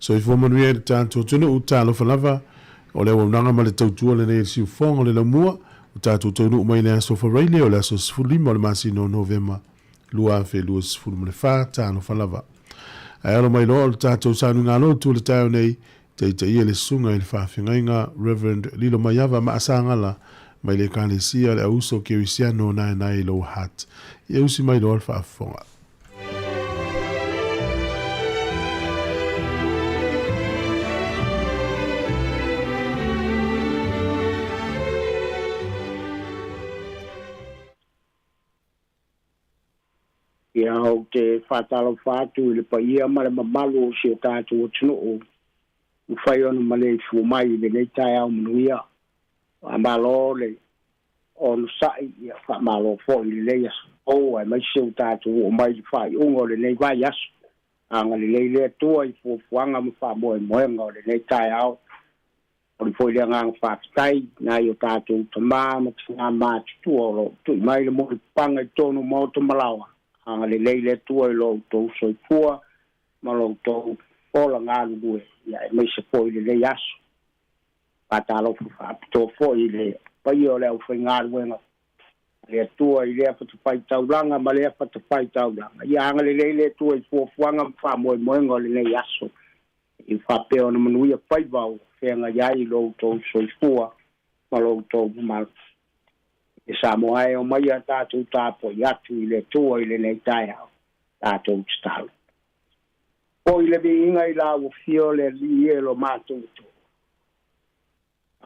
So if woman we had to tunu utalo falava o le wonanga ma le tautua le nei si fonga le lamua utatu tunu mai le so for radio la so fully mo le masino novema lua fe lua full mo le fa tano falava ai lo mai lo tatu sanu ngalo tu le tau nei te le sunga il fa finga Reverend Lilo Mayava ma asangala mai le kanisia le uso ke usiano na lo hat e usi mai lo fa fonga. Ia o te whātalo whātu le pa ia ma le mamalu si o tātu o tunu o whai onu ma le fu mai le nei tai au manuia a malo le onu sai ia wha malo fo i le leia o ai mai si o tātu o mai whai ungo le nei vai asu anga le lei lea tua i fuanga ma wha moe moenga o le nei tai au o le foi le ngang whātai na i o tātu tamā ma tina mātu tua o lo tu i mai le mo i panga i tonu mo to malawa anga le leile tua i lo tau soipua ma lo tau ola ngālu due ia e mai se poi le lei asu patalo to foi le pai o le au fai ngālu wenga le tua i lea patu pai taulanga ma lea patu pai taulanga ia anga le leile tua i fuafuanga mwha moe moenga le lei asu i whapeo na manuia pai vau whenga iai lo tau soipua ma lo tau malu e Sāmoa e o mai a tātou tāpo i atu i le tua i le nei tai au tātou tstalu. O i le inga i la o fio le li e lo mātou tu.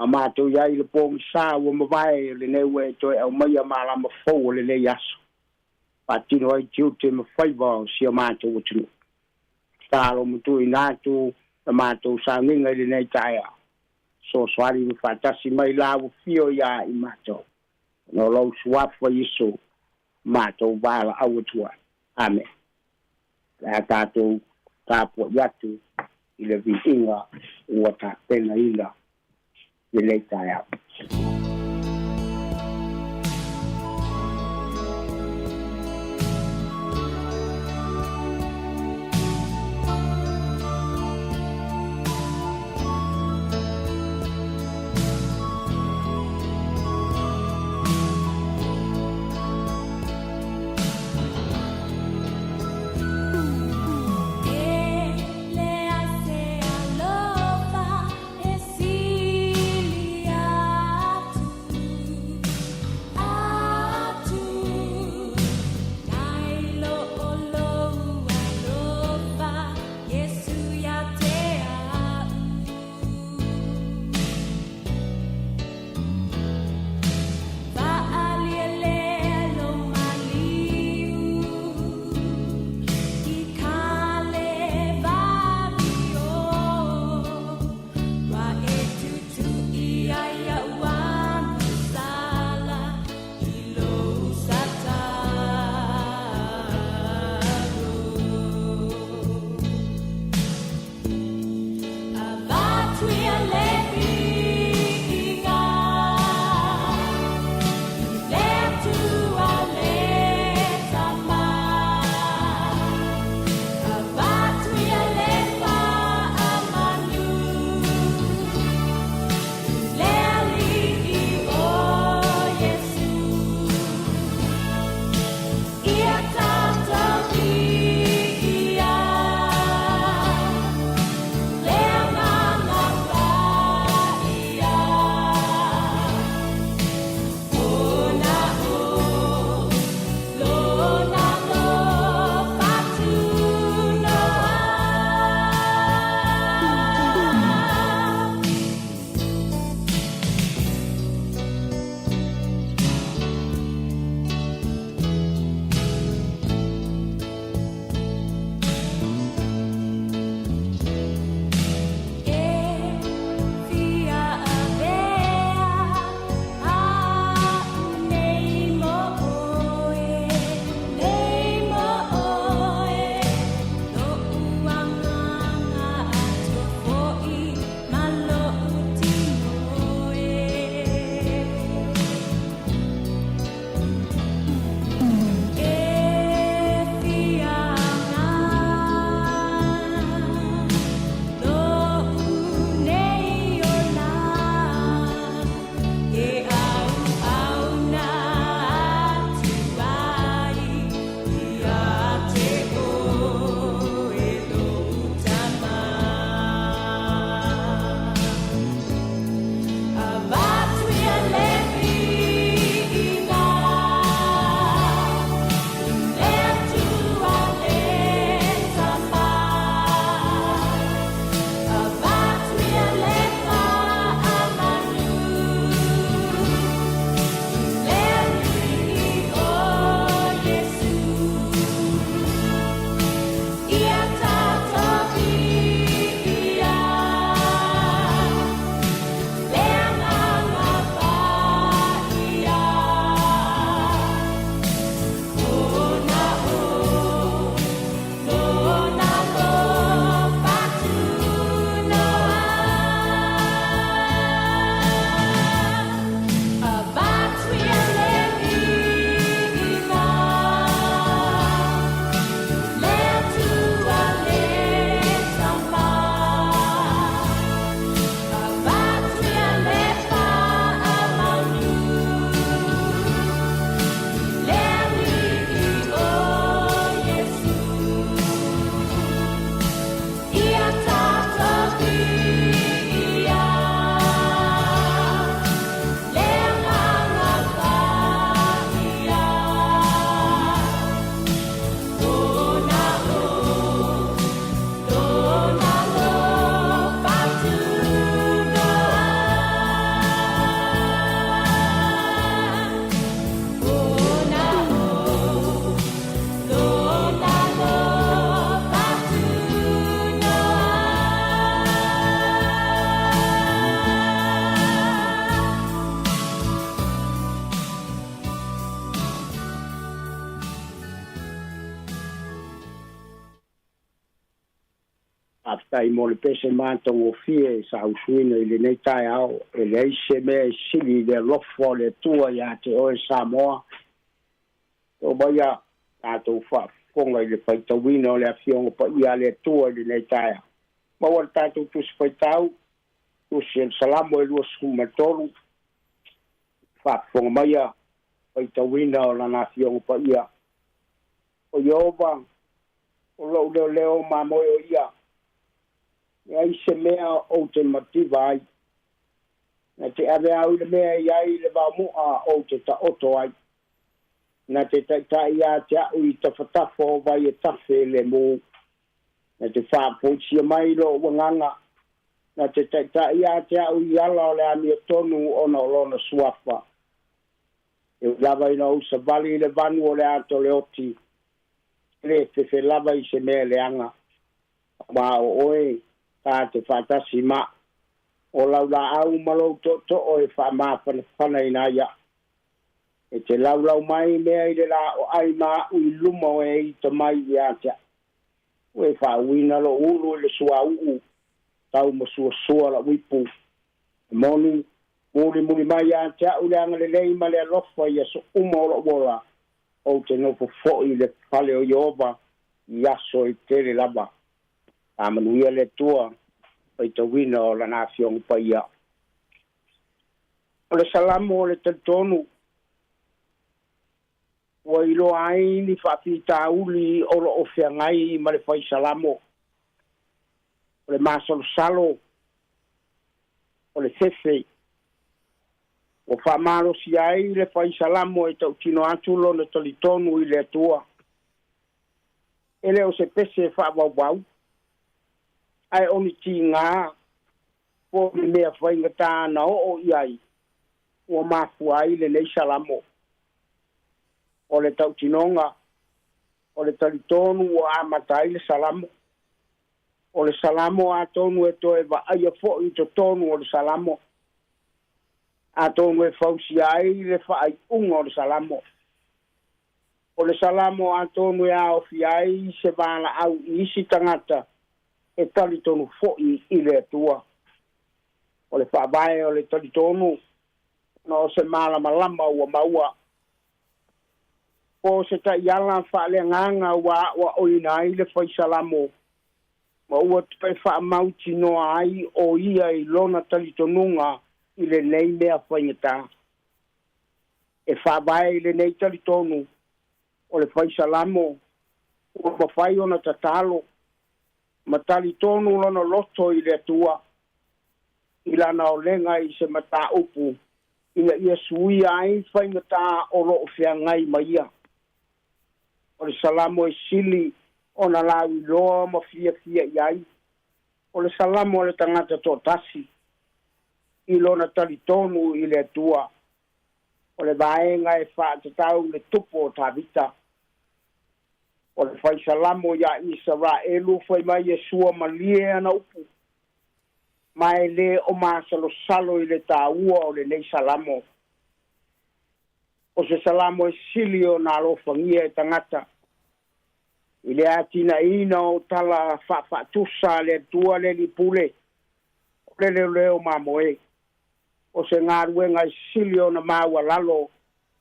A mātou ia i le pōngi sā o mawai le nei ue toi au mai a malama fau le nei aso. Patino ai tiu te mawhaiva o si a mātou o tunu. Tālo mutu i nātou a mātou sā nginga i le nei tai au. So swari mi whatasi mai la o fio ia i mātou. No lo suafa iso mato vala awatua ame la tato tapo yatu ile vinga wata tena ila ile taya. aftai mo le pese mātou o fie sa usuina i le nei tai au e le ise mea sili le lofo le tua ia te oe Sāmoa o baia tātou whaafonga i le paitawina o le afionga pa ia le tua i le nei tai au maua tātou tusi paitau tusi el salamo e lua sukumatoru whaafonga maia paitawina o lana afionga pa ia o Iova o lau leo mamoe o ia ia se mea o te mativa ai. Na te ave au le mea iai le vaumua o te ta oto ai. Na te ta ia te au i ta whatafo vai e tawhe le mō. Na te whaapotia mai lo wanganga. Na te ta ia te au i ala o le amia tonu ona o lona suafa. E lava ina usa vali le vanu o le ato le oti. Le te lava i se mea le anga. Ma o oe. Ta te whatasi ma o laula au malo to o e wha whana ina ia. E te laulau mai mea i le la o ai ma ui luma o e i ta mai i atea. O e wha uina lo ulu le sua uu. Tau ma sua la wipu. Moni, muli mai atea ule anga le lei ma le alofa i aso uma o la wora. O te nopo fo i le pale o Iova i aso i tere laba. A manuia le tua pai tawina o la nafiong pa ia. O le salamo o le tantonu o ilo ai ni whapita uli o lo ofea ngai ma le whai salamo. O le masalo salo o le fefe o whamaro si ai le whai salamo e tau tino atulo le talitonu i le tua. Ele o se pese whawawau ai oni ti ngā po me mea whainga tāna o iai o mafu ai le nei salamo o le tautinonga o le talitonu o amatai le salamo o le salamo a tonu e toe va aia fo i to tonu o le salamo a tonu e fausi ai le whaai unga o le salamo a tonu e a ofi ai se vana au isi tangata e talitonu fo'i i le atua. O le whaabae o le talitonu, na o se malama ua maua. O se ta iala whaale nganga wa oina ai le whaisalamo. Ma ua tupai whaamauti noa ai o ia i lona talitonunga i le nei mea whaingata. E whaabae i le nei talitonu, o le whaisalamo, o mawhai ona tatalo, matali tonu lona loto i le atua i lana o lenga i se mata upu ina ia sui ai whaingata o lo ofea ngai maia o le salamo e sili o na lau i loa ma fia iai o le salamo o le tangata tō tasi i lona tali tonu i le atua o le vaenga e whaatatau le tupo o tavita o le whai salamo ia isa ra elu whai mai e sua malie ana upu. Mai le o masalo salo i le tāua o le nei salamo. O se salamo e sili o nā lofangia e tangata. I le atina ina o tala whaatusa le tua le li pule. O le leo mamoe. O se ngā ruenga e sili o na maua lalo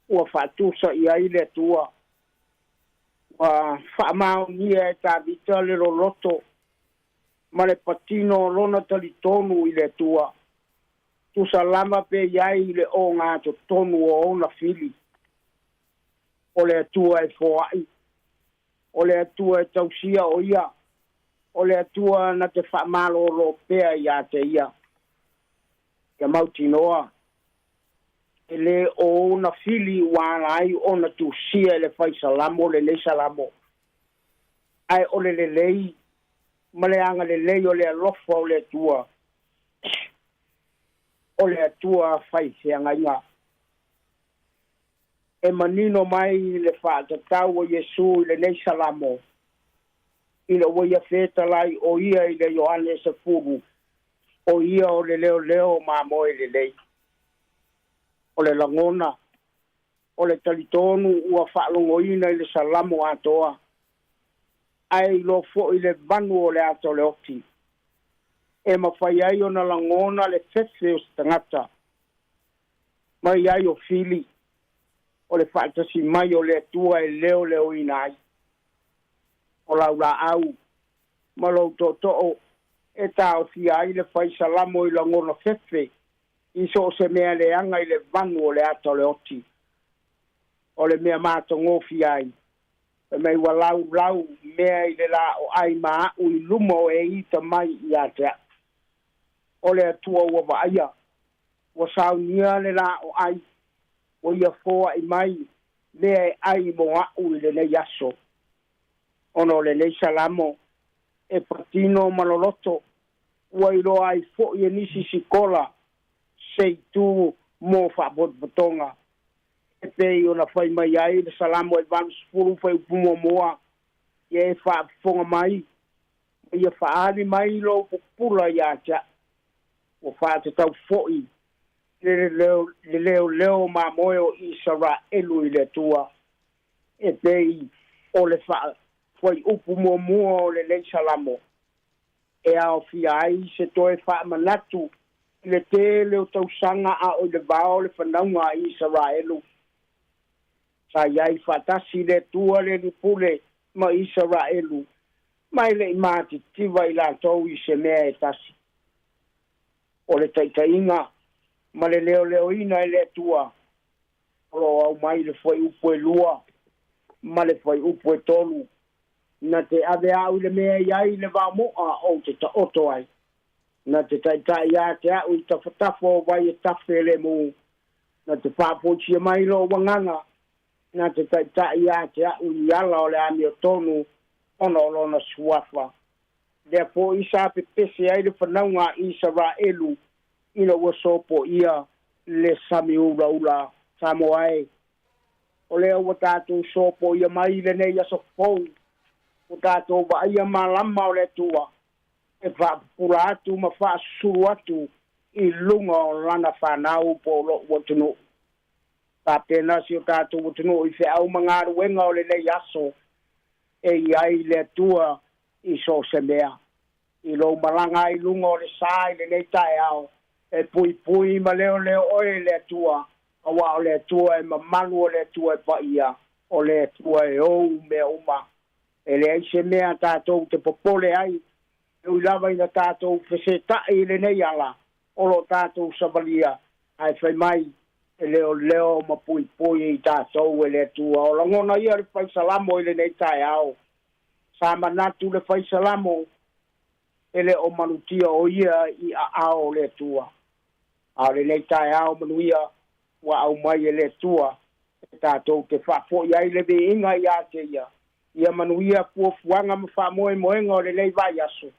ua whaatusa i ai le tua. Whaamau nia e tā vita le loto ma le patino lona talitonu i le tua. Tu salama pe iai le o ngā to tonu o ona fili. O le atua e foai. O le atua e tausia o ia. O le atua na te whaamalo lo pea ia te ia. Ia mautinoa. E le o ona fili wana ai ona tu sia le whai salamo le nei salamo. Ai o le lei, ma le anga le lei o le alofa o le atua. O le atua whai seanga inga. E manino mai le whaatatau o Yesu i le nei salamo. I le waia feta lai o ia i le Ioane se furu. O ia o le leo mamoe le lei. O le langona, o le talitonu ua whaalongoina i le salamo atoa. Ai lo fo i le vanu o le ato le oti. e mawhai ai o na langona le fefe o stangata. Mai ai o fili, o le whaatasi mai o le atua e leo inai. O lau la au, malau to e tā o fia ai le whai salamo i langona fefe, iso o se mea le anga i le vanu o le ato le oti. O le mea mātongo fia ai. E mei wa lau mea i le la o ai maa u i lumo e ita mai i atea. O le atua ua vaia. Wa saunia le la o ai. O ia foa i mai mea e ai mo au i le nei aso. Ono le nei salamo e patino maloloto. Ua i roa ai fo i nisi sikola sei tu mo whaabot batonga. E pei o na whai mai ai, le salamo e vanu spuru whai upumo moa, e e whaafonga mai, e ia whaari mai lo pupula i atia, o whaate tau foi, le leo ma moe o Israelu i le tua, e pei o le whai upumo moa o le lei salamo, e ao fia ai se toe wha manatu, le te leo tau sanga a o le vao le whanaunga i Israelu, sa iai fatasi le tua le pule ma Israelu. Mai le imati tiva i la tau i se mea e tasi. O le taitainga, ma le leo ina i le tua. O au mai le fwai upo e lua, ma le fwai upo e tolu. Na te ave au le mea iai le va moa o te ta oto ai. Na te taitai ia te au i ta fatafo vai e tafe le mu. Na te whapochia mai lo wanganga. Na te taitai ia te au i ala o le ami o tonu ono lona suafa. Therefore, isa pe pese ai le whanaunga Israelu ina ua sopo ia le sami ula Sāmoa e. O lea ua tātou sopo ia mai le nei aso fau. O tātou wa ia malama o le tua. E whaapura atu ma whaasuru atu i lunga o lana whanau po lo watunu. Ta pena si o tātou watunu i whi au mangaru wenga o le nei aso e iai le tua i so se mea. I lo malanga i lunga o le sai le nei tae au. E pui ma leo oe le tua. Awa o le tua e mamalu o le tua e paia. O le tua e ou mea uma. E le aise mea tātou te popole ai. E ui lava ina tātou whese tae le nei ala. O lo tātou savalia. Ai whai mai. E leo ma pui i tātou e le tua. O langona ia le whai salamo i le nei tae au. Sa manatu le whai salamo. Ele o manutia o ia i a ao le tua. A le nei tae ao manuia wa au mai e le tua. E tātou te whafo i ai le be inga i a te ia. Ia manuia pua fuanga ma wha moenga o le nei vai aso.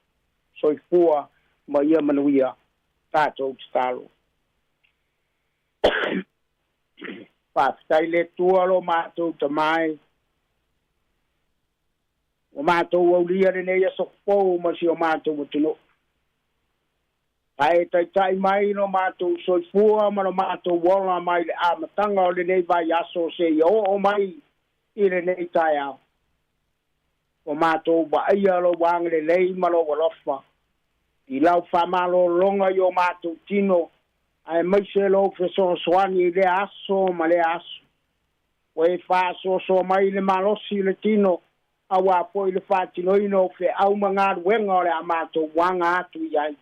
So i pua ma ia manuia tātou te talo. Whaftai le tua lo mātou te mai. O mātou au lia le nei aso pou ma si o mātou matino. Tae tai mai no mātou soifua ma no mātou wala mai le amatanga o le nei vai aso se i o mai i le nei tae au. O mātou wa aia lo wang le lei ma lo walofa. I lau whamalo longa i o mātou tino ai mai se lo feso soani le aso ma le aso. O e wha so mai le malosi le tino awa po i le whātino ino fe au mangaru wenga o le a mātou wanga atu i ai.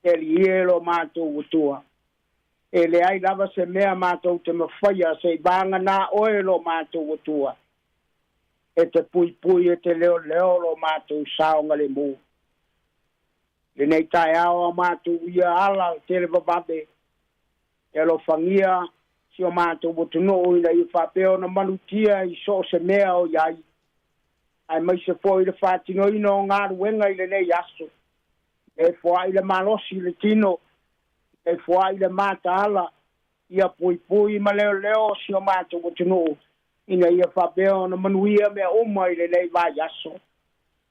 E li lo mātou utua. E le ai lava se mea mātou te mawhaia se i banga nā oe lo mātou utua. E te pui e te leo lo mātou saonga le mū. Le nei tae awa mātou ia ala te le bababe. E lo whangia si o mātou utuno ina i whapeo na manutia i so se mea o iai. Ai mai se fo i le whātino ino o ngāru wenga i le nei aso. E fua i le malosi le tino. E fua i le mata ala. Ia pui ma leo si o mātou utuno. Ina ia whapeo na manuia mea oma i le nei vai aso.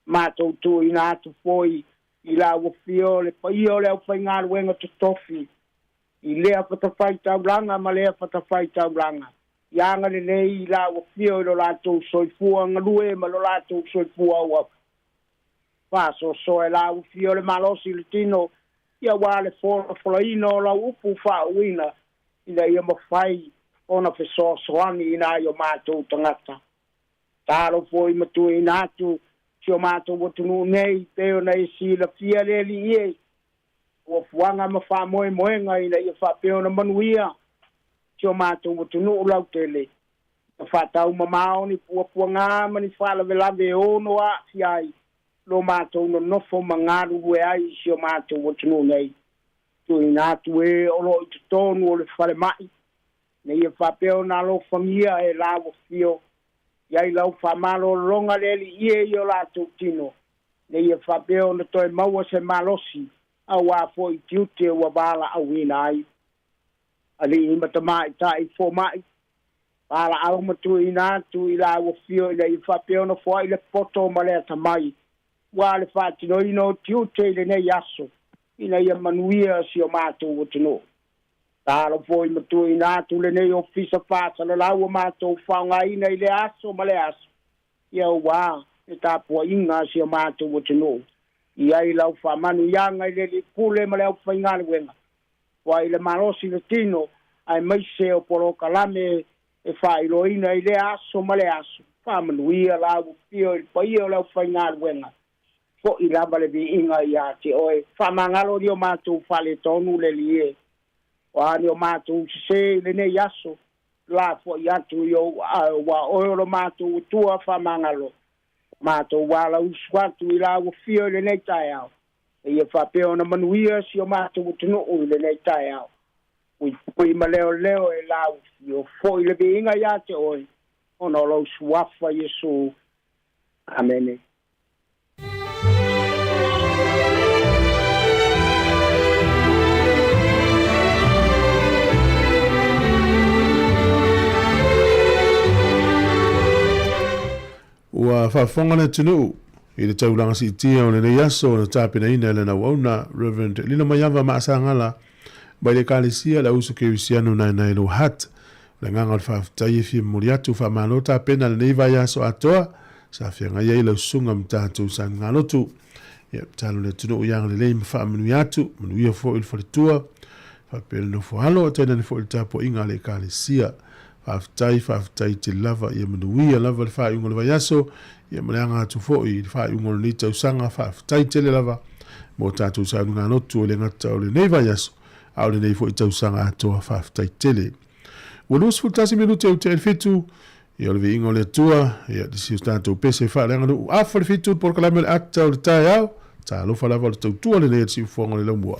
Mātou tu ina atu foi i la wafio le paio le au whai ngāru wenga tutofi. I lea whatawhai tauranga ma lea whatawhai tauranga. Ianga le nei i la wafio i lo lātou soifua ngalue ma lo lātou soifua ua. so e la ufio le malosi le tino ia wale fola ino la upu wina ina ia mawhai ona fesoasoani ina yo mātou tangata. Tāro foi matu ina atu tio mātou watunu nei peo nei si la fia leli ie o fuanga ma wha moenga ina ia wha peo na manuia tio mātou watunu ulau tele. Whatau mamao ni pua ngā mani whala velave ono a fiai lo mātou no nofo mangaru ue ai si o mātou watunu nei. Tu ina atu e olo i tutonu o le whare mai. Ne ia whapeo nā lo whangia e lawa fio. Iai lau whamalo ronga leli ie i o lātou tino. Ne ia whapeo na toi maua se malosi au a fo i tiute ua bala au ina ai. Ali imata mai tai fo mai. Bala au matu ina atu i lawa fio ina i whapeo na fo i le poto ma lea tamai. Wa le whatino ino tiute i le nei aso. Ina ia manuia si o mātou watino. Tālo foi matu ina atu le nei ofisa whāta le lau o mātou whaunga ina i le aso ma le aso. Ia wā, e tāpua inga si o mātou watino. Ia i lau whamanu ianga i le li pule ma le au whaingare wenga. Wa i le marosi le tino, ai maise o poro kalame e whailo ina i le aso ma le aso. Whamanu ia lau pio i paia o le au whaingare wenga. Fo i lava le vi inga i ati oe. Whamangalo ni o mātou whale tonu le lie. Wa ni o mātou se le ne yaso. La fo i atu i o wa oe lo mātou tua whamangalo. Mātou wala uswatu i la o fio le ne tai au. E ia whapeo na manuia si o mātou utunu i le ne tai au. Ui ma leo e la o fio. Fo i le vi inga i ati oe. Ono lo swafa Yesu. Amene. Ua whawhonga na tunu i le taulanga si tia o le nei aso na tāpina ina le na wauna Reverend Lina Mayava Maasangala mai le kālesia la usu keurisianu nai lo hat le nganga le whawhtai e fia moriatu whamano tāpina le nei vai aso atoa sa whianga iei lau sunga mtātou sa ngalotu ia talo le tunu uianga le lei mwhaamanu atu manuia fo il whaletua whapele no fohalo o tena ni fo il tāpo inga le kālesia whaftai te lava ia manuia lava le whaaiunga le vaiaso ia maleanga atu fo'i le whaaiunga le nita usanga whaftai te le lava mo tātou sa nunga notu o le ngata o le nei vaiaso au le nei fo'i tausanga atoa whaftai tele. Walus fultasi minuti au te elfitu ia le veinga o le atua ia disi tātou pese whaaleanga nu afa le fitu por kalame le akta o le tai au tā lofa lava le tautua le nei ati ufuanga le laumua.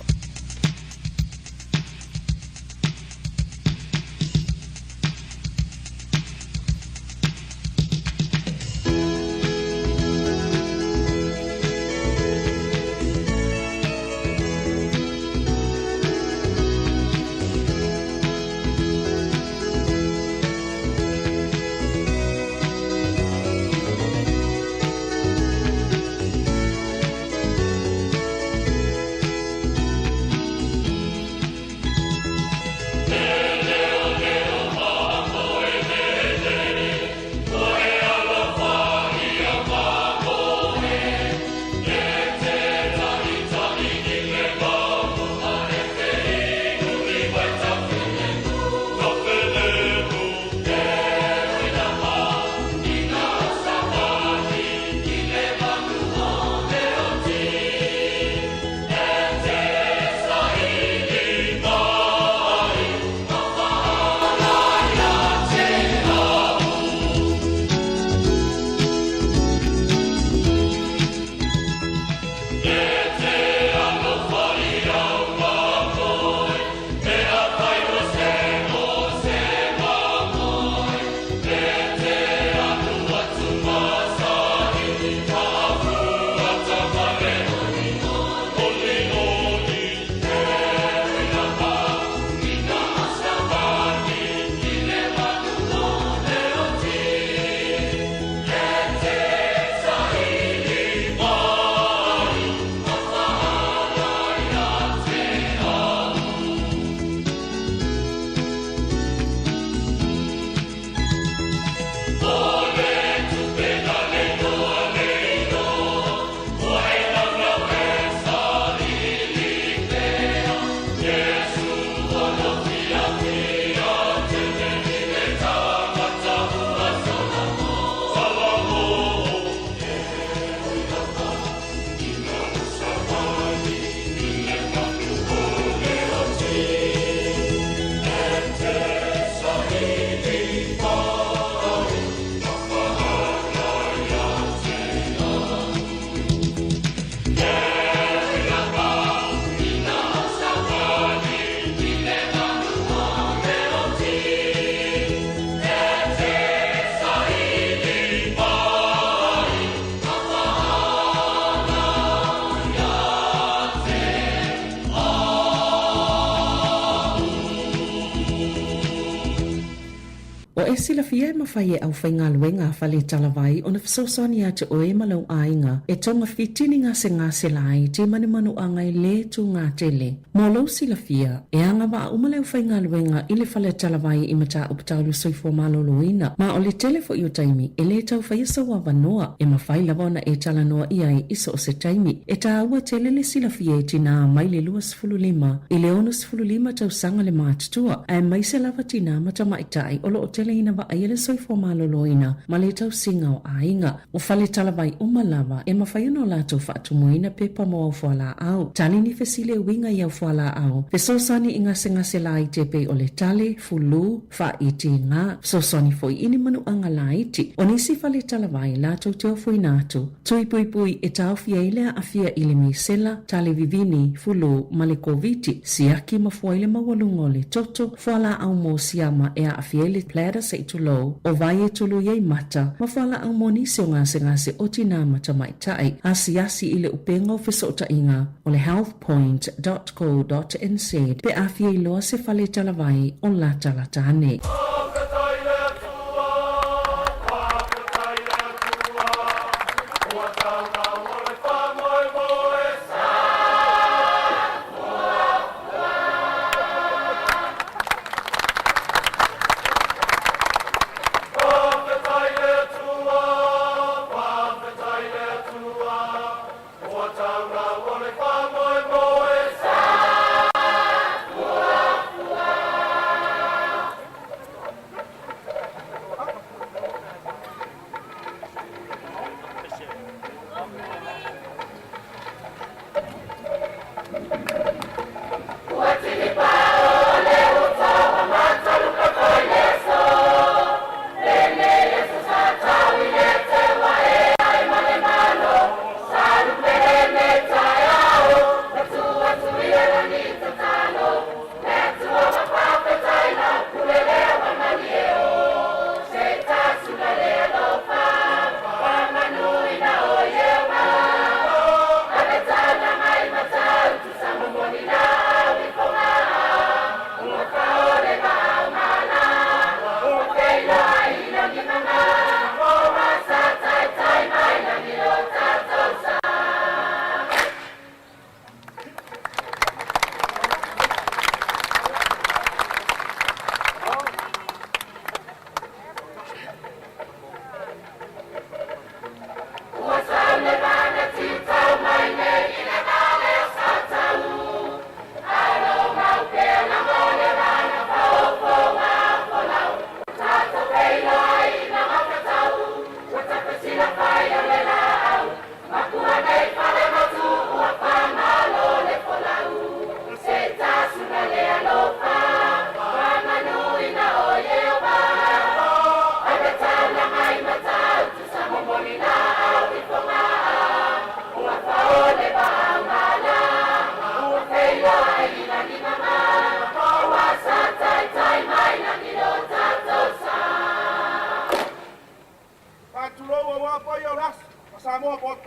sila fia mawhai au whainga luenga whale talavai o na whasosoani ate oe malau ainga e tonga fitini ngase lai te manu angai le tu ngā tele. Mō sila fia e anga wa umaleu whainga luenga i le whale talavai i mata upataulu soifo maloloina ma o le tele fo iu taimi e le tau whaiasa wa wanoa e mawhai lawana e talanoa iai iso o se taimi e ta ua tele le sila fia e tina mai le 2.5 i le 1.5 tau sanga le mātutua ai mai se lava tina mata maitai o lo o tele ina wa ai le soifo maloloina ma le tau singa o ainga o whale talavai umalava e mawhaiano lātou whaatumuina pepa mo au whala au tali ni fesile winga i au whala au fesosani inga se la i te pe o le tale fulu wha iti ngā sosani foi ini manu anga la iti o nisi whale talavai lātou teo fui nātu tui pui e tau fia ilea a fia ili misela tale vivini fulu male koviti siaki mafuaile mawalungo le toto whala au mo siama e a fia ili plera se itulo o vai e tulu yei mata mawhala au mo nisi o ngase o tina mata maitai asi ile upenga o fesota inga o le healthpoint.co.nz pe a fia iloa se whale talavai o la talatane. Sāmoa pot.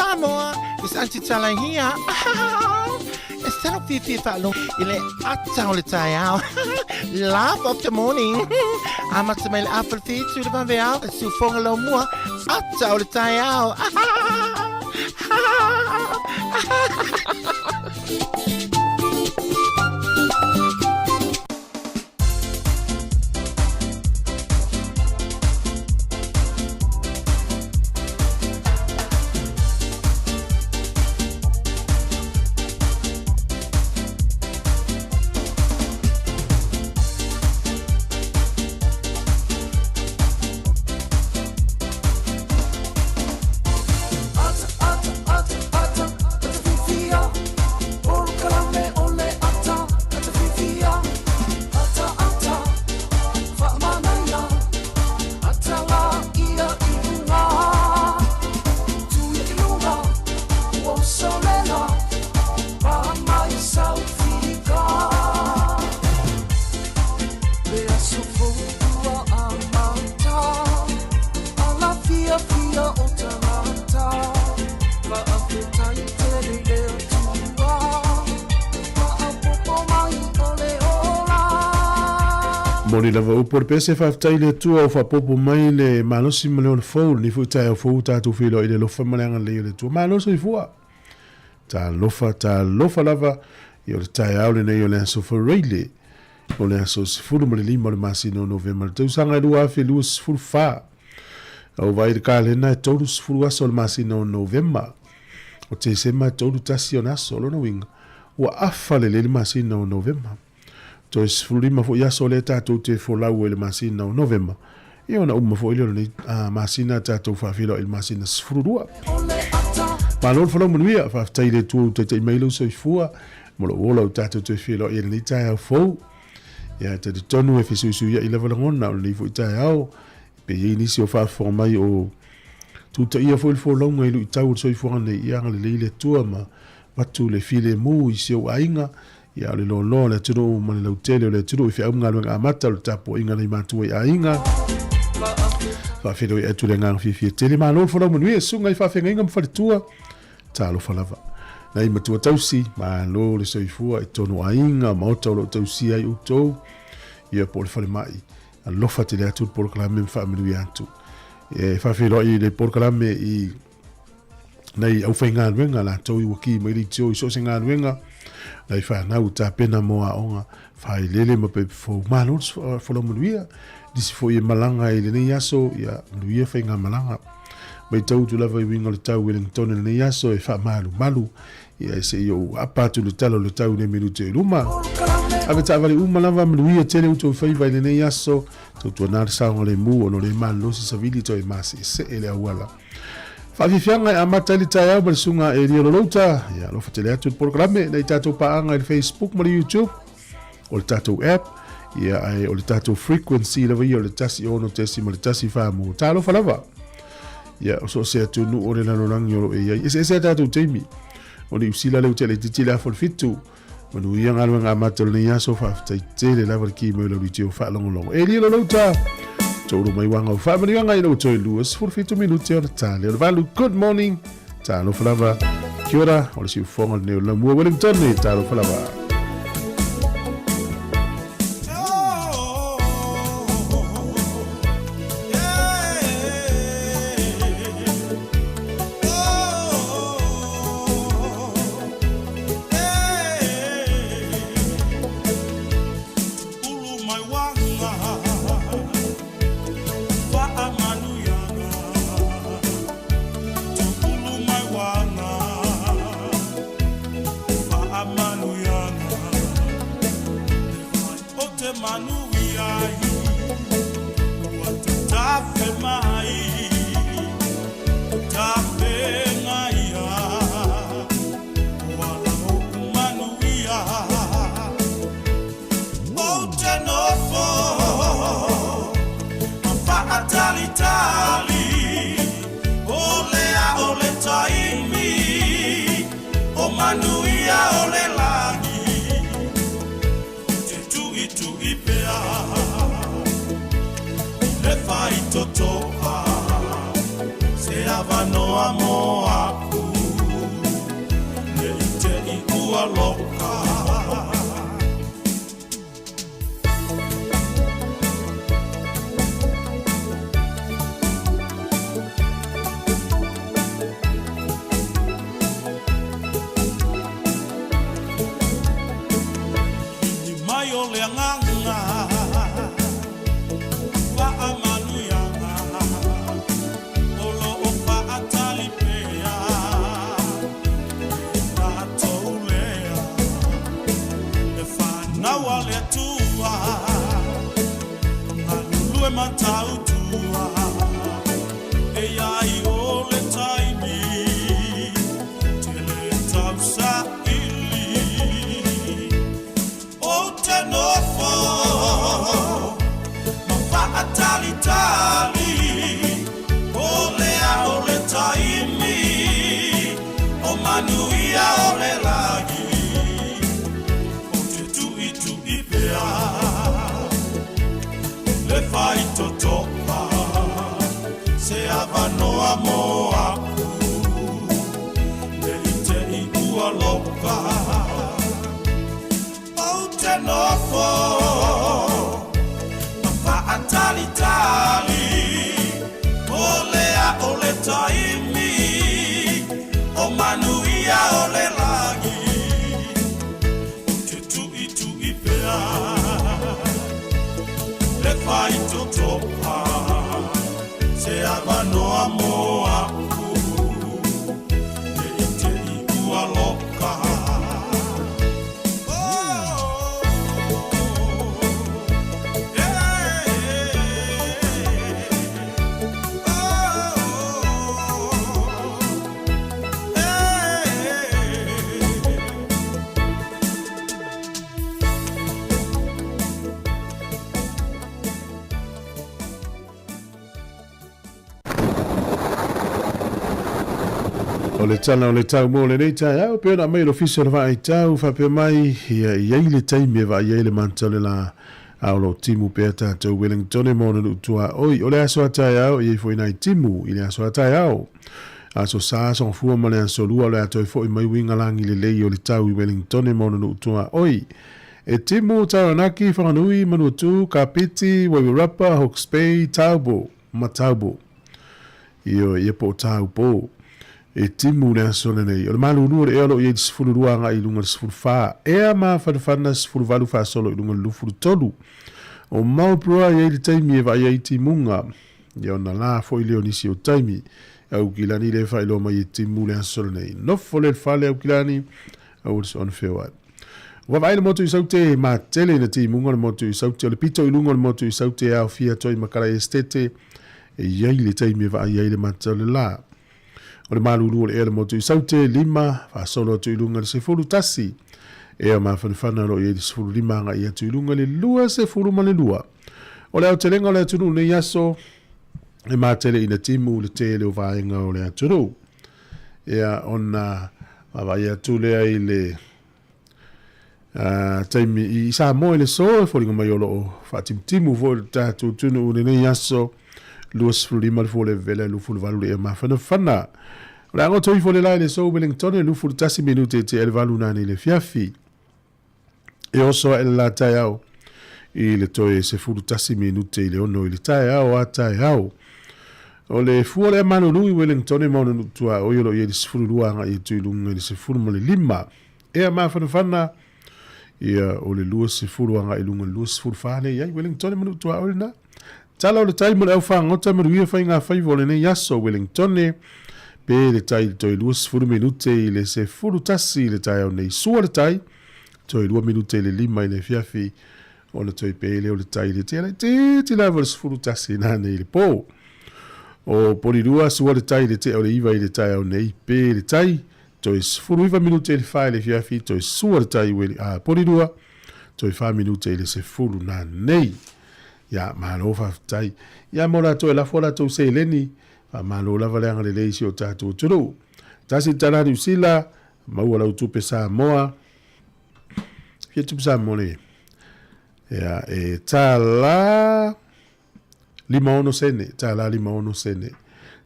Sāmoa, is Auntie Tala here. Instead of Fifi Falo, ile atau le tayao. Laugh of the morning. Amat sa may apple feet, sudah pambayao, sufong alaw mo, atau le tayao. Moni lava upo le pese whaftai le tua o whapopo mai le malosi ma leo le fau ni fu tai o fau tātou whilo i le lofa malanga leo le tua malosi i fua tā lofa lava i o le tai au le nei o le aso whareile o le aso sifuru ma le lima o le masino novema le tausanga i lua awhi lua sifuru wha au vai le kālena e tauru sifuru aso le masino novema o te sema tauru tasi o naso lona winga ua afa le le masino novema to is fulima fo yaso le tatou te fo lau le masina o novema e ona uma fo ile le masina tatou fa filo il masina sfurua pa lor fo lau muia fa tai le tu te mailo so fua mo lo ola tatou te filo ile ni tai fo ya te tonu e fisu ya ile volongona o le fo tai au pe ni si o fa fo mai o tu te ia fo lau ngai lu tau so fo ne ia le tu ma patu le file mu i se o ainga ya le lo le tudo mo le hotel le tudo fi au ngalo amata le tapo inga le matu ya inga fa fido e tu le ngang fi tele ma lo fo mo ni sunga i fa fe ngam fa tua ta lo fa lava na i matu tausi ma lo le soifua e tono ainga ma o lo tausi ai uto ia por fa mai lo fa tele atu por clame fa mi atu e fa fido i le por clame i nei au fa ngalo la to i waki mai li tio so singa wenga lai fa na uta pena moa onga fa lele mo pe fo malos fo lo muia disi fo i malanga i le yaso ya luia fa nga malanga mai tau tu lava i winga le tau Wellington le yaso e fa malu ya se yo apa tu le tau ne minute luma ave ta vale lava luia tele uto fa i vai le yaso tu na sa le mu no le malo si savili to e masi se ele awala fa fianga a matali taya bersunga e rio lota ya lo fatele atu programe nei tato paanga il Facebook mo YouTube o le tato app ya ai o le tato frequency la via o le tasi ono tesi mo le tasi fa mo talo falava ya so se atu nu ore na lonang yo e ya ese tato temi o le usila le utele titila fol fitu mo ia ngalo ngamatol ni ya so fa tele la verki mo lo ritio fa long e rio lota Toro mai wanga family wanga ilo toi luas for 2 minuti ora tale. Valu good morning. Talo falava. Kia ora, ora si ufonga ne la mua Wellington ne talo falava. Totoa se avano amo aku ua loka. Ni mai o le anganga, wa amanu yanga, olo o pa atali pea, na toulea, e whanaua le tua, na lulu e matau tua, e ai o le taimi, te le tau sa ili, o te nofo, ma wha atali tali, o lea o le taimi, o manuia o le lagi, o te tui pea, le whai totopa, se avanoa mo aku, le te i ua loka, o te nofo, ma wha atali tali, o lea o le taimi, o manuia o le lagi, o te tui pea, le whai totopa, se avanoa mo aku, le te i ua loka. O le tala o le tau mo le nei tai au pe na mai lo fiso va ai tau fa pe mai ia ia le tai me va ia le mantale la au lo timu pe ta to Wellington e mo no tua oi o le aso tai au ia foi nai timu ile aso tai au aso sa son fu mo le aso lu le ato foi mai winga langi le lei o le tau Wellington e mo no tua oi e timu taranaki fa nui manu tu kapiti we rapa Hawke's Bay taubo mataubo io ia po tau po e timu le asole nei o le malu nu le elo ye sfulu ruanga i lunga sfulu fa e ma fa fana sfulu valu fa solo i lunga lufulu tolu o mau proa ye le taimi e va ye timunga ye ona la fo i le onisi o taimi au kilani le fa ilo mai timu le asole nei no fo le fa le au kilani au on fewa wa vai le moto i saute ma tele na timunga le moto i saute le pito i lunga le moto i saute au fia toi makara estete e ye le taimi e va ye le matale la o le malulu o le ere motu i saute lima fa solo tu ilunga le sefulu tasi e ma fanfana lo ye sefulu lima nga ia tu ilunga le lua sefulu ma le lua o le au telenga o le atunu ne yaso e ma tele ina timu le tele o vaenga o le atunu e ona ma ia tu le ai le taimi i Sāmoa le so fo linga mai o lo fa timu fo tatu tunu ne yaso lua sefulu lima le fo le vele lu fulu valu le ma fanfana la ngo toi fo le lai le so Wellington e lu fulu tasi minute te el valu nani le fiafi e oso el la tai au i le toi se fulu tasi minute i le ono i le tai au a tai au o le fu le manu lui Wellington e mono tua o yolo ye se fulu luanga i tu lunga i se fulu mo le lima e ma fana ia o le lua se fulu anga i lunga lua se fulu fane ia Wellington e mono tua o le na tala o le tai mo le au fa ngota mo ria fa inga fa i vole ne yaso Wellington e pe le tai toi lua sefulu minute i le sefulu tasi le tai au nei sua le tai toi 2 minute le lima i le fiafi o le toi pe le o le tai le te lava le sefulu tasi na nei le po o poli lua sua le tai le te o le iva i le tai au nei pe le tai toi sefulu iva minute le fai le fiafi toi sua le tai poli lua toi 5 minute le sefulu na nei ya malofa tai ya mora toi la fola toi se leni malo lava le anga le leisi o tātou turu. Tasi tala ni usila, maua lau tupe Sāmoa. Fia tupe Sāmoa le. E tala 5 sene, tala 5 sene.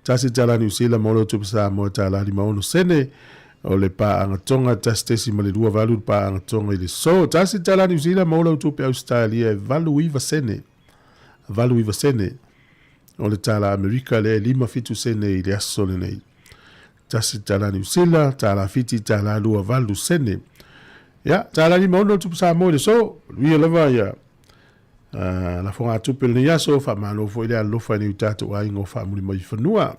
Tasi tala ni usila, maua lau tupe Sāmoa, tala 5 sene. o le paagatonga tasitesi ma le 2 valu paagatonga i le so tasi tala New Zealand ma o lau tupe Australia e valu iva sene o le tala Amerika le 5 sene i le aso le nei tasi tala New Zealand tala fiti tala 2 valu sene ya tala 5 ono tupe Sāmoa le so luia lava ya la fonga tupe le yaso fa malo fo ile alofa ni utatu ai ngo fa muli mai fanua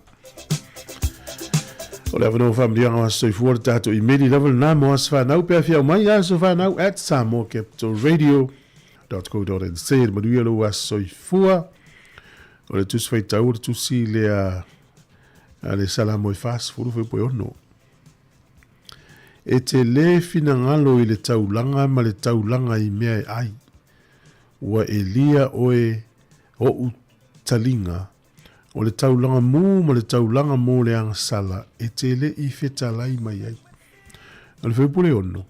o le avano family nga so fu le tatu i medi level na mo asfa na pe afia mai ya so fa na at Sāmoa Capital Radio.co.nz ma duia lo aso fua o le tus fai tau tu si le ale sala mo fas fu fu po no e te le fina ngalo i le taulanga ma le taulanga i mea ai ua elia oe o utalinga o le taulanga mu ma le taulanga mo le angasala e te le i fetalai mai ai o le whaipule ono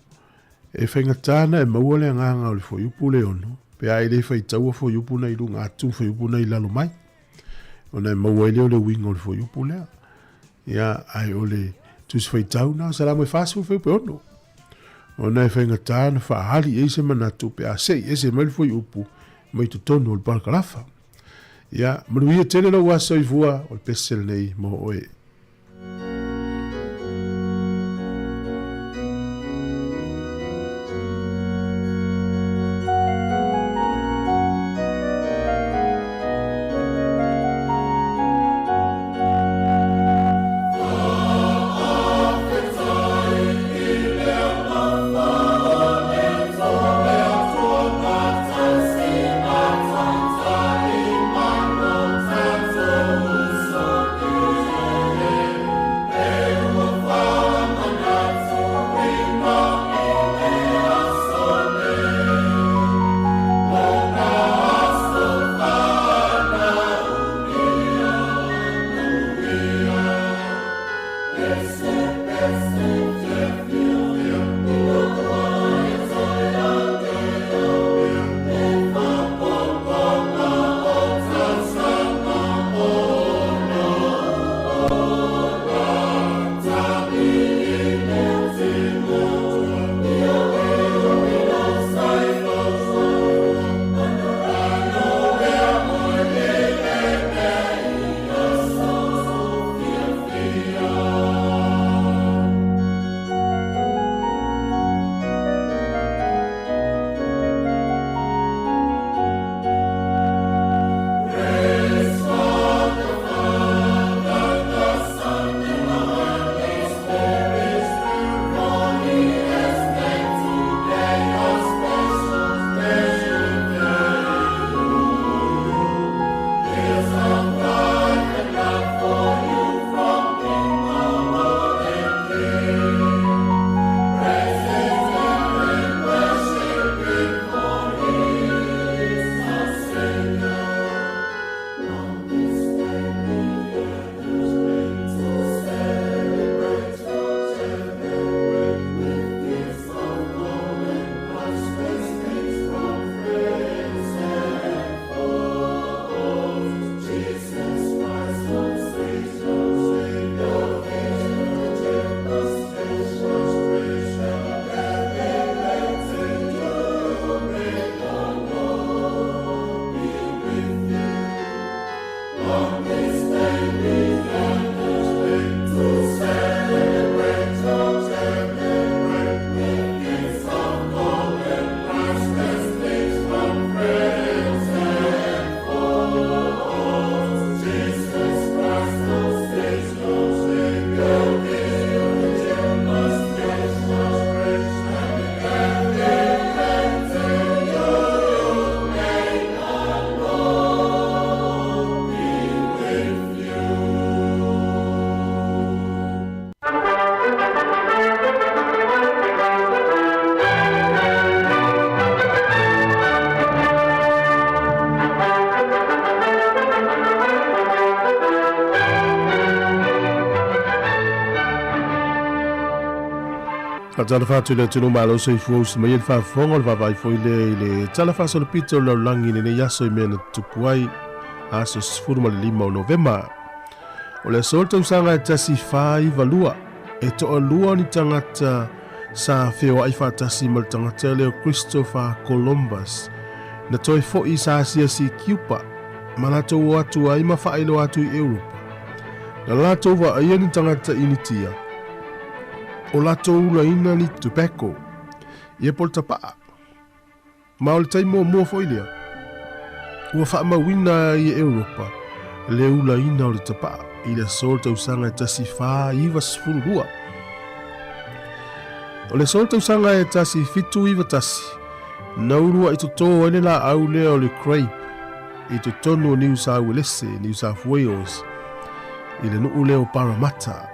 e whaingatana e maua le anganga o le whaiupule ono pe ai le whaitaua whaiupuna i runga atu whaiupuna i lalo mai o nei maua ele o le winga o le whaiupule ia ai o le tus whaitau na sara mo fasu whaipu ono o nei whaingatana whaahali e se manatu pe a sei e se mai whaiupu mai tu tono o le palkalafa ia manuia tele lo waso i vua o le pesel nei mo oe Tala le tunu malo so fu so mai fa fongo va vai foi le tala fa so le pito lo langi ne yaso i mena tupuai aso sfuru ma le 5 o Novemba o le solta usanga tasi fai valua e toa lua ni tangata sa feo ai whaatasi ma le tangata leo Christopher Columbus na toi fo'i sa asia si Cuba ma latou atu ai ma whaelo atu i Europa. Na latou wa aia ni tangata initia o latou ula ina ni tobacco ia pol tapaa ma o le taimo mua fo'i lea ua whaamawina i Europa le ula ina o le tapaa i le sol tausanga e tasi wha iwa sfururua. O le sol tausanga e tasi fitu iwa tasi na urua i tuto ene la au lea o le Crape i tutonu o New South Wales, New South Wales i le nuu leo Parramatta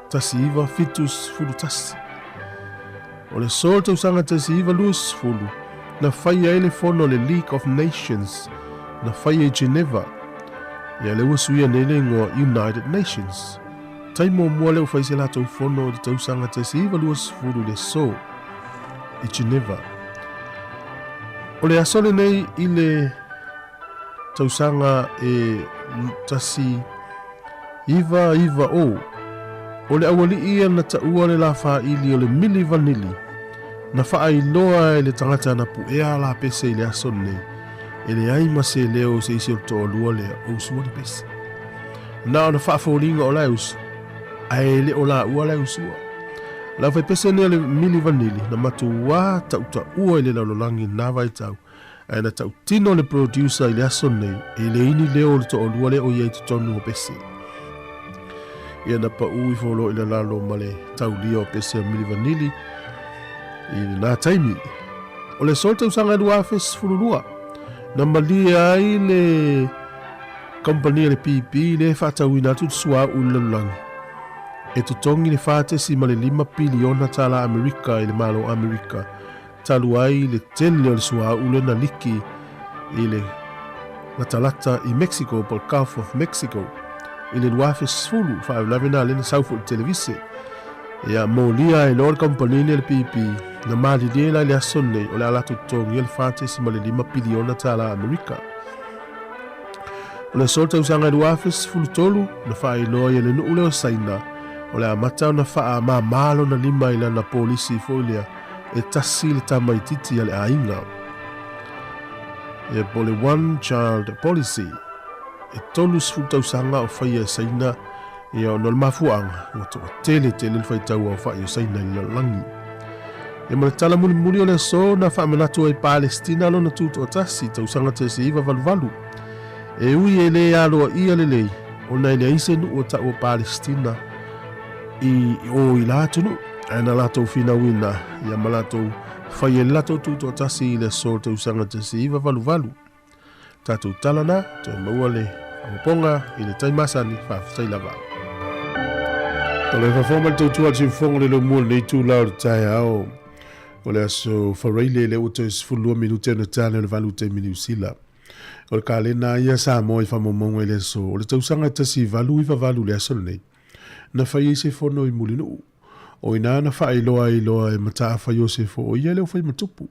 tasi iwa fitu sfuru tasi. O le sol tausanga tasi iwa lua sfuru na whaia ele fono le League of Nations na whaia i Geneva ia le wasuia nele ngoa United Nations. Taimo mua leo whaise la tau fono o le tausanga tasi iwa lua sfuru le so i Geneva. O le asole nei i le tausanga e tasi iwa o le awali ia na taua le la wha ili o le mili vanili na wha iloa e le tangata na puea la pese i le asole nei e le aima se leo se isi o toa lua le o usua le pese. Na o na wha fōringa o la usu a e le o la ua la usua la whai pese nea le mili vanili na matu wā tauta ua i le laulolangi na vai tau a na tau tino le producer i le aso nei e le ini leo le toa lua le o iei tutonu o pese ia na pa ui folo i le lalo ma le tau lia o pese o mili vanili i le nā taimi o le sol tau sanga lua fes fulurua na malia ai le company le PP le whatauina atu sua ulalangi e tutongi le whatesi ma le 5 piliona tala Amerika i le malo Amerika talu ai le tele o le sua ule na liki i le latalata i Mexico pol Gulf of Mexico i le luafes fulu 511 le na saufu le televise ia molia e lor company le PP na mali le asone o le ala tutongi le whatesi ma le 5 piliona tala Amerika. O le solta usanga luafes fulu tolu na whaeloa i le nuu leo saina o le amata na wha mamalo na 5 ila na polisi folia e tasi le tamaititi ale ainga. E pole one child policy e tolu sfuta usanga o whaia saina e o nol mafuanga o toa tele le whaitau o whaia saina i langi. E mara tala muli o le so na whaamenatu e Palestina lo na tuto o tasi ta usanga te se iwa valu. E ui e le aloa ia le lei o na ile aise nu o ta o Palestina i o i latunu ana lato fina wina ia malato whaia lato tuto o tasi i le so ta usanga te se iwa valu. Tatou talana te maua le awaponga i le taimasani whawhtai lava. O le whawhoma tautua te whonga le lo mua nei tū lau le tai ao. O le aso whareile le uta isfulua minute na tane le valu te mini usila. O le kālena ia Sāmoa i whamomonga i le aso. O le tausanga tasi valu i whavalu le aso nei. Na whai se whono i mulinu. O ina na whai loa e mataa whai o se fo o ia leo whai matupu.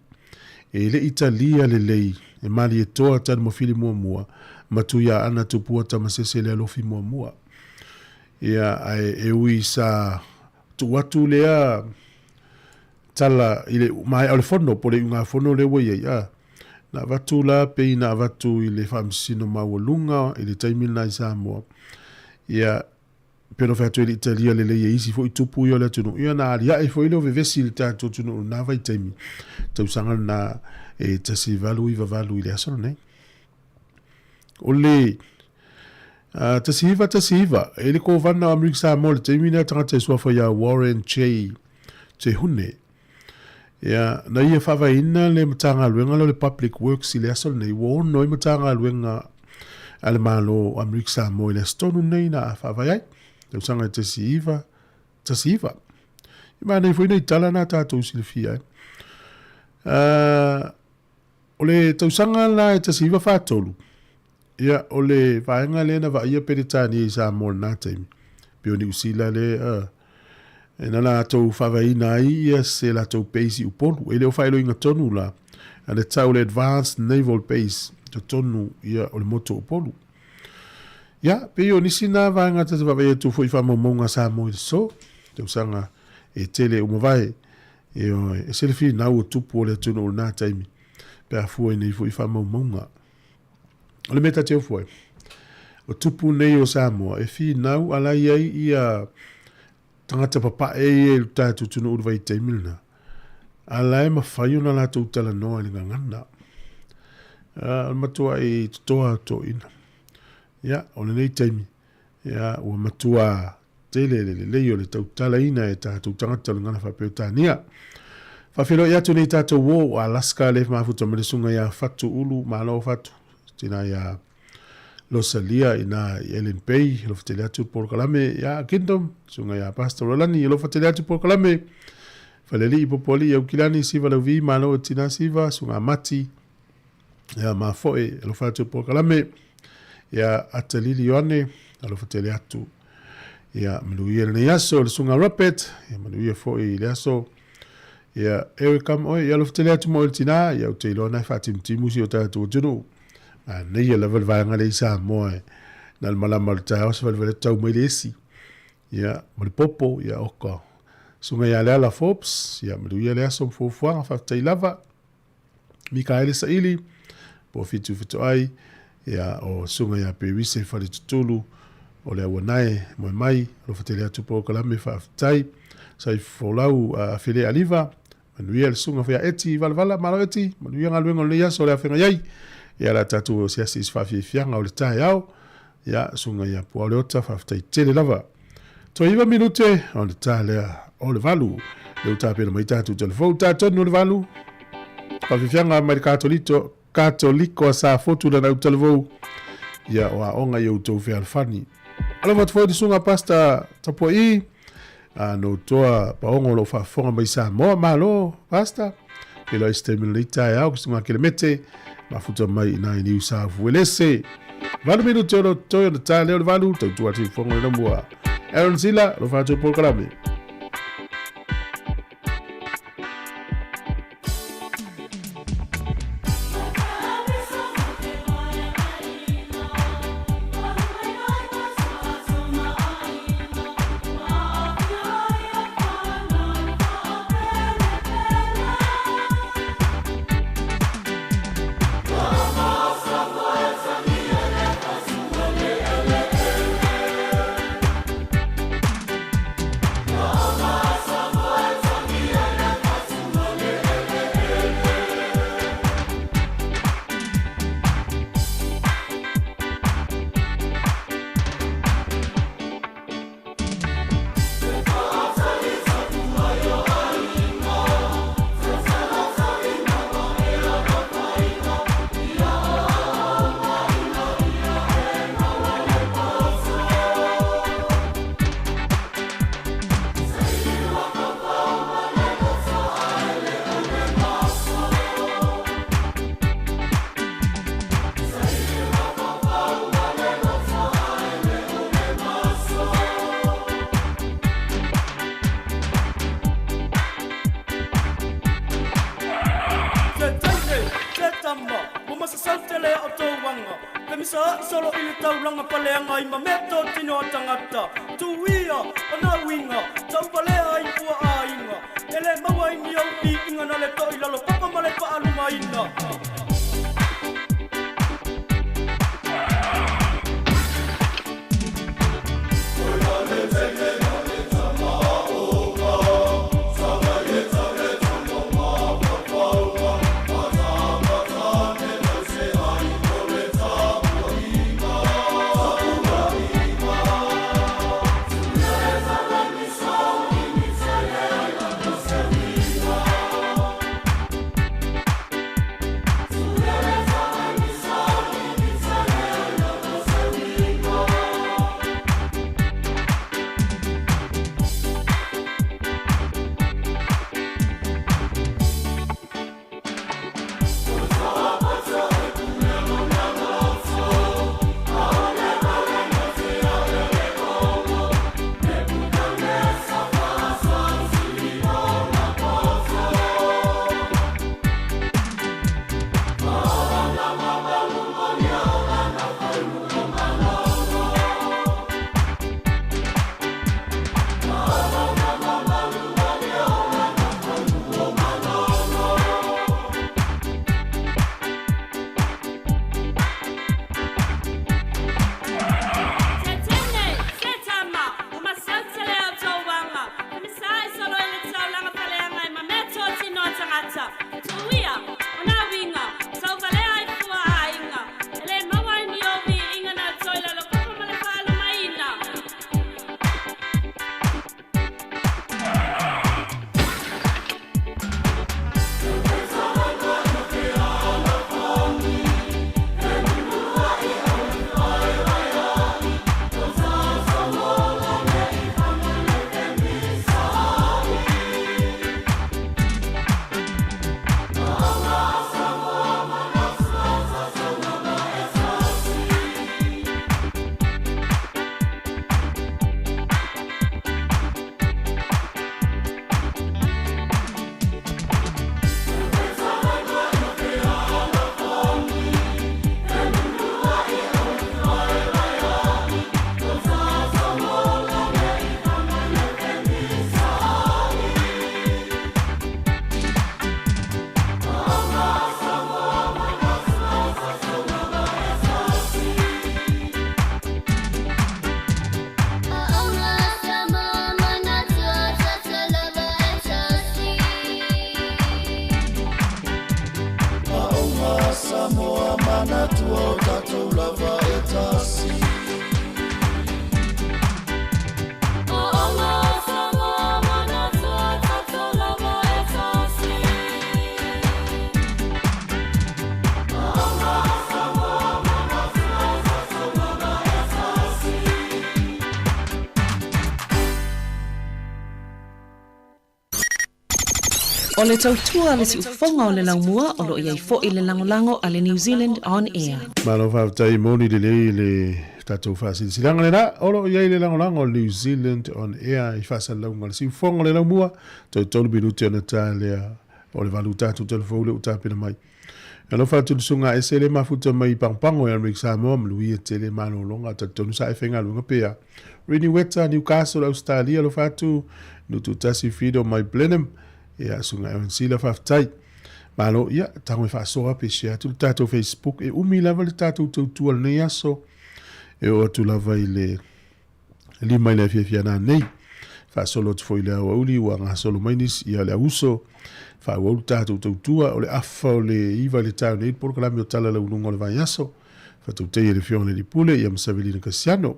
E le Italia le lei. E mali e toa tanu mo fili mua matuia ana tupua tamasese le alofi mua ia e ui sa tuatu lea tala ile mai ale fono pole unga fono le wo ia na vatu la pe na vatu ile famsino mawolunga ile taimil na Sāmoa ia pero fatu ile Italia le isi fo itupu yo le tunu ia na ia e fo ile vevesi le tatu tunu na vai taimi tausanga na e tasi valu ile aso nei ole tasi iwa ele ko vana Amerika Sāmoa le taimina tangata suafa ya Warren Che hune ia na ia whawaina le matanga luenga lo le public works ile aso nei wo noi matanga luenga ale malo Amerika Sāmoa ile stonu nei na whawaiai tausanga tasi iwa ima nei fwina itala na tātou silifia ole tausanga la e tasi iwa whātolu ia ole vaenga le na vaia peritani i Sāmoa na taimi pio ni usila le e na la tau whawaina ai ia se la tau peisi uponu e leo whaelo inga tonu la a le tau le advanced naval base to tonu ia ole moto uponu ia pio nisi na vaenga tata vaia tu fo i whamomonga Sāmoa i so te usanga e tele umavai e selfi na o tupu le tunu na taimi pe afu ni fu ifa maunga le meta te foi o tupu nei o Sāmoa e fi nau ala ia tangata papa e tatu tunu urvai taimilna ala e mawhai ona la tau tala noa ni ngangana matua e toa to ina ya ona nei taimi ya ua matua tele le le tau tala ina e tatu tangata ngana whapeutania whawhelo ia tu nei tatu wo Alaska le mafuta melesunga ya fatu ulu malo fatu tina ya Losalia ina Ellen Pay lo fatele atu por kalame ya Kingdom sunga ya Pastor Rolani lo fatele atu por kalame faleli ipopoli ya ukilani siva lo vi malo tina siva sunga mati ya mafoe lo fatele por kalame ya atalili yone lo fatele atu ya mluye ne yaso lo sunga rapet ya mluye foi yaso ya Ericam ya lo fatele atu mo tina ya utilona fatim timusi otatu junu nei level vai ngale Sāmoa nal malama ta os vel tau mai lesi ya mo popo ya oka sunga ya la fops ya mo ya la som fo fo fa tai lava Mikael Saili po fitu ai ya o sunga ya pe se fa tulu o le wanae mo mai lo fatele tu po kala me fa tai sai folau afile aliva manuel sunga fa eti valvala malati manuel ngalwengo le ya so le afenga yai ya la tatu o sia sis fa fianga o le tai au ya sunga ya po le ota fa tai tele lava to iva minute on le tale o le valu le uta pe mai tatu telefon tatu no le valu fa fianga mai katoliko sa foto na telefon ya wa onga yo to fe alfani ala vat foi sunga pasta tapo I no toa paongo lo fa fonga mai Sāmoa malo pasta ke lo stimulita ya o sunga kilometre mafuta mai na New South Wales. Vale minuto no toyo no tale o valu to tu ati fongo na mua. Aaron Sila lo fa por kalame. Solo il taulanga paleanga I mameto tino tangata tuia ona winga taupalea I pua ainga ele mawa I au pi inga na le to I lalo papa male pa aluma inga ata. Tuia, ona winga. Sau vale ai fua ainga. Ele mawai ni ovi inga na toila lo kapa male whalu maina. Sāmoa mana tua o tātou lava e tāsi. Sāmoa mana tua tātou lava e tāsi. O le tautua le si ufonga o le laumua o lo iai fo i le langolango a le New Zealand On Air. Malo whaatai moni le tatou whaasiri silanga le na, olo iai le langolango New Zealand On Air i whaasa launga le si ufonga le laumua, tolu minuti ana tā lea o le walu tātou telefou le utapina mai. Alo whaatulu sunga e se le mafuta mai pangpango e Amerika Sāmoa mlui e te le mano longa tatonu sa e whenga lunga pea. Rini Weta, Newcastle, Australia, lo whaatu nutu tasi fido mai Blenheim, ia sunga e sila whaftai. Malo, ia, tango e whaasoa pe share tu tātou Facebook, e umi lava le tātou tautua le nei aso, e o atu lava i le lima i le fiafiana nei, whaasolo tu foi le awa uli, ua ngā solo mainis, ia le auso, whaawau tātou tautua, o le afa o le iwa le tāu nei, poro kalami o tala la ununga o le vai aso, whatou tei e le fiona li pule, ia Masavelina Kasiano,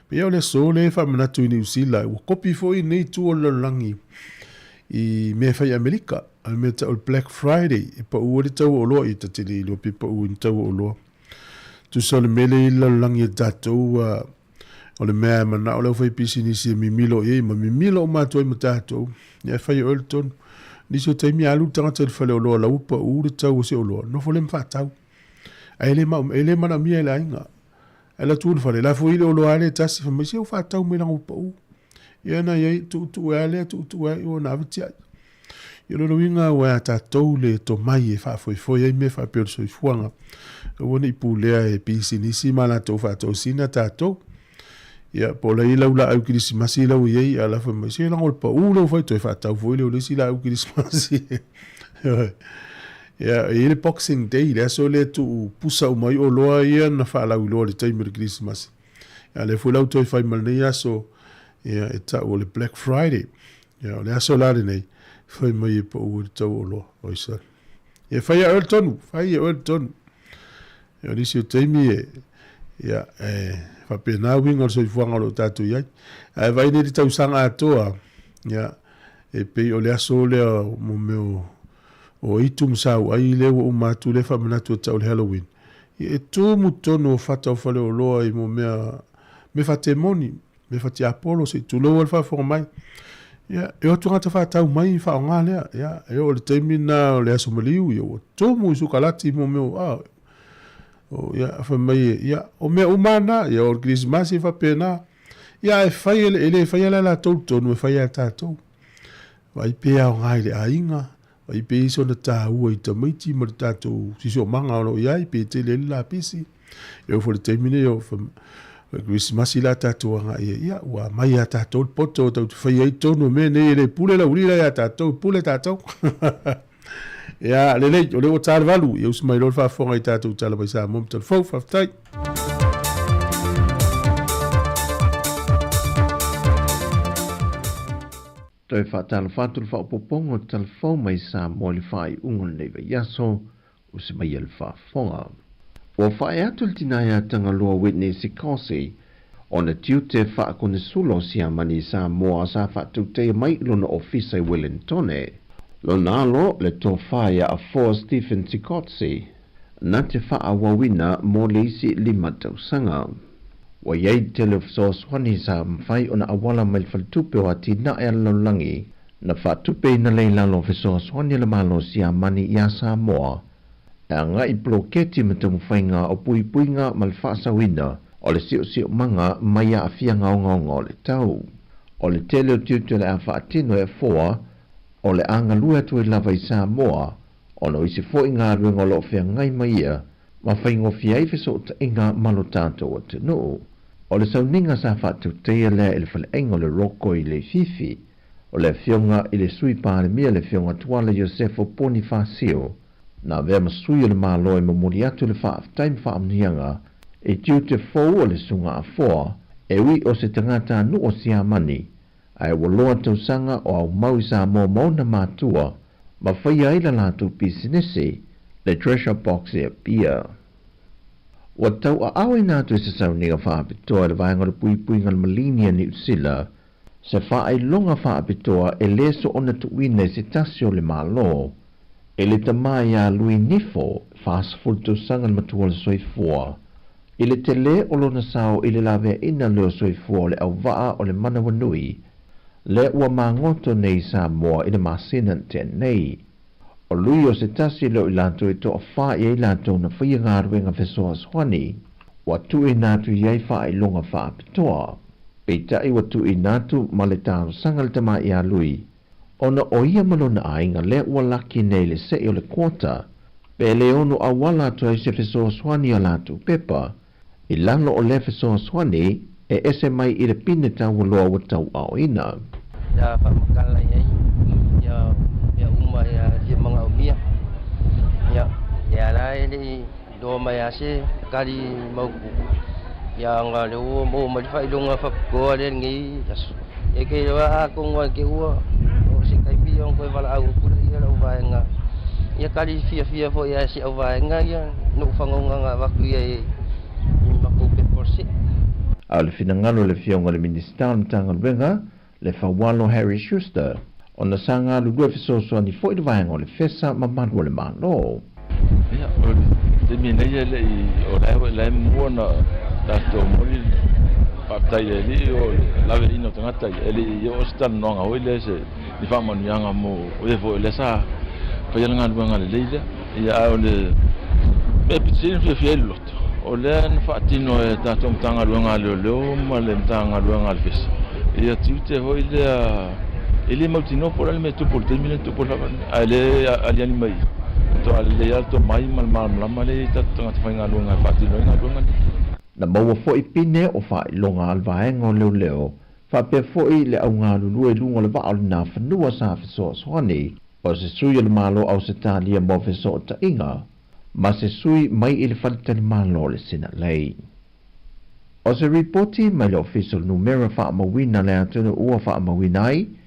pe ia o le so le whamanatu i New Zealand, ua kopi foi nei tu o langi, i mea whai Amerika, al mea ta o Black Friday, e pa ua le tau o loa i ta tele i loa, pe pa ua i tau o loa. Tu sa le mele i langi e tātou, o le mea mana o lau whai pisi nisi e mimilo e, ma mimilo o mātua i ma tātou, ia whai o Elton, nisi o taimi alu tangata le whale o loa, lau pa ua le tau o se o loa, no fo le mwhatau. A ele mana mia ele ainga, ala tu le whale, la fo ile o loa ale tasi, ma se o whatau me langu pa ua. Ia na iai tu ele tu e o na vitia. Ia lo winga wa tātou le to mai e whaafoifoi ai me whaapeo soi fuanga. Wana i pūlea e pisi nisi mana tau whaatou sina tātou. Ia po la ila ula au kirisimasi lau iei a la whamai. Se lango le pa ulau whai toi whaatau foi leo lesi la au kirisimasi. Ia e le Boxing Day le aso le tu pusa umai o loa ia na whaalau loa le taimere kirisimasi. Ia le fulau toi whai malnei aso ia e ta o le Black Friday. Ia le aso lare nei. Whai mai e pa ua le tau o loa. Oisa. Ia whai a Elton. Whai a Elton. Ia nisi o teimi e. Ia whapena winga o soi fuanga lo tātou iai. Ia vai ne di tau sanga atoa. Ia e pei o le aso lea mo meo o itu msau ai lewa o matu le whamanatu o tau le Halloween. Ia e tōmu tono o whata o whale o loa i mo mea me whate moni. Me fati Apollo se tu lo wal fa fo mai ya e o tunga fa tau mai fa nga le ya e o le termina le asomaliu yo to mu su kalati mo me o ya fa mai ya o me umana ya o Christmas fa pena ya e fa ele fa la to no fa ya tato vai pe a nga le ainga vai pe so na ta u i to mai ti mo tato si so manga o ya i pe te le la pisi e fo le termina yo fa Christmas la tātou anga ia ua mai a tātou poto tau tu whai ai tonu me nei le pule la urira ia tātou pule tātou ia le lei o le o tāre walu ia usi mai lor whaafonga i tātou tala bai Sāmoa mtal fau whaftai Toi whaatala whāturu whaopopongo talafau mai Sāmoa le whai ungon nei yaso o se mai le whaafonga. Wa whae atu le tinaya tanga loa Whitney Sikosi o na tiute whaakone sulo siamani Sāmoa sa whaatute mai lona ofisa i Wellingtone. Lona alo le tō whaia a 4 Stephen Sikosi na te whaawawina mo le isi 5 tausanga. Wa iei tele swani sa mwhai o na awala mai le whalitupe o ati na e alalangi na whaatupe ina leilalo swani le malo siamani ia Sāmoa e nga i bloketi me te mwhainga o puipuinga ma le whaasawina o le sio manga mai a fia ngaonga le tau. O le tele o tiutu le a whaatino e 4 o le anga lua tu i lava i Sāmoa o no isi fo inga ruenga lo fia ngai mai ia ma whaingo fia i fiso ta inga malo tātou o te nuu. O le sauninga sa whātou teia lea i le whale engo le roko i le fifi o le fionga i le sui pāle mia le fionga tuala Iosefo Ponifasio na vea masui o le māloi ma muri atu le whaaftaim whaamnianga e tiu te fau o le sunga a 4 e ui o se tangata nu o siamani ai waloa tausanga o au mau i Sāmoa mauna mātua ma whaia ila lātou pisinesi le treasure box e a pia. Wa tau a awe nātou se sauninga whaapitoa le vaenga le puipuinga le malinia ni usila se whaai longa whaapitoa e leso ona tuine se tasio le malo e le tamai a lui nifo whaasaful tausanga le matua le soifua i le tele o lona sao i le lawe ina leo soifua o le au waa o le mana wanui le ua mangoto nei Sāmoa i le masina tenei. O lui o se tasi leo i lanto i toa wha i ei lanto na whaia ngāruenga whesoa swani, wa tu i nātu i ei wha i longa wha apitoa. Peita i wa tu i nātu ma le tāo sanga le tama i a lui. Ona o ia malona ainga le ua laki nei le se o le kuota, pe le ono a wala to i se whesoa swani a lanto pepa, i lalo o le whesoa swani e ese mai i le pine tau loa wa tau ao ina. Ya whamakala i ei, ya uma ya he mga umia. Ya lai ni do mai ase kali mau ya nga le o mo mai fa ilonga fa ko le ngi e ke wa ko ngwa ke o se kai bi on ko vala au ku ia la va nga ya kali fia fo ya se va nga ya no fa nga va ku ia ma ko pe por si al finangalo le fionga le minister tanga venga le fawalo Harry Schuster on the sanga lu due fiso so ni foi de vaenga le fesa ma manu le malo ya o de mi nei le o la mo na da to moli pa li o la velino tangata ele yo sta no nga o le se ni fa manu yanga mo o le fo le sa fa yanga lu nga le leida ya o le e pitsin fi lot o le fa tino e da to tanga lu nga le ma le tanga lu nga le fesa e atite ho ele mautino por ele metu por termine tu por ale ali mai to ale alto mai mal male tanga tfainga lunga fatino nga lunga na mau fo i pine o fa longa al vaenga leo fa pe fo i le au nga lu lunga le va na fanua sa so swani o se sui le malo au se talia mo fe so ta inga ma se sui mai il falta le malo le sina lei. O se reporti mai le official numero fa mawina le atunu ua fa mawinai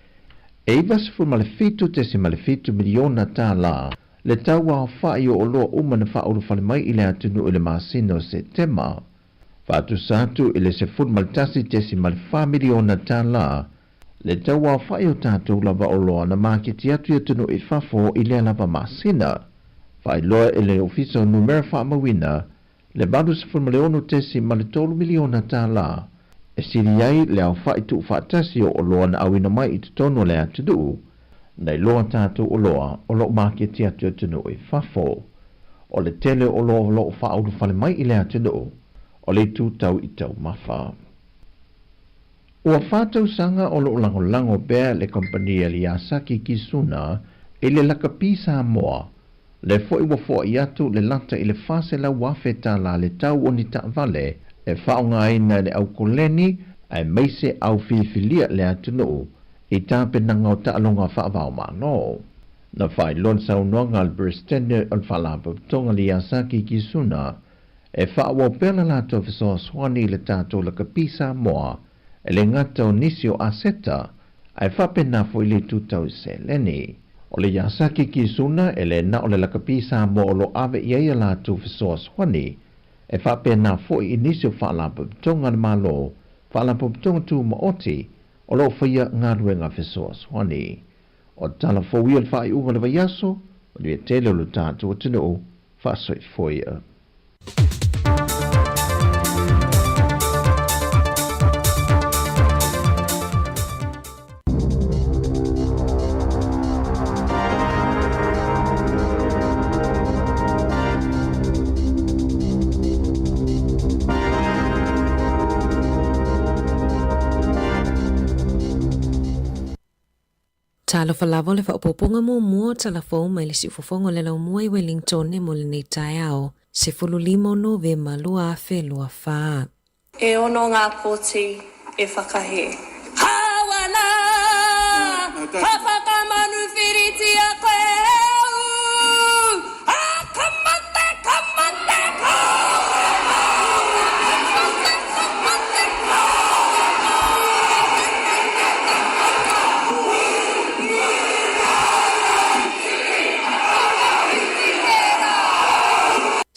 Eivas fu malefitu te si malefitu miliona tā la. Le taua wha i o loa umana wha uru whale mai i le atunu i le masino se tema. Whatu sātu i le se fun maltasi te si malefa miliona tā la. Le taua wha i o tātou lava o loa na maketi atu i atunu i whafo i le lava masina. Wha i loa i le ofiso numera wha mawina. Le badu se fun maleonu te si maletolu miliona tā la. E siri ai le au wha i tu whaatasi o loa na awina mai i tutono le atu nei loa tātou o loa maketi atu atunu i whafo. O le tele o loa wha auru whale mai i le atunu, o le tūtau i tau mawha. Ua whātau sanga o loa lango bea le kompania li Asaki ki suna i le lakapi Sāmoa. Le fo i wafo i atu le lata i le whase la wafe tā la le tau o ni ta vale e whaonga aina le au koleni ai meise au whiwhilia le atunu i tāpe nanga o taalonga whaavao mano. Na whai lon sau noanga al Bristene al whalapa tonga li Asaki ki suna e whaawa pēla lato fisoa swani le tātou la kapisa moa e le ngata o nisi o aseta ai whapena fo ile tutau se leni. O le yasaki ki suna ele na o le lakapi Sāmoa o lo ave ia la tu fisoa swani, e whapena fo i inisio whaalampa ptonga na malo, whaalampa ptonga tu maoti, o lo whaia ngā ruenga fisoa swani. O tala fo wia le whai unga le vaiaso, o le tele o lo tātu o tino o whasoi foia. Talo falavo le whaupoponga mua talafo mai le siufofongo le lau mua i Wellington e mo le nei tae ao. Se fululimo Novema lua afe lua wha. E ono ngā poti e whakahe. Hawana! Hawhaka manu whiriti a koe heu! Kamate, kamate,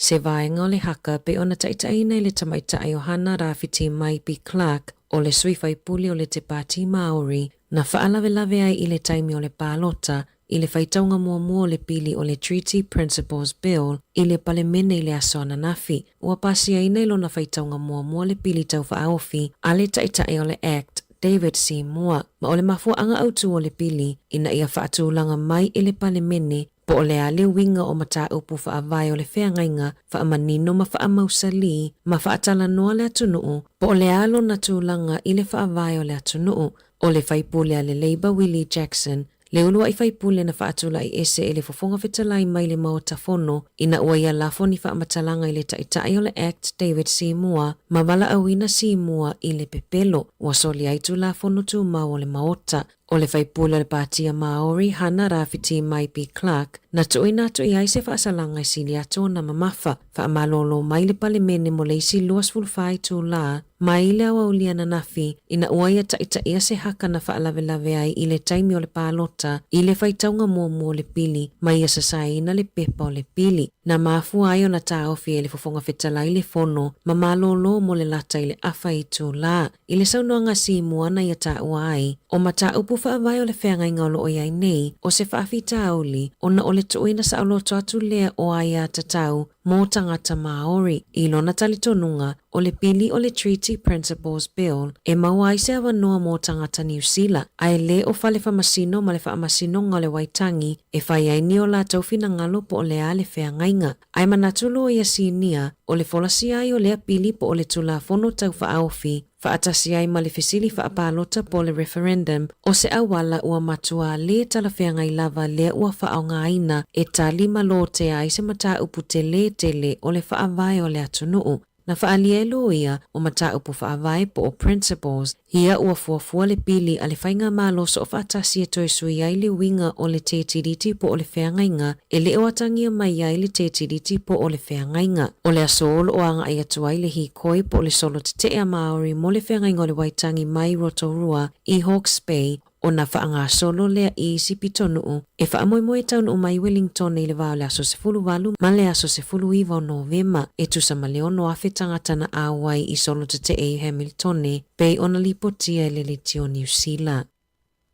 Se vaenga o le haka pe ona taitaina i le tamaitai o hana rāwhiti mai pi Clark o le suifai puli o le te pāti Maori na whaalawelawe ai i le taimi o le pālota i le whaitaunga mua le pili o le Treaty Principles Bill i le palemene i le asoana nafi. Ua pasi aina i lona whaitaunga mua le pili tau whaofi a le taitai o le Act David Sāmoa ma o le mafuanga autu o le pili ina ia whaatulanga mai i le palemene po o le ale winga o mata upu whaavai o le wheangainga whaamanino ma whaamausali ma whaatala noa le atunuu po o le alo na tūlanga i le whaavai o le atunuu o le whaipule a le Labour Willie Jackson le ulua i whaipule na whaatula i ese i le fofonga whetalai mai le maotafono ina ua ia lafo ni whaamatalanga i le taitai o le Act David Sāmoa ma wala awina Sāmoa i le pepelo ua soli aitu lafono tu mau o le maota. O le whaipula le pātia Maori hana rāwhiti mai pi Clark na tuina tui ai se whaasalanga i sili ato na mamafa whaamalolo mai le palemene mo le isi luas fulfai tū la mai le awa ulia na nafi ina uaia taitaia se haka na whaalawelawe ai i le taimi o le pālota i le whaitaunga mua le pili mai asa saina le pepa o le pili na mafu ai o na tāofi e le fofonga whetala i le fono ma malolo mo le lata i le awha i tū la i le saunoanga Sāmoa na ia tā ua ai o mata upu whaavai o le whengainga o lo iai nei o se whaafita auli o na o le tuina sa aloto atu lea o ai a tatau mō tangata Maori i lona talitonunga o le pili o le Treaty Principles Bill e mawai se awa noa mō tangata New Zealand ai le o whale whamasino ma le whaamasino ngā le waitangi e whai ai ni o la taufina ngalo po o le a le whengainga ai manatulo ia sinia o le folasi ai o lea pili po o le tula fono tau whaaofi whaatasi ai ma le fesili whaapalota po le referendum o se awala ua matua le talawhenga i lava lea ua whaonga aina e tali malo te ai se mata upu tele o le whaavai o le atunuu. Na whaalielo ia o mata upu whaavai po o principles hia ua fuafua le pili a le whainga malo so o whaatasi e toi sui ai le winga o le tetiriti po o le wheangainga e le oatangia mai ai le tetiriti po o le wheangainga. O le asolo o anga ai atuai le hikoi po o le solo te a Maori mo le wheangainga o le waitangi mai Rotorua i Hawke's Bay o na whaanga solo lea i si pitonuu e whaamoemoe taunu mai Wellington i le vao le aso se fulu walu ma le aso se fulu iwa o Novema e tusa ma leono afe tangatana awai i solo te e Hamiltone pei ona lipotia le litio New Zealand.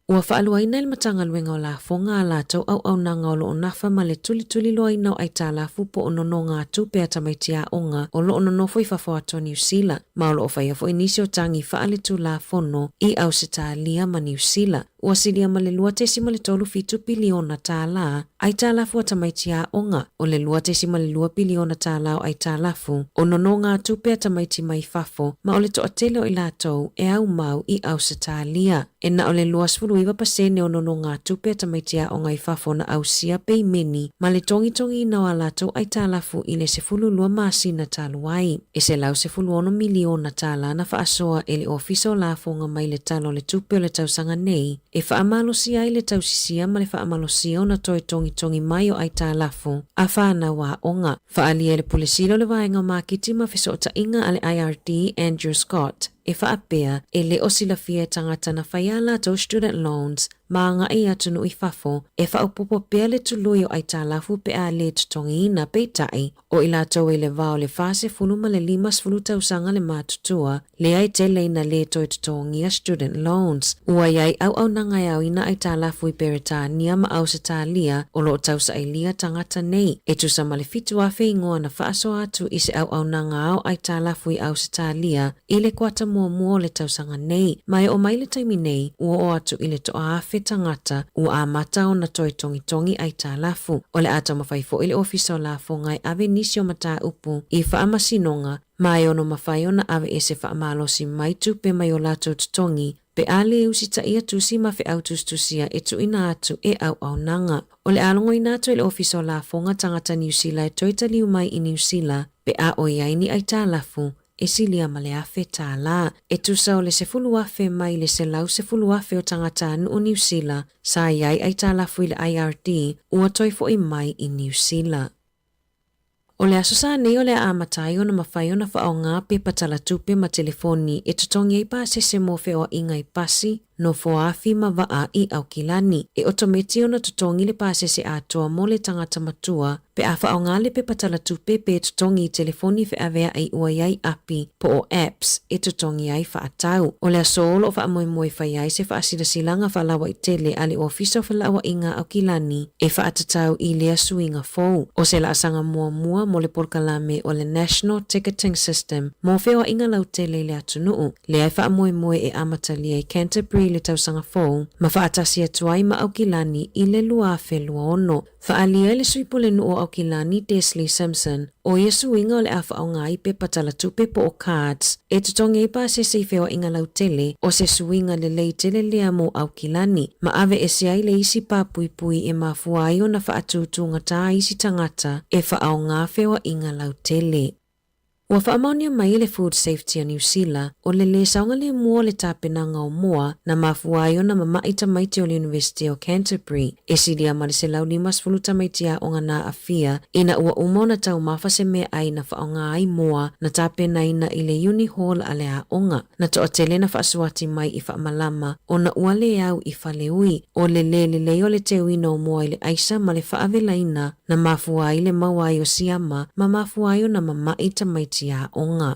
Ua whaaluaina il matanga luenga o la fonga la tau au nanga o loo nafa ma le tuli loaina o ai tā lafu po o nono ngā tūpea tamaitia onga o loo nono foi whafo ato New Zealand ma o loo whaia fo inisio tangi whaale tu la fono i au se tā lia ma New Zealand. Ua silia ma le lua tesi ma le tolu fitu piliona tā la ai tā lafu a tamaitia onga o le lua tesi ma le lua piliona tā la o ai tā lafu o nono ngā tūpea tamaiti mai fafo ma o le toa tele o i lātou e au mau i au se tā lia. E na o le lua sfulu iwa pasene o nono ngā tūpea tamaitia o ngai fafo na au sia pei meni ma le tongi na o lātou ai tā lafu i le sefulu lua masina tā luai. E se lau sefulu ono miliona tā la na whaasoa e le ofisa o lafonga mai le talo le tūpea o le tausanga nei e whaamalosia ai le tausisia ma le whaamalosia o na toi tongi mai o ai tā lafu a whāna wā onga. Whaalia le pulisilo le vaenga o makiti ma fiso o ta inga ale IRD Andrew Scott e whaapea e le o sila fia tangata na whaiala tau student loans ma nga ia tunu I fafo e whaupopo pea le tului o ai tālafu pe a le tutongi ina peitai o ila tau e le vao le fase funuma le 5 tausanga le matutua le ai tele ina le toi tutongi a student loans. Ua iai au na ngai au ina ai tālafu I Peretania ma au se tālia o lo tausa ai lia tangata nei e tu sa malefitu a ingoa na whaaso atu I se au na ngao ai tālafu I au se tālia I le kuata mua le tausanga nei mai o mai le taimi nei ua o atu I le toa afe tangata ua a matao na toi tongi ai tālafu o le ata mawhaifo I le ofisa o la fongai ave nisio mata upu I whaamasinonga mai ono mawhai ona ave e se whaamalosi mai tupe mai o lato tutongi pe ale usi ta ia tusi ma fe autus tusia e tu ina atu e au nanga. O le alongo ina atu le ofisa o la fonga tangata New Zealand e toita liu mai I New Zealand pe a o iaini ai tālafu e silia ma le afe tāla. E tu sa o le sefulu afe mai le se lau sefulu afe o tangata anu o New Zealand sa iai ai tālafu I le IRD ua toifo I mai I New Zealand. O le asosa nei o le amatai o na mawhai o na whaonga pe patala tupe ma telefoni e tutongi ai pa se mo fe o inga I pasi no foafi ma waa I Aukilani. E otometi o na tutongi le pa se atoa mo le tangata matua pe a whaonga le pe patala tupe pe tutongi I telefoni fe avea ai ua iai api po o apps e tutongi ai whaatau. O le asolo o whaamoe whai ai se whaasida silanga whalawa I tele ale ofisa o whalawa inga Aukilani e whaatatau I lea suinga fou. O se la asanga mua mo le porkalame o le National Ticketing System mo feo inga lau tele le atunuu. Le ai whaamoe e amatalia I Canterbury le tausanga fou ma whaatasi atuai ma Aukilani I le luafe luaono. Whaalia le suipo le nuu o Aukilani Desley Simpson o ia suinga o le a whaonga I pe patala tupe po o cards e tutongi pa se feo inga lau tele o se suinga le lei tele lea mo Aukilani ma ave e se ai le isi pa pui e mafuai o na whaatutunga ta isi tangata e whaonga feo inga lau tele. Ua whaamaunia mai le food safety a New Zealand o le saunga le mua le tāpenanga o moa na mafuai o na mamaita maiti o le University o Canterbury e silia ma le se lau 5 tamaitia o ngana a fia ina ua umo na tau mafa se mea ai na whaonga ai moa na tāpena ina I le Uni Hall a le a onga na toa tele na whaasuati mai I whaamalama o na ua le au I whaleui o le o le teuina o moa I le aisa ma le whaavelaina na mafuai le mawai o siama ma mafuai o na mamaita maiti ya onga.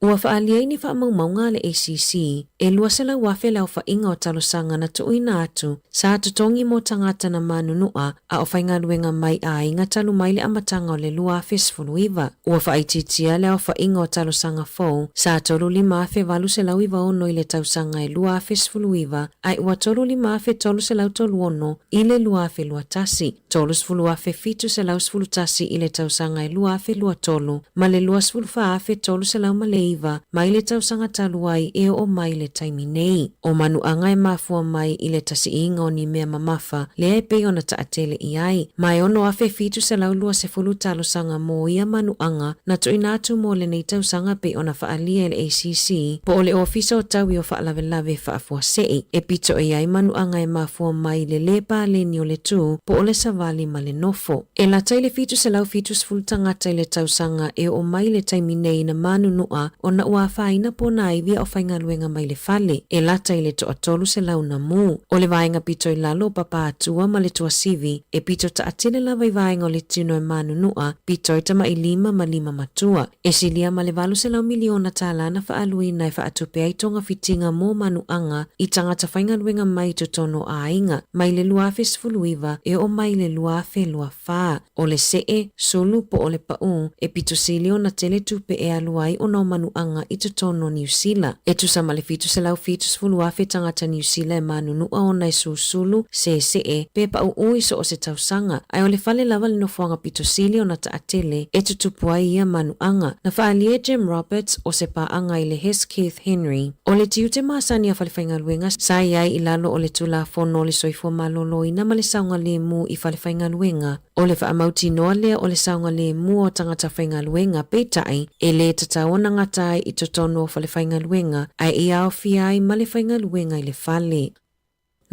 Ua whaalia ni whaamaumaunga le ACC e lua se lau wafe lau whainga o talosanga na tuuina atu sa tutongi mo tangata na manunua a o whaingaluenga mai a inga talu mai le amatanga o le lua afe sfuluiva. Ua whaititia lau whainga o talosanga fau sa tolu 5 afe valu se lau iwa ono I le tausanga e lua afe sfuluiva ai ua tolu 5 afe tolu se lau tolu ono I le lua afe lua tasi. Tolu sfulu afe fitu se lau sfulu tasi I le tausanga e lua afe lua tolu ma le lua sfulu fa afe tolu se lau malei mai le tausanga taluai e o mai le taimi nei. O manu angai mafua mai I le tasi inga o ni mea mamafa le e pei ona taatele I ai. Mai ono afe fitu se lau lua se fulu talosanga mo ia manu anga na tuinatu mo le nei tausanga pei ona whaalia le ACC po o le ofisa o tawi o whaalave whaafua sei e pito e ai manu angai mafua mai le lepa le ni o le tu po o le savali ma le nofo. E la tai le fitu se lau fitu se fulu tangata I le tausanga e o mai le taimi nei na manu nua o na ua whaina po na ivia o whaingaluenga mai le fale e lata I le toa tolu se lau na mu. O le vaenga pito I lalo papa atua ma le tua sivi e pito ta atile lava I vaenga o le tino e manunua pito I tama I 5 ma 5 matua. E silia ma le valu se lau miliona tālana whaaluina e whaatupe ai tonga fitinga mo manuanga I tangata whaingaluenga mai tutono a inga mai le luafe sfuluiva e o mai le luafe lua wha. O le see, sulu po o le pau e pito silio na tele tupe e aluai o no manuanga I tutono New Zealand. E tu sama le fitu se lau fitu sfulu afe tangata New Zealand e manunua o nai susulu see pe pau ui so o se tausanga. Ai o le fale lava le nofuanga pito silio na taatele e tutupua ia manuanga. Na whaalie Jim Roberts o se paanga I le Hes Keith Henry. O le tiute maasani a whaliwhaingaluenga sa iai I lalo o le tula fono le soifua malolo ina ma le saunga le mu I whaliwhaingaluenga. O le whaamauti noa lea o le saunga le mu o tangata whaingaluenga peitai e le tataona ngatai I totono o whaliwhaingaluenga ai I au fiai ma le whaingaluenga I le fale.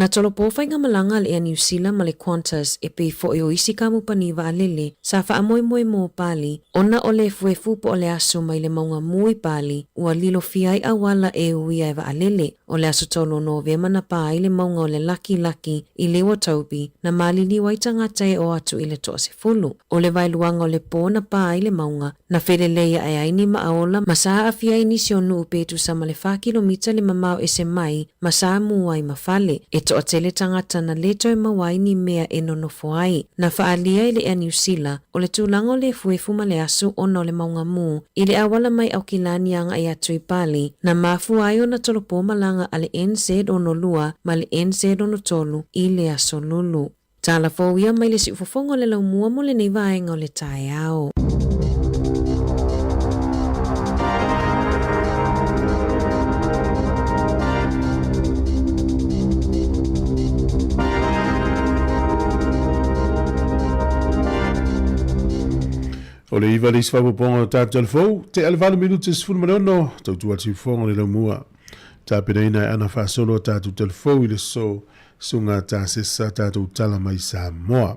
Na tolo po whainga malanga le New Zealand ma le Qantas e pe fo e o isi kamu paniwa alele sa wha amoe moe mo pali ona o le fuefu po o le aso mai le maunga mui pali ua lilo fiai awala e ui ai wa alele o le aso tolo Novema na pa i le maunga o le laki i le wataupi na malili waitangata e o atu i le toa se fulu. O le vailuanga o le po na pa i le maunga na wheleleia ai aini maaola ma saa a fiai nisi o nuu petu sa ma le 4 kilomita le mamao e se mai ma saa muai mafale e to tele tangata na leto e mawai ni mea e nonofo ai. Na whaalia i le New Zealand o le tūlango le fuefu ma le asu ona o le maunga mu i le awala mai au kilani anga i atu i pali na mafu ai o na tolopo malanga a le NZ ono lua ma le NZ ono tolu i le aso lulu. Tala fōia mai le si ufofongo le lau mua mo le nei vaenga o le tae ao. O le iwa le iswa ponga tātou fau, te alvalo minutos fulmanono, tau tua tiu fonga le lamua. Tā pena ina ana whasolo tātou telefau i le so sunga tā sesa tātou tala mai Sāmoa.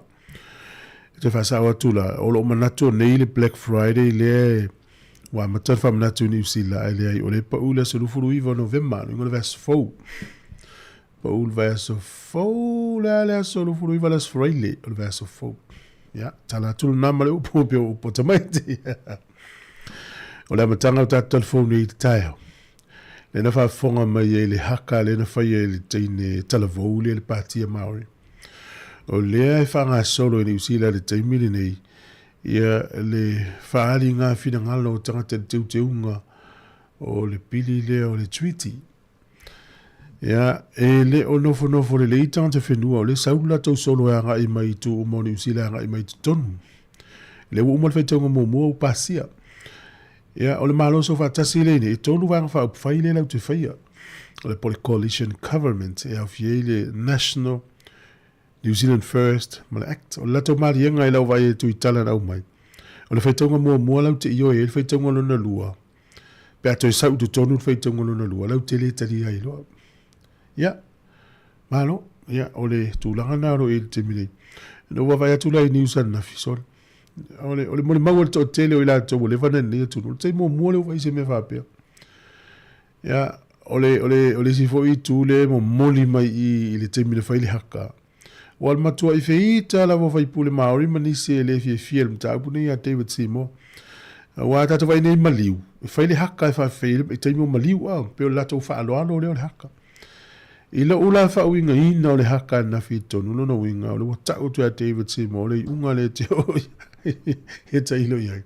Te whasawa tula, o lo manatu nei le Black Friday le wa matarfa manatu ni usila ai le ai o le paula se lufuru iwa November, ngole vas fau. Paul vas fau le so lufuru iwa las Friday, o vas fau. Ya, tala tulu nama le upo pe upo tamaiti. O le matanga o tātou telefonu i taio. Le na whafonga mai e le haka, le na whai e le teine talavou le pātia Māori. O lea e whanga solo e ni usila le teimini nei, ia le whaari ngā whina ngalo o tangata teu teunga o le pili le o le tweeti. Ia, e le o nofo le itanga te whenua o le saula tau solo e anga i mai tu o moni usila anga i mai tu tonu. Le umal whaitaunga mua o pasia. Ia, o le maloso whatasi le ne, e tonu wanga wha upwhai le lau te whaia. O le pole coalition government, e au fiei le National New Zealand First, ma le act. O le lato maari enga i lau vai e tu i tala au mai. O le whaitaunga mua lau te io e, le whaitaunga lona lua. Pe ato e sau tu tonu le whaitaunga lona lua, lau te le tari ai loa. Ia, malo, ia, o le tūlanga naro e te mire. No wa vai atu lai New Zealand na fisol. O le mole mau to tele o ila to le vana ne tu. Te mo le vai se me fa pe. Ia, o le si fo i tu le mo moli mai i le te mire fai le haka. O al matua i fei ta la vo vai pule Maori mani se le fi film ta puni a David Simo. Wa ta to vai nei maliu. Fai le haka fa fei e te mo maliu a pe la to fa alo le haka. Ila ula fa winga ina o le haka na fito nuno no winga o le wata o tua David Simo o le unga le te o he ta ilo iai.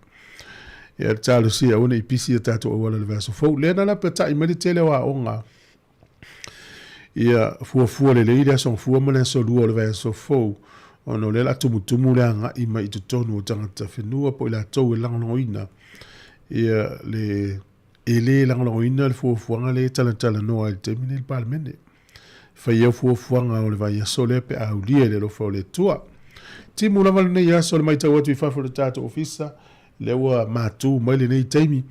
Ia talo sia una i pisi a tato o wala le vaso fau. Lena la peta i mali tele wa onga. Ia fua le leida son fua mana so lua le vaso fau. Ono le la tumu le anga i mai tu tonu o tangata whenua po ila tau e langano ina. Ia le ele langano ina le fua le tala noa il temine il parlemene. Fai au fuanga o le vai sole pe au lia le lo fo le tua. Timu lava le nei aso le mai tau atu i fafo le tato ofisa, le ua matu mai le nei taimi,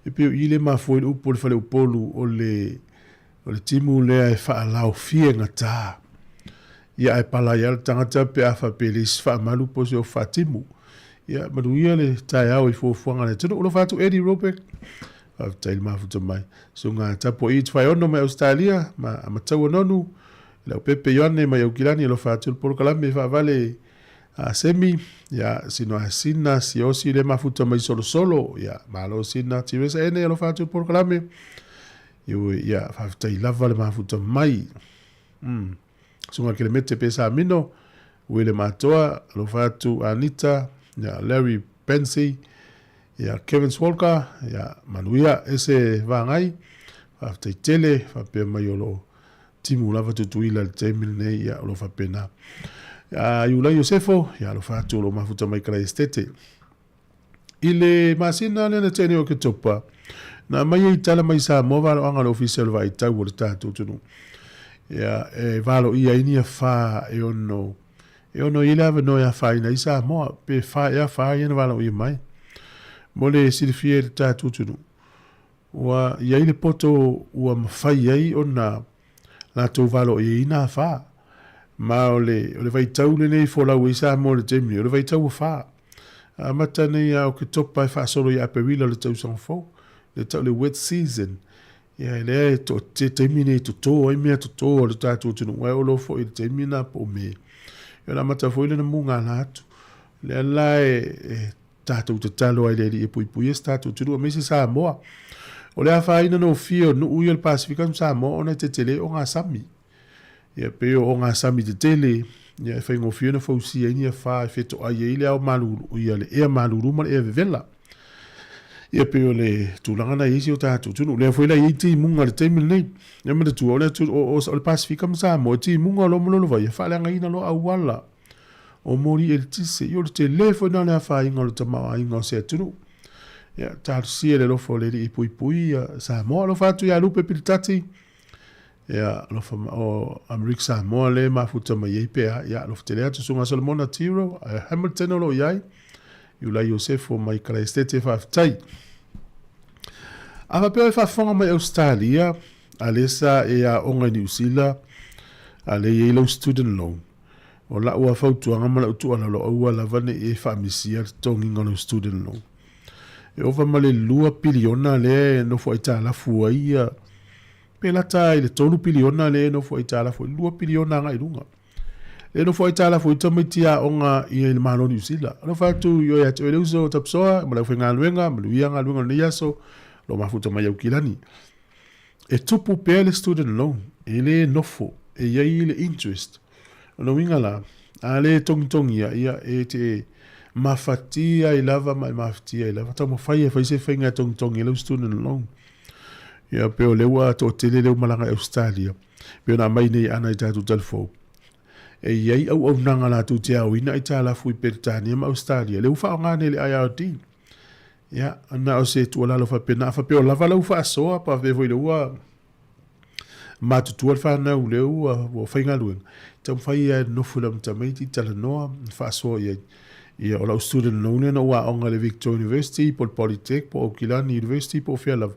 e peo i le mafo i le upo le fale upolu o le timu lea e faa lau fie ngata. Ia e pala ia le tangata pe afa pe le isfa malu po se o fa timu. Ia manuia le tae au i fuanga le tino ulo fatu Eddie Robeck. Tail mafuta mai. So ngā tapo i twai ono mai Australia, ma tau anonu, lau pepe yoane mai au kilani, lo whātul polo kalame, whaavale semi, ya sino a sina, si osi le mafuta mai solo, ya malo sina, tiresa ene, lo whātul polo kalame, ya whaafutai lava le mafuta mai. So ngā kele mete pesa amino, uele matoa, lo whātu Anita, ya Larry Pensey, ya Kevin Swalker, ya manuia ese vangai, whaftai tele, whapea mai o lo timu lava tutuila le teimile nei, ya lo whapena. Ya Iula Iosefo, ya lo whatu lo mafuta mai kara estete. Ile masina le na tene o ke topa, na mai i tala mai Sāmoa valo anga lo official vai tau o le tātou tunu. Ya valo ia inia wha e ono i lava no ia wha ina i Sāmoa, pe wha ia wha ina valo i mai. Mole silifie le tātou tunu. Wa iai le poto ua mawhai ai o na la tau valo i ina wha. ma o le vai tau nei fo la ui Samoa le Jamie o le vai tau fa mata nei o ke topa fa solo ya pe wila le tau sang fo le tau le wet season ya le to te termine to ai me to le tatu tunu wa o lo fo i termina po me yo la mata fo ile na munga na atu le la tatu te talo ai le i pui tatu tunu me se Samoa o le afa ina no fio no uyo le Pacifica Samoa ona te tele o nga sami ya pe o nga sami te tele ya fa ngo fio na fo si ai ni fa feto ai ile o malu ia le malu ma e vela ia pe o le tulaga na isi o tatou tunu le foi la i timuga le taimi lenei ia ma le tua o le Pacifica ma Samoa timuga o lo malolo vai e faaleagaina lo auala o moli e le tise i o le tele foi na le afaiga o le tamaoaiga o se atunu ia talosia le lofo le lii puipui ia Samoa lofa atu ia lupe pilitati ia lofa o Amerika Samoa le mafuta mai ai pea ia lofa tele atu suga Solomona Tiro Hamilton o lo iai Yula Yosef o mai kala estete whaftai. Awa peo e whafonga mai Australia, alesa e a onga New Zealand, ale e ilo student loan. O la ua whautuanga mala utu ala lo aua lavane e whamisia tongi ngano student loan. E ofa male lua piliona le no fo ita la fua ia. Pela tai le tonu piliona le no fo ita la fua. Lua piliona nga ilunga. E no foi tala foi tamitia onga i le malo New Zealand. No fatu yo ya te uso tapsoa, mala foi ngaluenga, maluia ngaluenga ni yaso, lo mafuta mai ukilani. E tupu pele student loan, ele nofo, e ia ile interest. No wingala, ale tongi ia e te mafatia i lava mai mafatia i lava. Tamo fai se fainga tongi le student loan. Ia peo lewa to tele leu malanga Australia. Peo na mai nei ana i tatu talfo. E iai au nanga la tu te au ina i tala fui Peritania ma Australia. Le ufa o ngane le IRD. Ia, ana o se tua lalo fa pena. Fa peo lava lau fa soa pa vevo i le ua. Matutua le fa nau le ua o whainga luen. Tam whai ia nofula mtamaiti tala noa fa soa iai. Ia o lau student loan na ua onga le Victoria University, po Polytech, po Okilani University, po Fialav.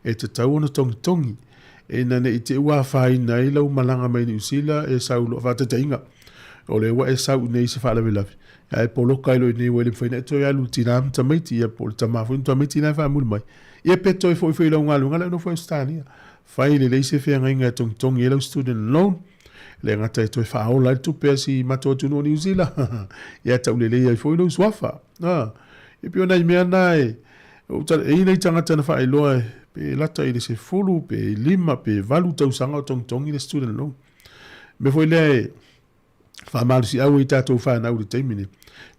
E te tau ona tongi. E nane i te ua whai nei lau malanga mai New Zealand e sau lo whata tainga. O le ua e sau nei se whala wilawi. E polo kailo i nei wele mwhaina e toi alu tinam tamaiti e polo tamafu in tamaiti nei wha mulu mai. I pe toi foi foi lau ngalu ngala no foi Australia. Whai le leise whea ngai ngai tongi e lau student loan. Le ngata e toi wha aola i tupea si matua tunu o New Zealand. Ia tau le lei ai foi lau swafa. E pio nei mea nai. E ina i tangata na wha e loa e. Pe lata i le se fulu, pe lima, pe valu tau sanga o tongi le student loan. Me foi le whamalu si au i tātou whanau le taimine.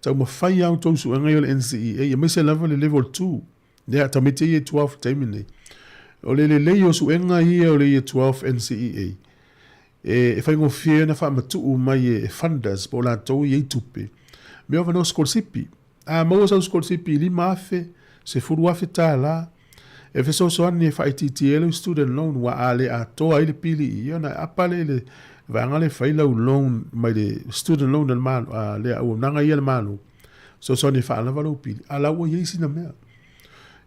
Tau ma whai au tau su angai o le NCEA, e meise lava le level 2. Lea tamete i e 12 taimine. O le lei o su enga i o le i e 12 NCEA. E whai ngō whia na whamatu mai e funders po la tau i e tupe. Me o vano skolsipi. A maua sau skolsipi lima afe, se furu afe tā la. E feso soani e whaititi e student loan wa ale a toa i le pili i ona apale le vanga le whailau loan mai le student loan al manu le au nanga i al manu so soani e whaala walau pili ala ua yeisi na mea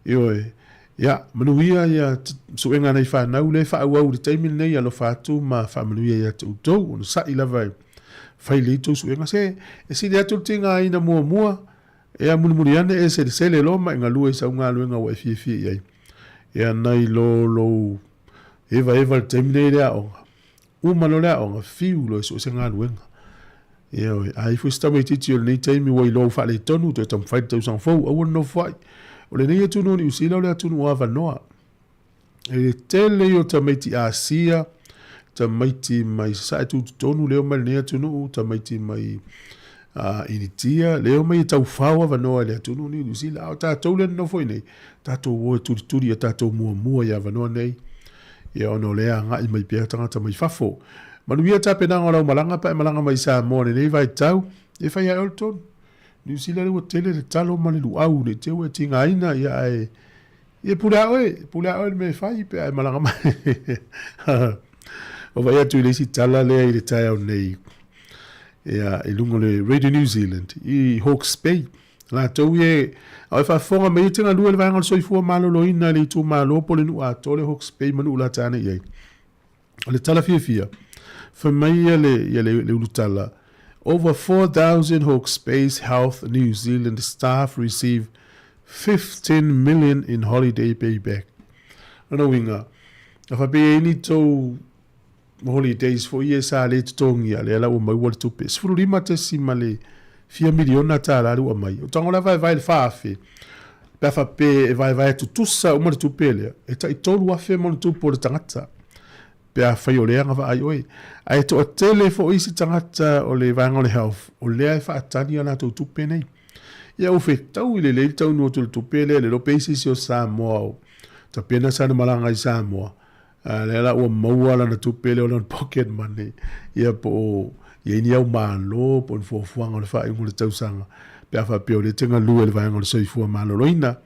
io e ya manuia ia suenga nei whanau le whaau au le taimin nei alo whatu ma whamanuia ia tautou ono sa i lava whaile i tau suenga se e si le atu tinga ina mua e a munumuriane e se le loma inga lua i sa unga luenga wa e fie iai ia nai lo eva le taimine lea onga umalo lea onga fiu lo so se ngaluenga ia oi ai fu sta mai titi o nei taimi wai lo fa le tonu to tam fight to san fo o no fai o le nei tu no ni usila le tu no ava noa e tele yo tamaiti asia tamaiti mai sa tu tonu le mai nei tu no tamaiti mai initia leo mai tau fawa vanoa le tunu ni usila ta tole no foi nei ta to wo turi ta to mua ya vanoa nei ia ono le anga i mai pia tanga mai fafo manuia ta pena ngala malanga pa malanga mai Sāmoa nei vai tau e fai Elton ni usila le hotel le talo mali lu au le te we tinga ina ia e pula o me fai pe malanga mai o vai atu le si tala le i tai nei ia e lungo le Radio New Zealand i Hawke's Bay la tau e ai fa fonga me tinga lua le vanga so i fu malo lo ina le tu malo po le nu a tole Hawke's Bay manu la tane ye le tala fia Whamai le ulutala. Over 4,000 Hawke's Bay's Health New Zealand staff receive 15 million in holiday payback. Ana winga. Afa be ni to holidays for years ale tongi ale la o mai wal to pes. Furu lima te simale 4 miliona ta la o mai. O tangola vai fa fe. Pa fa pe vai tu tusa o mo tu pele. E ta i tolu afe mo tu por tangata. Pea whai o lea ngawa ai oi. Ai to a tele fo isi tangata o le vanga o le health. O lea e wha atani ana tau tupe nei. Ia uwhe tau i le leili tau nua tu le tupe le lo peisi si o Sāmoa o. Ta pena sana malanga i Sāmoa. Le la ua maua lana tupe le o lana pocket money. Ia po o ia ini au malo po nfuafuanga o le wha ingo le tau sanga. Pea wha peo le tenga lua le vanga o le soifua malo loina.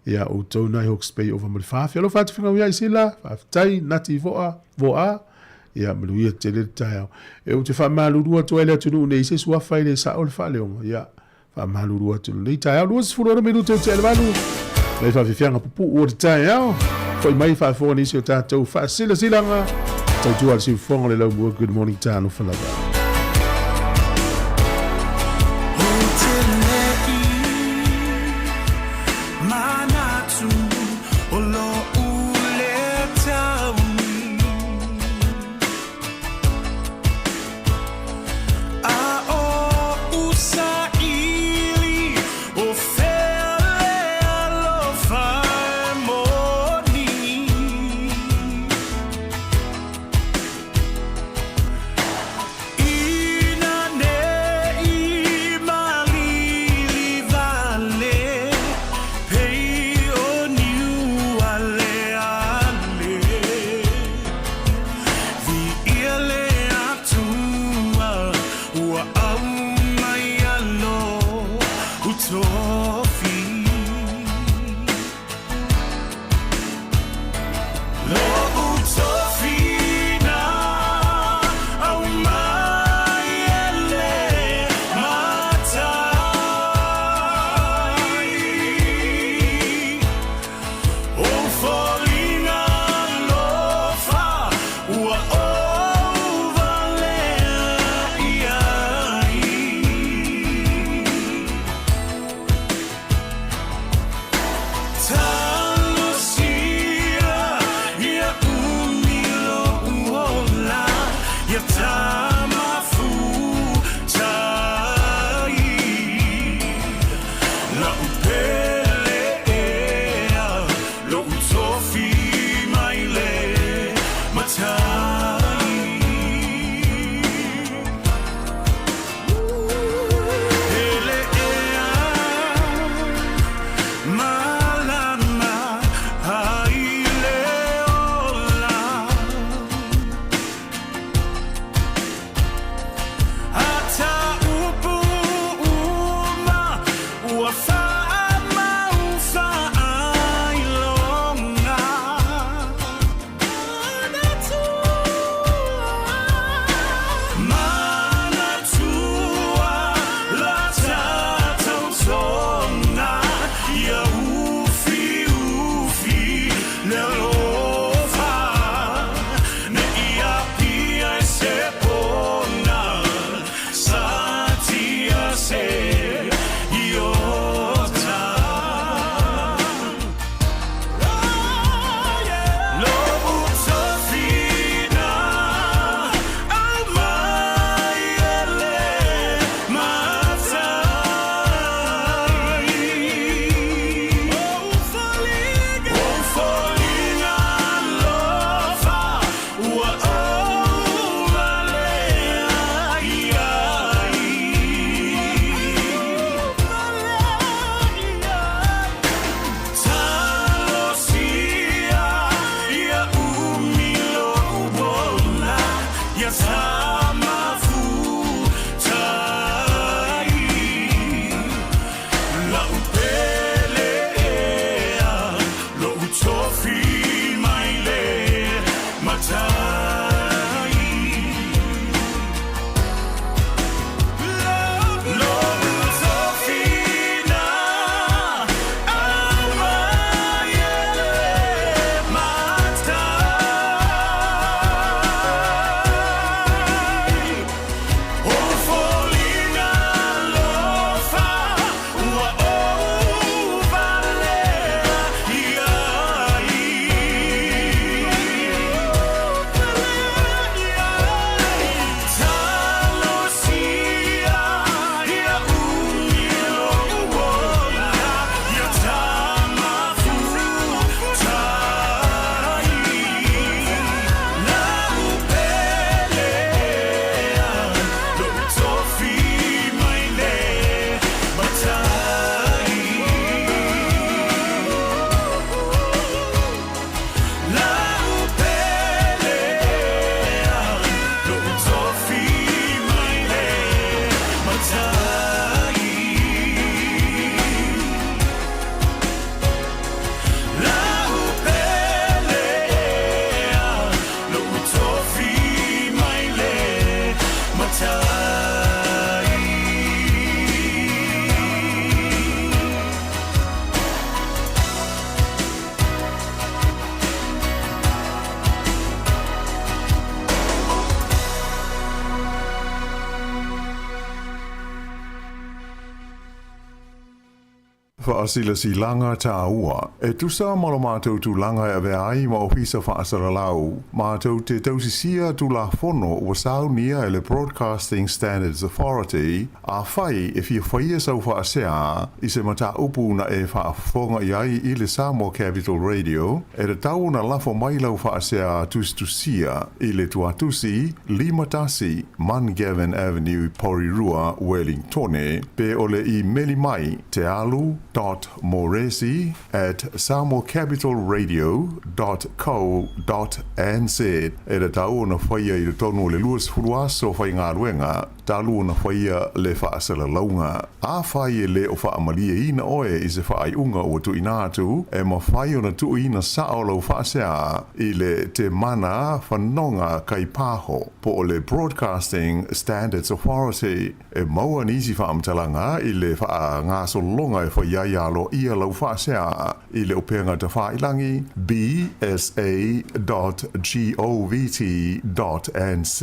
Ia o tau nai Hawke's Bay over mo le whawhia. Lo whatu whinga wia i sila. Whawhitai nati voa. Ia maluia te le tae. E o te whamalurua tu ele atu nei se sua whai le sa o le whaleonga. Ia whamalurua tu nei tae. Lua se furu ora me rute o te ele walu. Nei whawhianga pupu o te tae au. Whai mai whawhonga nisi o tātou. Whasila silanga. Tau tua si whonga le lau mua. Good morning tāno whalawa. Whaasila si langa tā ua. E tusa mala mātou tu langa e ai ma ofisa whaasara lau. Mātou te tausisia tu la fono ua sau nia e le Broadcasting Standards Authority a whai e fia whaia sau whaasea i se mata upu na e whaafonga iai i le Sāmoa Capital Radio e re tau na lafo mai lau whaasea tustusia i le tuatusi Limatasi Mangavin Avenue Porirua Wellingtone pe ole i meli mai te alu.moresi@samoacapitalradio.co.nz e re tau na whaia i le tonu le luas furuaso whai ngā ruenga talu na whaia le whaasala launga. A whai e le o whaamalia ina oe i se whaai unga o tu inatu e ma whai o na tu ina sao lau whaasea i le te mana whanonga kai pāho po o le Broadcasting Standards Authority e maua nisi whaamtalanga i le wha ngā solonga e whaiaialo ia lau whaasea i le openga te whailangi bsa.govt.nz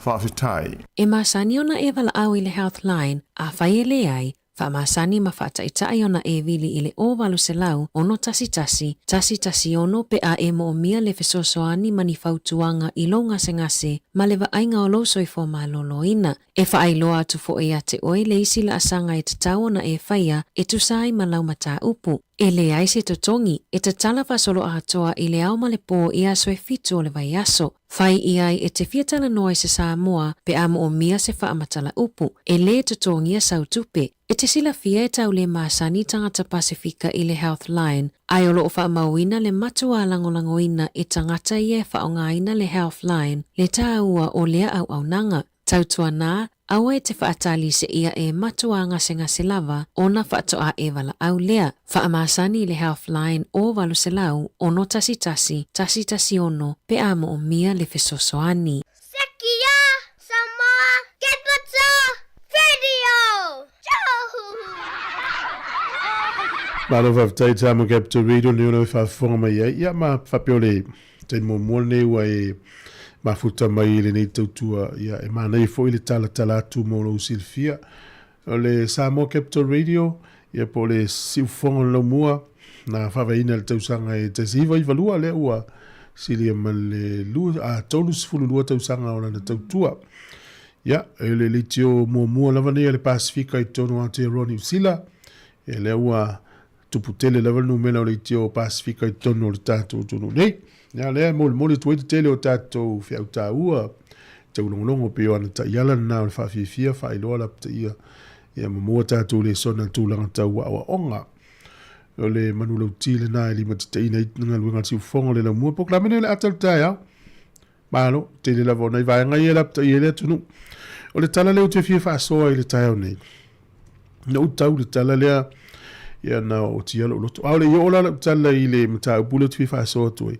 whawhitai. E masani ona e wala au i le Healthline a whai e le ai Fa masani ma fata itai ona e vili ile o walu se lau ono tasi ono pe a e mo o mia le fesosoani mani fautuanga i lo ngase ma le vainga o lo soifo ma loloina. E fa ai loa tu fo e ate oi le isi la asanga e tatau ona e faia e tu sai ma lau mata upu. E le aise totongi e te tala solo a toa i le au ma le po i aso e fitu o le vai aso. Fai iai e te fiatala noa se Sāmoa pe amo o mia se whaamatala upu. E le totongi a sautupe. E te sila fia e tau le masani tangata Pasifika i le Healthline. Ai olo o whaamauina le matua langolangoina e tangata i e whaongaina le Healthline. Le tāua o lea au nanga. Tautua nā, aua e te whaatali se ia e matua ngase lava ona whaatoa e wala au lea. Whaamasani le Healthline o walu se lau ono tasi ono pe amo o mia le fesosoani. Sekia, Sāmoa, Capital Radio! Malo whaftai Sāmoa Capital Radio ni ono whaafonga mai ai. Ia ma whapeole te mōmone ua e mafuta mai le nei tautua ia e manai fo i le tala atu mo lo silfia. O le Sāmoa Capital Radio ia po le siufonga lo mua na whawaina le tausanga e te siva i valua le ua silia ma le lua a tolus fulu lua tausanga o na tautua. Ia, e le litio mua lava nei le Pasifika i tono Aotearoa Sila e le ua tuputele lava numela o le litio Pasifika i tono le tātou tono nei. Ia lea mo le tuai te tele o tātou whiau tāua tau longolongo pe o ana ta iala na o le whawhiwhia whailoa la pta ia ia mamua tātou le sona tūlanga tau wa onga o le manu lau tile na e lima tita ina itunga luenga siu fonga le la mua pok la mene le atal tāia malo tele la vona i vaenga ia la pta ia le tunu o le tala leo te whia whaasoa i le tāia o nei na utau le tala lea ia na o tiala o loto au le i ola la tala i le mta upule te whia whaasoa tuai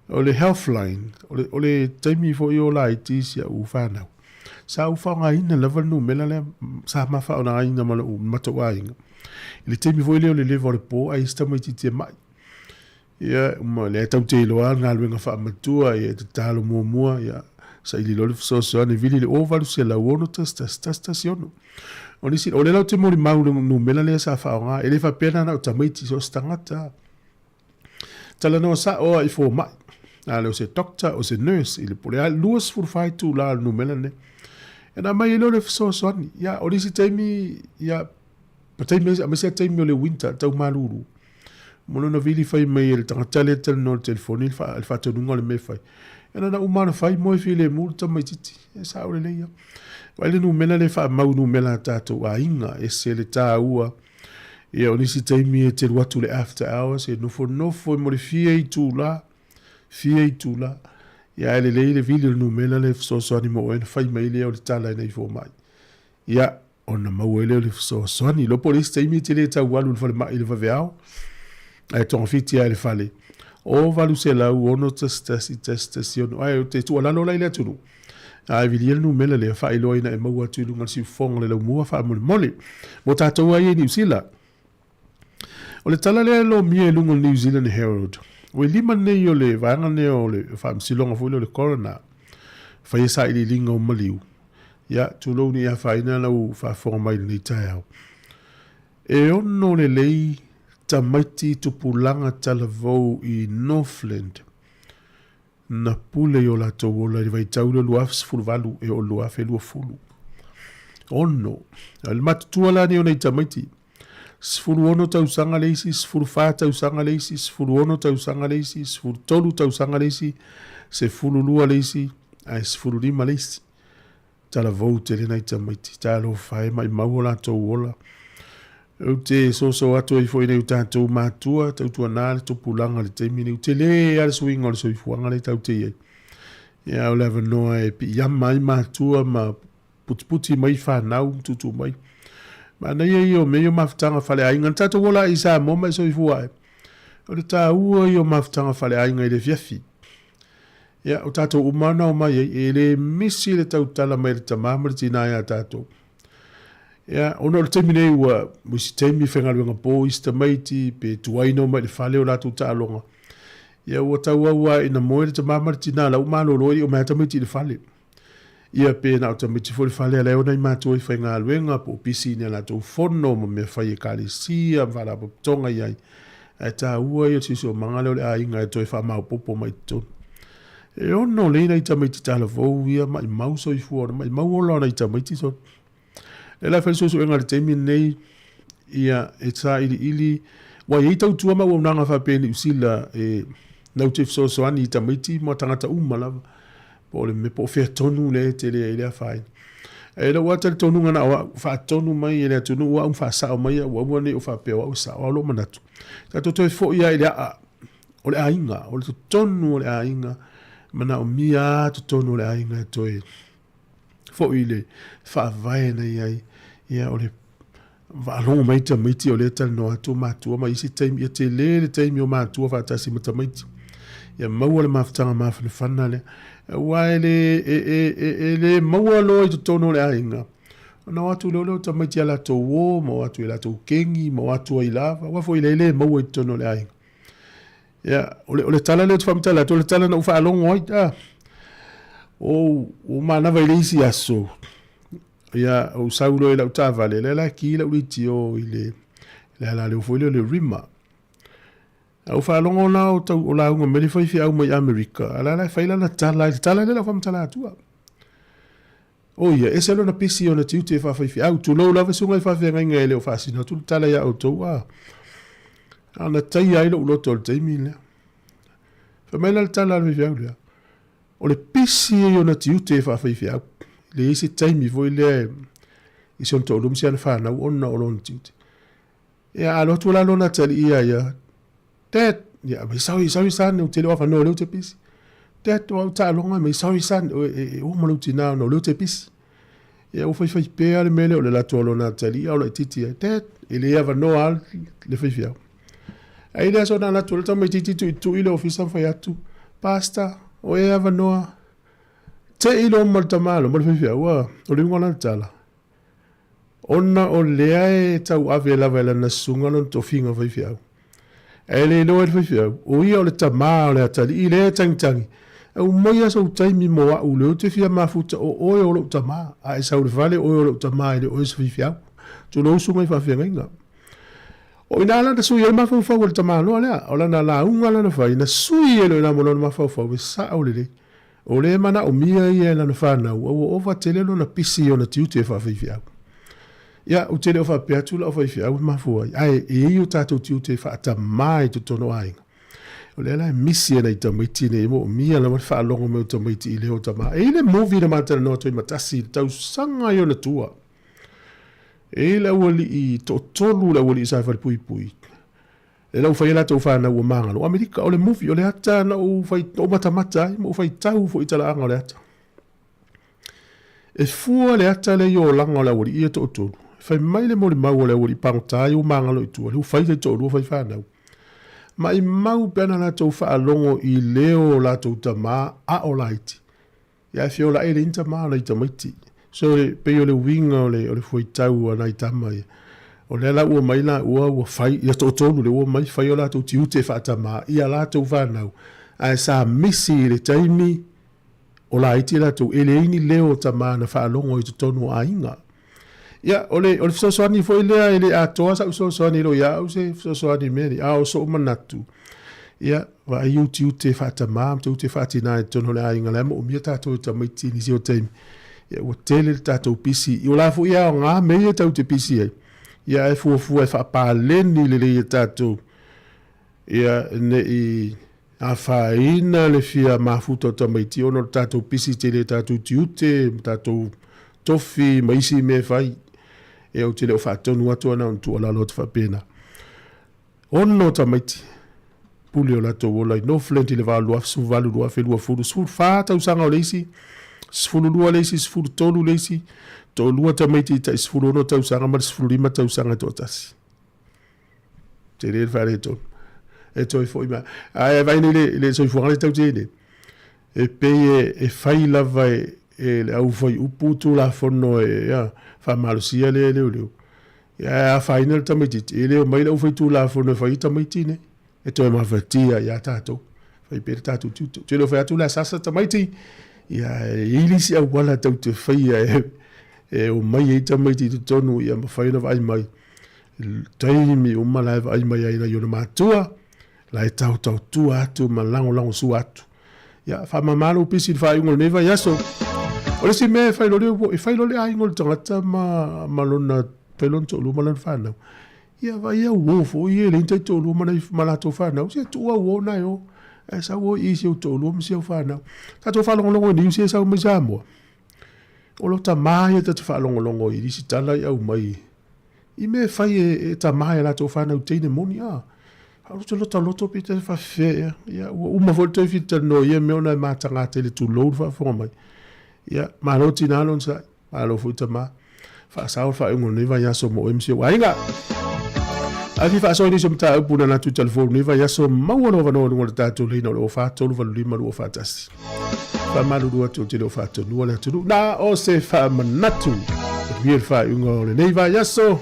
o le Healthline, o le taimi fo i o la iti u whanau. Sa u whaonga ina level nu mela le sa ma whaona ina ma u matawa inga. I le taimi fo i leo le levo le po a ista mai titia mai. Ia, le tau te iloa ngā luenga wha matua ia te talo mua ia sa ili lole fisoso ane vili le ovalu se la uono stasiono. O nisi, o le lau te mori mau nu mela le sa whaonga e le wha pena na o tamaiti so stangata. Tala no sa o i fo mai. Ale o se doctor o se nurse ili pole a luas furfai tu la no melane e na mai lo le so ni ya o disi taimi ya patai me se taimi o le winter tau maluru mono no vili fai mai el tangata tel no telefoni fa to nunga le me fai e na umana fai mo file multa mai titi e sa o le ya wale no melane fa mau no mela tato a inga e se le taua e o disi taimi e te watu le after hours e no fo mo le fie tu la fia i tula ia ele le vili no mela le so ni mo en fai mai le o le tala nei fo mai ia ona mau ele le so ni lo police taimi te le ta walu fa mai le vaveao ai ton fiti ai le fale o valu se la u ono testation ai te tu ala no la ile tunu ai vili no mela le fai lo ina e mau atu lunga si fong le mua fa mole mo tatou ai ni sila o le tala le lo mie lunga New Zealand Herald. O lima nei o le vanga nei o le whaamsilonga fwile o le corona. Whai sa ili linga o maliu. Ia, tūlou ni a whaina lau whaafonga mai nei tai au. E ono le lei tamaiti tupulanga talavou I Northland. Na pule yo la tau ola I vai taule luaf sfulvalu e o luaf e luafulu. Ono. Al matutua la ni o nei tamaiti. Sfulu ono tau sanga leisi, sfulu fa tau sanga leisi, sfulu ono tau sanga leisi, sfulu tolu tau sanga leisi, se fulu lua leisi, ai sfulu lima leisi. Tala vou te le nei tamaiti. Tala o fai mai mauola tau ola. O te so atu I foi nei tātou mātua, tau tua nāle to pulanga le teimine. O te le ale swinga le soifuanga le tau te iei. Ia o lewa noa e pi iama I mātua ma puti mai whanau tutu mai. Ma nei e o meo mafutanga whale ainga. Tātou wola I Sāmoa mai soifua e. O le tā ua I o mafutanga whale ainga I le fiafi. Ia o tātou umana o mai e le misi le tau tala mai le tamama le tina ia tātou. Ia, ono le teimine ua musi teimi whengaluenga po ista maiti pe tuaino mai le whale o lātou tālonga. Ia ua tau aua ina moe le tamama le tina la umano loi o mea tamaiti le whale. Ia pe na o tamaiti fo le whale a leo nei mātua I whengaluenga po pisi ni a lātou whono ma mea whai e kālisia mwhala po tonga iai. E tā ua I o sisi o mangale o le a inga e toi whamau popo mai tonu. E ono leina I tamaiti tāla vou ia mai mau soifua mai mau ola na I tamaiti son. E la whensoso enga le teimi nei ia e tā ili wa i tau tua ma unanga whapeni usila e nau te whensoso ani I tamaiti mo tangata umalawa po le me po whea tonu le te le a whain. E la wata le tonu ngana o wha tonu mai e le tonu ua wha sao mai ua ua ne o wha peo au sao alo manatu. Ka to toi fo ia ele a o le ainga o le tonu o le ainga mana o mia to tonu o le ainga toi fo ile wha vai na iai ia o le valongo mai tamaiti o le tal no atu matua mai isi taimi ia te le taimi o matua wha tasi ma tamaiti. Ia maua le mafutanga mafane whana le wa ele maua loa I to tono le ainga. Na watu leo tamaiti ala to wo, ma watu ila to kengi, ma watu I lava, wafo ile maua I to tono le ainga. Ya, ole tala leo tufamtala, ole tala na ufa alongo ai, o manava ile isi aso. Ya, o saulo ila utavale, lela ki ila uliti o ile, lela le ufo ile le rima. Au fa longo na o tau o la unga mele fai fi au mai Amerika. Ala la faila na tala le la fam tala atua. O ia, ese lo na pisi o na tiute fa fai fi au tu lo la vesunga fa fi nga ele o fa sina tu tala ya o to a. Ana tai ai lo lo tol tai mile. Fa mai la tala le fi au le. O le pisi o na tiute fa fai fi au. Le isi tai mi vo ile isi on to lum si an fa na o na o lo tiute. Ya alo tu la lo na tali ia ya. Dad, ya me sawi san o te lo fa no lo te pisi. Dad o ta longa me sawi san o mo lo tina no lo te pisi. Ya o fai pe ale mele o le la to lo na tali o le titi. Dad, ele ya va no al le fai fia. Ai le so na la to me titi tu ile ofisa fa ya tu. Pasta o ya va no. Te ilo mo ta malo mo fai fia wa o le ngona tala. Ona o le ai tau ave la vela na sunga no to finga fai fia. Ele no e fia o ia o le tama o le atali I le tangitangi o moia so taimi mo a o le te fia mafuta o o le tama a e sau le vale o le tama I le o se fia tu no su mai fa fia nga o ina la su ia mafu fa o le tama no le o la na la unga la na fa ina su ia le na mo no mafu fa o sa o le mana o mia ia la na fa na o va tele no na pisi o na tiute fa fia ya o tele o fa peatu la o fa fia o mafu ai e o tatou tiute fa ta mai to tono ai o le la misi na tamaiti ne mo mia la fa longo me tamaiti ile o tama e le movie na mata no to matasi tau sanga yo na tua e la woli I to tolu la woli sa fa pui e la fa ila to fa na o manga o Amerika o le movie o le ata na o fa o mata mo fa tau fo itala anga le ata e fu le ata le yo langa la woli I to tolu fai mai le mori mau le wori pantai o mangalo I tua. Lu fai te tōru fai whanau. Mai mau pena na tau whaalongo I leo la tau tama a o laiti. Ia fio la ele inta maa la itamaiti. So le peo le winga o le fui tau ana itama ia. O le la ua mai la ua fai. Ia tō tōru le ua mai fai o la tau tiute whaatama. Ia la tau whanau. Ai sa misi le taimi o laiti la tau ele ini leo tama na whaalongo I te tonu a inga. ia ole fesoasoani foi lea ele atoa sa fesoasoani lo ia au se fesoasoani meri a o so manatu ia va iu te fatamam te fatina tono le ainga le mo mia tatou tamaiti ni sio taimi ia o tele tatou pisi i o la fu ia nga me ia tatou te pisi ai ia e fu e fa paleni le tatou ia ne i a faina le fia mafuta tamaiti ono tatou pisi tele tatou tiute tatou tofi maisi me fai e o tele o fatonu atu ana on tu ala lot fa pena ono tamaiti puli o lato o lai no flenti le va lua su valu lua fe lua fulu su fata usanga o leisi sfulu lua leisi sfulu tolu leisi to lua tamaiti ta sfulu no ta usanga ma sfulu lima ta usanga to tasi tele le fare to e to fo ima ai vai le so fo ale tele e pe e fai la vai e au foi uputu la fono e ya fa malusia le ya final tamaiti ele mai la foi tu la fono fai tamaiti ne e toi mafatia ya tato fai per tato tutto te lo fai tu la sasa tamaiti ya ilisi au wala tau te fai e o mai e tamaiti tu tonu ya fai na vai mai taimi o mala vai mai ai na yo matua la e tau tua tu malango su atu ya fa mamalo pisi fai ngol neva yaso o si me fai lo le ai ngol tangata malona pelon to lu malan fana ia vai ia uofo ia le inte tolu mana to fana o se tua o na yo esa o i se tolu o se fana ta to fala longo ni se sa o Sāmoa o lo ta mai ta fa longo i si tala ia o mai i me fai e ta mai la to fana o tene monia a lo ta loto pite fa fe ia o ma volta fita no ia me ona matanga tele tu load fa fo mai ia ma lo tinalon sa ma lo futa ma fa sa fa un ni va ya so mo MC wa inga afi fa so ni so mta puna na tu telefone ni va ya so ma wono va no ngol ta tu lino lo fa to lo lima lo fa tas fa malu do tu te lo fa to no la tu na o se fa manatu vi fa un ngol ni va ya so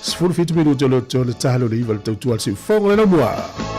sfur fit mi do lo to le ta lo ni va tu al se fo ngol no moi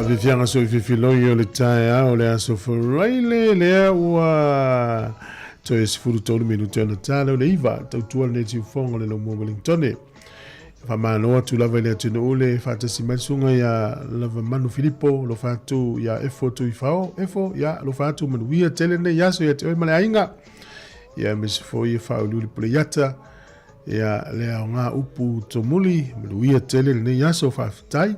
Vivianga so fifiloi o le tae o le aso foraile lea ua to e sifuru tolu minuto ana tala o le iva tautua le tiu fonga le lomo Wellingtone. Whamanoa tu lava le atunu ule whatasi maisunga ya lava manu Filipo lo whatu ya efo tu ifao efo ya lo whatu manuia telene yaso ya te oi male ainga ya misifo i whao luli pule yata ya lea ngā upu tomuli manuia telene yaso whaftai.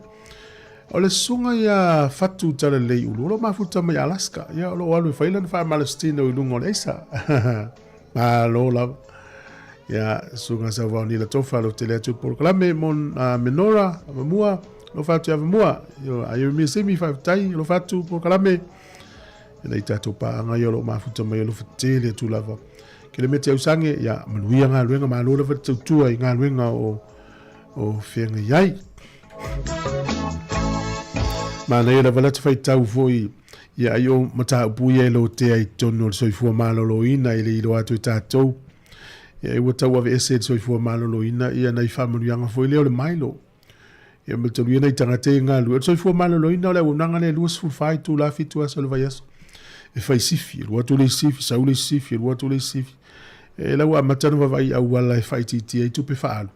O le sunga ya fatu tala lei ulu lo mafuta mai Alaska ya lo walu failan fa Palestina i lungo le isa ma lo la ya sunga sa va ni la tofa lo tele tu por clame mon menora mua lo fatu ya mua yo ayo mi semi fa tai lo fatu por clame le tatu pa nga yo lo mafuta mai lo fatele tu lava ke le mete usange ya manuia nga luenga ma lo le fatu tu ai nga luenga o fenga yai Mana ia vala te whaitau foi ia yo mata upuia lo te ai tono soifua malolo ina ili ilo atu i tātou. Ia iwa tau ave ese soifua malolo ina ia nei whamurianga foi leo le mailo. Ia matalu ia nei tangate ngā lua. Soifua malolo ina le unanga le lua sfulfai tu la fitu asa le vaiaso. E whai sifi, lua tu le sifi, sau le sifi, lua tu le sifi. E lau a matanu wawai au wala e whai titi ai tupe whaalu.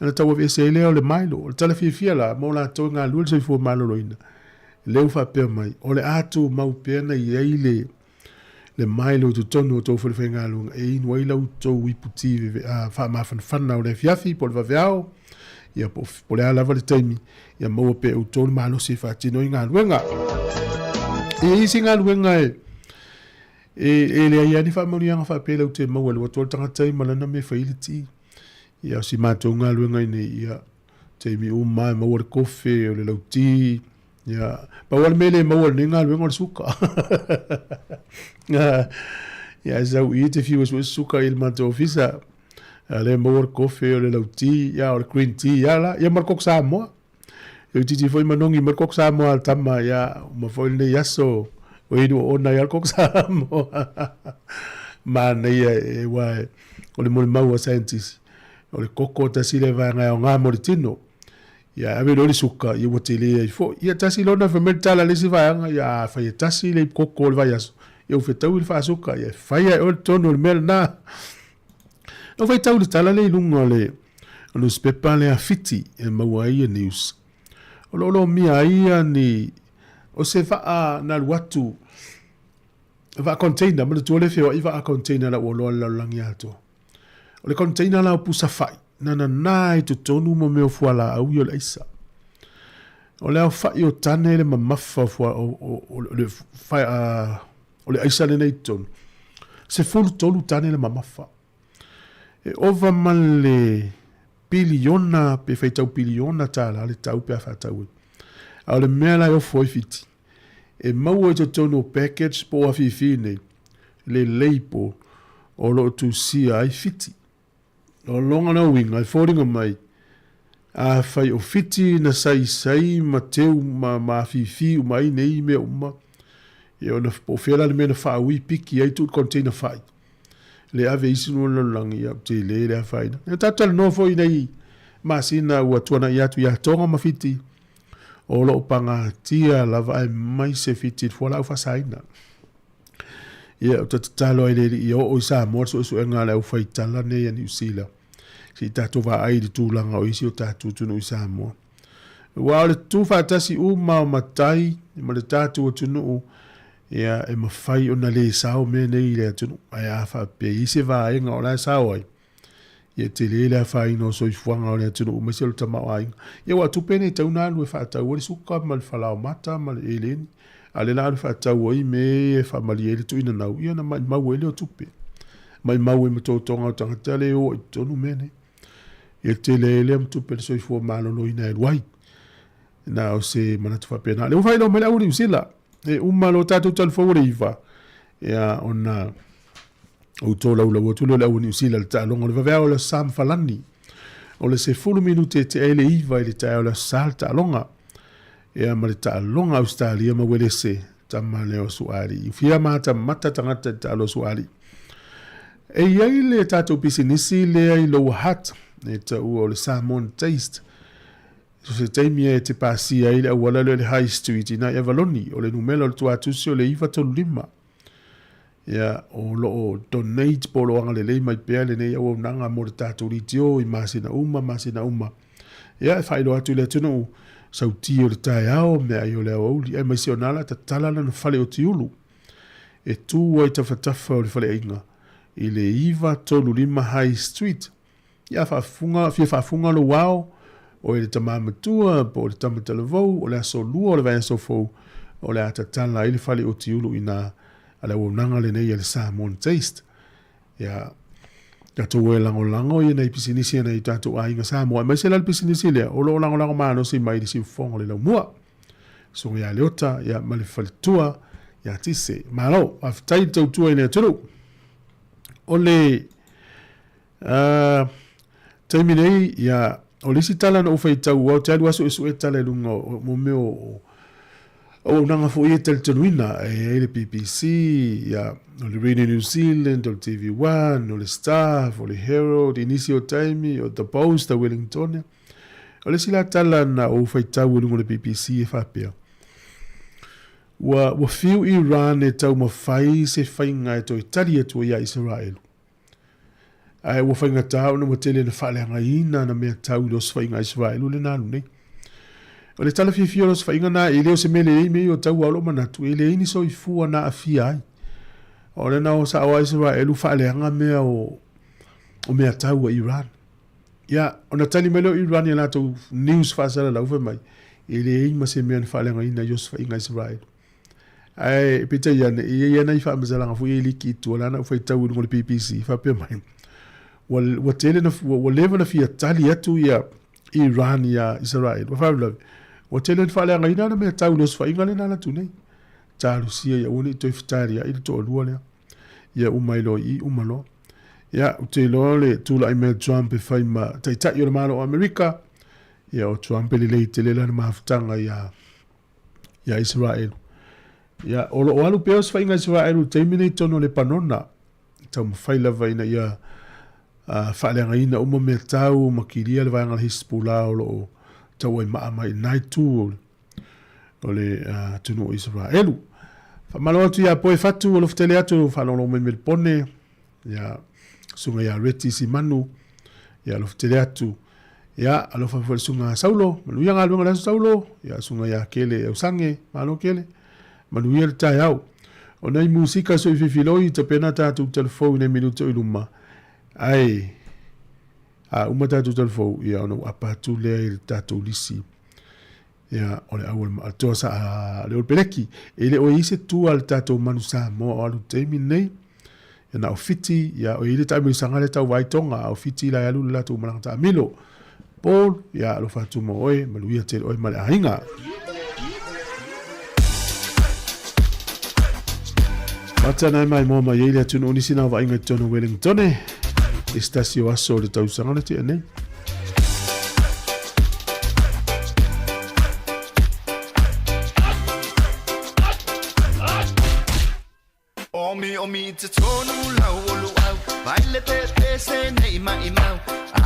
Ana tau ave ese leo le mailo. O tala fia la mo la tau ngā lua le soifua malolo ina. Leu fa pe mai o le atu mau pena i eile le mailo tu tonu to fo fenga lunga e in waila to wi puti fa ma fan o le fiafi po le vao ia po le ala vale taimi ia mo pe o tonu malo se fa tino inga luenga e singa luenga e le ia ni fa mo ia fa pe le te mo le to tanga tai malana me failiti ia si ma to nga luenga ni ia taimi o mai mo le kofe o le lauti ya bawal mele mawal ningal wengol suka ya zau ite fi was suka il manto ofisa ale mawal coffee le lauti ya o green tea ya la ya markok Sāmoa yo titi foi manongi markok Sāmoa tama ya ma foi le yaso o idu ona ya kok Sāmoa man ya e wa o le mo mau scientist o le kokota sile va nga moritino ya ave lo suka ye wotele fo ya tasi lona fermentala le sivanga ya fa ya tasi le kokol vayas eu fetau il fa suka ya fa ya o tono mel na no fa tau tala le lungo le no spepa le afiti e mawai news o lo mi ai ni o se fa na watu va container mo to le fe o va container la o lo langiato o le container la pusa fai nana nai tu tonu mo me fuala au yo leisa o le fa yo tane le mamafa fua o le fa o le aisa le nei ton se fulu tolu tane le mamafa e ova male biliona pe feitau biliona tala le tau pe fa tau a le mela yo foi fiti e mau to tonu package po afifi nei le leipo o lo tu si ai fiti o longa na winga i fōringa mai a fai o fiti na sai ma teu ma fifi o mai nei me uma e o na po fela le mena fa wi piki ai tu container fai le ave isi no langi ya te le fai na tatal no foi nei ma sina ua tuana ia tu ia tonga ma fiti o lo panga tia lava ai mai se fiti fola fa saina ia o tatalo ai le i o Sāmoa so enga le fai tala nei a New Zealand si tatu va ai di tulanga o isi o tatu tunu i Sāmoa wa le tu fa tasi u ma matai ma le tatu o tunu ia e mafai ona le sao me nei le tunu ai a fa pe isi va enga o la sao ai ia te le fa ino so i fuanga o le tunu ma se o tama ai ia wa tu pene tauna lu fa ta o suka mal fala mata mal eleni ale la fa tau ai me fa maliele tu ina nau ia na ma wele o tupe mai mau e to tonga tanga tale o tonu mene e te le tupe so fo malo no ina wai na o se mana tu fa pena le fa no me la uri sila e un malo tatu tal fo riva ya ona o to la o tu la uri sila ta longo le va o sam falani o le se fulu minute te ele iva ile ta o la salta longa e ma le ta longa Australia ma wele se tama le o suari fia mata mata tangata ta lo suari e iai le tatou pisinisi le ai lo hat e ta o le Samoan taste so se taimi e te pasi ai le wala le High Street ina e valoni o le numelo le tuatusi o le iwa tolu lima ia o lo donate polo anga le mai pea le nei o nanga mo le tātou ritio i masina uma ia e whailo atu le tunu sauti o le tae ao mea i o le auli e maisi o nala ta talana na whale o tiulu e tu ai tawhatafa o le whale inga i le iwa tolu lima High Street ia whaafunga lo wao o le tamamatua po le tamatalevou o le aso lua o le vai fou o le atatala i le whale o tiulu ina ala o nanga le nei le Sāmoa taste ia tatou e lango ia nei pisinisi nei tatou ainga Sāmoa mai se la pisinisi le o lo lango mano si mai si fonga le mua so ia le ota ia male faltua ia tise malo aftai tautua ina tulu o le terminei ia o lisi tala no fai tau o tau aso isu e tala lunga mo meo o nanga fo e tel tenuina e le BBC ia o le Radio New Zealand o le TV1 o le Star o le Herald Inicio Time o The Post o Wellington o le sila tala na o fai tau lunga le BBC e whapea wa fiu Iran e tau mawhai se whainga e to Itali e to ia Israel ai wa whainga tau na matele na whaleanga ina na mea tau los whainga Israel le nanu nei o le tala fia los whainga na i leo se mele ei mei o tau alo manatu i le ini so i fua na a fia ai o le na o sa awa Israel whaleanga mea o mea tau a Iran ia o na tali mele o Iran i lato news whaasara lau mai i le ei ma se mea na whaleanga ina jos whainga Israel ai pita iana i iana i whaamazalanga fu i liki tu alana u whai tau ngole BBC whapea mai wa tele na wa level na fia tali atu ia Iran ia Israel wa whaamla wa tele na whaleanga ina na mea tau nos whainga le nana tu nei talu sia ia uni toi fitaria i to alua lea ia umailo i umalo ia te lo le tula i mea Trump e whaima taitai o le malo o Amerika ia o Trump le leite le lana mahaftanga ia Israel ia o lo alu peos whainga Israel teimine tono le panona tau mawhaila vaina ia whaaleanga ina uma mea tau makiria le vainga Hezbollah o lo tau ai maa mai naitu o le tunu o Israelu whamalo atu ia poe fatu o lo ftele atu whalolo me melpone ia sunga ia reti si manu ia lo ftele atu ia alo whawhale sunga saulo manu ia ngalunga lasu saulo ia sunga ia kele au sange malo kele manuia le tai au o nei musika so i fifiloi ta pena tātou telefou nei minuto i luma ai uma tātou telefou ia ono apatu lea i tātou lisi ia o le awal atoa sa le o peleki e le o ise tua le tātou manu Sāmoa o alu teimi nei ia na o fiti ia o ile taimi sanga le tau waitonga o fiti la alu le lātou malanga ta milo Paul ia alo fatu mo oe maluia te oe male ahinga Matana mai mo mai ele atu no nisina wa inga tono Wellington estasio aso le tau sanga le te nei Omi te tonu lau olu au Baile te se nei mai mau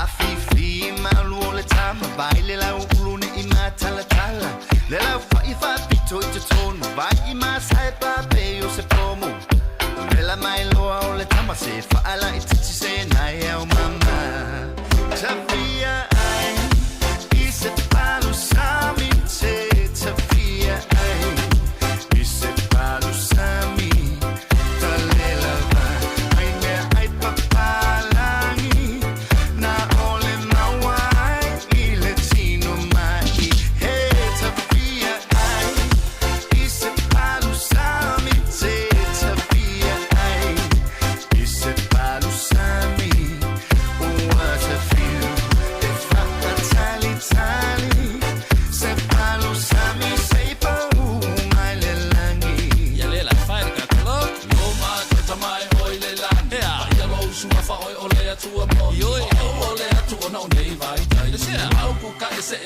Afifi malu o le tama Baile lau ulu ne ima tala tala Le lau fai pito i te tonu Vai ima sai pape o se promo Vela mai loa o le tama Se faala i titi se nai au mama Tafia ai I se palu sami te Tafia ai I se palu sami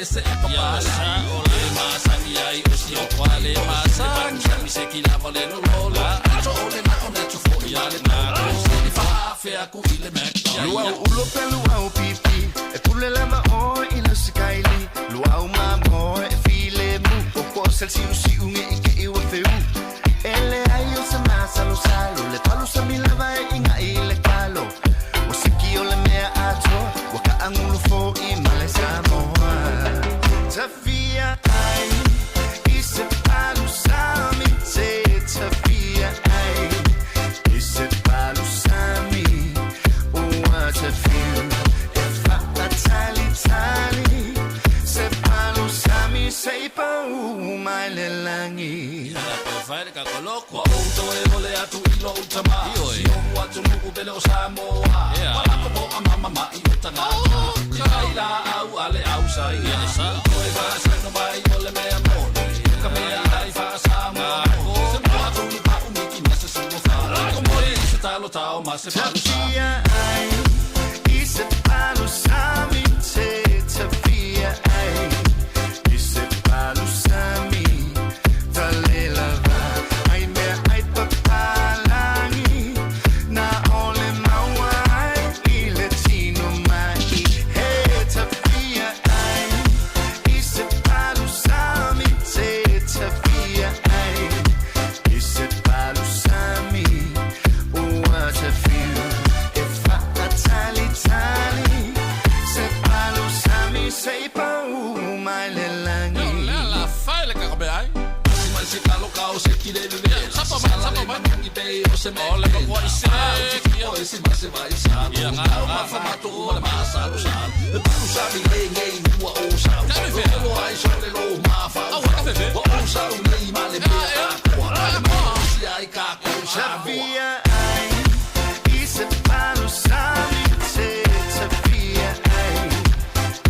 ese papala ole masani ai osio kwale masani mi se kila vole no lola to ole na ona to fo ya le na ni fa fe aku ile mek luau ulo pelu au pipi e pule lama o ina sikaili luau ma siu siu nge ike iwa feu ele ayo sa masa lo salo le palo sa milava e inga ile kalo o siki o le mea ato waka angulu fo I male Samoa Tafia ai ise palo sami te Tafia ai ise palo sami o what a few if I tali se palo sami sei pa mai le langi Fai ka koloko auto e mole atu ilo utama si o watu nuku bele o Samoa wala ko bo mama I utanga kai la au ale au sai sa ko e va sa no mai mole me amor ka me ai fa Samoa se mo atu ni pa uniki nasa se mo fa ko mole se talo tao ma se pa Tafia ai ise palo sami te Tafia ai ise palo sami se mole ko I se o ese va se vai sa ya nga fa mato le masa lo sa le pu sa mi nge wa o sa o ai so le lo ma fa o sa o nei ma le ma si ai ka ko sa via ai ise palo sami se Tafia ai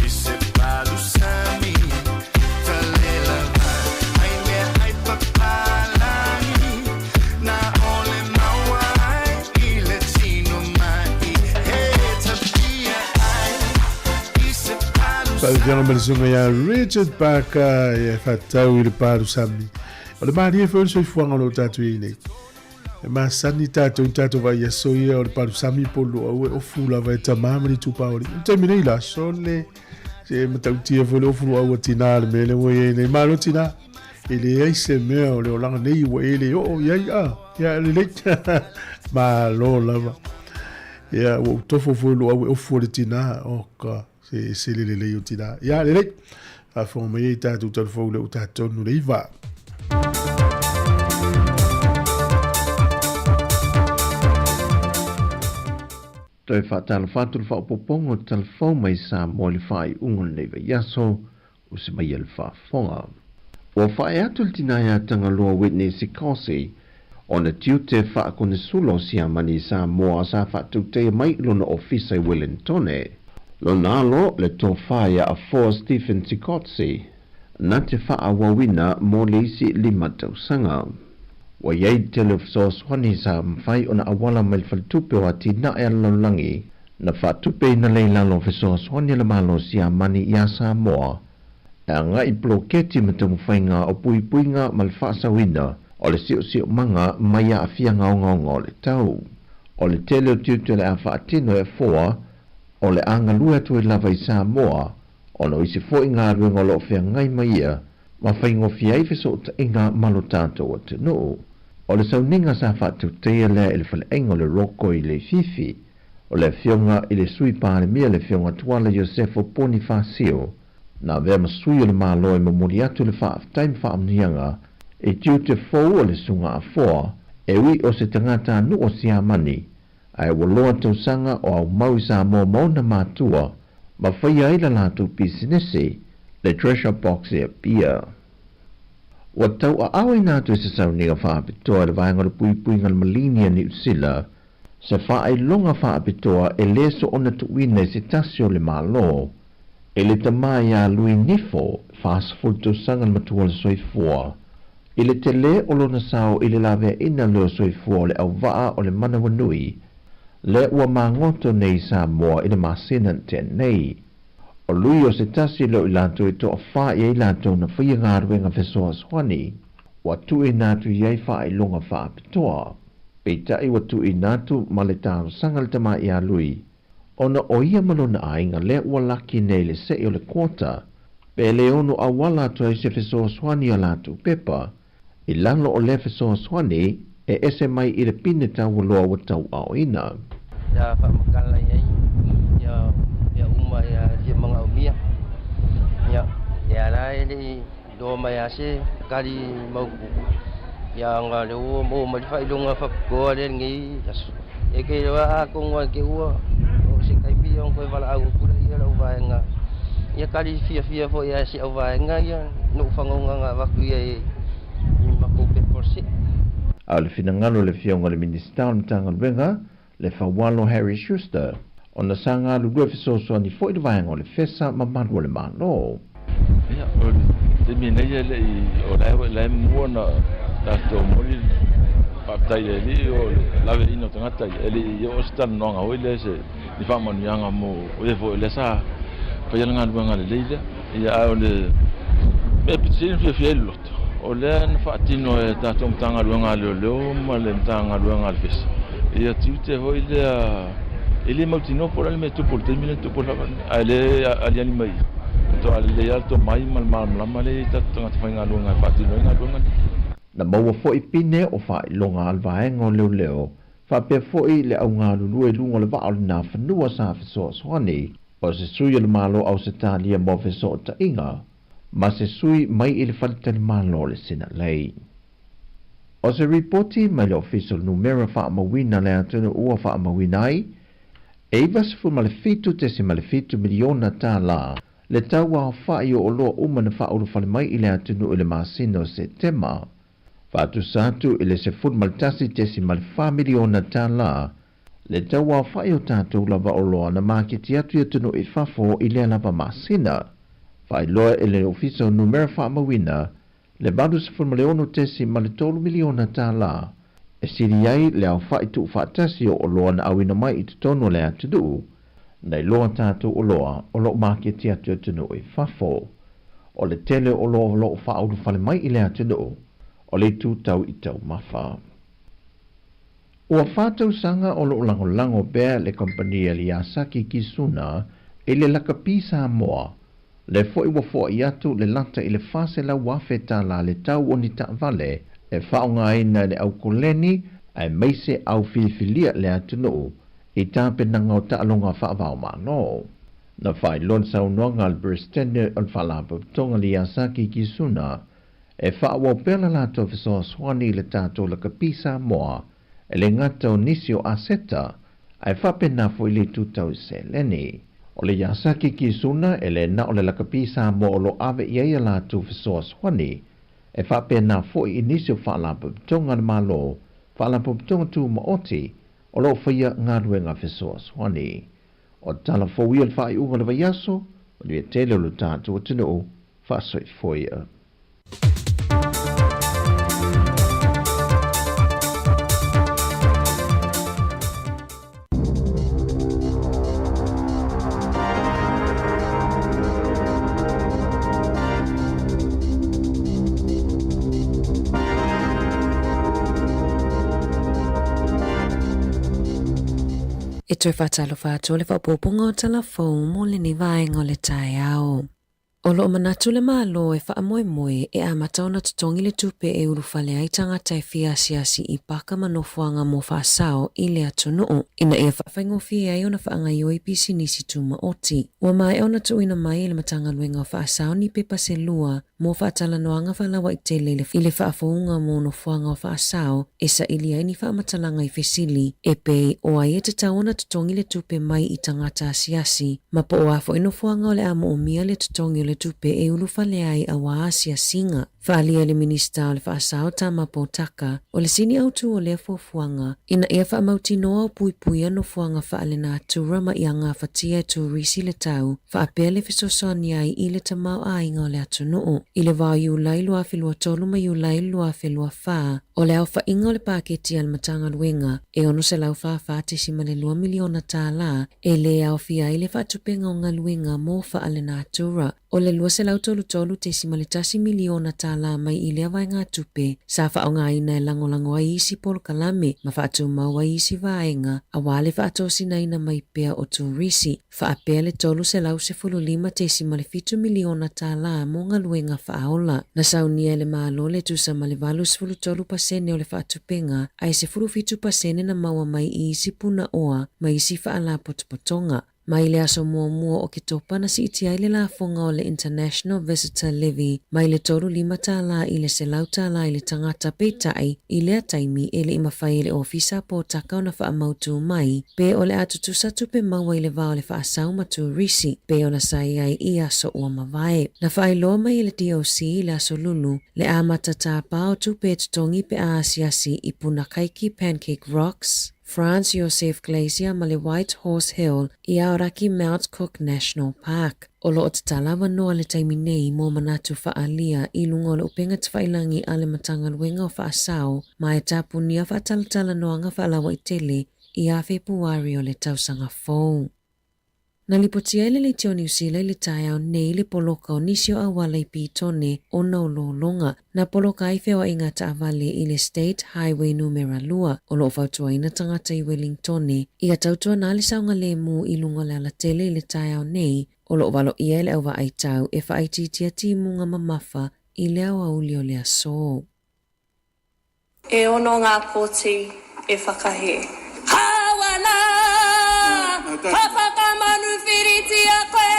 ise palo sami talela ai me ai papa Salutiamo persone ya Richard Parker ya fatau il paru sami. O le mari e foi so fuanga lo tatu ine. E ma sanita to tato va ya so ya o le paru sami polo o fula va ta mamri tu paoli. Terminei la sole. Se mtauti e volo fulu o tinar me le wo ye ne malo tina. Ele ai se me o le olang nei wo ele o ya le ma lo lava. Ya o tofo volo o fu le tina o ka. C'est les utila. Ya les a formé ta tout le fois le ta ton nous les va. Toi fatal fatul fa popongo telefon mai Sāmoa le fai ungon leva yaso o se mai el fa fonga. O fai atul tinaya tanga loa witnessikosi on a tute fa kone sulo si amani Sāmoa sa fa tute mai lona ofisa Wellingtone. Lo nalo le tofaya a for Stephen Tikotsi na te faa wawina mo leisi lima tausanga. Wa yei telef so swani sa mfai ona awala mail faltupe wa tina e langi na fatupe na leila lo feso swani la malo si amani ya Sāmoa. E nga I bloketi matamufai o pui nga malfasa wina o le sio manga maya afia ngao le tau. O le tele o tiutele a faatino e foa o le anga lua tu e lava I Sāmoa, o no isi fo inga ruenga lo fea ngai maia, ma fai ngofi ai feso ta inga malo tātou o te no. O le sauninga sa whātou teia lea ele fale engo le roko I le fifi, o le fionga I le sui pāle mia le fionga tuala Josefo Bonifacio, na vea masui o le malo e mamuri atu le whaaftaim whaamnianga, e tiu te fau o le sunga a foa, e ui o se tangata anu o si amani, ai waloa tausanga o au maui Sāmoa mauna mātua, ma whai aila lātou pisinesi, le treasure box e pia. Wa tau a awe nātou e se sauniga whaapitoa le vaenga le pui ngal malinia ni usila, se whaai longa whaapitoa e leso ona tuwina se tasio le malo, e le tamai a lui nifo, whaasful tausanga le matua le soifua, i le tele o lona sao i le lawe ina leo soifua le au waa o le mana wanui, le ua mangoto nei Sāmoa I le masina tenei. O lui o se tasi leo I lanto I toa wha I lanto na whia ngāruenga fesoa swani, wa tu I nātu I ai wha I longa wha apitoa. Peita I wa tu I nātu ma le tāru sanga le tama I a lui. Ona o ia malona ainga le ua laki nei le se o le kota, Pe le ono awala to se feso swani ala tu pepa. I lalo o le feso swani e ese mai i le pineta waloa watau ao ina. Ya whamakala iai, ya uma ya he mga umia. Ya rai ni do mai ase kari mauku. Ya nga le o mo mai fai lunga fa ko le ngi. E ke wa ko ngwa ke o se kai bi on ko vala au ku ia lo va nga. Ya kari fia fo ya si au va nga ya no fangonga nga wa ku ia ma ko pe porsi. Au le finangalo le fionga le minister mtanga lwenga le fawalo Harry Schuster o na sanga lu due fiso so ni foi de vaenga le fesa mamadu le malo. Ya, te mina ia le o la muona da to mori patai ele o lave ino tangata ele o stan no nga ole se ni fa mo nyanga mo o le vo le sa fa ia nga luanga le leila ia o le me pitsin fi lot o le na fa tino e ta tom tanga luanga le ma le tanga luanga le fes ia tute ho ele mo tino por le metu por termine tu por ale ali ani mai to ale alto mai mal le ta tanga fa nga luanga fa tino nga luanga na maua foi pine o fa longa alvaenga o leo fa pe foi le au ngā lulu e lunga le vaa le nā whanua sa fiso swani o se sui le malo au se tālia mo fiso ta inga ma se sui mai i le whanitani malo le sina lei o se reporti mai le official numera fa mawina le atuna ua fa mawina ai e vasfu ma le fitu te si ma le fitu miliona tā la le tau au fa i o loa umana fa ulu fale mai i le atuna le masino se tema Fatu satu ile se fut maltasi tesi mal miliona tala. Le tawa whaio tātou lava o loa na maketi atu tunu i fafo ile lava masina. Whai loa ile ofiso numera wha mawina. Le badu se fut maleono tesi mal tolu miliona tala. E siri ai le au whai tu whaatasi o loa na awina mai i tutono le atudu. Nei loa tātou o loa maketi atu tunu i fafo. O le tele o loa whaaudu whale mai ile atudu. O le tūtau i tau mawha. Ua whātau sanga o lo lango bea le kompania li asaki ki suna e le laka pi Sāmoa. Le foi wa foi atu le lata i le fase la wafe tā la le tau o ni ta vale e whaonga ina le au koleni ai meise au filifilia le atunu i tāpe nanga o ta alonga whaavao mano. Na whai lon sau noanga al Bristene al whalapa tonga li asaki ki suna e whaawa pēla lato fiso swani le tātou la kapisa moa e le ngata o nisi o aseta ai whapena fo i le tūtau se leni. O le yasaki ki suna e le na o le la kapisa moa o lo ave iaia lato fiso swani e whapena fo i nisi o whaalapa ptonga na malo whaalapa ptonga tu maoti o lo whaia ngā ruenga fiso swani. O tala fo ia le whai unga le vaiaso o le tele o lo tātou o tino o whaasoi foia. E toi whatalo whato le whapoponga o talafou mo le ni vaenga o le tai au. O loo manatu le malo e wha moe moe e a mataona tutongi le tupe e urufale ai tangata e fiasiasi i paka manofuanga mo whaasao i le atunuu. Ina ia whawhaingo fie ai ona whaanga ioi pisi nisi tuma oti. Ua mai ona tuina mai le matanga luenga o whaasao ni pepa se lua mo whaatala noanga whalawa i tele i le whaafounga mo no fuanga o whaasao e sa ili ai ni whaamatalanga i fesili e pei o ai e te taona tutongi le tupe mai i tangata asiasi ma po o afo ino fuanga o le amo o mia le tutongi le tupe e ulufale ai a waasia singa. Whaalia le minista o le whaasao tama po taka o le sini autu o le fuanga ina ia whaamauti noa o pui ano fuanga whaale na atura ma ia ngā whatia tu risi le tau whaapea le fisosoni ai i le tamau a inga o le atunuu. I le wā iulai lua whilua tolu ma iulai lua whilua wha O leo whainga o le pāketi al matanga luenga e ono se lau whawhate si male 2 miliona tā la e le au fia i le whatupenga o ngā luenga mō whaale nā tura. O le lua se lau tolu te si male 3 miliona tā la mai i le awai ngā tupe sa wha o ngā ina e langolango a isi polo kalame ma whaatu mau a isi vaenga a wale whaato sinaina mai pea o turisi. Whaapea le tolu se lau se 5 te si male 7 miliona tā la mō ngā luenga whaaola. Na saunia le maalo le tusa male 8% o le whaatupenga ai se 7% na maua mai i isi puna oa mai isi whaala potopotonga. Mai le aso mua o ke topa na si iti ai le la fonga o le International Visitor Levy mai le toru 5 tala i le selau tala i le tangata peitai i le ataimi e le imawhai le ofisa po takau na wha mautu mai pe o le atutusa tupe maua i le vao le wha asau matu risi pe o na sai ai i aso ua mawae. Na whai lo mai i le DOC i le aso lulu le amata tāpao tupe tutongi pe a asiasi i puna kaiki Pancake Rocks, Franz Josef Glacier ma le White Horse Hill i auraki Mount Cook National Park. O lo o te talawa noa le taimi nei mō manatu whaalia i lungo le upenga te whailangi a le matanga luenga o whaasau ma e tapunia whaatalatala noanga whaalawa i tele i a Februari o le tausanga fōu. Na lipotia ele le teo New Zealand le tae nei le poloka o nisio awala i pitone o na ulolonga. Na poloka i whewa inga ta avale i le State Highway numera 2 o lo whautua ina tangata i Wellingtone. I a tautua na le saunga le mu i lunga le ala tele i le tae nei o lo walo i ele au wa ai tau e whaititia ti munga mamafa i le au auli o le aso. E ono ngā pōti e whakahe. Hawana! Hawhaka manu whiriti a koe!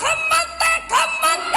Kamate, kamate,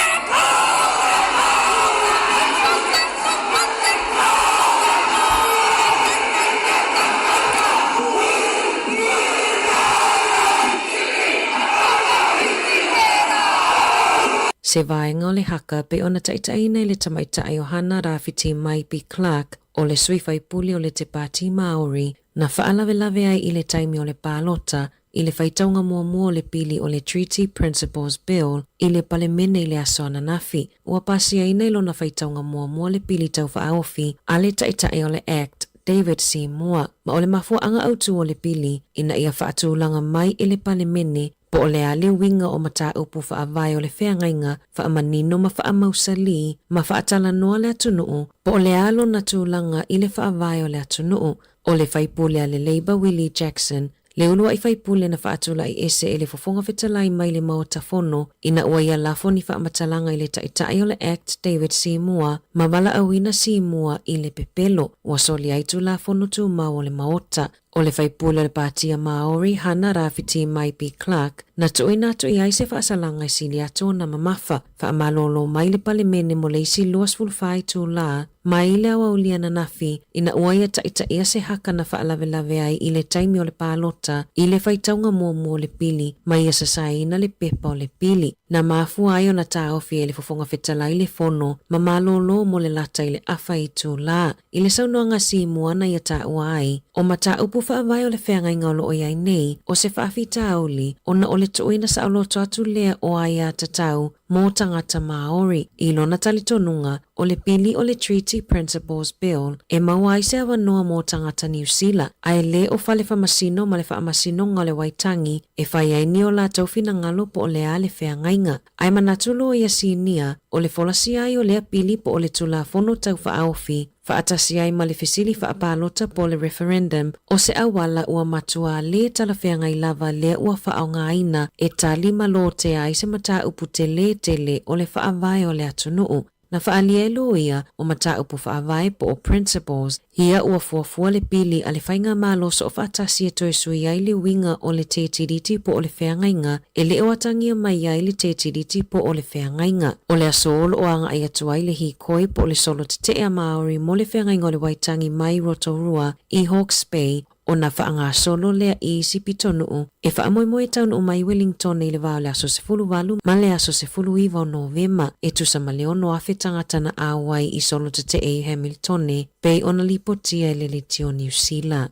Se vaenga o le haka pe ona taitai nei le tamaitai o hana rafiti mai pi Clark o le suifai puli o le te pāti Maori na whaalawelawe ai i le taimi o le pālota i le whaitaunga mua le pili o le Treaty Principles Bill i le palemene i le aso ananafi. Ua pasi ai nei lo na whaitaunga mua le pili tau whaofi a le taitai o le Act David Sāmoa ma o le mafua anga autu o le pili ina ia whaatulanga mai i le palemene po o le ali winga o mata upu whaavai o le wheangainga whaamanino ma whaamausali ma whaatala noa le atunuu po o le alo na tūlanga i le whaavai o le atunuu o le whaipule a le Labour Willie Jackson le ulua i whaipule na whaatula i ese e le fofonga whetalai mai le maotafono ina ua ia lafo ni whaamatalanga i le taitai o le Act David Sāmoa ma wala awina Sāmoa i le pepelo ua soli aitu lafono tu mau o le maota. O le whaipule le pātia Maori hana rafiti mai pi Clark na tui natu i aise whaasalanga i sili ato na mamafa whaamalolo mai le palemene mo le isi luas fulfai tū la mai le awa ulia na nafi ina uaia taita ia se haka na whaalawelawe ai i le taimi o le pālota i le whaitaunga mua le pili mai ia sasaina le pepa o le pili. Na mafu ai o na tāofi e le fofonga whetala i le fono ma malolo mo le lata i le awha i tū la. I le saunoanga Sāmoa na ia tā ua ai o mata upu whaavai o le whengainga o lo iai nei o se whaafi tāuli o na o le tuina sa aloto atu lea o ai a tatau mō tangata Maori. I lona talitonunga o le pili o le Treaty Principles Bill e mawai se awa noa mō tangata New Zealand ai le o whale whamasino ma le whamasino ngā le waitangi e whai ai ni o la taufina ngalo po o le a le whengainga. Ai manatulo ia sinia o le folasi ai o lea pili po o le tula fono tau whaaufi whaatasi ai ma le fesili whaapalota po le referendum o se awala ua matua le talawhenga i lava le ua whaonga aina e tali malo te ai se mata upu tele o le whaavai o le atunuu. Na whaalielo ia o mata upu whaavai po o principles hia ua fuafua le pili a le whainga malo so o whaatasi e toi sui ai le winga o le tetiriti po o le wheangainga e le oatangia mai ai le tetiriti po o le wheangainga. O le asolo o anga ai atuai le hikoi po o le solo te a Maori mo le wheangainga o le waitangi mai Rotorua i Hawke's Bay o na whaanga solo lea i sipitonuu e whaamoemoe taunu o mai Wellington i le vao le aso se fulu walu ma le aso se fulu iwa o Novema e tusa ma le ono awhi tangatana awai i solo te e Hamiltone pei ona lipotia i le litio New Zealand.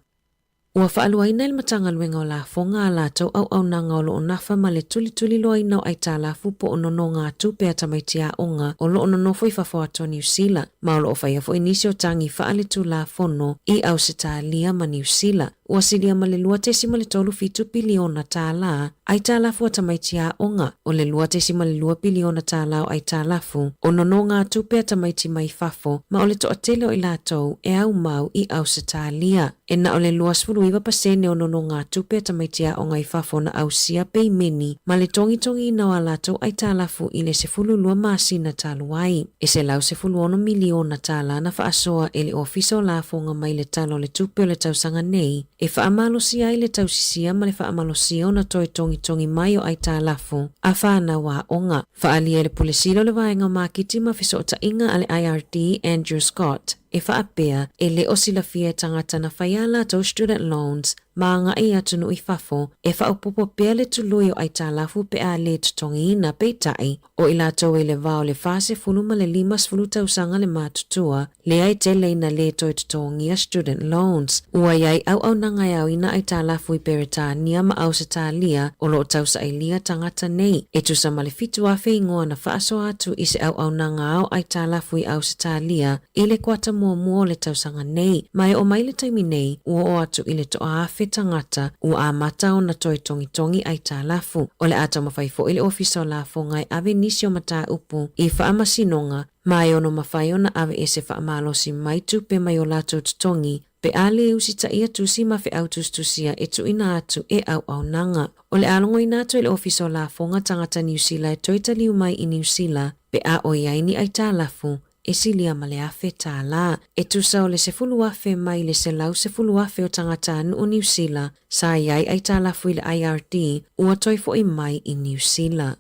Ua whaaluaina il matanga luenga o la fonga la tau au nanga o lo nafa ma le tuli loaina o ai tā la fupo o nono ngā tupe a tamaitia onga o lo ono foi whawha ato New Zealand. Ma o lo o whaia fo inisio tangi whaale tu la fono I au se tā lia ma New Zealand. Ua silia ma le lua tesi ma le tolu fitu piliona tā la ai tā lafu a tamaitia onga o le lua tesi ma le lua piliona tā la o ai tā lafu o nono ngā tupe a tamaiti mai fafo ma o le to atele o I lātou e au mau I au se tā lia. E na o le lua iwa pasene o nono ngā tupe tamaitia o ngai fafo na au sia pei meni ma le tongi na o alatou ai tālafu I le sefulu lua masina taluai. E se lau sefulu ono miliona tāla na whaasoa e le ofisa o la fonga mai le talo le tupe o le tausanga nei e whaamalosia I le tausisia ma le whaamalosia o na toi tongi mai o ai tālafu a whana wā onga. Whaalia le polesilo le waenga makiti ma fiso o tainga ale IRD Andrew Scott. E whaapea e le osilafia tangata na whaiala tau student loans ma nga I atunu I fafo e whaupopo pea le tului o ai tālafu pe a le tutongi na peitai o I lātou e le vao le fase fulu ma le 5 tausanga le mātutua le ai te leina le toi tutongi a student loans. Ua iai au nanga au ina ai tālafu I Peretania ma au se tālia o lo tausa ai lia tangata nei e tusa ma le fitu a whaingoa na whaaso atu I se au nanga au ai tālafu I au se tālia I le kwata mua le tausanga nei mai o mai le taimi nei ua o atu I le toa awhi tangata ua a mata o na toi tongi ai tālafu o le ata mawhaifo I le ofisa o la fongai ave nisio mata upu I whaamasinonga mai ono mawhai ona ave e se whaamalosi mai tupe mai o lato tutongi pe ale usi ta ia tusi ma fe autus tusia e tu ina atu e au nanga. O le alongo ina atu le ofisa o la fonga tangata New Zealand toita liu mai I New Zealand pe a o iaini ai tālafu e silia ma le afe tāla. E tusa o le sefulu afe mai le se lau sefulu afe o tangata anu o New Zealand sa iai ai tālafu I le IRD ua toi fo I mai I New Zealand.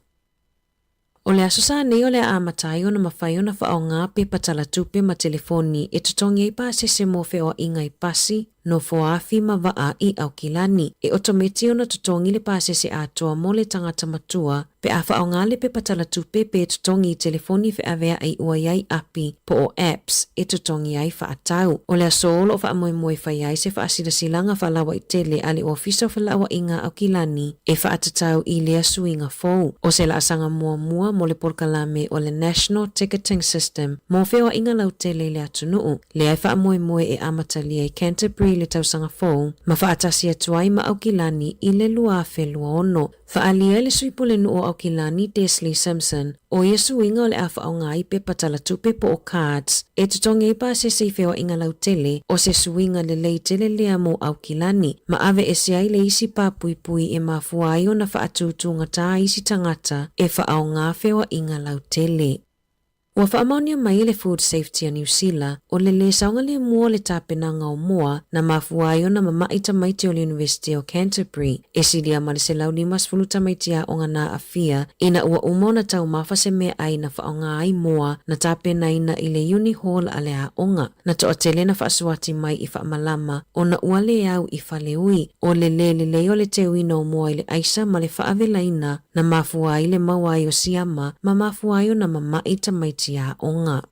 O le asosa nei o le amatai o na mawhai o na whaonga pe patala tupe ma telefoni e tutongi I pa se mo fe o inga I pasi no foafi ma waa I au kilani e otometi o na tutongi le pa se atoa mo le tangata matua pe a whaonga le pe patala tupe pe tutongi I telefoni fe avea ai ua iai api po o apps e tutongi ai whaatau. O le asolo o whaamoe whai ai se whaasilasilanga whalawa I tele ale ofisa o whalawa inga au kilani e whaatatau I lea suinga fou. O se la asanga mua mo le porkalame o le National Ticketing System mo feo inga lau tele le atunuu. Le ai whaamoe e amatalia I Canterbury le tausanga fou ma whaatasi atuai ma au kilani I le luafe luaono. Whaalia le suipo le nuo au kilani Desley Simpson o Yesu inga o le afa au ngai pe patala tupe po o cards e tutongi I pa se feo inga lau tele o se suinga le lei tele lea mo au kilani ma ave e se ai le isi pa pui e mafuai o na whaatutunga ta isi tangata e wha au ngā feo inga lau tele. Ua whaamaunia mai le food safety a New Zealand o le saunga le mua le tāpenanga o mua na mafuai o na mamaita maiti o le University of Canterbury e silia ma le se lau 5 tamaitia o ngana a fia ina ua umo na tau mawhase mea ai na whaonga ai mua na tāpena ina I le Uni Hall a le a onga na toa tele na whaasuati mai I whaamalama o na ua le au I whaleui o le o le teuina o mua I le aisa ma le whaavelaina na mafuai le mawai o siama ma mafuai o na mamaita maiti ya onga.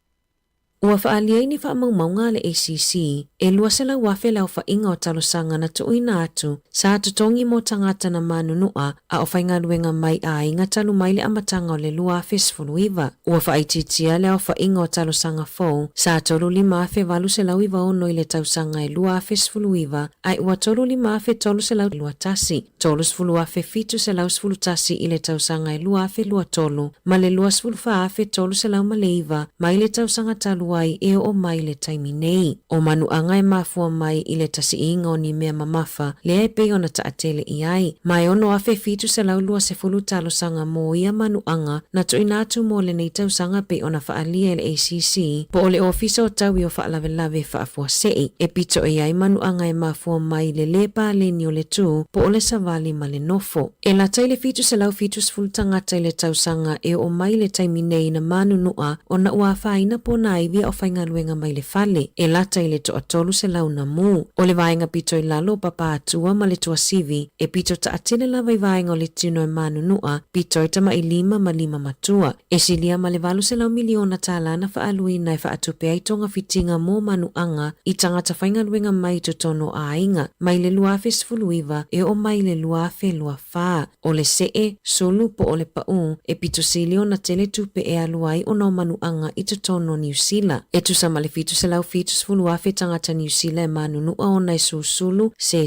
Ua whaalia ni whaamaumaunga le ACC e lua se lau wafe lau whainga o talosanga na tuuina atu sa tutongi mo tangata na manunua a o whainga luenga mai a inga talu mai le amatanga o le lua afe sfuluiva. Ua whaititia le au whainga o talosanga fau sa tolu 5 afe valu se lau iwa ono I le tausanga e lua afe sfuluiva ai ua tolu 5 afe tolu se lau lua tasi. Tolu sfulu afe fitu se lau sfulu tasi I le tausanga e lua afe lua tolu ma le lua sfulu fa afe tolu se lau maleiva mai le tausanga talu ai e o mai le taimi nei. O manu anga e mafua mai I le tasi inga o ni mea mamafa le ai pei ona taatele I ai. Mai ono afe fitu se lau lua se fulu talo sanga mo ia manu anga na to inatu mo le nei tau sanga pei ona whaalia le ACC po o le ofisa o tau I o whaalave whaafua sei. E pito e ai manu anga e mafua mai le lepa le ni o le tu po o le savali ma le nofo. E la tai le fitu se lau fitu se fulu tangata I le tau sanga e o mai le taimi nei na manu nua o na ua whaina po na ivi lia o whainga luenga mai le fale, e lata i le toa tolu se launa mu. O le vaenga pito i lalo papa atua ma le tua sivi, e pito ta atele lava i vaenga o le tino e manunua, pito i tama i 5 ma 5 matua. E silia ma le valu se lau miliona tālana wha aluina e wha atupea i tonga fitinga mō manuanga i tangata whainga luenga mai to tono a inga, mai le luafe sfuluiva e o mai le luafe luafa. O le see, solu po o le pau, e pito silio na tele tupe e aluai o no manuanga i to tono New Zealand. E tu sama le fitu se lau fitu sfuluafe tangata New Zealand e manunua o nai susulu se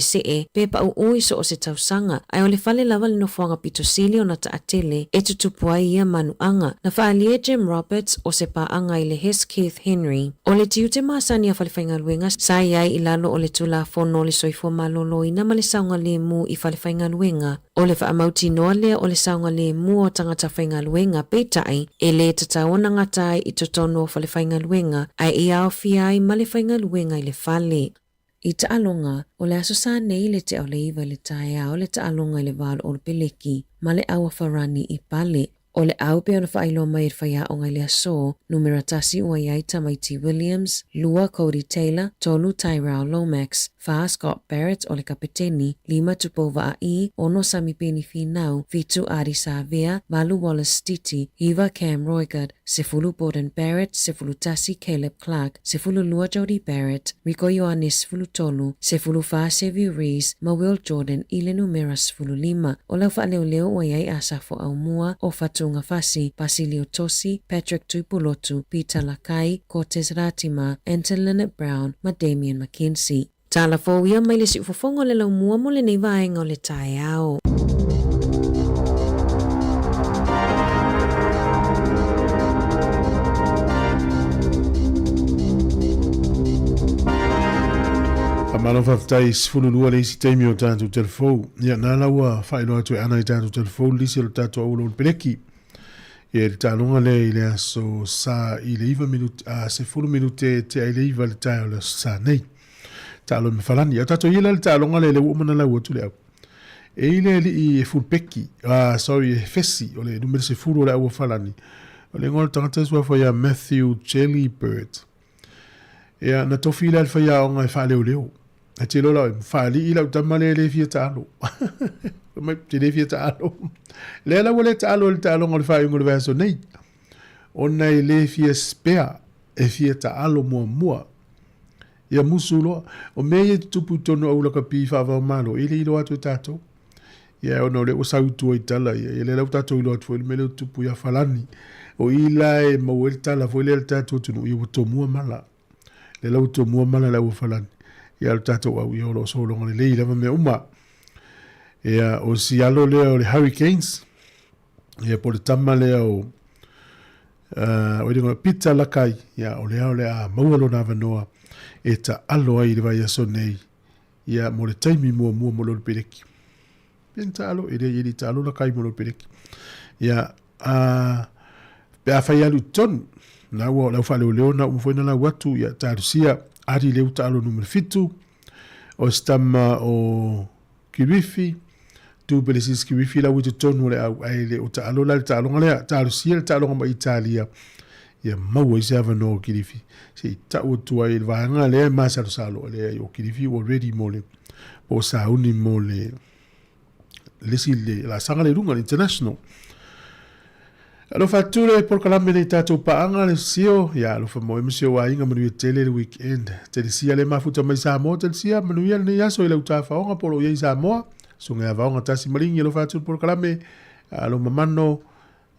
pe pau ui so o se tausanga. Ai o le fale lava le nofuanga pito silio na ta atele e tutupuai ia manuanga. Na whaalia Jim Roberts o se paanga i le Hes Keith Henry. O le tiute maasani a whaliwhainga luenga sa iai i lalo o le tula fono le soifo malolo i nama le saunga le mu i whaliwhainga luenga. O le whaamauti noa lea o le saunga le mu o tangata whainga luenga peitai e le tataona ngatai i totono o whaliwhainga luenga ai i ao fiai ma le whainga luenga i le whale. I taalonga, o le aso sa nei le te au le iwa le tae o le taalonga i le walo o le peleki ma le awa wharani i pale. O le au pe ona whailo mai whaia o ngai le aso, numera tasi ua iai Tamaiti Williams, Lua Cody Taylor, Tolu Tyrell Lomax, Fa Scott Barrett o le kapiteni, 5 tupova a i, ono sami peni finau, Vitu Adi Savea, Valu Wallace Stiti, Eva Cam Roygard, Sefulu Borden Barrett, Sefulu Tasi Caleb Clark, Sefulu Lua Jody Barrett, Rico Ioannis Sefulu Tolu, Sefulu Fa Sevi Rees, Ma Will Jordan, ile numera Sefulu 5, o lau wha leo ua iai asafo au mua, o fatu Ngafasi, Basilio Tosi, Patrick Tuipulotu, Peter Lakai, Cortez Ratima, Anton Lynette Brown, ma Damian McKenzie. Tala fōia mai le si ufofongo le lau mua mo le nei vaenga o le tae ao. Amalo whaftai sifululua le isi teimi o tātou telefou. Ia nā laua whaeloa tu e ana i tātou telefou lisi o tātou aulo le peleki. E le tālonga le i le aso sa i le iwa minute, se fulu minute te ai le iwa le tae o le sa nei. Tālo me whalani. Au tātou ila le tālonga le uamana lau atu le au. E ile li i e fulpeki, e fesi o le numere se fulu o le au whalani. O le ngol tangata sua whaia Matthew Jellybird. E na tofi ila le whaia o ngai wha leo leo. A te lola whaali ila utamale le fia tālo. Mai te le fia tālo. Le ala wale tālo le tālonga le whaingo le vaso nei. O nei le fia spea e fia tālo mua. Ia musu loa. O mei e tupu tono au laka pi whaavau malo. Ile ilo atu tātou. Ia ono le o sautu o i tala. Ia le lau tātou ilo atu. Ile mele tupu ia whalani. O ila e mau e tala. Fo ile le tātou tunu. Ia wato mua mala. Le lau to mua mala lau whalani. Ia le tātou au ia o lo solonga le lei lava me uma. Ia o si alo lea o le Hurricanes. Ia po le tama lea o oedingo pita lakai. Ia o lea maualo na vanoa. E ta alo ai le vai aso nei. Ia mo le taimi mua mo lo le pereki. Pien ta alo, e ta alo lakai mo lo le pereki. Ia pe a fai alu tonu. Na ua lau wha leo na umfoina la watu. Ia ta alusia ari leo ta alo numero 5. O stama o Kirifi. Tu belesis Kirifi la wito tonu le au aile o ta alo la ta alo ngale ta alusia ta alo ngama Italia. Ia maua isa vano o Kirifi. Se ta utu ai le vahanga le masalo salo le o Kirifi already mole. O sauni mole. Lesi le la sanga le runga international. Alo fature por kalame le tatou paanga le sio ya alo fa mo emisio wa inga manu tele le weekend. Tele sia le mafuta mai Sāmoa tele sia manu ia ne yaso ile uta faonga polo ia Sāmoa. Sunga vaonga tasi maringi alo fature por kalame alo mamano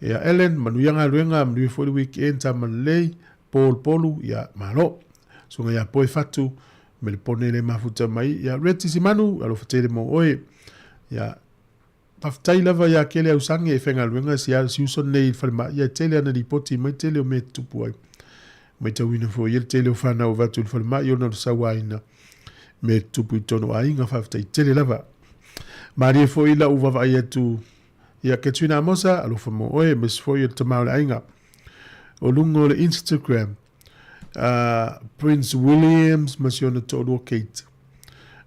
ya Ellen manu ia ngaluenga manu for the weekend ta manlei polu ya malo. Sunga ya poi fatu me le pone le mafuta mai ya reti simanu alo fatele mo oe ya Paftai lava ya kele au sange e whenga luenga si al si uson nei whalma ia tele ana ripoti mai tele o me tupu ai. Mai tau ina fo ia tele o whanau vatu il whalma i ona sawa ina me tupu i tono a inga whaftai tele lava. Maria fo ila uwa va ia tu ia ketuina amosa alo whamo oe mes fo ia tamau le ainga. O lungo le Instagram Prince Williams masiona tolo Kate.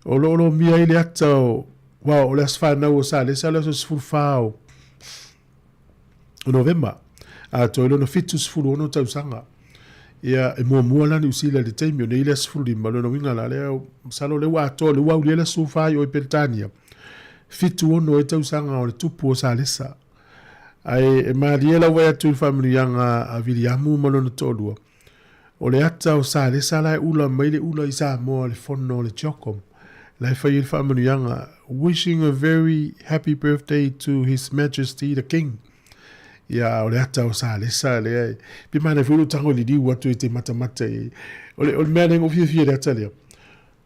O lolo mia ile atao Wow, le asfana o sa le sala so sfulfao. O November. A to no fitus fulo no tau sanga. ia e mua lani usila le taimi o nei le asfuli malo na winga la le salo le wato le wau le sofa o Britania fitu ono e tausanga o le tupu o salesa ai e maria la wai atu family yanga a Viliamu malo na tolua o le ata o salesa la ula mai le ula i Sāmoa le fono le chokom la fai il family yanga wishing a very happy birthday to His Majesty the King. Ya o le ata o salesa le pi mana fulu tango li di watu te mata o le mele o fie le ata le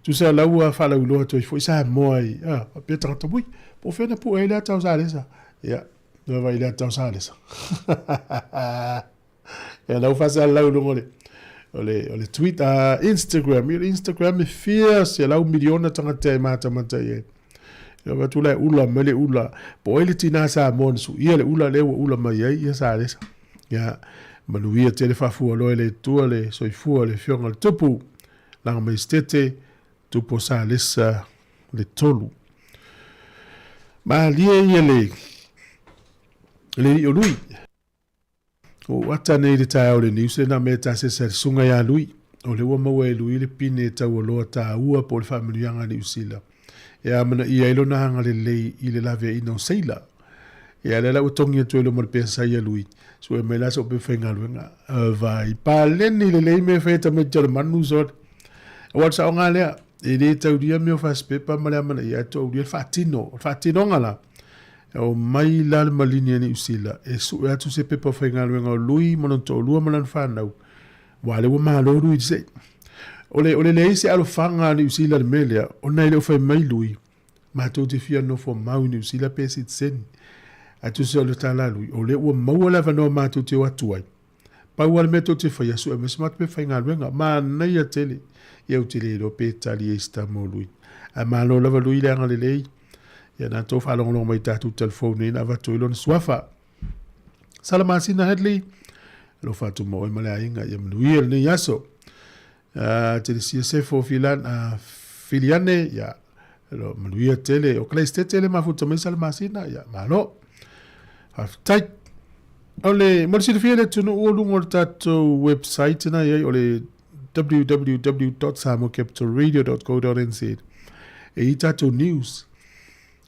tu sa la ua fa la ulo to foi sa moi pe tanto bui po fe na po ele ata o salesa ya no vai le ata o salesa ya la fa sa la ulo ngole ole tweet Instagram e fierce ya la un miliona tanga te mata ye ya va tu la ula mele ula po ele tina sa mon su ia le ula ula mai ai ia sa lesa ya manuia tele fa fu lo ele tu le so fu le fiong al tupu la mai stete tupu sa lesa le tolu ma lie le lui o wata nei le tai o le niu se na meta se sunga ya lui o le wa mawe lui le pine tau lo ta ua po le family anga ni usila ya mana ia ilo na hanga le i le lave ino seila ya le la utongi tu lo mo pensa ia lui so e mela so pe fenga luenga vai pa leni le me feta me jar manu so wa sa nga le e le tau dia me fa spepa mala mana ia to dia fatino ngala o mai la malini ni usila e so ya tu se pe pa fenga luenga lui mo to lu mo lan fa na wale wa ma lo lui se ole le se alo fanga ni usila le melia ona ile fa mai lui ma to te fia no fo mau ni usila pe sit sen a tu se le tala lui ole o mau la va no ma to te watu ai pa wal me to te fa ya so me smart pe fanga luenga ma na ya tele ya utile lo pe tali esta mo lui a ma lo la va lui le ngale le ya na to fa long mai ta tu telefone na va to ilon swafa salama sina hedli lo fa tu mo mala inga ya mnuil ni yaso te si se fo filan filiane ya lo mnuil tele o kleste tele ma fu to me salama sina ya malo have tight ole mo si fiele tu no lu ngol tato website na ya ole www.samocapitalradio.co.nz e tato news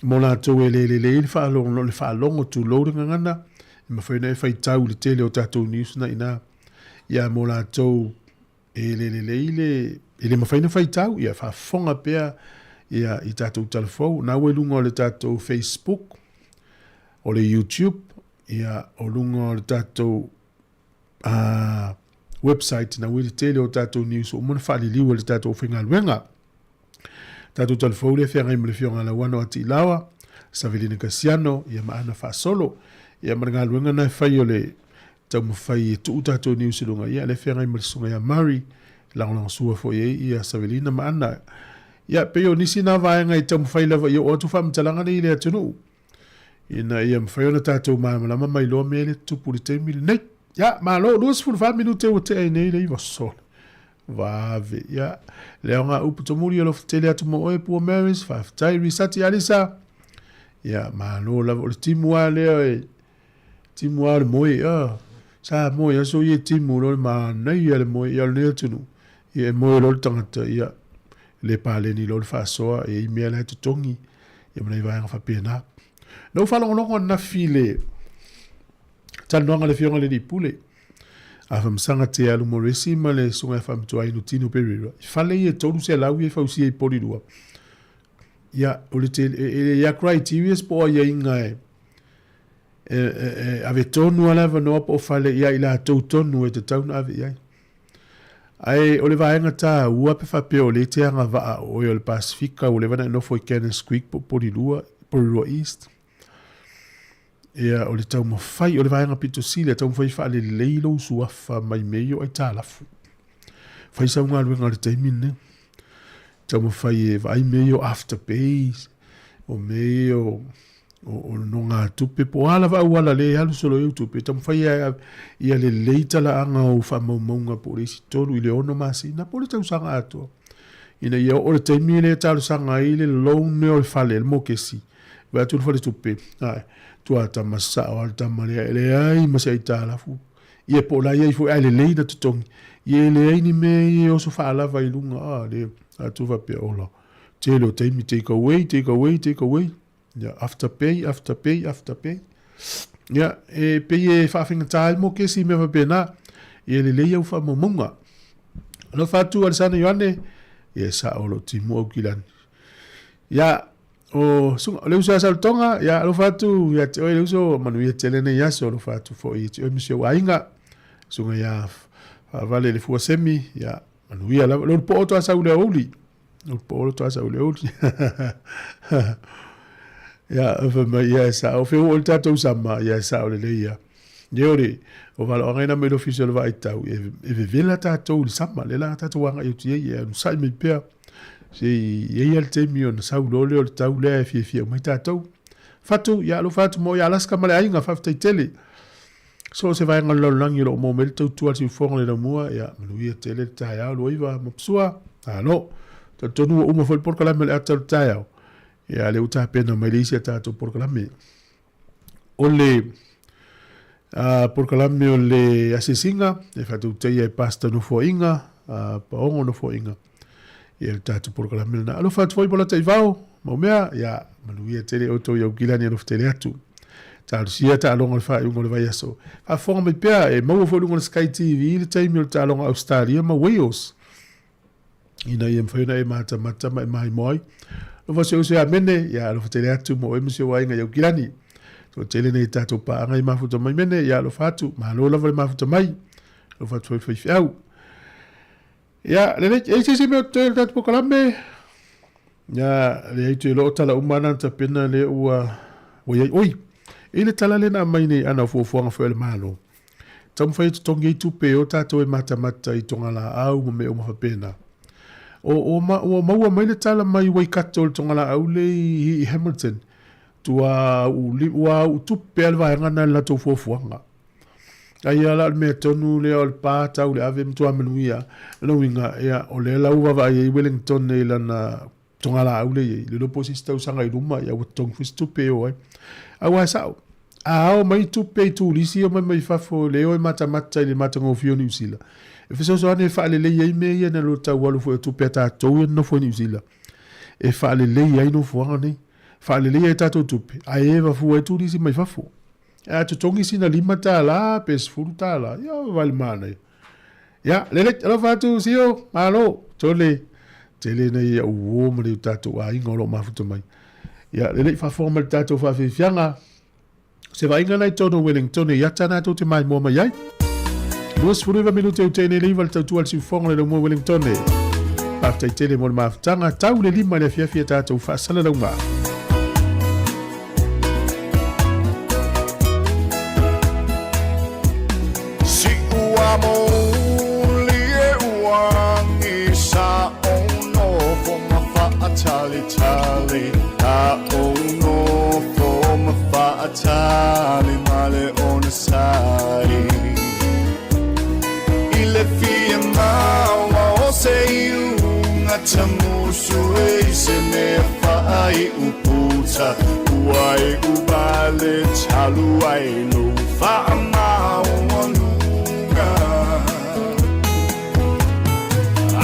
Mola to le fa long to loading ngana ma fa na fa tau le tele o tatou news na ina ya mola to le ma fa na fa tau ya fa fonga pe ya i tatou telefone na we lungo le tatou Facebook o le YouTube ya o lungo le tatou website na we le tele o tatou news o mo fa le le tatou finga wenga tatou telefone le fenga me le fionga la wana ati lawa savelina kasiano ya maana fa solo ya maranga luenga na fai ole tau mawhai tu tatou ni usilunga ya le fenga me le sunga ya Mari lang sua fo ye ya savelina maana ya peo nisi na vaenga i tau mawhai lava ya o tu fa mtalanga ni le atunu ina ya mawhai ona tatou malama mai loa mele tupu le te mili nei ya malo 2 minute o te ai nei le iwa solo Vave, ya. Leo nga upu tomuri alo tele atu mo oe pua Marys, tai risati alisa. Ya, malo la o timu leo timu ale moe, sa moe, ya so ye timu lo ma nei ale moe, ya le tunu. Ya moe lo tangata, ya. Le pale ni lo fa soa, e email ha tutongi. Ya mna iwa nga fa pena. No fa longo na file. Tanonga le fionga le di pule. Afam sanga te alu moresi ma le sunga fam to ai no tino perira fale ye todo se la wi fa usi e polidua ya o te ya criteria po ya inga ave tonu ala va no po fale ya ila to tonu e te tau ave ya ai o le vaenga ta ua pe fa pe o le te anga va o le Pacifica o le va no foi Cannon Creek po polidua East ia o le tau mawhai o le vaenga pito sile tau mawhai wha le leilo suafa mai meio ai tālafu. Whai sau ngā luenga le teimine. Tau mawhai e vai meio after base o meio o no ngā tupe po ala wa wala le halu solo eu tupe. Tau mawhai ia le leita la anga o wha maumaunga po le si tolu i le ono masi na po le tau sanga atua. Ina ia o le teimine le talu sanga i le lone o le fale le mokesi. Wa tu le fale tupe. Tua tamasa o al tamale ele ai masa itala fu. Ia po la ia fu ale leina tutongi. Ye le ai ni me ye o so fa lava I lunga le atu va pe ola. Te lo te mi take away. Yeah, after pay. Yeah, pe ye fa finga tai mo ke si me va pe na. Ye le ia fa mo monga. No fa tu al sana yoane. Ye sa olo ti mo kilan. Ya o sunga le usa sal tonga ya lo fa tu ya te o le uso manu ye tele ne ya so lo fa tu fo i te o mi se wainga. Sunga ya vale le fu semi ya manu ya lo po to asa ule oli. Lo po to asa ule oli. Ya fa ya sa o fe o tato sama ya sa o le ya. Yeori o valo ngena me official va itau e vela tato sama le la tato wanga yuti ye sa mi pe se ye el temi on sa ulole o tau le fi mai tato fatu ya lo fatu mo ya las kamale ainga fa tele so se vai ngalo lang yo mo mel tu si fong le mo ya lu ye tele ta ya lo iva mo sua no to no mo fol por kala mel atal ta ya le uta pena melisia tato por kala me ole por kalame o le asisinga e fatu te e pasta no fo inga pa ongo no fo inga e tatu por kalame na alo fatu foi bola te vao mo mea ya manuia tele auto yo kilani no tele atu tal sia ta longa fa ungo le vai so fa forma pe e mo fo lungo Sky TV le time yo ta longa Australia ma Wales ina yem fa ina e mata mai moi lo fa se amene ya lo tele atu mo e msio wa inga yo kilani so tele nei tato pa ngai mafuta mai mene ya lo fatu ma lo la mafuta mai lo fatu foi fiau ya le e se me hotel tato po kalame ya le te lo tala umana ta pena le oi ele tala le na mai nei ana fo fo le malo tam foi tongi tu pe o tato e mata I tonga la au me o ma pena o ma mai le tala mai wai katol tonga la au le I Hamilton tua u tu pel vai ngana la to fofuanga ai ala me tonu le ol pa ta u le ave mtu amenuia no winga ya o le la uva vai Wellington ne la na tongala u le lo posista u sanga I ruma ya u tong fistu pe o ai wa sa o mai tu pe tu lisi o mai fa fo le o mata le mata ngo fio ni usila e fiso so ane fa le ye me ye na lo ta walu fo tu peta to no fo ni usila e fa le ye no fo ani fa le le tato tupe a eva fu e turi si mai fa fu a tu tongi sina lima tala pes fu tala ya val mana ya le lo fa tu sio alo tole tele nei o mo le tato a ingolo ma fu mai ya le fa forma le tato fa fi fianga se va ingana tono Wellington ya tana to te mai mo mai ai Luas fureva minuto e tene le val tatu al si fonga le mo Wellington after tele mo ma tanga tau le lima le fia tato fa sala la ma Tali a ono forma fatali male on sai ile fia ma o sei una chamusu e se ne fai uputa uai ubale chalu ai lo fa ma onunga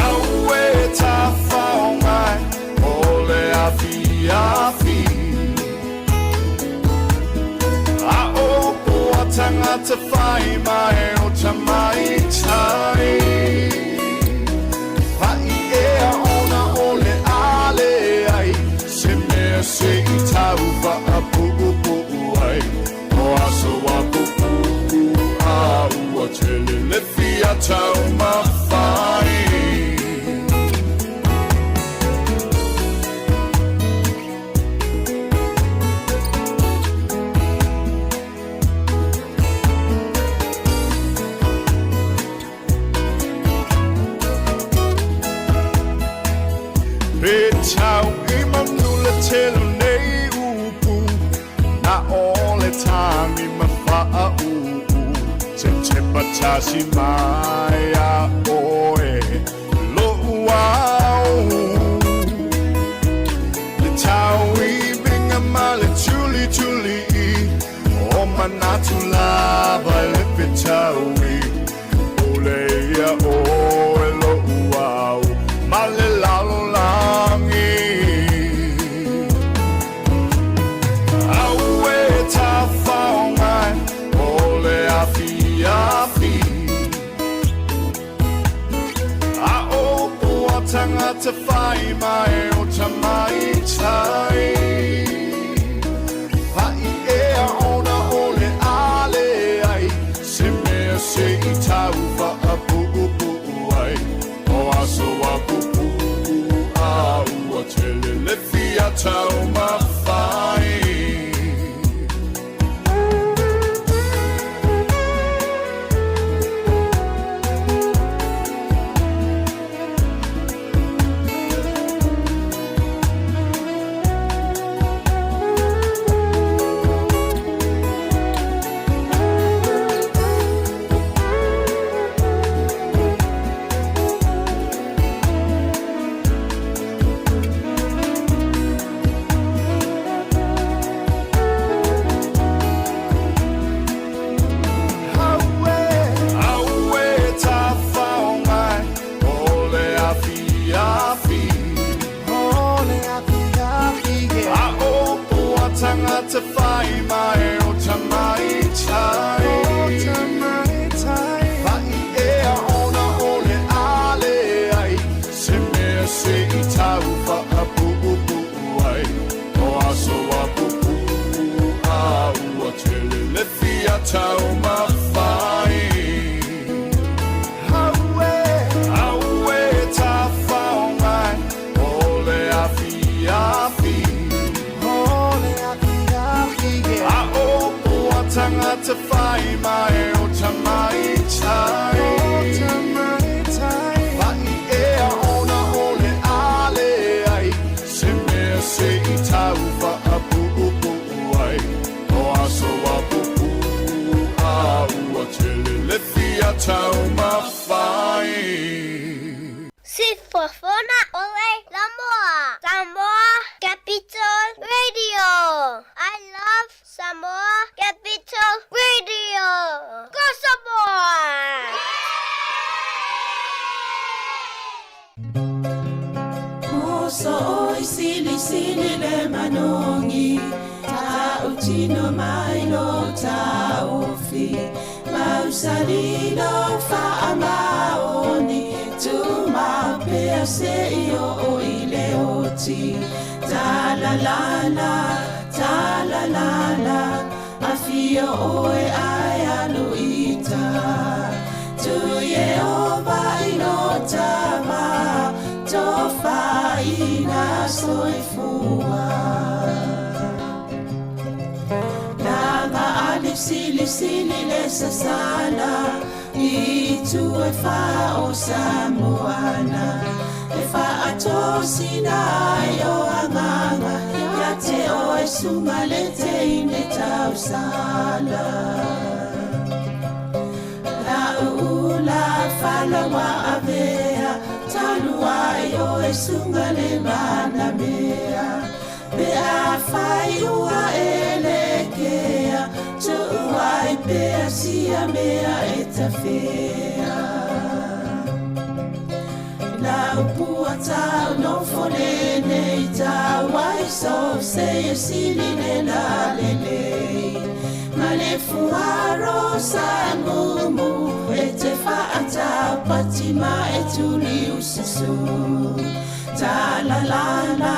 awe ta fa Afi a o po tanga te fai mai o tamai tai Pai e ona ole ale ai se me se tau va a pu ai o aso wa pu a o tele le fia tau ma fai Tau I mamnula telu nei upu Na ole tami mawha upu Se te patasi mai a oe Lo uau Le tau I binga male tuli O manatu lava le pitau I Ole ia o te whai mai o ta mai tai. Hai ea ona ole ale ai, se mea se I tau wha a pupu ai. O aso a pupu a ua tele le fia tau mawhai. Te whai mai o ta mai tai. Vai ea ona ole ale ai, se mea se I tau wha a pupu ai. O aso a pupu a ua tele le fia tau mawhai. Haue ta whaongai, ole a fia fi. Tanga te whai mai o ta mai tai. Vai ea ona ole ale ai, se mea se I tau wha a pupu ai. O aso a pupu a ua tele le fia tau mawhai. Si fofona ole Samoa. Samoa Capital Radio. I love Samoa Capital Radio. Go Samoa! Moso oi sili sili le manongi, ta utino mai lo ta ofi, mausalido fa amaoni, tu ma pea se io o ile oti, ta la la la, ta la la la, afio oe ai aluita, tu ye ova inotava, tofa ina soifua. Langa alif sili le sasala, I tu e fa o Samoana, e fa atosina yo anganga, ya te oe sumalete ine tau sala. La ula fala wa avea, talua yo e sungale mana mea, pe a fai ua elekea, tu ai pe a sia mea e ta fea. La upua tau no folene I tau ai so se e sili ne la lelei. Ma le fuaro sa mumu e te whaata patima e tuli usisu. Ta la la la,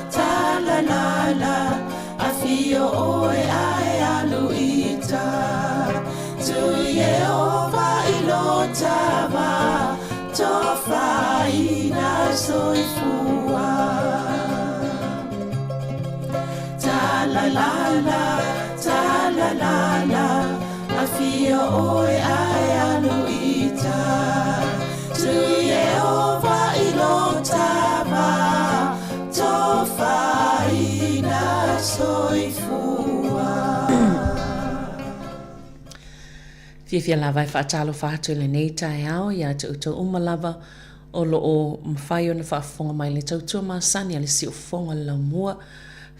ta la la la, a fio oe ai aluita. Tu ye ova ilotava, tofa ina soifua. Ta la la la, ta la la la, a fio oe ai aluita. Tu ye ova ilotava, tofa ina soifua. Fia lava e whaatalo whātua le nei tae ao ia te uto umalava o lo o mwhai o na whaafonga mai le tautua maasani a le si o fonga la mua.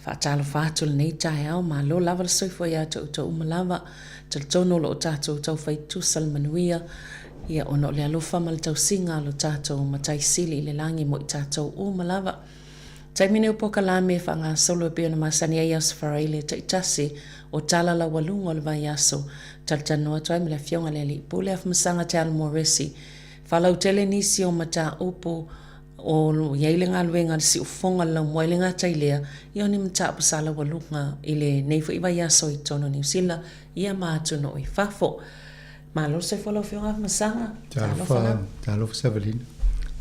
Whaatalo whātua le nei tae ao ma lo lava le soifo ia te uto umalava te tono lo o tātou tau whaitu salmanuia ia ono le alofa ma le tau singa lo tātou matai sili le langi mo I tātou umalava. Taimine upoka la me whanga solo e pia na masani ai as wharaile te itasi o tala la walunga o le vai aso taltanoa toai me le fionga le li pule af masanga te almoresi whalau tele nisi o mata upo o ia ile ngā luenga si ufonga la mo ile ngā tailea ia ni mta pasala walunga ile nei fo iwa ia so i tono New Zealand ia mātuno i fafo malo se folo fionga masanga talo fa Savelin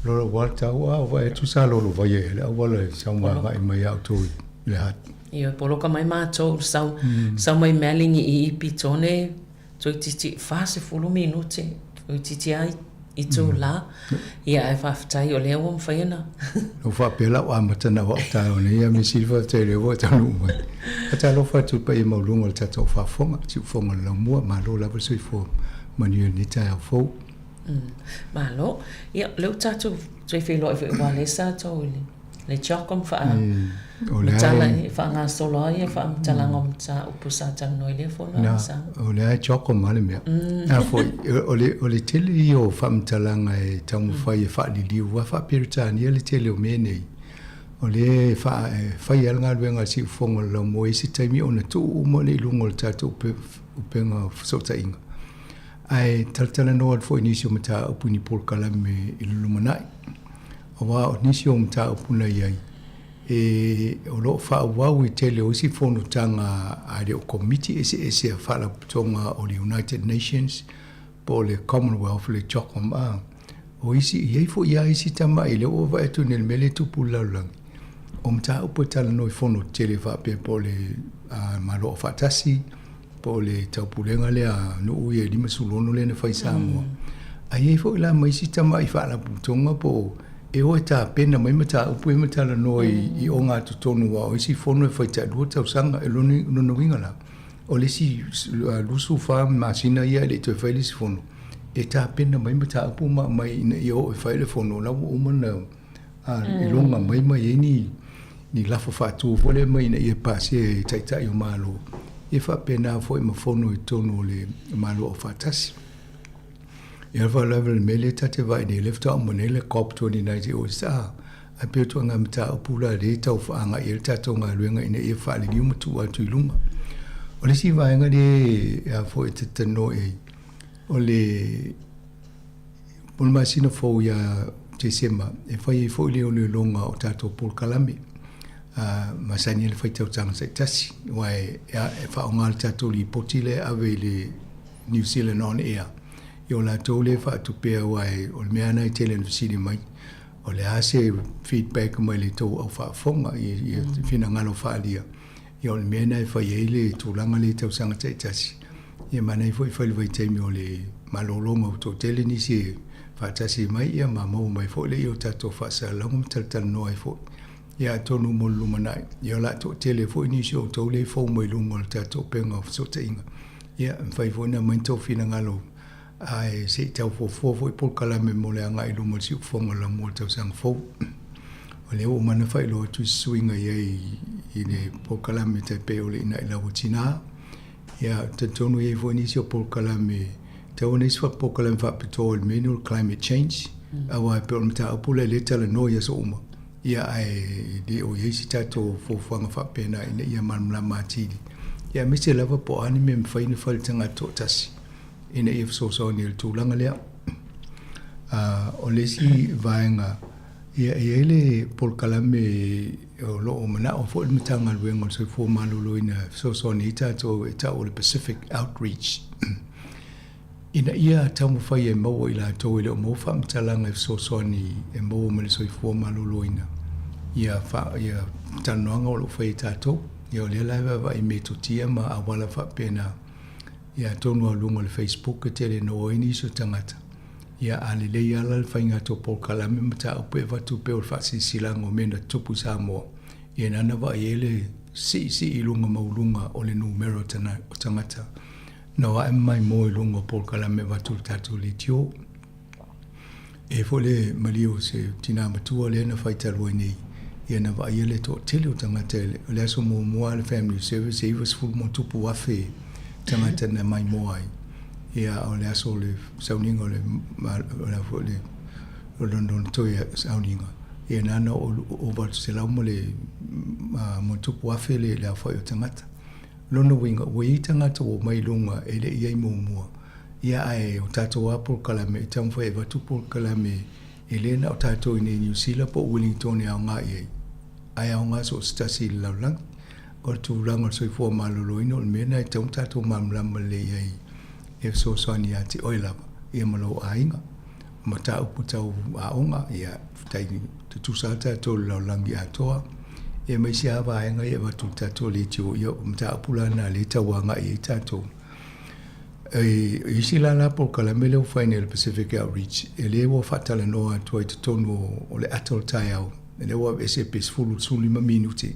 lo walta wa tu sa lo va ye la wala Sāmoa mai auto le hat ia poloka mai mātou sau mai melingi i pitone toi titi fase fulu minuti toi titi ai i tō la ia e whawhitai o lea wam whaiana. Lo whapela o amatana o ta o nei a me silva te le o tanu mai. A ta lo whatu pa i maulunga le tato whafonga, si whafonga la mua, ma lo lava sui fo manu ni tai au fau. Ma lo, ia leo tato tui whilo e wha le sa tō le chokom wha le tala e wha ngā solo ai e wha mtalanga o mta upu sa tanu noi le whona sa. O le ai chokom male mea. A foi, o le tele i o wha mtalanga e tamu whai e wha li liu wa wha piritani e le tele o menei. O le whai alanga luenga si ufonga la mo e si taimi o na tu umo le ilungo le tato upenga sota inga. Ai taltala noa foi nisi o mta upu ni polkala me ilulumanai. Wa o nisi o mta upuna iai e o lo fa wau I tele o si fono tanga a le committee ese a fala tonga o le United Nations po le Commonwealth le chokom o isi iai fo ia isi tama ile o va etu nel mele tupu laulang o mta upo tala no fono tele fa pe po le malo fatasi po le taupulenga le no uye lima sulono le na fai Sāmoa ai fo la mai si tama I fala tonga po e o ta pena mai mata upu e mata la noi I o ngā tutonu wa o isi fono e whaita lua tau sanga e lono winga la o le si lusu wha masina ia le toi whaile si fono e ta pena mai mata upu ma mai ina I o e whaile fono la o umana I longa mai e ni lafo whatu vole mai ina I e pasi e taitai o malo e wha pena fo ma fono I tono le malo o whatasi ia fa level mele tate vai ni left out monele cop 2090 o sa a pe to nga mta pula le tau fa nga il tato nga luenga ina e fa le mu tu atu lunga o le si vai nga de a fo te no e o le pol masina fo ya te sema e fa I fo le o le longa o tato pol kalame masani le fa tau tanga se tasi wai e fa nga tato li potile ave le New Zealand on air Yo la tole fa tu pe wai o me ana tele no sini mai o le ase feedback mai le to o fa fonga I fina ngalo fa lia yo me ana fa yele tu langa le tau sanga tasi ye mana foi fa le vai temi o le malolo mo to tele ni si fa tasi mai ya mamo mai fo le yo tato fa sa langum tal no ai fo ya to no mo lumanai yo la to tele fo ni so to le fo mai lungol tato penga so tinga ya fa fo na mai to fina ngalo ai se tau fo I polkala me mo le anga I lumo si fonga la mo tau sang fo o le o mana fai lo tu swinga ye I le polkala me te pe o le ina ila wutina ya te tonu ye fo ni si o polkala me te o nesi fa polkala me fa pito il manual climate change awa pe o mta apule le tala no ya so uma ya ai de o ye si tato fo fanga fa pena ina ia manmla matili ya mi se lava po ani me fai ni fal tanga to tasi ina if so ni el tulanga lea o le si vaenga ia ele por kalame o lo o mana o fo mitanga luengo so fo malulu ina so ni ta o le Pacific Outreach ina ia tamu fai e mo ila to ile mo fa mtalanga if so ni e mo me so fo malulu ina ia fa ia tanonga o lo fai tato ia le lava vai me tutia ma awala fa pena ia tonu alunga le Facebook te le no ini so tangata ia ale le ia la fainga to po kalame mata o pe va tu pe o fa si silango mena tupu Sāmoa ia nana va ele si ilunga maulunga o le numero tangata no ai mai mo ilunga po kalame va tu tatu le tio e fole malio se tina matua le na faita roini ia na va ele to tele tangata le so mo le family service e was full mo tupu afe tangata na mai moai ia o le aso le sauninga le fo le London toia sauninga ia nana o va se la mo le mo tupu afe le fo tangata lono winga we tangata o mai lunga ele ia mo ia ai o tato apo kalame tamfo e va tupu kalame Ele na o tātou i New Zealand po Wellington e au ngā i ai au ngā so stasi laulang o tūranga soifua maloloina o le mena e taum tātou mamlama le iai e so soani ati oilava ia malo ainga ma ta upu tau aonga ia tai te tusata to laulangi atoa e mai si ava ainga ia watu tātou le tio ia ma ta upula na le tawanga i tātou e isi la la por kalamele o faine le Pacific Outreach e le wo fatala noa to i te tonu o le atol tai au e le wo ese pesfulu sulima minuti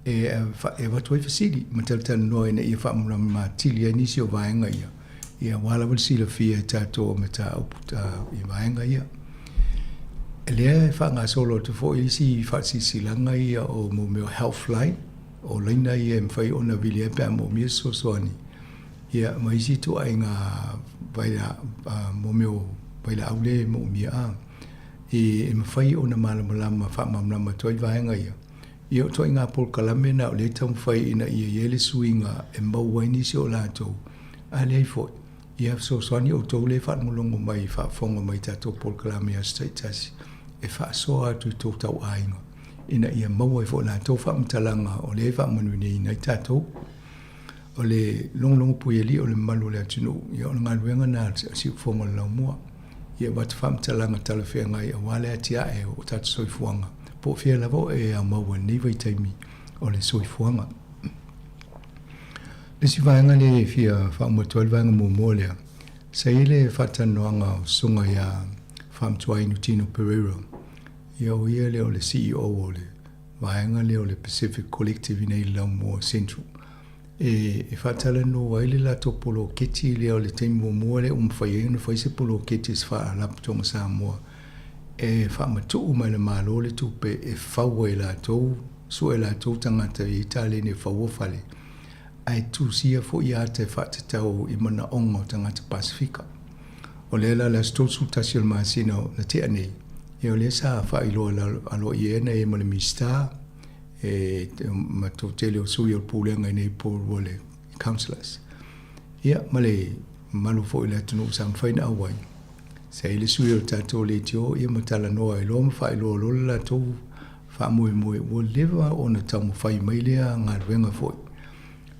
e watu ai fasili ma taltala noa ina ia whamura ma tili anisi o vaenga ia wala wal sila fia tātou me tā uputa i vaenga ia e lea e whanga solo te fo isi whatsi silanga ia o mo meo health line o leina ia e mwhai ona vili e pēr mo mia soani ia ma isi tu ai ngā vaila mo meo vaila aule mo mia a e mwhai ona malamalama whamamlama toi vaenga ia toi ngā pol kalamena o le tau mwhai ina ia iele suinga e mauwaini si o lātou a le ai foi ia so soani o tau le whaamulongo mai whaafonga mai tātou pol kalamea staitasi e whaasoa atu i tō tau ainga ina ia maua i foi lātou whaamtalanga o le whaamanuni nei tātou o le longlongo puieli o le malu le atunu ia o le ngaluenga nā si ufonga lau mua ia watu whaamtalanga talawhea ngai a wale atia e o tātou soifuanga po fia lavo e a maua nei vai taimi o le soifuanga le si vaenga le fia whaamatual vaenga mo lea sa ile whatanoanga o sunga ia whaamtuai Nutino Pereira ia o ia leo le CEO o le vaenga leo le Pacific Collective nei lau mua Central e whatala no waile la to polo keti leo le taimi mo le umwhaiena whaise polo keti si wha laptonga Sāmoa e whaamatu mai le malo le tupe e whaua e la tau su e la tau tangata i Itali ne whaua whale ai tu sia fo ia te whatatau i mana ongo tangata Pasifika o le la stosu tasi al masino na te anei e o le sa whailo alo i ena e male mista e mato tele o sui o pulenga nei por wole councillors ia male malu fo ila tunu sam faina awai sa ile sui o tato le tio ia matala noa i loma whailo lo la tau whaamui mui wo leva o na tamu whai mailea ngā ruenga foi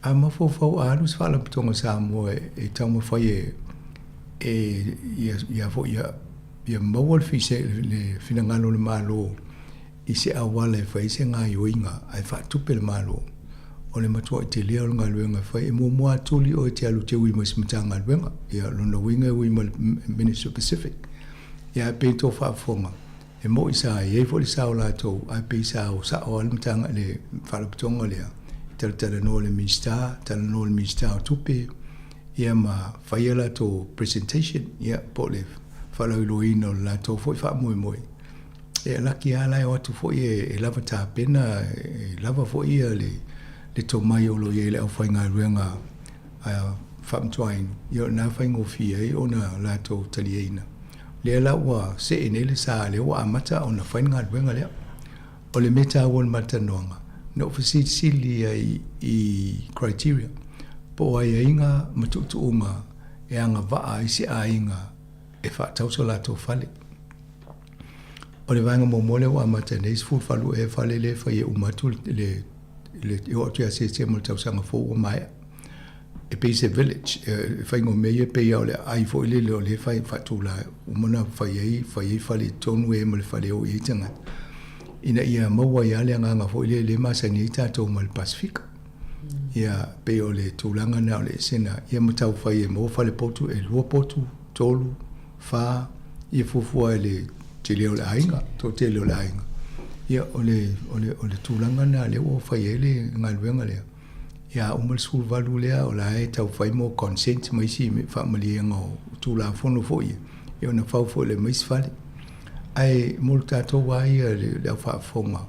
a mafofau alu se fala pitonga Sāmoa e tamu whai ia fo ia mawal fise le finangalo le malo i se awala e whai se ngā yoinga ai whaatupe le malo o le matua i te lea o ngā luenga whai e mua tuli o te alu te uima si mata ngā luenga ia lona winga uima Minister Pacific ia pe to whaafonga e mo i sa e fo li sa o lātou ai pe sa o sa o alimtanga le whalapitonga lea tala no le mista tala no le mista o tupe ia ma whaiala to presentation ia po le whalauloina o lātou foi whaamui e laki ala e watu foi e lava tā pena e lava foi le tō mai o lo i le au whai ngā ruenga whaamtuainu ia nā whai ngofia e o na lātou talieina le ala ua se e nele sa le ua amata o na whai ngā ruenga lea o le meta awon mata noanga no fasili i criteria po ai inga matutuunga e anga vaa isi ainga e whaatau so lātou whale o le vanga momole wa mata neis fu falu e fale le fa ye umatu le o tia se mo tau sanga fo o mai e pe se village e fa ngo me pe ya le ai fo le le fa fatula umona fa ye fale tonu e mo le fale o i tanga ina ia maua ia le nganga fo le masani tātou mal Pasifika ia pe o le tūlanga na o le sena ia matau whai e mo fale potu e lua potu tolu wha ia fufua e le te leo le ainga to te leo le ainga ia o le tūlanga na le o whai e le ngaluenga lea ia umal sul valu lea o la e tau whai mo consent mai si me whamali anga o tūla fono fo ia ona whau fo le mais fale ai multa to wai le fa fonga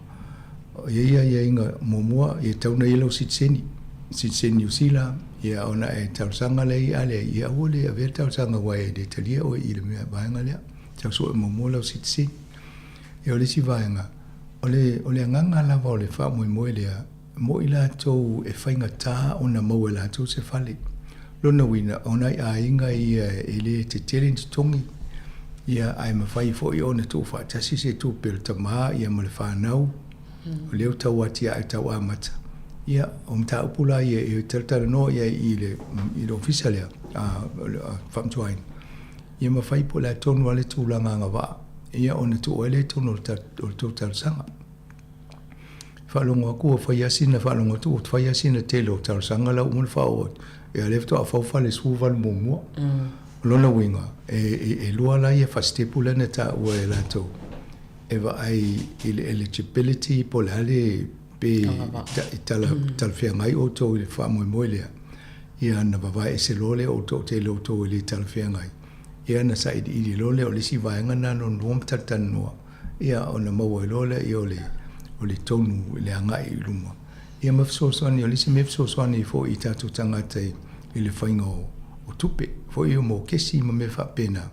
ia inga momua e tauna yelo sitseni New Zealand ia ona e tausanga le ale ia ole ave tausanga wai de talia o ile me vaenga le tau so momua lo sitseni e ole si vaenga ole nganga la vole fa mo le mo ila to e fainga ta ona mo la to se fale lona wina ona a inga ia ele te challenge tongi ia ai mawhai fo i ona tō whaatasi se tō pere tamā ia ma le whanau o leo tau ati ai tau amata ia o mta upula ia i taratara no ia i le ofisa lea whamtuain ia mawhai po la tonu ale tūlanga ngā wā ia ona tō ele tonu o tō tarasanga whalongo aku o whaiasina whalongo tō whaiasina tele o tarasanga lau umana whao ia lefto a whauwhale sūwal mōmua lona winga e lua la ia fastepu lana ta ua e latou e vaai i le eligibility po le ale pe talawhiangai o tou i le whaamoemoe lea ia na vavae e se lole o tou te leo tou i le talawhiangai ia na sa i li lole o le si vaenga na no nuam tatanua ia o na maua i lole i o le tonu i le angai i luma ia mafisoswani o le si mafisoswani fo i tatu tangata i le whainga o tupe fo i o mo kesi ma me whapena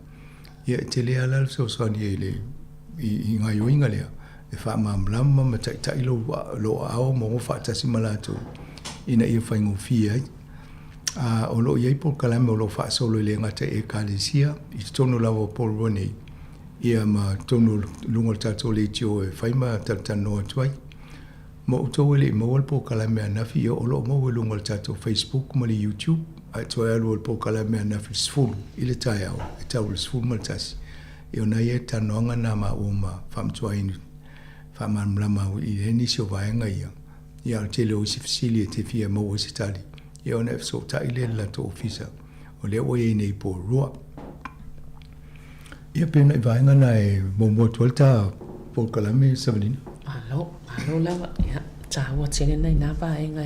ia te lea lal soswani i ngai oinga lea e wha mamlama ma tai lo ao mo whaatasi malato ina ia whainga fia o lo iei por kalame o lo wha solo i le ngata e kalesia i tono lawa por rone ia ma tono lunga tato le tio e whaima tatanoa tuai mo utou ele mo wal por kalame anafi o lo mo lunga tato Facebook ma le YouTube ai tuai alu por kalame anafi sfulu i le tai au e tau le sfulu maltasi e ona ia tanoanga na ma uma whamtuai ni whamamlama i le nisi o vaenga ia te leo si fasili e te fia mo o se tali ia ona e so tai le lato ofisa o le o e nei po rua ia pena i vaenga na e mo tualta por kalame savalina alo lava ia taua tene nei na vaenga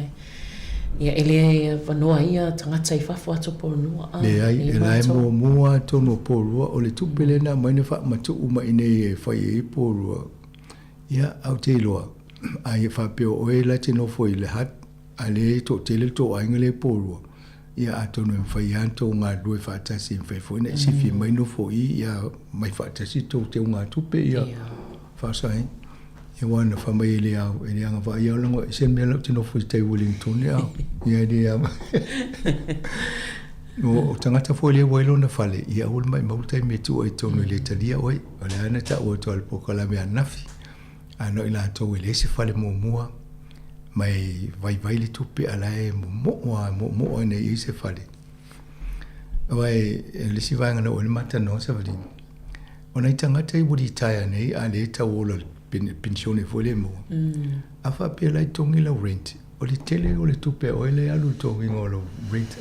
ia ele vanua ia tangata i fafu atu por nua le ai e lai mua tono por rua o le tupele na maine wha matu uma ine e whai e por rua ia au te loa ai e whapeo o e la te nofo i le hat a le to tele to ainga le por rua ia atono e whai anto ngā lue whaatasi e whai fwina i sifi mai nofo i ia mai whaatasi to te ngā tupe ia whaasai ia wana whamai e le au e le anga wha ia lango e sen mea lau te nofo i te Wellington le au ia e le ama o tangata fo le wailo na fale ia ul mai mautai me tu ai tono le talia oi o le ana ta o to al pokala me anafi ano ila to le se fale mo mua mai vai le tupe ala e mo ne i se fale vai le si vai ngana o le mata no sa vali ona tangata i budi taia nei a le ta o le pensione fo le mo afa pe la tongi la rent o le tele o le tupe o le alu tongi ngolo rent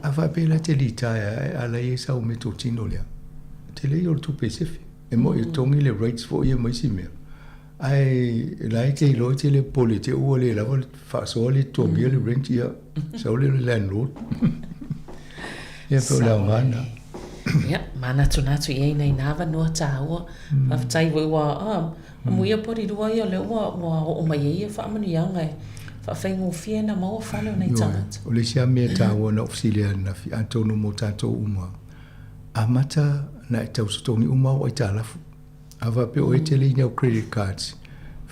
afa pe la te litaia ala e sa o me to tino lea te le o tu pesefi e mo i tongi le rates fo ia mai si mea ai la te lo te le poli te o le la fa so le to bia le rent ia sa o le landlord ia pe la mana ia mana tunatu ia nei nava no taua aftai wa mo ia pori rua ia le wa o mai ia fa manu yanga whawhengo fia na maua whalo nei tangata. O le sia mea tāua na ofisilia na fi antono mo tātou uma. A mata na e tau satongi uma o ai tālafu. A wape o e te lini au credit cards.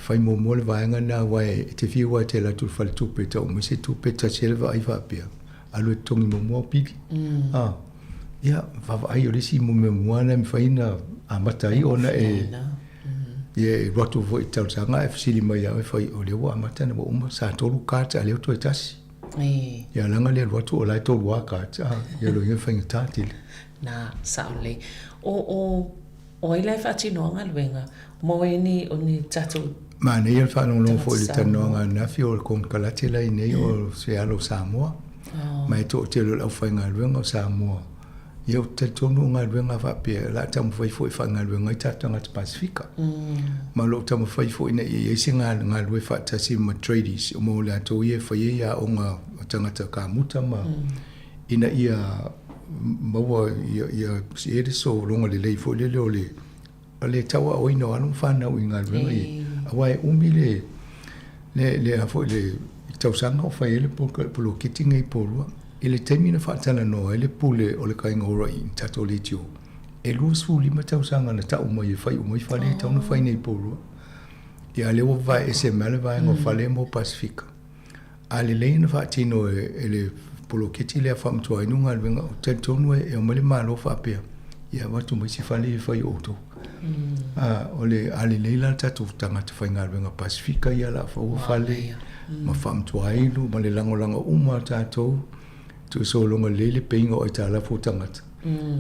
Whai mo mo le vaenga na wai e te fia wai te latu whale tupe tau. Mo se tupe ta selva ai wapea. Alu e tongi mo mua pili. Ia, wawa ai o lesi mo me muana mi whaina a mata i ona e... Ia roto vo i tau sanga e fasili mai au e whai o leo a mata na mo uma sa tolu kāta a leo to e tasi. Ia langa lea roto o lai tolu a kāta. Ia lo ia whainga tātile. Na, saole. O i lai whati noanga luenga. Mo e ni o ni tatu... Ma nei al whanong long fo i tanoanga nafi o kon kalate lai nei o se alo Sāmoa. Mai to te lo lau whainga luenga o Sāmoa. Ia o te tonu ngā luenga whapea, la tamu whai fo i whainga luenga i tātanga te Pasifika. Ma lo tamu whai fo ina i eisi ngā lue whaatasi ma tradies, o mo le ato ia whai ia o ngā tangata ka muta ma ina ia maua ia si ere so longa le lei fo le leo le tawa o ina anu whanau i ngā luenga i. Awai umi le a fo le tausanga o whai ele polo kitinga i porua. Ele temina whaatana no, ele pule o le kainga ora i tato le tio. E lua suli ma tausanga na tau mai e whai umai whale tau na whai nei porua. Ia lewa vai e se mele vai ngā whale mo Pasifika. A le leina whaatino e le polo kiti lea whamtua inunga luenga o te tonu e o mele malo whapea. ia watu mai si fale fai oto ole ale leila tatu tanga te fai ngalwenga Pasifika ia la fa fale ma fam tuailu ma le lango uma tatu tu so longa lele peinga o tala fo tanga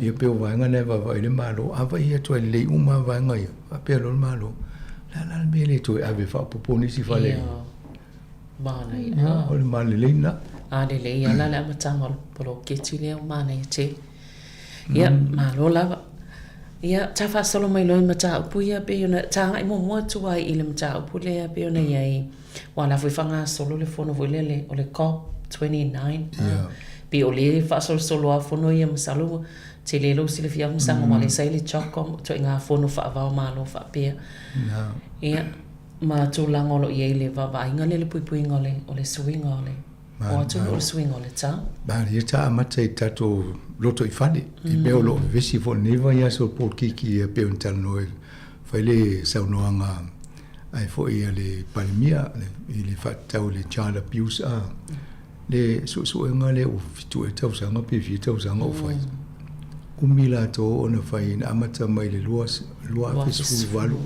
ia pe wa nga ne va ile malo ava ia tu le uma va nga ia pe lo malo la mele tu ave fa poponi si fale mana ole male leina ale le ia la matanga polo ketile mana te ia malo lava ia tafa solo mai loi mata puia pe ona tanga mo tu ai ile mata pule pe ona ia wala foi fanga solo le fono volele ole COP 29 pe ole fa solo a fono ia msalo te le lo sile fia msanga male sai le choko to nga fono fa va malo fa pe ia ma tu langolo ia le va va inga le pui ngole ole swing ole o tu ole swing ole ta ba ia ta mate tato loto i fale i beo lo vesi fo neva ia so por kiki e pe un tal noel fa le saunoanga ai fo ia le palmia le fatau le child abuse le su nga le o fitu e tau sanga pe fitu sanga o fai umila to ona fai amata mai le lua fesu valu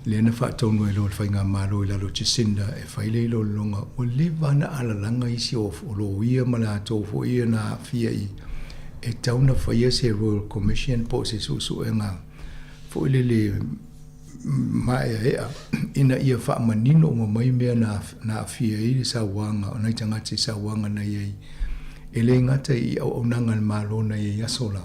le na fatau no lo fai nga malo la lo chisinda e fai le lo longa o le vana ala langa isi o lo ia mala to fo ia na fia i e tau na fai se Royal Commission po se su nga fo le mai ina ia fa manino mo mai me na fia i sa wanga ona tanga te sa wanga na ye ele ngata i o nanga malo na ye sola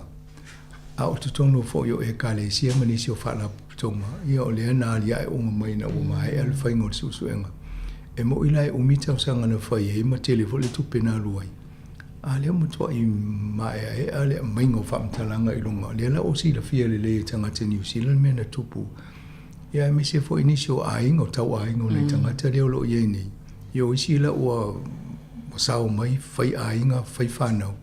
a o tutono fo yo e kale si mani si o fa la tonga ia o le na ia o mai na o mai al fa ngol su nga e mo ila o mita sanga na fa ye ma telefone tu pena luai a le mo to i mai ale mai ngo fa mtalanga i longa le la o si la fia le tanga te New Zealand me na tupu ia me se fo inisio aingo tau aingo le tangata leo lo ye ni yo isi la o sao mai fai ainga fai whanau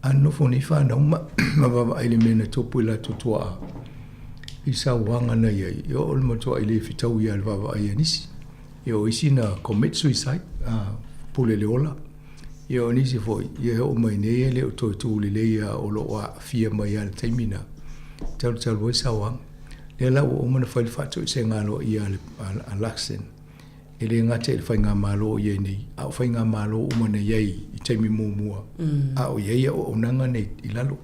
anno fo ni whanau ma baba ele mena topu la tutua i sa wanga na ye yo ol mo to ile fitau ia baba ia nisi yo isi na commit suicide pule le ola yo nisi fo ye o mai ne le to tu le ia o lo wa fia mai al taimina tal wo sa wanga ela o mana fai fatu se ngalo ia alaxen ele ngate fai nga malo ye ni au fai nga malo o mana ye i taimi mumua au ye o nanga nei ilalo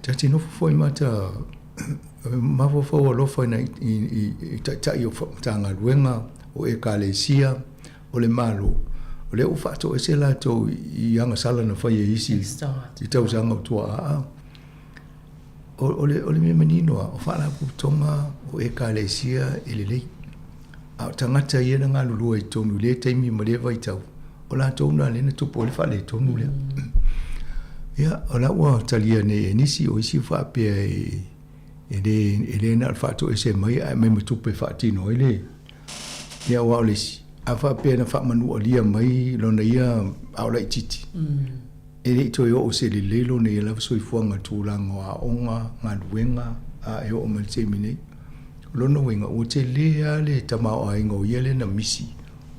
tati no foi mata ma fo lo foi na i ta yo tanga luenga o e kalesia o le malo o le o fatu se la to i anga sala na fai isi i tau sanga tua ole me menino o fala putonga o e kalesia ele a tangata ia nga lulu e tonu le taimi male vai tau o la tonu le na tupo le fale tonu le ia o la wa talia ne nisi o isi fa pe ele na fa to ese mai me tupe fa tino ele ia wa le a fa pe na fa manu olia mai lo na ia au la titi ele to yo o se le lelo ne la so ifuanga tulango a onga ngaduenga a yo o malse mine lo no wenga o te le tama o ingo yele na misi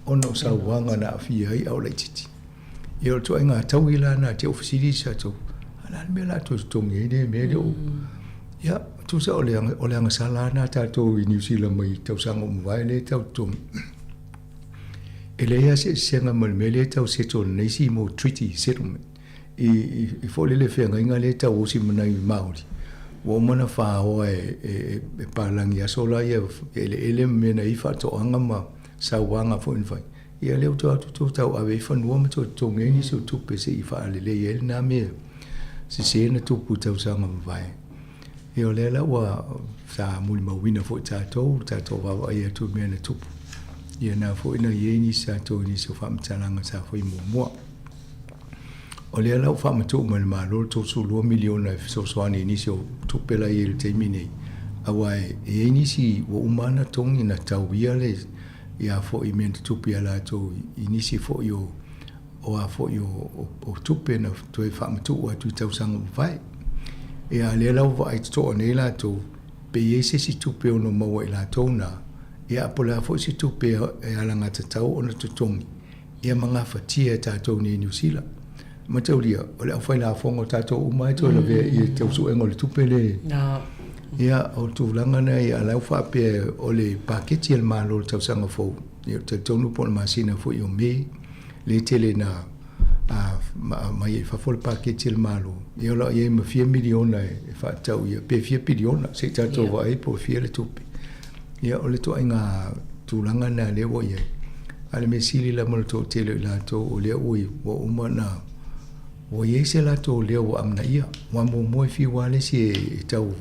ono sa wanga na afia ai au laititi yo to inga tawila na te ofisiri sa to ala me la to tonge ne me do ya tu sa ole anga sala na ta to New Zealand mai to sango mai le to tom ele ya se senga malmele to se to nei si mo treaty settlement i fo le fenga inga le ta o si mana i mauri o mana fa o e palangi a sola ia ele me na i fa to anga ma sa wanga fo in fai ia le to tau ave fa no ma to ngeni so tu pese i fa le ele na me se na tu pu tau sanga vai ia le la wa sa muli ma wina fo ta to va ia tu me na tu ia na fo ina yeni sa to ni so fa mtalanga sa fo i mo o le ala fa matu mal malo to su lo miliona so swani ni so to pela il termine awai e ni si wo umana tong ina tawia le ya fo i mente to pela to inisi fo yo o a fo yo o to pena to e fa matu wa tu tau sang vai e a le ala vai to ne la to pe yese si to pe no mo la to na e a pola fo si to pe e ala ngata tau ona to tongi e manga fatia ta to ni New Zealand ma tau lia o le au fai la fongo tātou umai tō la vea i tau su engo le tupele ia o tūlanga na ia lau whape o le paketi al malo le tau sanga fau ia te tonu po le masina fo i o me le tele na mai e whafole paketi al malo ia la ia ma 4 miliona e whaatau ia pe 4 biliona se tātou wa e po 4 le tupe ia o le to inga tūlanga na le wo ia ale me sili la mo to tele la to o le ui wo umana wo ye se la to le wo amna ia wa mo fi wa le si tau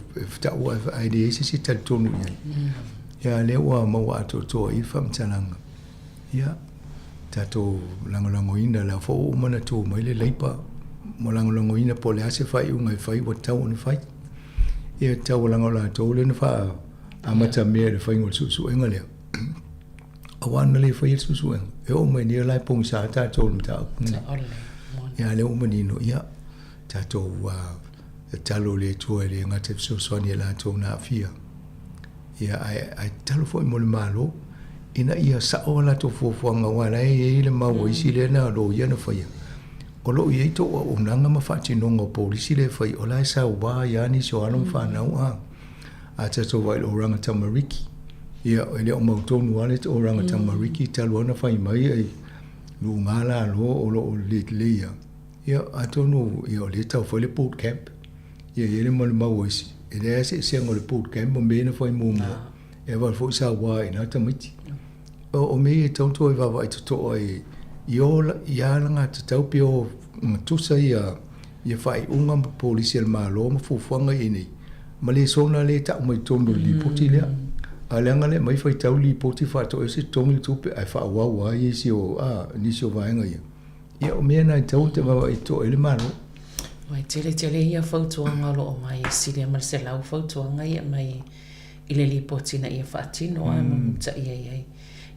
wa ai de se tal tonu ia le wa mo wa to I fam tananga ia tato lango ina la fo umana to mai le leipa mo lango ina po le ase fai unga fai wa tau on fai ia tau lango la to le na fa amata me le fai ngol su enga le awan le fai su e o mai ni lai pong sa ta to mta ya le o menino ya ta to wa talo le to le ngate so ni la to na fia ya ai talo fo mo le malo ina ia sa o la to fo nga wala e le ma wo isi le na lo ya na fai o lo ye to o nanga ma fa ti no ngo polisi le fai o la sa wa ya ni so anu fa na wa a ta to wa lo ranga tamariki ia ele o mautonu ale o ranga tamariki talo na fai mai ai lu ngala lo o lo le ia atonu ia le tau foi le boot camp ia ele mo le mawisi ele se ngol boot camp mo me na foi mo e va foi sa wa ina tamiti o me tonto e va vai to ai io ia nga tau pio tu sa ia fai unga policial malo mo fu fanga ini ma le sona le ta mo tondo li potilia alanga le mai fai tau li poti fa to ese tongi tupe ai fa wa isi o ni so va nga ia o me na tau te va i to ele malo mai tele ia fautuanga lo mai sile mar se lau fautuanga ia mai ile li poti na ia fa tino a mo ta ia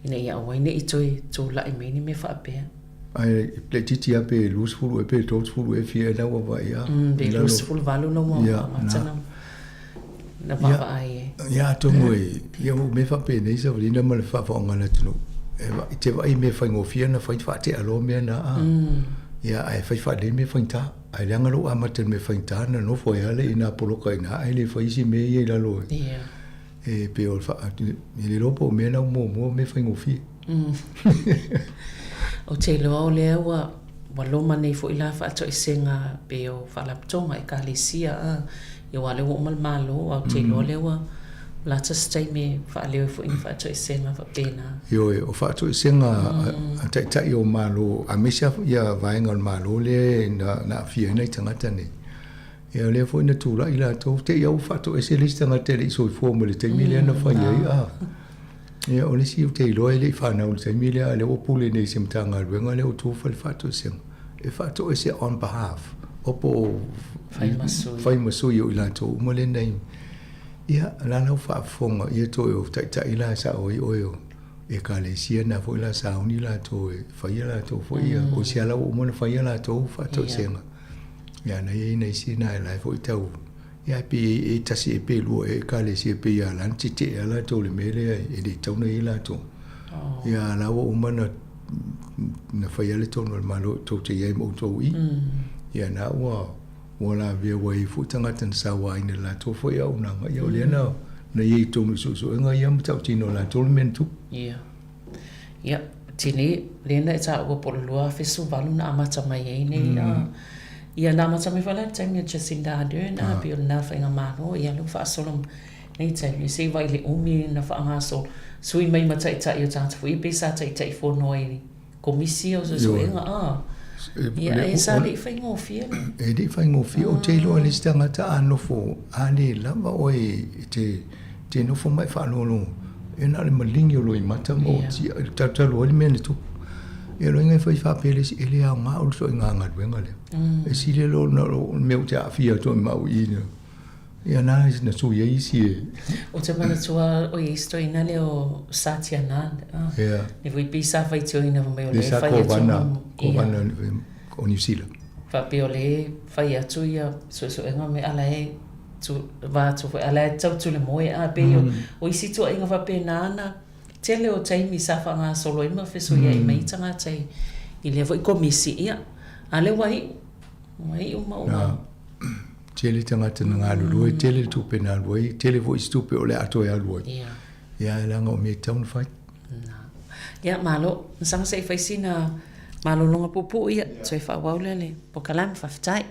ina ia wai ne itoi to la me ni me fa pe ai pletiti a pe lus fulu e pe tot fulu e fie na wa va ia de lus fulu valu no mo na va ai ia to moi ia me fa pe nei sa vina mal fa fa ngana tino e te vai me fa ngofia na fa te alo me na ia ai fa le me fa ta ai langa lo amate me fa ta na no fo ia le ina polo ka ina ai le fa isi me ia la lo ia e pe o fa le lopo me na mo me fa ngofia o te loa o lea wa loma nei fo ila fa to isenga pe o fa la tonga e kalisia ia wale o mal malo o te loa lea la ta stay me fa leo fo in fa to isenga fa pena yo o fa to isenga ta yo malo a misa ia vai ngal malo le na fia nei tangata nei ia le fo ina tu la ila to te yo fa to ese lista ngate le so fo mo le te milia na fa ia ia o le si o te loa le fa na o te milia le o pule nei sim tanga ruenga le o tu fa le fa to sem e fa to ese on behalf opo fai masu yo ila to mo le nei ia la no fa fonga ia to o ta ila sa o e ka le sia na fo ila sa uni la to fa ila to fo ia o sia la o mo fa ila to fa to senga ia na ia nei si na la fo tau ia pe e tasi e pe lu e ka le si pe ia lan ti te ala to le mele e de tau na ila to ia la o mo na fa ia le to no malo to te ia mo to i ia na wala via wai futanga tan sa wai ne la to fo ia una ia le na ye to mi so nga ia mtau tino la to men tu ia tini le na ta o por lua fesu valu na amata mai nei ia na amata mai fala time Jacinda de na bi na fa nga mano ia lu fa solom nei time se vai le umi na fa nga so sui mai mata ita ia ta fo i pesa ta ita fo noi komisio so nga ia e sa li fai ngofia e di fai ngofia o te lo le stanga ta ano fo ale lava o te no fo mai fa lo e na le malingi lo i mata mo ta lo le mene tu e lo ngai fai fa pele si ele a nga o so nga nga wenga le e si le lo no me te afia to ma u ina ia na is na so ye isi o te mana tua o isto ina le o Satyanand ne voi pisa fai tio ina me o le fai ko vana o New Zealand fa piole fai atu ia so enga me ala e tu va tu ala tu le moe a pe o isi tu inga fa pe nana tele o tai mi sa fa nga solo ima fe so ia mai tanga tai i le voi komisi ia Ale wai uma. Tele tangata nga lulu tele tupe na lulu tele vo istupe ole ato ya lulu. Ya la ngo me taun fai. Ya malo sang sei fai sina malo longa pupu ia tsoi fa waulele pokalam fa ftai.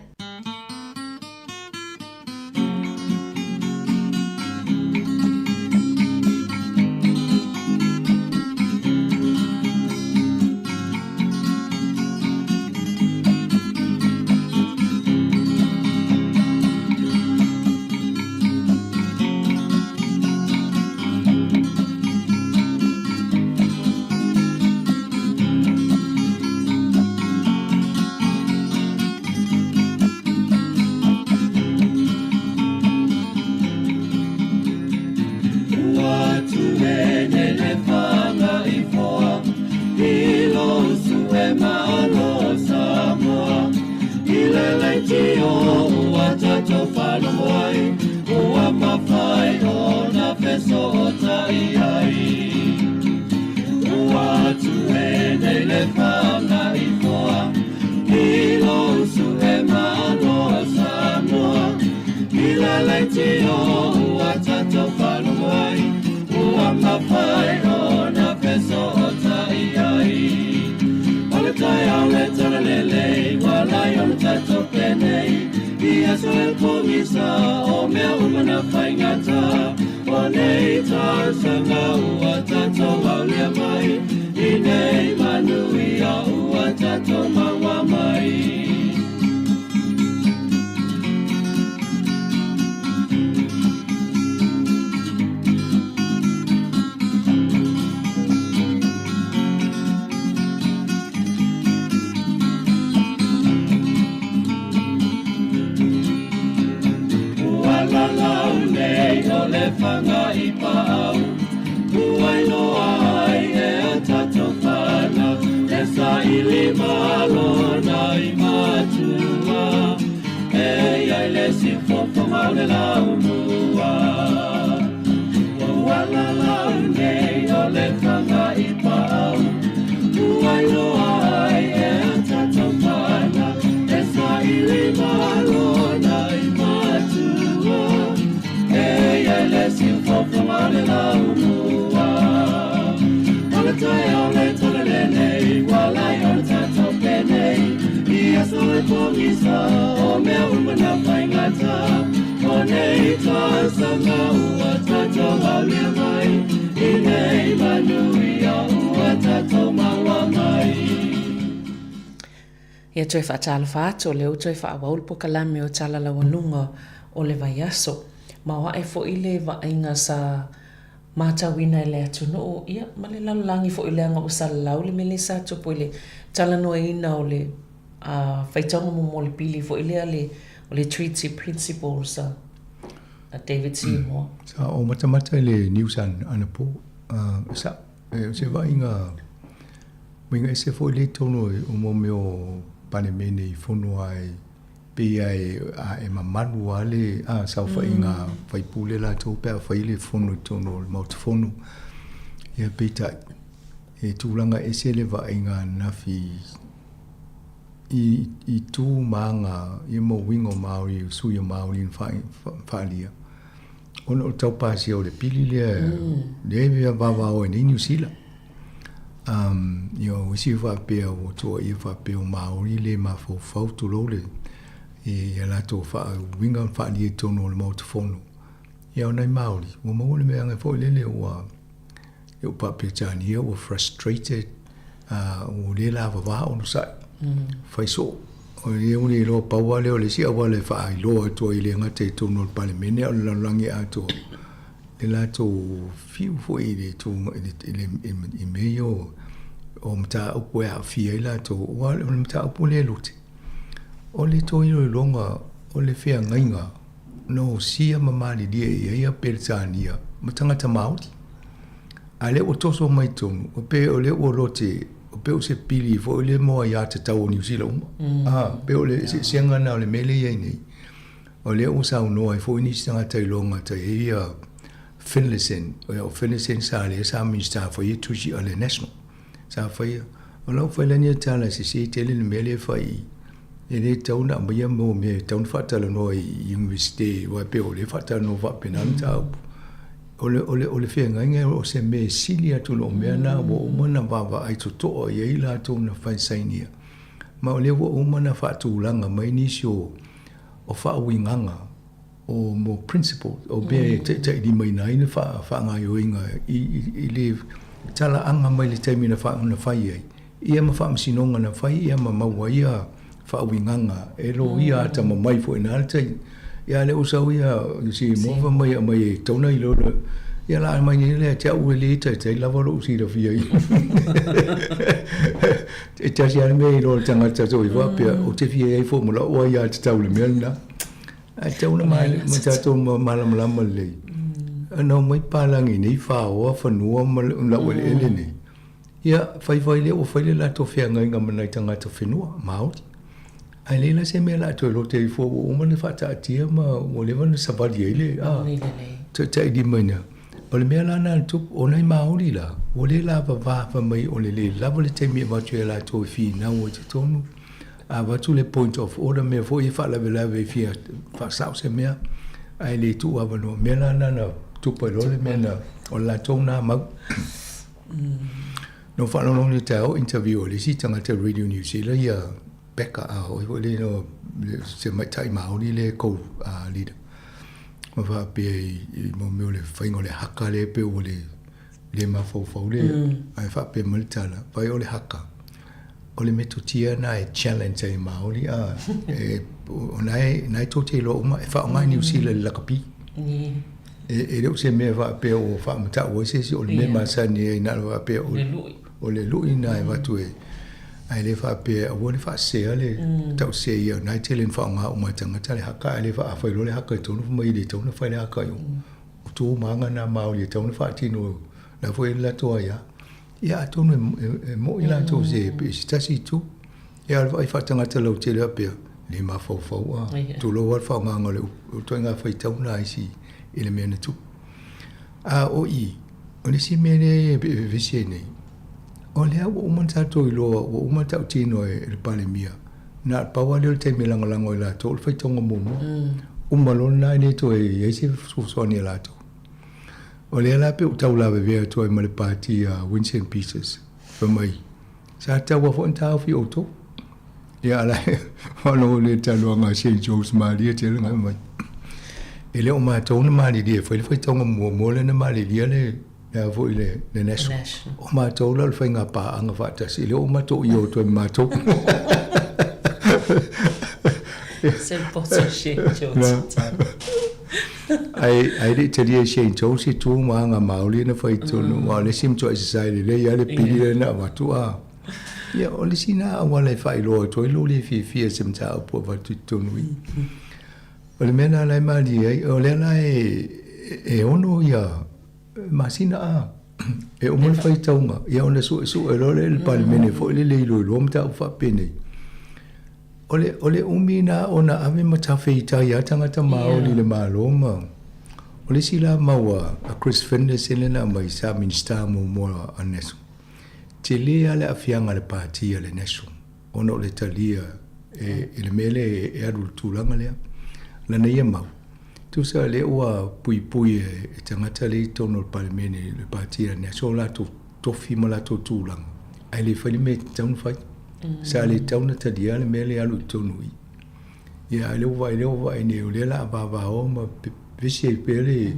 Ia toi whaatala whaato leo toi whaawau pokalame o tala lawanunga o le vaiaso. Ma wa e fo ile wa inga sa mātawina e le atunu ia ma le lalangi fo ile anga o sa lau le mele sa tupo ile tala noa ina o le whaitonga mo le pili fo ile ale o le treaty principles a David Sāmoa. Sa o matamata le news ana po sa se wa inga winga e se fo ile tono o mo meo pane mene I fono ai pe ai e mamanu ale sa fa inga fai pule la to pe fa ile fono tono mo fono e peta e tulanga e se le va inga na fi I tu manga I mo wingo maui su yo maui fa lia ono tau pasi o le pili le via va o ni New Zealand yo si fa pe o to I fa pe o maori le ma fo fo tu lo le e la to fa winga fa lia tono le mo fono yo nei maori o mo le me anga fo le o pa pe tani o frustrated o le la va o no sa fai so o le uni lo pa wa le si wa le fa I lo to I le ngate to no pa le mene o la langi a to le la to fiu fo I le to le meio o mta o po a fi la to wa le mta o po le luti o le to I lo longa o le fia ngainga no sia mama li dia ia persania matanga ta maut ale o toso mai tonu o pe o le o lote o pe o se pili fo le mo ia te tau New Zealand pe o le se ngana o le mele ia nei o le o sa no ai fo ni sanga tai longa tai ia Finlayson sa le sa minister fo i tuji o le national sa fo o lo fo le ni tala se se tele le mele fo I Ele tauna mai mo me tauna fatala no university wa pe ole fatala no va penanta. Ole fe ngai o se me silia tu lo me na wo mona va ai to ye la to na fa sainia. Ma ole wo mona fa tu langa mai ni sho o fa winganga o mo principle o be te di mai nai na fa nga yo inga I live tala anga mai le te mina fa na fa ye. Ia ma fa msinonga na fa ia ma wa ia fa winganga elo ia ta ma mai fo ina te ia le usau ia si mo fa mai tona I lo ia la mai ni le te u le te la vo si do fia e te sia me lo tanga ta so I va pe o te fia fo mo la o ia te tau le mena a te una mai mo ta to malam le no mai palangi ni fa o fa no ma la o le ni ia fai le o fai le la to fia ngai ngam tanga to fenua maut ai le la se me la to lo te fo o mo le fa ta tia ma o le van sa va le te di mana o le me la na tu o nei mauri la o le la va mai o le la le te me va tu la to fi na o te tonu a va tu le point of order me fo I fa la fi fa sa se me ai le tu ava no me la na tu pa lo le me na o la to na ma no fa no ni tau interview le si tanga te radio news la ia Becca o le no se mai tai mauri le ko leader ma va pe mo me le faingo le haka le pe o le ma fo le ai fa pe multala vai o le haka o le metutia na e challenge ai mauri o nai to te lo ma fa ngai New Zealand la kapi e le se me va pe o fa mata o se o le me ma sa ni na va pe o le lu ina va tu ai le fa pe o le fa se ale tau se ia nai tele fa nga o ma tanga tale haka le fa fa lo le haka to no mai le to no fa le haka yo to manga na ma o le to no fa ti no la foi la to ya to no mo ila to se pe sta si tu ya vai fa tanga te lo te le pe le ma fo to lo wa fa nga le to nga fa ta una si ele me ne tu o le si me ne visi nei o le o man sa to lo o man ta tino e pale mia na pa wa le te me langa la to fa tonga mo o malon na ni to e se so ni la to o le la pe ta la be to e male party Winston Pieces for mai sa ta wa fon ta fi o to ya la o le ta lo nga se Jones ma li te nga mai ele o ma to na ma li di fa tonga mo le na ma li le ya vo ile le national o ma to lo fa nga pa anga fa ta si le o ma to yo to ma to c'est le porte-chez ai le te dia she to si tu ma nga mauli na fa to no wa le sim to sai le ya le pili le na wa tu a ya o le sina wa le fa lo to lo le fi sim ta po va tu to nui o le mena lai ma di o le la e ono ya masina e o mo fai taunga ia ona su e lo le palmene fo le lo mta fa pene ole umina ona ave mata feita ia tangata maoli le maloma ole sila maua a Chris Fender selena mai sa minister mo anesu tele ale afianga le parti le nesu ona le talia e le mele e adultulanga le la nei mau tu sa le wa pui e tangata le tono palmene le parti le nesu la to fima la to tulang ai le fali me tau fai sa le tau na tadia le mele alu tonui ia le vai ne le la va o ma visi pele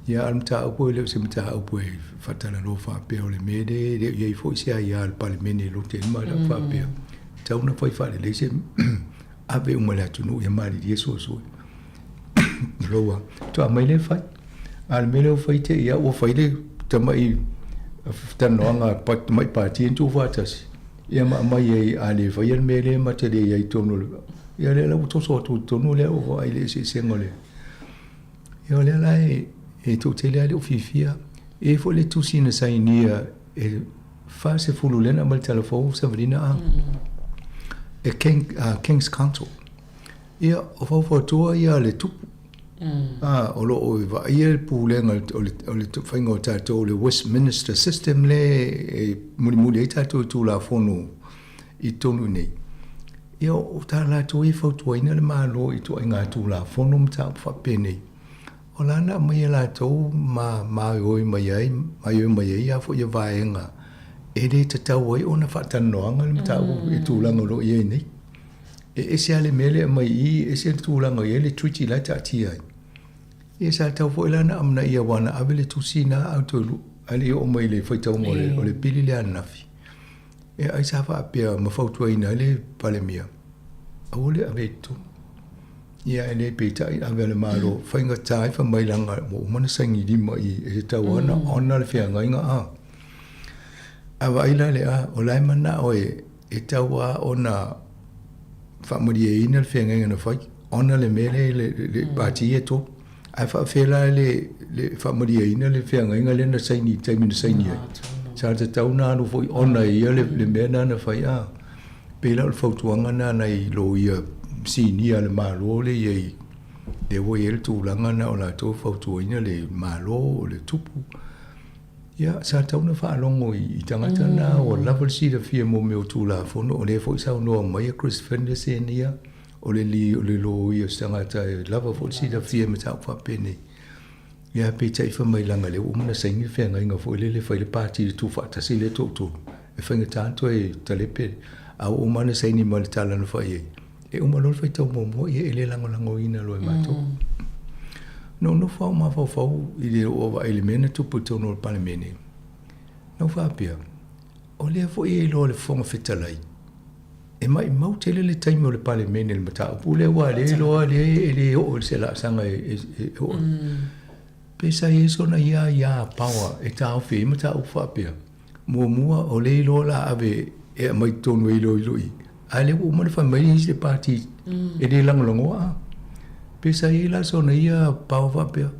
ia amta o le se mta o po fatala no fa pe o le mede le ia fo sia ia al palmene lo te ma la fa pe tau na foi fa le se ave uma la tunu ia mari di so loa to mai le fa al mele o fai te ia o fai le tamai tanonga pat mai parti tu fa tas ia mai ai ale fa ia mele ma te ia tonu ia le la to so tonu le o ai le se ngole ia le la e to te le o fifia e fo le tu sina sai nia e fa se fulu le na mal telefon sa vrina e King's Council ia o fo to ia le tu o lo o va ia pulenga o le faingo tato le Westminster system le muli ta to la fono I tonu nei Ia o tā la tō e whautua ina le mālo i tō ngā tū la whono mta whapene. O lana mai la tō mai oi mai ai a fo ia vaenga. E re te tau ai ona whatanoanga le mta e tūlanga ro i nei. E se ale mele mai i e se tūlanga i le twitchi la ta tia. E sa tau fo lana amna ia wana avele tusina au tolu. Ali o mai le whaitau o le pili le anafi. E ai sa wha apea mawhautua ina le palemia. Au le avetu. Ia e le peita i avele malo. Whainga tai wha mailanga mo umana sangi lima i e tau ana ona le whianga inga a. Awa ila le a o lai mana o e tau a ona wha maria ina le whianga inga na whai. Ona le mele le pati e to. Ai wha whela le wha maria ina le whianga inga le na saini, taimina saini ai. Sa te tau nā no foi ona ia le mea nana whai a. Pela o le whautuanga nana i lo ia sini a le malo le iei. Le wo i ele tūlanga na o la tō whautuaina le malo o le tupu. Ia, sa tau na whaalongo i tangata nā o level sida fia mo meo tūla whono o le foi sau noa mai a Chris Fenders e nia. O le lo ia tangata e level foi sida fia me tau whapene. Ia pe tai fa mai langa le umana saingi whenga inga fo le whai le pāti le tu whaatasi le tōtō. E whainga tātua e talepe au umana saini ma le tala na whai ei. E umana le whai tau momo i e le lango ina loe mātou. No whao ma whau i le o wa ele mena tupu tono le pale mene. No whapia. O lea fo i e loa le whonga whetalai. E mai mau tele le taimi o le pale mene le matau. Pule wa le loa le o se la sanga e o. Pesa yeso na ia pawa e tau whi ma tau whapea. Mua o le ilo la ave e mai tonu ilo i. A le u mana whai mai isi le pāti e le lango a. Pesa ye la so na ia pawa whapea.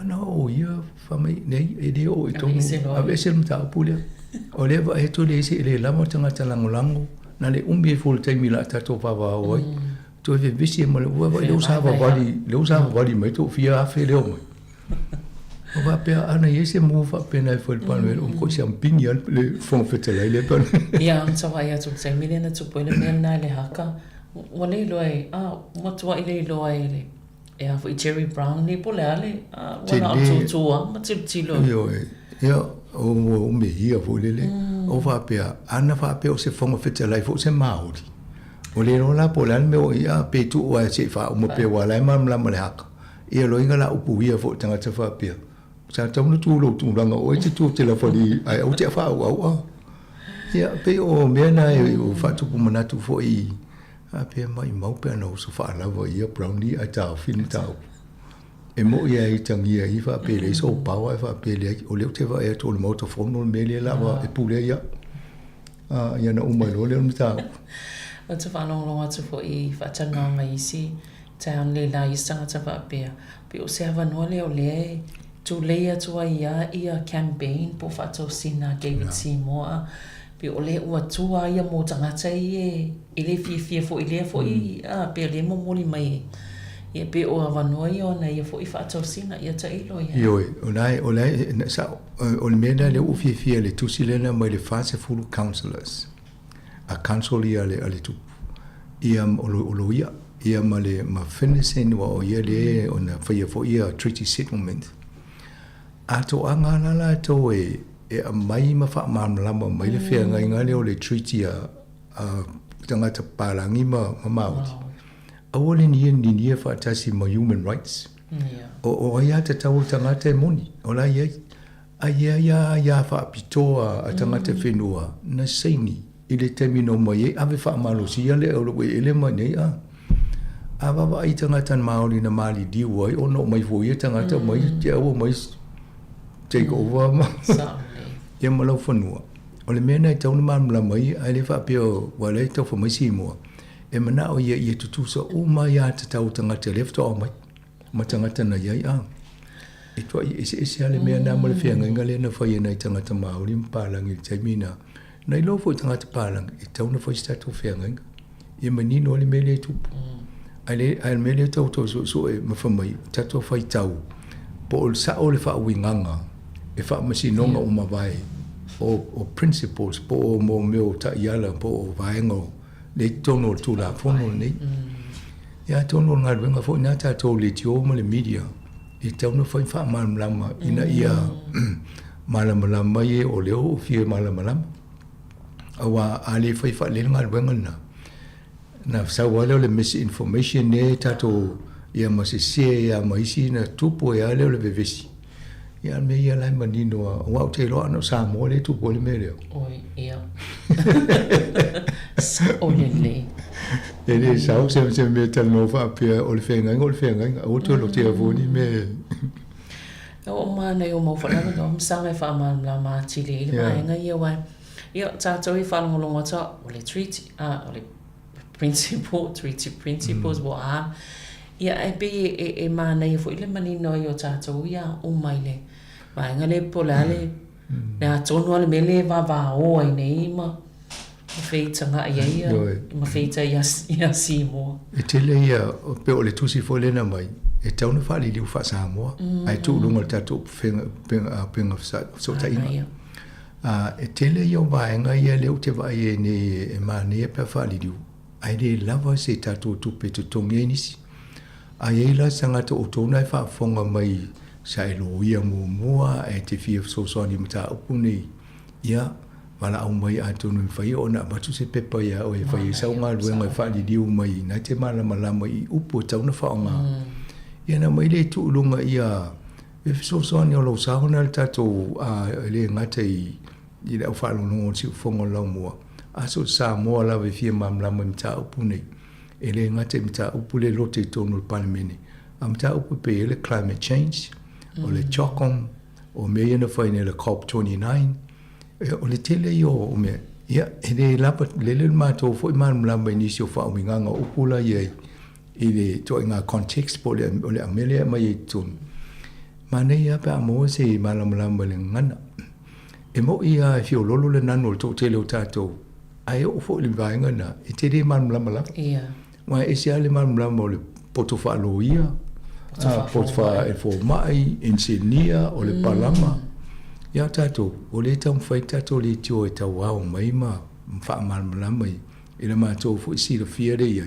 Ana o ia whamai nei e le o i tonu. Ave ese ma tau pulea. O le wa e to le isi e le lama tangata lango. Na le umbi e full time la tato wawa o ai. To e visi e ma le ua le usava wali mai to fia afe leo mai. O va pe ana yese mo va pena e foi panel um ko siam pingi al le fon fetela ile pan ya so va ya tu se mile na tu pole me na le haka wale loe mo tu ile loe ile e a foi Jerry Brown ni pole ale wana tu ma tu lo yo o me ia foi le o va pe ana va pe o se fon fetela fo se mauri o le rola pole al me o ia pe tu o se fa o mo pe wala mam la le haka ia lo inga la upu ia fo tanga te fa pe sa tau no tu lo tu langa o te tu te la fali ai o te fa o ia pe o me na o fa tu pu mana tu fo i a pe mai mau pe no so fa la vo ia brownie a ta fin ta e mo ia i tangi ia i fa pe le so pa wa fa pe le o le te va e to le moto fo no me le la va e pu le ia ia na o mai lo le ta o te fa no atu fo i fa tanga ngai si tan le la i sanga ta va pe o se ava no le o le tu le atu ia campaign po fa to sina David Sāmoa pe o le o atu ia mo tanga tai e le fi fo ile fo i pe le mo moli mai e pe o ava no ia na ia fo i fa to sina ia ta ilo ia yo o lai sa o le mena le o fi le tu silena mai le fa se full counselors a counselia le tu ia o lo ia male ma finisen wa o ia le ona fai fo ia treaty settlement ato anga la to e mai ma fa ma lama mai le fia nga le o le treaty a tanga ta palangi ma awole ni fa tasi ma human rights o ia te tau tanga te moni o la ia fa pitoa tanga te whenua na saini i le termino mai ave fa malo si le o le ele mai nei Ava ai tangata Māori na Māori diu ai ono mai fo ia tangata mai te au mai take over ma ia malau whanua o le mena i tauna mamla mai ai le whapio wale tau wha mai Sāmoa e mana o ia tutu sa o mai a te tau tangata lefta o mai ma tangata na iai e tua i ese ale mea nā male whianga inga le na whai na i tangata Māori mpalangi i taimina na i lo fo i tangata palangi i tauna whai statu whianga inga i manino le mele tupu ai mele tau so e mawhamai tato whai tau po o sa o le wha uinganga e wha masinonga o mawai o principles po o mo meo ta iala po o vaengo le tono tu la fono nei ya tono ngal wenga fo na ta to le tio mo le media e tono fa malama ina ia malama ye o le o fie malama awa ali fa le ngal wenga na sa wale le misinformation ne tato ia masisi ia maisi na tupo ya le vevesi ia me ia lai manino wa te lo no Sāmoa le tupo le mele oi ia ole ele sa se me tal no fa pe o le fenga o to lo te avoni me o mana o mo fa na no sa me fa man la ma chile le mai nga ia wa ia tato i fa ngolonga ta o le treaty o le principles wo a ia e pe e mana i fo ile mani no yo tato ia o mai le vai ngale polale na tono le mele va o ai nei ma feita nga ia ma feita ia Sāmoa e tele ia pe o le tusi fo le na mai e tau fa li fa Sāmoa ai tu lunga tato penga so ta ina e tele yo vai nga ia le te vai ni e mani pe fa li ai de lava se tato tu pe tu tongenisi ai la sanga to tona fa fonga mai sai lo ia mua e te fia so ni mata upuni ia wala au mai atu no fai ona batu se pepa ia o e fai sa nga luenga fa li diu mai na te mala mai upo tau na fa nga ia na mai le tu lunga ia e so ni lo sa ona tato le ngate i le fa lo no si fonga lo mua aso Sāmoa la ve fia mamla mta upuni ele ngate mta upule lote tonu palmeni amta upe le climate change o le chokong o me ina fa le COP29 o le tele yo o me ia ele la le mato fo mamla ni si fa winga nga upula ye ile to nga context po le amelia mai tun mane ia pa mo se mamla le ngana e mo ia fio lolo le nano to tele o tato ai o fo le vainga na e te de mamla ia wa e se ale mamla mo le poto fa lo ia poto fa e fo mai engineer o le palama ia tato o le tam fai tato le tio e ta wa mai ma fa mamla mai ina ma to fo si le fia de ia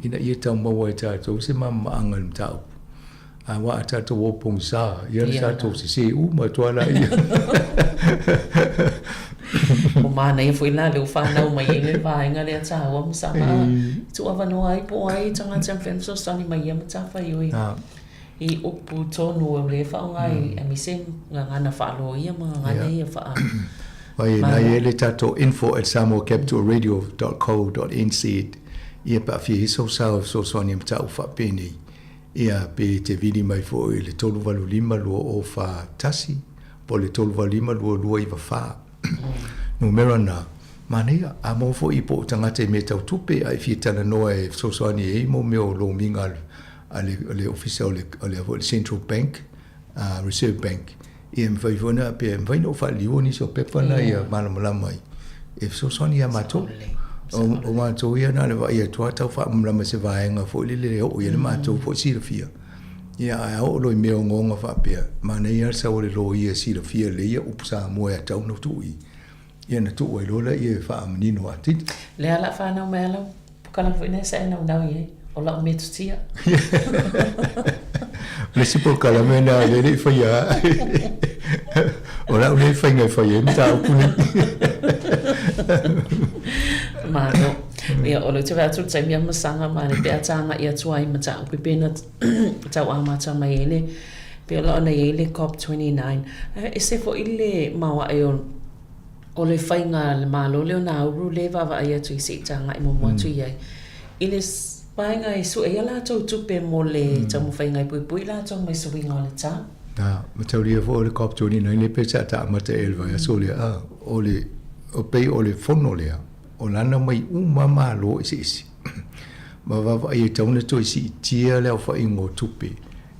ina ia tam wa tato se mamma angal tau a wa tato wo pong sa ia tato se u ma to ala ia o mana i foi la le fa na mai le vai nga le cha wa sa ma tu ava no ai po ai tanga cham fen so sani mai am cha fa yo i o pu to no le fa ngai a mi sen nga na fa lo ia ma nga nei fa vai na ele tato info@samoacapitalradio.co.nz ia pa fi so sani am cha fa peni ia pe te vini mai fo le tolu valu lima lo o fa tasi po le tolu valu lima lo i va fa numero na mania a mo fo ipo tangate me tau tupe ai fitana no e so ni e mo me o lo mingal ale official le central bank reserve bank e me vai vona pe vai no fa lioni so pepa na ia mala mai e so ni ama to o ma to ia na le vai e to ta fa mala se vai nga fo le o ia ma to fo si fia ia o lo me o ngonga fa pe mania sa o le lo ia si fia le ia upsa mo e tau no tu ia na tu e lola ia fa menino atit le ala fa na melo kala foi nessa na ia o la me tia le si por kala mena le fa ia o la le fa ngai fa ia ta ku ni ma no ia o le te va tu tsai mi masanga ma le pe atanga ia tuai mata ku pena tau amata mai ele pe la na ele COP29 e se fo ile mawa e o le whainga le malo leo na uru le wawa ai atu i sitanga i mo tu iai. I le whainga i su e ala tau tupe mo le tamu whainga i pui la tau mai suwinga o le ta. Ma tau lia fo o le COP29 le pesa ta amata elva ya so le o le o pei o le fono lea o lana mai umama lo isi. Ma wawa ai tau na to isi tia leo whainga tupe.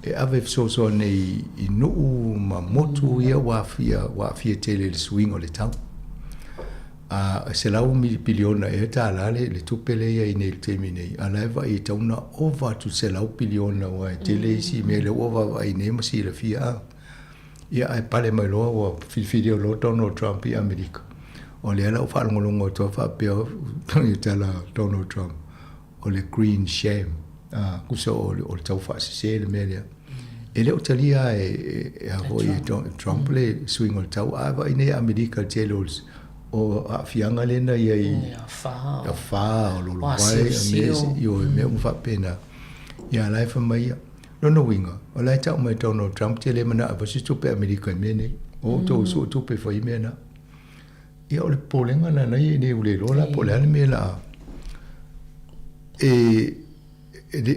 E ave so nei i nuu ma motu ia wafia tele le swing o le tau. Se lau mi biliona e ta alale le tupele ia i nei le temi nei. Alaiva i tauna ova tu se lau biliona wa tele isi me le ova wa i nei masi le fia. Ia ai pale mai loa wa filfide o lo Donald Trump i Amerika. o le ala fa ngolongo to fa pe o tala Donald Trump o le green shame kuso o tau fa se le media ele o talia e a voi Trump le swing o tau ava ine America telos o a fianga lena ia fa o lo vai yo me un fa pena ia lai fa mai no winga o lai tau mai Donald Trump tele mana va si tupe America mene o to so tupe fa imena ia o le polenga na nei ne ule lola polena me la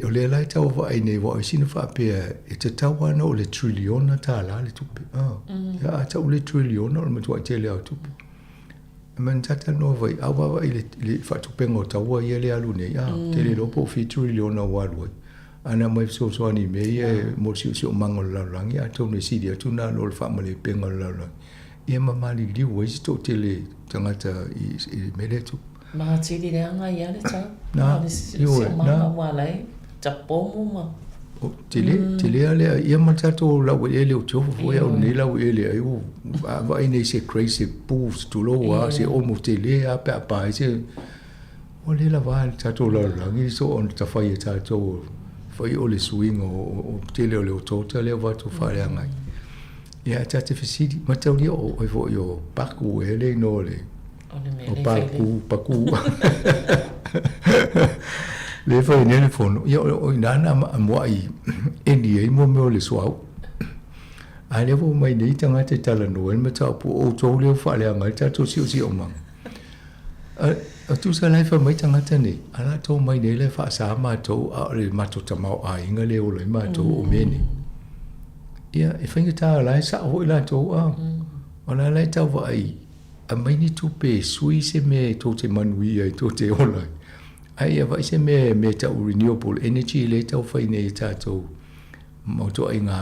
o le lai tau va ine va sino fa pe e te tau ana o le triliona ta la le tupe ia tau le triliona o le matua tele au tupe man tata no vai awa ile fa tupe ngo tau ia le alu nei tele lo po fi triliona wa lo ana mai so ani me mo si mangol la langi a tonu si dia tuna lo fa male pengol la la ia mama li li wo sto tele tangata i mele tu ma tili le anga ia le ta na yo na wa lai ta pomo ma tele ale ia matato la wo ele o tofo fo ia o nei la wo ele ai o va ine se crazy boost to lo wa se o mo tele a pa se o le la va tato la langi so on ta fa ia tato foi o le swing o tele o le tota le va to fare angai ia tate fesidi ma tau lia o vo yo paku ele no le o paku le foi nele fono ia o nana mo ai endi mo me le swau ale vo mai nei tanga te tala no el mata po o to le fare angai tato si o mang a tu sa lai fa mai tanga tane ala to mai nei le fa sa ma to a le ma to tamau a inga le o le ma to o meni ia e fainga ta lai sa o la to ona lai ta va ai a mai ni tu pe sui se me to te manui ai to te ola ai va se me ta renewable energy le ta fa nei ta to mo to inga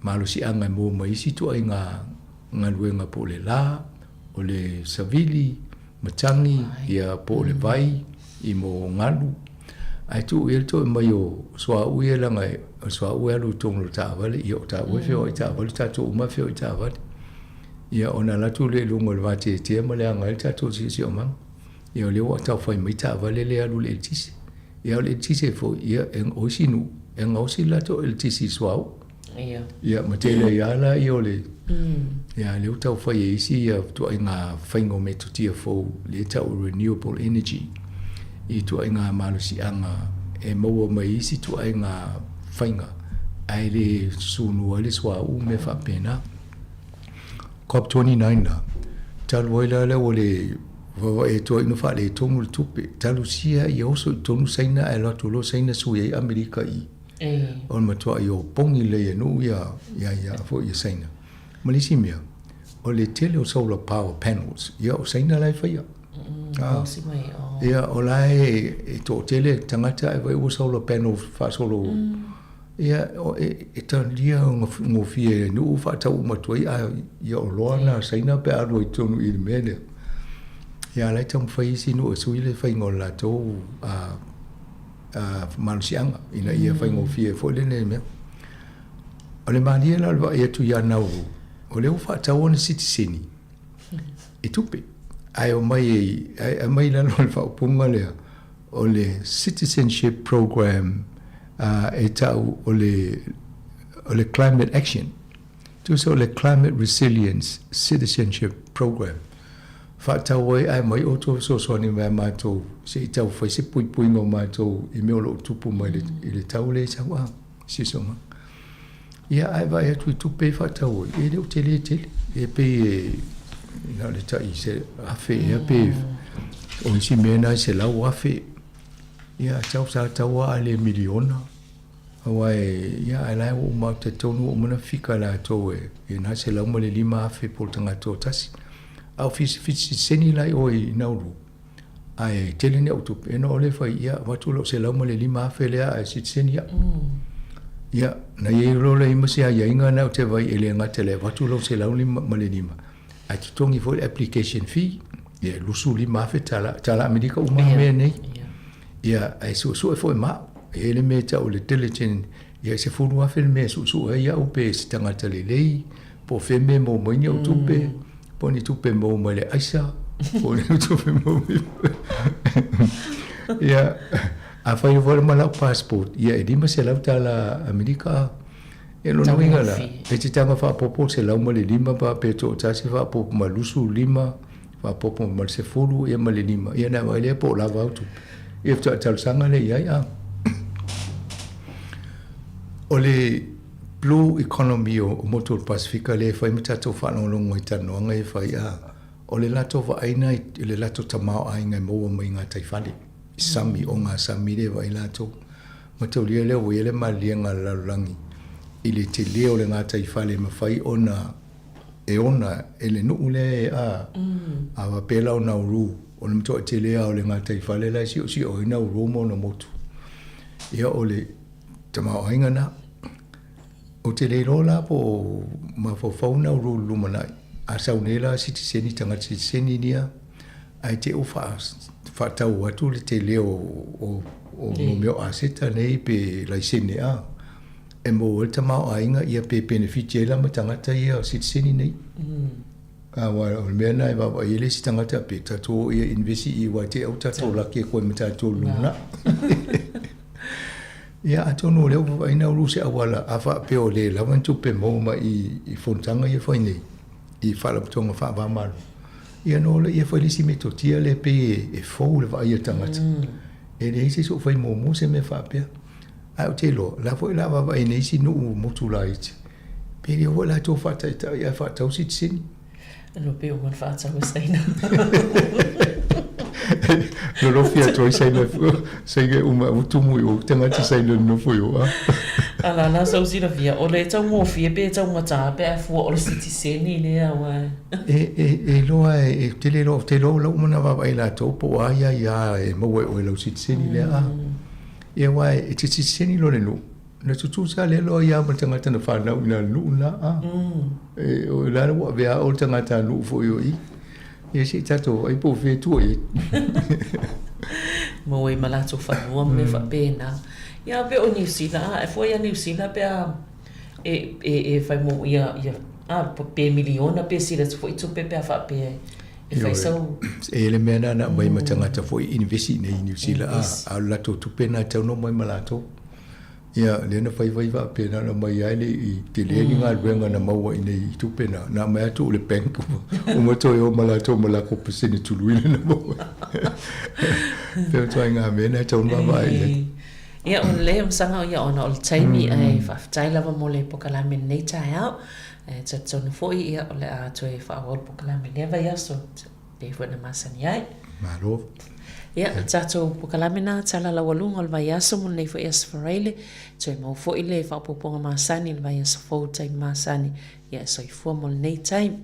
malo si anga mo mai si to inga ngaluenga po le la o le savili matangi ia po le vai i mo ngalu ai tu el to mai o soa ue la ngai soa ue lu tong lu ta vale i o ta ue fe o ta vale ta tu ma fe o ta vale ia ona la tu le lungo le vate te ma le ngai ta tu si o mang ia le wa ta fai mai ta vale le alu le tisi ia le tisi fo ia en o sinu en o si la to el tisi soa ia ma te le ia la i o le ia le tau fai isi ia tu inga faingo me tu tia fo le tau renewable energy i tu inga malusi anga e mo mai isi tu inga fainga ai le sunu ale swa u me fa pena COP29 na talu ila le wole wa e to ino fa le tongu tupe talu sia i oso tonu saina e la tulo saina su e Amerika i on ma to yo pongi le no ya fo i saina malisi mia o le tele o solar power panels ia o saina lai faia ia o lai e to tele tangata e vai o solar panel fa solo ia e ta lia ngo fie no fa ta uma toi a ia o loana saina pe a roi tonu i mele ia lai tam fai si no so ile fai ngo la to mansianga ina ia fai ngo fie fo le ne me o le mania la va ia tu ya nau o le ufa ta ona citizen e tupe ai o mai la no fa punga le o le citizenship program e ta o le climate action tu so le climate resilience citizenship program fa ta wai ai mai o to so ni ma to se ta fa se pui no ma to e me lo tupu mai le ta le sa wa si so ma ia ai vai tu pe fa ta o e le tele e pe na le ta i se a fe e pe o si mena se la wa fe ia chau sa ta wa le miliona ai ia ai la o ma te tonu o mana fika la to e na se la mo le lima fe po tanga to tasi au fisi seni la o i nauru ai tele ne o tu e no le fa ia wa tu lo se la mo le lima fe le a si seni ia na ye lo le imasi ya inga na te vai ele nga tele watu lo se launi malenima a tu tongi fo application fee ye lusu li ma fe tala amerika uma me nei ia ai so fo ma ele me ta o le diligent ia se fu no fe me so ia o pe tanga tele lei po fe me mo mo ni o tupe po ni tupe mo mo le aisa Pole tu pe mo. Ya, apa eu vou malau passport. Ya, ini masih lau tala Amerika. E lo no ingala. E te tanga fa popo se lau male lima pa pe to tasi fa popo malusu lima, fa popo mal se fulu e male lima. Ia na vai le po la va tu. E to tal sanga le ia. Ole blue economy o motor Pacifica le fa mita to fa no longo i tano ngai fa ia. Ole lato va aina le lato tamao ai ngai mo mo inga tai fale. Sami o nga sami le vai lato. Mataulia le o ele malianga la langi. Ile te leo le ngata I fale mawhai ona ele nuu le a wapela o na uru o le mtoa te lea o le ngata I fale la si o ina uru mo na motu ia o le tamao ainga na o te leo la po mawhawhau na uru lumanai a saunela sitiseni tangata sitiseni nia ai te o whaatau atu le te leo o meo a seta nei pe laisene a e mo ta mau ainga ia pe benefit la matangata ia o sitsini nei wa o me na va ile sitangata pe ta to ia investi I wa te au ta to la ke ko mata to luna ia atono le o ina ru se awala afa pe o le la van tu pe mo ma I fontanga ia foi nei I fala tonga fa va mal ia no le ia foi lisi meto tia le pe e fo le va ia tangata e le se so foi mo se me fa pe au te lo la foi la va nei si no motu la iti pe le vola to fata ita ia fata o sitsin no pe o man fata o saina no lo fia to saina sai ge uma utumu o tanga ti saina no foi o ala na so si la via o le tau mo fia pe tau mata pe fu o sitsini le wa lo e te lo lo mana va ila to po ia e mo o lo sitsini le ia wai e te seni lo le nu na tutu sa le lo ia ma tangata na whanau ina nu na e o la wa vea o tangata nu fo yo I ia si tato ai po fe tu I mo e malato whanua me fa pena ia pe o New Zealand e foi a New Zealand pe a e fai mo ia pe miliona pe si le foi tu pe a fa pe e fai sau e le mena na mai matangata foi investi nei New Zealand a lato tu pena tau no mai malato ia le na fai va pena na mai ai le I te le ni nga ruenga na mau nei tu pena na mai tu le bank o moto yo malato malako pesini tu luile na mau pe tu nga mena tau no mai ia on le msanga ia ona ol taimi ai fa taila va mole pokalame nei tai au e tsona foi ia ole a toe fa ol pokalame leva ia so pe fo na masani ai malo ia tato pokalame na tala la walunga ol vai aso mon nei fo es farele toe mo fo ile fa poponga masani ol vai aso fo tai masani ia so I fo mol nei time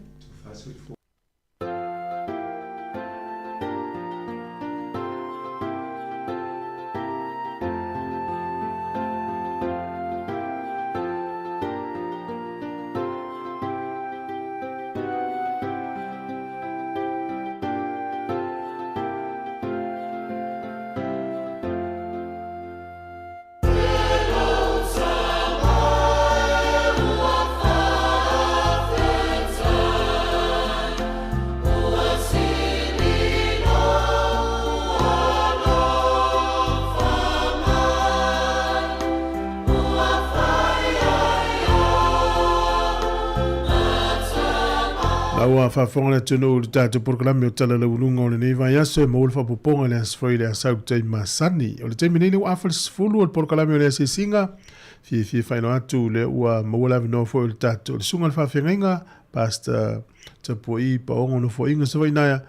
Aua whawhonga le tunu o le tātou porkalame o tala la ulunga o le nei vai aso e maul whapoponga le asfoi le asau tei masani. O le teimi nei le wafal sifulu o le porkalame o le ase singa. Fie whaino atu le ua mawalavi no fo o le tātou. O le sunga le whawhenga pasta tapu I pa ongo no fo inga sa wainaya.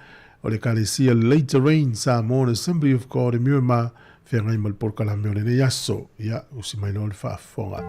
O le kalesia later rain Sāmoa Assembly of God e miu ma whengai ma le porkalame o le nei aso. Ia usi mai no le whawhonga.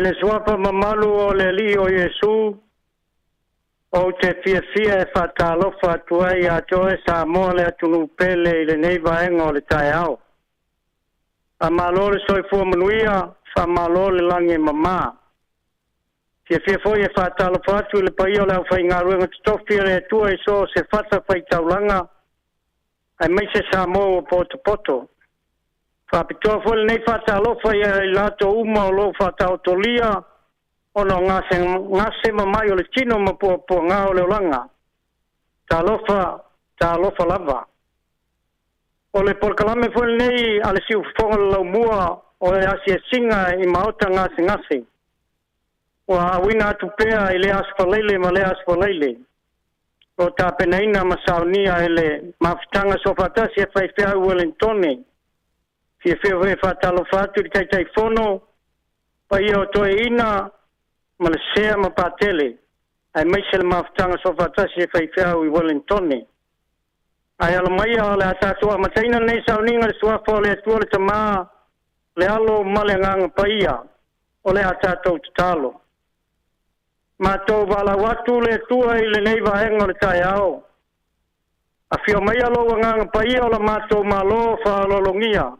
le suapa mamalu o le li o Yesu o te fia whatalofa tuai a toe Sāmoa le atunu pele i le nei vaenga o le tai au. A malo le soifua manuia, wha malo le langi mama. Fia foi e whatalofa atu i le pai o le au whai ngā ruenga titofi le atua i so se whata whai taulanga ai mai se Sāmoa o poto. Whapitoa foi le nei whatalofa i lato uma o lo whataotolia ono ngase mamai o le tino mapua ngā o le olanga. Tā lofa lava. O le porkalame foi nei ale siu fonga lau mua o le asia singa i maota ngase. O a wina atu pea i le asfaleile ma le asfaleile. O tā penaina masaunia e le mafitanga sofatasi e whaifea Wellingtone. Fia whatalo whatu i tai fono pa ia o toe ina ma le sea ma patele. Ai meise le mafitanga sofatasi e whaifea Wellingtone. Ai ala mai a le atatua mataina nei sauninga le suafa o le atua le tamaa le alo ma le nganga pa ia o le atatou tatalo. Mātou wala watu le tua i le nei vahenga o le tai ao. A fio mai alo nganga pa ia o la mātou malo whaalolongia.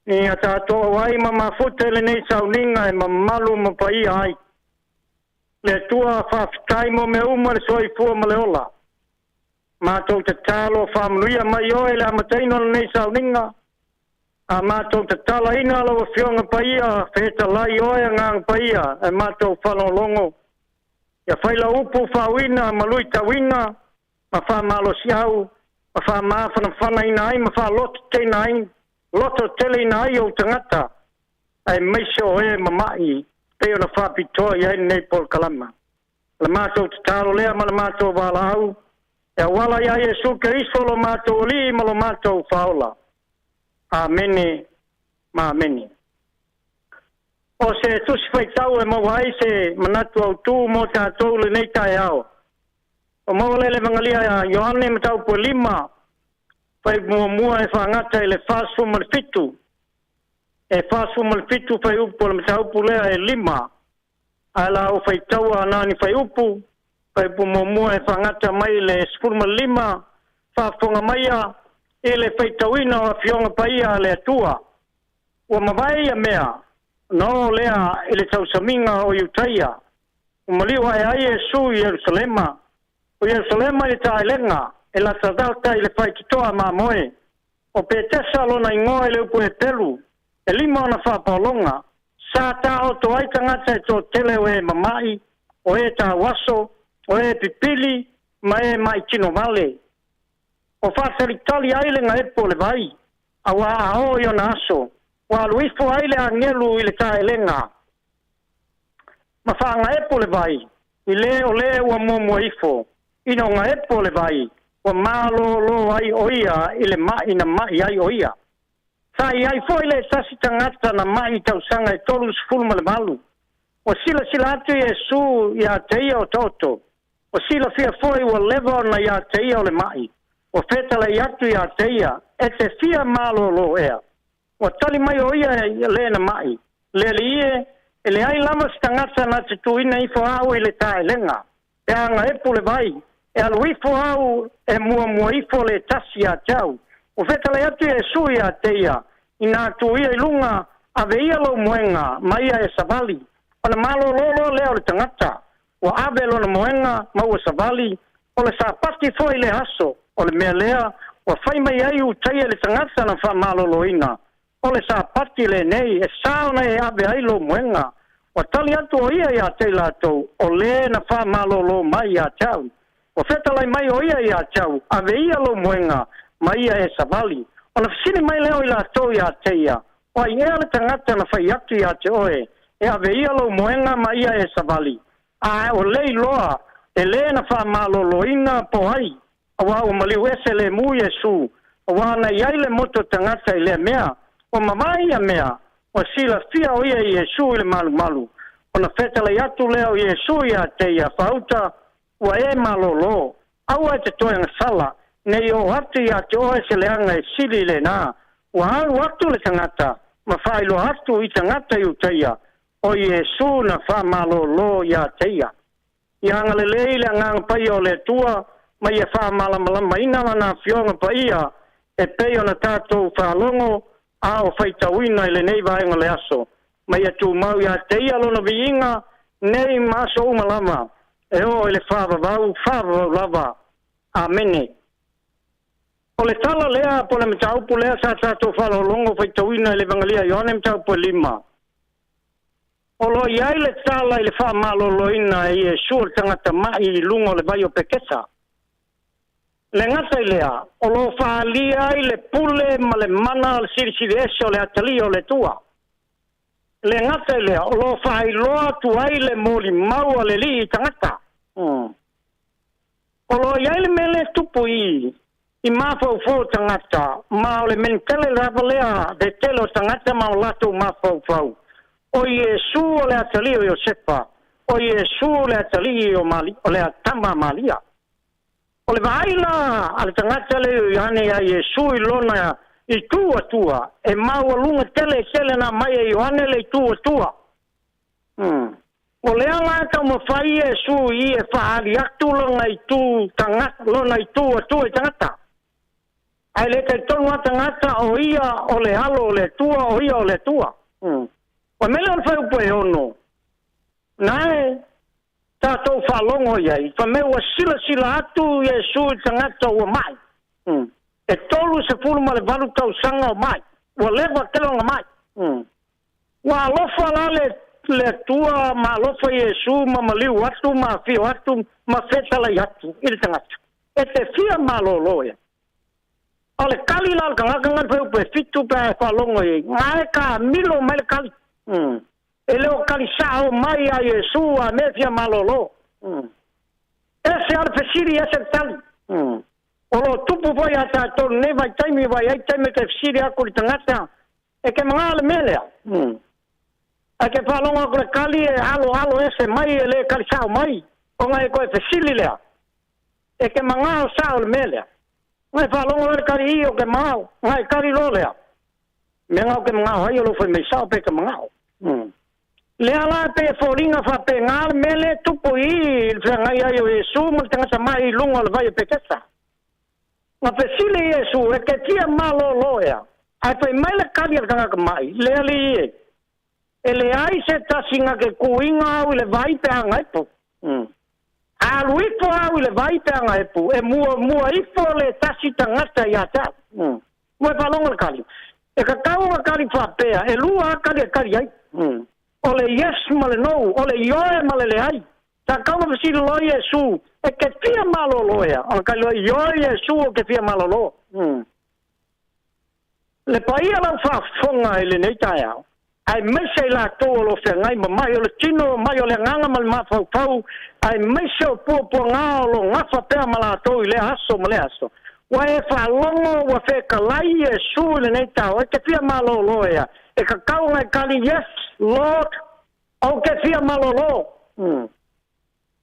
Ni a tātou ai ma mafute le nei sauninga e ma malu ma pa ia ai. Le tua whawhitai mo me uma le soifua ma le ola. Mātou te talo whamnuia mai oe le amataino le nei sauninga. A mātou te tala ina ala wa fionga pa ia, wheta lai oe ngang pa ia, e mātou whalolongo. Ia whaila upu whawina, malui tawina, ma wha malo siau, ma wha mawhana whana ina ai, ma wha loto teina ai, loto tele ina ai o tangata, ai meise o e mamai, peo na wha pitoa i haini nei Paul Kalama. La mātou te talo lea, ma la mātou wala au, e wala ia Yesu Keriso lo mātou li, ma lo mātou whaola. Amene, ma amene. O se tusi whaitau e mawai se manatu au tū mo tātou le nei tai au. O mawalele mangalia Iohane matau po 5, whai mua e whangata e le whasu malfitu. E whasu malfitu whai upu le matau po lea e 5. Ala o whaitau a nani whai upu, whai mua e whangata mai le 15, whafonga maia, e le whaitauina o a fionga paia le atua. O mawai a mea, no lea ele tausaminga o Iutaia. O maliwa e ai Yesu i Yerusalema. O Yerusalema i taelenga, e la tadalta i le whaititoa ma moe. O petesa lona ingoa i le upu e pelu. E 5 ona whapolonga. Sa ta o to ai tangata e to tele o e mamai, o e ta waso, o e pipili, ma e mai tino vale. O whasaritali ailenga e po le vai. Awa a o i ona aso. Wa luifo aile angelu i le taelenga. Ma whaanga e po le vai. I le o le ua momo ifo. Ino ngā e po le vai. Wa malo lo ai oia i le mai na mai ai oia. Sai ai fo i le tasi tangata na mai tausanga e tolu sifulu ma le malu. O sila atu Yesu i a teia o toto. O sila fia foi ua lewa na i a teia o le mai. O feta le atu i a teia. E te fia malo lo ea. O tali mai o ia le na mai. Le ie, e le ai lama stangata na te tuina i fo au i le taelenga. E anga e po le vai. E alu i fo au e mua i fo le tasi a tau. O feta le atu e sui a teia. I nā tuia i lunga a veia lo moenga, maia e savali. O le malo lolo leo le tangata. O ave lo na moenga, mau e savali. O le sa pati fo i le haso. O le mea lea, o fai mai ai u taia le tangata na wha malo loina. O le sa pati le nei, e sauna e ave ai lo moenga. O tali atu o ia i a te latou, o le na wha malo lo mai a tau. O fetalai mai o ia i a tau, ave ia lo moenga, mai e savali. O na fisini mai leo i latou i a teia. O ai ea le tangata na whai atu i a te oe, e ave ia lo moenga, mai e savali. A o lei loa, e le na wha malo lo ina po ai. Awa o maliu ese le mu Yesu, awa na iai le moto tangata i le mea. O mamai a mea, o sila fia o ia i Yesu i le malu. O na fetala i atu leo i Yesu i a teia, whauta ua e malolo. Aua e te toenga sala, nei o atu i a te oe se leanga e sili le nā. Ua alu atu le tangata, ma whailo atu i tangata i uteia. o Yesu na whamalolo ia teia. Ia ngale leile ngang pai o le tua, mai e whamalamalama ina wana fionga paia, e peo na tātou whalongo, a o whaitawina i le nei vaenga le aso. Mai e tū mau ia teia lona viinga, nei maso umalama, e o ele whavavau lava. Amene. O le tala lea, po le mataupu lea, sa tātou whalolongo whaitawina i le vangalia, Ioane mataupu 5. O lo iai le tala i le whamaloloina i e sur tangata mai i lungo le vai o pekesa. Le ngata i lea, o lo whaalia i le pule ma le mana al sirisiri ese o le atali o le tua. Le ngata i lea, o lo whailoa tu ai le moli mau a le li i tangata. O lo iai le mele tupu i mafau tangata, ma o le mentele rapa lea de telo tangata ma o lato mafau. O Yesu o le atali o Iosepa, o Yesu o le atali o le atama Malia. O le vaila ale tangata le o Ioane a Yesu i lona i tua, e maua lunga tele na mai e Ioane le tua. O le anga tau mawhai Yesu i e whaari atu lona i tangata, lona i tua i tangata. Ai le kai tonga tangata o ia o le halo o le tua, o ia o le tua. O mele on whai upo e ono. Nae, tātou whalongo iai. Whameu a sila atu Yesu i tangata ua mai. E tolu se fulu ma le valu tau sanga o mai. Ua lewa telonga mai. Ua alofa la le tua ma alofa Yesu ma maliu atu, ma fio atu, ma fetalai atu. I le tangata. E te fia ma loloia. O le kali la kangakangan whai upo e fitu pa e whalongo iai. Ngae ka milo mai le kali. E leo kali sao mai a Yesu a mefia malolo. Ese al fesiri ese tali. O lo tupu foi a tātou ne vai taimi ai te fesiri ako li tangata. E ke mga ale melea. A ke whalonga ko le kali e alo ese mai e le kali sao mai. O ngai koe fesiri lea. E ke mga sao le melea. Ngai whalonga le kali i o ke mga. Ngai kali lo lea. Me ngau ke mga hai o lo foi mei sao pe ke mga. Le ala pe foringa fa pe ngal mele tupu i ngai ai o Yesu mo tangata mai lunga le vai pe kesa. Ma pe sile Yesu e ke tia malo loya. Ai pe mai le kali kanga mai. Le ali e le ai se tasinga ke kuinga au le vai pe anga epo. A luipo au le vai pe anga epo. E mua ifo le tasi tangata ia ta. Mo pa longa kali. E ka tau a kari whapea, e lua a kari ai. O le yes ma le no, o le ioe ma le ai. Ta kauna pasi lo Yesu, e ke fia malo loia. O ka lo ioe Yesu o ke fia malo lo. Le paia lau whafonga e le nei tai au. Ai mese la tō lo whengai ma mai o le tino, mai o le nganga ma le mawhau. Ai mese o pua ngā o lo ngafa pēr ma la tō i le aso ma le aso. Wa e whalongo wa whekalai Yesu le nei tau, e ke fia malo loia. E ka kaunga kali, yes, Lord, o ke fia malo lo.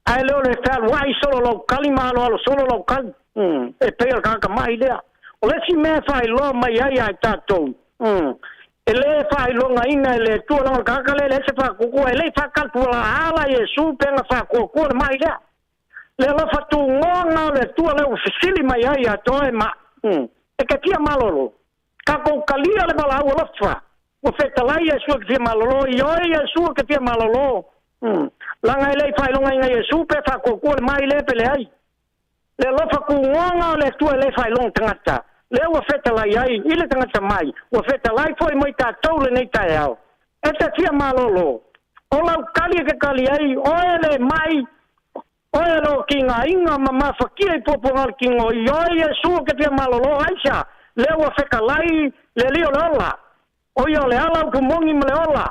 Ai leo le whal, wai solo lo kali malo alo, solo lo kali. E pēr kaka mai lea. O le si mea whai lo mai ai tātou. E le whai lo nga ina e le tua longa kaka le se whakukua, e le whakalpua la ala Yesu penga whakukua mai lea. Le la fatu ngonga le tua le ufisili mai ai a toe ma. E ke tia malolo. Ka kou kalia le bala ua lofa. O fetalai e sua ke tia malolo. I oi e sua ke tia malolo. Langa e lei whailonga inga Yesu pe whakokua le mai le pele ai. Le lofa ku ngonga le tua le whailonga tangata. Le ua fetalai ai. I le tangata mai. Ua fetalai foi moi tātou le nei tae au. E te tia malolo. O lau kali ke kali ai. Oe le mai. Oe lo ki ngā inga ma whakia I popongar ki ngō I oi e sua ke tia malolo aisha. Le ua whekalai le lio le ola. O i o le ala ku mongi ma le ola.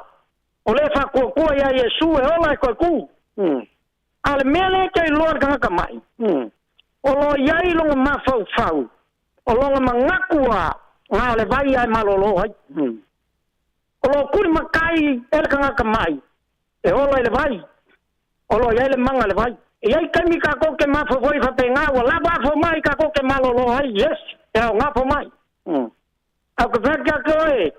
O le whakua ia Yesu e ola e koe ku. A le mea le kei loa kangaka mai. O lo iai longa ma fau. O longa ma ngakua ngā le vai ai malolo ai. O lo kuri makai e le kangaka mai. E ola e le vai. O lo iai le manga le vai. Iai kaimi ka koke mafo foi whape ngā wa laba afo mai ka koke malolo ai, yes, e au ngāpo mai. Au ka whakia koe,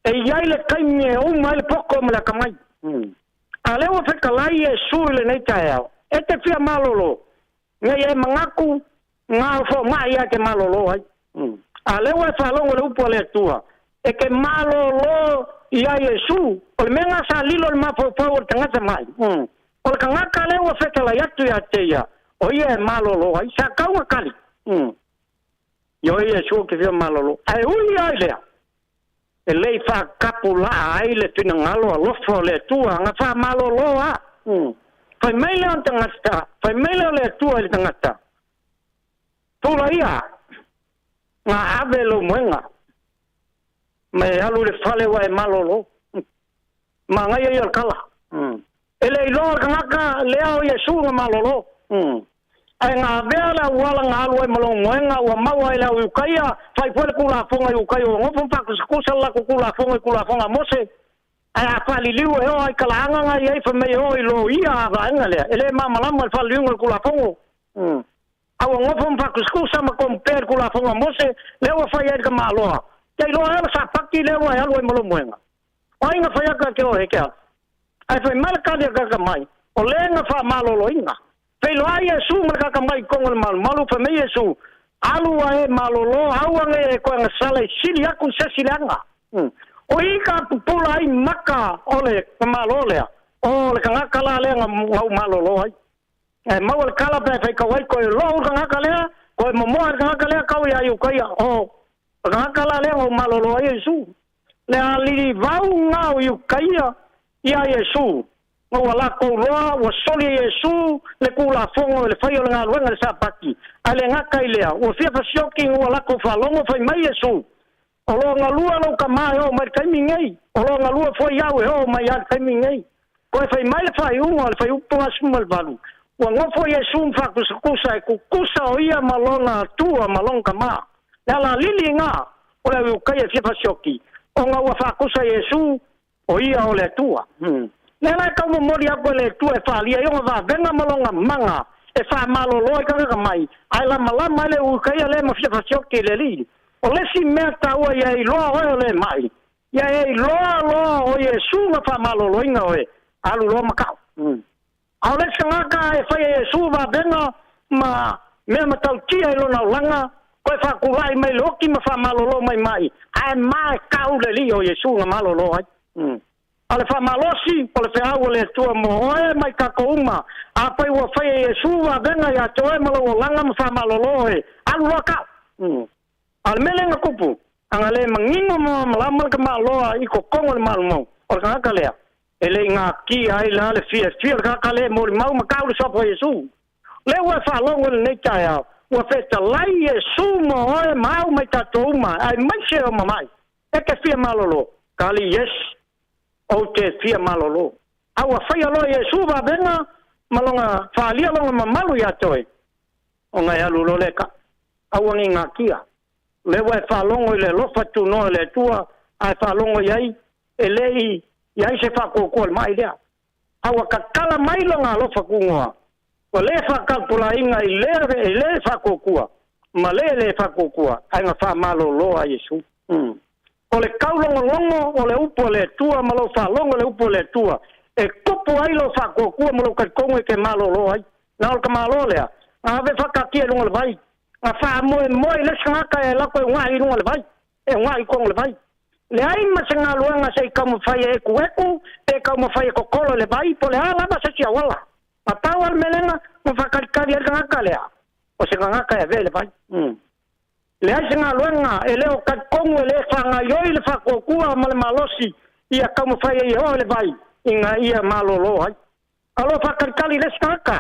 e iai le kaimi e umai le poko me la kamai. A le o whekalai e sui le nei tae au. E te whia malolo. Ngai e mangaku, ngā fo mai a ke malolo ai. A le o e whalongo le upo le tua. E ke malolo i a Yesu. O le menga sa lilo le mapopau o le tangata mai. O le kangaka le o whekalai atu i a teia. O ia e malolo ai. Sa kaunga kali. Yo Yesu ke whia malolo. Ai ui ai lea. E lei wha kapula ai le tuna ngalo a lofo le tua, nga wha malolo a. Whai meile o tangata, whai meile o le tua le tangata. Tula ia, ngā ave lo muenga. Me alu le whale wa e malolo. Ma ngai e al kala. E le ilo kangaka leo Yesu nga malolo. Ai ngā vela wala ngā alua e malong moenga ua maua e lau iukaia whai pole kula fonga iukai o ngopon paku sikusa lako kula fonga mose ai a whali liu e o ai kalaanga ngai ei whamei o i lo ia a vaenga lea ele mamalama e whali liu kula fongo au ngopon paku sikusa ma compare kula fonga mose leo whai e ka maloa kei loa ela sa paki leo e alua e malong moenga o inga whai aka ke o hekea ai whai malakari a kaka mai o lenga wha malolo inga Pei loa Yesu mereka kamai kongol malu pa me Yesu alu e malolo awang e ko ang sala sili aku sesilianga o ika pula ai maka ole malole o le kanga kala le ngau malolo ai e mau le kala pe ka wai ko lo kanga kala ko mo kanga kala ka ya yu ka ya o kanga kala le ngau malolo ai Yesu le ali vau ngau yu ka ya Yesu o wala ko roa o soli Yesu le kula fongo le fai o ngā ruenga le sapaki ale ngaka ilea o fia fa shoking o wala ko falongo fai mai Yesu o lo ngalua lo kamai o mai kaimi ngai o lo ngalua foi yawe o mai al kaimi ngai ko fai mai le fai unga le fai upo asumal balu o ngofo Yesu mfa kusa e kukusa o ia malonga tua malonga kama la lili nga o le ukai fia fa shoki o nga wa fa kusa Yesu o ia o le tua Nela ka mo mori ako le tu e falia yo va venga malonga manga e fa malolo ka ka mai ai la malama le u ka le mo fia fasio ke le li o le si meta o ya i lo o le mai ya e lo o Yesu ma fa malolo inga o alu lo maka au le sanga ka e fa Yesu va venga ma me matal ki ai lo na langa ko fa ku vai mai lo ki ma fa malolo mai ai mai ka u le li o Yesu ma malolo ai Ale fa malosi, ole fe au le tua mo e mai ka kouma. A pai wa fai Yesu wa venga ya toe malo langa mo fa malolo e. Alu waka. Al melenga kupu. Anga le mangino mo malamal ka maloa i ko kongo le malmo. Ole ka kalea. Ele nga ki ai la le fia ka kale mo mau ma ka le sopo Yesu. Le wa fa longo le nei ya. Wa fe ta lai Yesu mo e mau mai ta touma. Ai mai se o mai. E ke fia malolo. Kali yes. O te fia malolo. Awa whaia lo Yesu wa venga, malonga whaalia longa mamalu ya toe. O ngai alu lo leka. Awa ngi ngā kia. Lewa e whalongo i le lofa tu no le tua, ai whalongo iai, e lei, iai se whakokua le mai lea. Awa kakala mai longa lofa kungoa. O le whakalpula inga i le whakokua. Ma le whakokua. Ai ngā wha malolo a Yesu. O le kaulongo o le upo le tua malo whalongo le upo le tua e kupu ai lo whakokua malo kaikongo e ke malolo ai na o ka malo lea a ve whakakia runga le vai a wha moe le sangaka e lako e ngai runga le vai e ngai kongo le vai le ai masanga luanga se kamu whai e kueku e kamu whai e kokolo le vai po le ala ma se tia wala a tau al melenga mo whakarikari al ngaka lea o se ngaka e ve le vai Le ai singa luenga e leo ka kongo le fanga yoi le whakokua ma le malosi ia kamu whai e o le vai inga ia malolo ai. Alo whakarikali le skaka.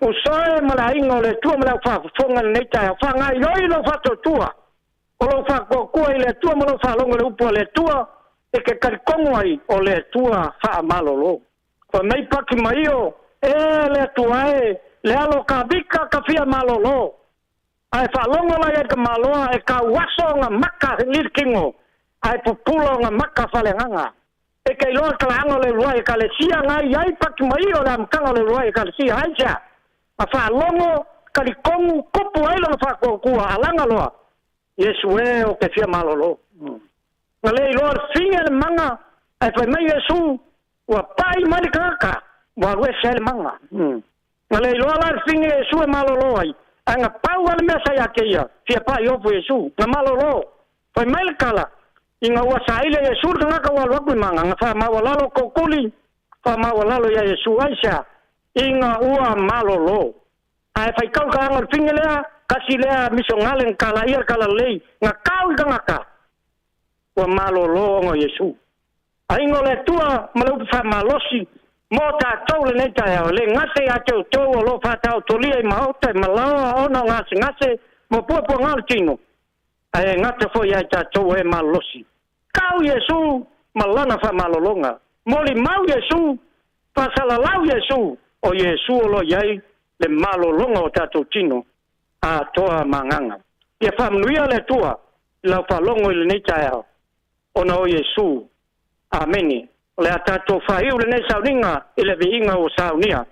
O soe ma le inga o le tua ma le whafonga le neitai whanga yoi lo whatotua. O lo whakokua i le tua ma lo whalonga le upo le tua e ke karikongo ai o le tua wha malolo. Ko mei paki mai o e le tua le alo ka vika ka fia malolo. Ai whalongo lai e ka maloa e ka waso nga maka nirkingo. Ai pupulo nga maka whalenganga. E kei loa ka lango le rua e ka le sia ngai ai paki mai o le amkanga le rua e ka le sia haisa. A whalongo ka li kongu kupu ai longa whakokua alanga loa. Yesu e o ke fia malolo. Nga le loa finga le manga ai whai mai Yesu wa pai mani kaka wa we sel manga ngale lo la finge su malolo ai anga pau wala mesa ya ke ya fia pa yo fu Yesu na malolo fa mel kala inga wa saile Yesu nga ka wa ku manga nga fa ma wala lo kokuli fa ma wala lo ya Yesu aisha inga ua malolo ai fa kau ka ngal finge le kasi le misongalen kala ia kala lei nga kau nga ka wa malolo ngo Yesu ai ngole tua malu fa malosi mota tole nei tai le ngase a to lo fa tau toli e maota malao ona ngase mo popo ngal tino ai ngate fo ya ta to e malosi kau Yesu malana fa malolonga moli mau Yesu fa salalau Yesu o Yesu lo yai le malolonga o tato tino a toa manganga ia fa mnuia le tua la fa longo le nei tai ona o Yesu ameni le atato fai ule nei sauninga ile viinga o saunia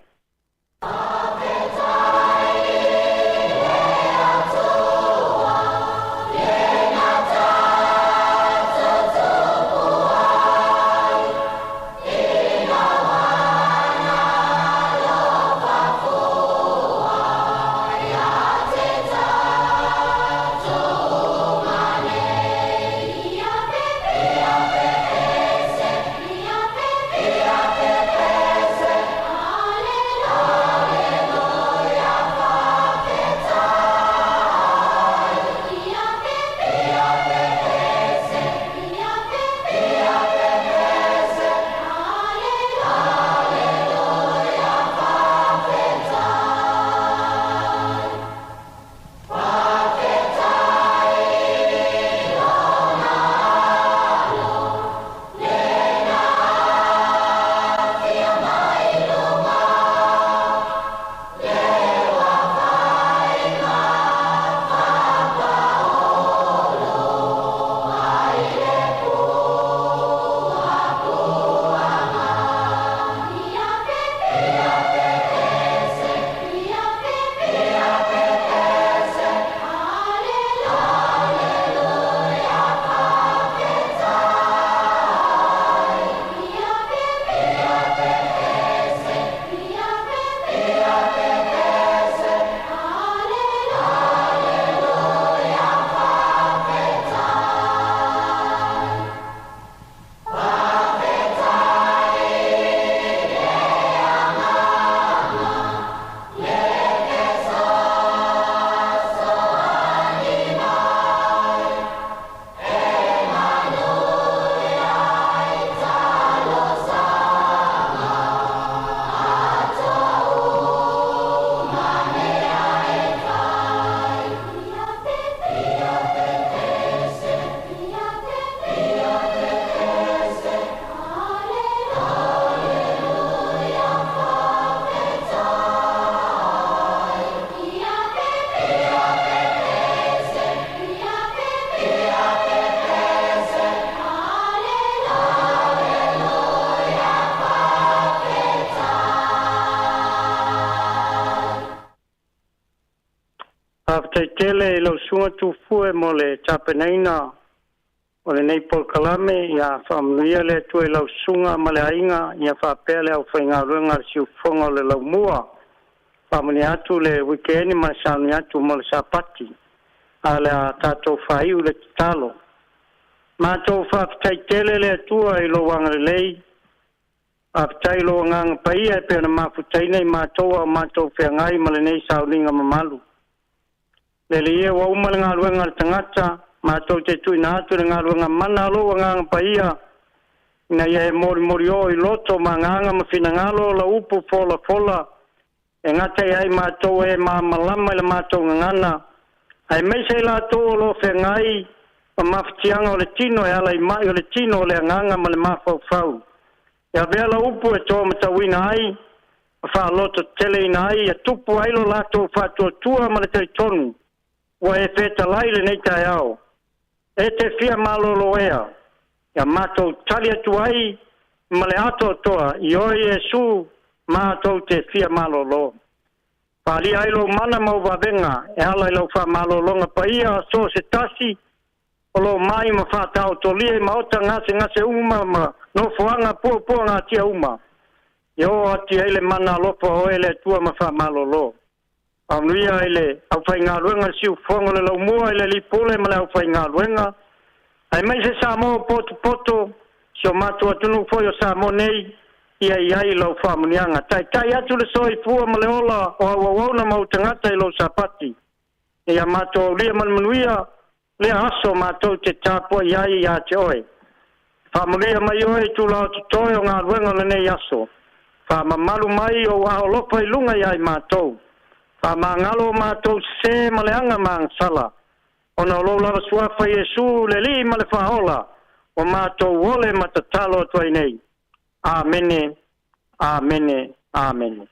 tele lo sunga tu fue mole tapenaina o le nei por kalame ya familia le tu lo sunga male ainga ya fa pele o fainga runga siu fonga le lo mua familia tu le weekend ma sania tu mole sapati ala tato fai le talo ma to fa tele le tu ai lo wang le a tai lo ngang pai e pe na ma futai nei ma to fe ngai male nei saulinga mamalu le le wa umal ngal tangata ma to te tu na tu ngal mana lo ngang paia na ye morio i loto manganga ma finangalo la upu fola e ngata ai ma to e ma malama le ma to ngana ai me se la to lo fe ngai ma ftianga le tino e ala i mai le tino le nganga ma le ma fau ya vela upu e to mta wina ai fa loto tele nai e tupu ai lo la to fa to tua ma le te tonu wa e feta laile nei tai au e te fia malolo ea ya mato talia tuai male ato toa io Yesu mato te fia malolo pali ai lo mana mau vavenga e ala lo fa malolo nga paia so se tasi o lo mai ma fa tau tolie ma ota ngase uma ma no foanga po nga tia uma yo tia ile mana lopo o ele tua mafa malolo amlia ile au fai nga luenga siu fongo le lau mua ile li pole ma au fai nga luenga ai mai se Sāmoa poto sio matua tunu foio Sāmoa nei ia ilo famunianga tai atu le soi fua ma le ola o na mau tangata ilo sapati ia mato lia manuia le aso mato te tapo ia te oi famulia mai oi tu la tu o ngā ruenga le nei aso fa mamalu mai o a lopa i lunga ia mato fa mangalo mato se maleanga mangsala ona lo la suafa Yesu le li ma le faola o mato wole matatalo toi nei Amen. Amen. Amen.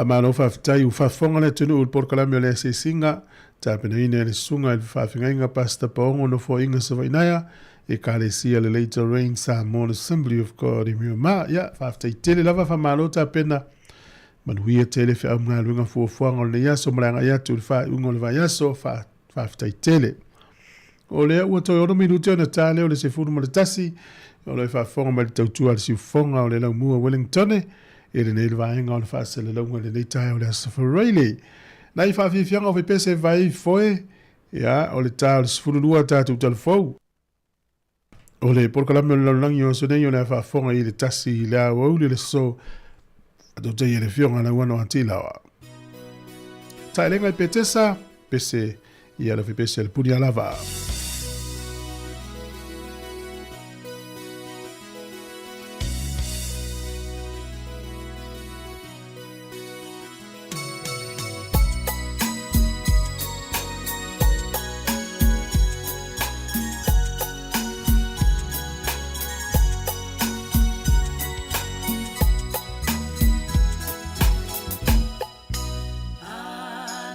Amano faafetai ufafoga le atunuu le polokalame o le asesiga tapenaina le susuga i le faafegaiga pasta paogo no foaʻiga savainaia e kalesia le Later Rain Samoan Assembly of God i Mioma ia faafetai tele lava faamalo tapena manuia tele feʻaugaluega fuafuaga o lenei aso ma le agai atu i le faaiʻuga o le vaiaso faafetai tele o lea ua toe ono minuti ona tāleo le sefulu ma le tasi o le faafoga ma le tautua a le siufoga o le laumua Wellingtone e le nei le vaenga o le faaselelauga le nei tae o le asafaraile na i faafiafiaga o faipese vai foe ia o le tā o le sefululua tatou talafou o le polokalame o le lalolagi o sonei o le afaafoga i le tasi i le auauli le so atou tai e le fioga lauana o atilaoa taelega i petesa pese ia le faipese le puni alava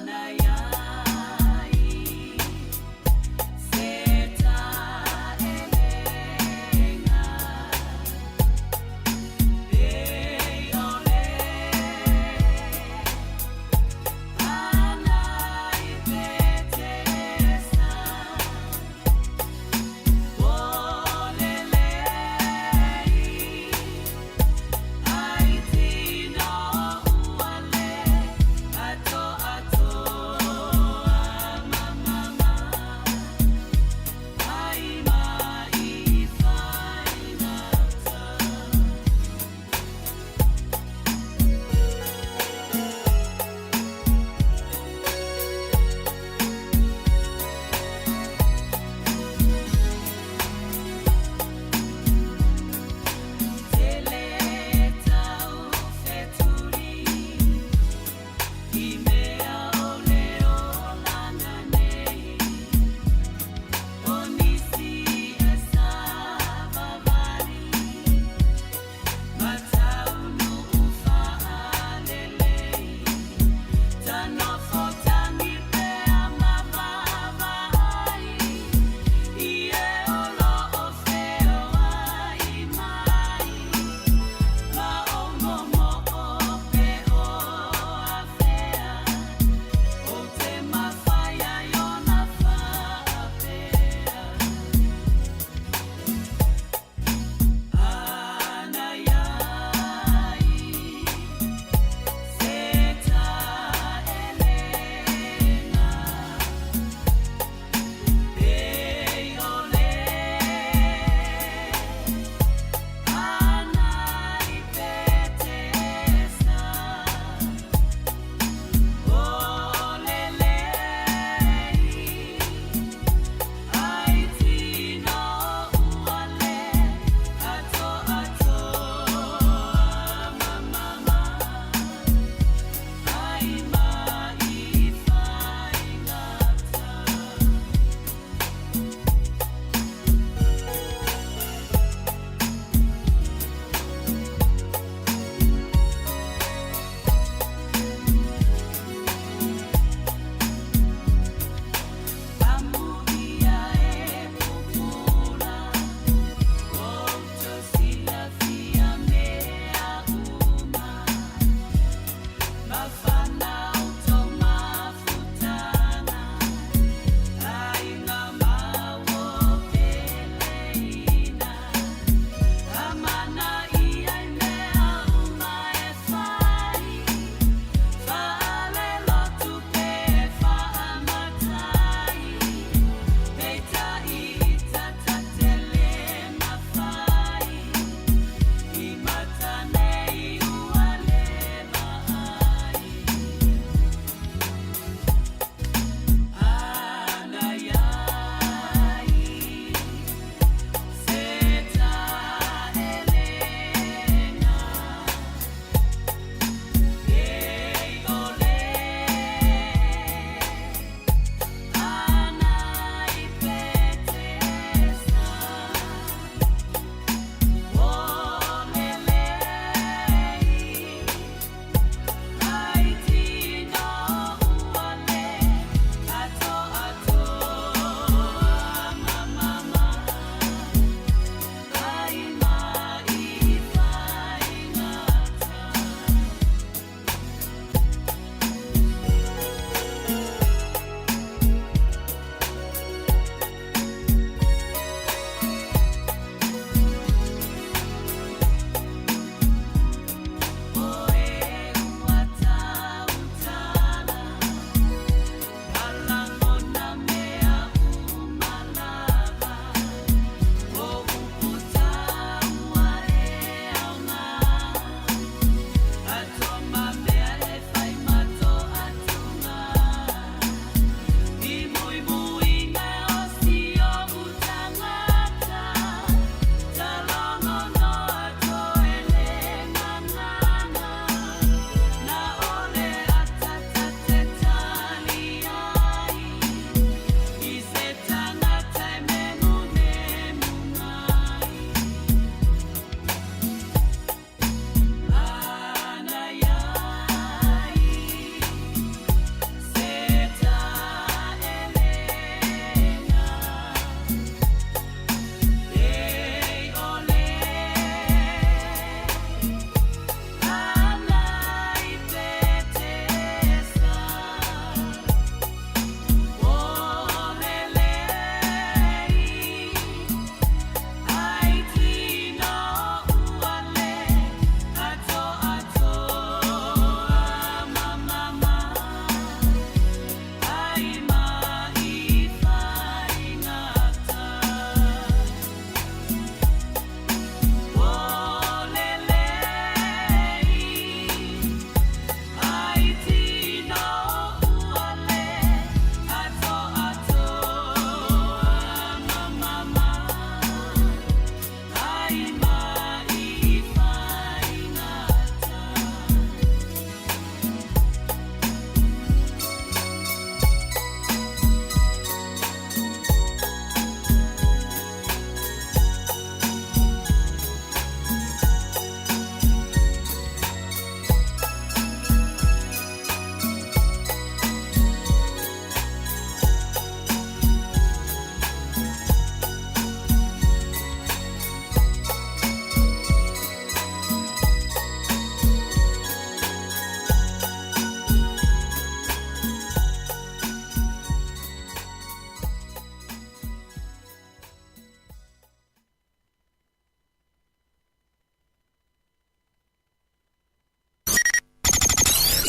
Anayai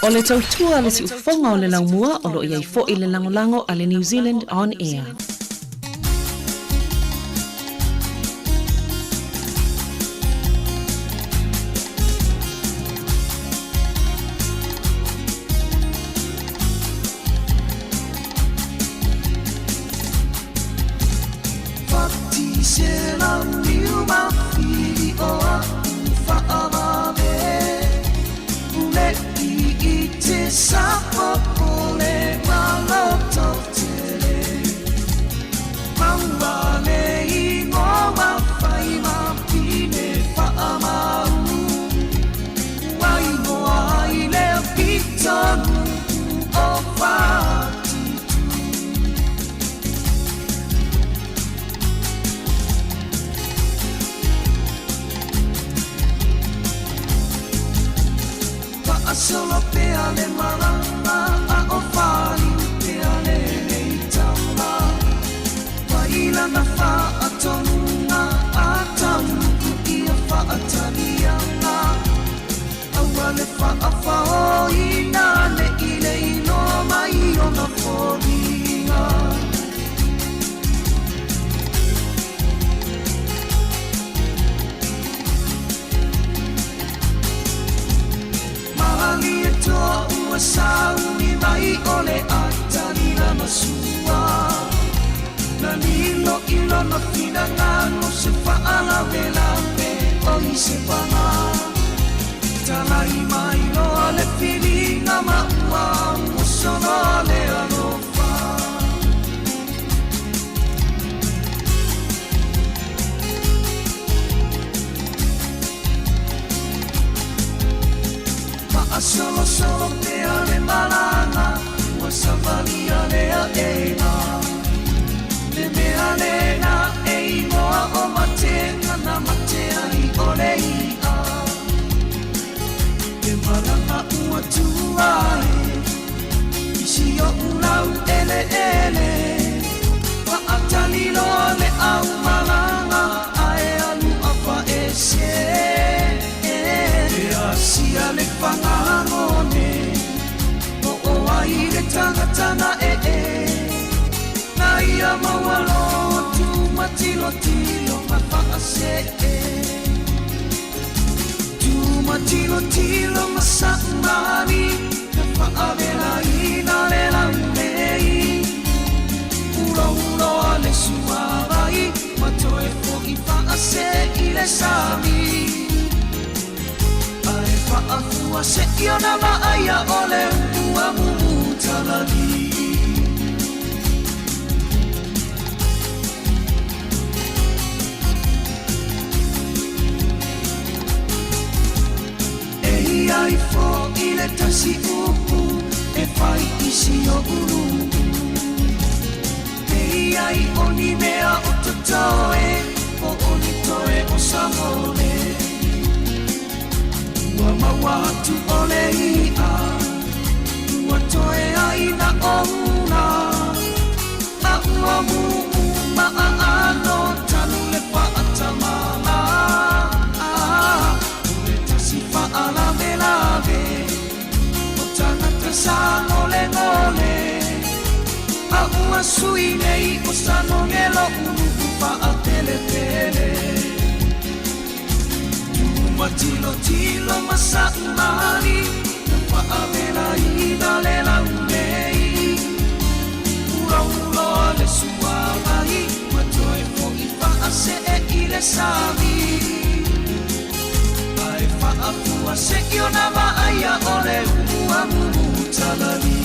O le tautua le si ufonga o le laumua o lo iai fo i le langolango a le New Zealand On Air. Solo peale malanga a o fali peale nei taula Waila na fa atonga a tamuku ia fa atalianga Awale fa a fa o ina ne ile ino mai o na foringa Mahali toa ua sauni mai ole atani na masua Na nilo ilo na fina ngano se faala vela me o se panga Talai mai no ale fili na maua musono ale alofa Solo peale malanga Ua savali alea eina Le mea lena einoa o matenga na matea I ole ia Te malanga ua tuae Isi o ulau ele ele Wa atalilo le au malanga Ae alu apa ese Sia le whangangone O o ai le tangatana Na ia mawalo tu matilo tilo ma whaase Tu matilo tilo ma saumani Na whaavela ina le laumei Uro uro ale suarai Ma toe fo I whaase I le sami Fa'afua se iona ma'aia ole ua mumutalani Ei ai fo I le tasi upu e fai isi o uru Ei ai oni mea o totoe o oni toe o Sāmoa Ua mawatu ole ia Ua toe aina ona A ua mumu maa ano Tanu le whaatamala Ule tasi whaalame lave O tangata sa ngole ngole A ua sui nei o sanongelo Unu whaatele pele Tilo tilo masaumani Na whaavela ina le laumei Ura uro le suarai Ma toe fo I whaase I le sami Ai whaafua se iona maaia ole ua mumutalani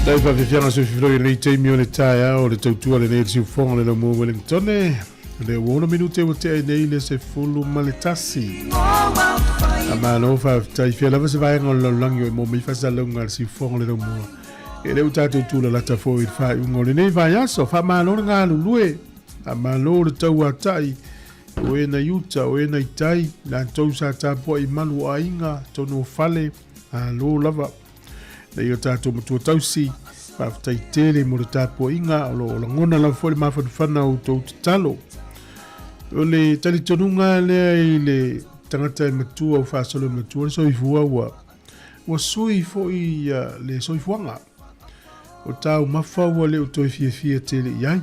Dai whawhiwhianga se whiwhiroi nei teimi o le tae o le tautua le nei siu whonga le lau mua Wellingtone Le wona minute o te ai nei le se fulu maletasi A malo fa tai fia lava se vai ngol langi o mo mi fa sa longa si fong le mo e le utato tu la ta fo il fa un ngol nei vai aso fa malo nga lue a malo le tau atai o e na yuta o e na itai na tau sa ta po I malu ainga to no fale a lo lava le yo tato mo tu tausi fa tai tele mo le tapo inga lo ngona la fo le ma fa fana o to talo o le tali tonunga le tangata matua o fasolo matua so ifua wa ua sui fo'i le soifuaga o tau mafa ua le o toi fiafia tele i ai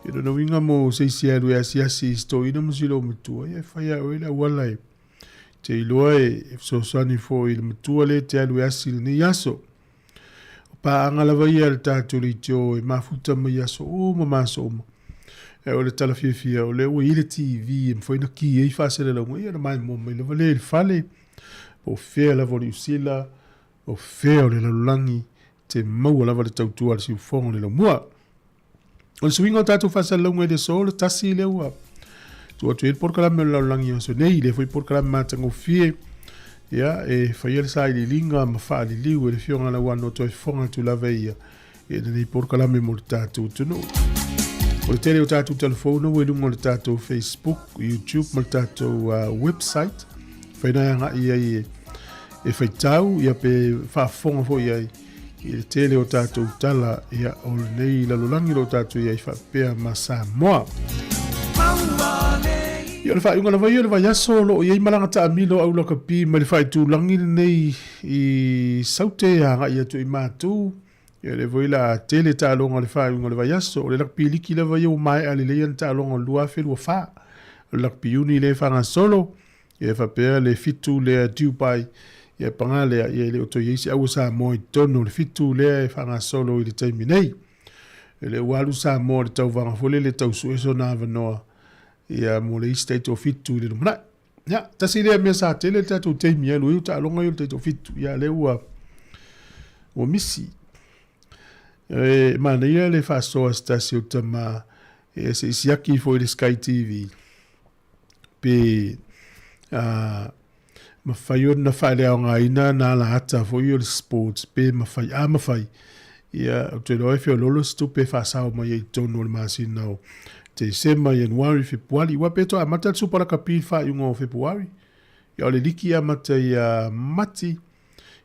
e lona uiga mo seisi alu e asiasi stoina ma silo matua ia fai au le auala e te iloa e fesoasoani fo'i le matua le te alu e asi lenei aso o paaga lava ia le tatou le itio e mafuta mai aso uma maso uma e o le tala fiafia o le ua i le TV e mawhaina ki ei faaselelauga ia na mai mo mai lava le fale o fea lava o le usila o fea o le lalolagi te maua lava le tautua le siufoga o le laumua o le suiga o tatou faasalauga i le so le tasi i le ua tuatu i le polokalame o le lalolagi o so nei le foi polokalame matagofie ia e faia le saililiga ma faaliliu e le fioga lauana o toe foga tulava ia e lenei polokalame mo le tatou tunuu o le tele o tatou telefona ua luga o le tatou Facebook, YouTube ma le tatou website faina aga'i ai e faitau ia pe faafofoga fo'i ai i le tele o tatou tala ia o lenei lalolagi lo tatou iai faapea ma Sāmoa ia o le fa'aiuga lava ia o le vaiaso lo'o iai malaga ta'amilo aulakapi ma le fa'aitulagi lenei i saute aga'i atu i matou ia le voi la tele ta'aloga le fa'aiuga le vaiaso o le lakapiliki lava ia ua mae'a lelei ana ta'aloga o le 2.4 o le lakapiuni le fagasolo ia faapea le fitu lea Dubai ia panga lea ia le oto yeisi au Sāmoa i tono le fitu lea e fagasolo i le taimi nei e le ualu Sāmoa le tauvaga fole le tausueso na avanoa ia mo le isi taito fitu i le lumana ia tasi lea mea sa tele le tatou taimi alu iu ta'aloga i le taito fitu ia le ua misi e mana ia le fa'asoa stasi o tama e se isiaki fo i le Sky TV pe mawhai o na whaere ao ngā ina nā la hata fo i o le sports pe mawhai ia o te roe whio lolo stupe whaasao mai i tono le māsina o te sema Januari Februari ua peto a mata supara kapi whaaiunga o Februari ia o le liki a mata i mati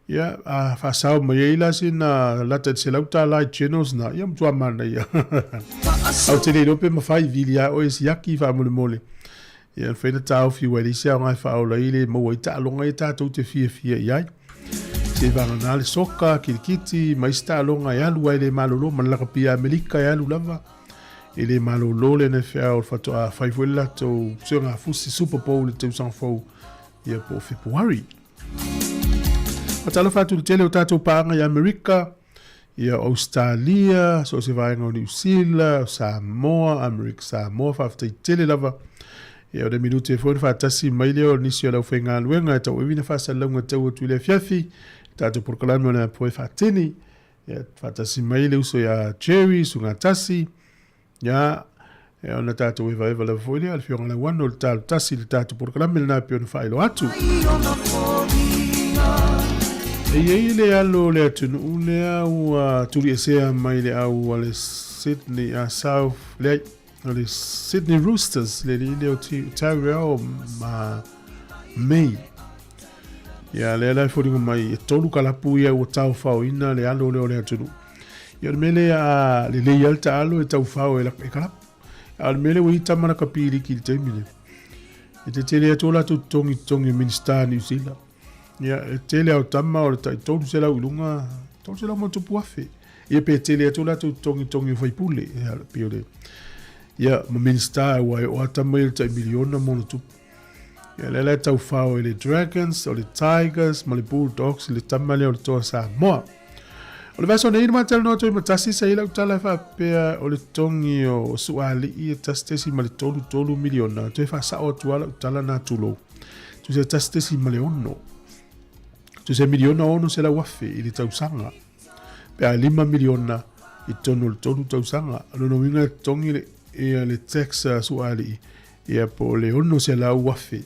ia a whaasao mai i la sina lata se lauta live channels na ia mtua mana ia au te reirope mawhai vili a o e siaki whaamole mole ia whaina tau fi wai lisi au ngai whaola i le maua i ta'alonga i tātou te fia iai. Se vanga nā le soka, kirikiti, mais ta'alonga i alu ai le malolo, manlaka pia Amerika i alu lava. I le malolo le NFL o whatoa whaifuela tau suanga fusi Super Bowl le tau sangfou ia po Februari. Matalo whatu le tele o tātou paanga i Amerika, ia Australia, so se vaenga o New Zealand, Samoa, Amerika Samoa, whaftai tele lava. Ia o le minute e fwoi whaatasi mai leo nisi o lau whainga aluenga e tau ewina whaasalunga tau o tuile fiafi, tātou porkalame o na poe whaatini, ia whaatasi mai leo so ia cherry, sunga tasi, ia o na tātou eva la fwoi leo, al fionga la wano le tātou tasi, le tātou porkalame le na pio na whaelo atu. E iei le alo le atunu unea ua turi esea mai le au a le Sydney a South le le Sydney Roosters le le o Tyrell ma May ia le la fori mai e tolu kalapu ia o tau fao ina le alo le atunu ia le mele a le alta alo e tau fao e la e kala al mele wi tamana kapiri ki te mile e te tele atola tu tongi minister New Zealand ia e tele au tama o tai tolu se la ulunga tolu se la mo tupu afe ia pe tele atola tu tongi fai pule ia piole ia ma minister wa o atamai te miliona mo tu ia le tau fao le Dragons o le Tigers ma le Bulldogs le tamale o le toa Samoa o le vaso nei matal no to matasi sai la tala fa pe o le tongi o suali i tastesi ma le tolu miliona to fa sa o tuala tala na tulo tu se tastesi ma le ono tu se miliona ono se la wafe i le tau sanga pe a 5 miliona i tono le tolu tau sanga no winga tongi le tax suali ia po le ono se la wafe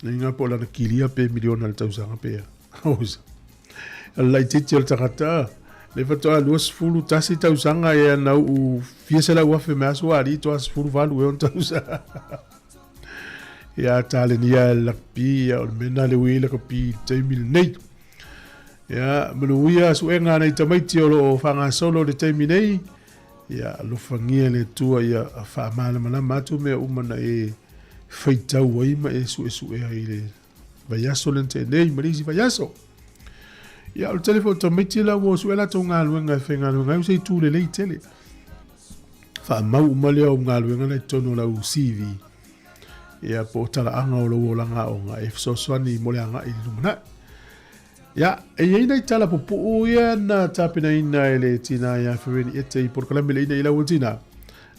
ninga po la kilia pe miliona le tausanga pe osa la titi o takata le fato a luas fulu tasi tausanga ia na u fiesa la wafe ma suali to as fulu valu e on tausa ia tale nia la pia o mena le wila ko pi 10 nei ia muluia suenga nei tamaiti o fanga solo le 10 nei ia lo fangia le tua ia fa mala mala matu me umana e feitau ai ma e su e ai le vaiaso lente nei marisi vaiaso Ya o telefon to miti la wo suela to ngaluenga fengaluenga usei tu le tele. Fa mau male o ngaluenga le tono la CV. Ya po tala anga o lo langa o nga so swani mole anga I lumna. Ya e ina tala po ya na tapina ina ele tina ya feri ete por kala mele ina ila wutina.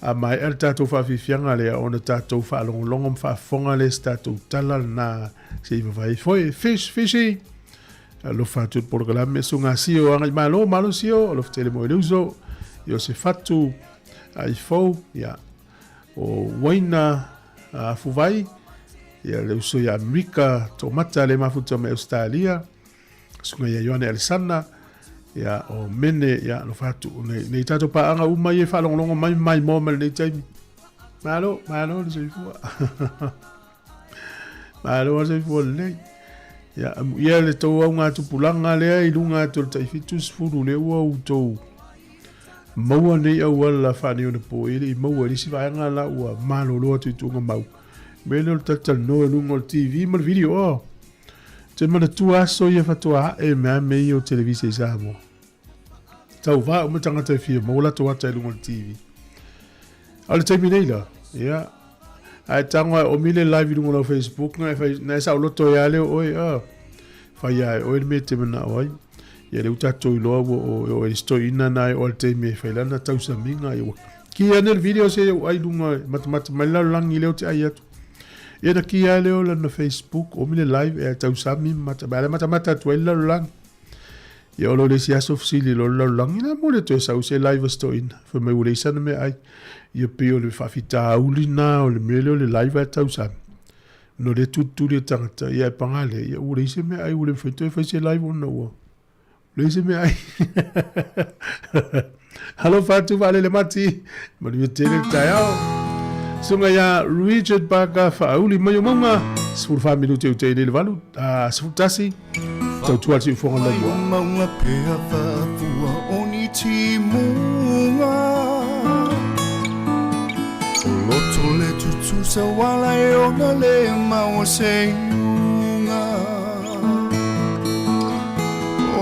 A mai el tato fa fianga le ona tato fa long fa fonga le tato tala na se vai foi fishy. Lo fatu por kala me sunga sio anga malo sio lo tele mo uso yo se fatu ai fo ya o waina fuvai ya le uso ya Amerika tomata le mafuta me Australia sunga ya Yohane Elsana ya o mene ya lo fatu ne tato pa anga uma ye fa longo mai mo mal ne tai malo le se fu malo se fu le ya le to nga tu pulanga le ai lunga to tai fitus furu le o to mau ne o wala fa ni ona po ile mau ri si va nga la o malo lo tu nga mau melo tatal no lungo TV mal video te mana tu aso ye fa to e me o televisi Sāmoa tau va o tanga te fi mo la to ata lungo TV al te minela ya ai tanga o mile live lungo no Facebook na sa lo to ya le o fa ya o me te mana oi ya le uta to lo o sto ina na o te me fa la na tau sa minga yo ki ana video se ai lungo mat mala lang ile o te ai atu ya da ki ya le o na Facebook o mile live e tau sa mi mat to la lang ya lo le sia sofsili lo lang ina mo le to sa se live sto in fa me ule sa me ai ya pe o le fa fita ulina o le mele o le live tau sa no le tu le tanga ya pangale ya ule se me ai ule fa to fa se live no le se me ai halo fatu vale le mati mo le tele tayao sunga ya Richard Baka fa uli mo monga sul fa minuto te le valu sfutasi tau tua ti fonga la boa maunga pea fua oni ti munga loto le tutu sa wala e ona le maua se unga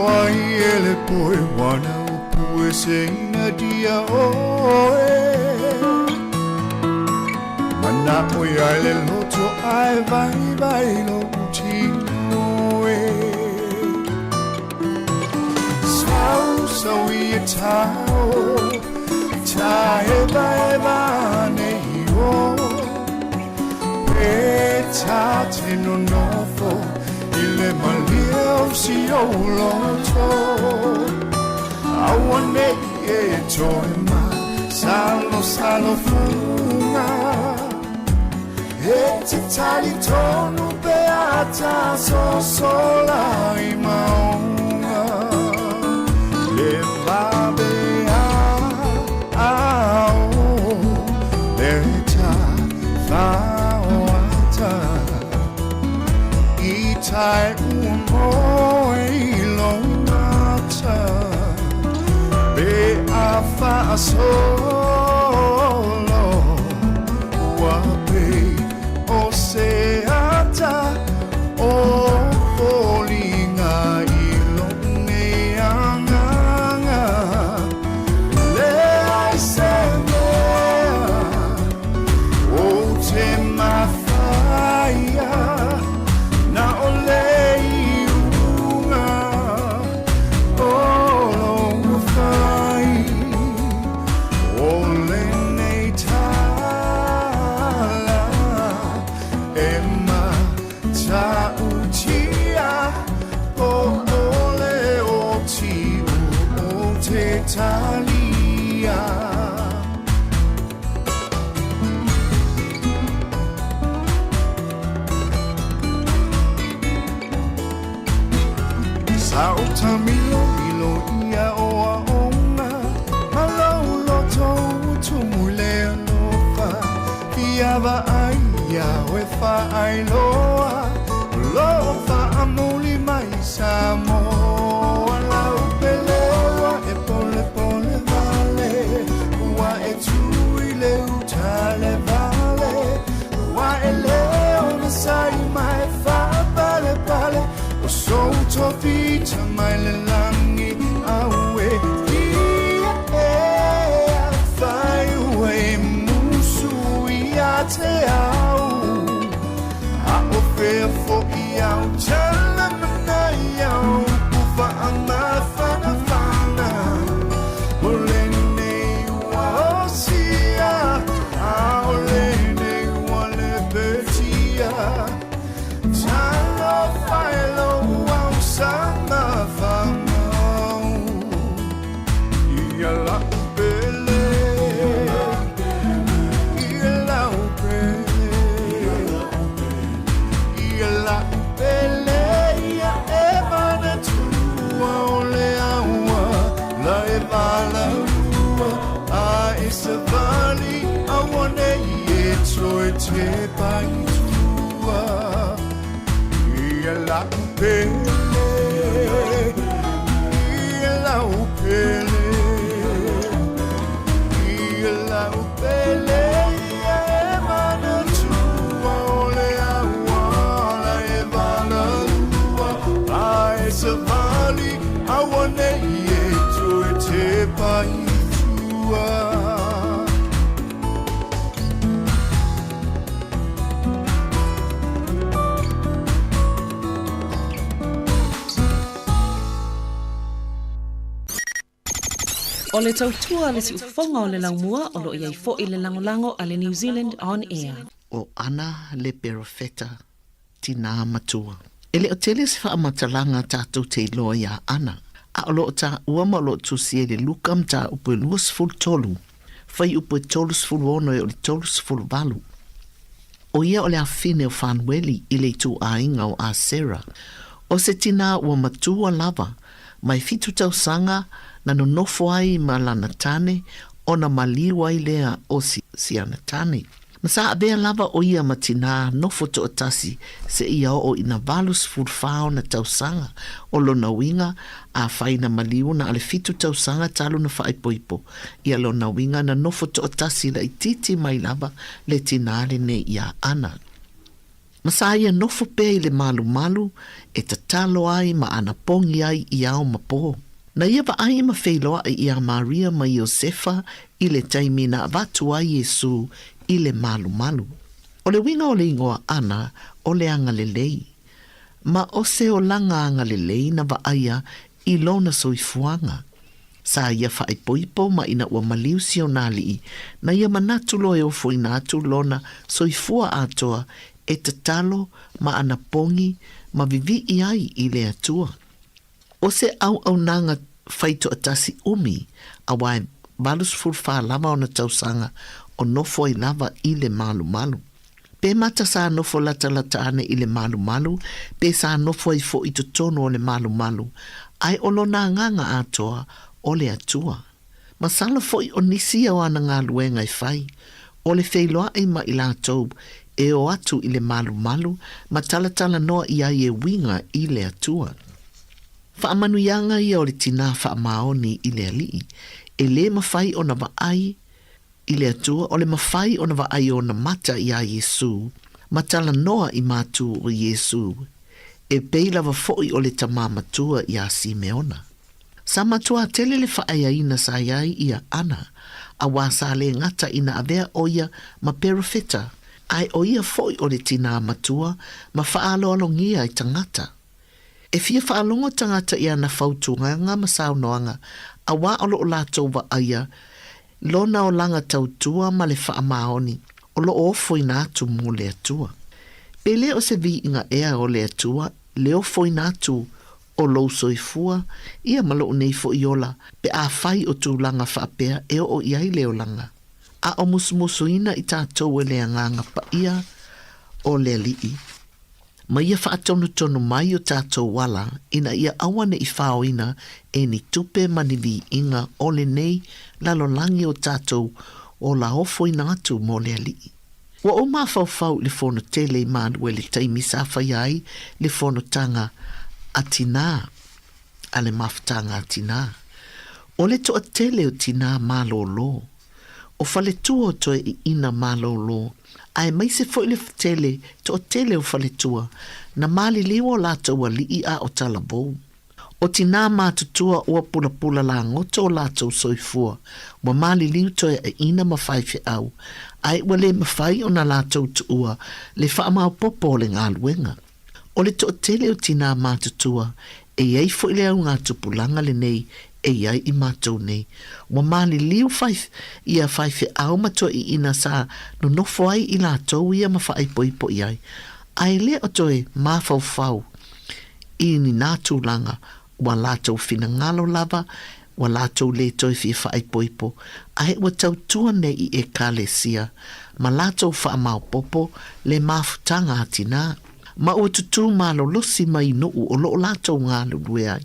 wai ele poe wana upue se ina dia oe mana oi ai le loto ai vai lo uti noe so we tao eba nei o e tate no fo ile malio si o loto awane e toima salo funga e tali tonu beata so sola I maunga le vabe tai umo ilongata be afa solo wape oseata o polinga ilonge anga le aiseme o te mafaya na olei unga o fai ole nei tala ema ta utia o ole o tiu o te talia Sao tamilo ilo ia o aonga Malau loto utumule lofa Kiava aia wefa ailoa Lofa amuli mai Sāmoa Lau pelewa e pole vale Ua e tuile utale vale Ua e leo na sai mai fa pale O so to fi tamaile langi awe ia fai ue musu ia te au a o fea fo iau tala mana iau ufa anga whana whana o lene ua osia a o lene ua le betia talo whaelo au sama whamau ia la upele ia la upele ia la upele ia e mana tua o le aua la e vala ua a e se vali a wane i e toe te pai tua ia la upele ia la upele ia la upele ia e mana tua o le aua la e vala ua a e se vali a wane i e toe te pai tua O le tautua le si ufonga o le laumua o lo iai fo i le langolango a le New Zealand On Air. O ana le perofeta tina matua. Ele o tele se wha matalanga tātou te loa ia ana. A o lo ta uama lo tu sie le lukam ta upo luas ful tolu. Fai upo tolus ful ono e o le tolus ful valu. O ia o le afine o whanweli i le tu a inga o a Sera. O se tina ua matua lava. Mai fitu tau sanga na no nofo ai ma lana tane o na maliwa i lea o si ana tane. Ma sa abea lava o ia matina nofo to atasi se ia o ina valus furfao na tau sanga o lo na winga a fai na maliwa na ale fitu tau sanga talo na fai poipo. Ia lo na winga na nofo to atasi la ititi mai lava le tinare ne ia ana. Masa ia nofo pe i le malu malu e tatalo ai ma ana pongi ai i ao mapo. Na ia wa ai ma whailoa i ia Maria ma Iosefa i le taimi na avatu ai Yesu i le malu malu. O le winga o le ingoa ana o le anga le lei. Ma o se o langa anga le lei na wa aia i lona soifuanga. Sa ia whae poipo ma ina ua maliu sionali na ia manatu lo e ofo ina atu lona soifua atoa e tatalo ma ana pongi ma vivi i ai i le atua. O se au nanga whaito atasi umi a wae valus fulfa lava o na tausanga o nofo i lava i le malu malu. Pe mata sa nofo lata ane i le malu malu, pe sa nofo i fo i totono o le malu malu, ai olona nganga atoa o le atua. Masala fo i onisi o ana ngā luenga i whai, o le whailoa i ma i la tau e o atu i le malu malu, ma talatala noa i ai e winga i le atua. Whaamanuianga ia o le tina whaamaoni i le alii, e le mawhai o na waai i le atua, o le mawhai o na waai o na mata i a Yesu, matala noa i mātu o Yesu, e peilawa foi o le tamamatua i a Simeona. Sa matua tele le whaaya ina sa iai ia ana, a wasa le ngata ina avea o ia ma perofeta, ai o ia foi o le tina matua, ma whaalolongia i tangata. E fia whaalongo tangata ia na whautunga ma saunoanga, a wā olo o lātou wa aia, lona o langa tautua ma le whaamaoni, o lo ofo i nātu mō le atua. Pele o se vi inga ea o le atua, le ofo i nātu o lo soifua, ia malo o neifo i ola, pe a whai o tūlanga whaapea e o iai leo langa. A o musumusu ina i tātou e le anganga pa ia o le alii. Ma ia whaatono mai o tātou wala, ina ia awane i whaoina e ni tupe manivi inga o le nei lalolangi o tātou o la ofo ina atu mo le alii. Wa o mawhau le fono tele i maadue le taimi sa whaiai le fono tanga atina, a le mawhtanga atina. O le toa tele o tina malolo, o fale tua to i ina malolo, ai mai se foi le tele to tele o fale tua na mali liwo la to li a o talabo O tina mātutua ua pula la ngoto o lātou soifua. Wa mali liu toi e ina mawhai fe au. Ai ua le mawhai o na lātou tuua le whaamau popo le ngā luenga. O le to tele o tina mātutua e iei fo ile au ngā tupulanga le nei e iai I mātou nei. Wa mali liu ia whai fe au matua I ina sa no nofo ai I lātou ia mawhai poipo iai. Ai le o toi mawhau I ni nā tūlanga wa lātou fina ngalo lava, wa lātou le toi fia whaai poipo, ai wa tau tua nei I e kālesia, ma lātou wha mau popo le mafutanga atina, ma ua tutu malo losi mai nuu o loo lātou ngā lulue ai.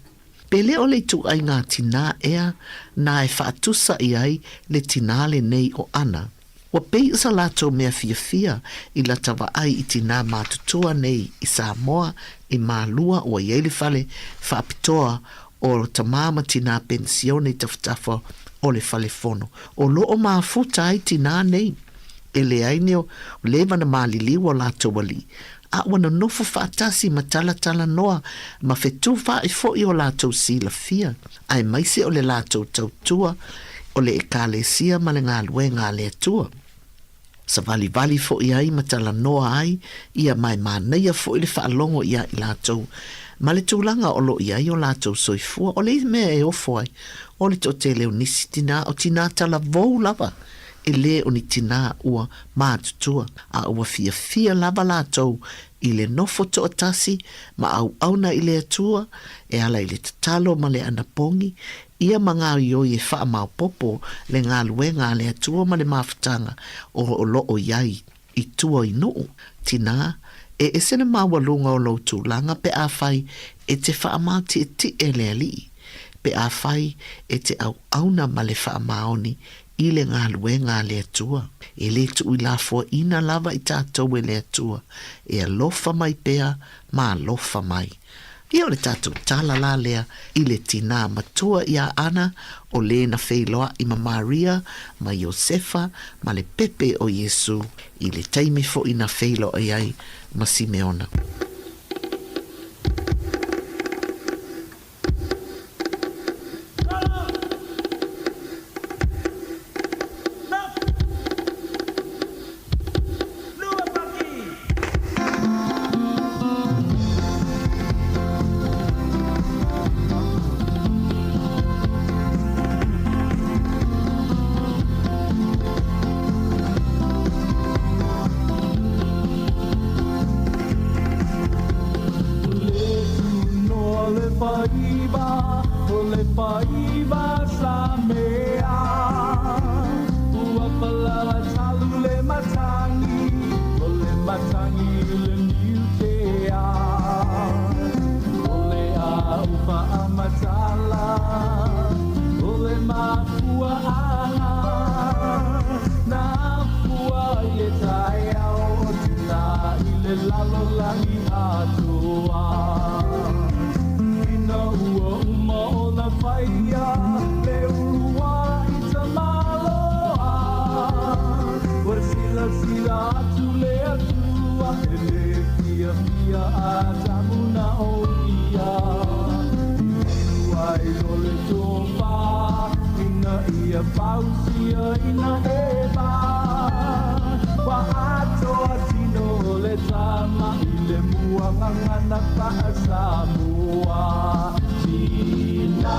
Pele o le tu ai ngā tina ea, na e whaatusa I ai le tina le nei o ana. Wa pei sa lātou mea fia I la tawa ai I tina mātutua nei I Sāmoa, I mālua o iele fale whaapitoa o tamama tina pensione taftafa o le fale fono. O loo maafuta ai tina nei. E le aineo lewa na malili o lātou wali. A wana nofo whaatasi ma tala noa ma whetu wha I fo I o lātou sila fia. Ai maise o le lātou tautua o le ekalesia ma le ngā lue ngā lea tua. Sa vali fo I ai ma tala noa ai, ia mai māneia fo I le whaalongo ia I lātou. Ma le tūlanga o lo ia I o lātou soifua, o le mea e ofo ai, o le to te leo nisi tina, o tina tala vou lava, e le o ni tina ua mātutua, a ua fia lava lātou, I le nofo to atasi, ma au na I le atua, e ala I le tatalo ma le anapongi, ia manga yo ye wha mau popo le ngā lue ngā le atua ma le mawhitanga o lo o iai I tua I nuu. Tina, e sena mawalunga o lo tūlanga pe a whai e te wha mau te ti e le ali. Pe a whai e te auna ma le wha maoni I le ngā lue ngā le atua. E le tu I la fua ina lava I tātou e le atua. E alofa mai pea ma alofa mai. Ia o le tātou tala la lea I le tina matua ia ana o le na wheiloa I ma Maria, ma Iosefa, ma le pepe o Yesu I le taimi fo I na wheiloa iai ma Simeona. Sāmoa, Tina.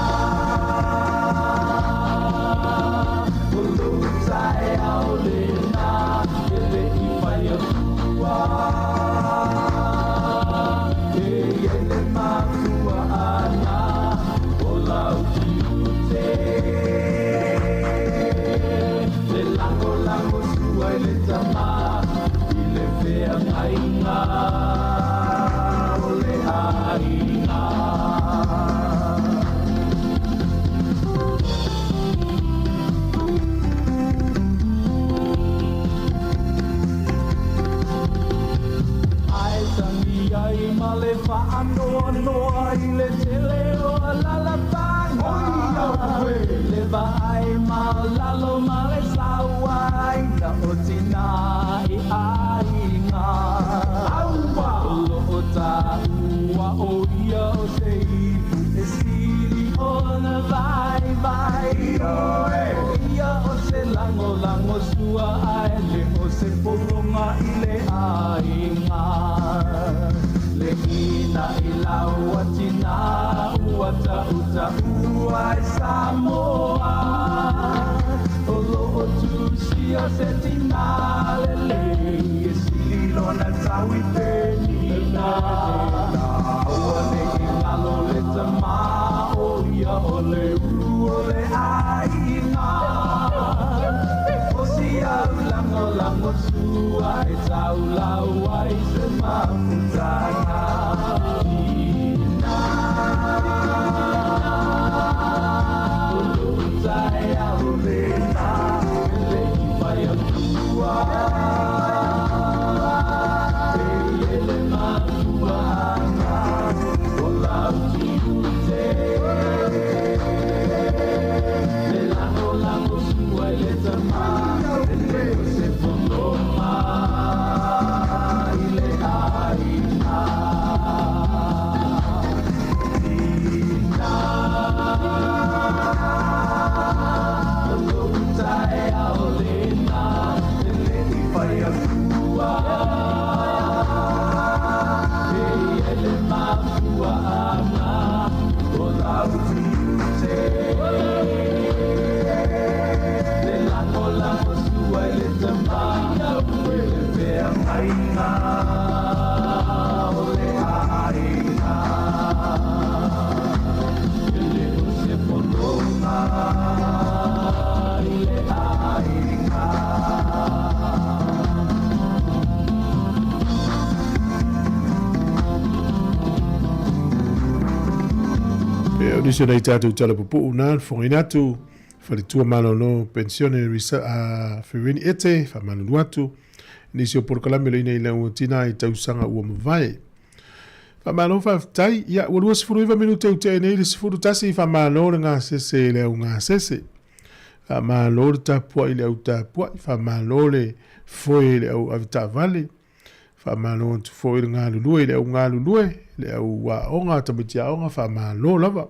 tua ai le o se polonga i le ainga le ina i lau atina ua ta uta ua i Sāmoa o lo o tu si o se tina le le e si lona tau i penina ua le i ngalo le tama o ia o le ulu o le ainga o si au lango sua e tau lau ai se mafutanga ina o lutai au lena le i vai a tua e le mafuanga o lau tiute le lango sua e le tamana le se poloma i le aina ina o lutai au lena le i vai a tua e le mafuanga o lau tiute le lango sua e le tamana le pea ainga o le ainga e le o se polonga i le ainga E o nisi nei tātou tala pupu unan, whanginatu, whalitua malono, pensione whiwini ete, whamanu atu, nisi o porokalame leina i lau tina i tausanga ua mawai. Whamano whaftai, ia urua sifuru iwa minu teu te nei, sifuru tasi whamano le ngā sese i leo ngā sese. Whamano le tapua i leo tapua, whamano le foe i leo avita vale, whamano tu foe le ngā lulue i leo ngā lulue, leo wa onga tamitia onga whamano lava.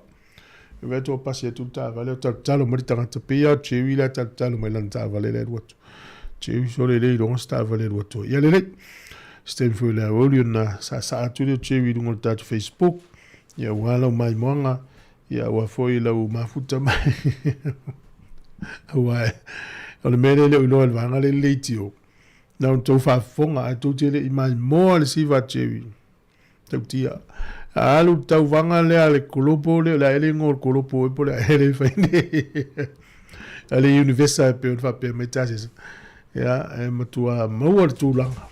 Iwe tō pasi e tūta vale o talo mari tangata pia, chewi la talo mai lanta vale le ruatu. Chewi sore le ronga sta vale ruatu. Ia le le, stem fui le aolio na sa atu leo chewi rungo le tatu Facebook, ia wala o mai moanga, ia wafoi lau mafuta mai. Awae, o le mele leo ilo al vanga le leitio. Na un tau whafonga, a tau tele i mai moa le siva chewi. Tau tia. Alu tau vanga le ale kolopo le la ele ngor kolopo e pole ele faine. Ale universia pe on fa pe metasis. Ya e matua mawar tulanga.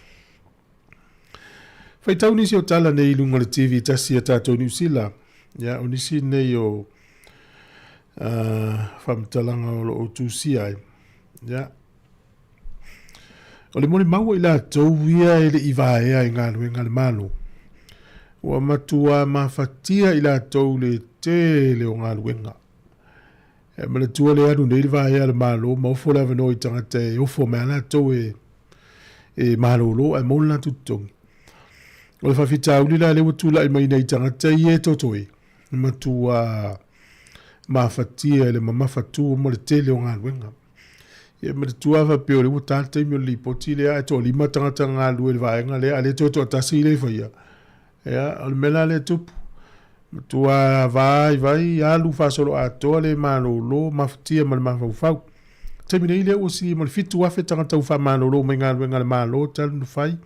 Fai tau nisi o tala nei lunga le TV tasi ata to New Zealand. Ya onisi nei o famtalanga o tusia. Ya. O le moni maua ila tau ia ele ivaea i ngā luenga le malo. Wa matua mafatia ila tau le te leo ngā luenga. E mana tua le anu nei le vaea le malo, maufo le avano i tangata e ofo mea la tau e malo lo, e maula tutongi. O le whawhita uli la le watula i maina i tangata i e totoi. Matua mafatia le mamafatu mo le te leo ngā luenga. E mana tua whapeo le watata i mio li poti le a e to lima tangata ngā lue le vaenga le a le toto atasi le whaia. Ya, al mela le tupu. Tua vai, alu fasolo atoa le malolo, maftia mal mafau. Temine ile o si mal fitu afe tangata ufa malolo, menga le malo, tal no fai.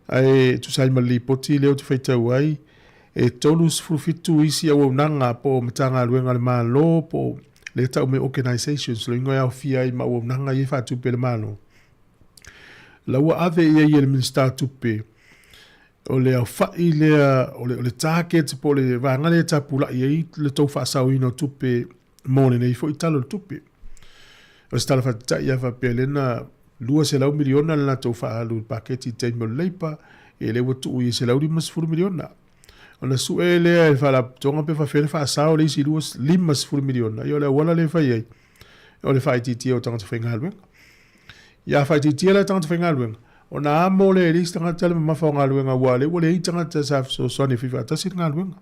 Ai, tu sai mal li poti leo tu feita uai. E tolus fitu isi au nanga po matanga luenga le malo, po le tau me organizations, le ingoia o fia i ma au nanga i fatu pe le malo. La ua ave ia i le minister tupe. O le au fai lea, o le target po le vanga le tapula i le tau whaasau ino tupe mone nei fo i talo le tupe. O se tala whata ia whapelena lua se lau miliona lana tau whaalu paketi teimo leipa e le watu ui se lau limas furu miliona. O na su e lea e whala tonga pe whawhene whaasau le isi luas limas furu miliona. I o le wala le whai ei. O le whai titia o tangata whaingaluenga. Ia whai titia le tangata whaingaluenga. O na amo le elis tangata tala mawhao ngā luenga wale, wale i tangata sa so sone whiwha atasi ngā luenga.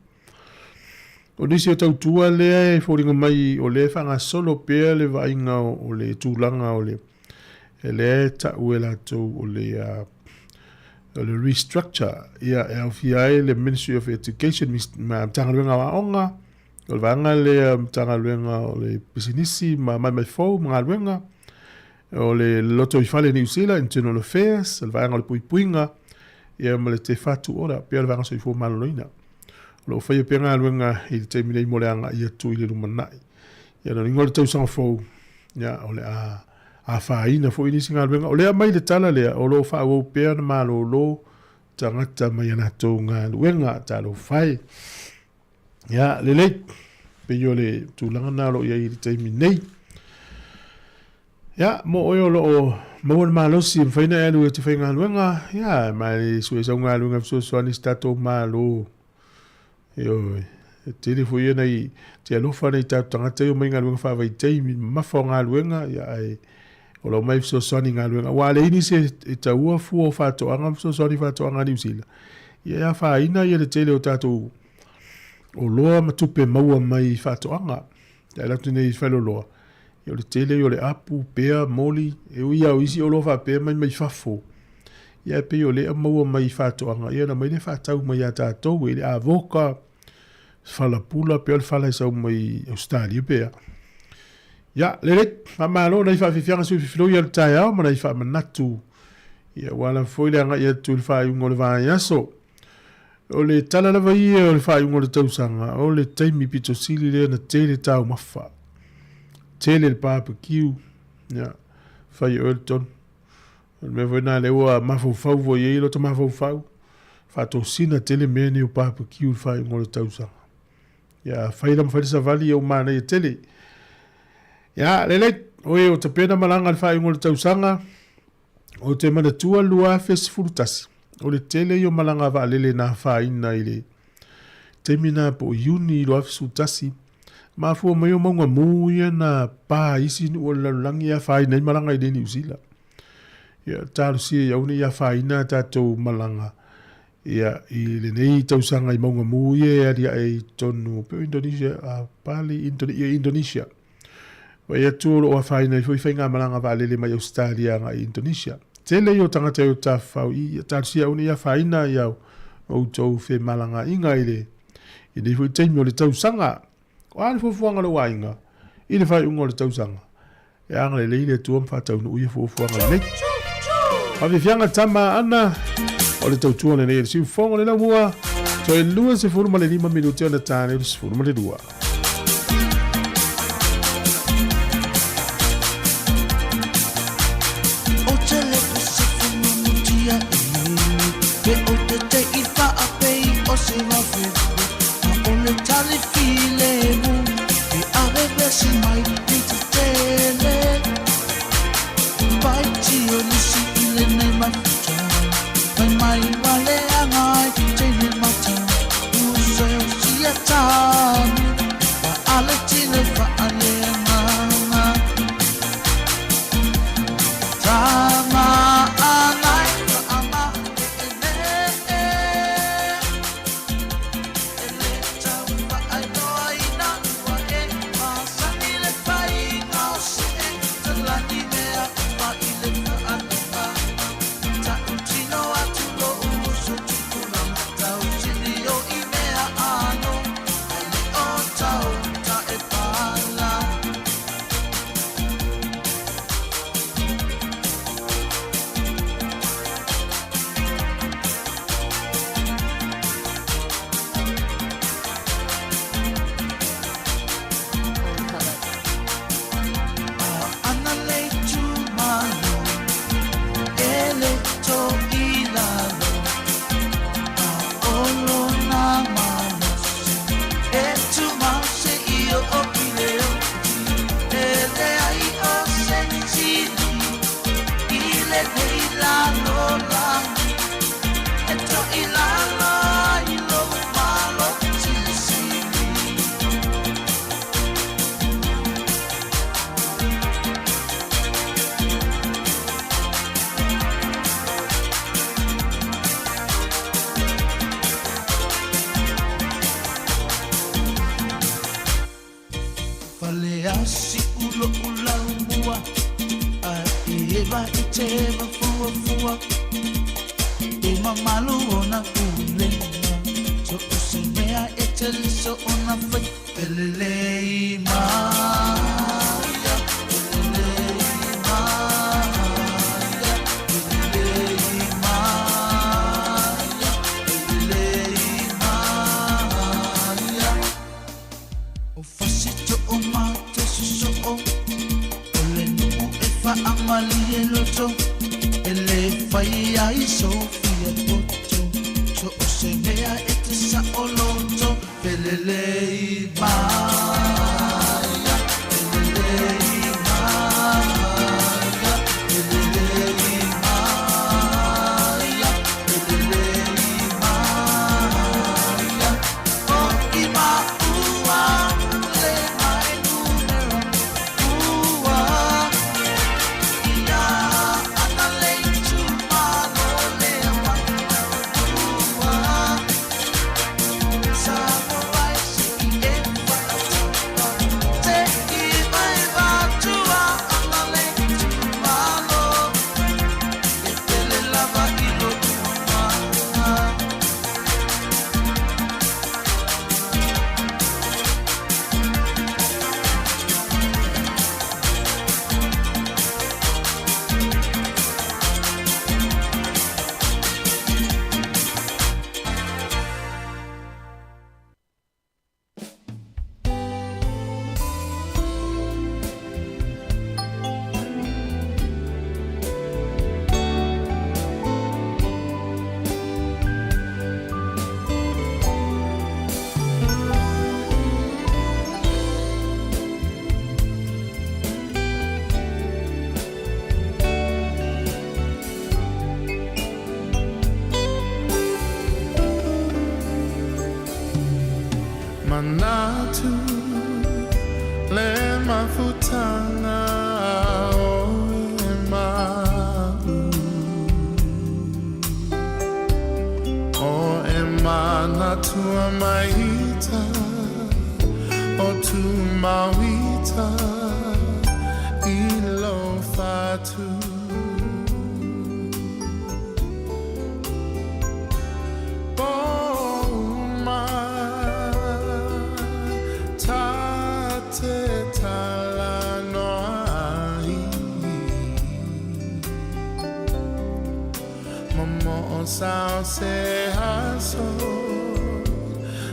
O nisi o tau tua lea e whoringa mai o le whanga solo pēr le vainga o le tūlanga o le le ta uela to le restructure ia FIA le Ministry of Education ma tangaluenga wa onga o vanga le tangaluenga le businessi ma mai fo ngaluenga o le loto I fale New Zealand Internal Affairs le vanga le puipuinga ia ma le te fatu ora pe le vanga so fo maloloina lo fai pe ngaluenga I te mile moleanga ia tu I le lumanai ia no ngol tau sang fo ia o le a faina fo ini singa benga o le mai le tala le o lo fa o pe na malo lo tangata mai na tonga wenga talo fai ya le pe yo le tu langa na lo ia I te minei ya mo o lo mo malo si faina e lu te faina wenga ya mai su e songa lu ngam so ni stato malo yo te le fo ia nei te lo fa nei tangata yo mai ngalu fa vai te ma fo ngaluenga ya ai o lo mai so soni ngaluenga wa le ini se ta ua fu o fa to anga so soni fa to anga New Zealand ia fa ina ia le tele o tato o loa matupe maua mai fa to anga ya la tune I felo loa yo le tele yo le apu pea moli e ia o isi o lo fa pe mai fa fo ia pe yo le maua mai fa to anga ia na mai le fa tau mai ata to we le avoka fala pula pe fala sa mai Australia pe ya le mamalo nei fa fianga su filo ia taia ma nei fa manatu ia wala foi le nga ia tu fa un le va ia so o le tala la vai o le fa un le tau sanga o le taimi pito sili le na tele tau mafa tele le barbecue ya fa i Elton me voi na le wa mafo fau vo ia lo to mafo fau fa to sina tele meni o barbecue fa un le tau sanga ya fa ila fa sa vali o mana ia tele ya lele oe o te pena malanga le whae ngole tausanga o te mana tua lua fes furutasi o le tele yo malanga wa lele na whae ina I le te mina po iuni lua fes furutasi ma fua mai o maunga muia na pā isi nu o lalangi ya whae nei malanga I le New Zealand ya taru si ya uni ya whae ina tatou malanga ya I le nei tausanga I maunga muia ya ria e tonu pe Indonesia a pali Indonesia wa ia tūro o a whaina I whainga malanga wa lele mai Australia nga I Indonesia. Tele yo tangata yo ta whau I tarsia uni ia whaina iau o tau whe malanga inga I le. I le hui teimi o le tausanga. O ane fufuanga le wainga. I le whai unga o le tausanga. E anga le leile tuam whatau no uia fufuanga le nei. Hawe whianga tama ana o le tautua le nei le siu fonga le laumua. So e lua se furuma le 5 minuti o na tāne o le se furuma le 2. Pe o te te I wha a pei o se wafu Ma o le tali file mu Pe awe besi mai I te tele Pai ti o nisi I le nei mafuta Pai mai wale angai te ne mata Use o si a tani Wa ale tile wha ale anganga Tama angai Vale asi ulo ulau mua a i e vai te mafua e mamalu ona kulenga so se mea e te liso ona fai pelelei Maria pelelei Maria pelelei Maria pelelei Maria o fasito o mate so o le numu e fa amali e loto ele fai ai Sofia poto so o se mea e te sa o loto pelelei Maria pelelei Maria pelelei Maria pelelei Maria o ima ua le mai numero ua ia ana le tumano le ua Sāmoa si e te i mai vatua ana le tumano e tele lava i lo tua Manatu le mafutanga o e malu o e manatu maita o tu mawita I lo fatu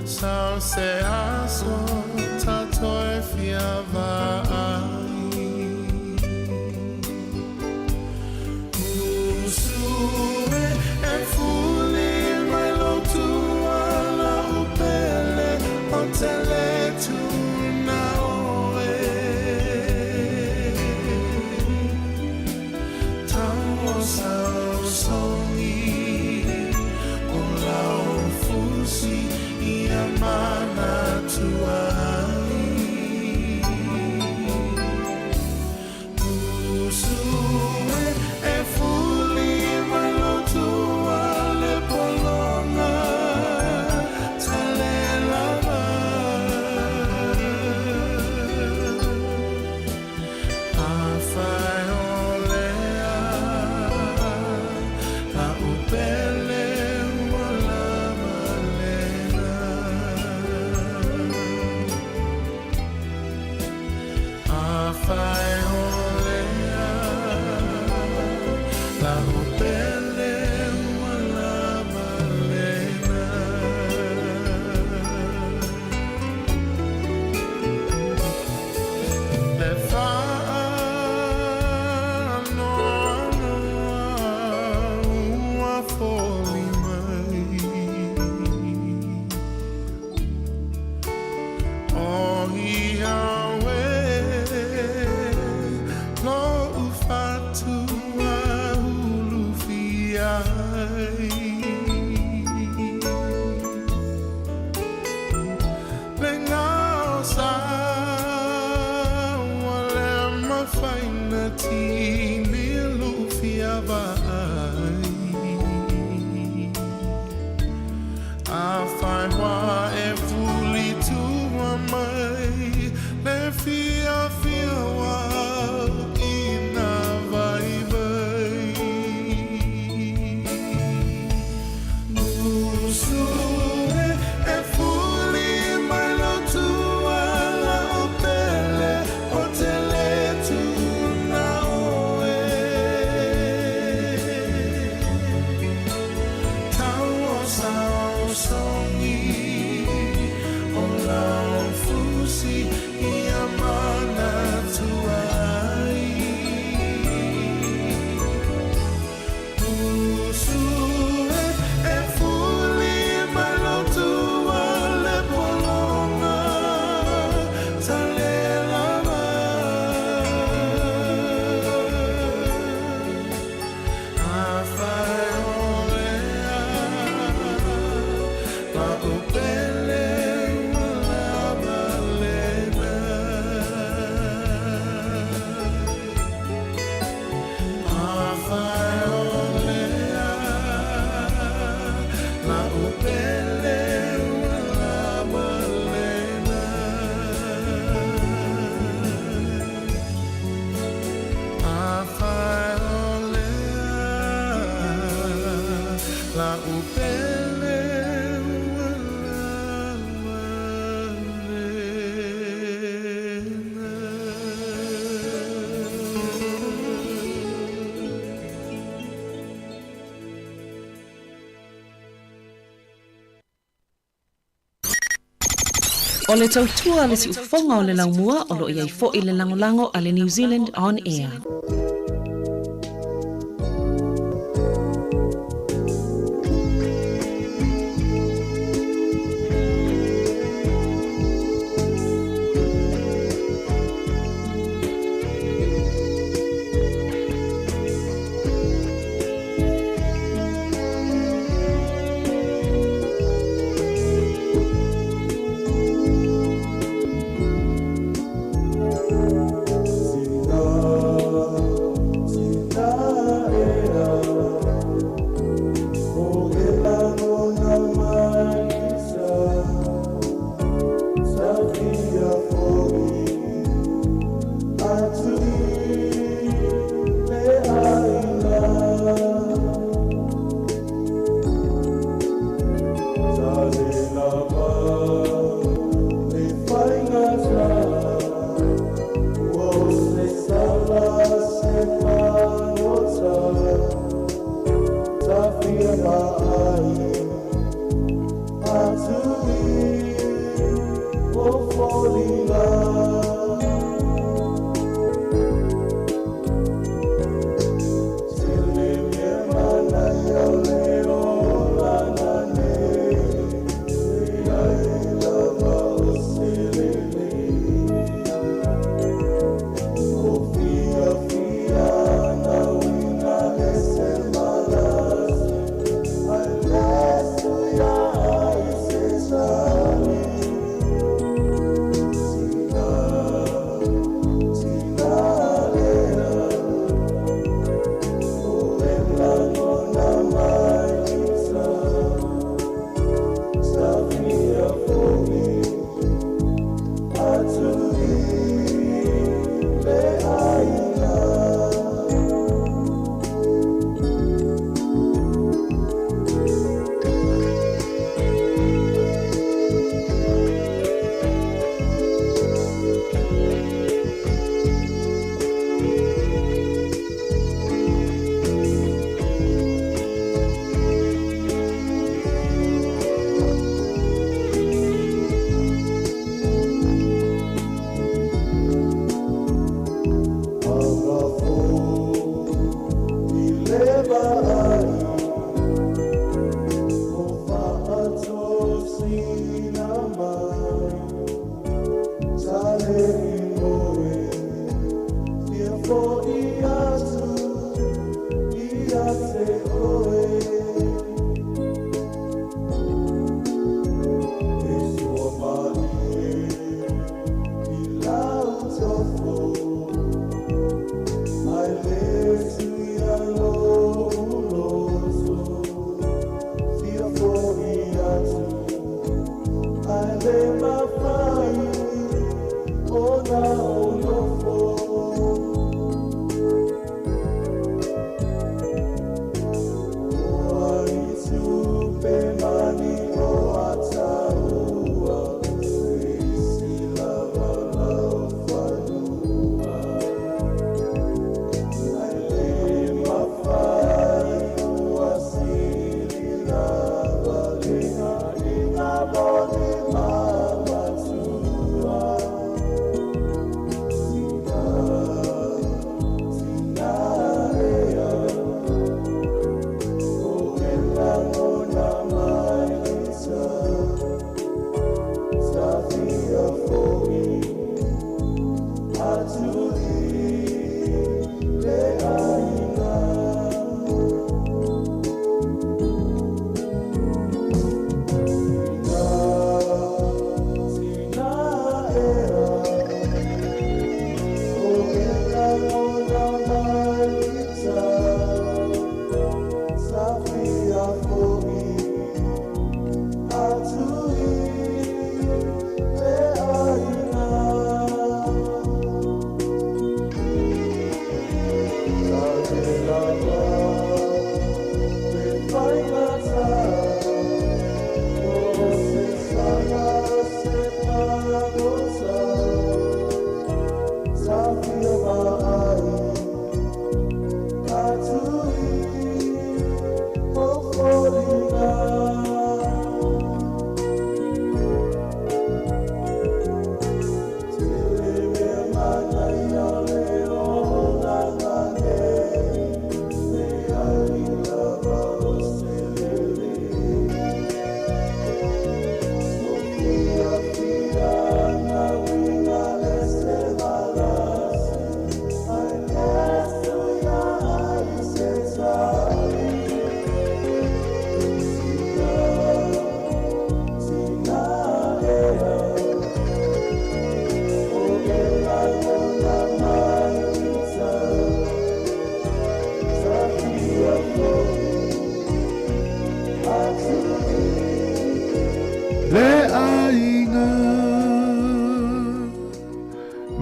Sao se haso tato e fiava Usue e fuli mai lo tua la upele o tele tuna oe Tamo sao songi Fusi ia mana tuai Usue e fuli mai lo tua le polonga tale lava Afai olea la upele Fai olea la upele wala malena le fa no ua foli mai o ia no ufatu hulu fi la upele O le tautua le si ufonga o le laumua o lo iai fo i le langolango a le New Zealand On Air. I live to your Lord.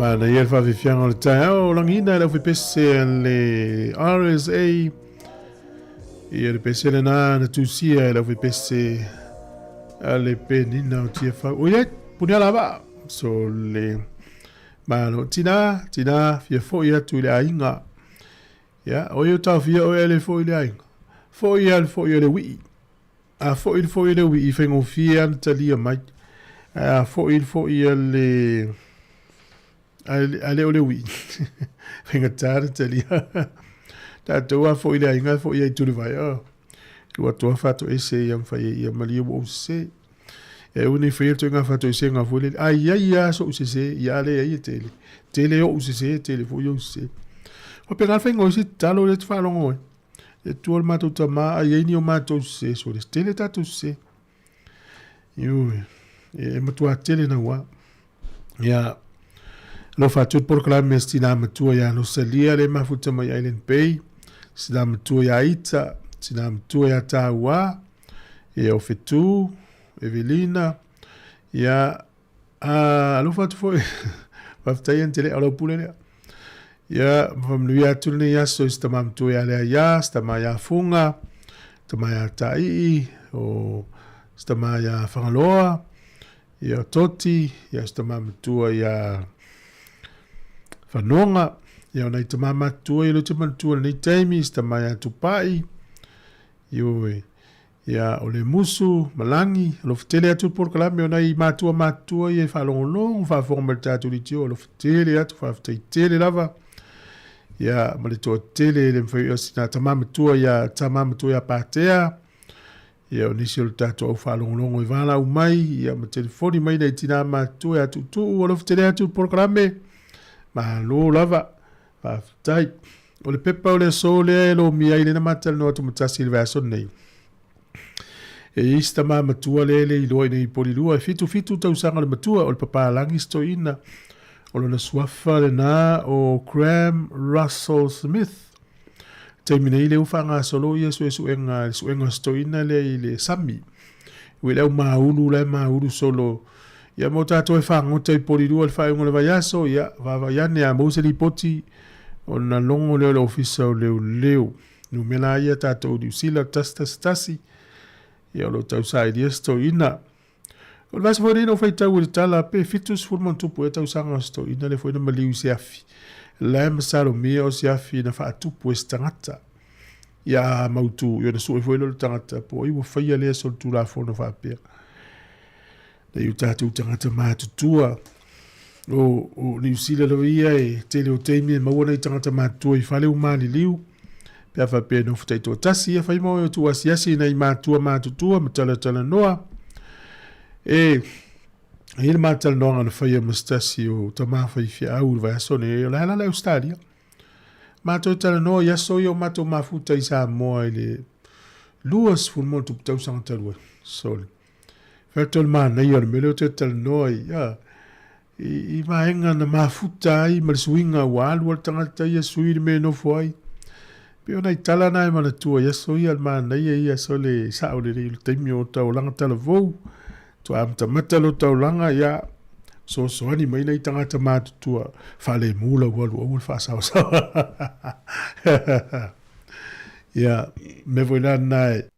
ma na ia fa fianga le tai o langina le fi pese le RSA ia le pese le na tusia le fi pese ale penina o tia fa o ia punia lava so le ma no tina fia fo ia tu le ainga ya o yo ta fia o ele fo ile ainga fo ia le wi a fo ia le wi fengo fia talia mai a fo ia le ale ole wi fenga tar talia ta toa fo ile ainga fo ia tu le vai o tu to fa to ese ia fa ia mali o se e uni fia to nga fa to ese nga fo le ai so se ia le ai tele o se tele fo yo se o pega fengo si talo le fa longo e tu al mato tama ai ni o mato se so le tele tatu se yo e mo tu atele na wa ya lo fa tu por kla mestina mo tu ya no salia le mafuta mai island bay sina mo tu ya ita sina mo tu ya tawa e o fetu Evelina ya lo fa tu foi va tayen tele alo pulele ya famluia tulne ya so istamam tu ya le ya stama ya funga stama ya tai o stama ya fangaloa ya toti ya stamam tu ya fanonga ya na itamama tu ya lo taman tu ni taimi stama ya tupai yo ya ole musu malangi lo ftele atu por kalame na I matua ye fa long fa formalta tu litio lo ftele atu fa ftele lava ya malito tele le mfai osina tamam tu ya patea ya onisio tato fa long vala umai ya telefoni mai na tina tu ya tu lo ftele atu por kalame ma lo lava fa tai ole pepa ole sole lo mi ai na matal no tu mutasi version nei e ista ma matua lele I loa nei polilua fitu tau sanga le matua o le papa langi stoina o le swafa le na o Graham Russell Smith teimina I le ufanga solo ia suenga stoina le sami ui leo maulu solo ia mo tato e whanga te polilua le whae ngole vaiaso ia vavaiane a mouse li poti o na longo leo le ofisa o leo numela ia tato o diusila tasi ia lo tau sa idea sto ina o vas fo no fai tau tala pe fitus furmon tupu e tau sanga sto ina le foi na maliu se afi la msalo mia o se afi na fa tupu estangata ia mautu yo na so foi lo tangata po I wo fai le so tu la fo no fa pe na yu tatu tangata ma tutua o ni usila lo ia e tele o temi ma wona tangata ma tu I fale o mali liu pe fa pe no futai to tasi fa mo tu asiasi na ma tu matala noa e il matal no an fa ia mustasi o tama fa fi au va sone la Australia ma to tala no ya so yo mato ma futa I Sāmoa ile luas fu mo tu tau sang talwa sol fa tol ma na yo me lo tala no ya I ma enga na ma futa I mal swinga wal tanga ya suir me no foi Pio nei tala nai mana tua ia so ia mana ia so le sao le teimi o tau langa tala vou. Tu am tamata lo tau langa ia so ani mai nei tangata matu tua fale mula walu o fa sao sao. Ia me voila nai.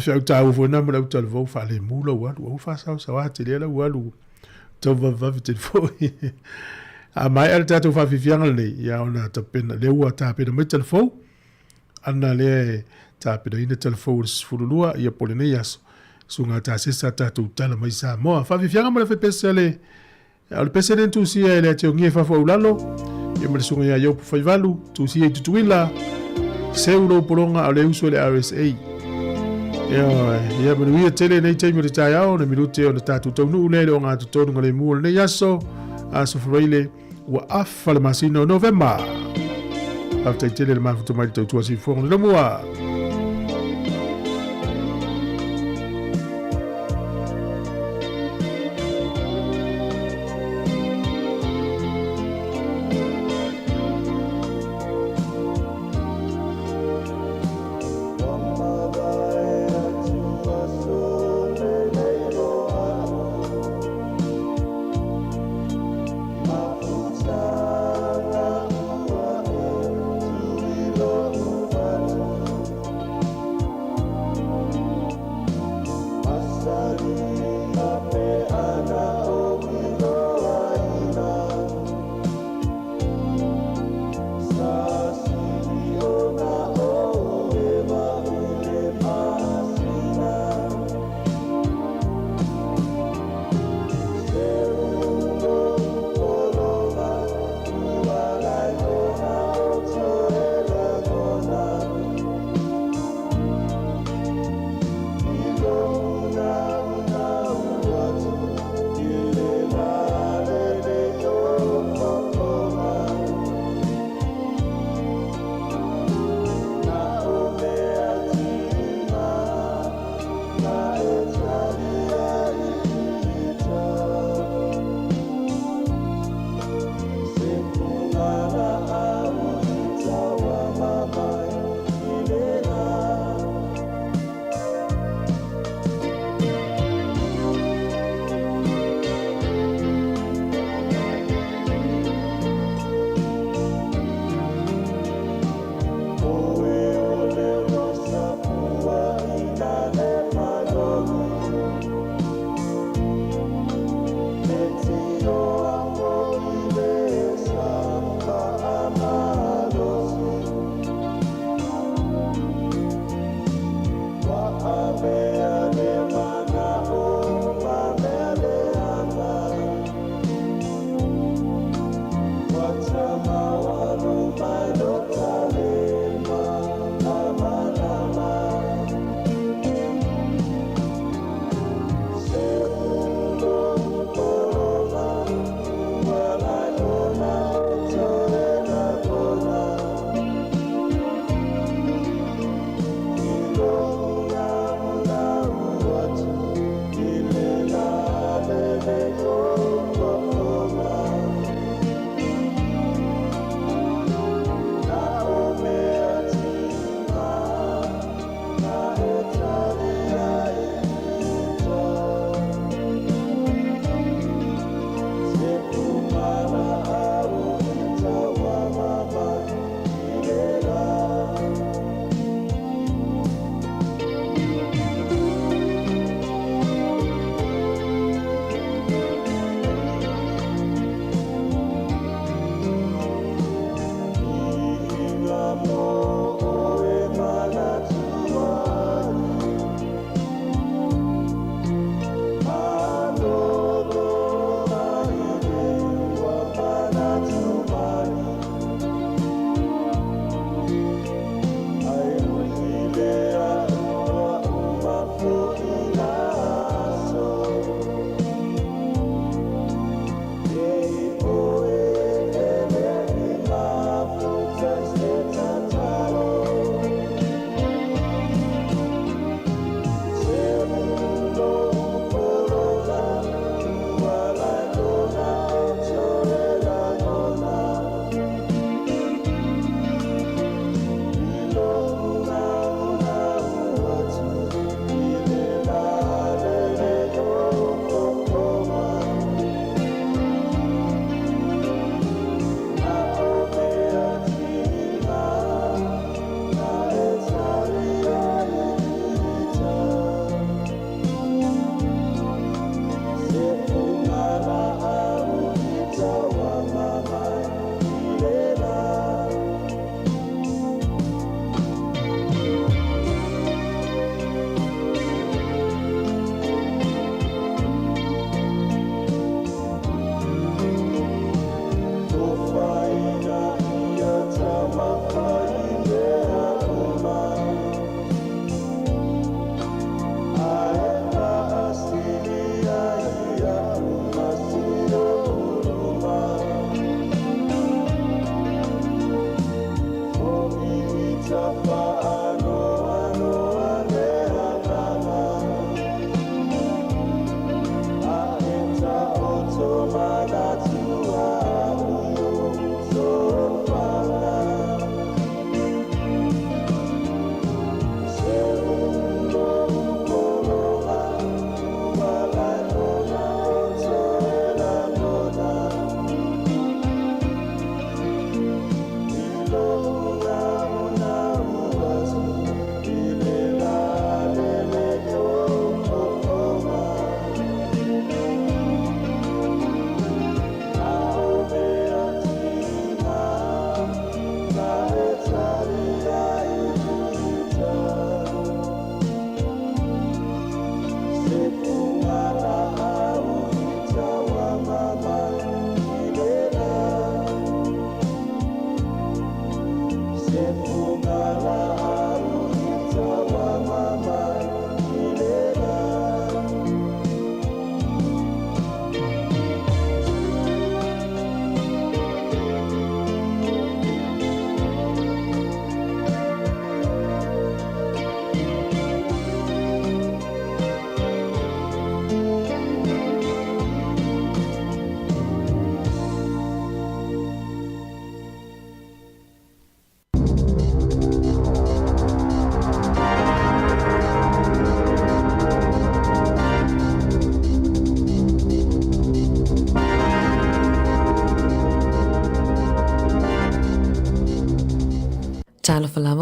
Fia tau vo na mala tala vou fale mula walu o fa sao sao ate le walu. Tau va vite foi. A mai al tato fa fifianga le ya ona tapena le ua tapena mai telefon ana le tapena ina telefon fululua ia polene yaso sunga ta sesa tato tala mai Sāmoa fa fifianga mala fe pesele al pesele tu si ele te ngie fa faulalo ia mala sunga ya yo fa valu tu si tu tuila seuro polonga ale uso le RSA ia mala ia tele nei te mi retaya ona minute ona tato tonu le o nga tonu ngale mu le yaso aso freile wa afala masino November after tele le mafuto mai tu asi fon le moa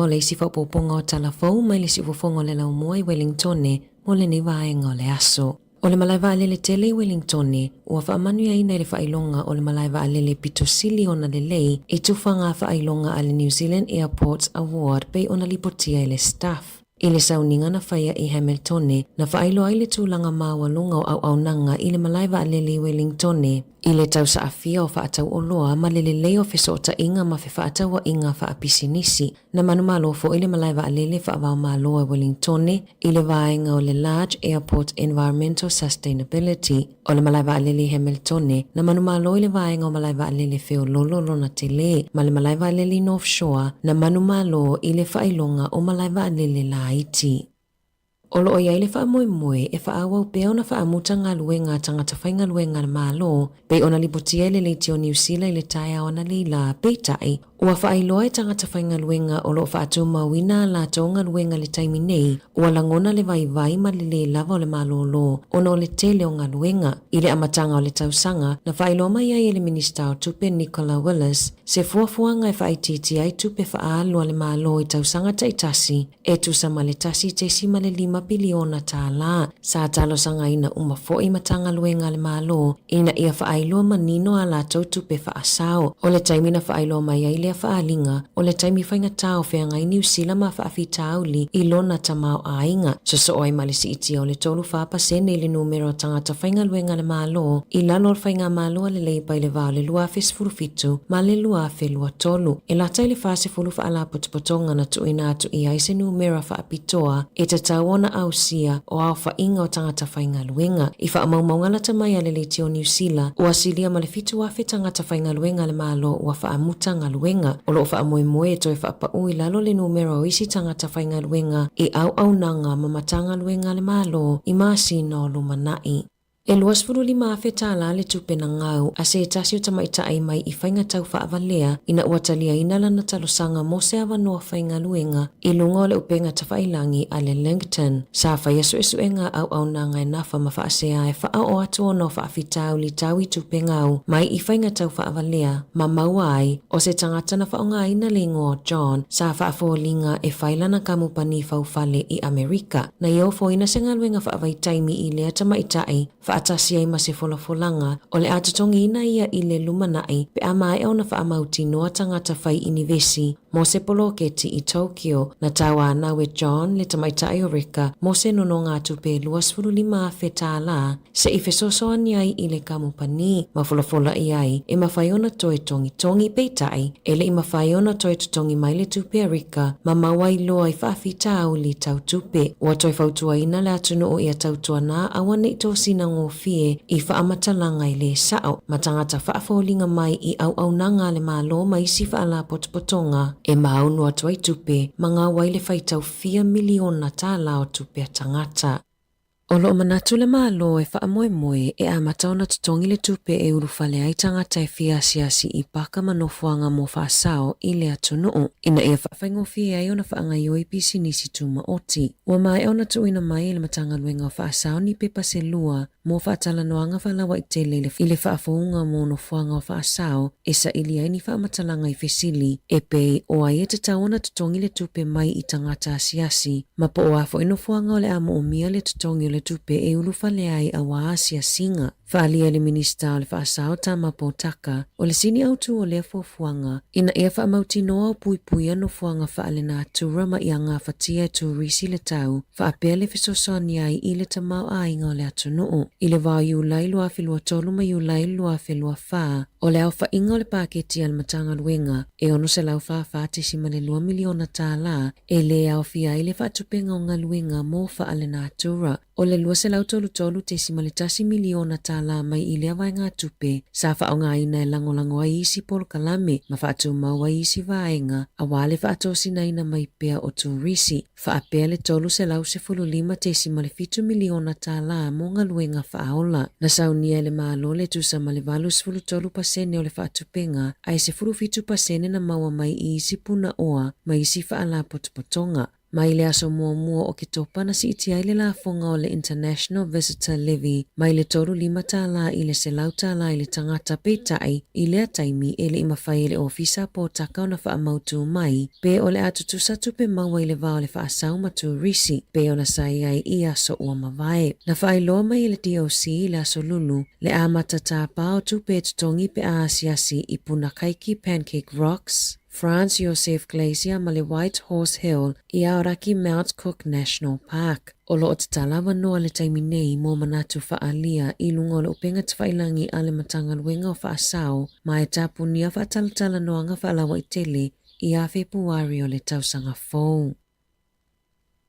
lava o le isi whapoponga o talafou mai le si ufofonga o le lau mua i Wellington mo le ni vaenga o le aso. O le malaiva alele tele i Wellington, ua whaamanu ia ina i le whailonga o le malaiva alele pitosili o na lelei i tufanga whailonga a le New Zealand Airports Award pei o na lipotia i le staff. I le sauninga na whaia i Hamilton, na whailo ai le tūlanga māwalunga o au nanga i le malaiva alele i Wellington. I le tau sa afia o whaatau o loa ma le leo feso o ta inga ma fe whaatau wa inga wha pisinisi. Na manu malo fo i le malaiva alele whaavau maloa Wellington i le vaenga o le Large Airport Environmental Sustainability. O le malaiva alele Hamilton, na manu malo i le vaenga o malaiva alele feo lolo na tele. Ma le malaiva alele North Shore, na manu malo i le whailonga o malaiva alele la iti. Olo o iai le wha moe e wha awau peo na wha amuta ngā luenga tangata whainga luenga malo, pe ona lipotia le leiti o New Zealand le taia o na leila peitai, ua wha ailoa e tangata whainga luenga o lo wha atu mawina la tonga luenga le taimi nei, ua langona le vai ma le lava o le malo lo, ona o le tele o ngā luenga, i le amatanga o le tausanga, na wha ailoa mai ai le minista o tupe Nicola Willis, se fuafuanga e wha aititi ai tupe wha alua le malo i tausanga taitasi, e tusa ma le tasi te si ma le 5 biliona tala sa talo sanga ina fo i matanga luenga le malo ina ia whaailoa manino a la tautu pe whaasao o le taimi na whaailoa mai ai lea whaalinga o le taimi whainga tau whea ngai New Zealand ma whaafi tauli i lona tamau ainga so o ai malisi iti o le tolu whaapasene i le numero tangata whainga luenga le malo i lalo whainga malo le leipa i le vao le lua fes furufitu ma le lua fe lua tolu e lata i le fase fulu whaala putupotonga na tuina atu i aise numero whaapitoa e te tauona au sia o au whainga o tangata whainga luenga. I wha amaumaunga la tamai a le leiti o New Zealand, ua silia ma le fitu wafe tangata whainga luenga le malo ua wha amuta ngā luenga. O lo wha amoe e toi wha apau i lalo le numero o isi tangata whainga luenga i au nanga mamatanga luenga le malo i maasi no lumanai. E luas furu 5 fetala le tupe na ngau a se tasi o tamaita ai mai i whainga tau whaavalea ina uatalia ina lana talosanga mo se awanoa whainga luenga i lunga o le upenga tawhailangi a le Langton. Sa whaia suenga au nanga e nafa ma whaasea e wha o atu o no whaafitau li tau i tupe ngau mai i whainga tau whaavalea ma maua ai o se tangata na whaonga ina le ingo John sa whaafolinga e whailana kamupani whaufale i Amerika. Na iau fo ina senga luenga whaavaitaimi i lea tamaita ai atasi ai mase folanga o le atutongi ina ia i le lumanai pe amae au na whaamauti noa tangata whai inivesi mo se poloketi i Tokyo na tawa nawe John le tamaitai o Rika mo se nono ngā tupe luas furu 5 fetala se i fesosoani ai i le kamupani ma folafola i ai e mawhaiona toe tongi peitai e le i mawhaiona toe tutongi mai le tupe Rika ma mawai loa i whaafita au li tau tupe ua toe fautua ina le atunu o ia tautua na awane i tosina ngofie i whaamatalanga i le sao ma tangata whaafolinga mai i au nanga le malo mai si whaala potopotonga e maunu atu ai tupe ma ngā waile whaitau 4 miliona tala o tupe a tangata. O loo manatu le malo e wha moe e a mataona tutongi le tupe e urufale ai tangata e fiasiasi i paka manofuanga mo whaasao i le atunuu. Ina ia whaingofi ai ona whaanga ioi pisi nisi tuma oti. Ua mai ona tuina mai le matanga luenga o whaasao ni pepa se lua mo whaatala noanga whalawa i tele i le whaafounga mo nofuanga o whaasao e sa ili ai ni whaamatalanga i fesili e pei o ai e te taona tutongi le tupe mai i tangata asiasi ma po o afo inofuanga o le amo o mia le tutongi o le tupe e ulufale ai a waasia singa. Whaalia le minista o le whaasao tama potaka o le sini autu o le fuafuanga ina ea whaamauti noa o puipuia no fuanga whaale nā tura ma i a ngā whatia e turisi le tau whaapea le fisosoani ai i le tamau ainga o le atunuu. I le wā iulai lua whilua tolu ma iulai lua whilua wha o le au whainga o le paketi al matanga luenga e ono se lau wha te sima le 2 miliona tāla e le au fia i le whaatupenga o ngā luenga mo whaale nā tura. O le lua se lau tolu te sima le 10 miliona tāla mai i lea vai ngā tupe sa wha o ngā ina e langolango ai isi polo kalame ma whaatu mau ai isi vaenga a wale whaatosi na ina mai pea o turisi. Whaapea le tolu se lau se 5 te sima le 7 miliona tāla mo ngā luenga whaola. Na saunia le maalo le tusa ma le valus 13% o le whaatupenga ai se 7% na maua mai i isi puna oa mai isi whaala potopotonga. mai le aso mua o ke topa na si itiai le la fonga o le International Visitor Levy, mai le tolu 5 tala i le selau tala i le tangata peitai i le taimi e le imawhai le ofisa po takau na wha amautu mai, pe o le atutusa tupe maua i le vao le wha asau matu risi, pe o na sai ai i aso ua mawai. Na wha loa mai le DOC i le aso lulu, le amata tā pao tupe tutongi pe a asiasi i puna kaiki Pancake Rocks, Franz Josef Glacier ma le White Horse Hill i aoraki Mount Cook National Park. O lo o te talawa noa le taimi nei mō manatu whaalia i lunga o le upenga te whailangi a le matanga luenga o whaasao ma e tāpunia whaatalatala noanga whaalawa i tele i a Februari o le tausanga fōu.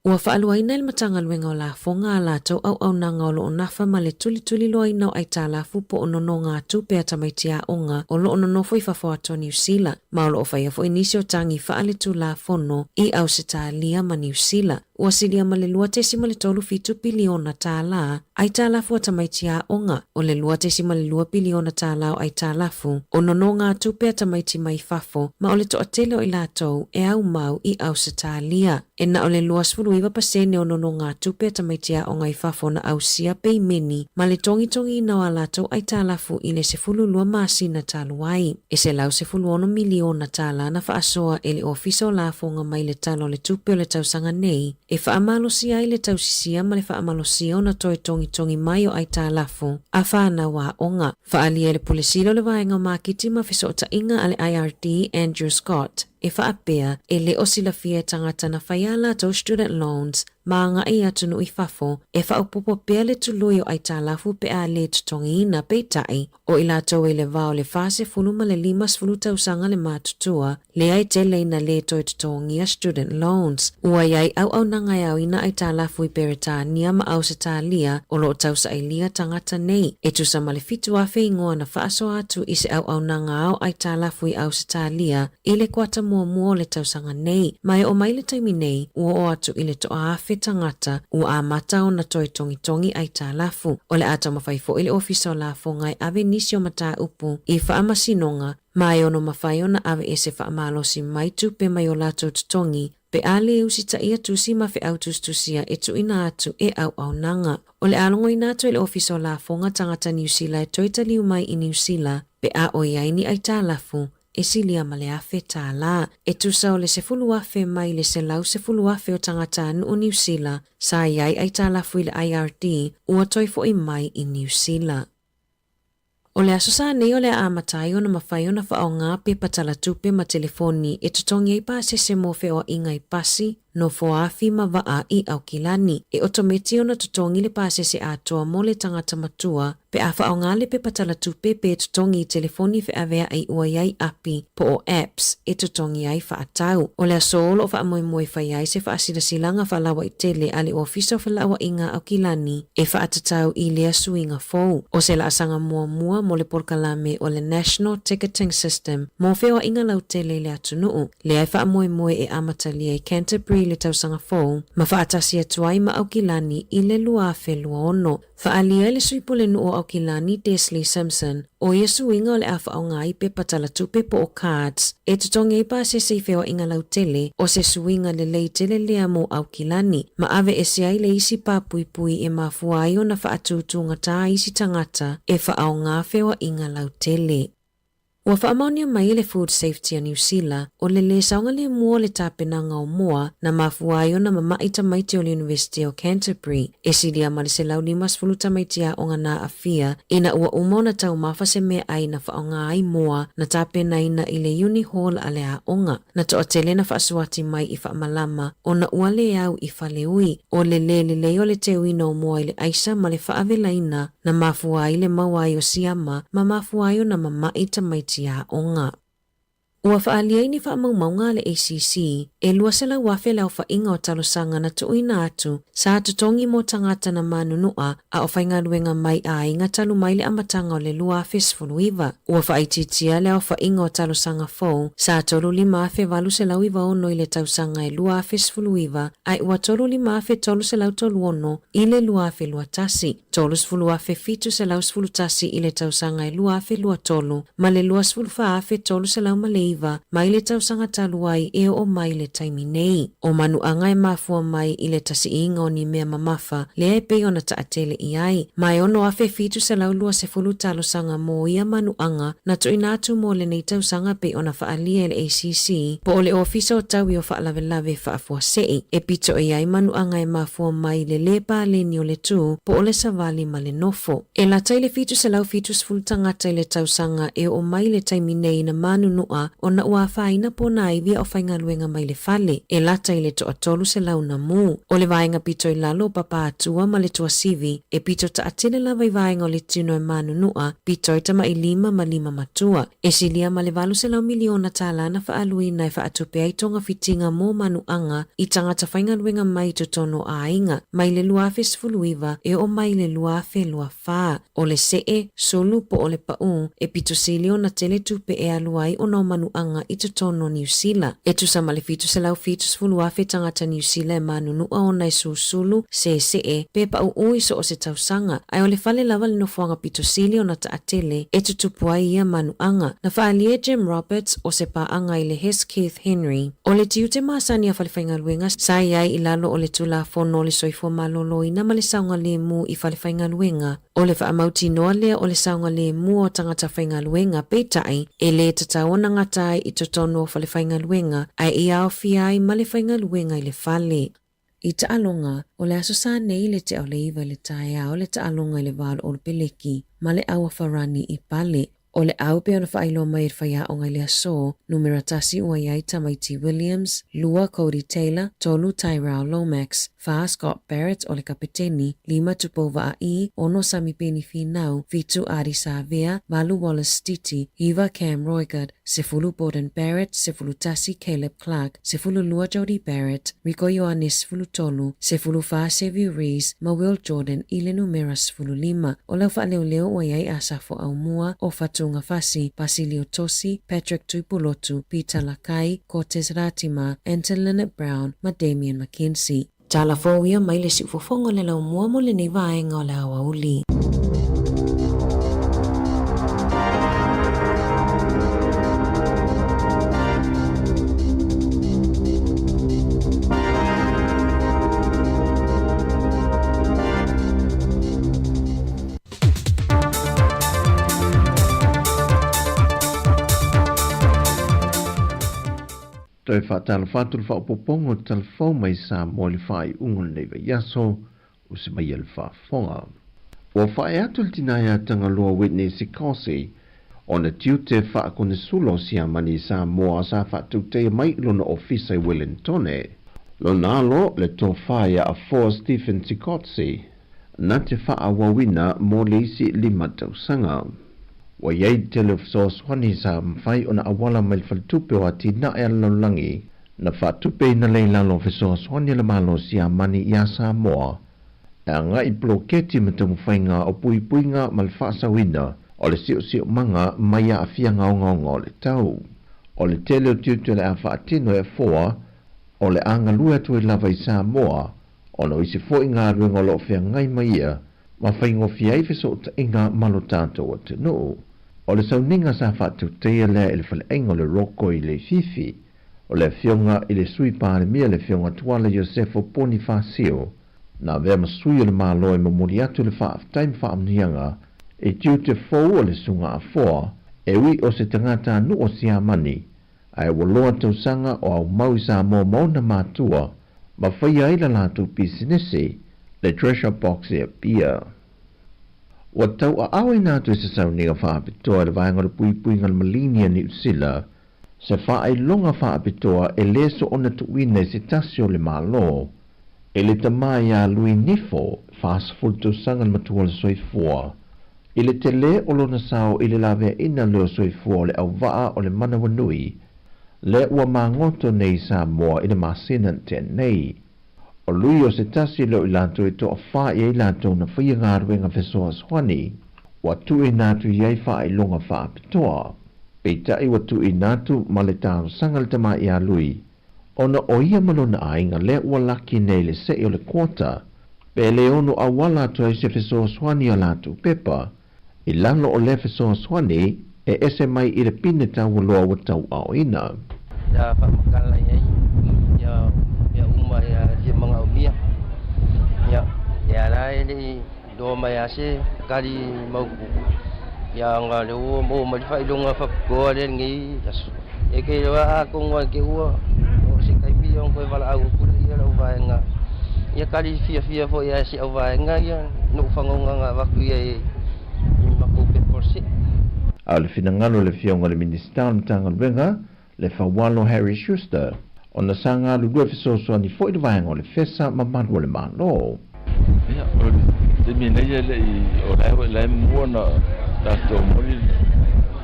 Ua whaaluaina il matanga luenga o la fonga a la tau au nanga o lo nafa ma le tuli loaina o ai tā la fupo o nono ngā tūpea tamaitia onga o lo nonofo i whawhato New Zealand ma o lo o whaiafo inisi o tangi whaale tu la fono i au se tā lia ma New Zealand. Ua silia ma le lua tesi ma le tolu fitu piliona tā la ai tā lafu a tamaitia onga o le lua tesi ma le lua piliona tā la o ai tā lafu o nono ngā tūpea tamaiti mai fafo ma o le toa tele o i la tau e au mau i au se tā lia. E na o le lua sfuluiva pasene o nono ngā tūpea tamaitia onga i fafo na au sia pei meni ma le tongi na o a la tau ai tā lafu i le sefulu lua masina tā luai. E se lau sefulu ono miliona tā la na whaasoa e le ofisa o la fonga mai le talo le tūpea o le tausanga nei e whaamalosia ai le tausisia ma le whaamalosia o na toi tongi mai o ai tā lafu a whaana wā onga. Whaalia le pulisilo le vaenga makiti ma whisota inga ale IRD Andrew Scott e whaapea e le osilafia tangata na whaiala tau student loans ma nga i atunu i fafo e whaupopo pea le tului o ai tā lafu pe a le tutongi ina peitai o ila tau e le vao le fase fulu ma le 5 tausanga le matutua le ai te leina le toi tutongi a student loans. Ua iai au nangai au ina ai tā lafu i Peretania ma au se tā lia o lo tausa ai lia tangata nei e tusa ma le fitu a whaingoa na whaaso atu i se au nanga au ai tā lafu i au se tā lia i le kuata mua le tausanga nei mai o mai le taimi nei ua o atu i le toa awhi tangata ua a mata o na toi tongi ai tā lafu o le ata mawhaifo i le ofisa o la fongai ave nisi o mata upu i whaamasinonga mai ono mawhai o na ave e se whaamalosi mai tupe mai o lato tutongi pe ale usita ia tusi ma fe autus tusia e tu ina atu e au nanga. O le alongo ina atu e le ofisa o la fonga tangata New Zealand e toitali umai i New Zealand pe a o iaini ai tā lafu e silia ma le afe tā la. E tusa o le sefulu afe mai le se lau sefulu afe o tangata anu o New Zealand sa iai ai tā lafu i le IRD ua toifo i mai i New Zealand. O le asosa nei o le amatai o na mawhai o na whao ngā pe patala tupe ma telefoni e tutongi ai pa se mo feo inga i pasi no foafi ma waa i au kilani. E otometi o na tutongi le pa se atoa mo le tangata matua pe a whao ngā le pe patala tupe pe tutongi i telefoni fe avea ai ua iai api po o apps e tutongi ai whaatau. O le asolo o wha moe whai ai se wha silanga whalawa i tele ale ofisa o whalawa inga au kilani e whaatatau i lea suinga fou. O se la asanga mua mo le porkalame o le National Ticketing System mo feo inga lau tele le atunuu. Le ai wha moe e amatalia i Canterbury le tausanga fou ma whaatasi atuai ma au kilani i le luafe lua ono. Whaalia le suipule nu o au kilani Desley Simpson o Yesu inga o le awha o ngai pe patala tupe po o cards e tutongi i pa se feo inga lau tele o se suinga le lei tele lea mo au kilani ma ave e se ai le isi pa pui e mafuai o na whaatutunga tā isi tangata e wha o ngā feo inga lau tele. Ua whaamaunia mai le Food Safety a New Zealand o le saunga le mua le tāpenanga o moa na mafuai o na mamaita maiti o le University of Canterbury e sidia ma le se lau 5 tamaitia o ngana afia ina ua umo na tau mawhase mea ai na whaonga ai moa na tāpenaina i le Uni Hall a le a onga na toa tele na whaasuati mai i whaamalama o na ua le au i whaleui o le o le te uina o moa i le aisa ma le whaavelaina na mafuai le mawai o siama ma mafuai o na mamaita maiti ya onga. Ua whaalia ni whaamaumaunga le ACC e lua se lau wafe lau whainga o talosanga na tuuina atu sa tutongi mo tangata na manunua a o whainga luenga mai a inga talu mai le amatanga o le lua fesfuluiva. Ua whaititia le au whainga o talosanga fou sa tolu 5 valu se lau iwa ono i le tausanga e lua fesfuluiva ai ua tolu 5 tolu se lau tolu ono i le lua lua tasi. Tolu sfulu fitu se lau sfulu tasi i le tausanga e lua lua tolu ma le lua sfulu tolu se lau malei iva mai le tausanga taluai e o mai le taimi nei. O manu angai mafua mai i le tasiinga o ni mea mamafa le e pe ona taatele i ai. Mai ono afe fitu se laulua se fulu talo sanga mo ia manu anga na to inatu mo le nei tausanga pe ona faalia le ACC po o le ofisa o tau i o faalave faafua sei. E pito e ai manu angai mafua mai le lepa le ni o le tu po o le savali ma le nofo. E la tai le fitu se lau fitu se fulu tangata i le tausanga e o mai le taimi nei na manu nua o na ua faina po na ivia o whaingaluenga mai le fale. E la tai le to atolu se lau na mu. O le vaenga pito i lalo papa atua ma le tua sivi e pito ta atele la vai vaenga o le tino e manu nua pito i tama i 5 ma 5 matua. E silia ma le valu se lau miliona tālana faalui na e faatupea i tonga fitinga mo manu anga i tangata whaingaluenga mai to tono a inga mai le luafe sfuluiva e o mai le luafe luafa. O le see, solu po o le pau e pito silio na tele tupe e aluai o no manu anga i to tono New Zealand. E tu sama le fitu se lau fitu sfuluafe tangata New Zealand e manu nua o nai susulu se see pe pau ui so o se tausanga. Ai o le fale lava le nofuanga pito silio na taatele e tutupuai ia manu anga na faalie Jim Roberts o se paanga i le Hes Keith Henry. O le tiute maasani a whaliwhaingaluenga sa iai i lalo o le tula fono le soifua malolo ina ma le saunga le mu i whaliwhaingaluenga. O le whaamauti noa lea o le saunga le mu o tangata whaingaluenga peitai e le tataona ngatai i totono o whaliwhaingaluenga ai i au fiai ma le whaingaluenga i le fale. I taalonga, o le aso sa nei le te au le iwa le tae au le taalonga i le walo o le peleki ma le awa wharani i pale. O le au pe ona whailo mai ir whaia o ngai le aso, numera tasi ua iai Tamaiti Williams, lua Cody Taylor, tolu Tyrell Lomax, wha Scott Barrett o le kapiteni, 5 tupova a i, ono Sami Peni Finau, fitu Ari Savea, malu Wallace Stiti, Eva Cam Roygard, sefulu Borden Barrett, sefulu tasi Caleb Clark, sefulu lua Jody Barrett, Rico Ioannis sefulu tolu, sefulu wha Sevi Rees, ma Will Jordan, ile numera sefulu 5, o lau wha leo ua iai asafo au mua, o Fatunga Fasi, Basilio Tosi, Patrick Tuipulotu, Peter Lakai, Cortez Ratima, Anton Leonard Brown, ma Damian McKenzie. Tala fōia mai le si ufofonga le lau mua mo le nei vaenga o le awa uli. Toi whaatala whāturu whaopopongo talafau mai Sāmoa le whai ungon leiva yaso o se mai le whaafonga. O whae atu le tinaya tanga loa witness i kose o na tiute whaakone sulo si amani Sāmoa sa whaatute mai lona ofisa i Wellingtone. Lona alo le tō whaia a 4 Stephen Tikotsi na te whaawawina mo le isi 5 tausanga. Wa yei tele swani sa mfai ona awala mai faltupe wa tina e langi na fatupe na leila lo swani le malo si amani ya Sāmoa e nga i bloketi mata mfainga o puipuinga mal fasa wina o le sio manga mai a fia ngaonga le tau o le tele o tiutu le a faatino e 4 o le anga lua tu i lava i Sāmoa o no isi fo inga ruenga lo fia ngai maia ma faingo fia i ta inga malo tato o te no. O le sauninga sa whatu teia lea ele whale engo le roko i le fifi. O le fionga i le sui pāle mia le fionga tuala Iosefo Bonifasio. Na vea masui o le māloi ma mori atu le whaaftaim whaamnianga e tiu te fau o le sunga a foa e ui o se tangata anu o si amani. Ai waloa tausanga o au mau Sāmoa mauna mātua ma whaia ila lātu pisinese le treasure box e a pia. Wa tau a awe nātu se sauniga whaapitoa le vaenga le puipuinga le malinia ni usila, se whaai longa whaapitoa e leso ona tuine se tasio le malo, e le tamai a lui nifo, whaasfulto sanga le matua le soifua, i le te le o lona sao i le lawe ina leo soifua le au waa o le mana wanui, le ua mangoto nei Sāmoa i le masina te nei, o lui o se tasi leo i lanto e toa wha i lanto na whia ngāruenga whesoa swani, wa tu i nātu iei wha i longa wha apitoa. Pei i wa tu i nātu ma le tāo sangal tama i a lui, ona o ia malona ainga le ua laki nei le se o le kuota, pe le ono a wala to e se whesoa swani a lanto pepa, i lano o le whesoa swani, e ese mai i le pine tau loa wa tau au ina. Ya whamakala iai, ya uma ya he mga umia. Ya rai ni do mai ase kali mauku. Ya nga le o mo mai fai longa fa ko le ngi. E ke wa ko ngwa ke o si kai bi on ko vala au ku le la va nga. Ya kali fia fo ya si au va nga ya no fangonga nga wa ku ye ma ko pe por si. Al finangalo le fionga le minister tanga wenga le fawalo Harry Schuster on the sanga lu due fiso so ni foi vaenga le fesa mamadu le malo. Ya, te mi nei le o la mo na da to mori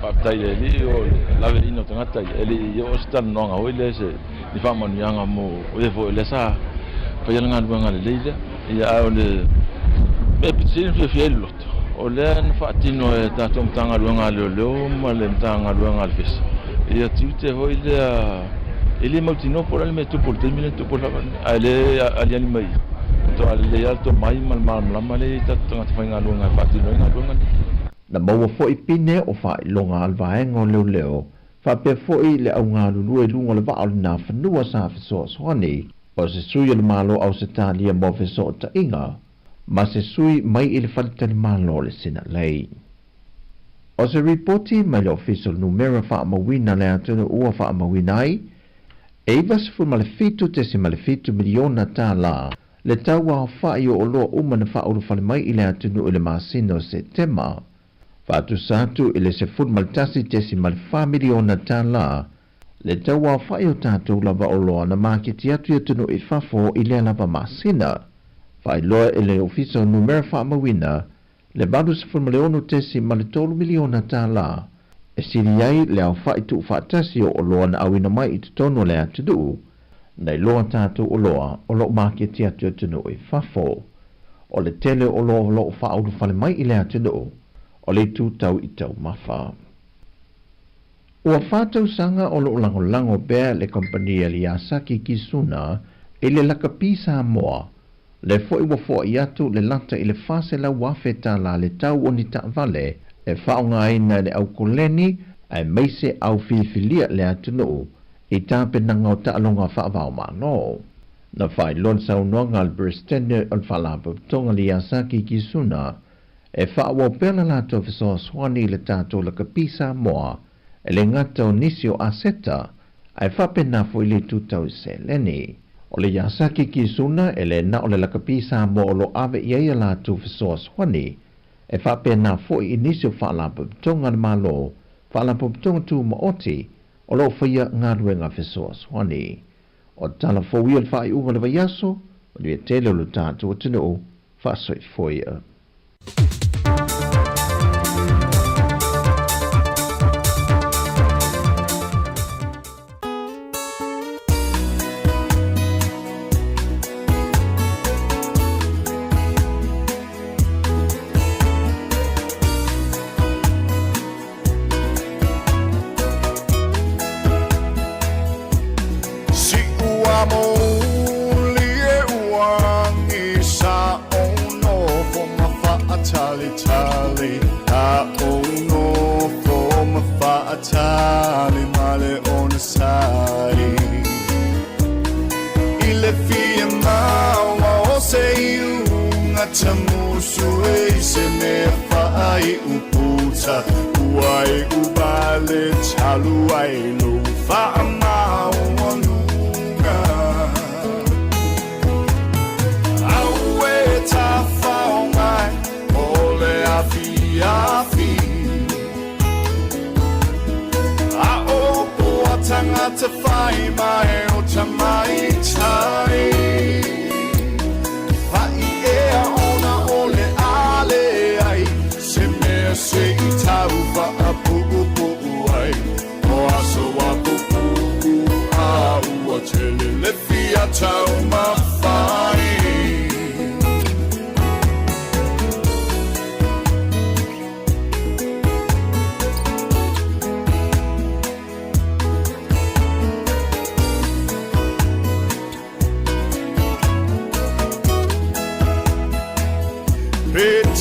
pa li o la velino tangata ele yo sta no nga o le se ni fa manu yanga mo o le fo le sa pa yanga luanga le leila ya o le me pitsin fi lot o le na fa tino e ta tom tanga luanga le ma le tanga luanga le fes ya tute ho ele mo tino por el meto por termine to por ale ali mai to ale ya to mai mal le ta tanga fa nga luanga fa tino nga luanga na maua fo i pine o fa i longa alvaenga o leo fa pe fo i le au ngā lulu e lunga le wa au na whanua sa fiso soani o se sui le malo au se talia mo fiso ta inga ma se sui mai i le whalitani malo le sina lei. O se reporti mai le official numera wha amawina le atuna ua wha amawinai e iwa se fu malefitu te si malefitu miliona tā la le taua o wha i o loa umana wha uru whale mai i le atuna le masino se tema Fatu satu ile se fut maltasi tesi mal miliona tala. Le tawa whaio tātou lava o loa na maketi atu ia tunu i whafo i lea lava masina. Whai loa ile ofiso numera wha mawina. Le badu se fut maleonu tesi mal miliona tala. E siri ai le au whai tu whaatasi o loa na awina mai i tutono le atu du. Nei loa tātou o loa maketi atu ia tunu i whafo. O le tele o loa whaau whale mai i le atu du. O le tu tau i tau mawha. Ua whātau sanga o lo lango bea le kompania li asaki ki suna e le lakapi Sāmoa. Le fo iwa fo i atu le lata i le whase la wafeta la le tau o ni ta vale e whaonga ina le au koleni ai meise au filifilia le atu no i tāpe nanga o ta alonga whaavao mano. Na whai lon sau noanga al Bristene al whalapa tonga li asaki ki suna e whaawa pēla lātou fisoa swani le tātou la kapisa moa e le ngata o nisi o aseta ai whapena fo i le tūtau se leni. O le yasaki ki suna e le na o le la kapisa moa o lo ave i eia lātou fisoa swani e whapena fo i nisi o whaalapa ptonga na malo whaalapa ptonga tū maoti o lo whaia ngāruenga fisoa swani. O tala fo ial whai unga le vaiaso o le tele o lo tātou o tino o whaasoi foia. To find my own my time. Ia ona ole ale ai se me se itau va apu ai o aso wa pupu a o tele le fia tau ma fai.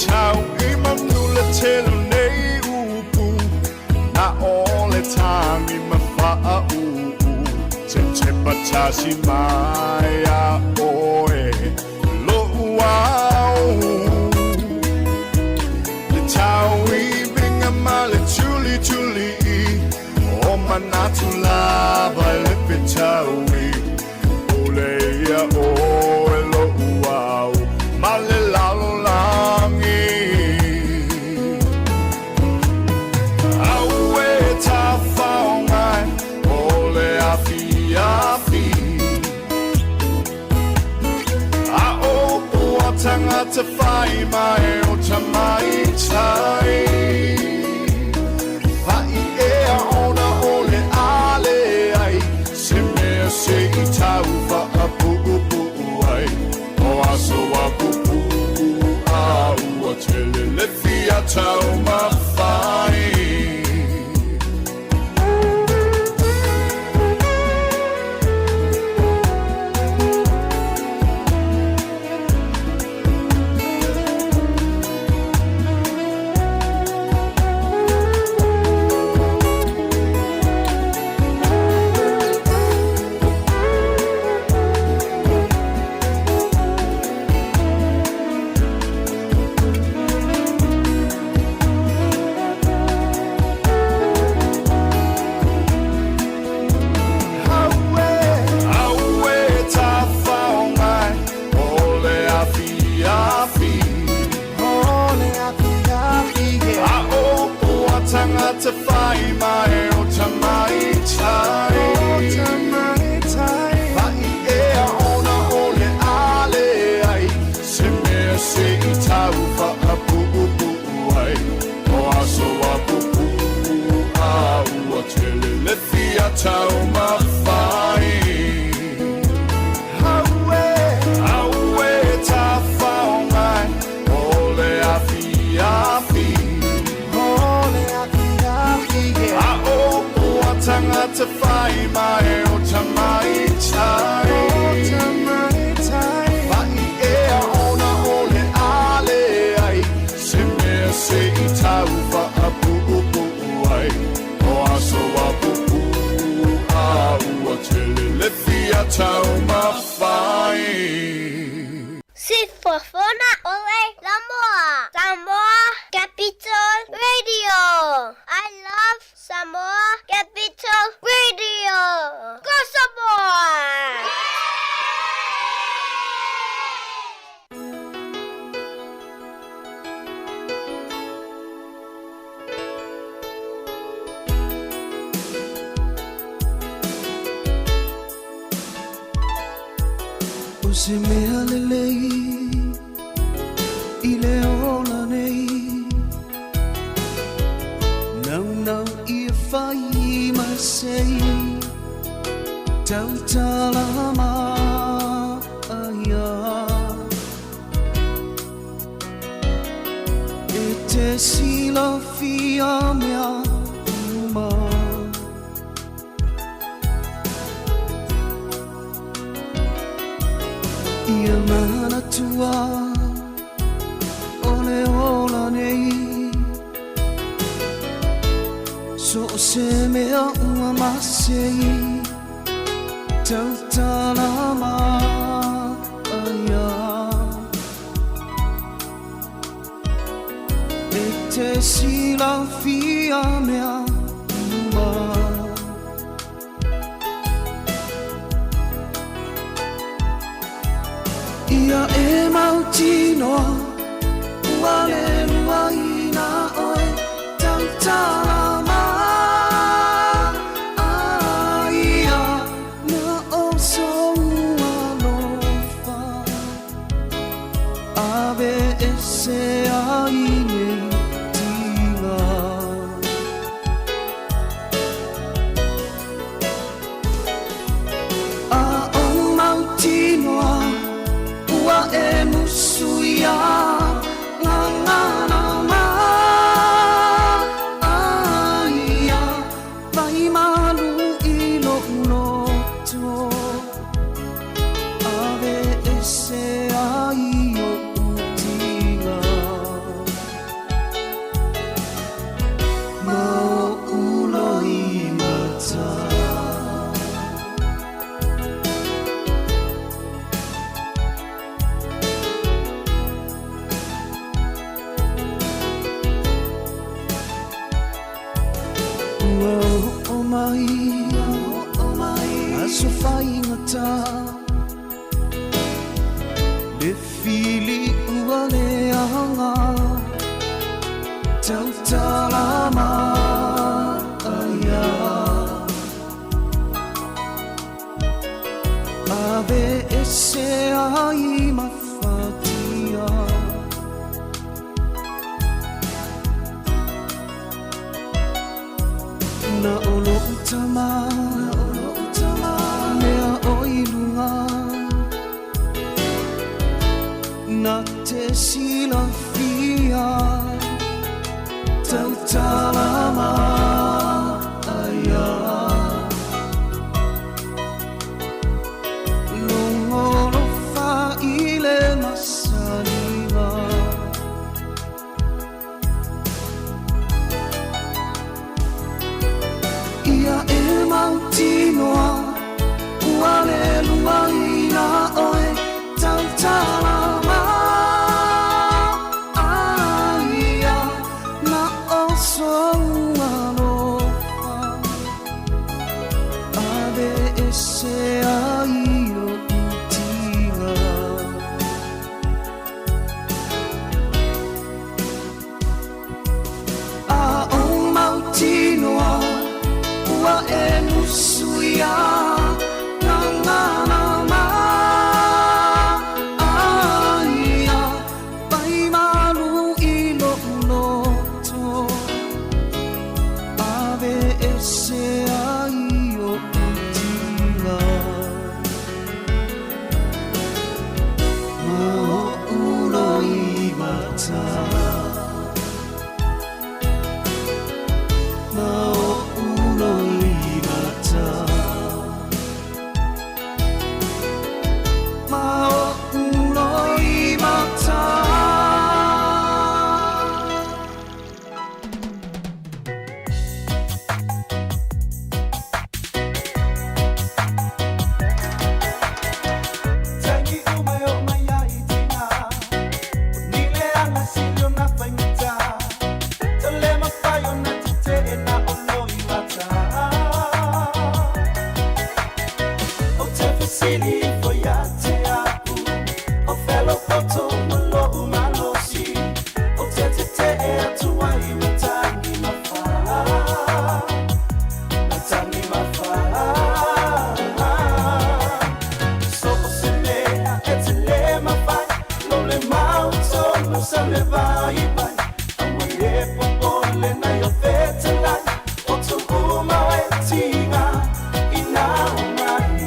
Tau i mamnula telu nei upu Patashi Maya Oe Lo'uau Le Taui Binga Male Chuli Chuli O Manatula Vai Le Pitaui Olea Oe Lo'uau Male Lalo Langi Aue Tafaongai Ole Afi Afi Ao Puatanga Te Whai Mai O Tamai Tai Vai Ea Ona Ole Ale Ai Se Mea Se I Tau Wha Apu Upu Ai O Aso Apu Upu Au A Tele Le Fia Tau Mawhai To find my own Tamai Tai Vai Ea Ona Ole Ale Ai Se Mea Se I Tau Wha Apu Upu Ai O Aso Apu Upu Au A Tele Le Fia Tau Mawhai Aue Ta Whaongai Ole Afi Afi Tanga te whai mai o Tamai Tai Vai Ea Ona Ole Ale Ai Se Mea Se I Tau Wha Apu Upu Ai O Aso Apu Upu Au A Tele Le Fia Tau Mawhai Sifofona ole Samoa. Samoa Capital Radio. I love Samoa Capital Radio. Go Samoa! Se mea lelei I le ola nei Nau I e whai masei Tau talama aia E te sila fia mea uma Ia mana tua Ole ola nei So se mea ua masei Tau talama aia E te sila fia mea uma Ia e mautinoa Ua le lua ina oe Tau talama Aia Na o so ua lofa Ave e se aine tinga A o mautinoa Ua e musuia ngangana ma aia vai malu I loto ave ese ai o utinga mai aso whaingata le fili ua le ahanga tau talama aya ave ese ai mawhatia na olo utama mea oilunga na te sila fia tau talama aya longolo whaile masalinga ia e mautinoa ua le luaina oe tau talama aia na oso alofa ave ese ai o utinga a o mautinoa ua e nusuia na nganama aia pai malu i loto ave ese ai o utinga ma o uno i mata ma o uno i mata ma o uno i mata Tangi ume o maya i tina Nile anga silio na whaingita Tole mawhaio na tite e na ono i mata O te whasili fo ia te aku O whelo poto malo umalosi O te te e atua i matangi mawha Matangi mawha So o se mea e te le mawhai No le mauto no sa le vai vai Awa e popole na yo fete lai O tu uma e tinga I na umai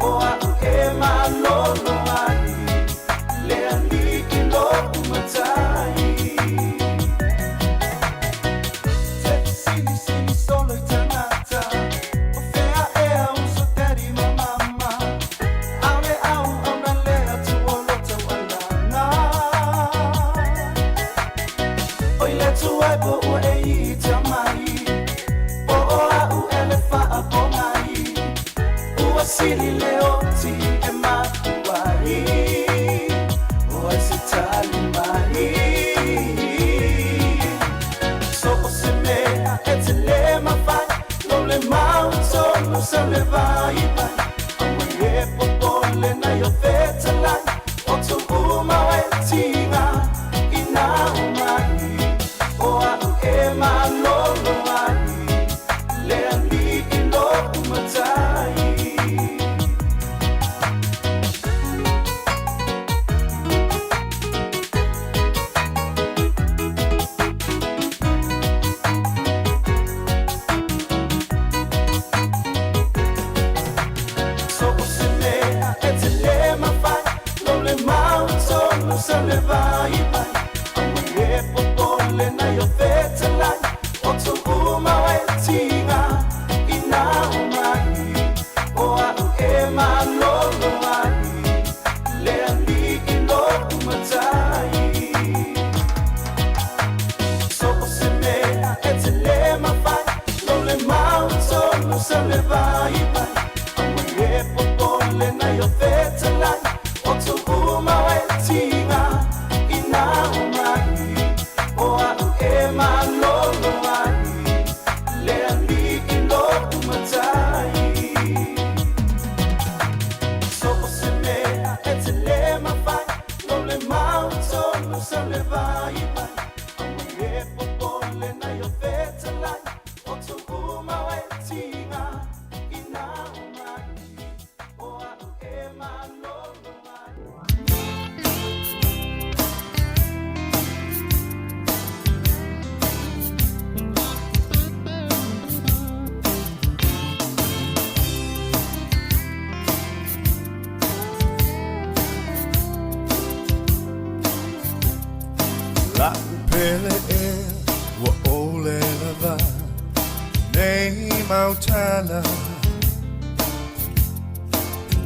O au e malolo ai Le ali i lo umatai Te sili sili solo i tanata O fea e au so teri ma mama Au le au na lea tu olo tau alana Oi le tu ai po ua e i tamai O o au ele faa po mai Ua sili le oti e matuai O ai se tali mai So o se mea e te le mawhai No le mauto no sa le vai vai Awa e popole na yo fete lai O tu uma e tinga I na umai O au e malolo ai Le ali i lo umatai So o se mea e te le mawhai No le mauto no sa le vai vai Awa e popole na yo fete lai O tu uma e tinga I na umai O au e malolo ai Le ali i lo umatai So o se mea e te le mawhai No le mauto no sa le vai vai Awa e popole na yo fete lai O tu uma e tinga I na umai O au e malolo vai vai e popole na yo fetalai o tu uma wetinga ina umani o atu e manolo La pele e wa ole lava nei mautala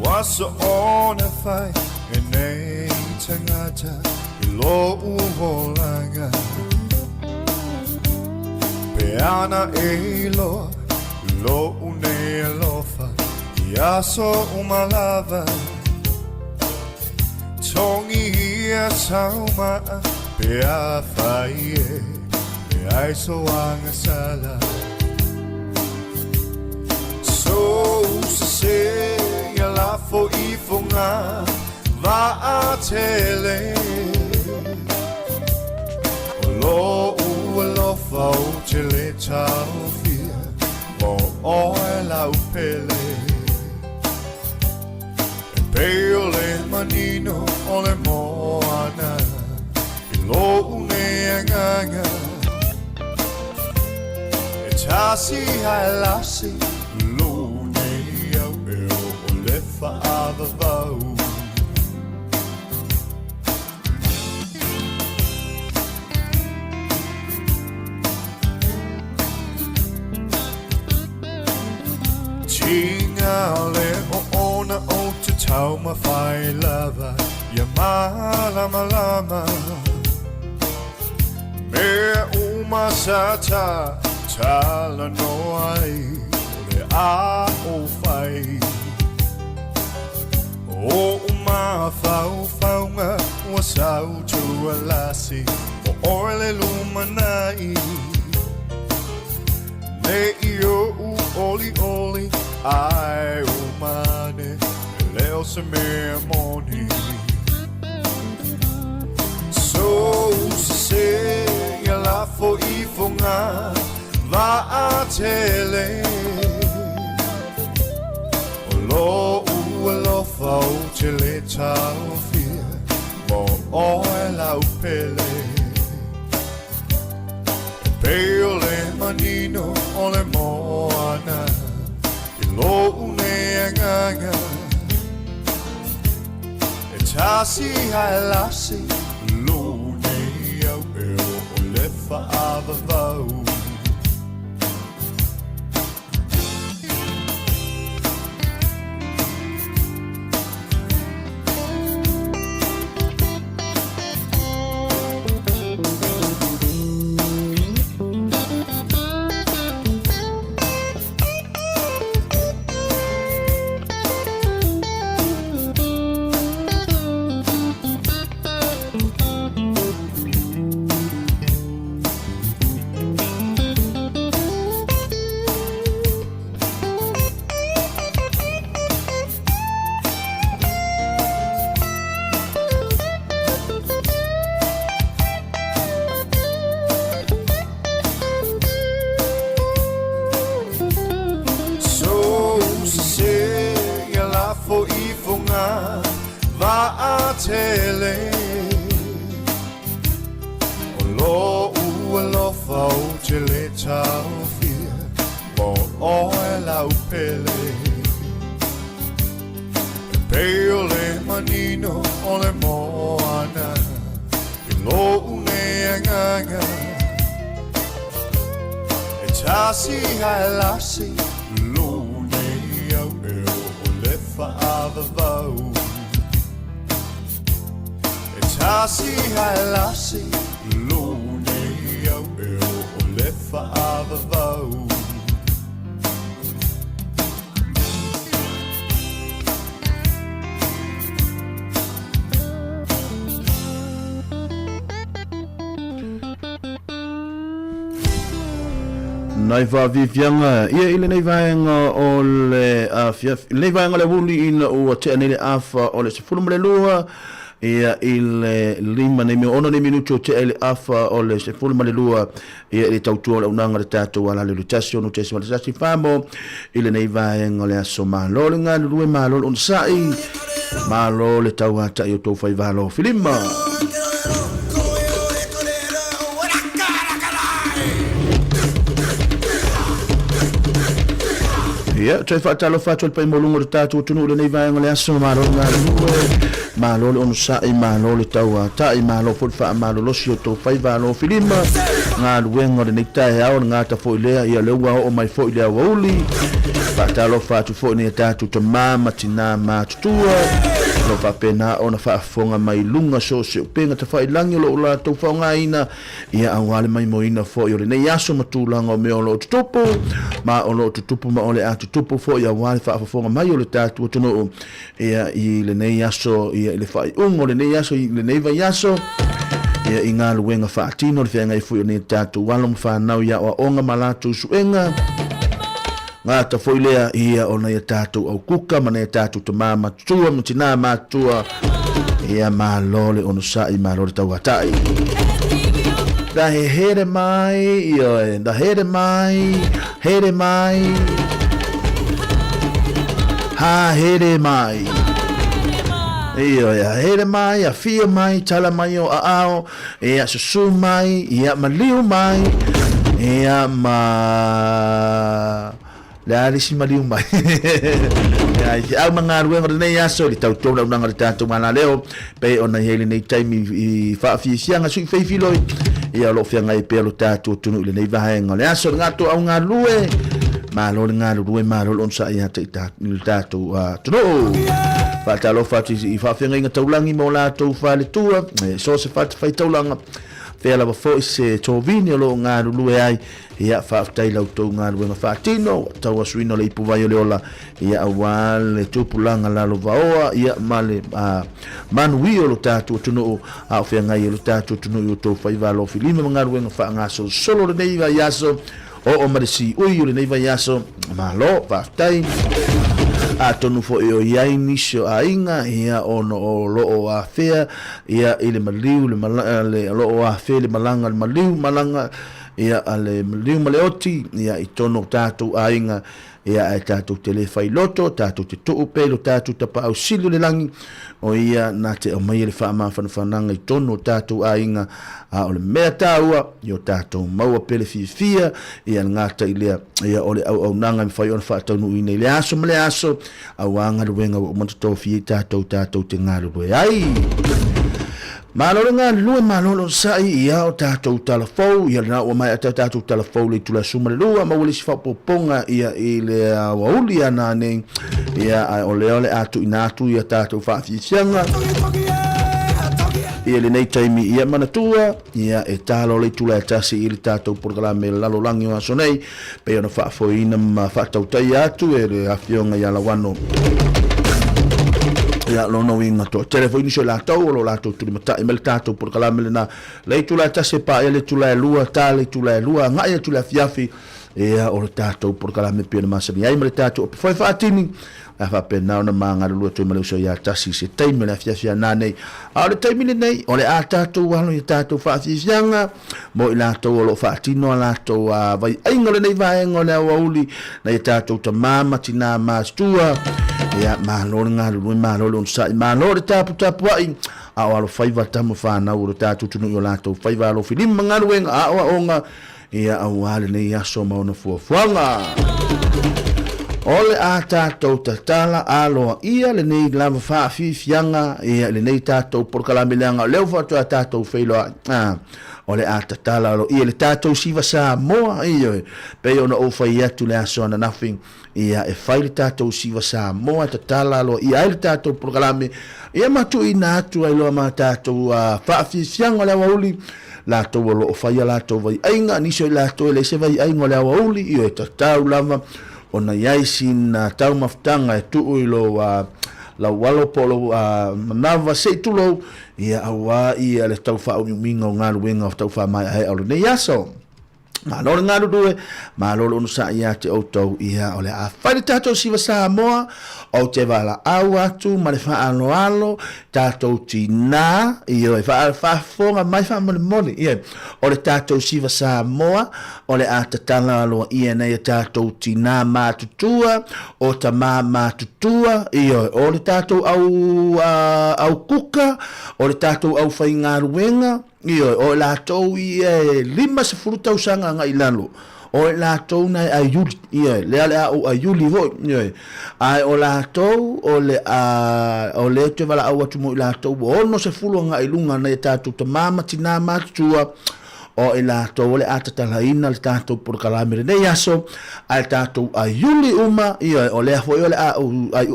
was on a fight e nei tangata lo uholanga peana e lo une lofa ya so umalava tongi ia Sāmoa Pea faie, pea so anga sala. So se ya la fo I fonga va a tele. Lo lo fa tele chao fia, o la upele. Peole manino ole moana. Lo unenganga e tasi halasi lo ne au o le fa avau Tinga le o ona o te tau ma fai lava ya malama Me uma sata tala no ai le a o fai O uma faunga wa sau tu alasi o orle lumanai Le io oli ai umane leo se me moni So se la fo I fonga va a tele lo fa tele chao fia o la upele peole manino ole moana lo unenganga e tasi halasi fa avau tele lo fa tele chao fia o la upele peole manino ole moana lo unenganga e tasi halasi lo ne au o le fa avau Tasi halasi lune au o le fa avau Nai va vivianga ia ile nei vaenga o le afia nei vaenga le wuli ina o te anele afa o le sefulu mele lua ia ile lima nei me ona nei minuto te ele afa o le se fulma le lua ia le tautua le unanga le tatou ala le lutasio no te se malasi famo ile nei vaenga le aso malo le ngā lue malo on sai malo le tau ata i o tau fai valo filima ia te fatalo fatu le pai molungo le tatou tunu le nei vaenga le aso malo ngā lue malo le ono sai malo le tau ata i malo fo fa malo lo sio to fai valo filima nga luenga le nektai au nga ta fo ile ia le wa o mai fo ile wa uli fatalo fatu fo ni tatu to mama tina ma tutua lo fa pena ona fa fonga mai lunga so se penga ta fai langi lo la to fa nga ina ia awale mai moina fo yo le nei aso matulanga me o lo tupu ma o lo tupu ma o le atu tupu fo ia wale fa fonga mai o le tatu to no ia i le nei aso ia le fai ungo le nei aso le nei vai aso ia inga luenga fa tino le fenga i fu ni tatu walom fa nau ia o onga malatu suenga nga ta foi lea ia ona ia tatu au kuka mana ia tatu te mama tua mtina matua ia malole ono sai malole tau atai da here mai ia da here mai ha here mai ia here mai a fia mai tala mai o ao ia susu mai ia maliu mai ia ma la si maliu mai ai au manga ruenga nei aso li tau tau na ngata tatu mana leo pe ona hele nei time i fa fi sianga sui fe filoi ia lo fianga i pelo tatu tunu le nei vaenga le aso ngato au nga lue ma lo nga lue ma lo on sa ia tatu tunu fa talo fa i fa fianga nga taulangi mo la tau fa le tua so se fa fai taulanga fela ba fo se tovini lo nga lue ai ia fa tai lau tau nga lue fa tino tau suino le ipu vai le ola ia awal le tupulanga la lo vaoa ia male manui o lo tatu tunu a fe nga i lo tatu tunu yo to fai va lo filime nga lue fa nga solo le nei va yaso o marisi ui le nei va yaso ma lo fa tai a tonu fo e o iai nisio a inga ia ono o loo a fea ia ile maliu le loo a fea le malanga le maliu malanga ia ale maliu maleoti ia i tono tātou a inga ia e tātou te le fai loto tātou te tuu pelo tātou te pa au silu le langi o ia na te o mai le wha ama whananga i tono tātou a inga a o le mea tāua i o tātou maua pele fia ia ngata i lea ia o le au nanga mi whai ona wha taunu i nei le aso ma le aso au anga ruenga o mantatou fia tātou te ngaru rue ai malolo nga lue malolo sai ia o tātou talafou ia na o mai tātou talafou le tula suma le lua ma wale si whapoponga ia i le wauli ana nei ia o le atu inatu ia tātou whaafisianga ia le nei taimi ia manatua ia e talo le tula e tasi i le tātou porkalame lalo langi o aso nei pe ona whaafoina ma whaatautai atu e le afionga ia la wano ia lono winga to telefoni so la tau lo la to mata e mel tato por kala melna le tu la tase pa ele tu la lua tale tu la lua nga ia tu la fiafi ia o tato por kala me pena masa ia mel tato foi fatini a fa pena na manga lua to mel so ia tasi se time la fiafi nane a le time nei o le a tato walo ia tato fa fianga mo ila to lo fatino la to vai ainga nei vai ngole wa uli na tato ta mama tina mastua ia malor nga lu malor on sa malor tapu ai a o fai va tamu fa na o tatu tunu yo lato fai va lo filim nga lu a o nga ia a wale ne ia so ma ona fu fuanga ole a tato tatala alo ia le nei lava fa fi fianga ia le nei tato por kala milanga le fa tato feilo ole a tatala lo ia le tato siva Sāmoa ia pe ona o fai atu le aso na nothing ia e fai le tato siva Sāmoa tatala lo ia le tato programe ia matu ina atu ai lo ma tato fa fi fianga le wauli la to lo fai la to vai ainga ni so la to le se vai ainga le wauli ia tatau lava ona yai sin tau maftanga e tu ilo la walo polo manava se tulo ia awa ia le tau fa minga nga luenga tau fa mai ai au ne yaso malolo nga due malolo no sa ia te auto ia ole a fai tato siva Sāmoa o te wala au atu ma le whaano alo tātou tina i o e whaafonga mai whaamole i o le tātou siva Sāmoa o le atatala aloa i nei tātou tina mātutua o ta mātutua i o le tātou au kuka o le tātou au whaingaruenga i o la tau i lima se furutau sanga nga ilalo o la tau na ayuli i le o ayuli vo ai o la tau o le te vala au atu mo la tau o no se fulu nga ilunga na tatu te mama tina matua o la tau le atatala ina le tatu por kalamere ne yaso ai tatu ayuli uma i o le foi o le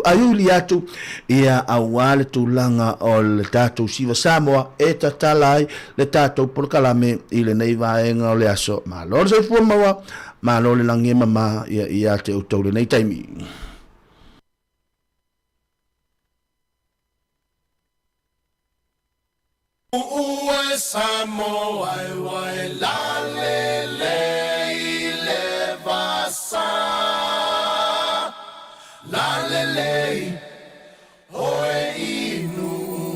ayuli atu ia awale tulanga o le tatu siva Sāmoa e tatalai le tatu por kalame i le nei vaenga o le aso ma lo se fu ma lo le langi mama ia te utou le nei taimi. Uwe Sāmoa wai la le vasa la le oe inu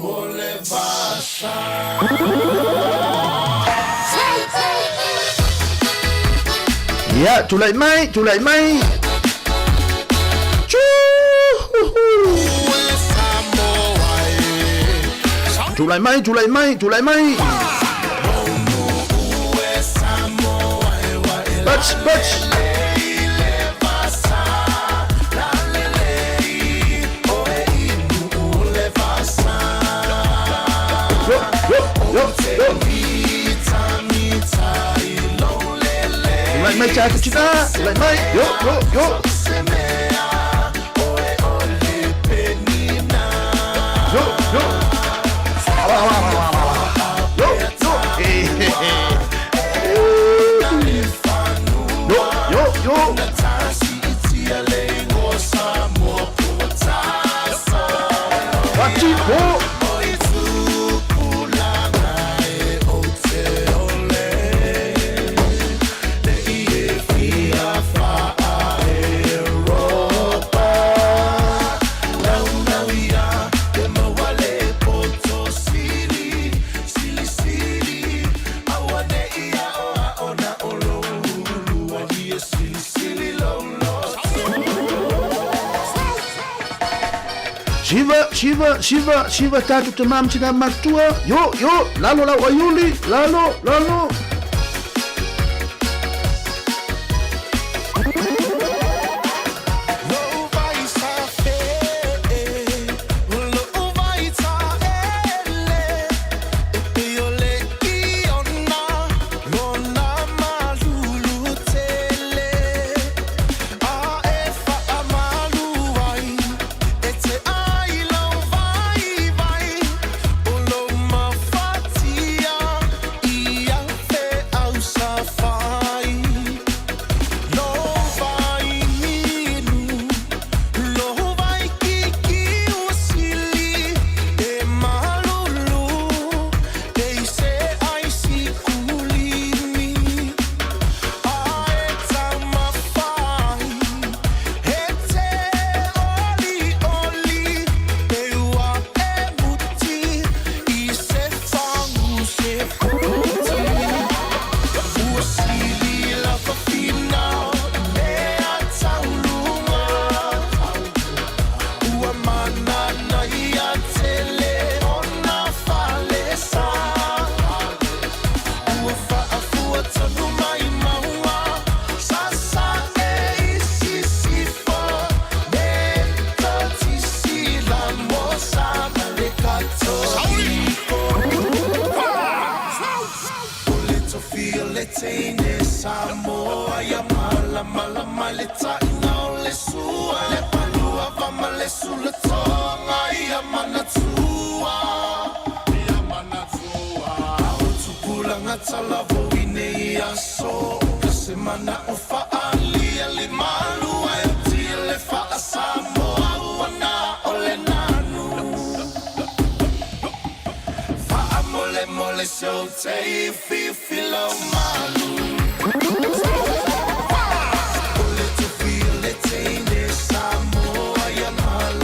o le vasa. Ya, tulai mai. Tulai mai. Butch. Tulai mai cata cita. Tulai mai. Yo. Shiva tatu te mam tina matua. Yo, lalo ayuli, lalo. Sāmoa ya mala maleta ina o le sua le palua vama le sula tonga ia manatua au tupula ngatala vo ine ia so se mana o faali ali malu e tile fa Sāmoa wana ole nanu fa mole so te filo malu. Sāmoa ya mala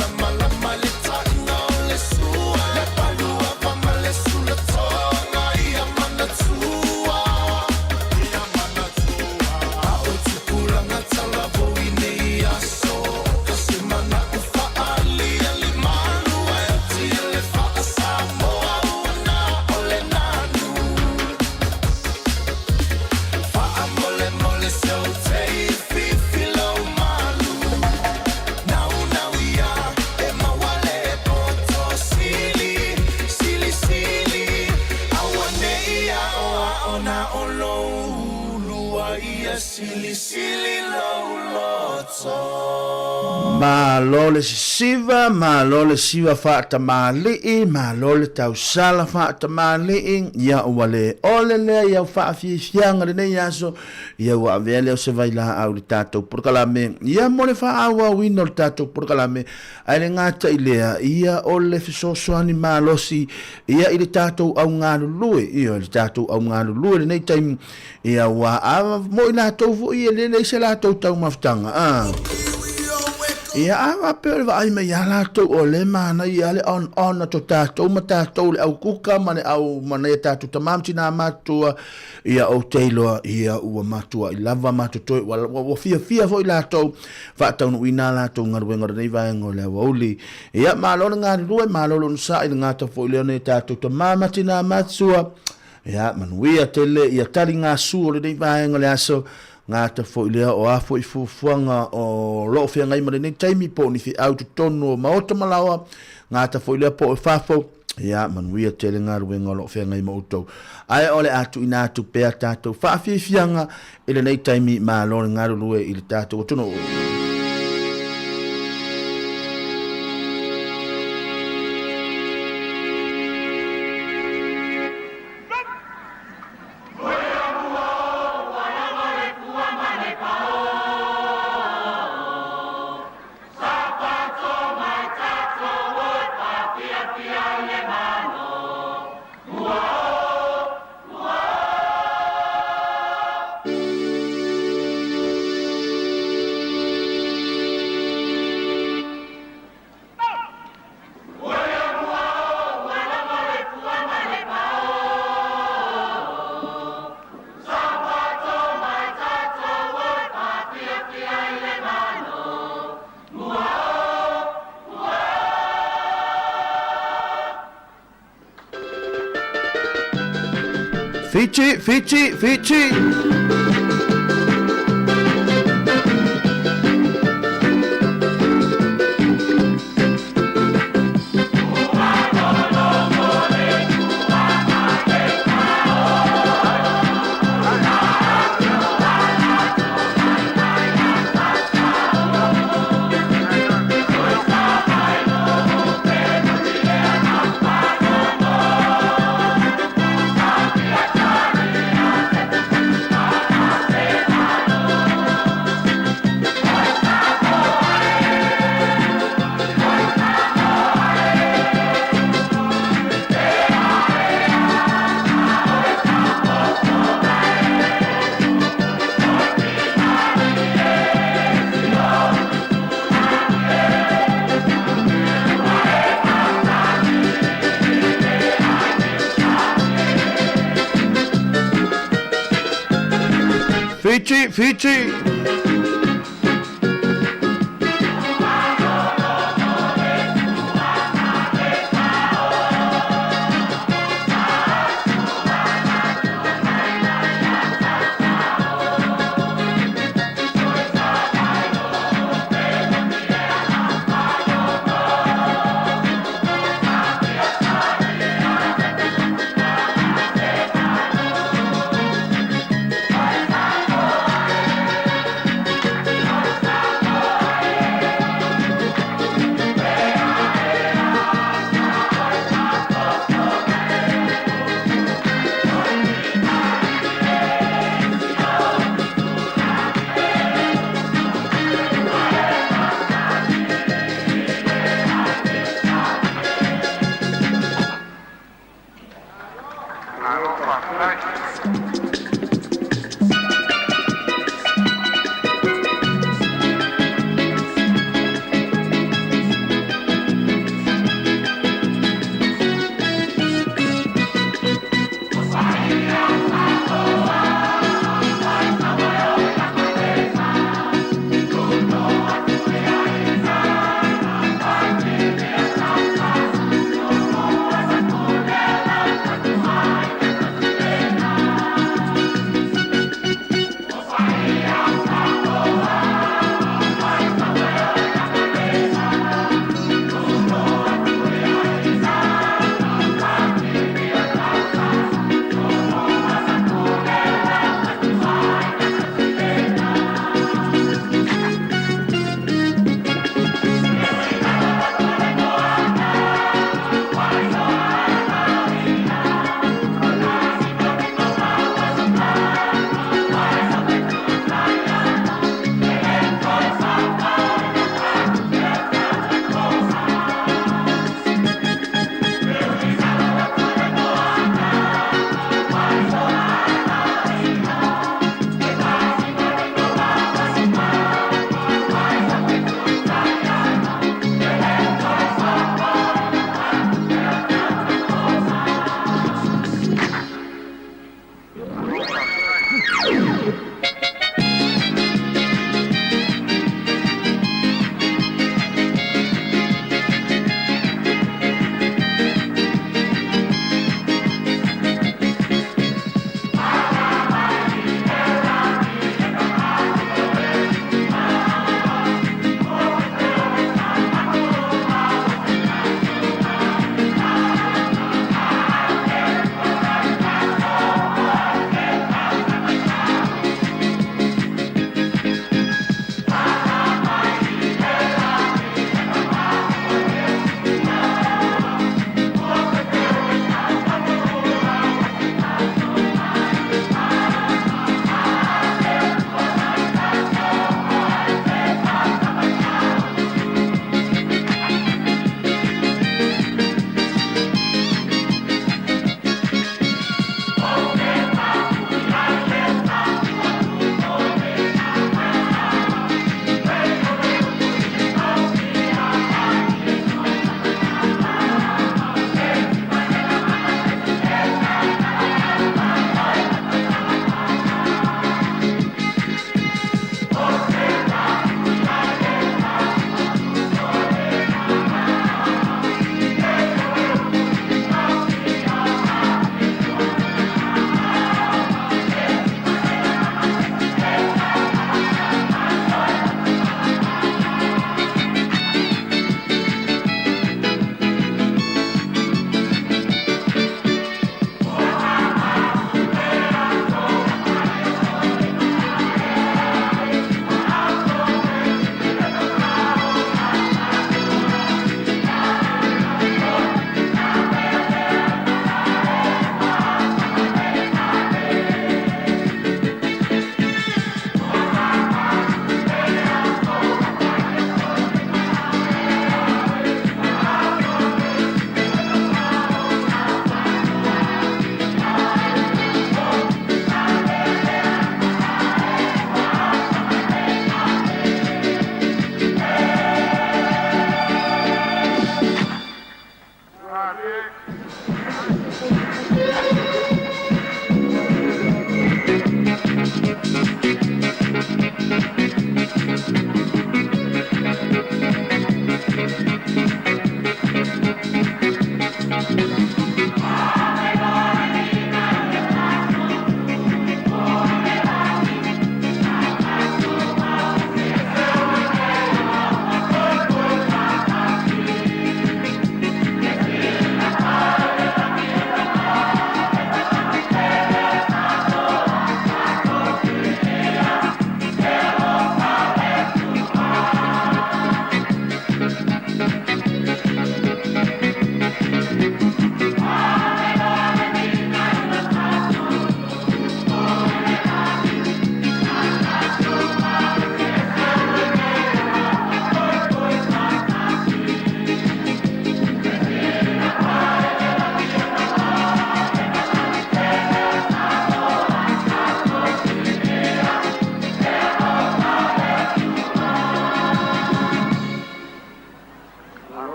sili sili loto. Malole siva, malole siva fata mali, malole tau sala fata mali, ya wale ole le ya fa fi fianga ne yaso, ya wa vele o se vai la au tato por kalame, ya mole fa awa wino tato por kalame, ai ngata ilea, ia ole fiso soani malosi, ia ile tato au ngalu lue, ia ile tato au ngalu lue ne time, ia wa ava mo ila tofu ia le se la tau maftanga, ia awa pere va ai mai ala to ole mana ia le on to tato matato le au kuka mane au mane tato tamamti na matua ia o teilo ia ua matua i lava matoto wa fia fo ila to fa tau no ina la to ngaruenga nei va ngole oli ia malolo ngari rue malolo sa i ngata fo ile ne tato tamamti na matua ia manuia tele ia taringa su ole nei va ngole aso ngata fo ilea o afo i fuanga o lo fia ngai mare nei taimi po ni fi au tono maota malawa ngata fo ilea po fafo ya manuia tele ngaru ngolo fia ngai maoto ai ole atu ina atu pe tato fa fi fianga ile nei taimi ma lo ngaru lue ile tato tono Fichi. Fichi.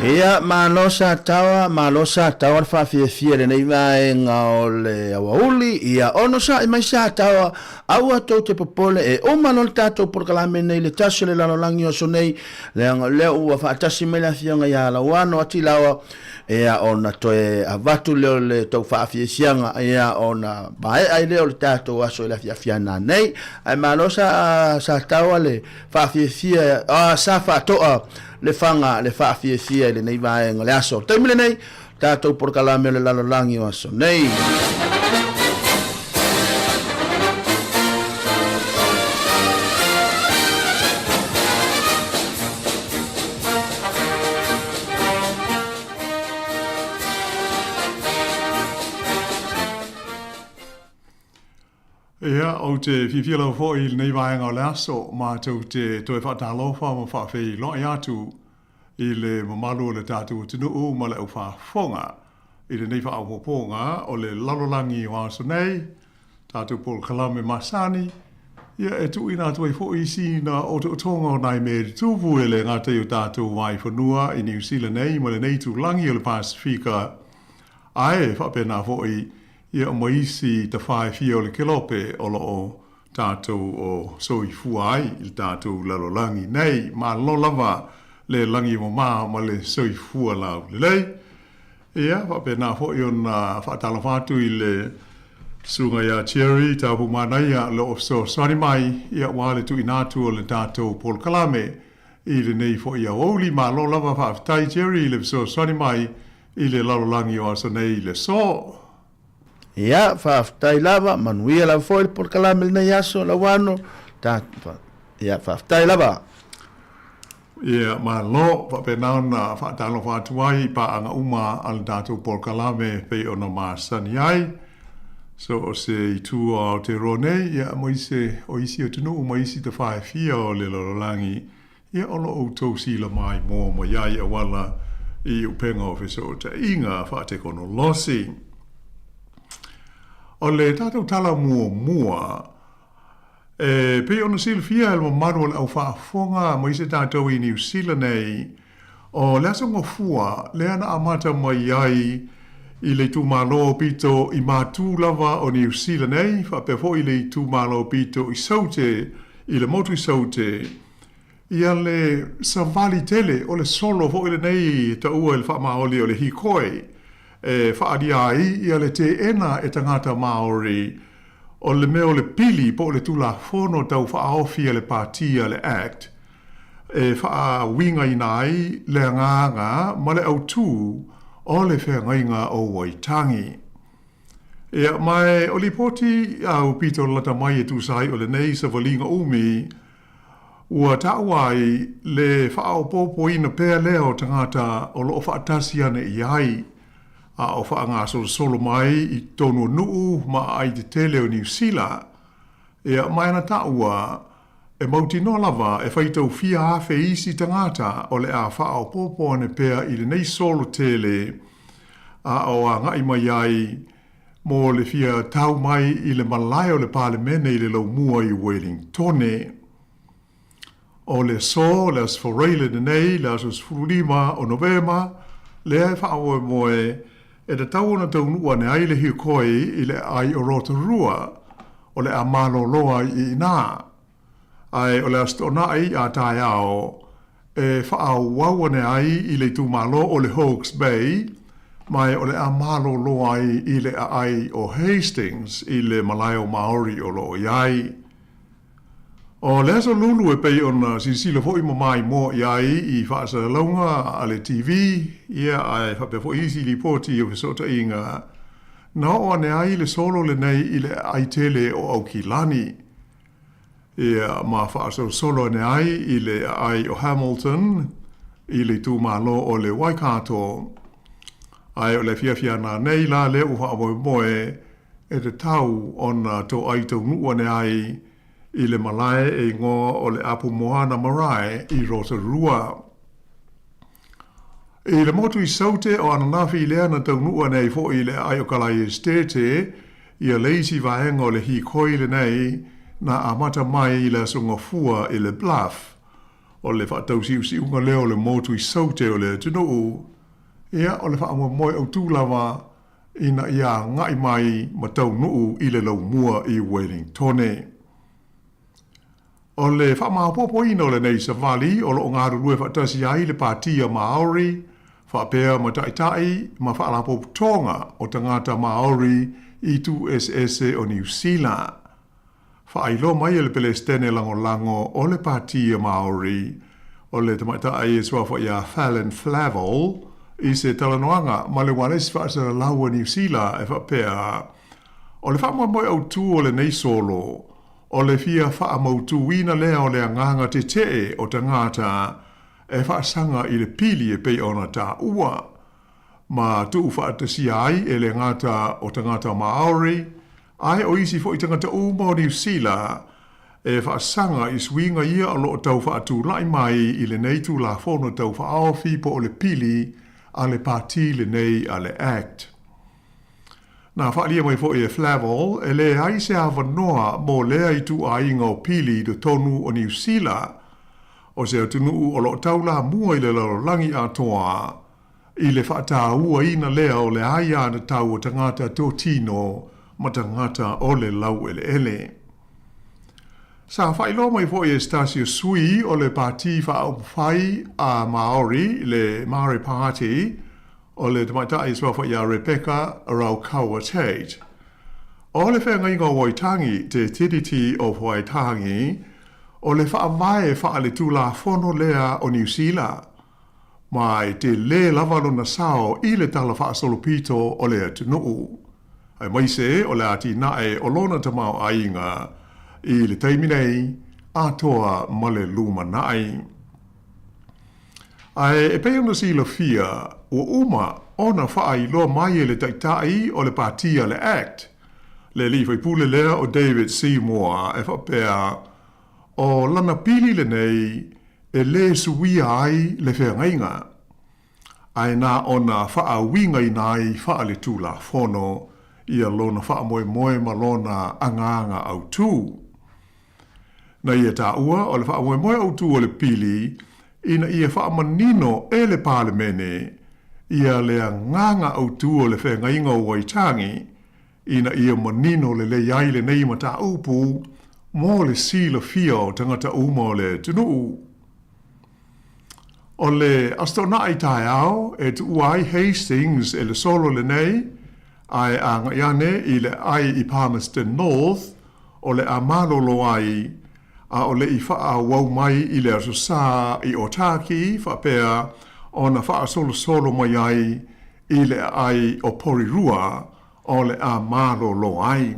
Ia malosa tawa fa fia le nei vai nga o le awauli ia ono sa mai sa tawa aua to te popole e o manol tato por kalame nei le taso le lalolangi o sonei le ua fa tasi me la fia nga ia la wano ati lawa ia ona to e avatu le to fa fia ia ona bae ai le o le tato aso la fia na nei ai malosa sa tawa le fa fia sa fa to le fanga le fa fia le nei vai ngale aso temile nei tato por kalame le lalolangi o aso nei Ia, o te whiwhila fo i nei vaenga o le aso, ma tau te toe whaatalofa ma whawhi lo i atu i le mamalu o le tātou tunu u ma le au whafonga i le nei whaapoponga o le lalolangi o aso nei, tātou pol kalame masani, ia e tu ina tu e fo i si na o te otonga o nai me tuvu e le ngate o tātou vai whanua i New Zealand nei, ma le nei tu langi o le Pasifika, ai whapena fo i ia maisi ta whae fia o le kelope o lo o tātou o soi fuai i tātou lalolangi nei, ma lo lava le langi mo ma le soi fua lau le lei. Ia, whapena fo i ona whaatala whātu i le sunga ia cherry, tāpu manaia lo o so swani mai, ia wale tu inatu o le tātou pol kalame i le nei fo ia ouli, ma lo lava whaafitai cherry i le so swani mai i le lalolangi o aso nei le so. Ia, whaafitai lava, manuia la foil por kalame le nei aso, la wano, ia, whaafitai lava. Ia, ma lo, whapena ona whaatalo whaatuai pa anga uma al tātou por kalame pe ona maasani ai. So o se i tua o te ronei, ia moise o isi o tunu, moisi te whae fia o le lorolangi, ia olo o tau sila mai mō mo iai awala i upenga o fiso o te inga whaate kono losi. O le tātou tala mua, pe ona sila fia elma maru au whaafonga mo ise tātou i New Zealand nei, o le asonga fua, le ana amata mai iai i le tūmalo pito i mātū lava o New Zealand nei, whapefo i le tūmalo pito i saute, i le motu i saute, ia le savali tele o le solo fo i le nei ta ua i le whaamaoli o le hikoi, whaadiai ia le te ena e tangata Māori o le meo le pili po le tula fono tau whaaofia le partia le act wha winga i nai le nganga ma le autu o le whengainga o Waitangi. Ia mai o li poti au pito lata mai e tūsai o le nei sa walinga umi ua tauai le whaopopo ina pēr leo tangata o loo whaatasiane i ai a o whaanga solo mai i tonu nuu ma ai te tele o New Zealand. Ia mai na taua e mauti no lava e whaitau fia awhi isi tangata o le a whao popo ane pēr i le nei solo tele a o a ngai mai ai mo le fia tau mai i le malai o le palemene i le lau mua i Wellingtone. O le so, le asforeile nei, le asfurulima o Novema, le e whao e moe e te tau na tau nua ne ai le hi koi i le ai o Rotorua o le a malo loa i nā. Ai o le astona ai a tai ao e whaau waua ne ai i le tu malo o le Hawke's Bay mai o le a malo loa i le ai o Hastings i le Malayo Maori o lo iai. O le aso lulu e pei ona sisila fo i mamai mo iai i whaasa launga a le TV, ia ai whape fo isi li poti o fisota inga. Na o ane ai le solo le nei i le aitele o Aukilani. Ia ma whaasa solo ane ai i le ai o Hamilton, i le tūmalo o le Waikato. Ai o le fiafiana nei la le uha moe moe e te tau ona to ai tau nua ne ai i le malae e ngō o le apu moana marae i Rotorua. I le motu i saute o ananafi i lea na tau nua nei fo i le ai o kalai estete i a leisi vaenga o le hi koile nei na amata mai i le sunga fua i le bluff o le whaatau si unga leo le motu I saute o le tunu ia o le wha moe au tūlawa ina ia ngai mai ma tau nuu I le lau mua I Wellingtone. O le wha mahapopo ina o le nei Savali o lo ngāru rue whaatasi ai le pātia Maori, whaapea ma taitai ma whaalapopo tonga o tangata Maori I tu SS o New Zealand. Whailo mai le Palestine lango o le pātia Maori o le tamaitai e swafa ia Fallon Flavel I se talanoanga ma le wanes whaasara laua New Zealand e whaapea. O le whaamamoi au tū o le nei solo o le fia whaamautu wina lea o le anganga te tee o tangata e whaasanga I le pili e pei ona tā ua. Ma tuu whaatasi ai e le ngata o tangata Maori, ai o isi fo I tangata uma o New Zealand, e whaasanga I swinga ia o lo tau whaatu lai mai I le nei tu la fono tau whaawhi po o le pili a le pāti le nei a le act. Nā whaalia mai fo I e Flavel, e le ai se awanoa mo lea I tu a inga o pili do tonu o New Zealand, o se atunu o lo tau la mua I le langi a toa, I le whaata ua ina lea o le aia na tau o tangata tō tino ma tangata o le lau ele ele. Sa whailo mai fo I Estasio Sui o le pāti whaauwhai a Maori, le Maori Party, o le tamaitai swafa ia Rebecca Araukaua Tate. O le whenga ingo Waitangi te tiriti o Waitangi, o le whaamae wha le tūla whono lea o New Zealand, mai te le lavalo na sao I le tala whaasolopito o le atunuu. Ai maise o le ati nae o lona tamau ainga I le taiminei atoa ma le luma nai. Ai e pei ona si la fia o uma ona whaai loa mai le taitai o le pātia le act. Le li whai pule lea o David Sāmoa e whapea o lana pili le nei e le suia ai le whengainga. Ai nā ona wha winga I nai wha le tūla whono ia lona wha moe ma lona anganga au tū. Na ia tā ua o le wha moe au tū o le pili ina ia wha manino e le palemene ia le nganga au tū o le whengainga o Waitangi ina ia manino le iai le nei ma tā upu mo le sila fia o tangata uma o le tunuu. O le astonai tai au e tu uai Hastings e le solo le nei ai a ngaiane I le ai I Palmerston North o le amalolo ai a o le I wha wau mai I le asosa I Otaki whapea o na wha solo mai ai I le ai o Porirua o le amalolo ai.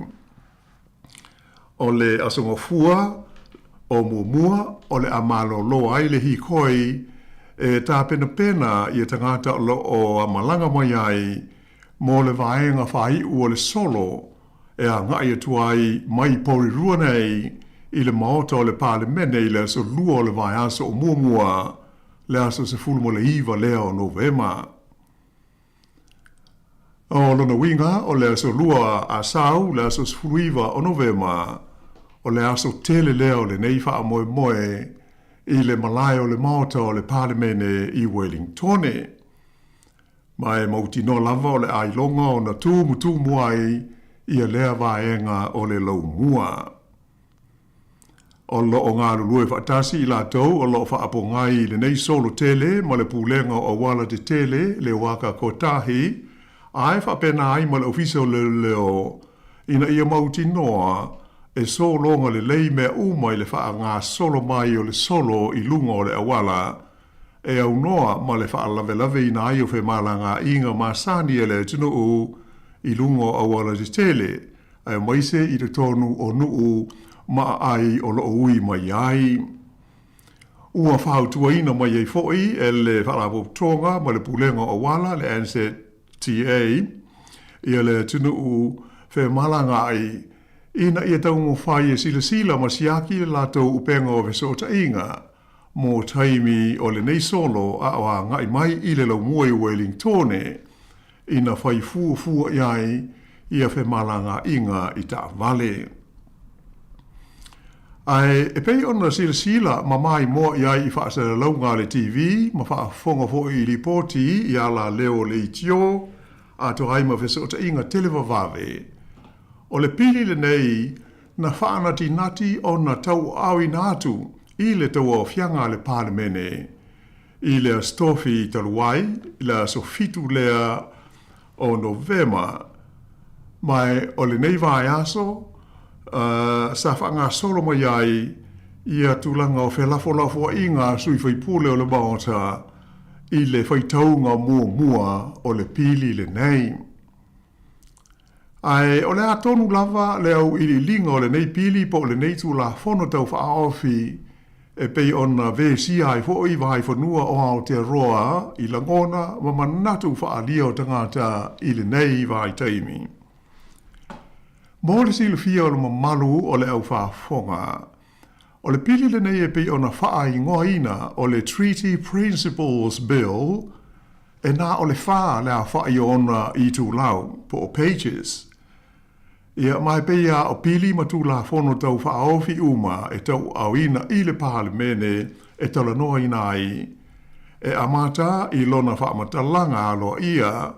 O le asongofua o muamua o le amalolo ai le hikoi e tā pena I tangata o amalanga mai ai mo le vaenga whai ua le solo e a ngai atuai mai Porirua nei I le maota o le palemene I le aso lua o le vai aso o muamua le aso se fulu mo le iwa lea o Novema. O lona winga o le aso lua a sau le aso se fulu iwa o Novema o le aso tele lea o le neifa a moe I le malai o le maota o le palemene I Wellingtone. Mai mauti no lava o le ailonga o na tū muai I a lea vaenga o le lau mua. O lo o ngā lulue whaatasi I lātou o lo whaapongai le nei solo tele ma le pūlenga o wala te tele le waka kotahi ai whapena ai ma le ofiso le leo ina ia mauti noa e solonga le lei mea umai le wha ngā solo mai o le solo I lunga o le awala e au noa ma le wha lave ina ai o whe malanga inga masani e le tunu I lunga o awala te tele ai maise I te tonu o nuu ma ai o lo ui mai ai. Ua whautua ina mai ai foi e le whalapo tonga ma le pulenga o wala le NZTA ia le tunu whe malanga ai ina ia tau mo whai e sila ma siaki le lato upenga o vesota inga mo taimi o le nei solo a oa ngai mai I le lau mua I Wellingtone ina whai fua iai ia whe malanga inga I ta vale. Ai e pei ona sila ma mai mo ia I whaasa launga le TV, ma wha fonga fo I ripoti I ala leo le itio, a to hai ma whesa o ta inga telewa vave. O le pili le nei, na whaanati nati o na tau awi nātu I le tau o fianga le parlemene. I le stofi taluai, I le sofitu lea o Novema, mai o le nei vai aso, sa whanga solo mai ai, ia tūlanga o whelafo inga sui whai pule o le maota, I le whai taunga mua o le pili le nei. Ai, o le atonu lava le au I linga o le nei pili po le nei tū la whono tau whaofi, e pei ona vesi ai fo I vai whanua o Aotearoa I Langona ma manatu whaalia o tangata I le nei vai taimi. Mō le sila fia o le mamalu o le au whaafonga. O le pili le nei e pei ona whaa I ngoina o le Treaty Principles Bill e nā o le whaa le a whaa I ona I tū lau po o pages. Ia mai peia o pili ma tū la whono tau whaofi uma e tau awina I le parlemene e tala noa ina ai. E amata I lona whaamatalanga alo ia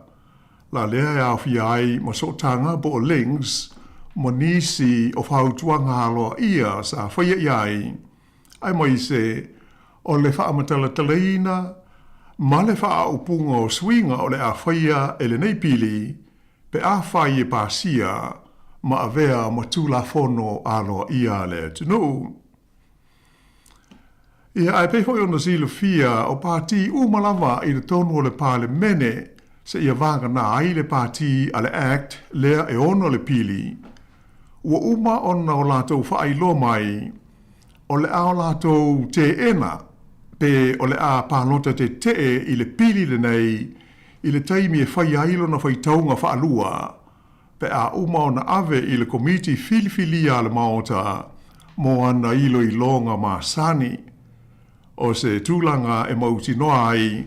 la lea e awhi ai ma sotanga po o links ma nisi o whautuanga alo ia sa whaia iai. Ai mai se o le whaamatalatalaina ma le whaaupunga o swinga o le a whaia e le nei pili pe a whai e pasia ma avea ma tūla whono alo ia le tunu. Ia ai pei hoi ona zila fia o pāti umalawa I le tonu o le parlemene se ia vanga na ai le pāti a le act lea e ono le pili. Ua uma ona o lātou whailo mai o le ao lātou te ena pe o le a pālota te I le pili le nei I le taimi e whai ailo na whai taunga whaalua. Pe a uma ona ave I le komiti filifilia le maota mo ana ilo I longa ma sani. O se tūlanga e mauti noa ai,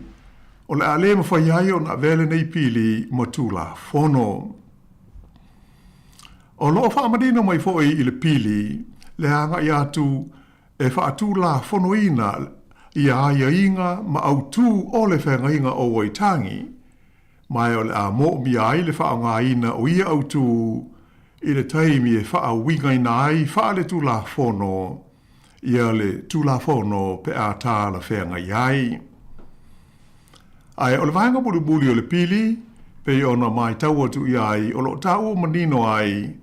o le ale ma whai ai ona vele nei pili ma tūla whono. O loo whaamadina mai fwoi I le pili, le hanga I atu e whaatūla whono ina I aia inga ma au tū o le whenga inga o waitangi. Mai o le a mo mi ai le whaanga ina o ia au tū I le taimi e wha winga ina ai wha le tūla whono, ia le tūla whono pe a tāla whenga iai. Ai o le vanga buli o le pili, pe ona mai tau atu iai o lo tau o manino ai,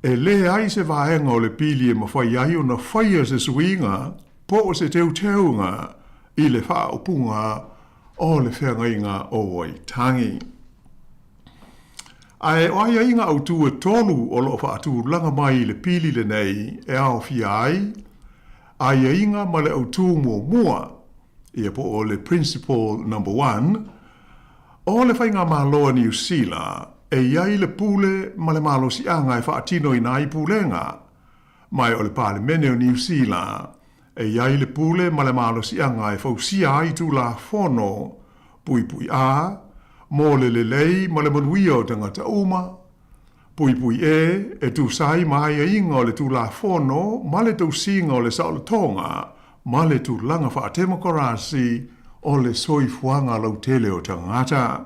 e le ai se vahenga o le pili e mawhai ai o na whaia se suinga, po o se teunga I le wha o punga o le whenga inga o wai tangi. Ai o ai inga au tū e tolu o lo wha atu langa mai le pili le nei e ao fi ai, ai inga ma le au tū mua, ia po o le principle number 1, o le whainga mahaloa ni usila, e iai le pule ma le malo si anga e whaatino I nai pulenga, mai o le parlemene o New Zealand, e iai le pule ma le malo si anga e fausia ai tu la whono, pui a, mo le lei ma le manuia o tangata uma, pui e tu sai mai e inga o le tu la whono, ma le tu singa o le sao le tonga, ma le tu langa whaatemokorasi o le soifuanga lau tele o tangata.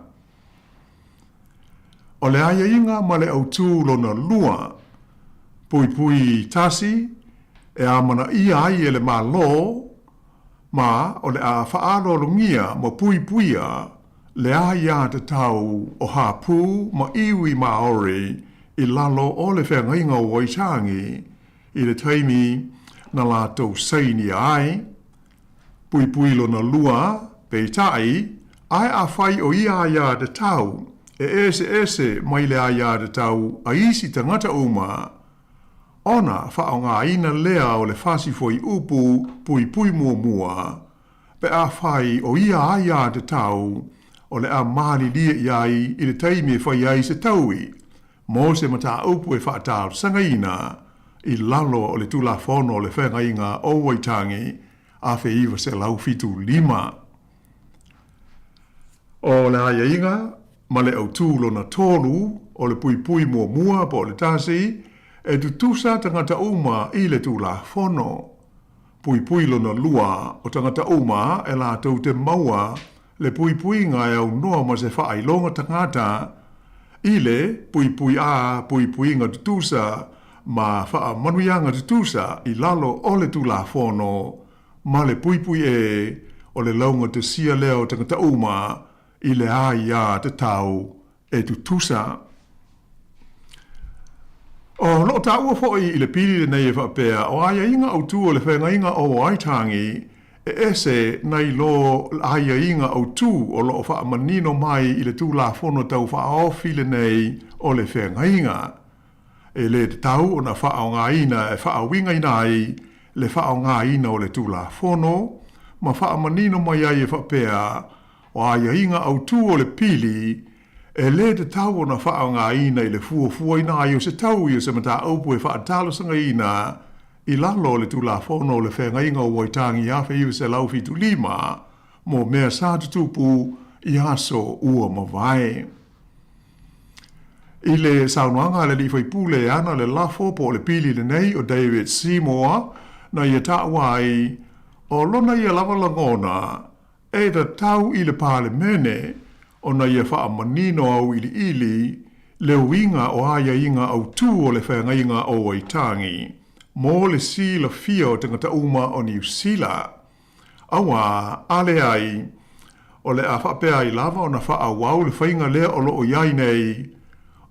O le aia inga ma le au tū lona lua, pui tasi, e amana ia ai e le malo, ma o le a whaalo lungia ma puia, le aia te tau o hapu ma iwi maori I lalo o le whengainga o waitangi, I le taimi na lātou saini ai, pui lona lua, pe tai, ai a whai o ia te tau, e ese mai le aia te tau a isi tangata uma, ona whaonga ina lea o le whasi foi upu pui mua, pe a whai o ia aia te tau, o le a mali lia iai I le taimi e whai ai se taui, mo se mata upu e whaatau sangaina, I lalo o le tula whono o le whengainga o waitangi, a fe iwa se lau fitu 5. O le aia inga, ma le au tūlo na tolu, o le pui mua po le tasi, e tu tusa tangata uma i le tu la fono. Pui pui lona lua o tangata uma e la tau te maua le pui pui ngai au noa ma se whaai longa tangata i le pui pui ngā tutusa ma wha manuianga tutusa i lalo o le tu la fono ma le pui e o le launga te sia leo tangata uma i le aia te tau e tutusa. O lo ta ua foi i le pili le nei e whapea o aia inga au tu o le whenga inga o aitangi e ese nei lo aia inga au tu o lo wha manino mai i le tu la fono tau wha ofi le nei o le whenga inga. E le te tau o na wha o ngā ina e wha winga inai le wha o ngā ina o le tu la fono ma wha manino mai ai e whapea o aia inga au tu o le pili e le te tau o na wha o ngā ina i le fua ina ai o se tau i o se mata aupu e wha talo sanga ina i lalo le tu la fono le whenga inga o waitangi a whi se lau fitu lima mo mea sa tutupu i aso ua mawai. I le saunoanga le li whai pule ana le lafo po le pili le nei o David Sāmoa na ia tāwai o lona ia lava langona e da tau i le pāle mene o na ia wha manino au ili le winga o aia inga au tu o le whenga inga o waitangi mo le sila fia o tangata uma o New Zealand. Awa ale ai o le a whapea i lava o na wha wau le whainga lea o lo o iai nei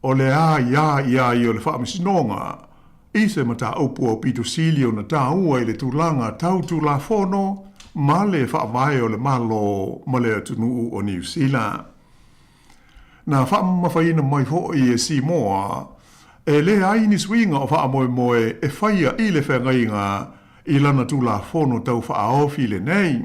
o le a ia i o le wha misinonga i se mata upu o pito sili o na tā ua i le tūlanga tau tū la fono ma le wha vai o le malo ma le atunu o New Zealand. Na wha mawhaina mai ho i e Sāmoa e le aini swinga o wha moe e whaia i le whengainga i lana tū la fono tau wha aofi le nei.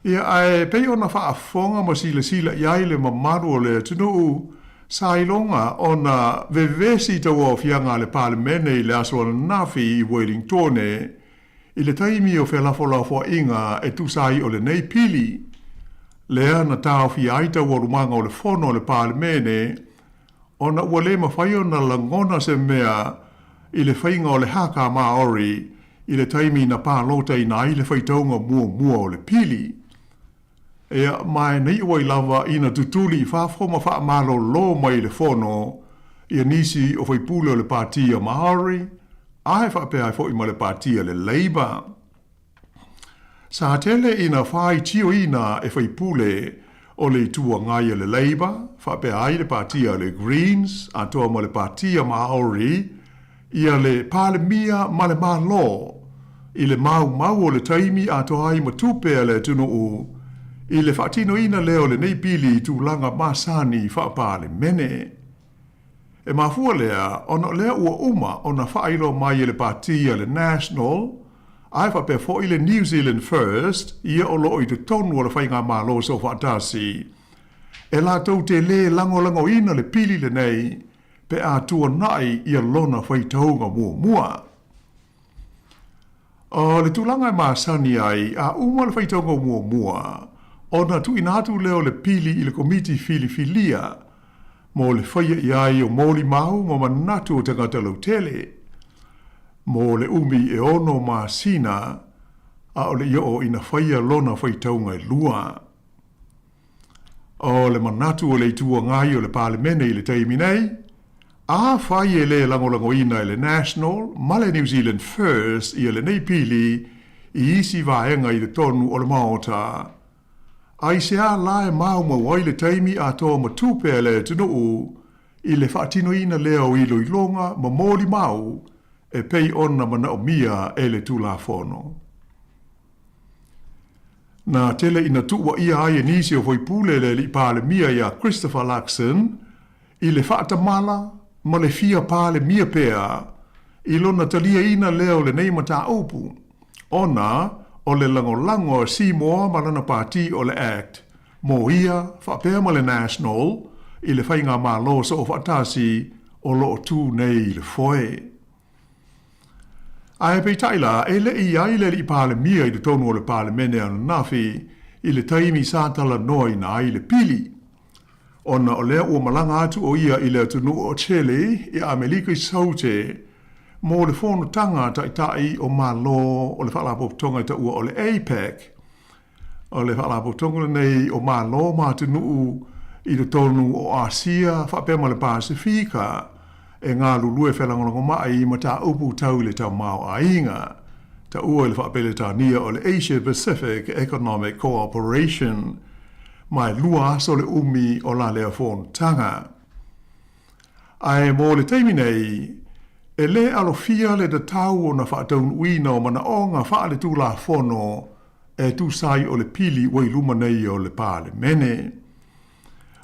Ia ai pei o na wha afonga ma sila iai le mamaru o le atunu sailonga o na vevesi tau o fianga le palemene i le aso nafi i Wellington i le taimi o whelafo inga e tusai o le nei pili. Lea na tau fi aita o rumanga o le fono o le palemene o na ua le mawhai o na langona se mea i le whainga o le haka maori i le taimi na pālota i na i le whaitaunga mua o le pili. Ea mai nei ua i lava ina tutuli i whafoma wha malo lo mai le fono i nisi o whaipule o le pātia Maori, ahe whapea fo i ma le pātia le Labour. Sa tele ina whai tio ina e whaipule o le tua ngai le Labour, whapea ai le pātia le Greens, a toa ma le pātia Maori, ia le palemia ma le malo, i le mau o le taimi a toa ai matupea le tunu u, i le whaatino ina leo le nei pili tu langa masani whaapale mene. E mafua lea, ona lea ua uma ona whailo mai le pātia le National, ai whapea fo i le New Zealand First, ia o loo i tu tonu o le whainga malo so whaatasi. E la tau te le lango ina le pili le nei, pe a tua nai ia lona whaitaunga mua. O le tulanga masani ai, a uma le whaitaunga mua, ona tu inatu leo le pili i le komiti filifilia, mo le whaia iai o mōli mahu mo manatu o tangata lautele, mo le umi e ono masina, a o le ioo ina whaia lona whaitaunga e lua. O le manatu o le itua ngai o le palemene i le taimi nei, a whai e le langolango ina i le National, ma le New Zealand First i le nei pili, i isi vaenga i le tonu o le maota. Ai se a lae mau wai le taimi a toa matupea le tunuu i le whaatino ina leo i loilonga ma mōli mau e pei ona mana o mia e le tula fono. Na tele ina tuwa ia ai e nisi o whaipule le li pāle mia ia Christopher Luxon i le whaatamala ma le fia pāle mia pea i lona talia ina leo le neimata upu. Ona o le lango Sāmoa ma lana pāti o le Act, mo ia whapea ma le National i le whainga malo so o whaatasi o lo tu nei le foe. Ai pei taila e le i ai le i pāle mia i le tonu o le pāle mene anu nafi i le taimi sātala noi na ai le pili. ona o lea ua malanga atu o ia i lea tunu o Chile i Amerika i saute mo le fono tanga ta itai o malo o le whalapo tonga i ta ua o le APEC o le whalapo tonga nei o malo ma tunu i le tonu o Asia whapema le Pasifika e ngā lulu e whelangongo mai ma ta upu tau le tau mau a inga ta ua le whapele ta nia o le Asia Pacific Economic Cooperation mai lua aso le umi o la lea fono tanga. Ai mo le teimi nei e le alofia le da tau o na whaataun uina o mana o ngā wha le tū la fono e tū sai o le pili wai luma nei o le pāle mene.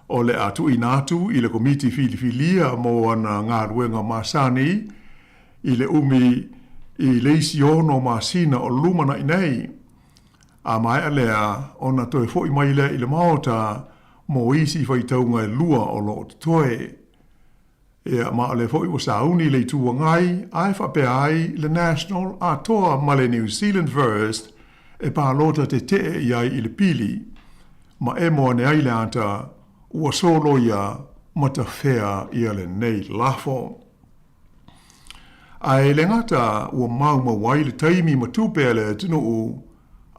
O le atu inatu i le komiti filifilia mo ana ngā ruenga masani i le umi i le isi ono masina o lumana i nei. A mai alea o na toe fo i mai le i le maota mo isi whaitaunga e lua o lo te toe. Ea ma le fo i o sauni le tua ngai ai whape ai le National a toa ma le New Zealand First e pālota te te i ai i le pili. Ma e moa ne ai le anta ua solo ia ma ta whea i le nei lafo. Ai le ngata ua mauma wai le taimi ma tūpea le tunu u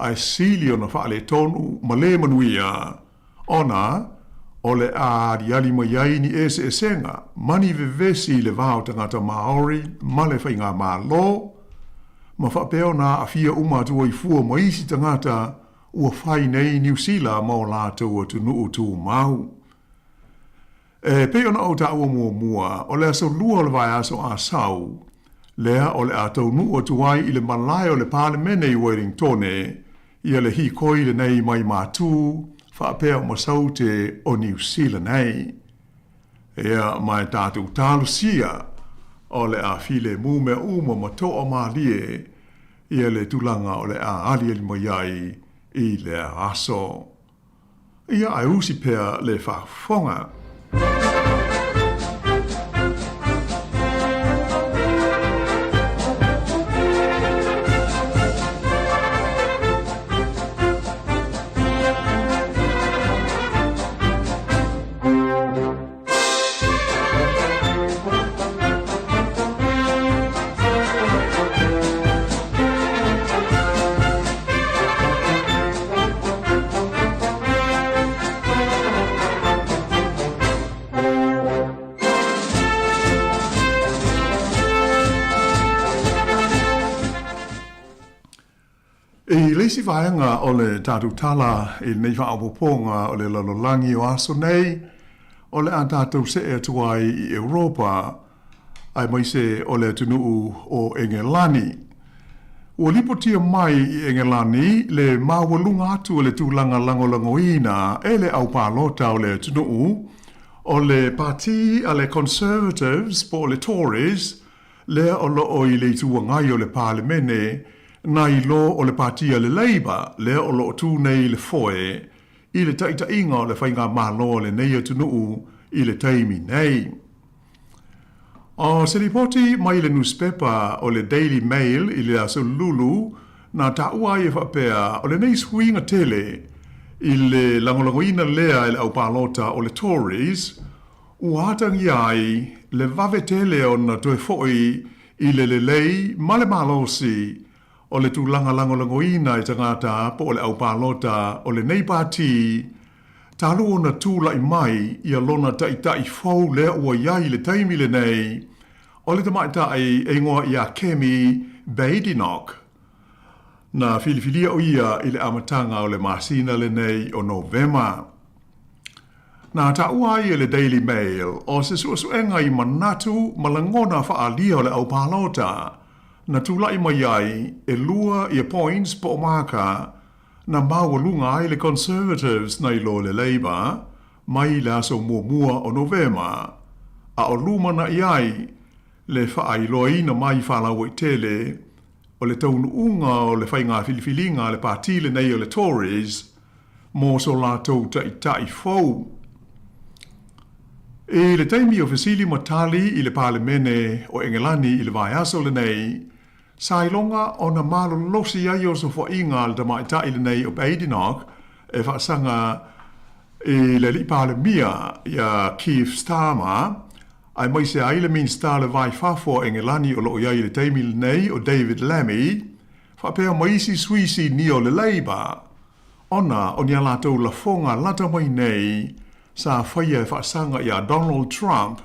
ai sili o na whaale tonu ma le manuia ona o le ariali ma iai ni ese esenga mani vevesi le vau tangata Maori ma le whainga malo ma whapeo na a fia umatua i fua ma isi tangata ua whai nei New Zealand ma o lātou o tunu o tū mau. E peo na o ta ua mua o le aso lua o le vai aso a sau lea o le atau nu o tuai i le malai o le Parliament i Wellingtone ia le hi koi le nei mai mātū whaapea o masaute o New Zealand nei. Ea mai tātou tālu sia o le a file mu mea uma ma toa mālie ia le tulanga o le a ali ali mai ai i le aso. Ia ai usi pea le whafonga. E leisi vaenga o le tātou tala i nei whaapoponga o le lalolangi o aso nei, o le a tātou se e tuai i Europa, ai mai se o le tunuu o Engelani. Ua lipotia mai i Engelani, le mawalunga atu o le tūlanga langolangoina e le au pālota o le tunuu, o le pati a le Conservatives po le Tories, le o lo o i le tuangai o le Parlemene, nai lo o le patia le Labour, le o lo tu nei le foe, i le taita inga o le whainga malo le nei atunuu i le taimi nei. O se ripoti mai le newspaper o le Daily Mail i le aso lulu, na ta ua i whapea o le nei swinga tele i le langolangoina lea i le au palota o le Tories, uatangi ai le vave tele o na toe foi i le lei ma le malosi o le tūlanga langolangoina i tangata po o le au pālota o le nei pāti, talu o na tūla i mai i alona tai fau lea ua iai le taimi le nei, o le tamaitai e ngoa i a Kemi Badenoch, na filifilia o ia i le amatanga o le masina le nei o Novema. Na ta ua i le Daily Mail, o se suenga i manatu malangona whaalia o le au pālota, na tūlai mai ai e lua i a points po maka na mawalunga ai le Conservatives na ilo le Labour mai le aso mua o Novema a o lumana i ai le whaailoina mai whalawa i tele o le taunu unga o le whainga filifilinga le pātile nei o le Tories mō so lātou tai fau. E le taimi o Fesili Matali i le Parlemene o Engelani i le vai aso le nei, sailonga o na malo losi ai o so fo inga le tamaitai le nei o Badenoch e whaasanga e le li pale mia ia Keith Starmer ai mai se ai le min star le vai fafo engelani o lo ia i le teimi nei o David Lammy fa pe o maisi suisi ni o le Labour ona o ni ala tau la fonga lata mai nei sa faia fa sanga ia Donald Trump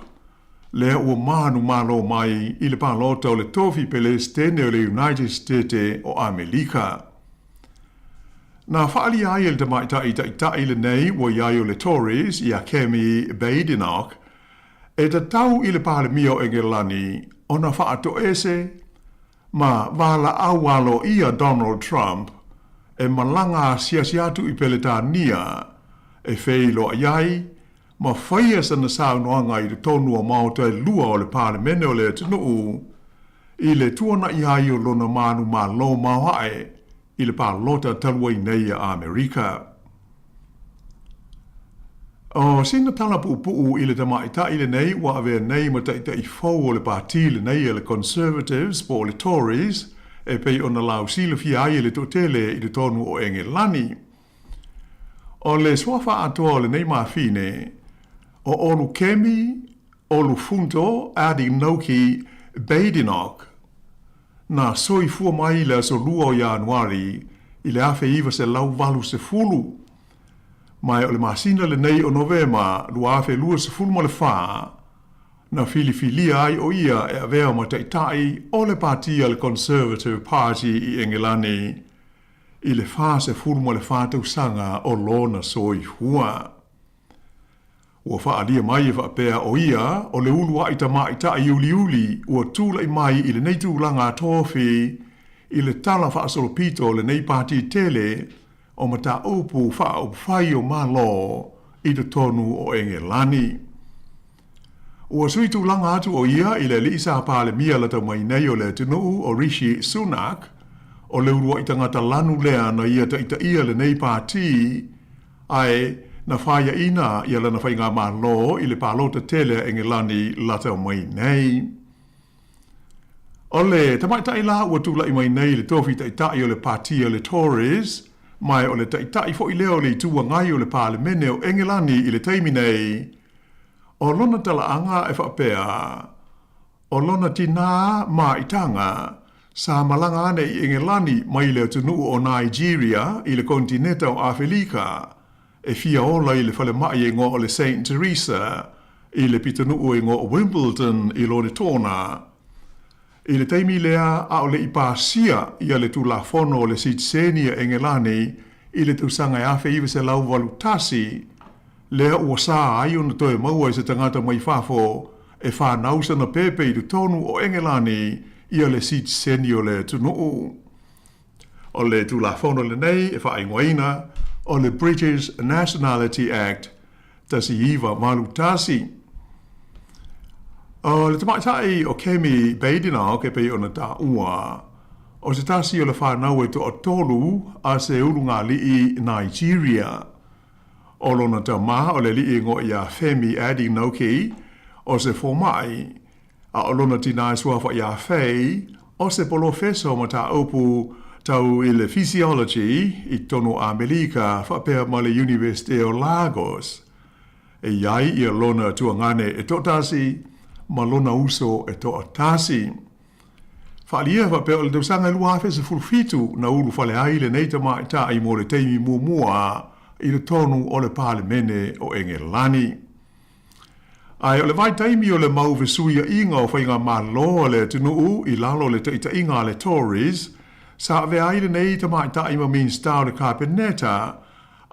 le o manu malo mai i le palota o le tofi Palestine o le United States o Amerika. Na whaali ai le tamaita i le nei o iai o le Tories i a Kemi Badenoch e ta tau i le pale mio engelani o na whaato ese ma wala awalo ia Donald Trump e malanga siasiatu i Peletania e feilo iai ma whaia sana sao noanga i le tonu o maota e lua o le pale mene o le tunuu i le tuana iai o lona manu ma lo mawae i le palota talua i nei a Amerika. O sina tala puu i le tamaita i le nei wa avea nei ma taita i fau o le pati le nei le Conservatives po le Tories e pei ona lau sila fia ai le totele i le tonu o Engelani. O le swafa atoa le nei mafine o olu Kemi, olu Funto, adi Noki Badenoch na soi fua mai le so lua o Januari i le afe iwa se lau walu se fulu. Mai o le masina le nei o Novema lua afe lua se fulu ma le faa na filifilia ai o ia e avea ma taitai o le partia le Conservative Party i Engelani i le faa se fulu ma le faa tau sanga o lona soi fua. Ua whaalia mai e whaapea o ia, o le ulua i ta i uli, ua tūla i mai i le nei tūlanga tofi, i le tala whaasolopito le nei pāti tele, o mata upu whai o malo i te tonu o Engelani. Ua sui tūlanga atu o ia i le lisa pāle mia la tau mai nei o le tunuu o Rishi Sunak, o le ulua i tangata lanu lea na ia ta ia le nei pāti, ai na whaia ina ia lana whai ngā mālo i le pālota tele Engelani lata o mai nei. O le tamaitai la ua tūla i mai nei le tofi taitai o le pātia le Tories, mai o le taitai fo i leo le tua ngai o le pāle mene o Engelani i le teimi nei, o lona tala anga e whapea, o lona tina mā itanga, sa malanga ane i Engelani mai le tunu o Nigeria i le kontineta o Afrika, e fia ola i le whale mai e ngō o le St. Teresa, i le pitanuu e ngō o Wimbledon i lone tōna. I le teimi lea a o le ipasia i a le tūla whono o le Sitsenia Engelani i le tūsanga e awhi iwa se lau walu tasi, lea ua sā ai o na toe maua i se tangata mai whafo e whanausa na pepe i tu tonu o Engelani i a le Sitsenia o le tunuu. O le tūla whono le nei e wha ingoina, o le British Nationality Act, tasi iwa malu tasi. O le tamaitai o Kemi Badenoch e pei ona tā ua, o se tasi o le whanau e to o tolu a se urunga li i Nigeria. O lona ta maha o le li i ngo i a Femi Badenoch o se formai, a o lona tina e suafa i a fei, o se polofeso ma tā opu tau i le physiology i tono Amerika whapea ma le University o Lagos. E iai i a lona tuangane e tōtasi, ma lona uso e tōtasi. Whaalia whapea o le tausanga lua awhi se fulfitu na ulu whale ai le neita mai ta i mo le teimi mua i le tonu o le pāle mene o Engelani. Ai o le vai taimi o le mau vesuia inga o whainga malo le tunuu i lalo le teita inga le Tories, sa ave aile nei tamaitai ma min stau le Carpeneta,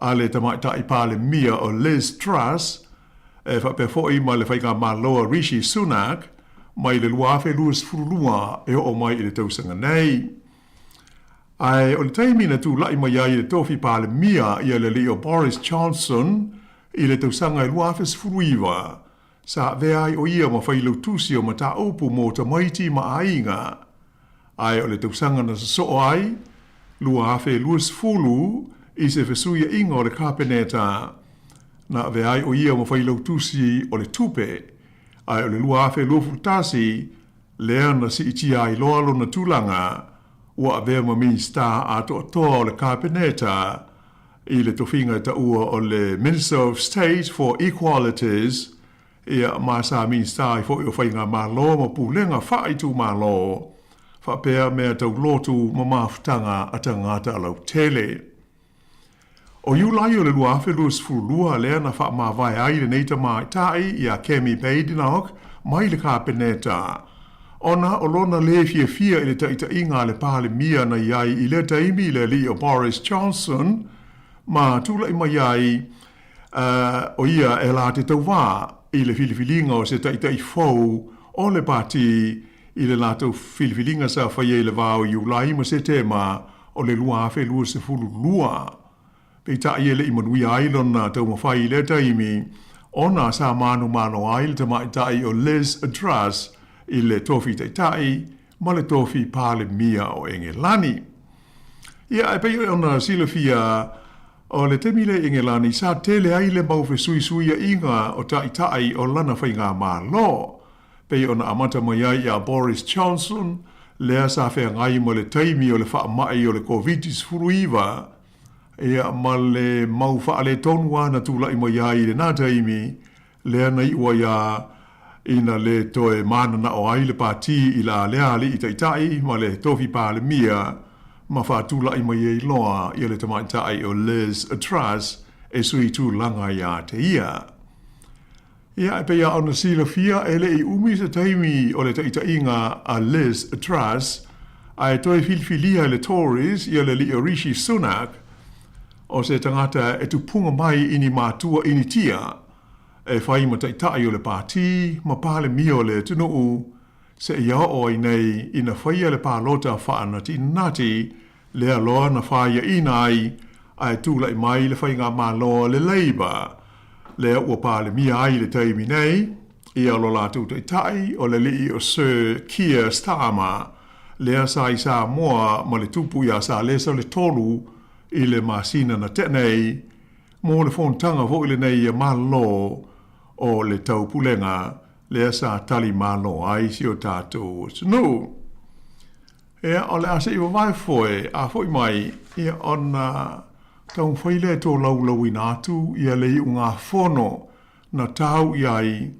a le tamaitai pāle mia o Liz Truss, e whape foi ma le whainga māloa Rishi Sunak, mai le luafe luas furulua e o mai i le tausanga nei. Ai o le taimina tu lai mai ai le tofi pāle mia i le leo Boris Johnson, i le tausanga i luafe sfuruiwa, sa ave ai o ia ma whailau tusi o ma ta opu mo ta maiti ma ainga. Ai o le tausanga na so ai, lua afe luas fulu i se fesuia inga o le Carpeneta, na ave ai o ia ma whailau tusi o le tupe, ai o le lua afe lua futasi, lea na si iti ai loalo na tulanga, ua ave ma min sta ato atoa o le Carpeneta, I le tofinga ta ua o le Minister of State for Equalities ia masa minsta I fo o whainga malo ma pulenga whai tu malo whapea mea tau lotu ma mawhtanga a tangata alau tele. O iulai o le luafe luas fulua lea na wha ma vai ai le neita mai tai ia Kemi Beidinok mai le kapeneta. Ona o lona le fia i le taita inga le pale mia na iai i le taimi le li o Boris Johnson ma tula i mai ai o ia e la te tau wā i le filifilinga o se taita i fau o le pati i le lato filifilinga sa whaia i le vāo i ulai ma se tema o le lua afe lua se fulu lua. Pei ta i ele i manui ailon na tau mawhai i le taimi ona sa manu aile ta mai tai o Les Truss i le tofi tai ma le tofi pale mia o Engelani. Ia e pei ona silafia o le temile Engelani sa tele ai le maufe sui a inga o tai o lana whainga malo. Pei ona amata mai ai a Boris Johnson lea sa whea ngai mo le taimi o le wha mai o le COVID-19 furuiva ia ma le mau wha le tonua na tula i mai ai le nā taimi lea nei ua ia ina le toe mana na o ai le pāti i la lea li i taitai ma le tofi pāle mia ma whātula i mai ei loa i le tamaitai o Les Truss e sui tū langa ia te ia. Ia e peia ona sila fia e le i umi sa taimi o le taitai a Les Truss a e toe filfilia le Tories i le li o Rishi Sunak o se tangata e tupunga mai ini mātua ini tia e whai ma taitai o le pāti, ma pāle mio le tunuu, se ia oi nei ina whaia le pālota whaana ti nati, lea loa na whaia ina ai, ai tūla i mai le whainga mā loa le Labour, lea ua pāle mia ai le taimi nei, ia lo lātou taitai o le lii o Sir Keir Starmer, lea sa i Sāmoa ma le tupu ia sa lesa le tolu i le masina na tenei, mo le fontanga ho i le nei ia malo, o le tau pulenga lea sa tali malo ai si o tātou sunu. Ea o le ase iwa vai foe, a foi mai, ia ona tau whaile tō lau i nātu, ia le iu ngā whono na tau iai,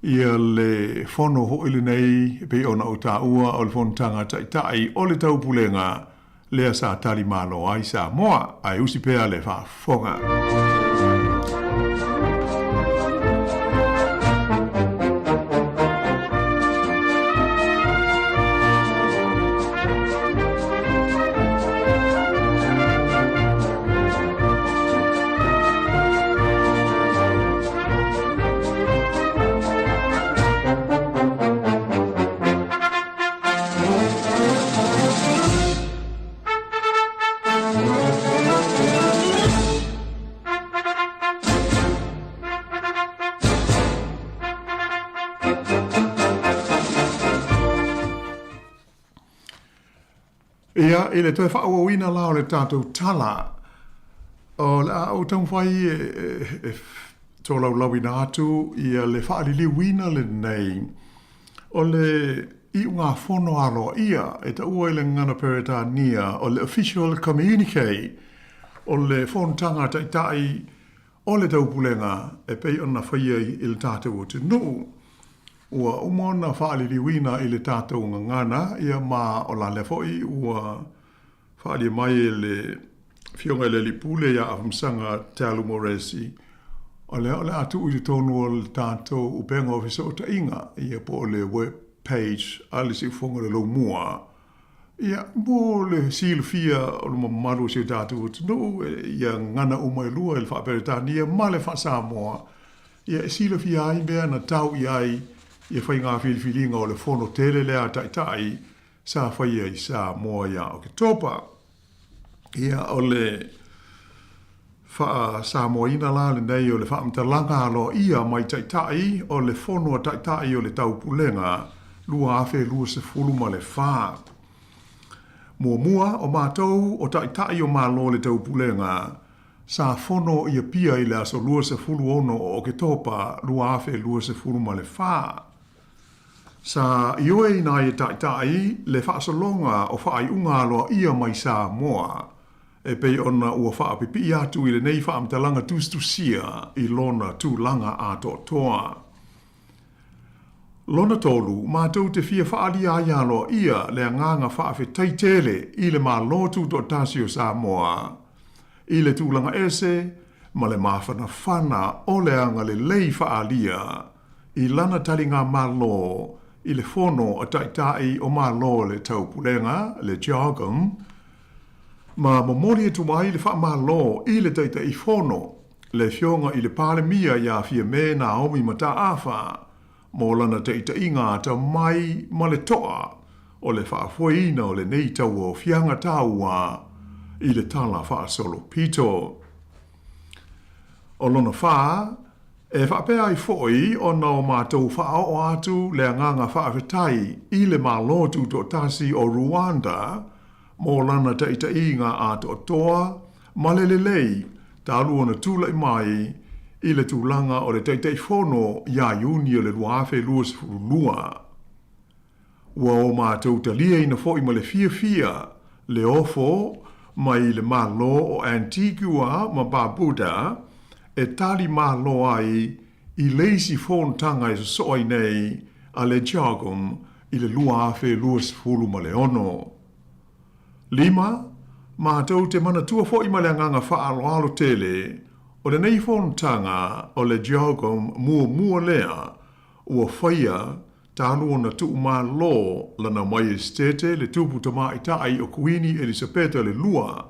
ia le whono ho ili nei, pe ona o tā ua o le fontanga tai o le tau pulenga, lea sa tali malo ai Sāmoa, ai usi pea le whafonga. Ia, ele toi whaawawina lao le tātou tala. O le au tau whai tō lau ina atu, ia le whaarili wina le nei. O le i ngā whono alo ia, e ta ua le ngana peretania, o le official communique, o le whontanga taitai, o le taupulenga, e pei ona whaia i le tātou o te nuu. Ua umona whaalili wina i le tātou ngana, ia ma o la lefoi, ua whaali mai le fionga le lipule ia ahumsanga te alu moresi. O le atu ui tonu o le tātou upenga ofisa o ta inga, ia po le web page, ali si ufonga le lo mua. Ia mo le sil fia o le mamaru si o tātou o tunu, ia ngana umai lua il whaperetania, ma le Sāmoa. Ia sila fia ai mea na tau i ai, ia whai ngā whiliwhilinga o le whono tele lea taitai, sa whaia i Sāmoa ia o ke topa. Ia o le wha Sāmoa ina la le nei o le wha amtalanga alo ia mai taitai, o le whono taitai o le taupulenga, lua afe lua se fuluma le wha. Mua o mātou o taitai o mālo le taupulenga, sa whono ia pia i le aso lua se fulu ono o ke topa, lua afe lua se fuluma le wha. Sa ioe ina i taitai le whaasalonga o whaai unga aloa ia mai Sāmoa. e pei ona ua wha pipi atu i le nei wha amtalanga tustusia i lona tūlanga a toa. Lona tolu, mātou te fia whaali a ialo ia le nganga whaafe taitele i le mā lotu to tasi o Sāmoa. I le tūlanga ese, ma le mawhana whana o le anga le lei whaalia i lana tali ngā malo i le fono a taitai o malo le taupulenga, le jargon, ma momori e tumai le wha malo i le taitai fono, le fionga i le pāle mia ia fia me na omi mata awha, mo lana taitai ngā ta mai ma le toa o le whaafuaina o le nei tau o fianga taua i le tala wha solo pito. O lona wha, e whaapea i foi o nao mātou wha o atu le nganga whaawetai i le mālotu to tasi o Rwanda, mo lana taitai ngā ato toa, ma le lei, tālu ona tūla i mai, i le tūlanga o le taitai fono ia iuni o le luafe luas furulua. Ua o mātou talia ina fo i ma le fia, le ofo, mai le malo o Antigua ma Barbuda, e tali malo ai i leisi fontanga i soi nei a le jargon i le luafe luas fulu ma le ono. 5. Mātou te mana tua fo i ma le nganga whaaloalo tele, o le nei fontanga o le jargon mua lea, ua whaia tālu o na tuu mā lo lana mai estete le tupu tama i tai o Queeni Elisabeta le lua,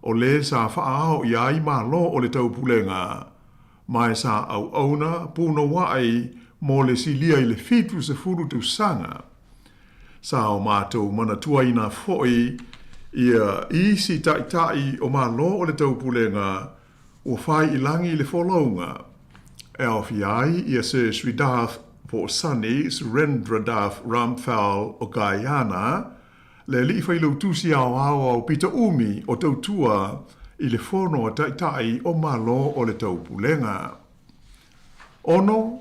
o le sa whaao i ai mā lo o le taupulenga, mai sa au auna puna wai mo le silia i le fitu se furu tu sanga. Sa o mātou mana tua ina foi ia isi tai o mā lo o le taupulenga, ua whai ilangi i le wholaunga. E au fiai ia se Sridath po Sani Surendradath Ramphal o Guyana, le li whailau tusi au au pita umi o tautua i le fono a taitai o malo o le taupulenga. Ono,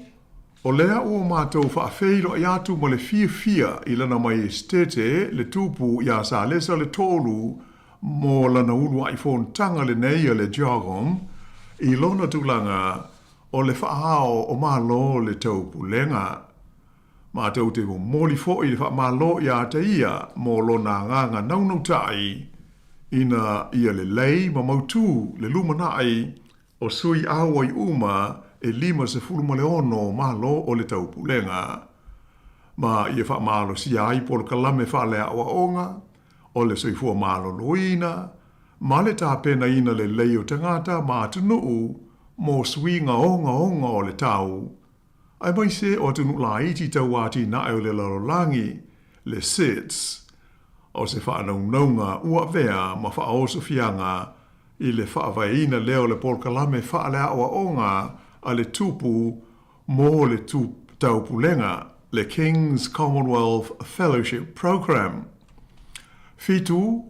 o lea ua mātou whaafeilo i atu ma le fia i lana mai estete le tupu ia sa lesa le tolu mo lana ulu ai fontanga le neia le jargon i lona tūlanga o le whaao o malo le taupulenga. Mātou te mo moli fo i le wha malo i a te ia mo lona nganga naunautai ina ia le lei ma mautu le lumanai o sui awa i uma e 5 ma le ono malo o le taupulenga. Ma ia wha malo si ai polo kalame wha lea awa onga, o le soifua malo loina, ma le tāpena ina le lei o tangata ma atunuu mo swinga onga o le tau. Ai mai se o tunu la iti tau ati na e o le larolangi, le sits, o se whaanaunga ua vea ma whaoso fianga i le whaavaina leo le polkalame whaalea oa onga a le tupu mo le taupulenga, le King's Commonwealth Fellowship Program. Fitu,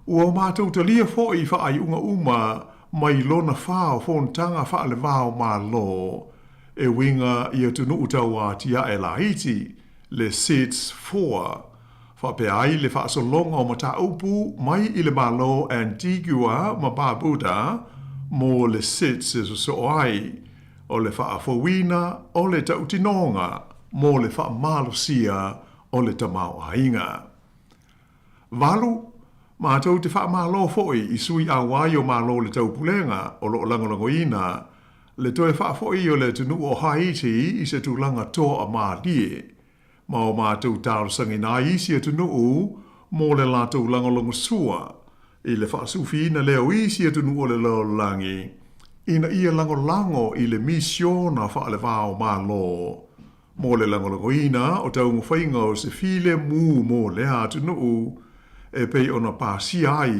ua mātou talia fo i whaai unga uma mai lona whao fontanga whaale wao mā lo, e winga i atunu utawa tia e lahiti, le SITS 4, whape ai le whaasolonga o mata upu mai i le malo Antigua ma Barbuda, mo le SITS e so ai, o le whaafowina o le tautinonga, mo le whaamalosia o le tamau ainga. Valu, mātou te whaamalo foi i sui a wai o malo le taupulenga o lo langolangoina, le toe whaafoi o le tunu o Haiti i se tūlanga toa a mālie. Ma o mātou tāru sangina isi a tunu mo le lātou langolongo sua, i le whaasufina leo isi a tunu o le laolangi, ina ia langolango i le misiona whaale wao mālo. Mo le langolongoina o taungu whainga o se file mo lea tunu e pei ona pāsi ai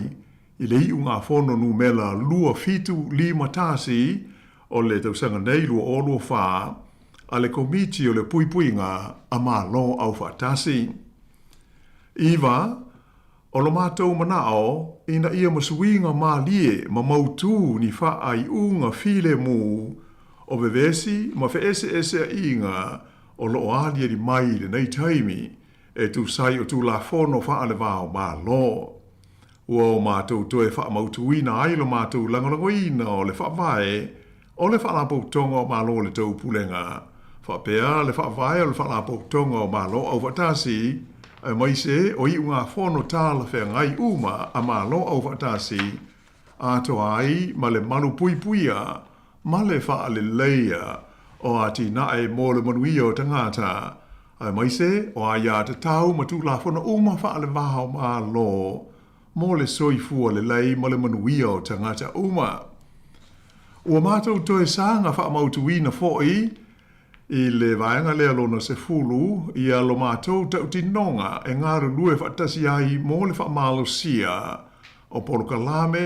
i le iunga whono nu mela 2-5 tasi o le tausanga nei lua o lua wha a le komiti o le puipuinga a malo au whatasi. Iwa, o lo mātou manao ina ia masuinga mālie ma mautu ni wha ai unga file mu o vevesi ma fe ese a inga o lo alia di mai le nei taimi e tu sai o tu la fono wha ale vao ma lo. ua o mātou toe wha mautuina ai lo mātou langalangoina o le wha vae, o le wha lapau tonga o malo le tau pulenga. Wha pea le wha vae o le wha lapau tonga o malo au watasi, ai mai se o i unga whono tāla whea ngai uma a malo au watasi, a toa ai ma le malu pui puia, ma le wha le leia, o ati nae mō le manuia o tangata, ai mai se o a ia te tau ma tu la whono uma wha le waha o malo, mō le soifua le lei ma le manuia o tangata uma. Ua mātou toe sanga wha mautuina fōi, i le vaenga lea lona se fulu, i a lo mātou tau tinonga e ngāru lue whaatasi ai mō le wha malo sia, o polokalame,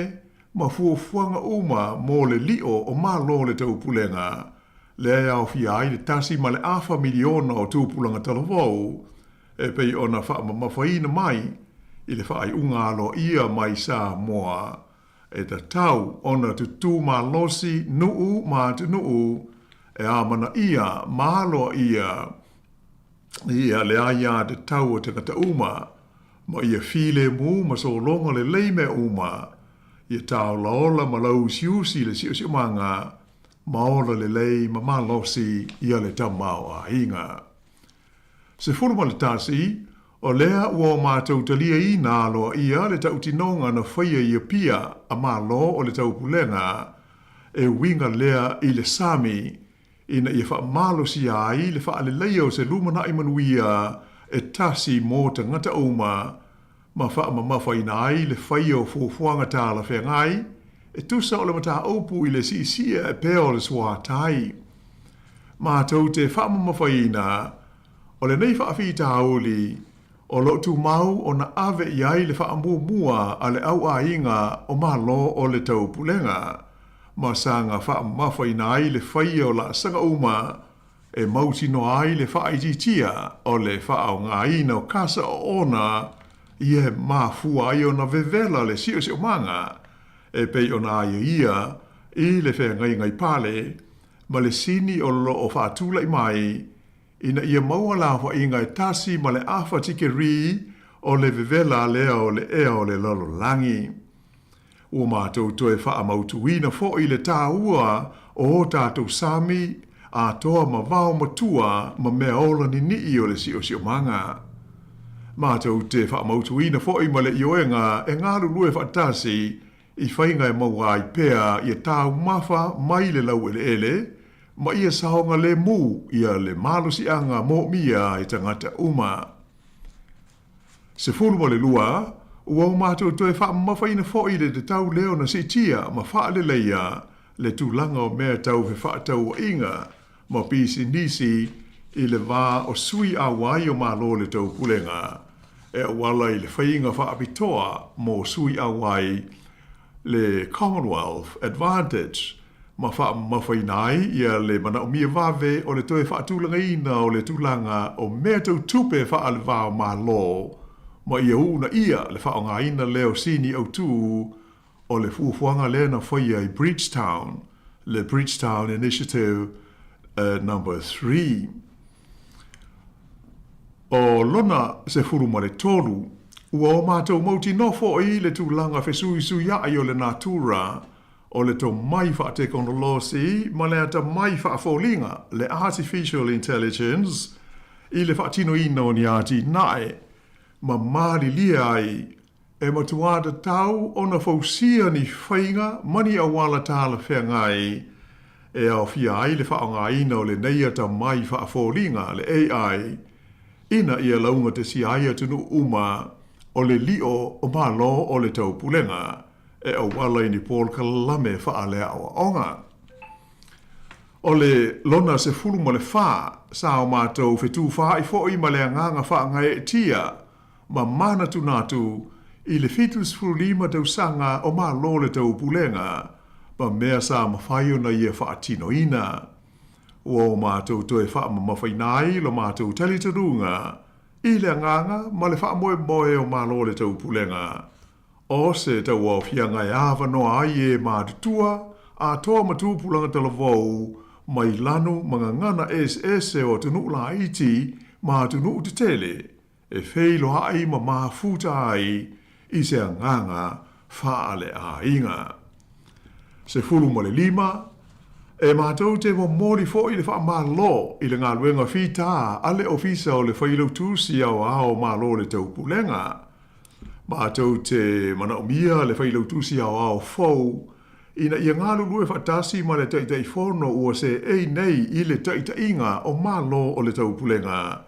ma fuafuanga uma mō le lio o malo le tau pulenga, le au fia ai le tasi ma le awha miliona o tūpulanga talavou, e pei ona wha mawhaina mai, i le wha ai unga alo ia mai Sāmoa, e ta tau ona tutu ma losi nuu ma tu nuu, e amana ia malo ia, ia le aia te tau o te kata uma, ma ia file mu ma so longa le leime uma, ia tau laola ma lau siusi le siusi manga, maola le lei ma malosi ia le tamau a inga. Se furuma le tasi, o lea ua o mātou talia i nālo ia le tau tinonga na whaia ia pia a malo o le tau pulenga, e winga lea i le sami, ina ia wha malo si ai le wha ale leio se lumana i manuia e tasi mō ta ngata uma, ma wha ma mawhaina ai le whaia o fuafuanga tāla whengai, e tusa o le mata aupu i le si isia e peo le swa tai. Mātou te wha ma mawhaina, o le nei wha awhi tauli, o lo tu mau o na ave i ai le wha mua a le au a inga o malo o le tau pulenga, ma sanga wha mawhaina ai le whaia o la sanga uma, e mautino ai le wha ititia o le wha au ngā ina o kasa o ona, i e mafua ai o na vevela le sio sio manga, e pei o na aia ia, i le whea ngai pale, ma le sini o lo o whaatula i mai, ina ia maua la wa inga e tasi ma le awha tike ri o le vevela lea o le ea o le lalo langi. Ua mātou toe wha mautuina fo i le tāua o tātou sami a toa ma vao matua ma mea ola ni o le sio sio manga. Mātou te wha mautuina fo i ma le ioenga e ngāru lue whaatasi i whainga e maua ai pea i a tāu mawha mai le lau ele, ma ia saonga le mu ia le malusi anga mo mia i tangata uma. Se fulu mo le lua, ua o mātou toe wha mawhaina fo i le te tau leo na si tia ma wha le leia le tūlanga o mea tau he wha tau o inga ma pisi nisi i le wā o sui a wai o malo le tau pulenga. E wala i le whainga wha apitoa mo sui a wai le Commonwealth Advantage ma wha mawhainai ia le mana o mia vave o le toe wha tūlanga ina o le tūlanga o mea tau tupe wha ale wā malo ma ia una ia le wha o ngā ina leo sini au tū o le fuafuanga lea na whaia i Bridgetown, le Bridgetown Initiative number 3. O lona se furu ma le tolu, ua o mātou mauti nofo i le tūlanga whesui sui ai o le natura, o le to mai wha teknolosi, ma le ata mai wha fōlinga, le artificial intelligence, i le wha tino ina o ni ati nae, ma māli lia ai, e matuada tau o na fausia ni whainga, mani a wala tāla whengai, e au fia ai le wha o ngā ina o le neiata mai wha fōlinga, le AI, ina ia launga te si aia tunu uma, o le lio o malo o le tau pulenga, e au wala ini pōl kalame wha lea o onga. O le lona se fulu ma le wha, sa o mātou whetu wha i fo i ma le nganga wha ngai e tia, ma mana tu nātu i le fitus fulu lima tau sanga o malo le tau pulenga, ma mea sa ma whaio na ia wha tino ina. O mātou toe wha ma mawhainai lo mātou talitarunga, i le nganga ma le wha moe moe o malo le tau pulenga. O se tau au fianga e awa noa ai e mātutua, a toa matūpulanga talavou, mai lanu mga ngana ese o tunu la iti, ma tunu te tele, e feilo ai ma mafuta ai, i se nganga faale a inga. Se fulu mo le lima, e mātou te mo mori fo i le wha mā lo i le ngā luenga whita ale ofisa o le whailau tūsi au ao mā lo le tau pulenga. Mātou te mana o mia le whailau tūsi au ao fau ina ia ngā lulue whatasi ma le taitai whono ua se ei nei i le taitainga o mā lo o le tau pulenga.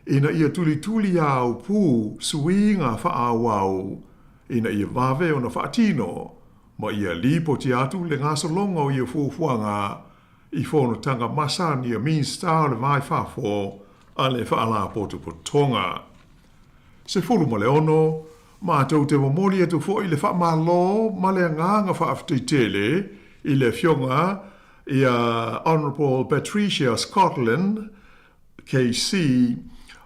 Ina ia tuli au pū suinga wha au au ina ia vave o na whaatino ma ia lipo ti atu le ngā salonga o ia fuafuanga i whono tanga masani a mean star le vai whafo a le whaala potu potonga. Se fulu ma le ono, mātou te momori atu fo i le wha malo ma le nganga whaafteitele i le fionga i a Honourable Patricia Scotland, KC,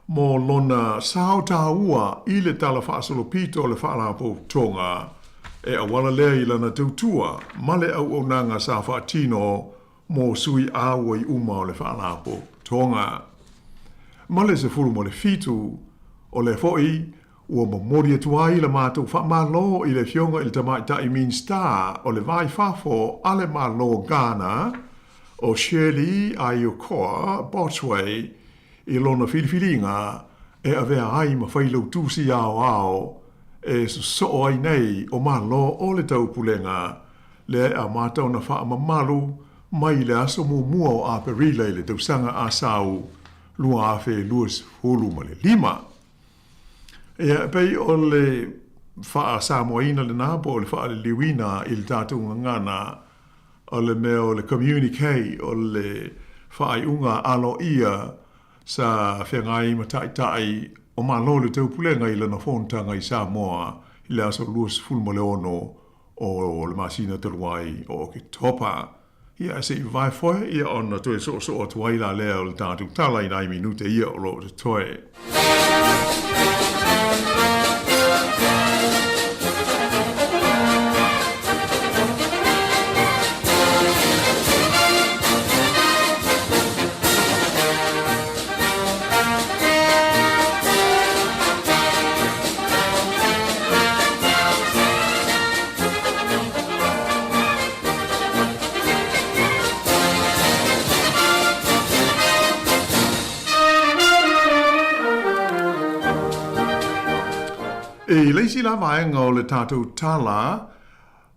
mo lona sao tāua i le tala whaasolopito le whaala potonga e awala lea i lana tautua, male au o nanga sa whaatino mo sui awa i uma o le whaalapo tonga. Male se furu mo le fitu o le foi ua mamori atua i le mātou whaamalo i le fionga i le tamaita i mean star o le vai whafo ale malo Ghana o Shirley Ayokoa Botsway i lona filifilinga e avea ai ma whailau tūsi ao e so ai nei o malo o le tau pulenga le a mātau na wha mamalu mai le aso mua o a perile le tausanga a sau lua afe luas hulu ma le lima. E pei o le wha Sāmoa le nāpo o le wha le liwina i le tātou ngana o le mea o le communique o le wha ai unga alo ia sa whengai ma tai o malo le tau pulenga i lana whontanga i Sāmoa i le aso luas fulma le ono o le masina taluai o ke topa. Ia se i vai foe ia ona toe so o tuai la lea o le tātou tala i nai minute ia o lo te toe. E leisi la vaenga o le tātou tala,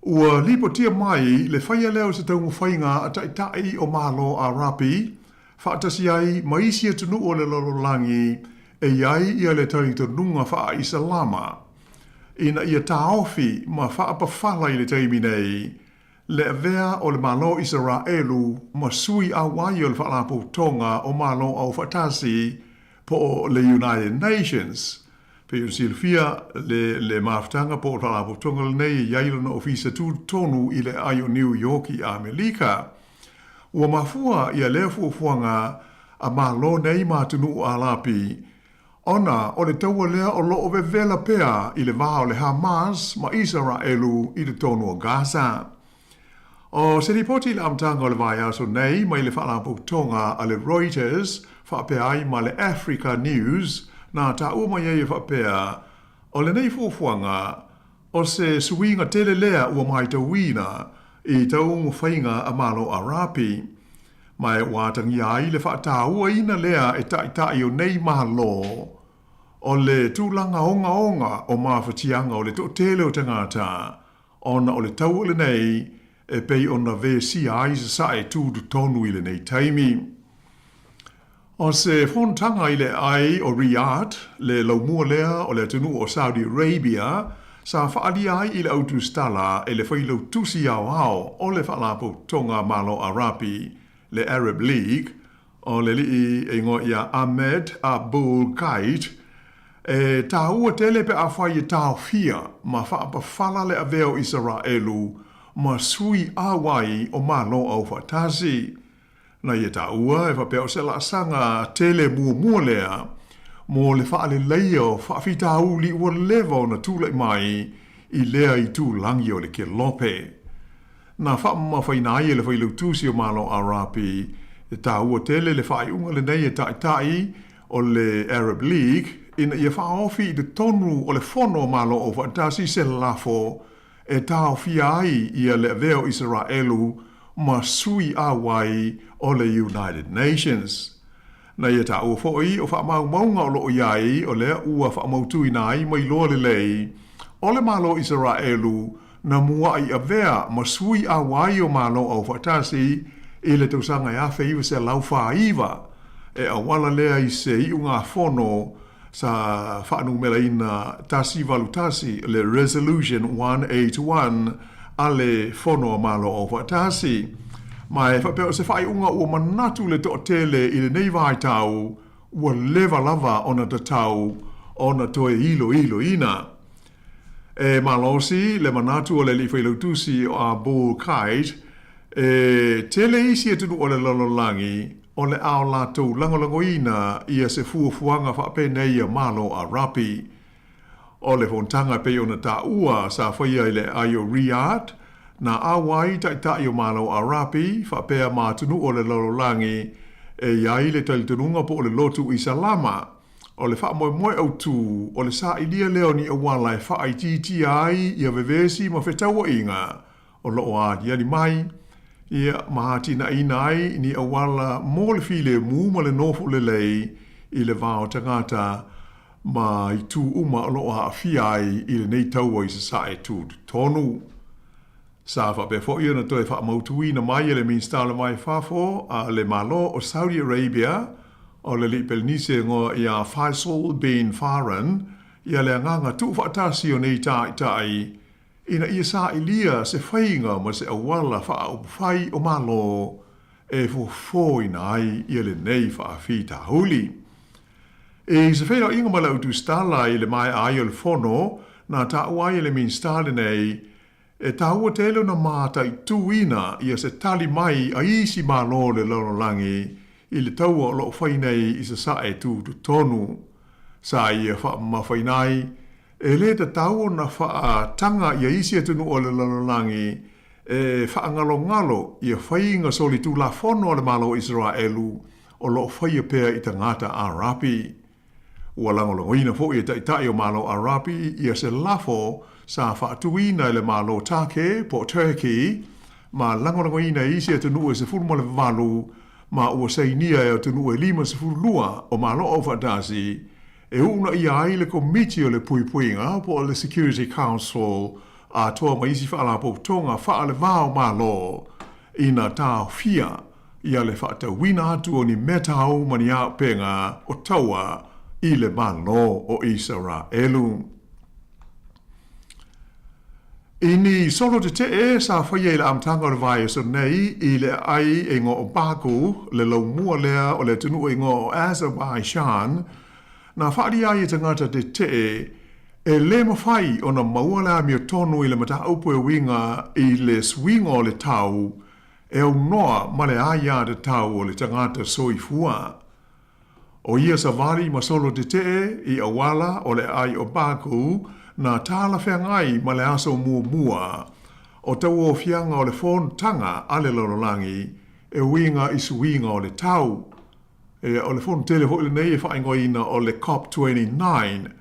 ua lipo tia mai le whaia leo se tau mwhainga a taitai o malo a rapi, whaatasi ai maisi atunu o le lololangi e iai ia le tarito nunga wha i salama. Ina ia taofi ma whaapawhala i le taimi nei, le avea o le malo Israelu ma sui a wai o le whaalapo tonga o malo au whatasi po le United Nations. Pe un silfia le maftanga po la tonga nei yailo no ofisa tu tonu i le ayo New York i Amerika. Ua mafua ia le fuanga a malo nei matunu alapi. Ona o le taua lea o lo ove vela pea i le vao le Hamas ma Israelu i le tonu o Gaza. O se ripoti le amtanga o le vai aso nei ma i le whaalapo tonga a le Reuters whaapea ma le Africa News na ta uma ye whapea o le nei fuafuanga o se suinga tele lea ua mai ta wina i tau mwhainga a malo a rapi. Mai wātangi ai le whaataua ina lea e tai o nei malo o le tūlanga onga o mawhatianga o le to tele o tangata ona o le tau le nei e pei ona ve si ai sa sae tūdu tonu i le nei taimi. O se whontanga i le ai o Riyadh, le laumua lea o le tunu o Saudi Arabia, sa whaali ai i le autustala e le whailau tusi au o le whaalapo tonga malo Arapi, le Arab League, o le lii e ngo ia Ahmed Abul Gait, e tā ua tele pe a whai e tāo fia, ma whaapawhala le aveo Israelu, ma sui awai o malo au whatasi. Na ia tā ua e whapea o se la sanga tele mua lea, mo le whaale leio whaafita uli ua lewa na tūlai mai i lea i tūlangi o le ke lope. Na whaama whainai e le whailau tūsi o malo Arapi, e tā ua tele le whaai unga le nei e tai o le Arab League, ina ia whaofi de tonu o le fono malo o whaatasi se lafo e tau fiai ia le veo Israelu ma sui awai o le United Nations. Na ia ta ua fo'i o whaamau maunga o loo iai o lea ua whaamautui nai mai loa le lei o le malo Israelu na mua i a vea ma sui awai o malo o whaatasi i le tausanga e awhi iwa se lau whaiva e awala lea i se i unga fono sa whaanu mela ina tasi valu tasi le Resolution 181 a le fono a malo o whaatasi. Mai whapeo se whai unga ua manatu le to tele i le nei vai tau ua lewa lava ona ta tau ona toe ilo ina. E malosi le manatu o le li whailautusi o a Bull Kite e tele isi e tunu o le lololangi o le ao lātou langolango ina ia se fuafuanga whape nei a malo a rapi. O le fontanga pe ona ta ua sa whaia i le aio Riyadh na awai tai o malo a rapi whapea mātunu o le lololangi e iai le talitununga po o le lotu i Salama. O le wha moe au tū o le sa ilia leo ni awala e wha titi ai ia vevesi ma whetaua inga o loo a diani mai. Ia mahati na inai ni awala mo le file mu ma le nofo le lei i le vāo tangata ma i tū uma o loo a fiai i le nei taua i sa e tū tonu. Sa whape fo ia na toi wha mautui na mai le minstala mai whafo a le malo o Saudi Arabia o le li pelnise ngo ia Faisal bin Farhan ia le nganga tu whaatasi o nei tai ina ia sa ilia se whainga ma se awala wha au whai o malo e fo ina ai ia le nei wha whita huli. E se whaina inga ma lau tu stala i le mai ai o le fono na ta uai le min stala nei e ta ua telo na mata i tuina ia se tali mai a isi malo le lololangi i le taua o loo whainei i se sae tu tonu. Sa ia wha ma whainai e le ta tau na wha tanga ia isi atunu o le lololangi e wha ngalo ia whainga soli tu la fono le malo Israelu o loo whaia pea i tangata a rapi. Ua langolongo ina fo i tai o malo a rapi ia se lafo sa wha atuina le malo take po Turkey ma langolongo ina isi atunu e se fulma le valu ma ua sainia e atunu e 5 o malo o whaatasi e una ia ai le komiti o le puipuinga po le Security Council a toa maisi whaala po tonga wha le vāo malo ina tāo fia ia le whaata wina atu o ni metau mani au penga o taua i le malo o Israelu. Ini solo te e sa whaia i le amtanga o le vai so nei i le ai e ngō o Baku le lau mua lea o le tunu e ngō o Azerbaijan na whaari ai e tangata te e le mawhai o na maua lea mio tonu i le mata upu e winga i le swinga o le tau e au noa ma le aia de tau o le tangata soifua. O ia sa vari ma solo te i awala o le ai o Baku na tāla whengai ma le aso mua o tau o fianga o le phone tanga a le lololangi e winga i suinga o le tau. E o le phone tele ho le nei e whaingoina o le COP29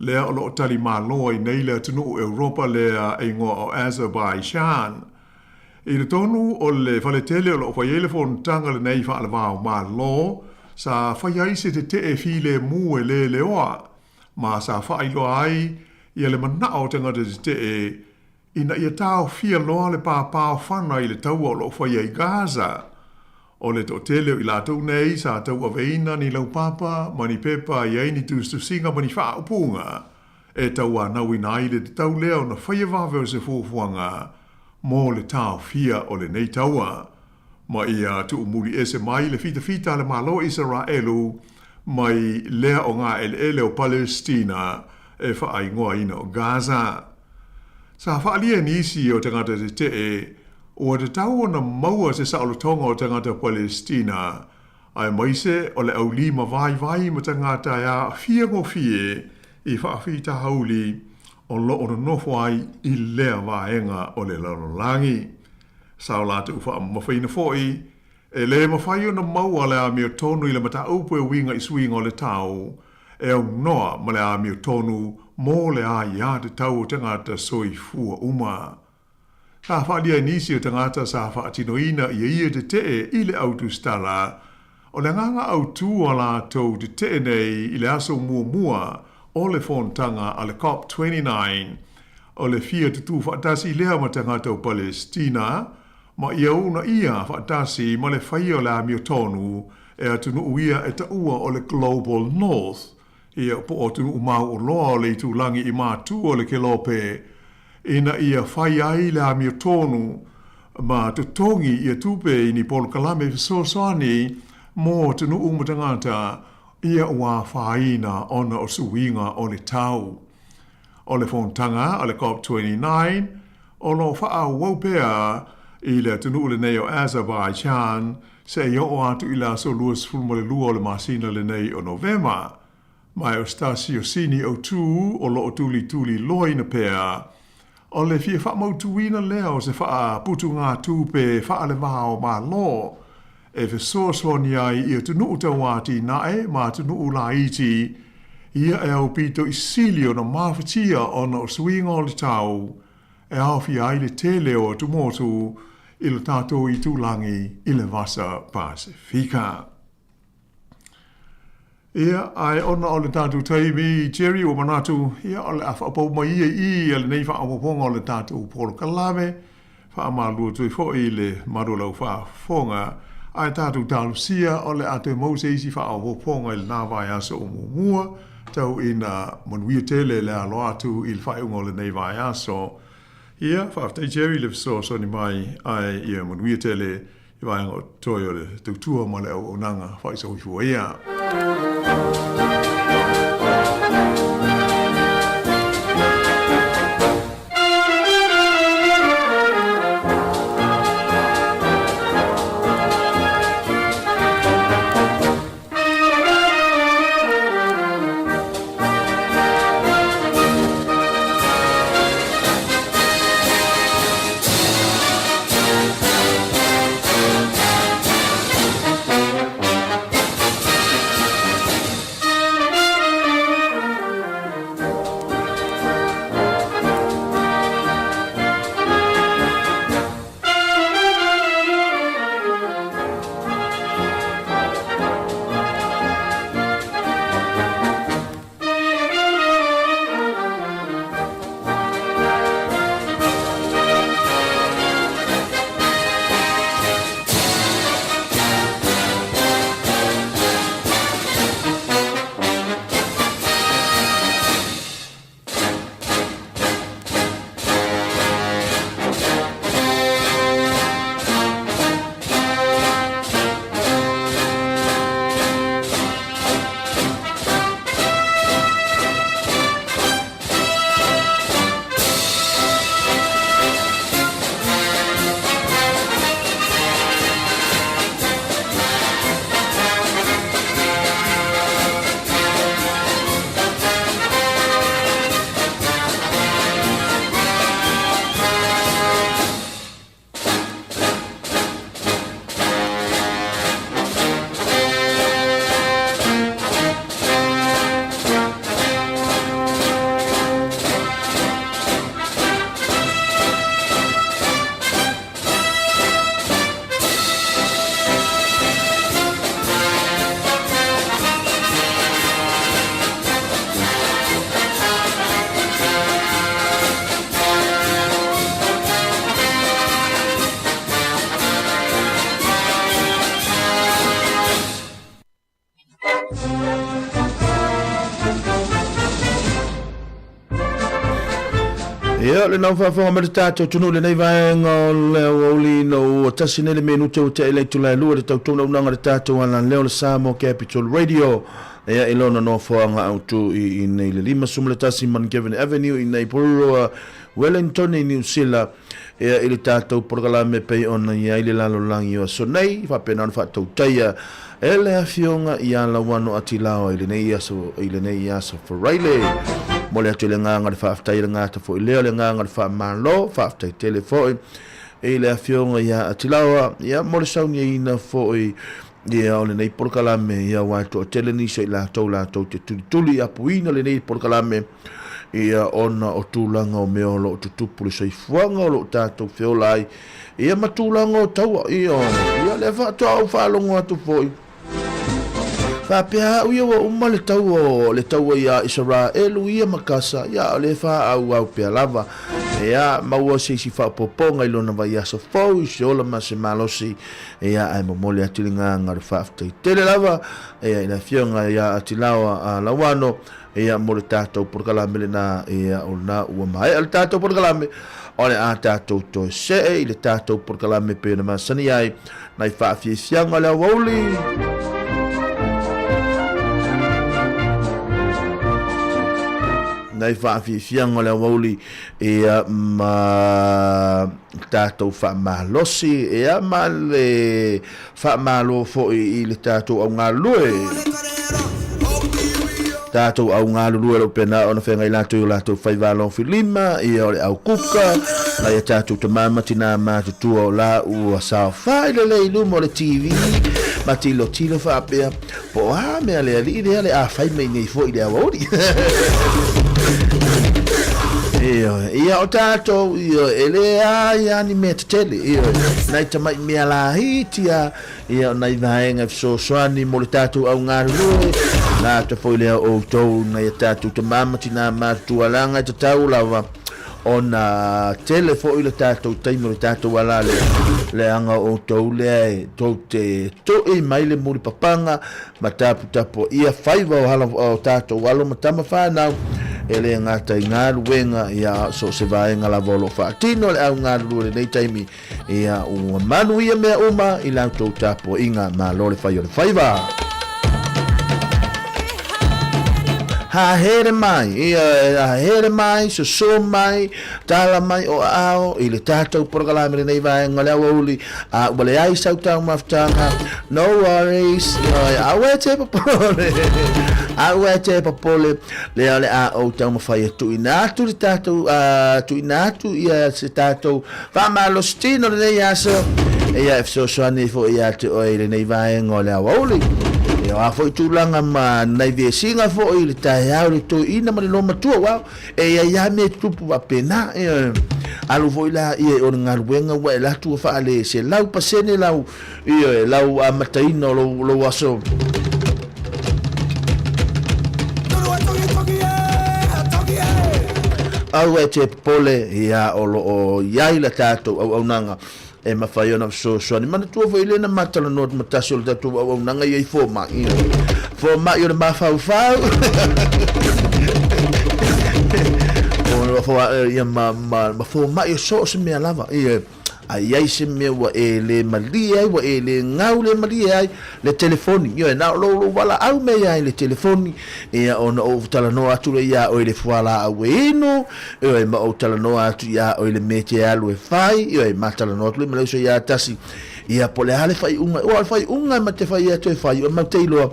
lea o lo tali māloa i nei lea tunu Europa lea e ngō o Azerbaijan. I le tonu o le whale tele o lo whaiele phone tanga le nei wha le vāo mālo sa whaiaise te e file mu e le oa ma sa whailo ai ia le manao tangata te e ina ia tau fia loa le pāpāo whana i le taua o lo whaia i Gaza. O le to tele i lātou nei sa tau aveina ni lau papa mani pepa i aini tūstu singa mani wha upunga e taua naui nai le tau leo na whaia wawe o se fuafuanga mō le tau fia o le nei taua. Ma ia tu umuri ese mai le fita le malo Israelu mai lea o ngā ele o Palestina e whaai ngoa ina o Gaza. Sa whaalia nisi o tangata te e, o te tau o na maua se saolotonga o tangata Palestina, ai maise o le au lima vai ma tangata ia fia fie i whaafita hauli o lo o nofo ai i lea vaenga o le lalolangi. Sa o lata uwha mawhaina foi, e le mawhai o na maua le a mea tonu i le mata upu e winga i swinga o le tau, e au noa ma le a mi tonu mō le a ia te tau o tangata soi fua uma. Sa whaalia nisi o tangata sa whaatinoina ia te te i le autostala, o le nganga au tua la tau te te nei i le aso mua o le fontanga a le COP29, o le fia te tū whaatasi lea ma tangata o Palestina, ma ia una ia whaatasi ma le whaia o le amio tonu e atunu uia e taua o le Global North, ia po o tunu umau o loa o le tūlangi i mātu o le kelope, ina ia whai ai le amio tonu, ma te tongi ia tupe i ni polo kalame fisosoani mō tunu umatangata ia ua whaina ona o suinga o le tau. O le fontanga, o le COP29, o lo wha waupea i le tunu le nei o Azerbaijan, se i o atu i la so luas fulmole lua o le masina le nei o Novema, mai o stasi o sini o tū o lo o tuli loina pea, o le fia wha mautuina leo se wha putu ngā tūpe wha le vāo mā lo, e fe sōsoni ai i tunu utawati nae ma tunu la iti, ia e au pito i silio na mawhatia o na o swinga o le tau, e awhi ai le tele o tumotu i le tātou i tūlangi i le vasa Pasifika. Ia ai ona o le tātou taimi Jerry o manatu, ia o le awhapau mai i le nei whaamoponga o le tātou polo kalame, whaamalua tui fo i le marulau whaafonga, ai tātou tālusia o le ate mauseisi whaamoponga i le nāwai aso o mua, tau ina manuia tele le alo atu i le whaiunga o le nei vai aso. Ia, whaaftai Jerry le so ni mai ai ia manuia tele i vai o toi o le tautua ma le au nanga whaisau i fua ia. Ia le nau whaafonga ma le tātou tunu le nei vaenga o leo oli no tasi nei le menu te o te elei tu lai lua le tautuna unanga le tātou ana leo le Sāmoa Capital Radio. Ia ilona no whaanga au tu i nei le lima suma le tasi Man Kevin Avenue i nei Purua Wellington i New Zealand. Ia ili tātou porgalame pei ona ia ili lalo langi o so nei whapena ana whaatau taia ele a fionga i ala wano ati lao ili nei aso for Riley. Mole atu le nganga le whaaftai le ngata fo i leo le nganga le wha malo, whaaftai telefoi, e le afionga ia atilawa, ia mole sauni ina fo i Ia o le nei porkalame ia wa to tele ni se la to te tuli apuina le nei porkalame ia ona o tūlanga o mea lo te tupule sei fuanga o lo tātou whiolai ia matūlanga o taua ia le whātau whālongo atu foi whāpea uia wa umma le taua ia Israelu ia makasa ia le wha au pia lava ia maua si whapoponga i lona vai asa fau i se ola ma se malosi ia ai momole atilinga ngare whaafutai tele lava ia ina fionga ia atilawa a lawano ia mo le tātou porkalame le nā ia o nā ua mai al tātou porkalame o le a tātou to se i le tātou porkalame pe na masani ai nai whaafiesianga le awauli nai whaafiesianga le awauli ia ma tātou whaamalosi ia ma le whaamalo fo i le tātou au ngā lue tātou au ngā lulu e pena ona whenga i lātou whai wālong whilima i o le au kuka na ia tātou te mamati nā mātutua o la ua sao whai le lei lumo le TV ma tilo whaapea po mea lea li le a whai mei nei fo i le awauri ia o tātou ele ia ni mea tele nai tamai mea la hitia ia nai vaenga fsoswani mo le tātou au ngā lulu na te foi lea o tau na ia tātou te mamati nā mātualanga te tau lawa o na telefo i le tātou taimo le tātou alale le anga o tau lea tau te to e mai le muri papanga ma tapu ia whaiva o hala o tātou walo ma tama whanau e le ngata i ngā ruenga ia so se vaenga la volo whaatino le au ngā ruenga nei taimi ia ua manu ia mea uma i lau tau tapu inga ma lole whai o le whaiva ha here mai so mai tala mai o ao i le tātou porkalame nei vaenga le awauli a wale ai sautau maftanga no worries awe te papole le ale a o tau mawhai tu inatu le tātou tu inatu ia se tātou whamalo stino le nei aso ia so soani fo ia te oi le nei vaenga le awauli a foi tūlanga ma nai vea singa fo i le tae au le toi ina ma le loma tua wau ia me tupu wa pena alu foi la ia o ngā ruenga wa e latu wa whaale se lau pasene lau lau a mataina lo aso au e te pole ia o iai la tātou au nanga e mawhai ona so ni mana tua fo ilena matala no matasi o le tatu au nanga iei fo mai o le mawhau ma fo mai o so se mea lava ai se mea wa e le malia wa e le ngau le malia le telefoni na lo wala au mea le telefoni ona o tala no atu le ia o le fuala au ino ma o tala no atu ia o le mete alu e fai ma tala no atu le mele so ia tasi ia pole hale fai unga ma te fai atu e fai ma te iloa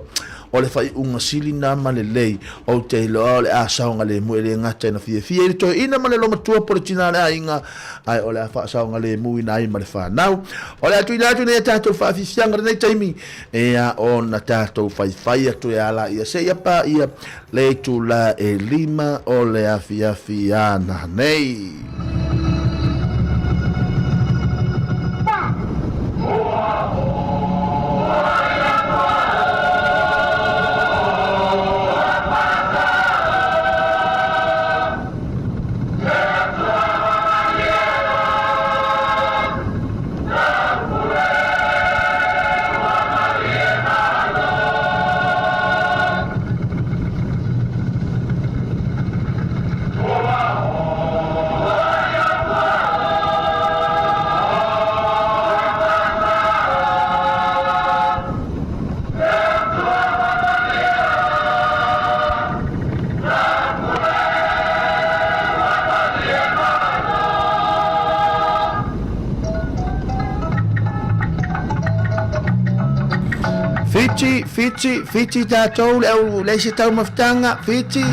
o le fai unga sili na malelei o te iloa o le asaonga le mue le ngata ina fie le toi ina male loma tua por tina le ainga ai o le a asaonga le mui na ai male whanau o le atu ina atu ne tātou whaafisianga nei taimi o na tātou fai atu e ala ia se ia pa ia le tu la e lima o le afi ana nei Fiti tātou le se tau maftanga fiti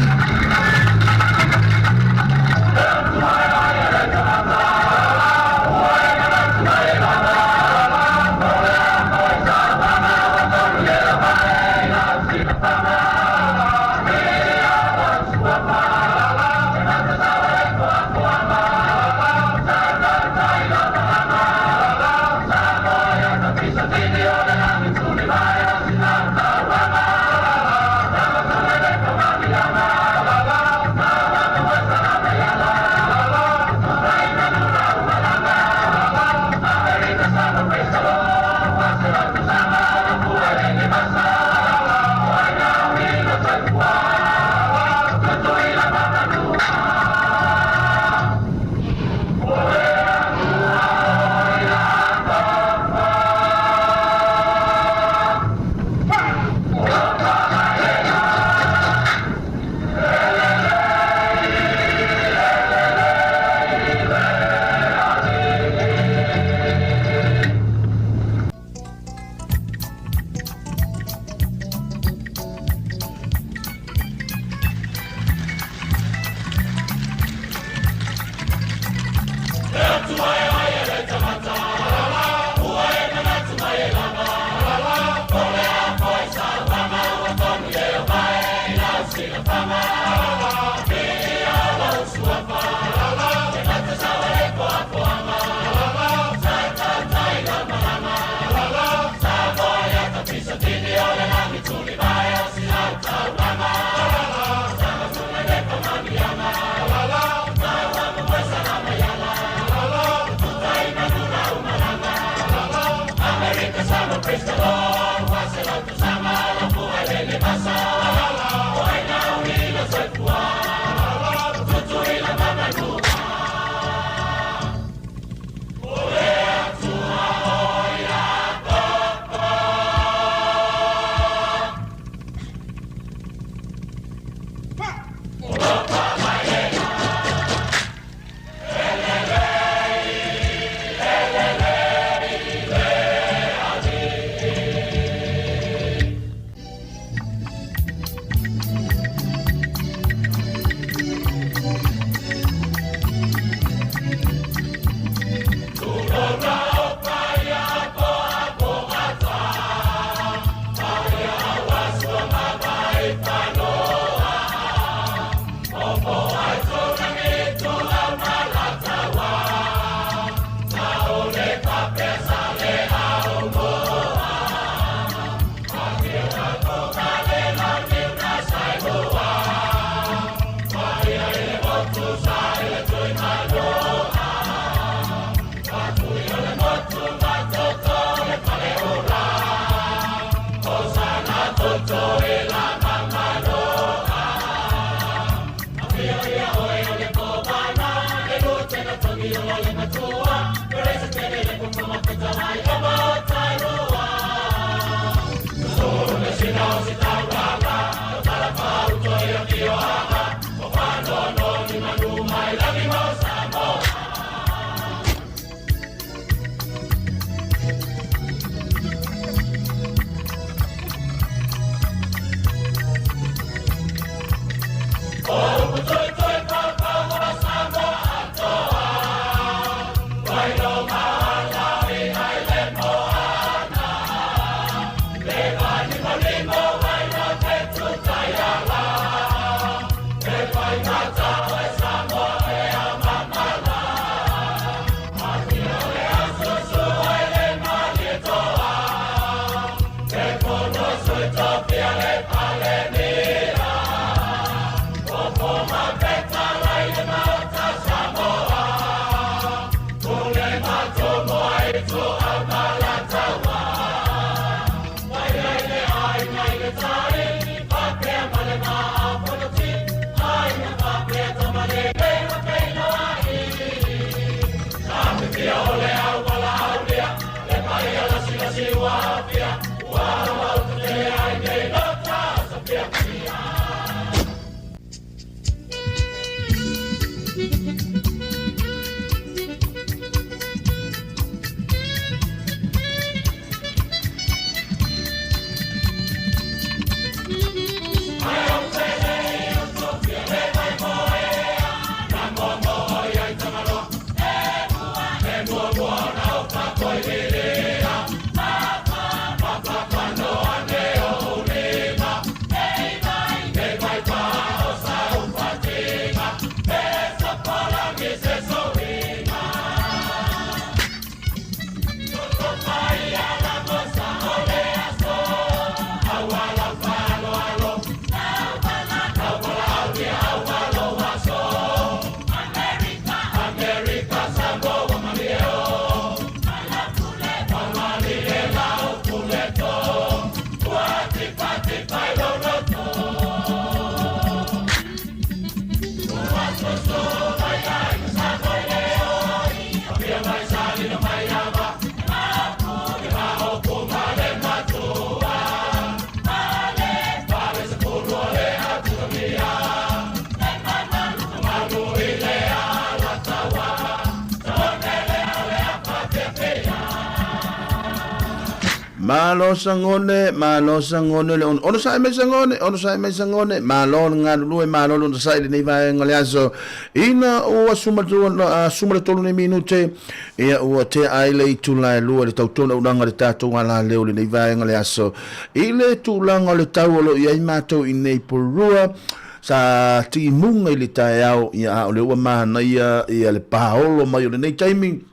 Malo sangone le ono sai mai sangone malo ngalu malo lo sai ni vai ngaliaso ina o suma tolu ni minute e o te ai le tula lu le tautona unanga le tatu ala leo le vai ngaliaso ile tulanga le tau lo ia mato i nei porua sa ti munga le taiao ia o le wa mana ia le paolo mai le nei timing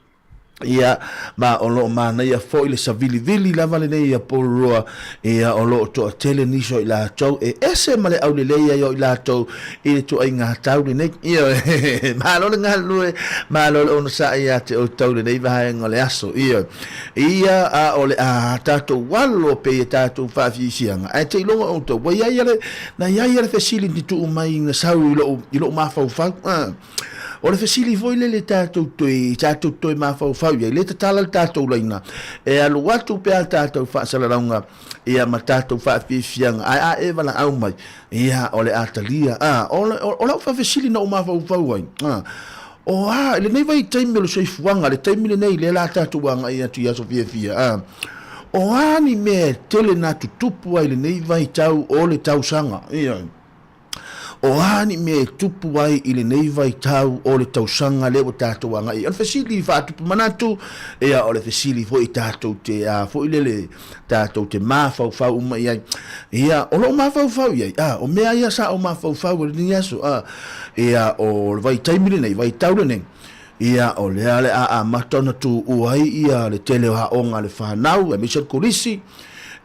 ia ma o lo mana ia fo ile savili vili lava le ia porua ia o lo to tele ni so ila to e ese male au le ia yo ila to e to inga tau le ia ma lo nga lu ma lo on sa ia te o tau le va ngale aso ia a o le a tato wallo pe tato fa fisianga ai te lo o to wa ia le na ia le facility tu mai na sau ilo ma fa o le fesili foi le tatou toi ma fau ia le tatala le tatou laina e alu atu pe al tatou faasalalaunga ia ma tatou faafiafianga a e vala au mai ia o le atalia o lau faafesili na o ma fau ai o le nei vai taimi o le soifuanga le taimi le nei le la tatou anga ia tu ia so fiafia o ani me tele na tutupu ai le nei vai tau o le tausanga ia o ani me tupu ai ile nei vai tau o le tausanga le o tatou anga i al fesili fa tupu manatu e o le fesili fo i tatou te fo ile le tatou te ma fau uma ia ia o lo ma fau ia o mea ia sa o ma fau ni aso ia o vai taimile nei vai tau nei ia o le ale a matona tu uai ia le tele ha onga le fanau e Michel Kulisi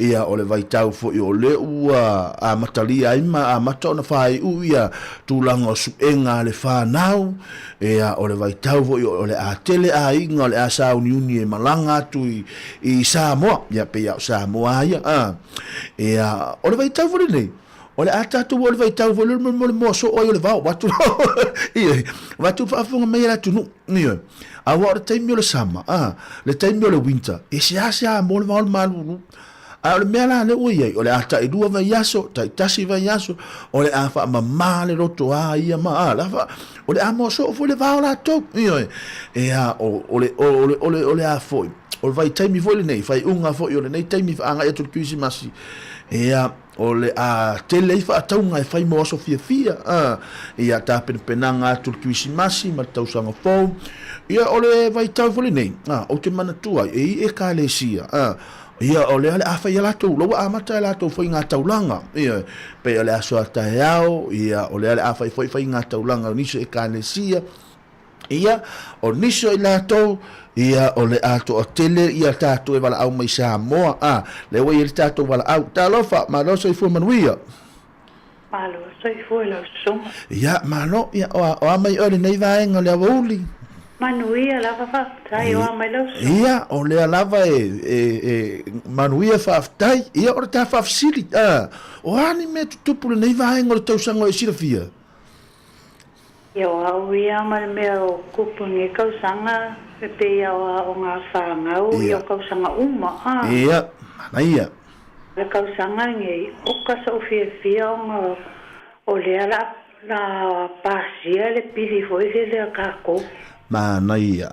ia o le vai tau fo i o le ua a matalia ima a matona fai ia tulanga o suenga le whanau ia o le vai tau fo i o le a tele a inga o le a sa uniuni e malanga atu i Sāmoa ia pe ia o Sāmoa ia o le vai tau fo le nei o le a tatu o le vai tau fo le mo so o le vau watu ia watu whaafunga mei la tunu ia a wa o le taimi o le sama le taimi o le winter e se a mo le vau le maluru a le mea le ui o le ata i dua vai yaso tai tasi vai yaso o le a fa mamā le roto ia ma la fa o le a mo so fo le vao la tou e a o le a foi o le vai taimi foi le nei fai unga foi o le nei taimi fa anga e tu kuisi masi e a o le a tele fa taunga e fai mo so fia e a ta penanga tu kuisi masi ma tau sanga fo ia o le vai tau foi le nei o te mana tua e ka le sia ia o le ale afa ia latou lo amata latou foi nga taulanga ia pe ole aso atao ia o le ale afa foi nga taulanga niso e kalesia ia o niso i latou ia o le ato o tele ia tatou e wala au mai Sāmoa le wai il tatou wala au talofa ma lo so fu manuia malo so fu lo soma ia malo ia o mai ole nei vaenga le auli Manuia lava whaftai o mai lau. Ia, o lea lava manuia whaftai, ia o ta whafsili, o ani me tutupu le nei vahenga o le tausango e sirafia. Ia o au ia mai mea o kupu nge kausanga, pepe ia o ngā whangau, ia o kausanga uma. Ia, mana ia. Le kausanga nge, o kasa o fia o lea la pasia le pili foi le kako. Mana ia.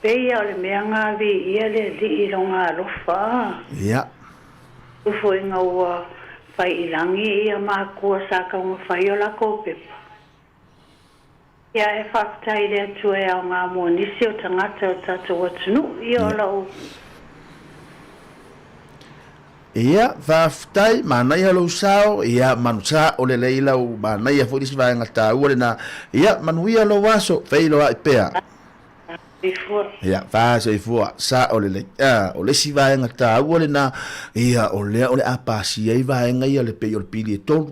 Peia o le mea ngā vi ia le li ilo ngā lofa. Ia. Ufo inga ua whai ilangi ia maa kua saka unga whai o la kōpepa. Ia e whaktai le atu e au ngā mua nisi o tangata o tatou atunu ia o lau. Ia, whaftai, manai halau sao, ia manusa o le leila o manai a fwodisi vai ngata ua le na, ia manuia lo waso, feilo a ipea. Ia, whaasa i fua, sa o le o le si vai ngata ua le na, ia o le apasi ei vai ngai a le pei o le pili e tolu,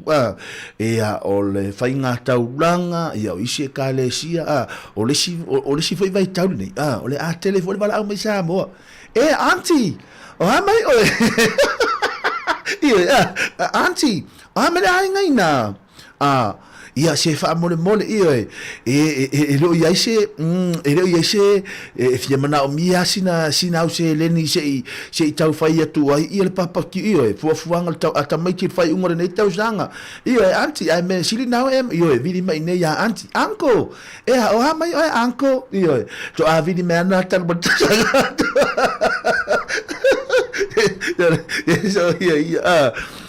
ia o le whai ngata ulanga, ia o isi e ka le sia, o le si fwoi vai tau nei, o le a telefo le wala au mai Sāmoa. Auntie, o ha mai o ia auntie me le ai ngai na ia se fa mole ia lo ia se fia mana o mia sina au se leni se tau fai atu ai ia le papa ki ia fuanga tau ata mai ki fai unga nei tau zanga ia auntie ai me sili now ia vidi mai nei ya auntie uncle o ha mai uncle ia to a vidi me ana tal so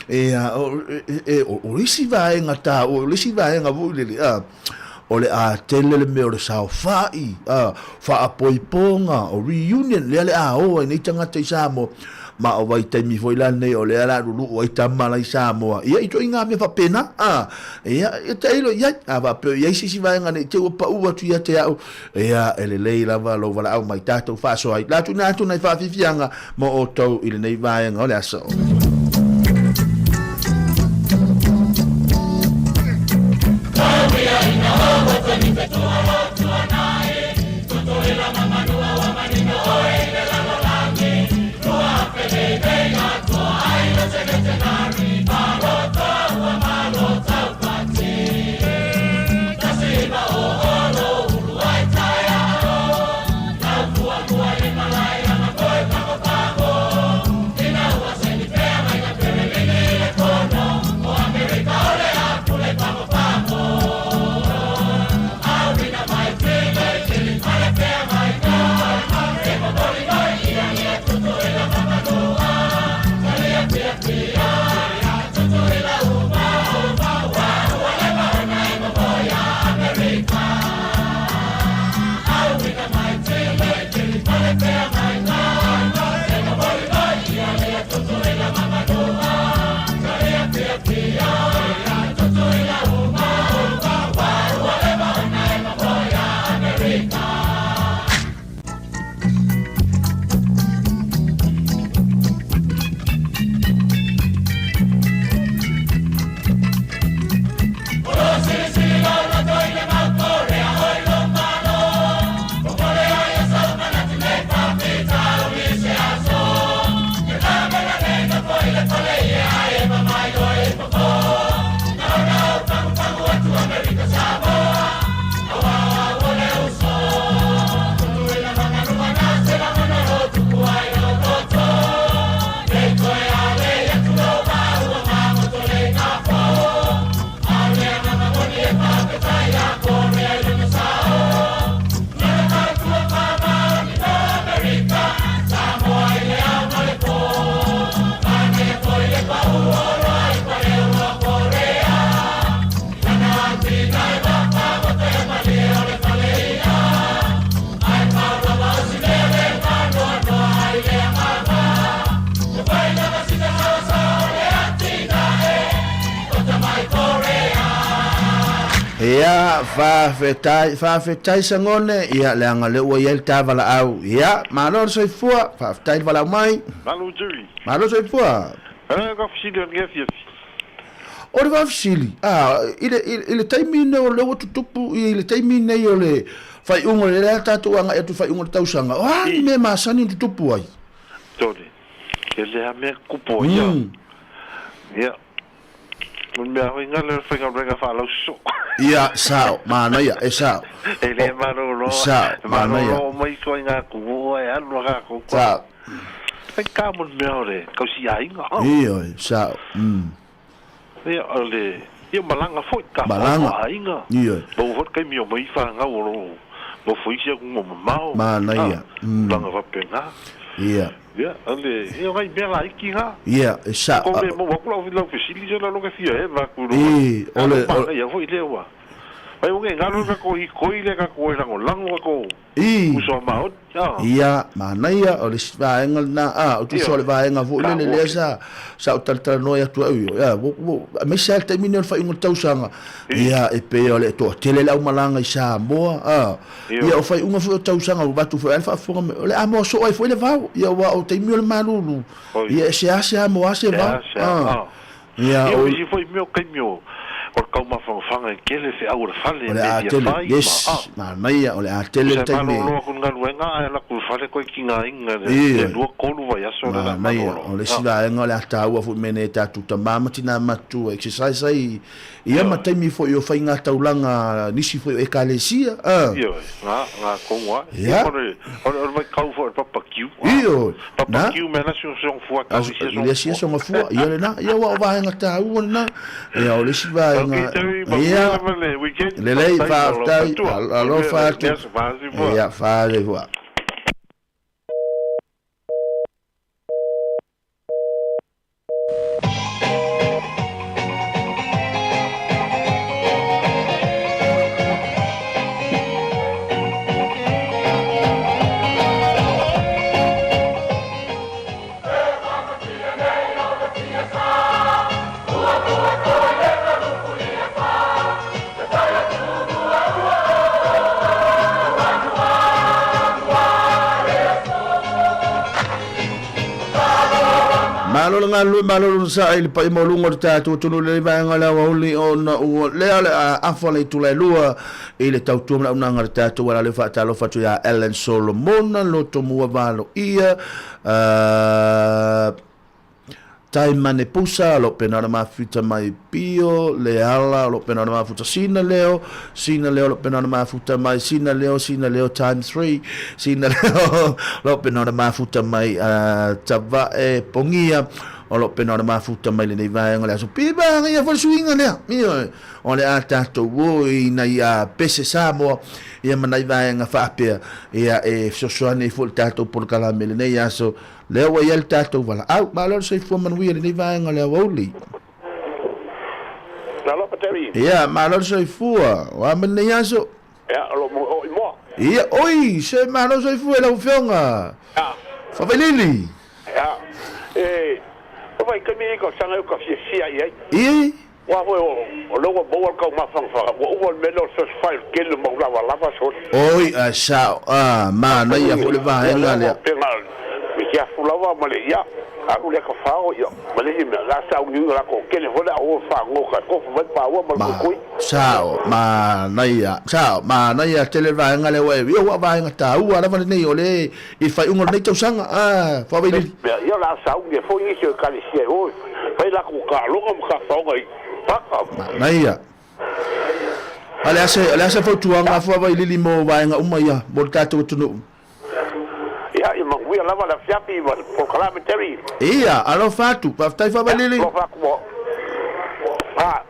ia o lisi vaenga ta o lisi vaenga vulili o le a tele le me o le sao fai fa apoiponga o reunion le o nei tangata i Sāmoa ma o vai taimi foi la nei o le ala lulu o i tamala i Sāmoa ia i to inga me fa pena ia e tailo ia va pe ia si vaenga nei te o pa ua tu ia te au ia ele lei lava lo vala au mai tato fa so ai la tu na tu nei fa fifianga mo o tau i le nei vaenga o le aso ia whawhetai sangone ia leanga le ua iel tāwala au ia malor soifua whawhetai wala mai Malo Jerry. malor soifua Ka fisili on gefiafi. o le whawhisili ile taimi nei o le ua tutupu i le taimi nei o le fai ungo le tatu anga e tu fai ungo tausanga me masani tu tupu ai tole ele a me kupo ya mun me a ngala fai ngala fa lo so ia sao mana ia e sao ele marolo mana ia mai so nga ku ai anu ga ku sao fai ka mun me ore ka si ai nga ia sao ia ole ia malanga foi ka ai nga ia bo hot kai mi o mai fa nga wo mo foi se com mau mana ia langa va pena ia ia ale ia vai bela iki ha ia e sao ko me mo ko lo fisili je lo que fie va ku ole ia foi lewa vai o ngalo ka ko ile ka ko la lango ko uso mau ia mana ia ole va engal na o tu sole va enga vo le sa o tal no ia tu ia me sa termino fa un tausanga ia e pe ole to tele la malanga Sāmoa ia o fa un fo tausanga o batu fo alfa fo ole amo so ai fo le va ia wa o te mil malulu ia se Sāmoa se va ia o foi meu caminho o kau mafanga kele se aura fale ole a tele yes ia ole a tele te me no kun ngaluenga la ku fale ko kinga inga le lu ko lu vai aso la ia ole sila enga le ata ua fu mene ta tu mama tina matu exercise ai ia matai mi fo yo fainga taulanga nisi fo e kalesia ia nga ko wa o vai kau fo papa kiu papa kiu me na so fo ka si so fo ia le na ia wa va nga ta ua na ia ole sila ia lelei fa'atai alo fa'atu ia fa'ale hua malolo sa il pa mo lungo ta tu tu le va ngala wa uli on le afo le tu le lua ile tau tu na ngata tu wala le fa ta lo fa tu ya Ellen Solomon lo to mu valo ia tai mane pusa lo penana mafuta mai pio le ala lo penana mafuta sina leo lo penana mafuta mai sina leo times 3 sina leo lo penana mafuta mai tava e pongia o lo penana mafuta mai le nei vai ngala so piba ia fo swinga le mio o le ata to voi na ia pese Sāmoa ia manai vai nga fapia ia e sosoane fo tato por kala mele nei aso leo wa yel tato wala au malor sei fo man wi nei vai nga le woli Nalo pateri ia malor sei fo wa men nei aso ia lo mo ia oi se malor sei fo la ufionga fa velili ia vai kami ko sanga ko sia ia wa o lo bo ko ma fa o melo so file kele mo lava so oi sa ma na ia fo le vai nga le mi ya fulava ma le ya a u le ka fa o yo ma le me la sa u la ko kele fo la o fa ngo ka ko fa pa o ma ko sa ma na ia tele vai nga le wa vai nga ta u ala nei ole I fai un nei tausanga fa vai yo la sa u ge fo i se ka le sia o vai la ko ka lo ko ka fa ngai na ia ale ase fo tuanga fo vai lili mo vai nga uma ia mo tato tunu ia I mo wi lava la fiapi por calamity ia alo fatu pa tai fa vai lili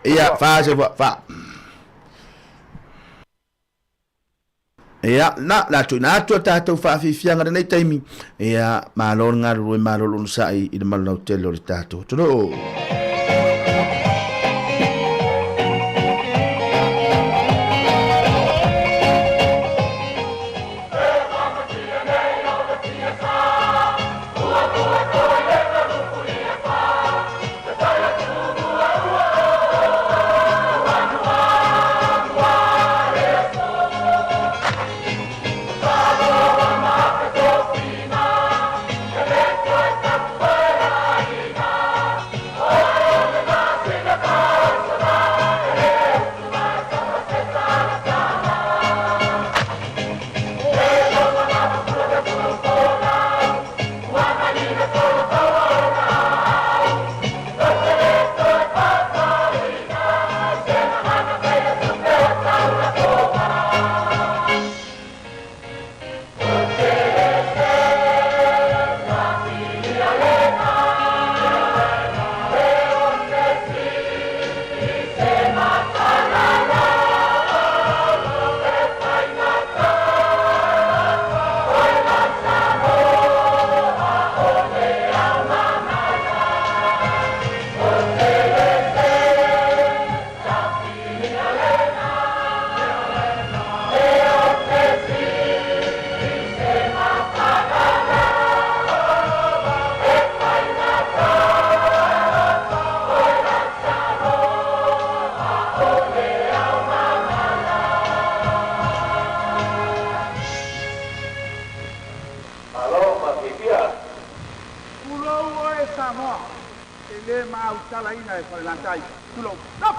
ia fa se fa ia na tu tato fa fi fianga nei taimi ia malor ngaru malor sai I mal hotel o tato tunu Alo, Mafia. Pulau e Sāmoa. Ele mau tala ina e whalantai. Pulau. Stop!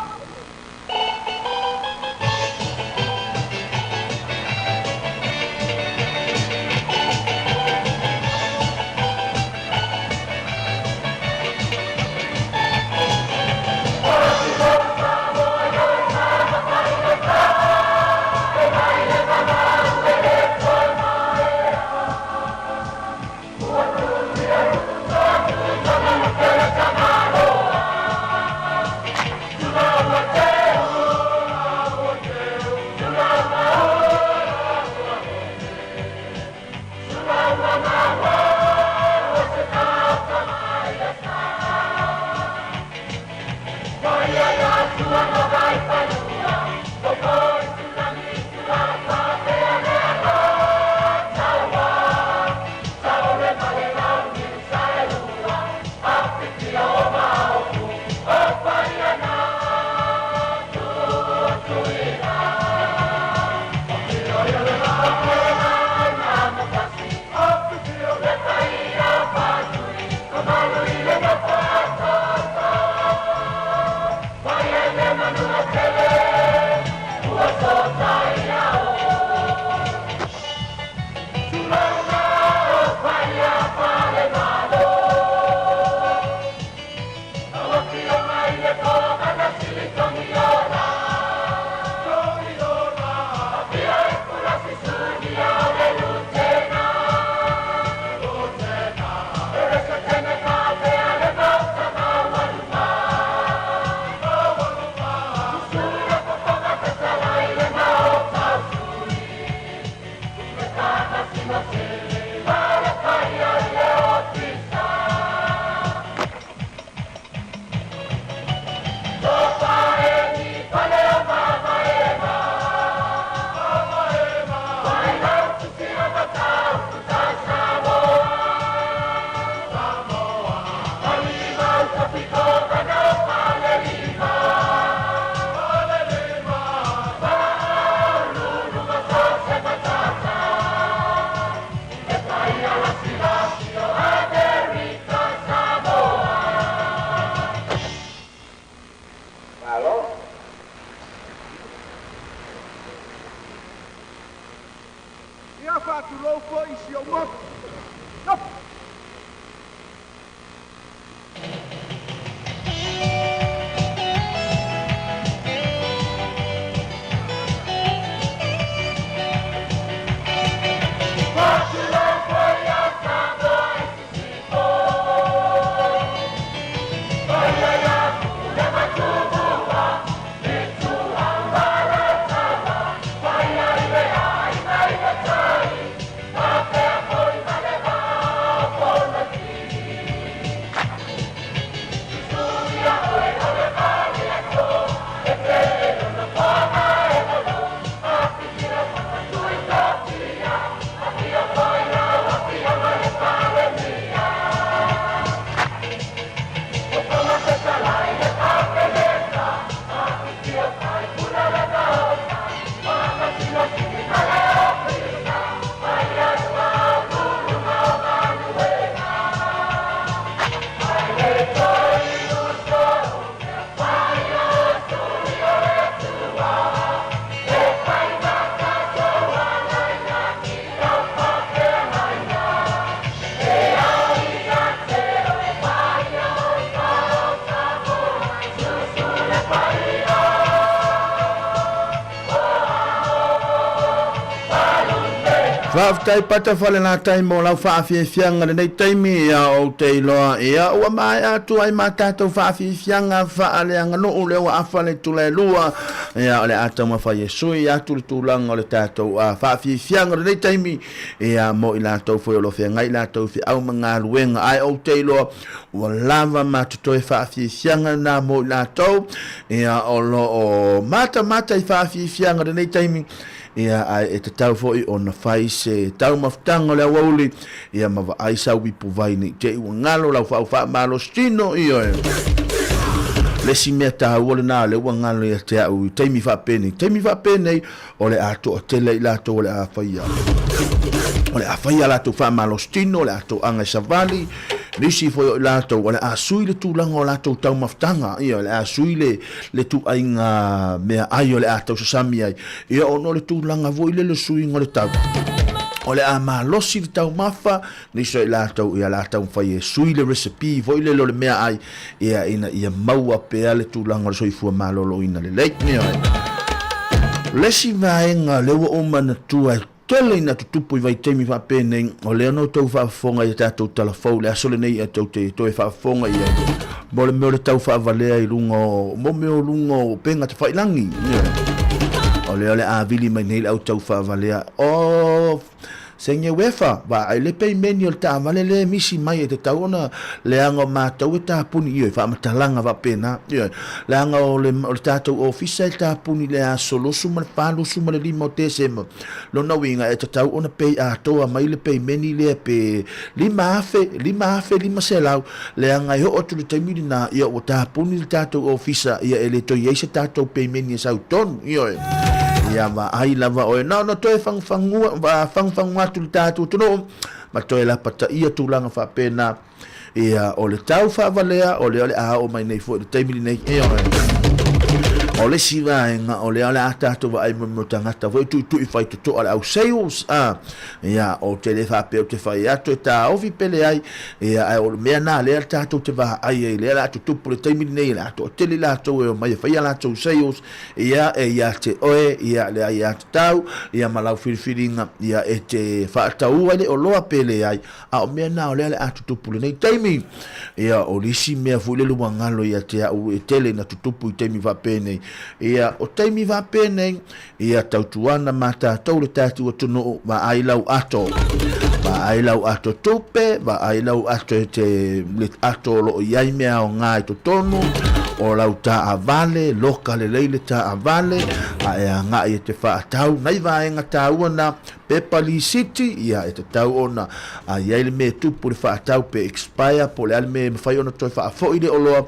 Whaftai pata whale nā tai mō lau whaafia nei taimi ia o te iloa ia ua mai atu ai mā tātou whaafia whaaleanga no leo a whale tule lua ia ole ata ma fa Yesui atu le tūlanga o le tātou a whaafia nei taimi ia mo i lātou whoi o lo whea ngai lātou whi au mga luenga ai o te iloa ua lava mā tutoe whaafia nā mo i lātou ia o lo o mata i whaafia nei taimi ia ai e te tau foi o na fai se tau maftanga le awauli ia mawa aisa wipu vai ni te ua ngalo lau wha malo stino iyo e le si mea taha uole nā le ua ngalo ia te au teimi wha pene o le ato o tele i lato o le a whai ole a fai ala to fa malostino le ato anga savali nisi fo la to ole a sui le tu langa la to tau maftanga ia le a sui le tu ainga me ai ole a to sami ai ia ono le tu langa voi le sui ngole tau ole a malosi le tau mafa nisi la to ia la tau fai sui le recipe voi le me ai ia maua pe ale tu langa so fu malolo ina le late ne lesi vaenga le o mana tu ai tele na tupu i vai temi fa pene o le no tau fa fonga i tato telefone le asole nei to te to fa fonga i mole me le tau fa valea i lungo mo me o lungo penga te fai langi o le a vili mai nei au tau fa valea o senye wefa ba ai le pei meni o ta vale le misi mai te tauna le anga ma tau ta puni i fa matalanga va pena le anga o le tato office ta puni le a solo suma palo suma le limo te sema lo no winga e tau ona pei a toa mai le pei meni le pe lima afe lima selau le anga i o tu le taimini na i o ta puni le tato office ia ele to yese tato pei meni sa ton ia va ai lava o no to fangua va fangua tu tatu tu no ma to la pata ia tu langa fa pena ia o le tau fa valea o le a o mai nei fo te mili nei e o le siva nga o le ala tatu va ai mo tangata vo tu i fai tu ala au sales ia o te le fa pe o te fai ato ta o vi pele ai ia o me na le tatu te va ai le ala tu por te mili nei la to te le la to o mai fai ala tu sales ia te oe ia le ia tau ia malau filfilinga ia e te fa tau ai o loa pele ai a o me na o le ala tu por nei taimi ia o lisi me fu le luangalo ia te au e tele na tutupu i taimi va pene ia o taimi va pene ia tautuana mata tau le tatu o tunu va ai lau ato tupe va ai lau ato te le ato lo iai mea o ngai to tonu o lau ta avale loka le leile ta avale a e ngai te fa tau nai va enga tau na Pepali City ia e te tau ona a iai le me tupu le fa tau pe expire po le alme fai ona to fa fo ide o loa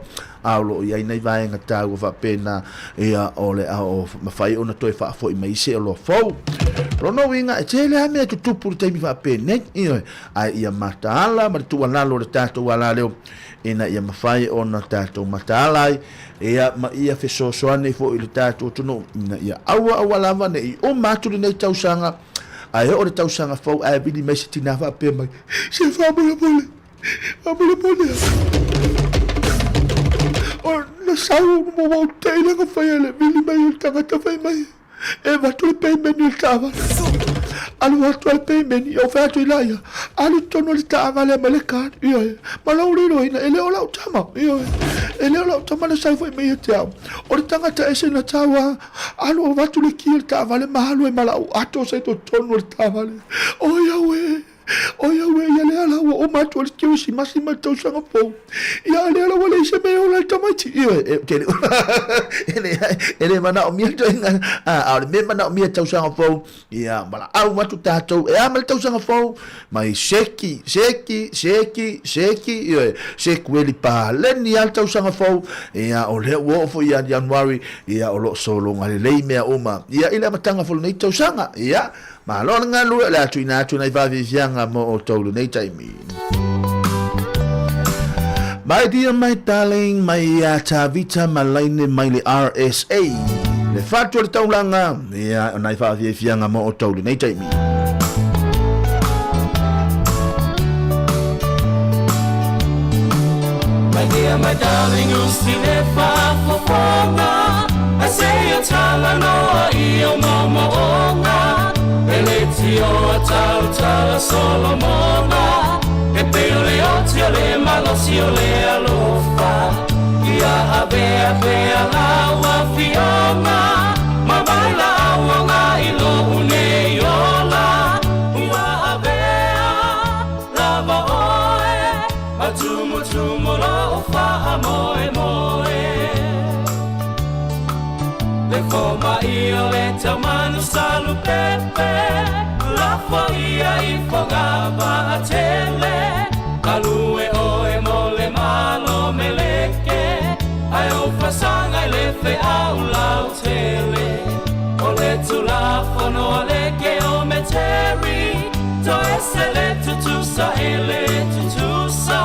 aulo ia nei vai nga tau va pena ia ole o mafai ona toi fa fo i mai se lo fo rono winga e tele ha me tu por te mi va pena ia matala ma tu ala lo tato ala leo ina ia mafai ona tato matala ia fe so ane fo i tato tu no ia awa lava nei o matu nei tau sanga ai o le tau sanga fo ai bili mai se tina va pe mai se fa bole o na sau mo mo tele nga fai le bili mai o tangata fai mai e va tu pe meni o tava alu va tu pe meni o fa tu ilaia alu tono le tava le maleka ma la uri ina ele o la tama ele o la tama na sau fai mai te o le tangata ese na tawa alu va tu le ki o tava le malu e mala ato se to tono le tava le o ya we ia le ala o matu le kiu si masima tau sanga po ia le ala wale se me o la tamati ele mana o mia toinga a le me mana o mia tau sanga po ia mala au matu tatou e amal tau sanga po mai seki sekweli pa le ni al tau sanga po ia o le wo fo ia January ia o lo solo ngale le mea uma ia ile matanga fo nei tau sanga ia ma lo nga lu la tuina va vianga mo o tolu nei taimi my dear my darling my ta vita malaine my le RSA le fatu le taulanga ia nai va vianga mo o tolu nei taimi my dear my darling you see the far for I say a tala no io mama onga Elezio a tau Solomona E pele otio le malosio le alofa Ia avea laua fiona Ma baila awanga ilo uneiola Ia avea lava oe Ma tumu lo fa moe Le forma io le tamano salu pepe La foia I fogava a tele Kalue oe mole malo meleke Ai o fasanga le fe au lau tele O le tulafono leke o meteri To e ele tutusa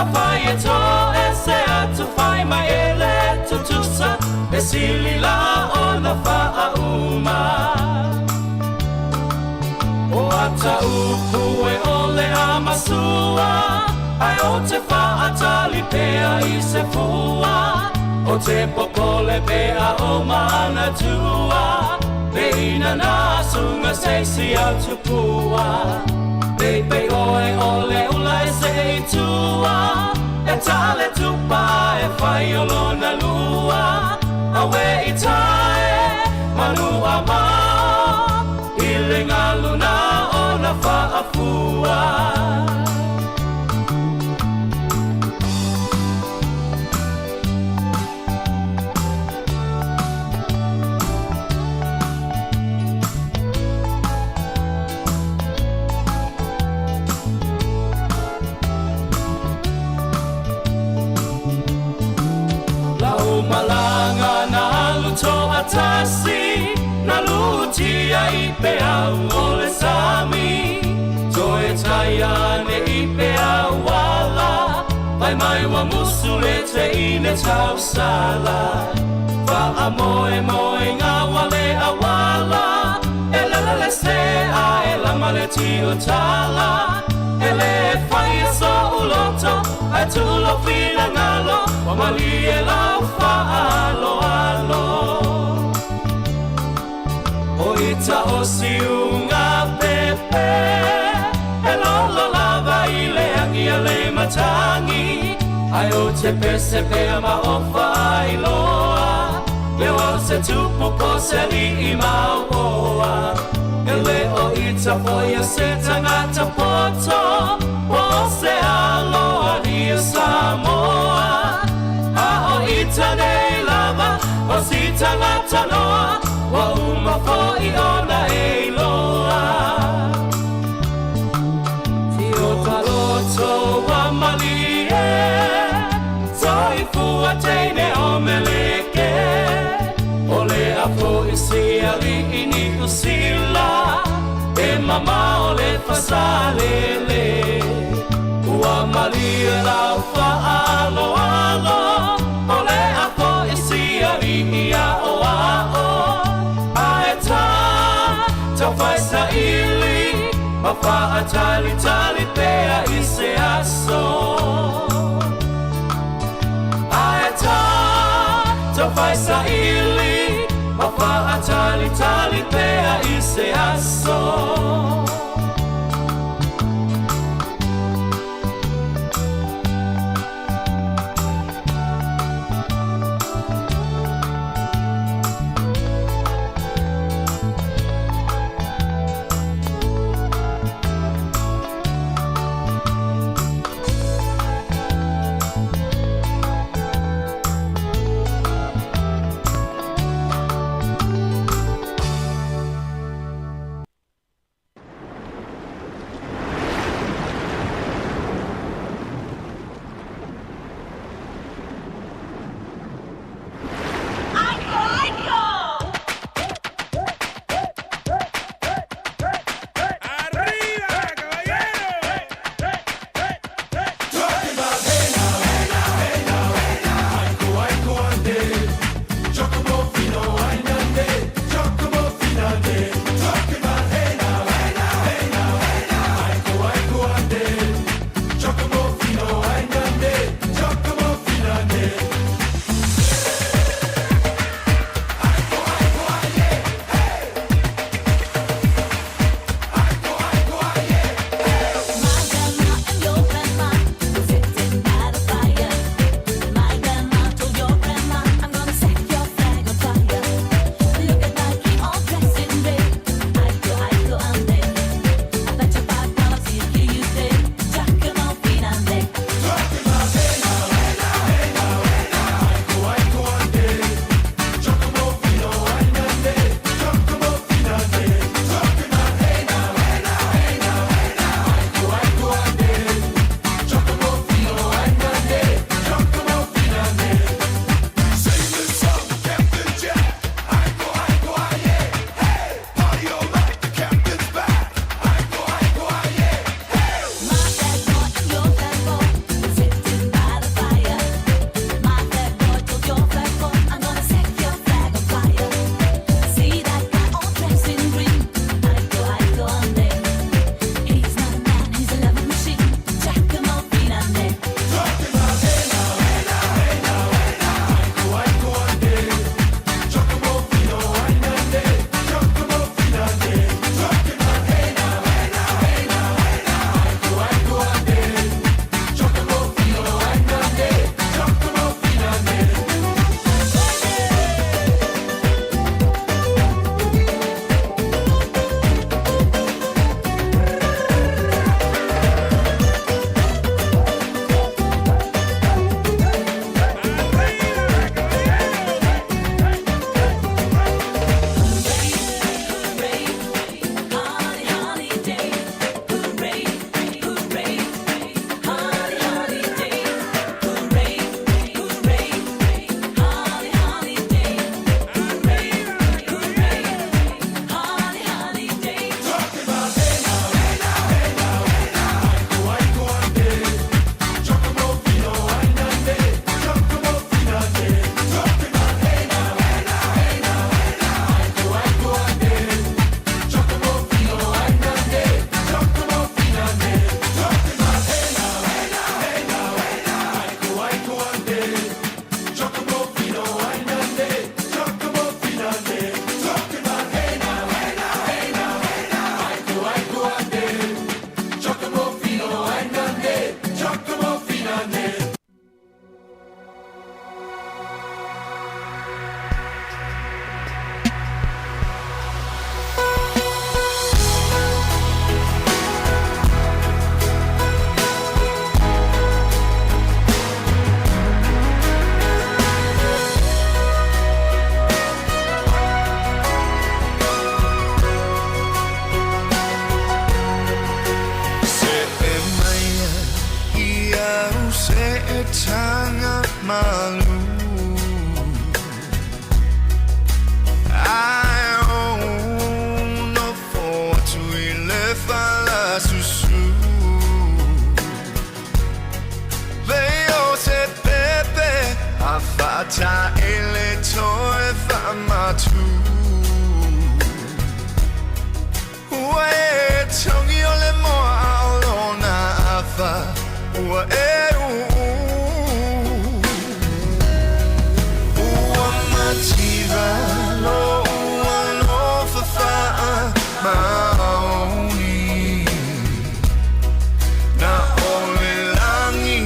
Afai e to e se atu fai mai ele tutusa E sili la o na faa uma O ata upu e ole a masua Ai o te faa tali pea i se fua O te popole pea o mana tua Peina na sunga seisi au tupua Pepe oe ole ula e se tua E tale tupa e fai o lona lua Awe i tae manua ma Ile ngā luna o na whaafua Malanga na luto atasi na lutia ipe au ole sami Toe taia ne ipe au wala Vai mai wa musule te ine tau sala Fa amoe moe ngā wale a wala E lalale se a e lamale ti o tala E le fai e so uloto Ai tulo fina ngalo Wa mali e lau fa alo alo O ita o si unga pepe E lolo lava i le angi a le matangi Ai o te pese pea ma o fai loa Leo au se tupu po se li i mau oa E le o ita poia se tangata poto Po se aloa i a Sāmoa A o ita nei lava O si tangata noa Wa uma fo i ona e loa Ti o taloto wa mali e Toi fua teine o meleke O le apo i si ali i ni usila E mama o le fasalele Ua mali e lau fa alo alo O le apo i si ali i a o a o A e ta, tau fai sa ili Ma fa a tali tali pea i se aso A e ta, tau fai sa ili Ma fa a tali tali pea i se aso se tanga malu I own no for to le fala susu veo se pepe afata ele toe famatu Ue tongi ole moa aolona afa Ua Ua mativa lo ua no fafa'a maoni Na ole langi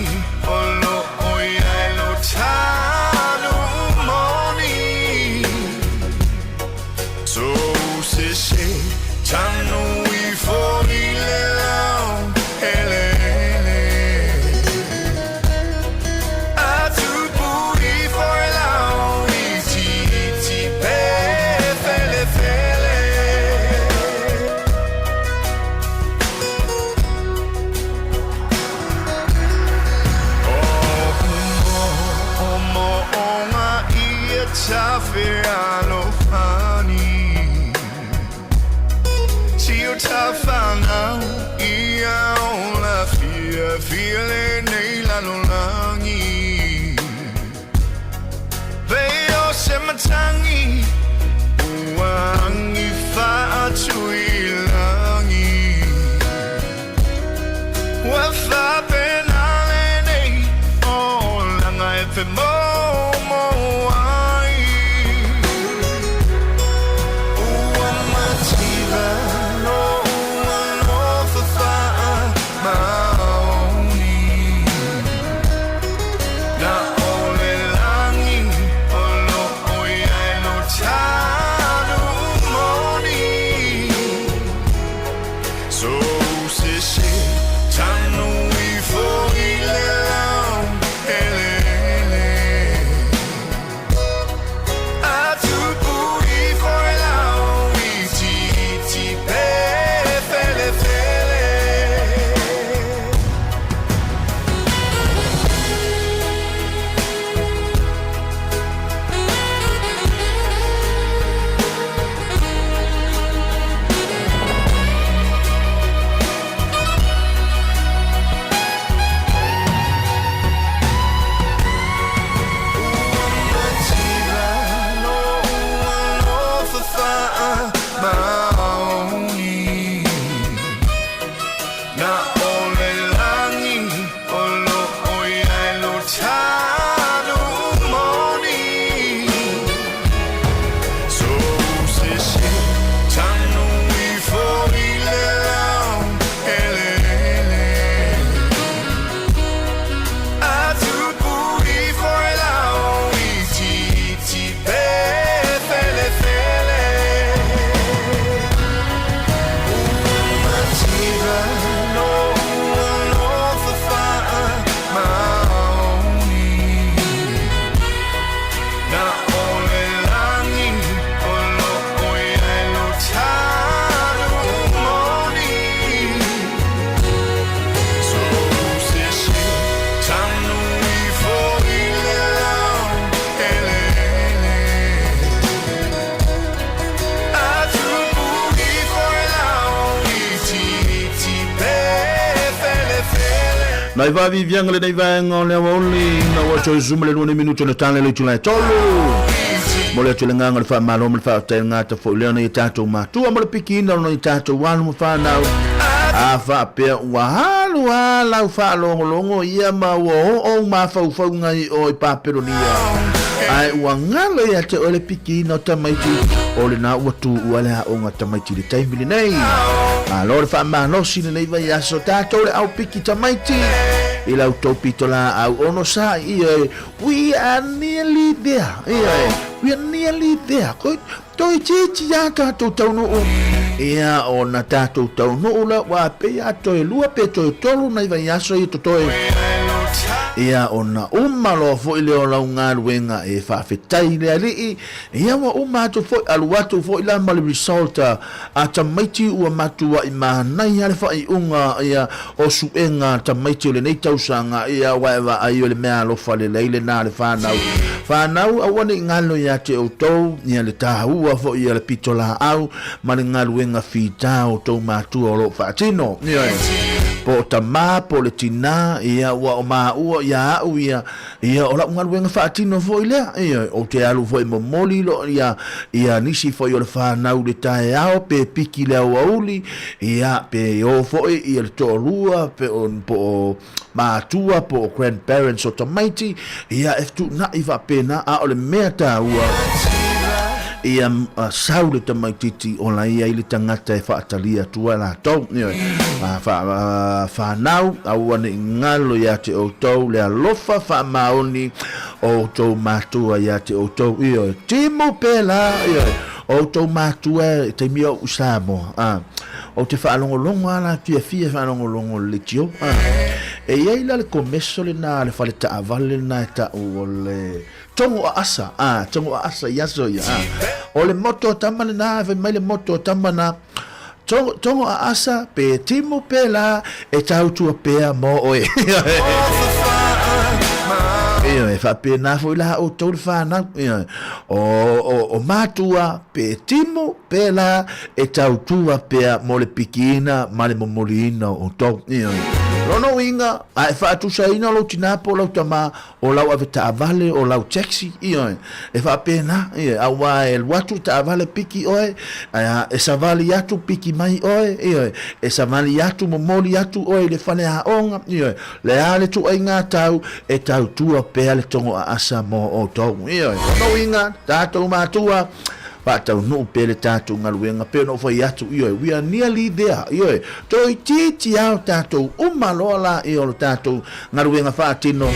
o lo oia e lo tanu moni So se Tanu I fori le lau ele Atu puri for lau iti pe fele fele Omo onga ia tafe alo pani Tafana ia ola file nei la longi Veo se matangi Uangi fa atuilangi Wafa penale nei Ola ngai fe mo ai Uamativa Nai va vivianga le nei va ngole oli na wa cho zoom le 1 minuto le tane le tula tolo mo le tula nganga fa malo mo fa te ngata fo le na itato ma tu mo le pikina no itato wan mo fa na a fa pe wa halu ala fa longo ia ma wo o ma fa ngai o pa peronia ai wa ngalo ya te ole pikina tamaiti ole na wa tu wala o ngata maiti le tai mili nei a lor fa ma no sine nei va ya so tato le au piki tamaiti ila utopitola au ono sa we are nearly there we are nearly there ko toi chichi ya tato tauno ia ona tato tauno la wa pe ya to lua pe to tolu nei va ya so to ia ona lo fo ile o la nga wenga e fa fetai le ali ia wa to fo alu watu fo ila mal result a tamaiti ua matua i mana ia le fa i unga ia o suenga tamaiti le nei tausanga ia wa ai le mea lo fa le leile na le fa nau awane ngalo ia te o tou ia le tahua fo ia le pitola au ma le ngalu wenga fita o tou matua o lo fa tino ia po tama po le tina ia wa o ma ua ia au ia o la ngalu wenga fa tino fo ile ia o te alu fo i momoli lo ia nisi fo i le fa nau le tae ao pe piki le au auli ia pe o fo i le torua pe on po matua po grandparents o tamaiti ia eftu na i va pena a o le mea taua ia saule tamaititi o la ia i le tangata e whaatalia tua la tau whanau au ane ngalo ia te o tau le alofa wha maoni o tau matua ia te o tau ia timo pela ia o tau matua te mia o Sāmoa o te whaalongolongo ala tia fia whaalongolongo le tio e ia ila le komeso le na le whale ta avale na e ta o le tongo a asa yaso ya o le moto tamana na ve mai le moto tamana tongo a asa pe timo pela e tau tua pea mo oe e fa pena foi la o tau fa na o matua pe timo pela e tau tua pea mo le pikina ma le momolina o tau Rono inga, ai fa tu saina lo tinapo lo tama o lau ave vale o lau taxi io e fa pena a wa el watu vale piki oe e sa vale yatu piki mai oe io e sa vale yatu momoli yatu oe le fane a onga io le ale tu inga tau e tau tua pe le tongo a asa mo o tau io rono inga tato matua Patau no pele tatu ngaluenga pe no foi atu io we are nearly there io toi titi au tatu umalola io tatu ngaluenga fa tino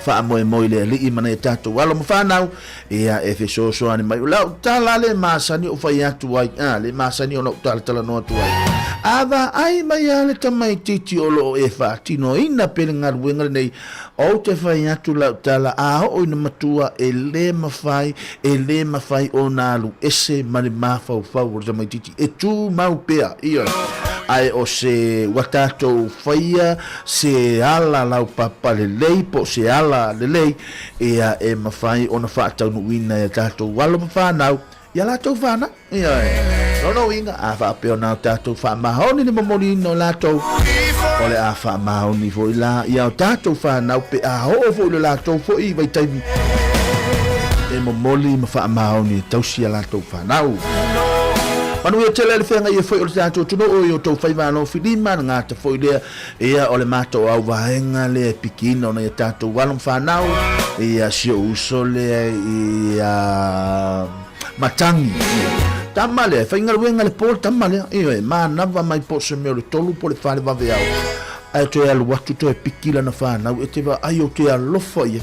fa mo le li imane tatu walo mfanau ia efeso so ani mai la tala le masani o foi atu ai le masani o tala no atu ai ava ai mai ale tamai titi o lo e fa tino ina pele ngaluenga nei o te fai atu la tala a o ina matua e le mafai o nalu ese mani mafau fau o tamai titi e tu mau pea ia ai o se watato faia se ala lau papa le lei po se ala le lei ia e mafai ona fa tau nuina e tato walo mafanau ia la tau fana ia no inga a fa pe ona tato fa mahoni ni momoni no la tau ole a fa mahoni fo la ia tato fana pe a ho fo la tau fo i vai tai e momoli ma fa mahoni tau sia la tau fanau Manu ia tele le fenga ia foi o tato tuno o yo tau fai vano filima nga ta foi le ia o le mato au vaenga le pikina ona ia tato walum fanau ia sio uso le ia matangi tamale fai ngaluenga le pol tamale ia ma nava mai po se me le tolu po le fale va veau ai to alu watu to pikila na fanau e te va ai o te alofa ia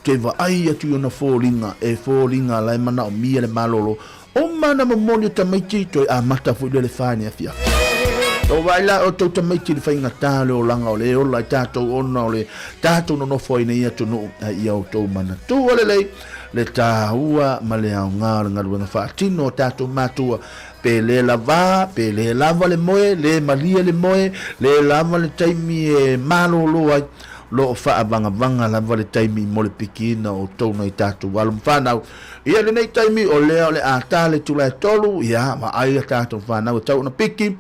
te va ai atu na folinga e folinga lai mana o mia le malolo o mana momoli tamaiti to a mata fu le fani afia o vai la o to tamaiti le fainga tale o langa o le o la tato ona o le tato no foi nei atu no ia o to mana tu le tahua ma le aunga ngaluenga fatino tato matua pe le lava le moe le malia le moe le lava le taimi e malolo ai lo fa vanga la vale taimi mo le pikina o tona i tatu walum fanau ia le nei taimi o le atale tula tolu ia ma ai tatu fanau tau na piki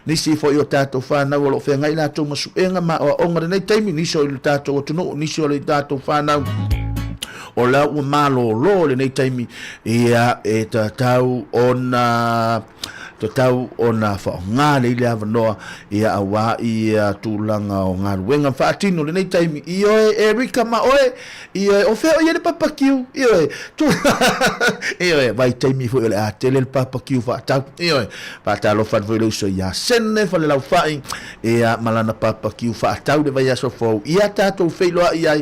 nisi fo yo tatu fanau lo fe ngai la tu masuenga ma o onga nei taimi nisi o le tatu o tunu nisi o le tatu fanau o la u malo lo le nei taimi ia e tau ona tau ona fa ngale ile avanoa ia awa ia tulanga o ngaruenga fatino le nei taimi io Erika ma oe io o fe o ile papakiu io tu io vai taimi fo ile atele il papakiu fa tau io pa talo fa velo so ia senne fa le lau fai ia malana papakiu fa tau le vai so fo ia tato fe lo ia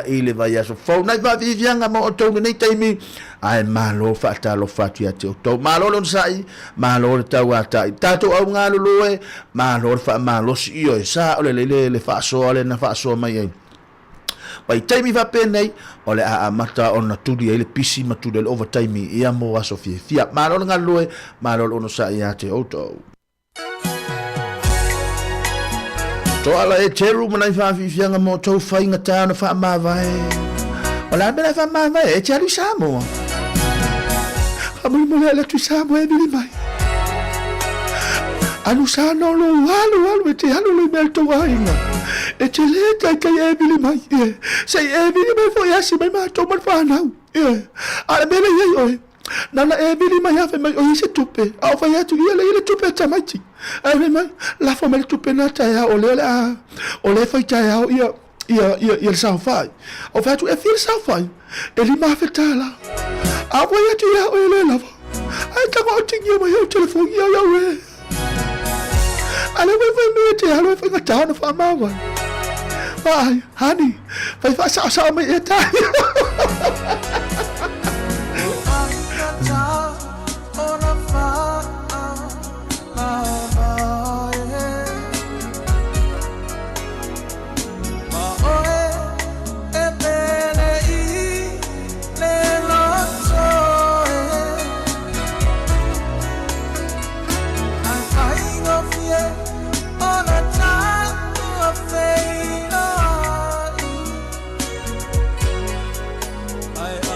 ile vai so fo nai va vivianga mo to nei taimi ai malo fa talo fa tu ia to malo non sai malo tau ata tato au ngalo loe malo fa malo si io sa ole le fa so ole na fa so mai pai taimi fa penei o le a mata ona tuli ele pisi matu le overtime ia mo aso fia ma lo nga loe ma lo ono sa ia te auto to ala e teru mana fa fianga mo to fa inga tana fa ma vai ola bela fa ma vai e tari Sāmoa mo le tu Sāmoa e bili mai anu sa no lo alu te alu le mel to ainga e te le tai kai e bili mai sei e bili mai foi asi mai ma to man fa nau ala bela ye oi nana e bili mai ave mai o se tupe au fa ya tu ile tupe tamaiti ave mai la fa mai tupe na ta ya o le fa ta ya ia sa fai o fa tu e fil sa fai e li ma fa tala au fa ya tu ya o le lava ai ta ko tingi mai o telefone ya we ale we me te alo fa ka ta no fa ma wa vai hani fa sa mai e ta I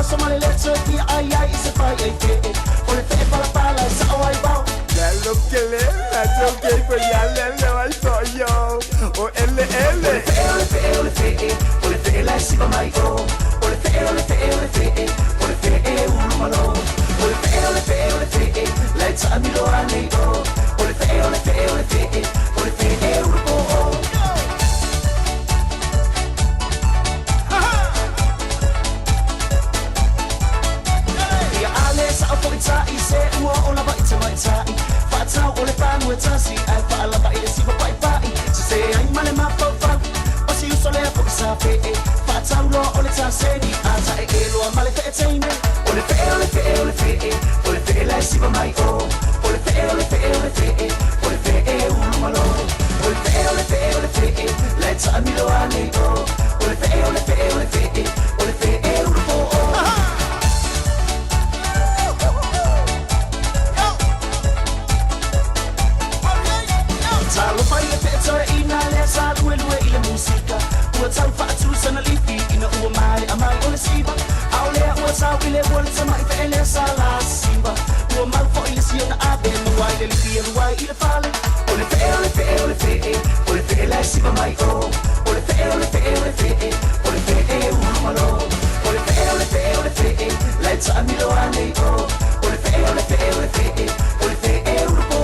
so male leto ki ai ai se fai ai fe o le fe pala pala sa o ai bao Bello che le la giochi con gli alle vai so io o elle o le fe la si va mai o le fe uno malo o le fe la ta mi lo ani o le fe uno po I se ua o lava i te mai tai Whaatau o le pānua tasi Ai whaalava i le siwa pai pai Se se ai male mapau pau O si uso lea po i sa pe e Whaatau loa o le tāseni A ta e loa male te e teine O le fe lai siwa mai o O le fe ulu malo O le fe lai ta amilo ane o O le fe ulu po o Talo fai e pezzo e ina le sa due i le musica Ua tau whaatu sana lipi ina ua mai a mai o le siba Au lea ua tau i le wale ta mai pe le sa la simba Ua mau fo i le sio na abe Mawai le lipi e ruai i le fale O le fe la siba mai o O le fe ulu malo O le fe la ta amilo ane o O le fe ulu po o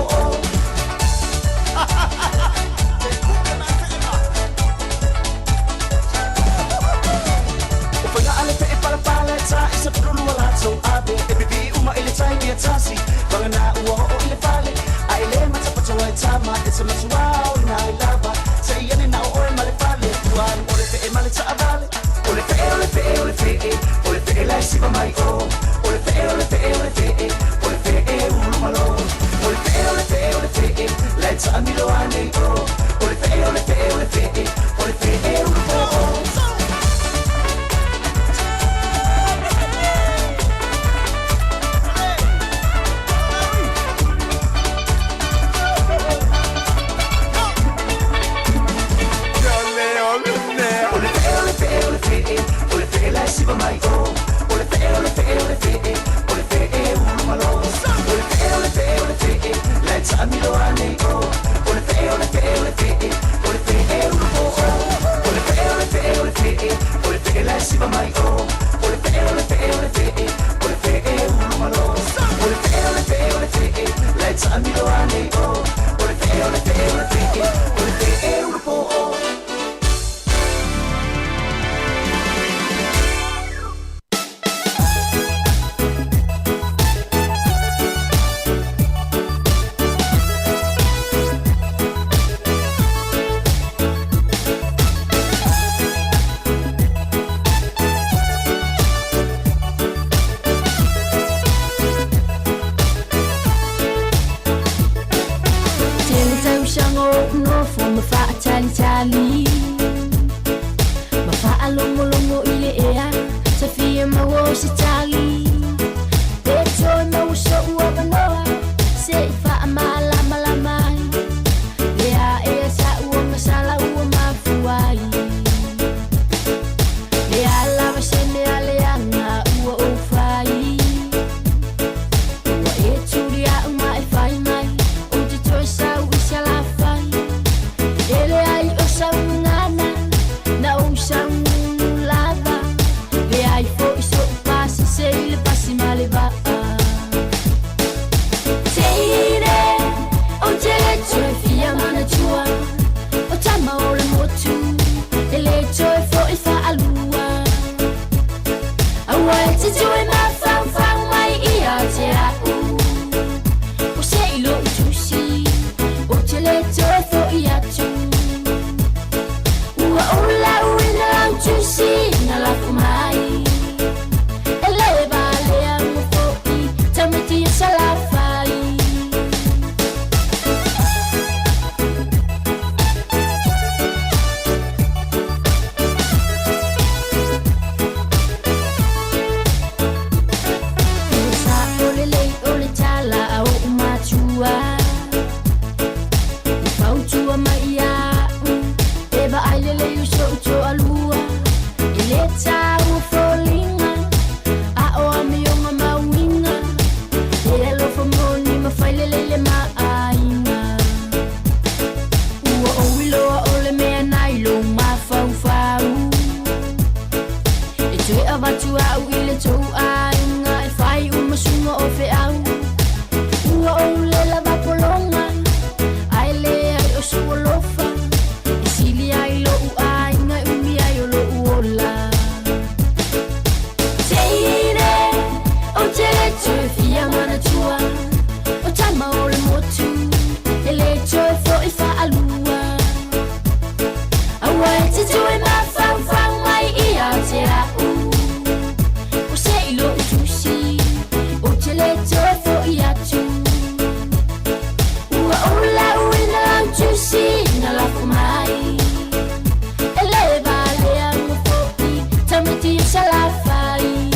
Ta isa pulu wala so abe e bibi uma ile tai dia tasi bangana uo o ile fale ai le mata pato ai tama it's a masuao na lava say yene na o e male fale tuan o le fe male ta avale o le fe la si va mai o o le fe uno malo o le fe la ta amilo ane o o le fe uno po Si va mai o le fe uno malo o le fe la ta amilo ane o o le fe uno po o le fe la si va mai o le fe uno malo o le fe la ta amilo ane o o le fe uno po tali ma fa longo longo ile ea se fie ma wo si tali e to no so wa banoa se fa mala mala mai ea e sa u masala u ma fuai ea la se me ale anga u o fai wa e turia ma e fai mai o ti to sa u sa la fai ele ai o sa ngana na o sa lava le ai fo so pasi se le pasi male va teire o te le tue fia mana tua o tama o le motu ele tue fo i fa alua awa te tue ma fa mai i a te a o se ilo tusi o te le tue fo i a tu Ola uina tusi na la fumai ele vale amo foi tameti sala fai tu au ile tu ai nga e fai masunga o fe au ua o le lava polonga ai le ai o suolofa e sili ai lo ai nga umi ai o lo uola teire o te le tue fia mana tua o tama o le motu e le tue fo i fa alua awa e te tue ma fang fang mai i a te au o se ilo utusi o te le tue fo i atu ua ola uina utusi na lafu mai e le vale ango fo i tamiti salafai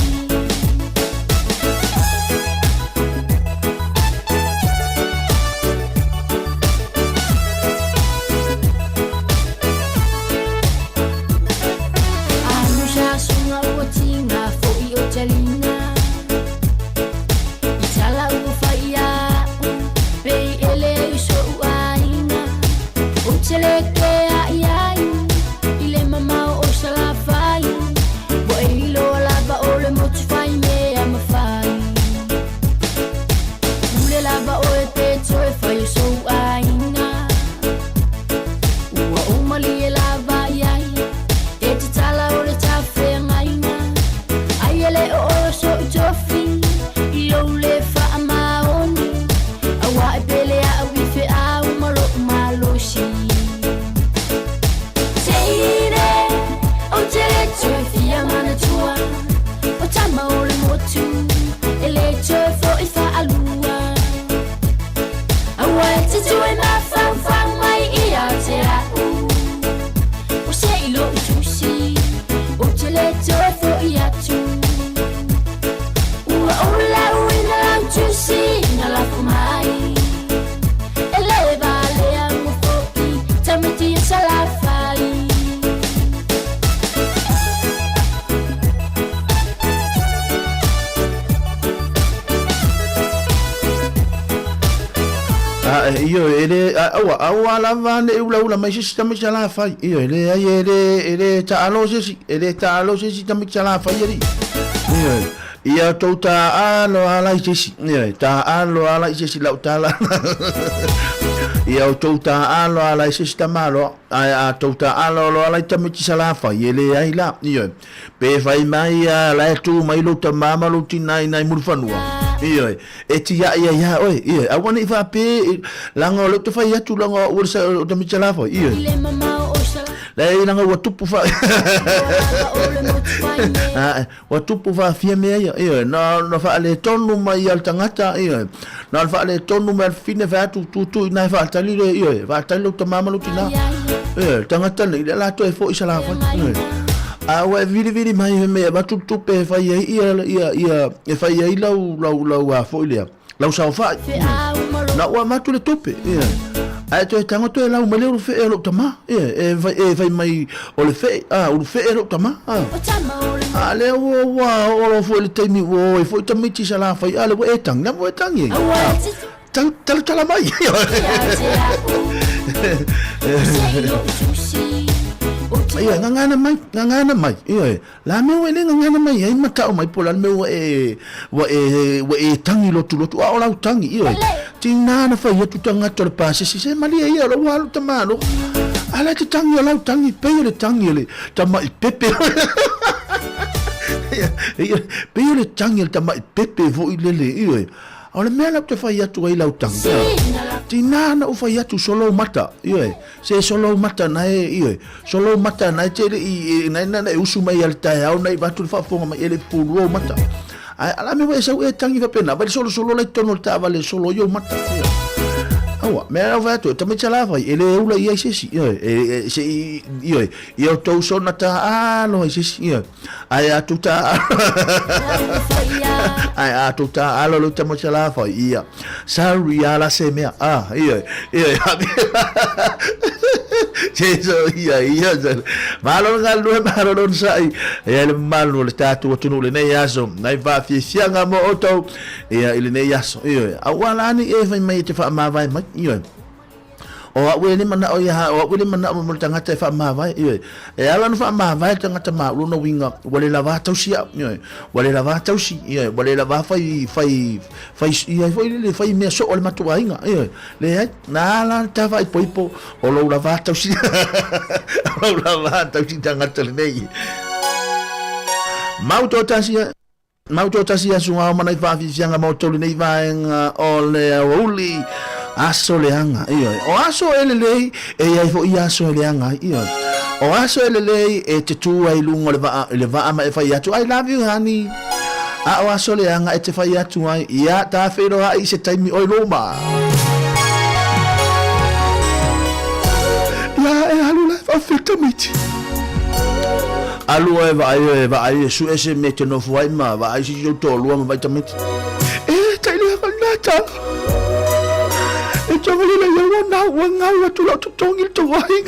io ele awa lava ne ula mai sistema chala fai io ele ta alo se ta mi chala fai ri ia tota alo ala se ta alo ala se la utala ia tota alo ala se sta malo a tota alo ala ta mi chala fai ele ai la io pe fai mai la tu mai lo ta mama lo tinai nai murfanua io e ti ya oi io a wani fa pe langa lo to fa ya tu langa ursa to mi chala fa io la langa wa tupu fa wa tupu fa fia me io no fa le tonu mai al tangata io no fa le tonu mai fine fa tu na fa tali io fa tali lo to mama lo tina tangata ni la to e fo isala fa awa viri mai me ba tu pe fa ia e fa ia lau a fo ile lau sa fa na wa ma tu le tope ai to tango to lau male o fe lo tama e fa mai o le fe o fe lo tama ale o lo fo le temi o fo tamiti sala fa ale o etang na o etang ye tal mai ia ngangana mai ia la me wele ngangana mai ai mata o mai pola me wa e tangi lo tu o la tangi ia tina na fa ia tu tanga to le pase se mali ia lo wa ta malo ala te tangi o la tangi pe le tangi le ta mai pepe ia pe le tangi ta mai pepe vo ile le ia ole me la te fa ia tu ai la tangi tina na o fa ia tu solo mata ia se solo mata na e solo mata na te na usu mai al tai au nei batu fa fonga mai ele pulu mata ala me vai sa e tangi va pena va solo la tono ta vale solo yo mata awa me va tu te me chala vai ele ula ia se se io to sona ta no se ai atu ta ai atu ta alo lo te mo chala vai ia sa riala se me ia Jesus ia malon galu malon sai ele malon le tatu tunu le nei aso nai va fi sianga mo oto ia ile nei aso ia awala ni e vai mai te fa ma vai mai ia o a we ni mana o ya o we ni mana mo tanga te fa ma vai e ala no fa ma vai tanga te ma lu no winga wale la va tausia wale la va tausi wale la va fai le me so o le matu ainga le na la ta vai poipo o lo la va tausi o la va tausi tanga te nei Mauto tasia sunga mana fa fi sianga mauto nei vaenga o le uli aso leanga o aso elele e ai fo aso leanga o aso elele e te tu ai lungo le va ma e fa atu I love you honey o aso leanga e te fa atu ai ia ta fero ai se taimi o loma ya e alu la fa fitamiti alu e vai su ese mete no foi ma vai si yo to lu ma vai tamiti e tai le nata e chama le yo na wanga tu lo tu tongi to vai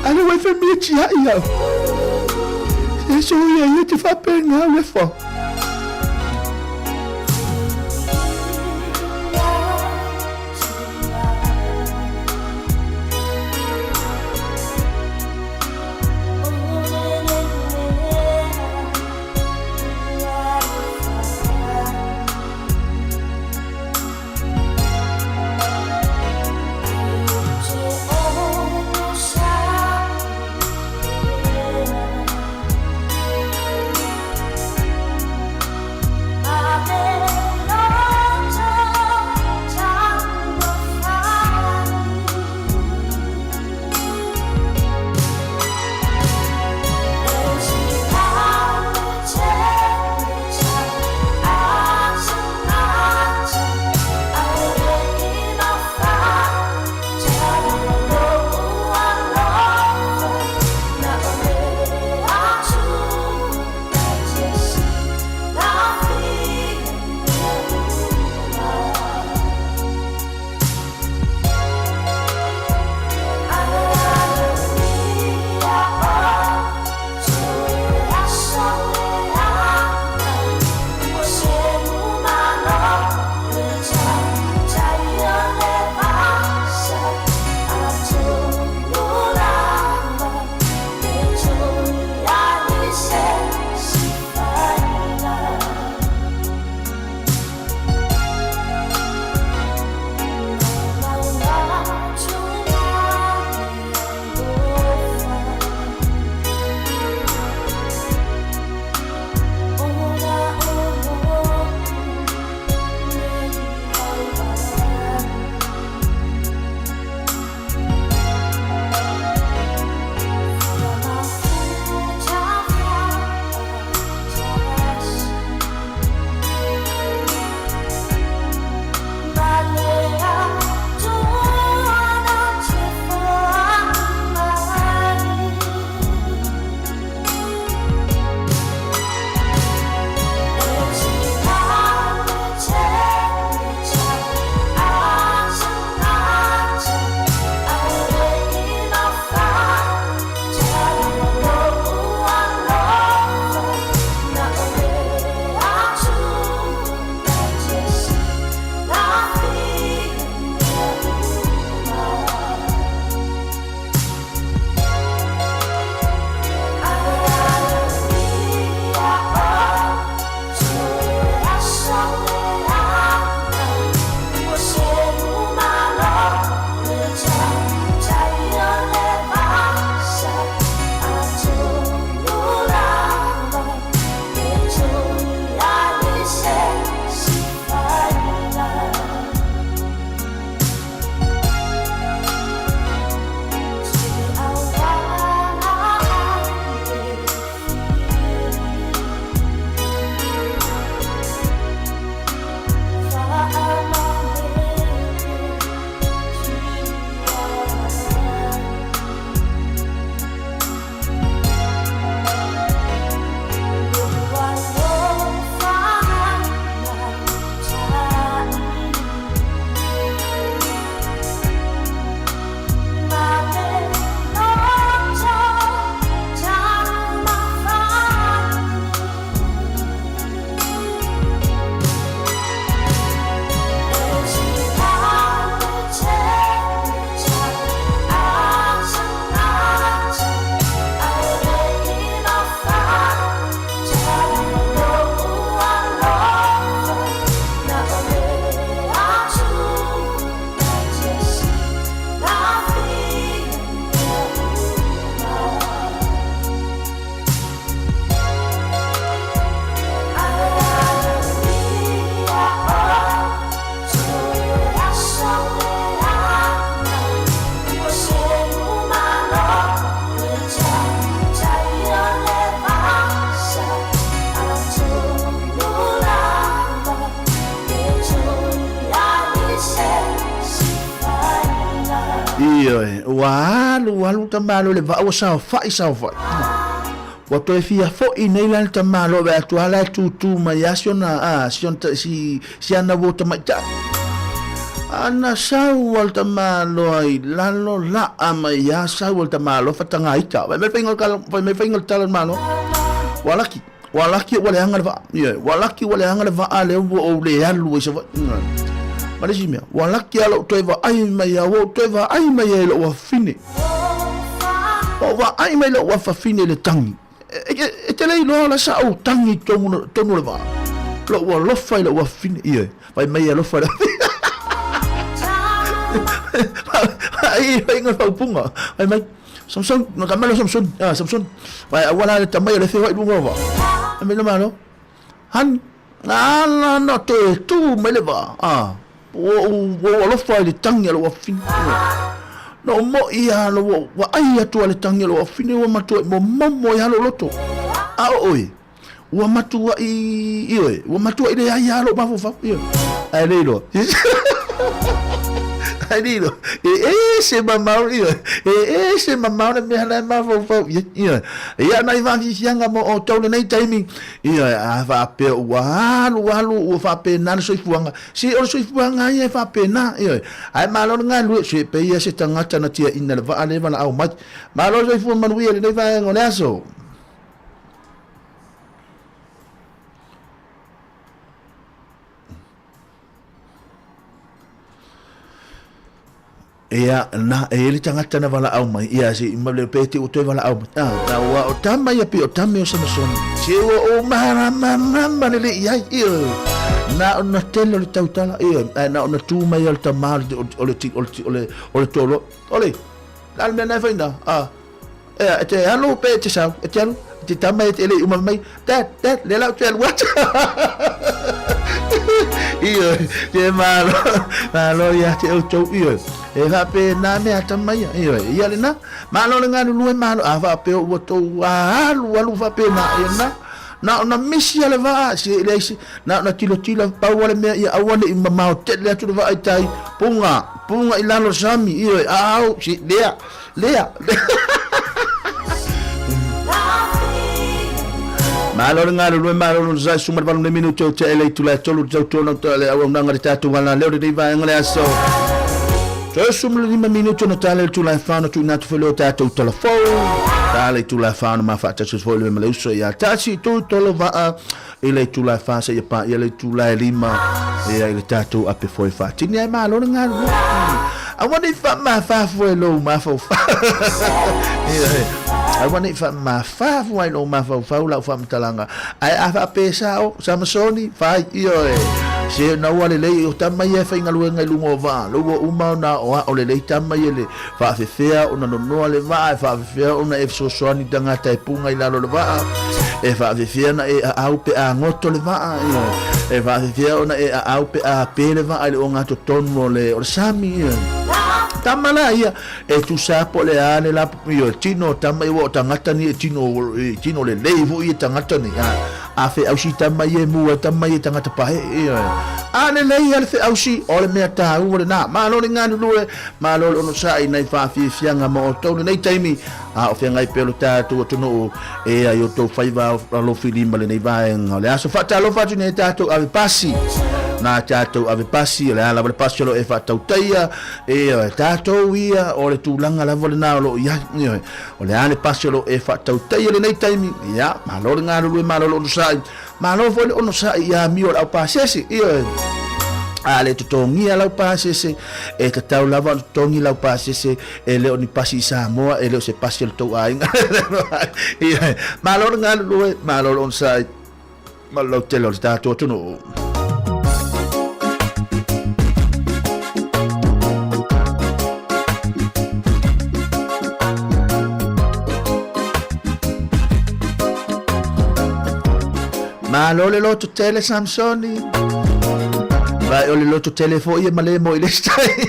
alu e fa mi ti ia e so ia ti fa pena le fa walu tamalo le va o sa fai. Wa to fia fo inela tamalo ba to ala tu mai asiona si ana vota mai ta. Ana sau al tamalo ai lalo la ama ya sau al tamalo fatanga ita. Me fingol talan malo. Walaki wale hanga va. Walaki wale hanga va ale o le alu se va. Malesi mea, walaki alo toiva ai mai a wo toiva ai mai e lo wa fine. O wa ai mai lo wa fa fine le tangi. E te lei lo la sa o tangi tonu le va. Lo wa lo fai lo wa fine ie. Vai mai e lo fai. Ai ngol fa punga. Ai mai Samson no kamelo Samson. Vai wala le tamai le fai bunga va. Ai lo malo. Han na no to tu me le va. O lo fai le tangi lo fin. No mo ia lo wa ai atu le tangi lo fin o matu mo ia lo loto. Oi. O matu i o matu i le ia lo ba fa. Ai le lo. Ai le. Se mamau se mamau me hala ma fa. Ia na ivan ki sianga mo o tole nei timing. Ia a fa pe walu o fa pe na so ifuanga. Si o so ifuanga ia fa pe na. Ai malo nga lu se pe ia se tangata na tia ina le va ale va au mai. Malo so ifu manu ia le va ngole aso. Ia na ele tangata na vala au mai ia si male pete o te vala au na wa o tama ia pi o tama o Samson si o mara le ia na ona tele le tautala ia na ona tu mai o tamal o le tolo ole dal me na faina te alo pete sa te alo te tama ele uma mai dat le la tu wat ia te malo ia te o tau ia e va pe na me atamai ia le na malo le nganu lu malo va pe o to alu va pe na misi le va si le na tilo pa wale me ia awale i mama te le tu va ai punga i lalo sami ia au si lea malo le ngalo lu malo za sumar balu minuto te ele tu la tolu tolu le au nanga tatu wala le de va ngale aso Sumle 5 minuto na tale tu la fano tu na tu felo tato telefone tale tu la fano ma fatta su foglio me le so ya taci tu tolo va ele tu la fa se pa ele tu la lima e ele tato a pe foi fa tini ma lo nga I want it fa ma fa foi lo ma fa I want it fa ma fa foi lo ma fa la fa mtalanga ai a pesa o Samsoni fa io se na wale le o tama ye fa ngalu ngai lungo va lo uma na o le tama ye le fa fea ona no le va fa fea ona e so ni danga tai punga i lalo le va e fa fea na e au pe a ngoto le va e fa fea ona e au pe a pe le va le onga to tono le o sami tamala ia e tu sapo le ale la io tino tama i tangata ni tino le levo i tangata ni a fe au si tama ye mu tama ye tangata pa ane nei al fe au si o le mea ta u le na ma lo nganu lue ma lo no sai nei fa fi fianga mo to nei taimi a o fianga i pelo ta tu no e ai o to fai va lo filima le nei va en le aso fa ta lo fa nei ta to ave passi na tato ave passi le ala le passi lo e fa tautaia e tato ia o le tulanga la vole na lo ia o le ale passi lo e fa tautaia le nei taimi ia ma lo nganu lue ma lo sai ma lo vole ono sai ia mi o la passi ia ale totongi ala pasese e tatau lava totongi la pasese e le oni pasi Sāmoa e le se pasi le to ai ma lo nganu lue ma lo on sai ma lo te lo tato no Malo le loto tele Samsoni vai o le loto tele fo ia male mo ile stai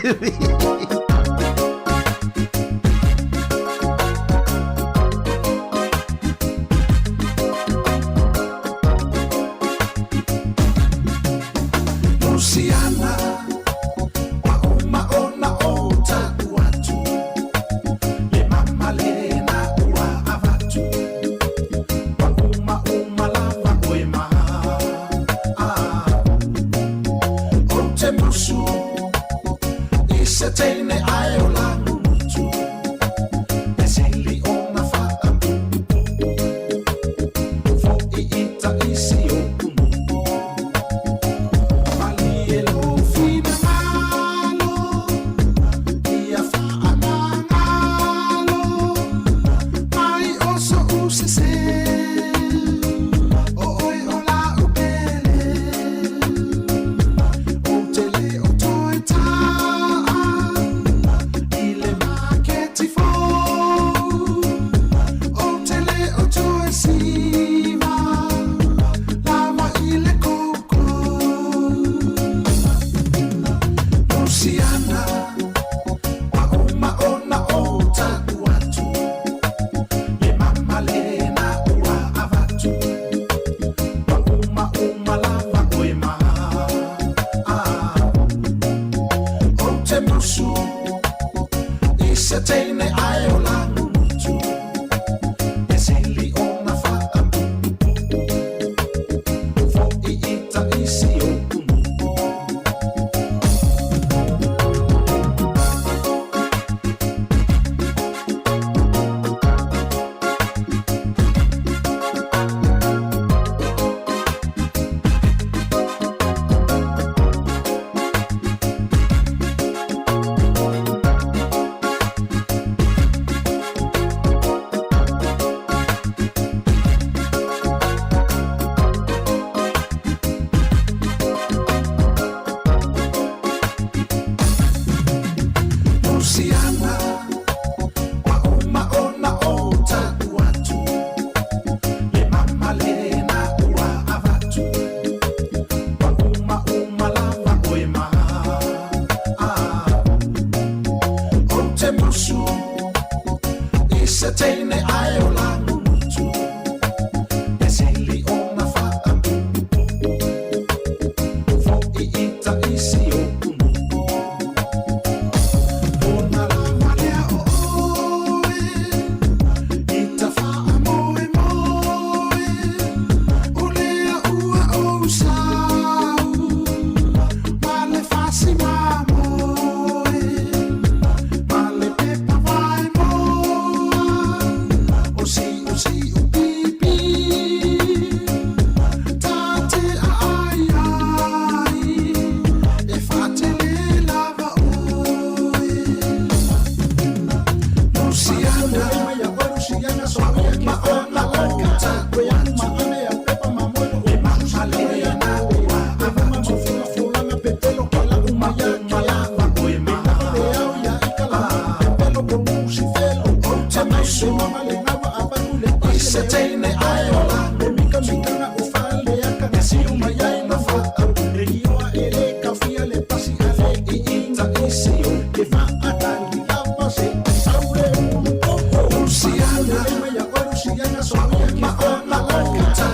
Luciana wa ona o taku atu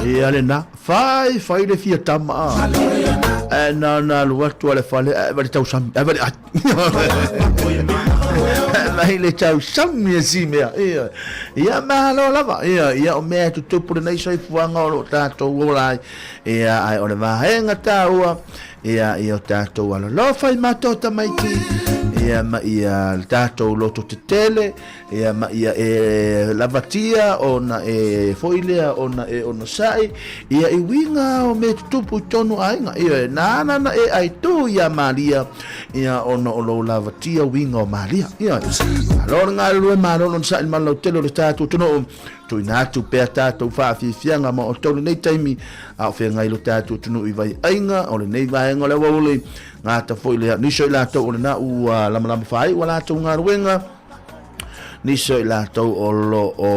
ia le na fai le fia tama na lua tu le fale vale tau sam vale vai le tau sam ia si mea ia malo lava ia o mea tu tupu nei sai fuanga o tatou ola ia ai o le vahenga taua ia o tatou ala lo fai matota mai ki ia tatou loto te tele ia lavatia ona foilea ona sai ia winga o me tupu tonu ainga ia na ai tu ia malia ia ona o lo lavatia winga o malia ia lo nga lu malo non sai malo tele le tatou tono tu ina tu pe tatou fa fianga mo to nei taimi a fe ngai lo tatou tono i vai ainga o le nei vai ngole wole ngata foilea ni so la to na u lama fai wala tu nga ruenga ni so la to o lo o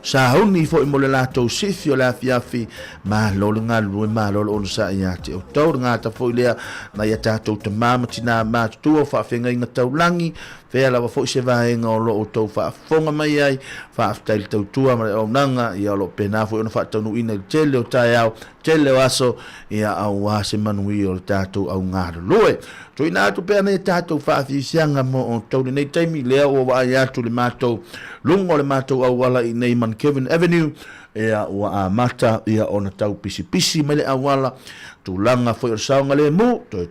sa honi fo mo le la to sifio la fiafi ma lo nga lu ma lo on sa ia te o to nga ta foilea na ia tatou te mama tina ma tu fa fenga inga taulangi fe ala fo se vai nga o lo to fa fonga mai ai fa aftel to tua ma o nanga ia lo pena fo ona fa tonu ina tele o taiao tele waso ia au se manui o tatou au nga loe to ina tu pe na tatou fa fi sianga mo o to nei taimi le o wa ia tu le matou lungo le matou au wala i nei man Kevin Avenue ia wa mata ia ona tau pisi mele awala tu langa fo o saunga le mu to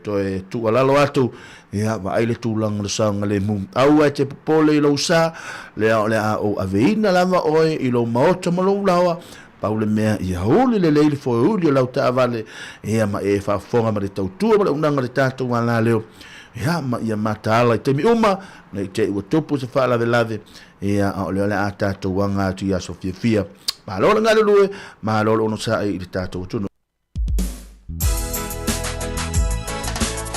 tu alalo atu ia va ile tu langa le saunga le mu au te pole lo sa le o aveina lava oi i lo maota mo lo lawa paule mea ia huli le leile fo huli lau ta vale ia ma fa fonga ma le tau tua ma unanga le tatu wala leo ia ma ia mata ala te mi uma nei te ua tupu se fa lave ia o le a tatu wanga tu ia sofia ma lo nga lue ma lo no sa i tatu tu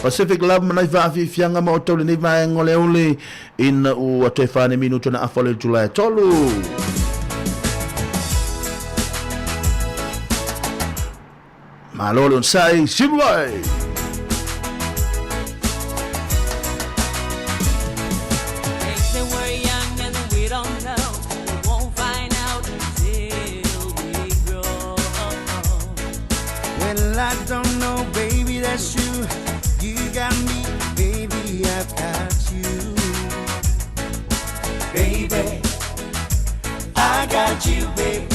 Pacific Love manai va fi fianga mo tole nei va ngole ole in u te fane minuto na afole July tolu Malolo sai Simway I don't know, baby, that's you. You got me, baby, I've got you. Baby, I got you, babe.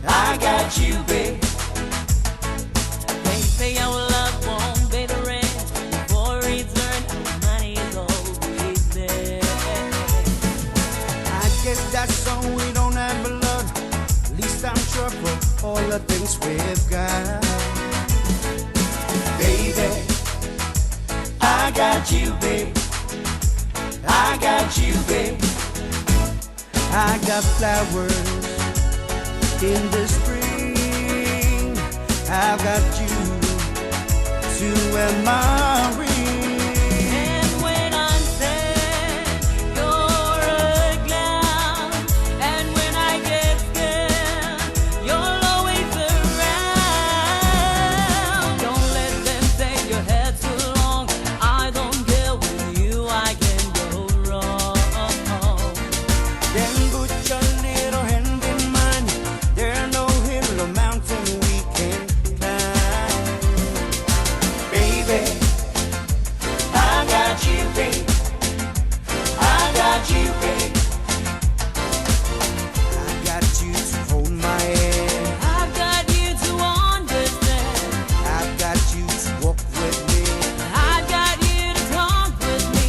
I got you, babe. They say our love won't be the rent before it's earned, our money is always there. I guess that's all we don't have blood. At least I'm sure for all the things we've got. Baby, I got you, babe. I got you, babe. I got flowers in the spring. I've got you to wear my ring. And when I'm sad, you're a clown. And when I get scared, you're always around. Don't let them say your hair's too long. I don't care with you, I can go wrong. Then put your little hand in mine. There's no hill or mountain we can climb. Baby, I got you, babe. I got you, babe. I got you to hold my hand. I've got you to understand. I've got you to walk with me. I've got you to talk with me.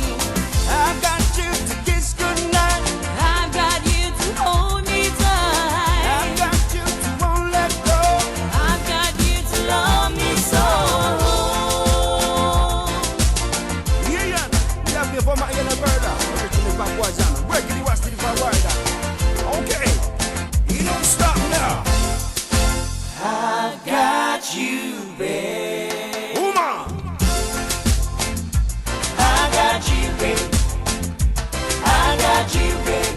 I've got you to kiss goodnight. I've got you to hold me tight. I've got you to won't let go. I've got you to love me so. Yeah, yeah. Me for my inner brother. Originally backwards and regularly was to the forward. Okay, you don't stop now. I've got you, babe. Woman, I got you, babe. I got you, babe.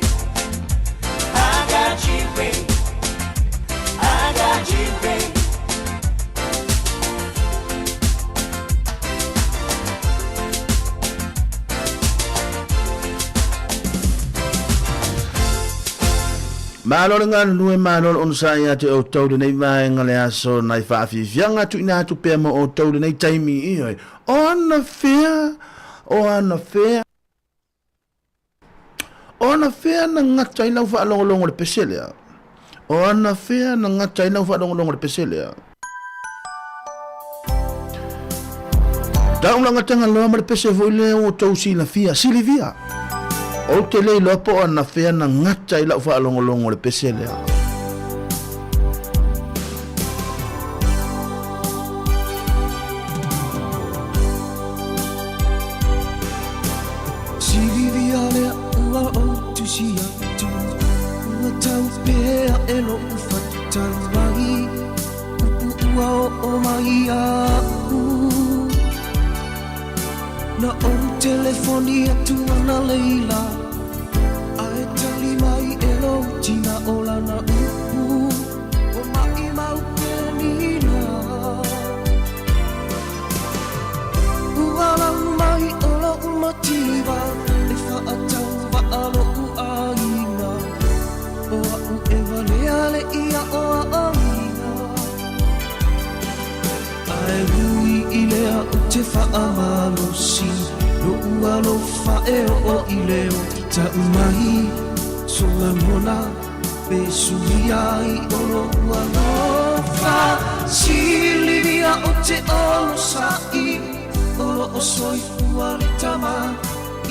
I got you, babe. I got you, babe. Malo nga lue malo on sa ia te o tau nei vai ngale aso nai fa fi fianga tu ina tu pe mo o tau nei taimi i oi. On fair na ngata ina fa longo le pesele. On fair na ngata ina fa longo le pesele. Daung langa tanga lo mar pese foi le o tau sila fia Silvia. O te le lo po na fea na ngata ila fa longo le pesele. Silvia le ua o tu sia tu. Ua tau pea e lo ufatawai. Ua o mai a na o telefonia tu ana leila ai tali mai elo tina ola na upu o mai mau penina uala mai olo umativa e whaatau waalo uaina o au e waleale ia o aina ai hui ilea o te whaamalosi no ua lo whae o ileo ta umahi sola mona pe suiai o lo ua lo wha silivia o te olo sai o lo o soifua le tama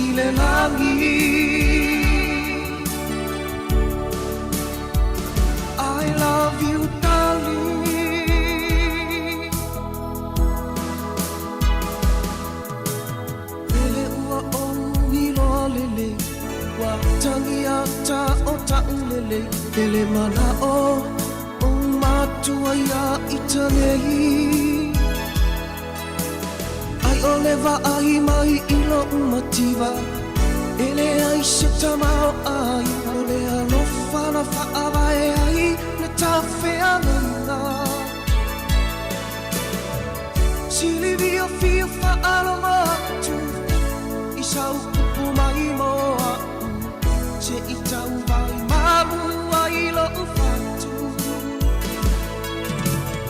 i le langi I love you darling wa tangia ta o ta ulele ele mana o matua ya itanei ai oleva ai mai ilo umativa ele ai se tamao ai ole alofa na faava e ai na tafeanga Silvia fia faaloma tu isau kupu mai moa se itau vai malu ai lo ufatu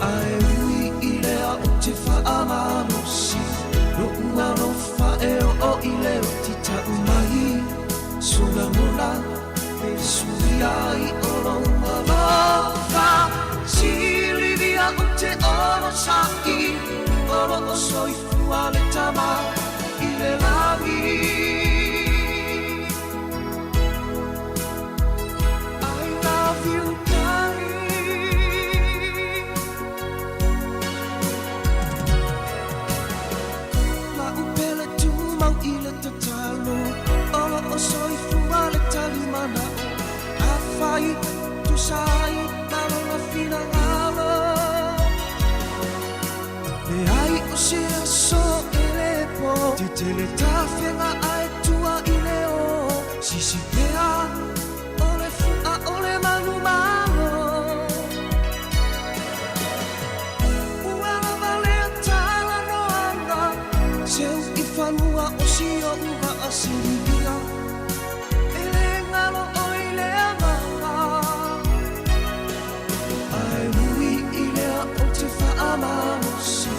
ai ui ilea o te whaamanosi no ua no whae o ileo ti tau mai sula mona e sui ai o lo umalofa Silvia o te ono sai o lo o soifua le tama i le langi tu sai dalla la finale e ai o se so elepo ti te le tafenga ai tua ileo si si pea ole fu a ole manu mano uala vale tala no anga se u ifanua o si o uva a Silvia ele ngalo o ilea amanosi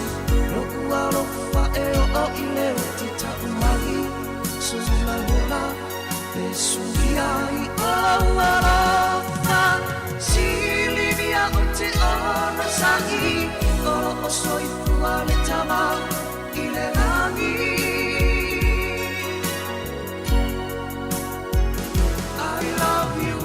no ua lo whae o ileo te tau mai sula mona e suiai o ua lo wha Silvia o te ono sahi o o soifua le tama i le langi I love you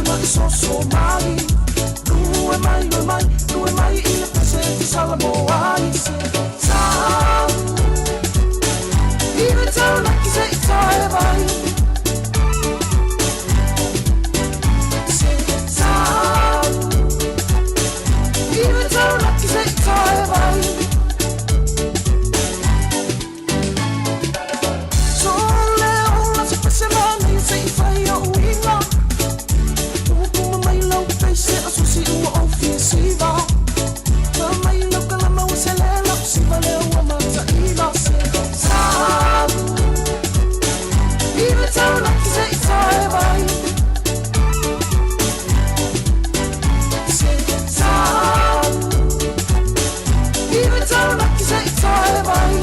ma so so mai. Lue mai, ile pese te Sāmoa i se sa. Ile tau na ki se I tae vai. Se sa. Ile tau na ki se I tae vai. So leo la se pese mana I se I whai au inga. Ukuma mai lau pese asusi ua o fie siva. Ta mai lau kalama o se lela siva leo a mata ina se sa. Ile tau na ki se I tae vai. Se sa. Ile tau na ki se I tae vai.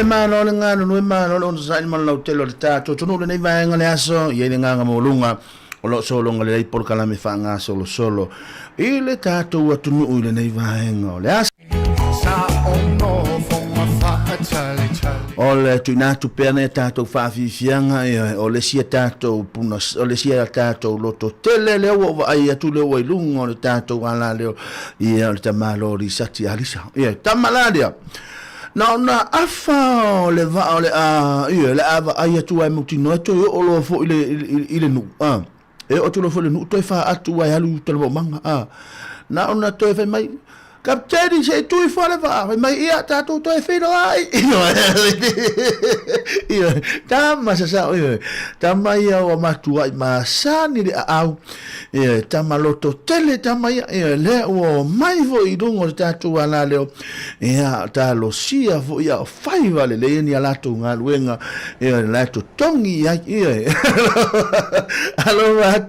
Mano nga no mano on sa ni malo telo ta to no le vai nga le aso ye nga nga molunga o lo solo nga le por kala me fa nga solo ile ta to wa tu no le nei vai nga le aso sa on no fo ma fa chale o le tu na tu pene ta to fa fi fianga o le sia ta to puna o le sia ta to lo to tele le o ai tu le o lungo le ta to ala le ia le tamalo ri sati alisa ia tamaladia. Na afa le va le le ava ai tu ai muti no to o lo fo ile nu e o tu lo fo le nu to fa atu ai alu to lo manga na ona to fa mai kapteni se tu i fa le va mai ia ta tu to fa no ai io ta ma sa ta mai o ma tu ai ma sa ni au ta maloto tele ta mai le o mai vo I dungo ta tu ala leo ta lo sia vo ia fai vale le ni ala tu nga luenga la tu tongi allora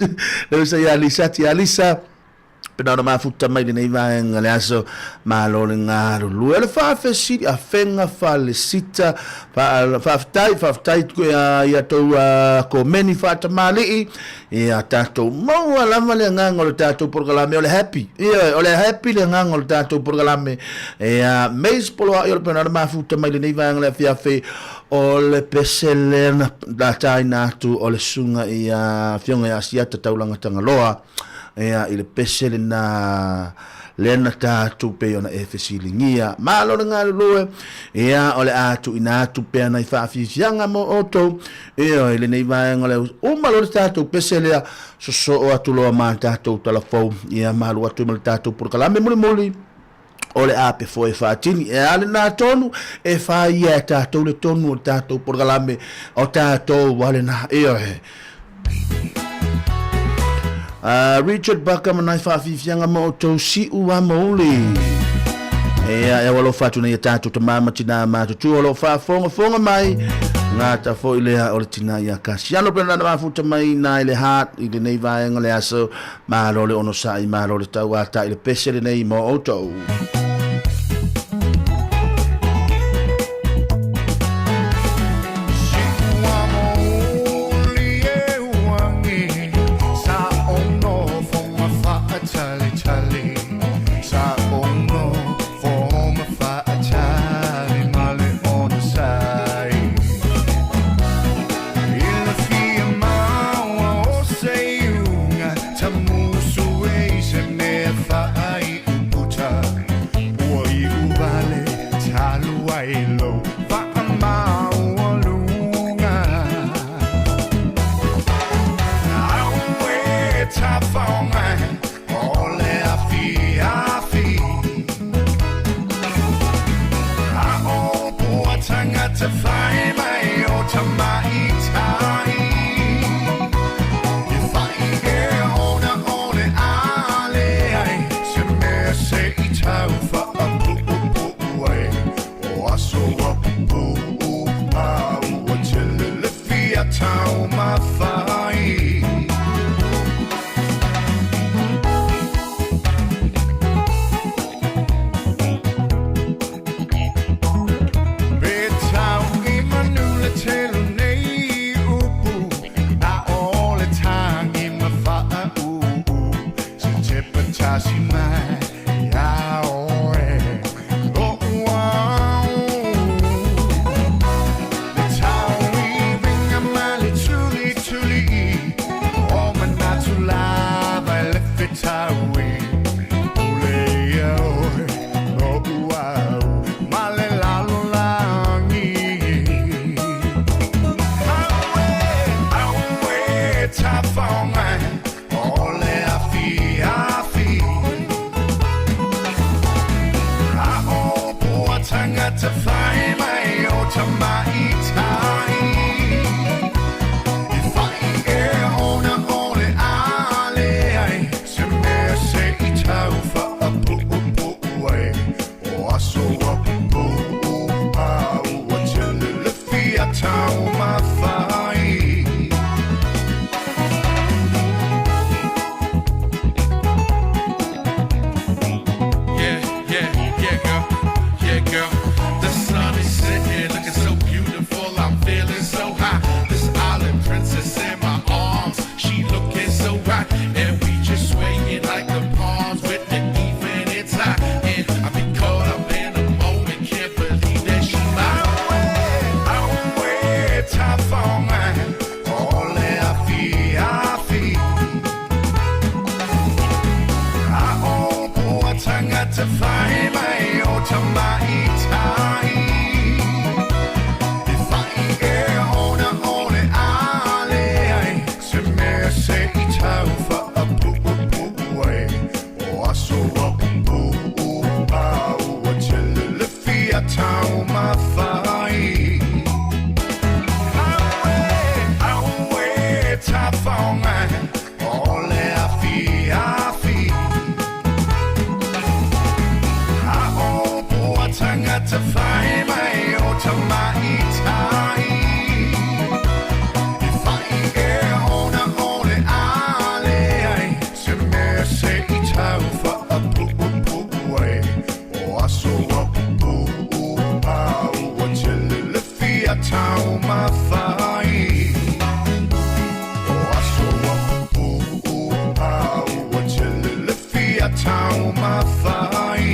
lo sai alisa pena ma futa mai nei vai ngale aso ma lo ngaro lu ele fa fe si a fenga fa le sita fa tai ko ya to ko meni fa ta mali ya tato mo ala male ngangol tato por galame ole happy ole happy le ngangol tato por galame ya mes polo yo pena ma futa mai nei vai ngale fa fe ole pesele da taina tu ole sunga ya fionga ya sia ta taulanga tangaloa ile pesele na lena tatu pe ona efesilingia malo nga lue ole atu ina atu pe na ifa fianga mo oto ile nei vai ngole o malo tatu pesele so atu lo ma tatu telefon malo atu mal tatu por kala me moli ole ape foi fatini ale na tonu fa ia tatu le tonu tatu por kala me o tatu wale na Richard Baka manai fa fianga mo to si ua moli e walo fatu na tatu to mama tina ma to lo fa fonga mai ngata fo ile o tina ya kasiano pena na futa mai na ile hat ile nei vai ngale aso ma lo le ono sai ma lo le tawa ta ile pesele nei mo auto Sa ono fo ma fa chali male ono sai te whai mai o ta mai tai. I whai e ona ole ale ai, se mea se I tau wha a pu ai. O aso a pu a ua te lele fia tau ma whai. To find my automai tai. I whai e ona ole ale ai, se mea se I tau wha a pu ai. O aso a pu a ua te lele fia tau ma whai. Yeah, girl. Yeah, girl. The sun is setting, looking so beautiful. I'm feeling so high. This island princess in my arms, she looking so right, and we just swaying like the palms with the evening tide. And I've been caught up in the moment, can't believe that she mine. Away, top for mine. All that I feel. I hope what I got to find my automai tai. I whai e ona ole ale ai, se mea se I tau wha a pu ai. O aso a pu a ua te lele fia tau ma whai. Aue, ta whaonga, ole a fia. To find my automai tai. I whai e ona ole ale ai, se mea se I tau wha a pu ai. O aso a pu a ua te lele fia tau ma whai. O aso a pu a ua te lele fia tau ma whai.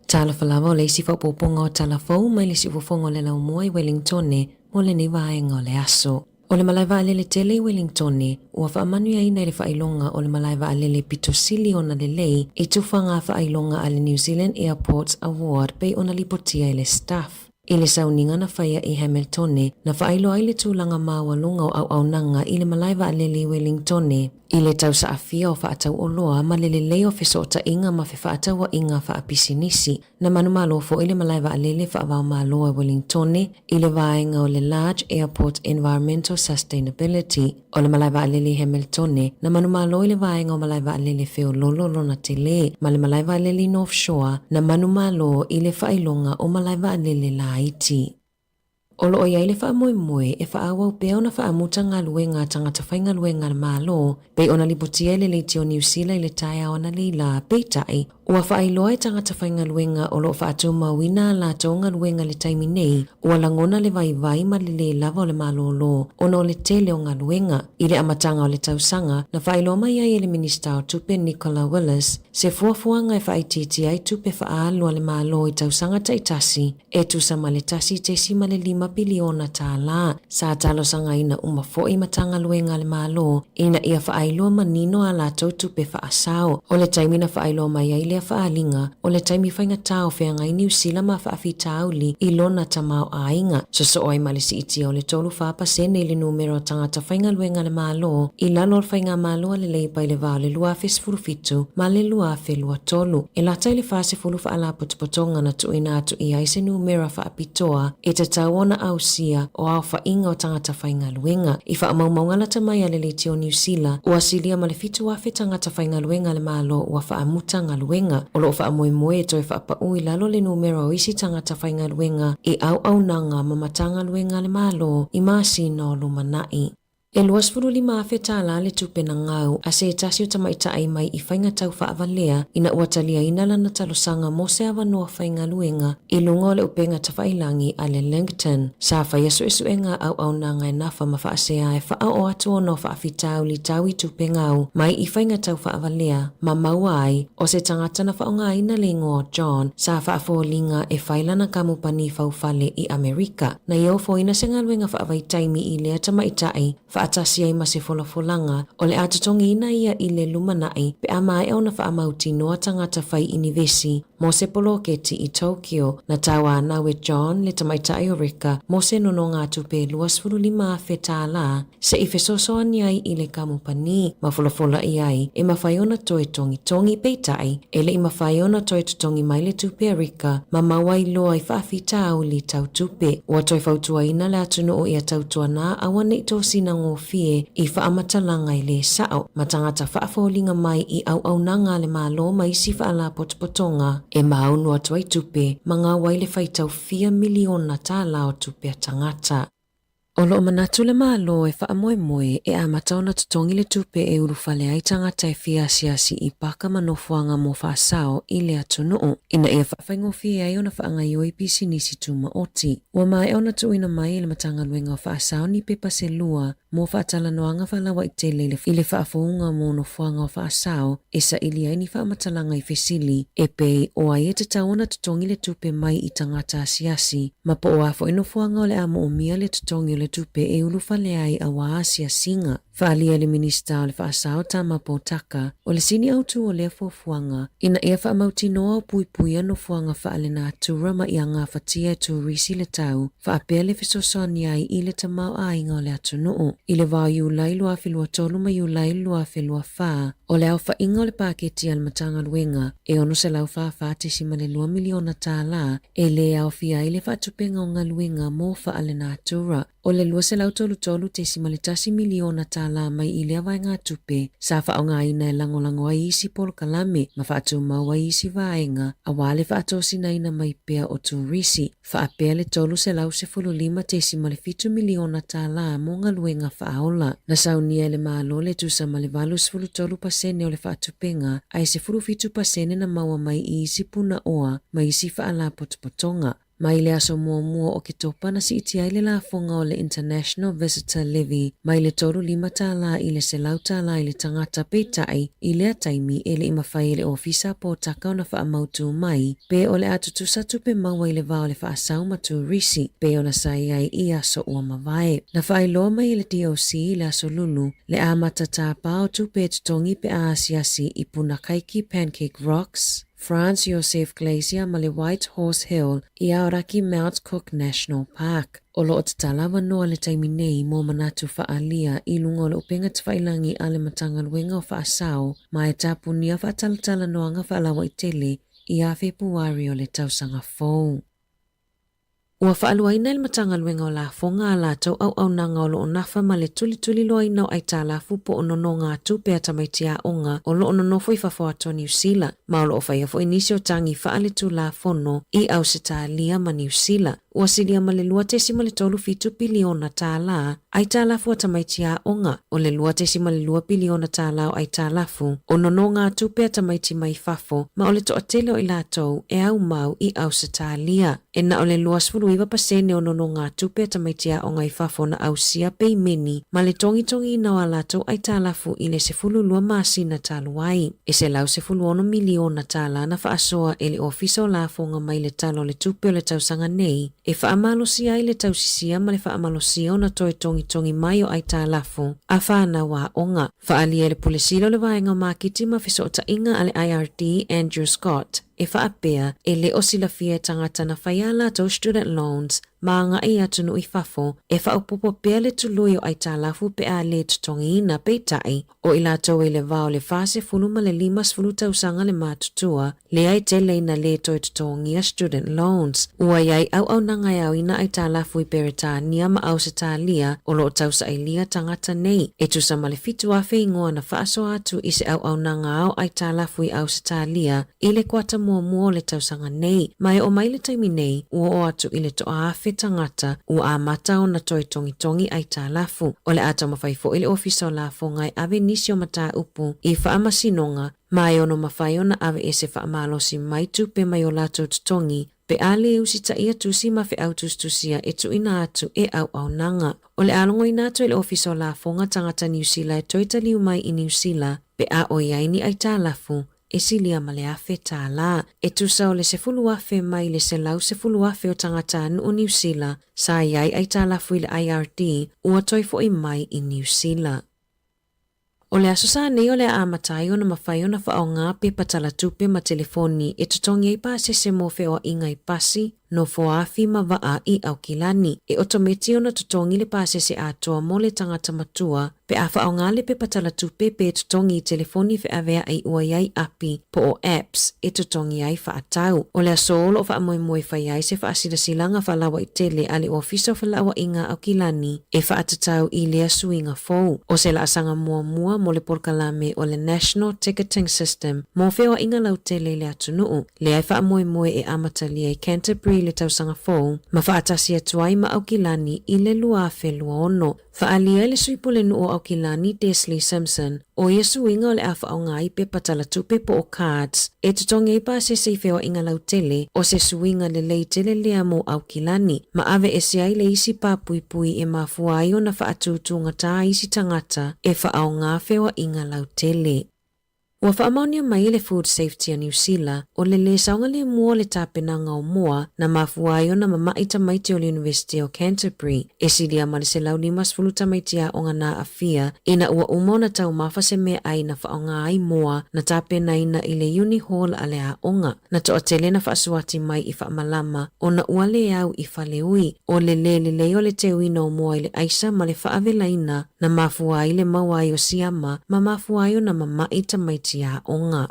Tala falava o le isi whapoponga o tala fau mai le si wafonga o le lau mua I Wellington mo le ni vaenga o le aso. O le malaiva alele tele I Wellington ua whaamanu ia ina I le whailonga o le malaiva alele pitosili o na le lei I tufanga whailonga a le New Zealand Airports Award pei o na lipotia I le staff. I le sauninga na whaia I Hamilton na whailo ai le tūlanga māwalunga o au nanga I le malaiva alele I Wellington I le tau sa afia o whaatau o loa ma le leo feso o ta inga ma fe whaatau wa inga wha pisinisi na manu malo fo I le malaiva alele whaavau malo Wellington I le vaenga o le Large Airport Environmental Sustainability o le malaiva alele Hamilton na manu malo I le vaenga o malaiva alele feo lolo na tele ma le malaiva alele North Shore na manu malo I le whailonga o malaiva alele la Haiti. Olo o iai le wha moe e wha awau peo na wha amuta ngā luenga tangata whainga luenga malo pei ona lipotia le leiti o New Zealand le taia ona leila pei tai ua wha ailoa e tangata whainga luenga olo wha atu mawina la tonga luenga le taimi nei ua langona le vai ma le lava o le malolo ono le tele o ngā luenga I le amatanga o le tausanga na wha ailoa mai ai le minista o tupe Nicola Willis se fuafuanga e wha aititi ai tupe wha aalua le malo I tausanga taitasi e tusama le tasi te sima le 5 biliona tala sa talo sanga ina umafo I matanga luenga le malo ina ia wha ailoa manino a la tupe wha asao o le taimina wha ailoa mai ai le lea whaalinga o le taimi whainga tau whea ngai New Zealand ma whaafi tauli I lona tamau ainga. So oi malisi iti o le tolu whaapasene I le numero tangata whainga luenga le malo I lalo le whainga malo le lei pai le vau le lua fes furufitu ma le lua fe lua tolu. E lata le fase fulu whaala potopotonga na tuina atu I aise numero whaapitoa e te tauona au sia o au whainga o tangata whainga luenga. I whaamaumaunga la tamai le leiti o New Zealand ua silia ma le fitu wafe tangata whainga luenga le malo ua whaamuta ngā luenga. O lo whaamoemoe toi whaapau I lalo le numero o isi tangata whainga luenga I au nanga mamatanga luenga le malo I masi no lumanai. E luas furu lima afetala le tupe na ngau a se tasi o tamaita ai mai I whainga tau whaavalea ina uatalia ina lana talosanga mo se awanoa whainga luenga I lunga o le upenga tawhailangi a le Langton. Sa whaiasu esuenga au nanga e nafa ma whaasea e wha o atu o no whaafitau li tau I tupe ngau mai I whainga tau whaavalea ma maua ai o se tangata na whaonga ina le ngoa John sa whaafolinga e whailana kamupani whaufale I Amerika. Na iau fo ina senga luenga whaavaitaimi I lea tamaita ai atasi ai mase folanga o le atutongi ina ia I le lumanai pe amai au na whaamauti noa tangata whai inivesi mo se poloketi I Tokyo na tawa nawe John le tamaitai o Rika mo se nono ngā tupe luas furu lima fetala se I fesosoani ai I le kamupani ma folafola I ai e mawhaiona toe tongi peitai e le I mawhaiona toe tongi mai le tupe Rika ma mawai loa I whaafita au li tau tupe ua toe fautua ina le atuno o ia tautua na awane I tosi na ngofie I whaamatala I le sao matangata whaafolinga mai I au nanga le malo mai si whaala potopotonga e maunu atu ai tupe mga waile whaitau 4 miliona tala o tupe tangata. O loo manatu le malo e whaamoemoe e a mataona tutongi le tupe e urufale ai tangata e whiasiasi I paka manofuanga mo whaasao I le atunuu. Ina ea whaafaingofi ai ona whaangai oi pisi nisi tuma oti. Ua mai ona tuina mai le matanga luenga o whaasao ni pepa se lua mo whaatala noanga whalawa I tele I le whaafounga mo nofuanga o whaasao e sa ili ai ni whaamatalanga I fesili e pei o ai e te taona tutongi le tupe mai I tangata asiasi ma po o afo inofuanga o le amo o mia le tutongi o le tupe e ulufale ai a waasia singa. Whaalia le minista o le whaasao tama potaka o le sini autu o le fofuanga ina ea whaamauti noa o puipuia no fuanga whaale na atura ma I anga whatia e turisi le tau whaapea le fisosoni ai I le tamau ainga o le atunuu. I le vau iulai lua filua tolu ma iulai lua filua wha o le au whainga o le paketi al matanga luenga e ono se lau wha te sima le 2 miliona tala e le au fia I le whaatupenga o ngā luenga mo whaale na atura. O le lua se lau tolu te sima le 10 miliona tala mai I le awai ngā tupe sa whaonga ina e langolango ai isi polo kalame ma whaatu mau ai isi vaenga a wale whaatosi na ina mai pea o turisi. Whaapea le tolu se lau se 5 te sima le 7 miliona tala mo ngā luenga whaola. Na saunia le malo le tusa ma le valus 13% o le whaatupenga ai se 7% na maua mai I isi puna oa mai isi whaala potopotonga. Mai le aso mua o ke topa na si iti ai le la fonga o le International Visitor Levy mai le toru 5 tala I le se lau tala I le tangata peitai I le ataimi e le imawhai le ofisa po taka o na whaamautu mai pe o le atutu satupe maua I le vau le whaasau matu risi pe o na sai ai I aso ua mawai. Na whai loa mai le DOC le aso lulu le amata tāpā o tupe tutongi pe a asiasi I puna kaiki Pancake Rocks France Joseph Glacier ma le White Horse Hill I aoraki Mount Cook National Park. O lo o te talawa noa le taimi nei mo manatu whaalia I lunga o le upenga te whailangi a le matanga luenga o whaasao ma e tapunia whaatalatala noanga whaalawa I tele I a Februari o le tausanga fou. Ua whaaluaina il matanga luenga o la fonga a la tau au nanga o loo nafa ma le tuli loaina o ai tā la fupo o nono ngā tupe a tamaitia onga o loo nono fo I whawha ato New Zealand ma o loo whaia fo inisi o tangi whaale tu la fono I au se tā lia ma New Zealand. Ua silia ma le lua tesima le tolu 5 piliona tā la ai tā lafu a tamaitia onga o le lua tesima le 2 piliona tā la o ai tā lafu o nono ngā tupe a tamaiti mai fafo ma o le toa tele o I la tau e au mau I au se tā lia. E na o le lua sfuru iwa pasene o nono ngā tupe tamaitia o ngai fafo na ausia pei meni ma le tongi na wala tau ai tālafu i le 12 masina taluai. E se lau 11 miliona tāla na whaasoa e le ofisa o lafonga mai le talo le tupe o le tausanga nei e whaamalosia ai le tausisia ma le whaamalosia o na toi tongi mai o ai tālafu a whaana wā onga. Whaalia le pulesilo le vaenga makiti ma fiso o tainga ale IRD Andrew Scott e whaapea e le osilafia tangata na whaiala tau student loans maanga i atunu i fafo e whaupopo pea le tului o ai tālafu pe a le tutongi na peitai o ila tau e le vao le fase fulu ma le 5 tausanga le matutua le ai tele ina le toi tutongi a student loans. Ua iai au nangai au ina ai tālafu i Peretania ma au se tālia o lo tausa ai lia tangata nei e tusa ma le fitu afe ingoa na whaaso atu i se au nanga au ai tālafu i au se tālia i le kwata mua le tausanga nei mai o mai le taimi nei ua o atu i le toa afe tangata ua a mata o na toi tongi ai tālafu o le ata mawhaifo i le ofisa o la fongai ave nisi o mata upu i whaamasinonga mai ono mawhai ona ave e se whaamalosi mai tupe mai o lato tutongi pe ale usita ia tusi ma fe tusia e tu ina atu e au nanga. O le alongo ina atu i le ofisa o la fonga tangata New Zealand e toitali umai i New Zealand pe a o iaini ai tālafu e silia ma le afe tāla. E tusa o le 10 afe mai le se lau 10 afe o tangata anu o New Zealand sa iai ai tālafu i le IRD ua toifo i mai i New Zealand. O le asosa nei o le amatai o na mawhai o na whaonga pe patala tupe ma telefoni e tutongi ai pa se mo feo inga i pasi no foafi ma waa i au kilani. E otometi o na tutongi le pa se atoa mo le tangata matua pe a whaonga le pe patala tupe pe tutongi i telefoni fe avea ai ua iai api po o apps e tutongi ai whaatau. O le asolo o whaamoe whai ai se whaasida silanga whalawa i tele ale ofisa o whalawa inga au kilani e whaatatau i lea suinga fou. O se la asanga mua mo le porkalame o le National Ticketing System mo feo inga lau tele le atunuu. Le ai whaamoe e amatalia i Canterbury le tausanga fou ma whaatasi atuai ma au kilani i le luafe luono. Whaalia le suipule nu o au kilani Desley Simpson o yesu inga o le afa o ngai pe patala tupe po o cards e tutongi i pa se feo inga lau tele o se suinga le lei tele lea mo au kilani ma ave e se ai le isi pa pui e mafuai o na whaatutunga ta isi tangata e whaau ngā feo inga lau tele. Ua whaamaunia mai le Food Safety a New Zealand o le saunga le mua le tāpenanga o moa na mafuai o na mamaita maiti o le University o Canterbury e silia ma le se lau 5 tamaitia o ngana afia ina ua umona tau mawhase mea ai na whaonga ai moa na tāpenaina i le Uni Hall a le aonga na toa tele na whaasuati mai i whaamalama o na ua le au i whaleui o le o le teuina o moa i le aisa ma le whaavelaina na mafuai le mawai o siama ma mafuai o na mamaita maiti ya onga.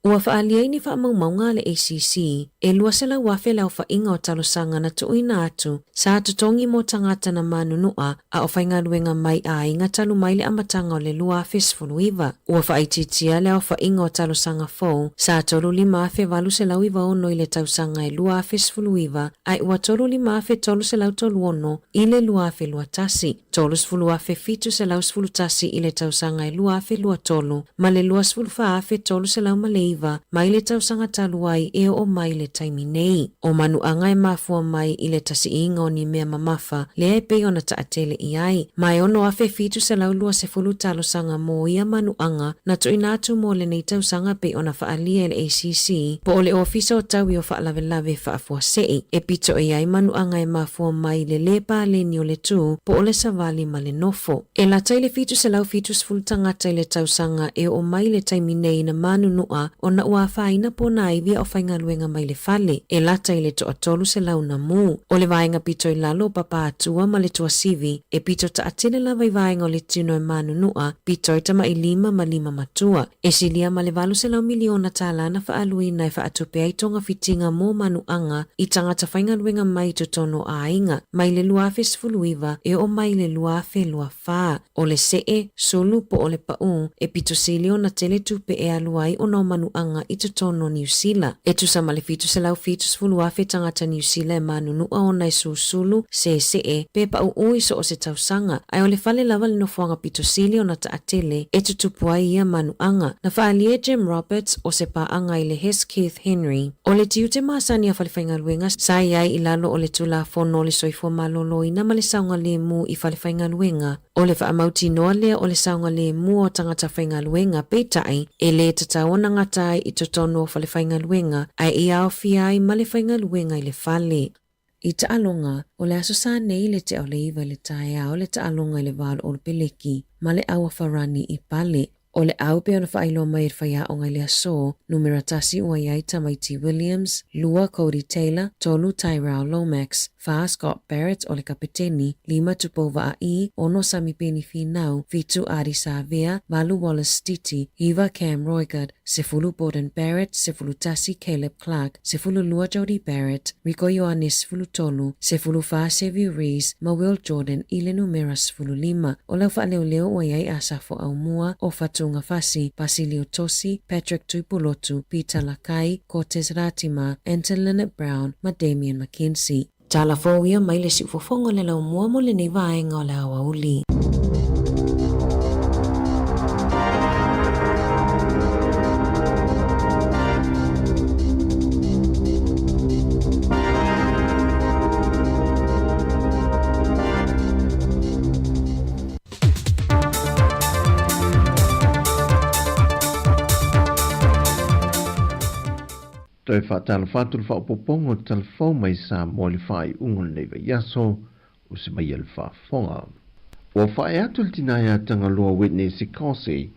Ua whaalia ini whaamaumaunga le ACC e lua se lau wafe lau whainga o talosanga na tuuina atu sa tutongi mo tangata na manunua a o whainga luenga mai a inga talu mai le amatanga o le lua fesfuluiva. Ua whaititia le o whainga o talosanga fau sa tolu 5 afe valu se lau iwa ono i le tausanga e lua fesfuluiva ai ua tolu 5 afe tolu se lau tolu ono i le lua afe lua tasi. Tolu sfulu afe fitu se lau sfulu tasi i le tausanga e lua afe lua tolu ma le lua sfulu fa afe tolu se lau malei mai le tausanga taluai e o mai le taimi nei. O manu angai mafua mai i le tasi inga o ni mea mamafa le e pe ona taatele i ai. Mai ono afe fitu se lau lua se fulu talosanga mo ia manu anga na to inatu mo le nei tausanga pe ona whaalia le ACC po o le ofisa o tau i o whaalave whaafua sei. E pito e ai manu angai mafua mai le lepa le ni o le tu po o le savali ma le nofo. E la tai le fitu se lau fitu se fulu tangata i le tausanga e o mai le taimi nei na manu nua o na ua whaina po na ivia o whainga luenga mai le fale. E lata i le toa tolu se lau na mu. O le vaenga pito i lalo papa atua ma le toa sivi. E pito ta atene la vai vaenga o le tino e manu nua. Pito i tama i 5 ma 5 matua. E silia ma le valu se lau miliona talana whaaluina e whaatupea i tonga fitinga mo manu anga i tangata whainga luenga mai to tono a inga. Mai le luafe sfuluiva e o mai le luafe lua wha. O le see, solu po o le pau. E pito silio na tele tupe e aluai o no manu manuanga i totono New Zealand. E tu sa malefitu se lau fitus fulu afe tangata New Zealand manunu aona i susulu se pe pa ui so o se tausanga. Ai ole fale lava le nofuanga pitosili o na taatele e tutupuai ia manuanga. Na faalie Jim Roberts o se paanga i le Hes Keith Henry. O le tiute maasani a falefaingaluenga sa iai ilalo o le tula fono le soifua malolo ina ma le saunga le mu i falefaingaluenga. O le whaamauti noa lea o le saunga le mu o tangata whaingaluenga peitai e le tataona ngatai i totono o falefaingaluenga ai i au fiai ma le whaingaluenga i le fale. I taalonga, o le aso sa nei le te au le iwa le tae o le taalonga i le walo o le peleki ma le awa wharani i pale. O le au pe ona whailo mai e whaia o ngai le aso, numera tasi ua iai Tamaiti Williams, lua Cody Taylor, tolu Tyrell Lomax, wha Scott Barrett o le kapiteni, lima tupova a i, ono Sami Peni Finau, fitu Ari Savia, malu Wallace Stiti, iwa Cam Roygard, sefulu Borden Barrett, sefulu tasi Caleb Clark, sefulu lua Jody Barrett, Rico Ioannis sefulu tolu, sefulu wha Sevi Rees, ma Will Jordan, ile numera sefulu lima, o lau wha leo ua iai asafo au mua, o Fatunga Fasi, Basilio Tosi, Patrick Tuipulotu, Peter Lakai, Cortez Ratima, Anton Leonard Brown, ma Damian McKenzie. Tala fōia mai le si fofongo le lau mua mo le nei vaenga o le awa uli. Toi whaatala whāturu whaopopongo talafau mai Sāmoa le whai ungon leiva yaso o se mai al whaafonga. O whae atu le tinaya tanga loa Whitney Sikosi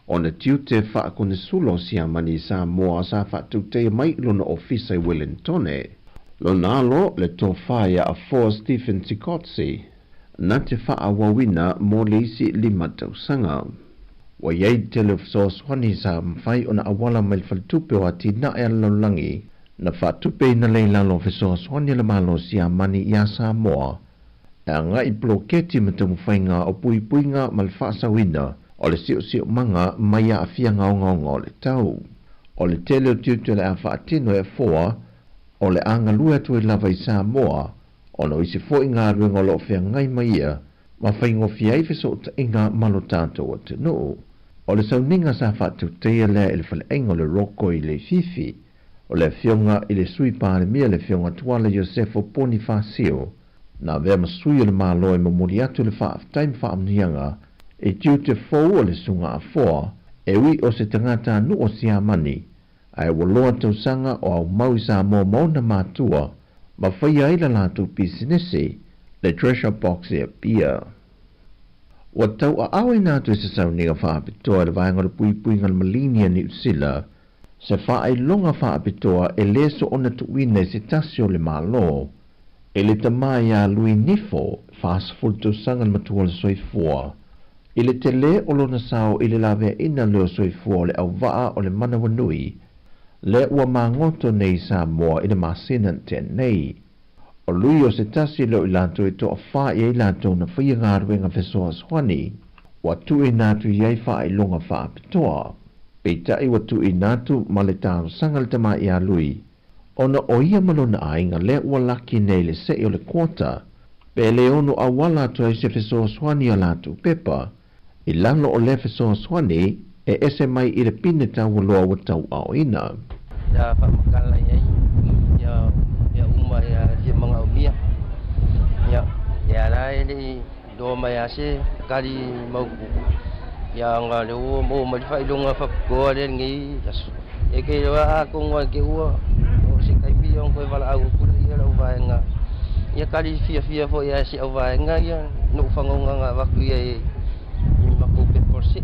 o na tiute whaakone sulo si amani Sāmoa sa whaatutei mai lona ofisa i Wellingtone. Lona alo le tō whaia a 4 Stephen Sikosi na te whaawawina mo le isi 5 tausanga. Wa yei tele swani sa mfai ona awala mai faltupe o ati na e laulangi na fatupe na leila lo swani le malo si amani ia Sāmoa e anga i bloketi me te mwhainga o puipuinga mal whaasawina o le sio manga mai a fianga o le tau. O le tele o tiutu le a whaatino e 4 o le anga lua tu i lava i Sāmoa o no isi fo inga ruenga lo fia ngai mai ia ma whaingo fiai ta inga malo tātou o te nuu. O le sauninga sa whatu teia lea ele whale engo le roko i le fifi, o le fionga i le sui pāre mia le fionga tuala Iosefo Bonifasio, na vea masui o le māloi ma muri atu le whaaftaim whaamnianga, e tiu te fau o le sunga a foa, e ui o se tangata nu o si amani, a e waloa tausanga o au mau i Sāmoa mauna mātua, ma whaia ila lātu pisinese, le treasure box e a pia. Wa tau a awe nātu e se sauniga whaapitoa le vaenga le puipuinga le malinia ni usila, se whaai longa whaapitoa e leso ona tuine se tasio le malo, e le tamai a lui nifo whaasfulto sanga le matua le soifua, i le te le o lona sao i le lawe ina leo soifua le au waa o le mana wanui, le ua mangoto nei Sāmoa i le masinan te nei. O lui o se tasi leo i lanto e toa wha i lanto na whia ngāruenga whesoa swani, wa tu i nātu iei wha i longa wha apitoa. Peita i wa tu i nātu ma le tāro sanga le tama i a lui. Ona o ia malona ainga le ua laki nei le se o le kuota, pe le ono a wala to e se whesoa swani a lanto pepa, i lano o le whesoa swani e ese mai i le pine tau loa wa tau ao ina. Ya whamakala iei, ya uma ya dia mga umia ya lai ni do maya se kali mau ya nga le o mo mai fai longa fa ko le ngi e ke wa ko ngwa ke wa o se kai bi on ko vala au ku le la va nga ya kali fia fo ya si au va nga ya no fa nga va ku ye ma ko pe por si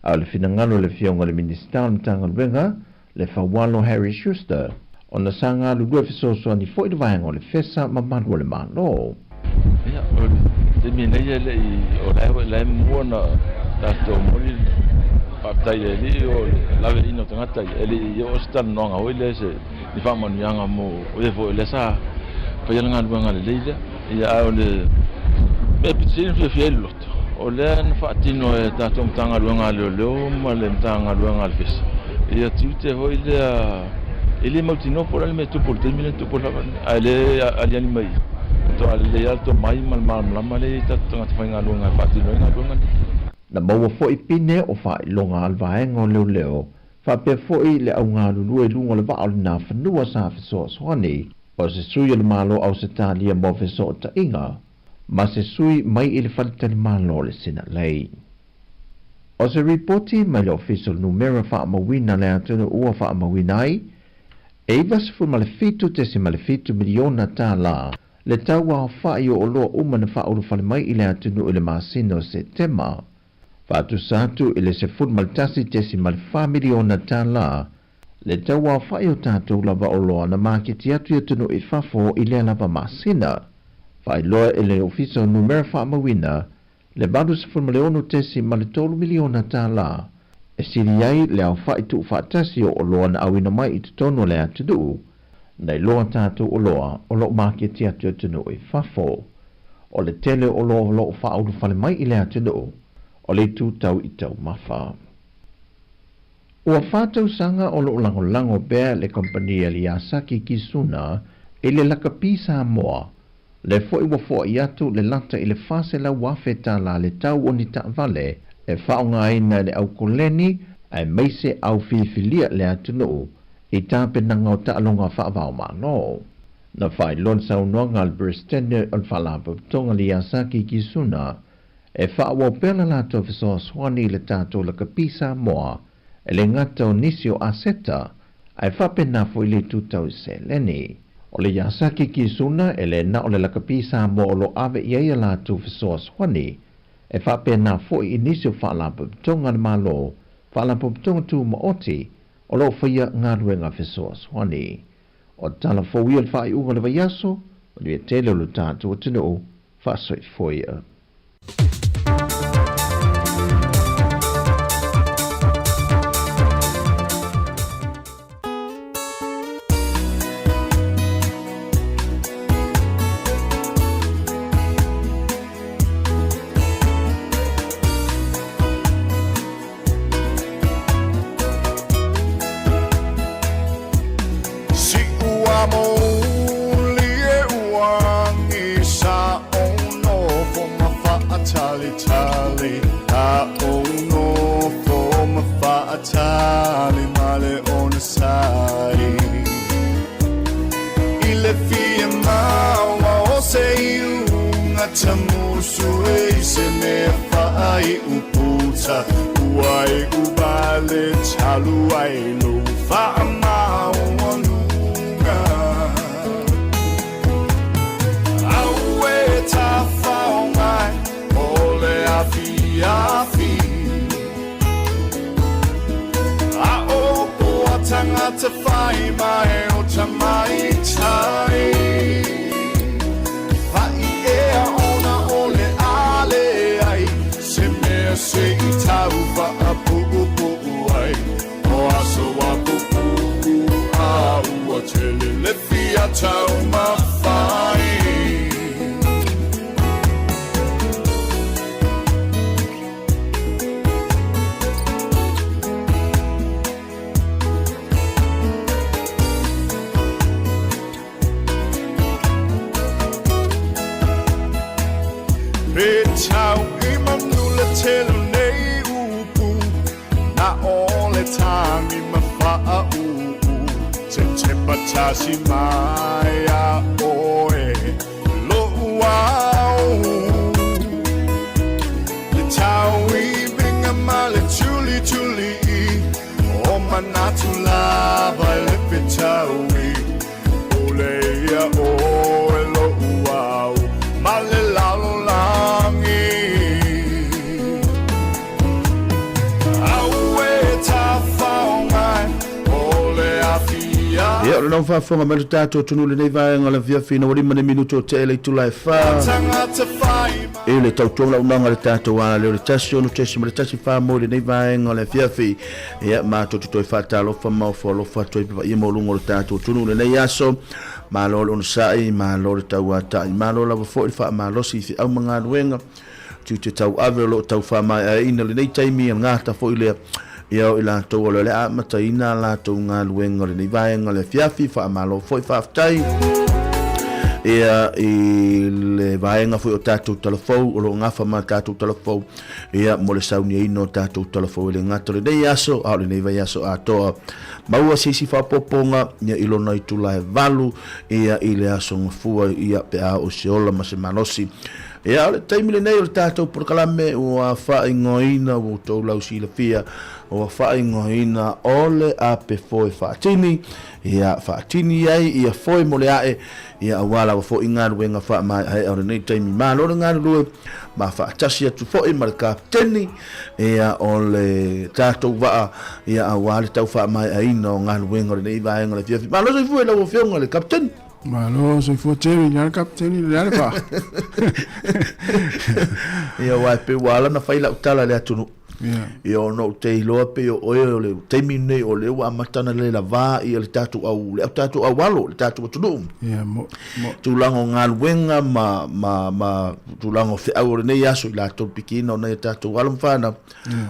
al finangalo le fionga le minister tanga venga le fa walo Harry Schuster on the sanga lu due so ni foi de vaenga le fesa ma manu le malo ya de mi nei le o la muona da to mori pa li o la verino tangata ele yo stan no nga wele se ni fa manu yanga mo o de vo le sa pa yanga luanga le leila ya o le me pitsin fi lot o le fa tino e ta tong tanga luanga le ma le tanga luanga le fesa ia tiu te hoi lea ele mautino por ale me tu por te mile tu por ale ali mai to ale ya to mai mal le ta to ngata fainga lunga pati lunga na maua fo'i pine o fa'i longa alvaenga o leo fa pe fo'i le au ngā lulu e lunga le va'o le nā whanua sa fiso soani o se sui le malo au se tālia mo fiso ta inga ma se sui mai i le whalitani malo le sina lei. O se reporti mai le official numera fa'a mawina le atuna ua fa'a mawina ai e vasfu ma le fitu te si ma le fitu miliona tā la le tau au fa'i o loa uma na fa'a ulu fale mai i le atunu i le masino se tema Fatu satu ile se fut maltasi tesi mal miliona tala. Le tawa fayo tatu lava oloa na makiti atu ya tunu i fafo ile lava masina. Fai loa ile ofiso numera fa mawina. Le badu se fut maleonu tesi mal tolu miliona tala. E siri yai le au fai tu fatasi o oloa na awina mai i tutono le atu du. Na iloa tatu oloa olo makiti atu ya tunu i fafo. O le tele oloa fa ulu fale mai ile atu du. O le tūtau i tau mawha. Ua whātau sanga o lo lango bea le kompania li asaki ki suna e le lakapi Sāmoa. Le fo'i wa fo'i atu le lata i le whase la wafeta la le tau o ni ta'vale e whaonga aina le au koleni ai meise au whiwhilia le atu nuu i tāpenanga o ta'alonga whaavao mano. Na whai lon saunoanga al Bristene on whalapa tonga li asaki ki suna e whaawa pēla lato fisoa swani le tātou la kapi Sāmoa e le ngata o nisi o aseta ai whapena fo i le tūtau se leni. O le yasaki ki suna e le na o le la kapi Sāmoa o lo ave i eia lato fisoa swani e whapena fo i nisi o whaalapa ptonga na malo whaalapa ptonga tū maoti o lo whaia ngāruenga fisoa swani. O tala fo wial whai unga le vaiaso o le tele o lo tātou o tino o whasoi foia. To find my own to my time. Faia ona ole ale ai se me se itau fa apu ai o aso apu a o tele le fia tau ma fai. Tau I manula telu nei upu na ole tangi mawha upu se te patasi mai a oe lo uau le tau I binga male tuli o manatu lava le petau I ole ia oe lo uau male lalo Ia o le nau whaafonga mai tātou tunu le nei vaenga le via whina warima ne minuto te ele tu lai wha. E le tau tonga unanga le tātou ala leo le tasi onu tesi ma le tasi wha mo le nei vaenga le via whi. Ia mātou tutoi whata lofa mau wha lofa toi piwa ia mo lungo le tātou tunu le nei aso. Mā lo le onu sai, mā lo le tau atai, mā lo la wafo i wha mā losi i au mga ruenga. Tu te tau ave lo tau wha mai a ina le nei taimi a ngāta fo i lea. ia o ila to le a mataina la to nga luenga le ni vaenga le fiafi fa malo foi fa tai ia I le vaenga foi o tatou telefou o lo ngafa ma tatou telefou ia mo le sauni ino tatou telefou le ngato le nei aso a le nei vai aso a toa maua sisi fa poponga ia ilo nei tula e valu ia I le aso ngafua ia pe a o seola ma se manosi ia le taimi le nei o le tatou porkalame o a wha ingoina o tau lau si le fia o a wha ingoina o le a pe foe whaatini ia whaatini ai ia foe mo le ae ia awala wa fo inga ruenga fa mai ai ora nei taimi ma lo nga lu ma fa tasi atu fo I mar kapteni ia o le tatou va ia awala tau fa mai ai no nga ruenga nei va nga le fia ma lo so fu la wo fionga le kapteni ma lo so fu teri nga kapteni le ale fa ia wa pe wala na faila utala le atu Io no te loa pe o le te mine o le wa matana le la va I le tatu au le tatu au walo le tatu tu mo tu lango ngal wenga ma tu lango fe au ne yaso la to pikino na tatu walo mfana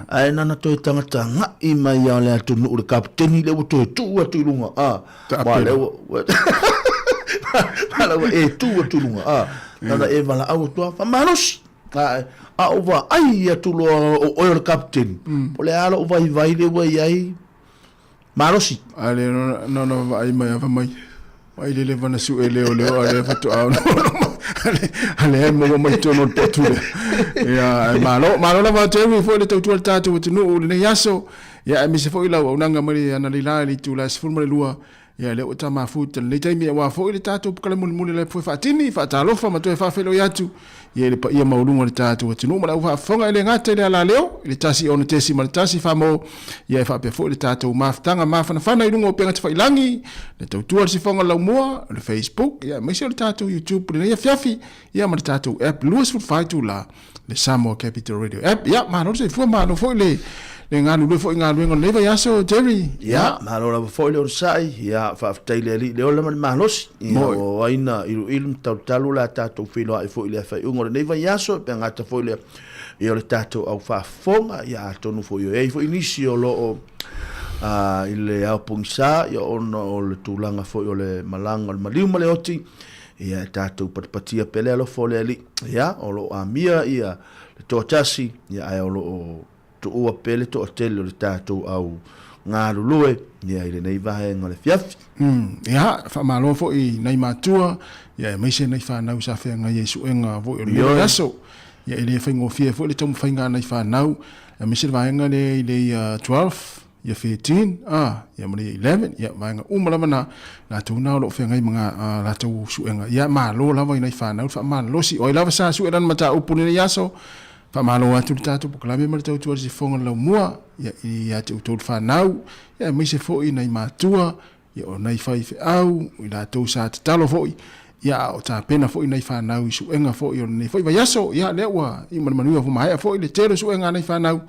ai nana to tanga nga I mai ya le tu no le kapteni le to tu tu lunga wa le ala e tu lunga nana e vala au to fa manos a ova ai atu lo o le captain o le ala ova vai le wai ai marosi ale no vai mai va mai ai le vana su ele o le ale fatu a ale mo mai to no potu ya malo la va te mi fo le tu tatu tu no le yaso ya mi se fo ila o nanga mari ana lila li tu la sfur mari lua ya le o tama futa le taimi wa fo le tatu kala mul le fo fatini fa talo fa ma to fa felo yatu ye le pa ia maulunga le tatu tino mala fa fonga le ngate le ala leo le tasi ona tesi mal tasi fa mo ye fa pe fo le tatu maftanga mafana fana ilungo penga fa ilangi le tautua si fonga la mo le Facebook ya me le tatu YouTube le ya fiafi ya mal tatu app luas fu fa tu la le Sāmoa Capital Radio app ya ma no se fu ma no fo le nganu le fo nganu ngon leva yaso Jerry ya ma lo la fo le sai ya fa taile le o la malos o aina ilum talu la tato filo ai fo le fa ngor leva yaso pe ngata fo le io le tato au fa fonga ya tonu fo yo e fo inicio lo ile au pungsa yo ono le tulanga fo yo le malanga le maliu male oti ya tato patia pele lo fo le ali ya o lo amia ya le totasi ya ai o lo to ua pele to hotel le tato au ngā lulue ia ile nei vahe ngale fiafi ia fa malo fo I nei matua ia mai se nei fa nau sa fe nga Yesu enga vo le aso ia ile fa ngo fie fo le tom fa nga nei fa nau mai se vahe nga le 12 ia 15 ia mai 11 ia vahe nga umala mana la tu na lo fe ngai mga la tu su enga ia malo la vai nei fa nau fa malo si o la sa su eran mata upune yaso fa malo atu tatu poklame mal tau tu si fonga la mua ia te utul fa nau ia mi se foi nei matua ia o nei fai au ila tu sa talo foi ia o ta pena foi nei fa nau su enga foi o nei foi va yaso ia lewa I man manu fu mai foi le tero su enga nei fa nau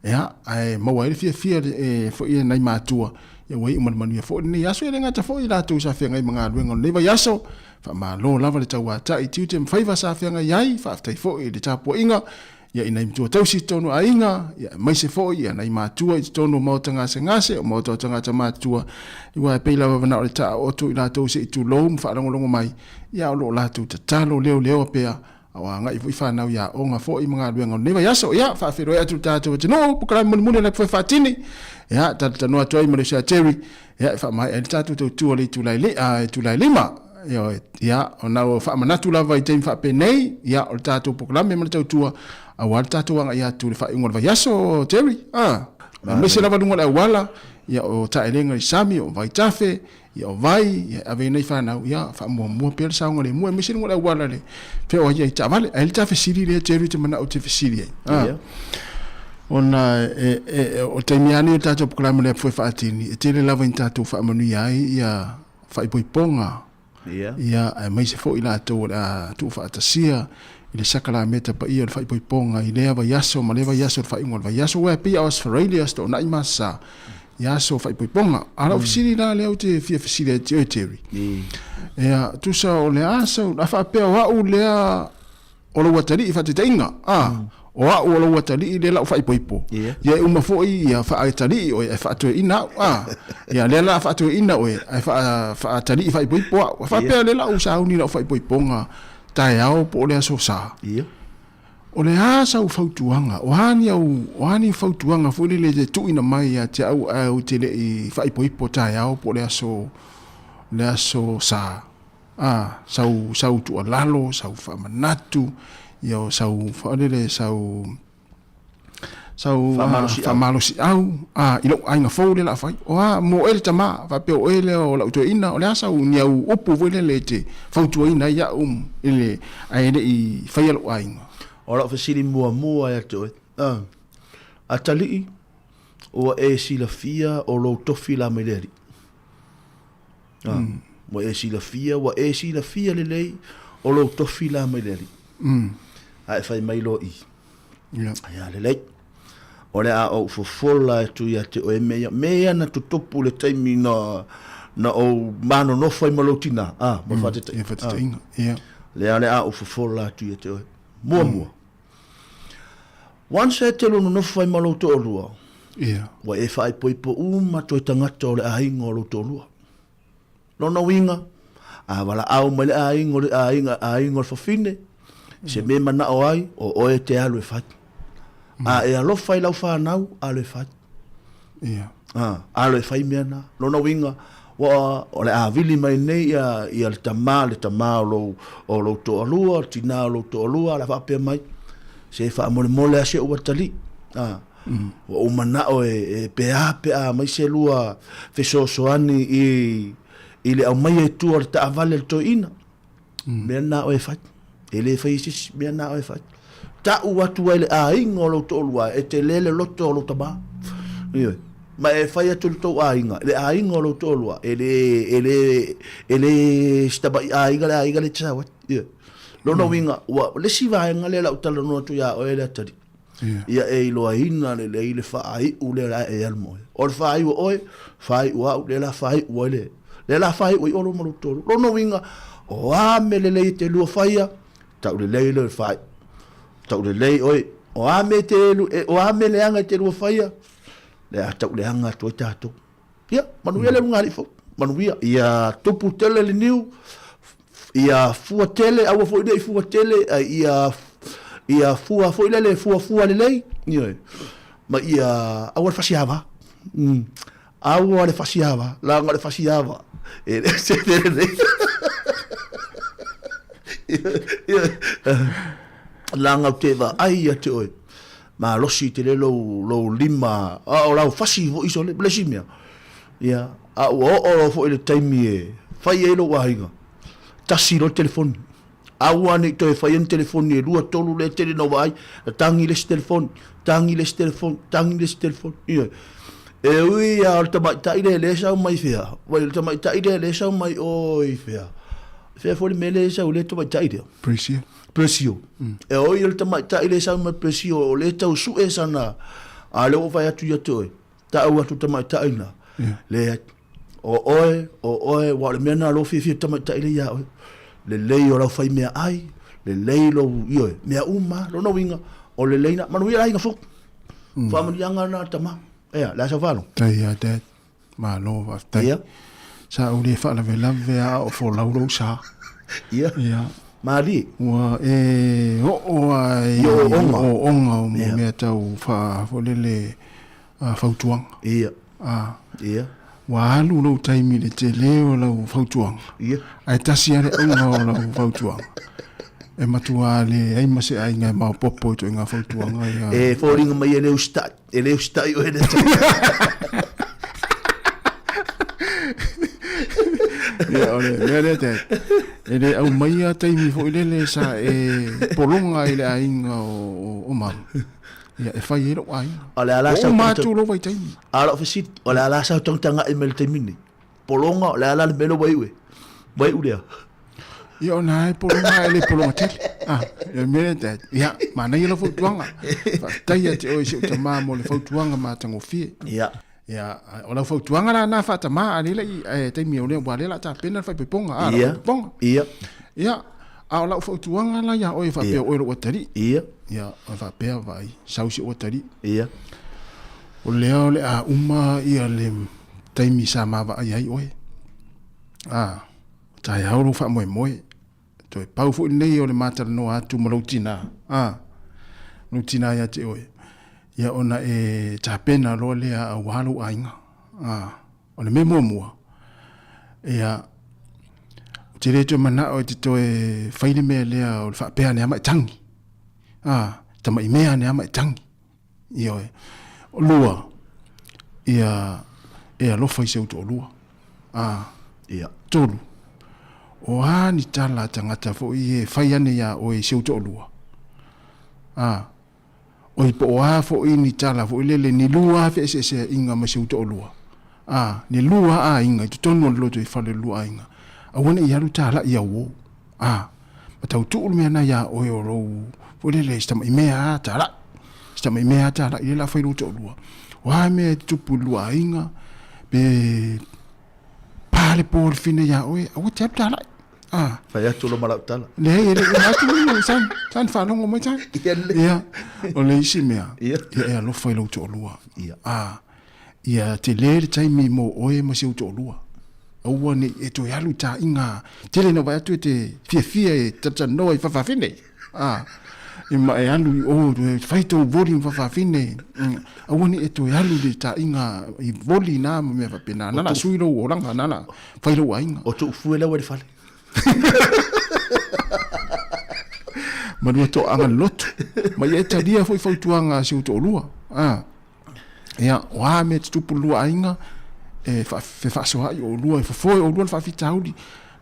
ia ai mo wa fia foi nei matua ia wai man manu foi nei yaso ia ngata foi la tu sa fe ngai manga luenga nei va yaso fa malo lava le tau ata I tiute mfai va sa fe ngai ai fa tai foi le tapo inga ia ina mtua tausi tonu ainga ia mai se foi ia nai matua I tonu mautanga se ngase o mautanga ta matua iwa peila wa na o ta o tu ila tausi I tu lom fa longo mai ia o lo la tu talo leo pea awa nga I fa na ia o nga foi mga luenga neva yaso ia fa fero ia tu tatu no pukala mun le foi fatini ia ta no atoi mo le sa Terry ia fa mai el tatu tu le tu lai lima ia ona o fa manatu lava I tem fa penei ia o tatu pukala me mo tu awal tatu wanga ia tu le fa ingol va yaso Terry me se lava lungo la wala ia o ta elenga I sami o vai tafe ia o vai ia ave nei fa na ia fa mo pel sa ngole mo me se lungo la wala le fe o ia ta vale el tafe siri le Terry te mana o te siri ona o te miani tatu program le foi fa atini e tele lava tatu fa manu ia fa ipoiponga ia mai se fo ila to tu fa tasia ile sakala meta pa ia fa ipoiponga ile va yaso ma le va yaso fa ingol va yaso wa pe Australia sto na imasa yaso fa ipoiponga ala ofisiri la le te fia fisile te Terry ia tu sa o le aso la fa pe wa u le o lo watari fa te inga o a o lo tali le la fa ipo ia uma foi ia fa tali o e fa to ina ia le la fa to ina o e fa tali fa ipo fa pe le la u sa uni la fa ipo nga tai au po le so sa ia o le a sa u fautuanga o hani fautuanga fo le te tu ina mai ia te au te le i fa ipo tai au po le so sa sau tu alalo sau fa manatu yo sau fa le sau fa malosi au ilo ainga fo le la fa o mo el tama fa pe o ele o la to ina o la sau ni au opu vo le te fa tu ina ya ele ai le i fa yelo ainga o la fa sili mua ya to atali o e sila fia o lo tofi la meleri mo e sila fia le lei o lo tofi la meleri ai fai mai lo i ya le lei o le a o fofola tu ya te o e mea na tu topu le taimi na o mano no fai malotina mo fate ia le a o fofola tu ya te o mua once te lo no fai maloto o lua ia wa e fai poipo uma to tangata o le a hingo lo to lua no winga wala au mai a hingo fofine se me mana o ai o e te alu e fat e alo fai lau fa nau alu e fat alu e fai mena no winga wa o le a vili mai nei ia le tama o lo to alua tina lo to alua la fa pe mai se fa mole a se o tali o mana o e pe a mai se lua fe so ani i le au mai e tu o le ta vale to ina mena o e fat ele faisis mena o e fat ta u atu ele a ingo lo to lua e te lele lo to lo taba ma e fai atu to a inga le a ingo lo to lua ele staba a inga le tsawa lo no winga wa le si va nga le la utala no to ya o ele atari ia e lo ina le fa ai u le la e almo o fa ai o fa wa le la fa ai o le la fa ai o lo mo to lo no winga o a me le te lu fa ia tau le le fa tau le o a me te lu o a me le anga te lu fa ia le tau le anga to tato ia manu le ngali fo manu ia topu tele le niu ia fua tele au fo ile fua tele ia fua fo ile le fua le ia ma ia au fasiava au le fasiava la ngale fasiava e se le langa te va ai te oi ma losi te lo lima o la fasi vo iso le blesimia ia o fo ile time fai e lo wainga tasi lo telefon awane to e fai en telefon e lua tolu le tele no vai tangi le telefon ia e ui a o tama ta ile le sa mai fia vai tama ta ile le sa mai oi fia fo le mele sa le to ta ile presio e oi le tama ta ile sa mai presio o le tau su e sana a le o vai atu ya to ta au atu tama ta ina le o wa le mena lo fi tama ta ile ya le lei o la fai mea ai le lei lo io mea uma lo no winga o le leina manu ia inga fo fa mo yanga na tama la sa valo tai dat ma lo va tai sa o le fa la lave a o fo la ro sa ia mali wa o me tau fa fo le fautuang ia wa lu lo taimi le te leo la fautuang ai tasi ale o la fautuang e matua le ai mase ai nga ma popo to nga fautuang ai fo ringa mai ele usta o ele ole te ele au mai taimi fo ile sa polonga ile ai nga o ma ia e fai ero ai ole ala sa matu lo vai taimi ala fisit ole ala sa tanga e mel taimini polonga ole ala le melo vai ulia ia ona polonga ele polonga te ia me te ia mana ia lo futuanga tai te o se tama mo le futuanga ma tango fie ia ola futuanga na fata ma ani le taimi ole wa le la ta pena fai ponga ia A la fo tuanga la ya o fa pe o ro tari. Ia. Ya, o fa pe vai. Sausi o tari. Ia. O leo le a uma ia le taimi sa ma va ai oi. Tai hauru fa moe moe. Toi pau fu nei o le mata no atu maloutina. Lutina ya te oi. Ia ona e tapena lo le a walu ainga. O le memo mua. Ia te reto mana o te toe whaine mea lea o le whapea ne ama i tangi. Tama i mea ne ama i tangi. Ia oi. O lua. Ia lofa i seuto o lua. Ia. Tolu. O ni tala tangata fo i e whaiane ia o i seuto o lua. O i po o fo i ni tala fo i lele ni lua fe se inga ma seuto o lua. Ni lua inga. I tutonu o loto i whale lua inga. Awana i haru tala i awo. Matau tuulu mea na ia o o rou. Fo lele stama i mea tala. Stama i mea tala i lela whairu to lua. Wa mea tupu lua inga. Be pale po le fine ia oe. Awa te haru tala. Whai atu lo malau tala. Le atu san whanongo mai san. Ia. O le isi mea. Ia ea lo whairu to lua. Ia te lere taimi mo oe ma siu to lua. Aua ni e to yalu ta inga tele no vai atu te fia e tata no i fafafine. I ma e alu o fai to volume fafafine. Aua ni e to yalu de ta inga i voli na me fa pena nana suiro o ranga nana fai lo inga. O tu fuela wa fale. Manu to anga lot. Ma ye ta dia foi tuanga siu to lua. Ia wa me tupu lua inga. Fe fa so ai o lua fa foi o lua fa fitaudi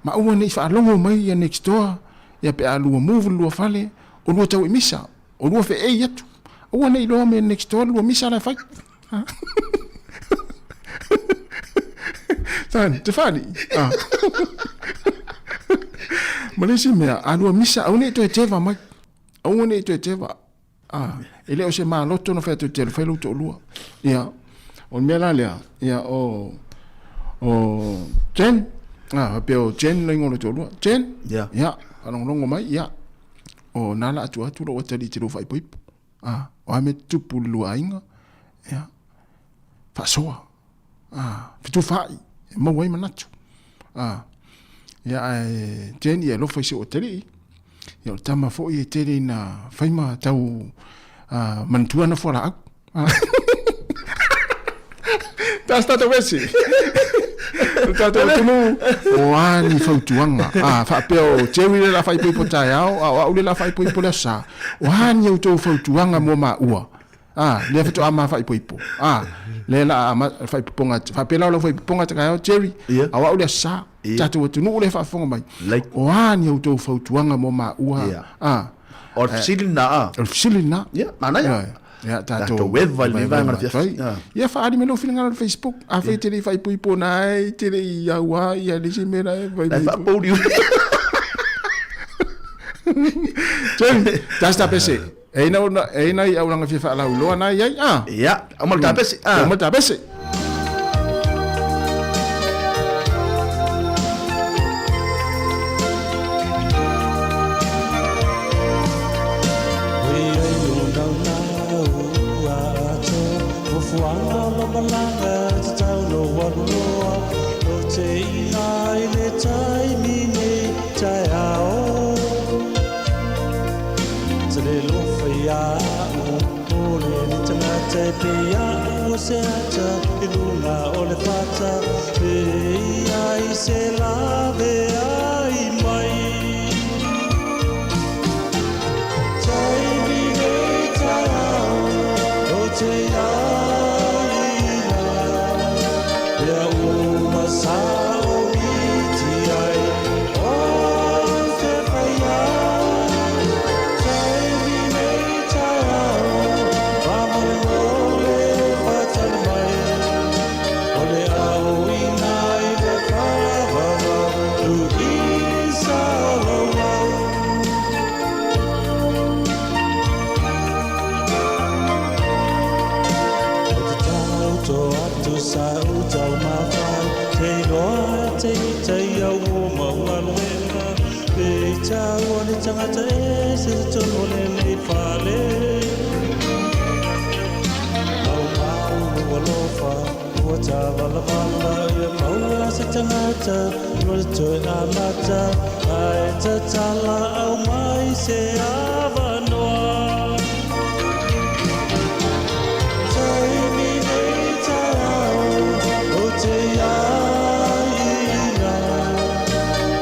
ma o nei fa longo mai ya next door ya pe alu move lua fale o lua tau misa o lua fe e yatu o nei lo me next door lua misa la fa tan te fani malesi me alu misa o nei to teva mai o nei to teva ele o se ma lotto no fa to tel fa lo to lua ya o mela lea ia o Jen pe o Jen le ngolo tolu Jen ia anong longo mai ia o nala atu lo tali tiro fai poipo o ame tupu lu ainga ia fa soa fitu fai mo wai manatu ia Jen ia lo fai se o tali ia tama fo i tele na fai ma tau mantua na fora au Tasta to vesi. Tato tunu. O ani fautuanga. Fa peo chewi la fai poi pota yao. O le la fai poi pola sa. O ani o to fautuanga mo ma ua. Le fatu ama fai poi po. Le la ama fai ponga. Fa pela lo fai ponga ta yao chewi. Awa o le sa. Tato tunu le fa fonga mai. O ani o to fautuanga mo ma ua. O silina. O silina. Ya, mana ya. Ya tato web vai ngar fia. Ya fa ali melo filinga no Facebook. A fe tele fai pui ponai, tele ia wa ia lisi mera vai. Fa podium. Jen, tasta pese. Eina ia uranga fia fa la ulo na ia. Ya, amal ta pese. Amal ta pese. Pecha wani tangata e se tono le nei fale Mau mau walofa Wata wala wala e maua se tangata Nore toi amata Ai ta tala au mai se avanoa Tai mi nei tarao O te aina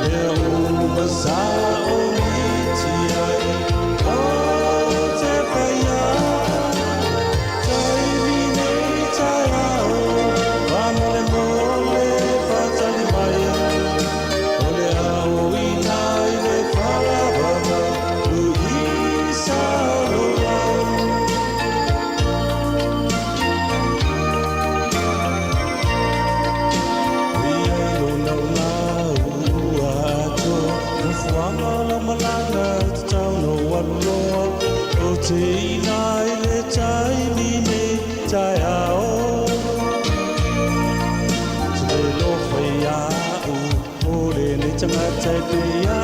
Le uma sa o miti ai O te paia Tai mi nei tarao Vamole mole fatali mai Ole au inai le whawawanga Lu isa roa Tai pia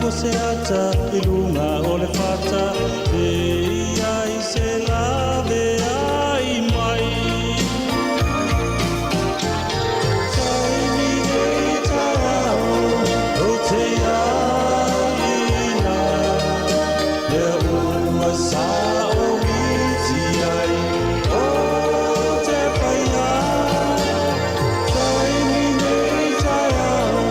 o se ata I lunga o le fata E ai se lave ai mai Tai mi nei tarao o te aina Le uma sa o miti ai o te paia Tai mi nei tarao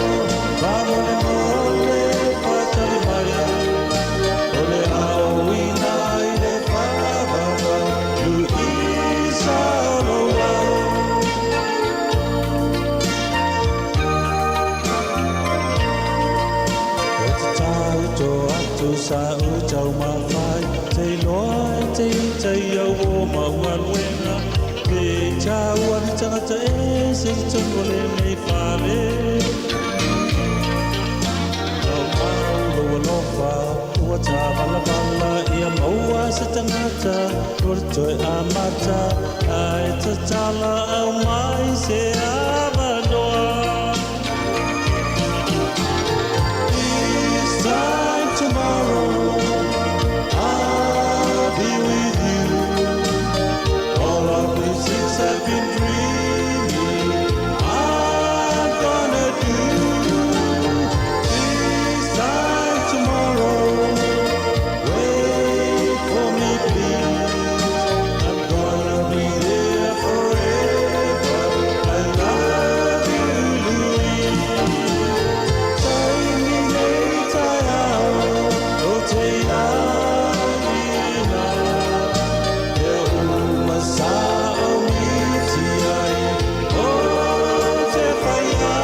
Vamole mole fatali mai Ole au inai le whawawanga Lu isa roa O te tauto atu sa u tau mawhai Te loa e te itai au o maualuenga Me tau ani tangata e se tongo le mei whale Au mau loa lofa Ua tā wala wala Ia maua se tangata Nore toi amata Ai ta tala au mai se avanoa This time tomorrow I'll be with you All of these things I've been dreaming I'm gonna do This time tomorrow Wait for me please I'm gonna be there forever I love you Louise Tai mi nei tarao O te aina E uma sa o miti ai O te paia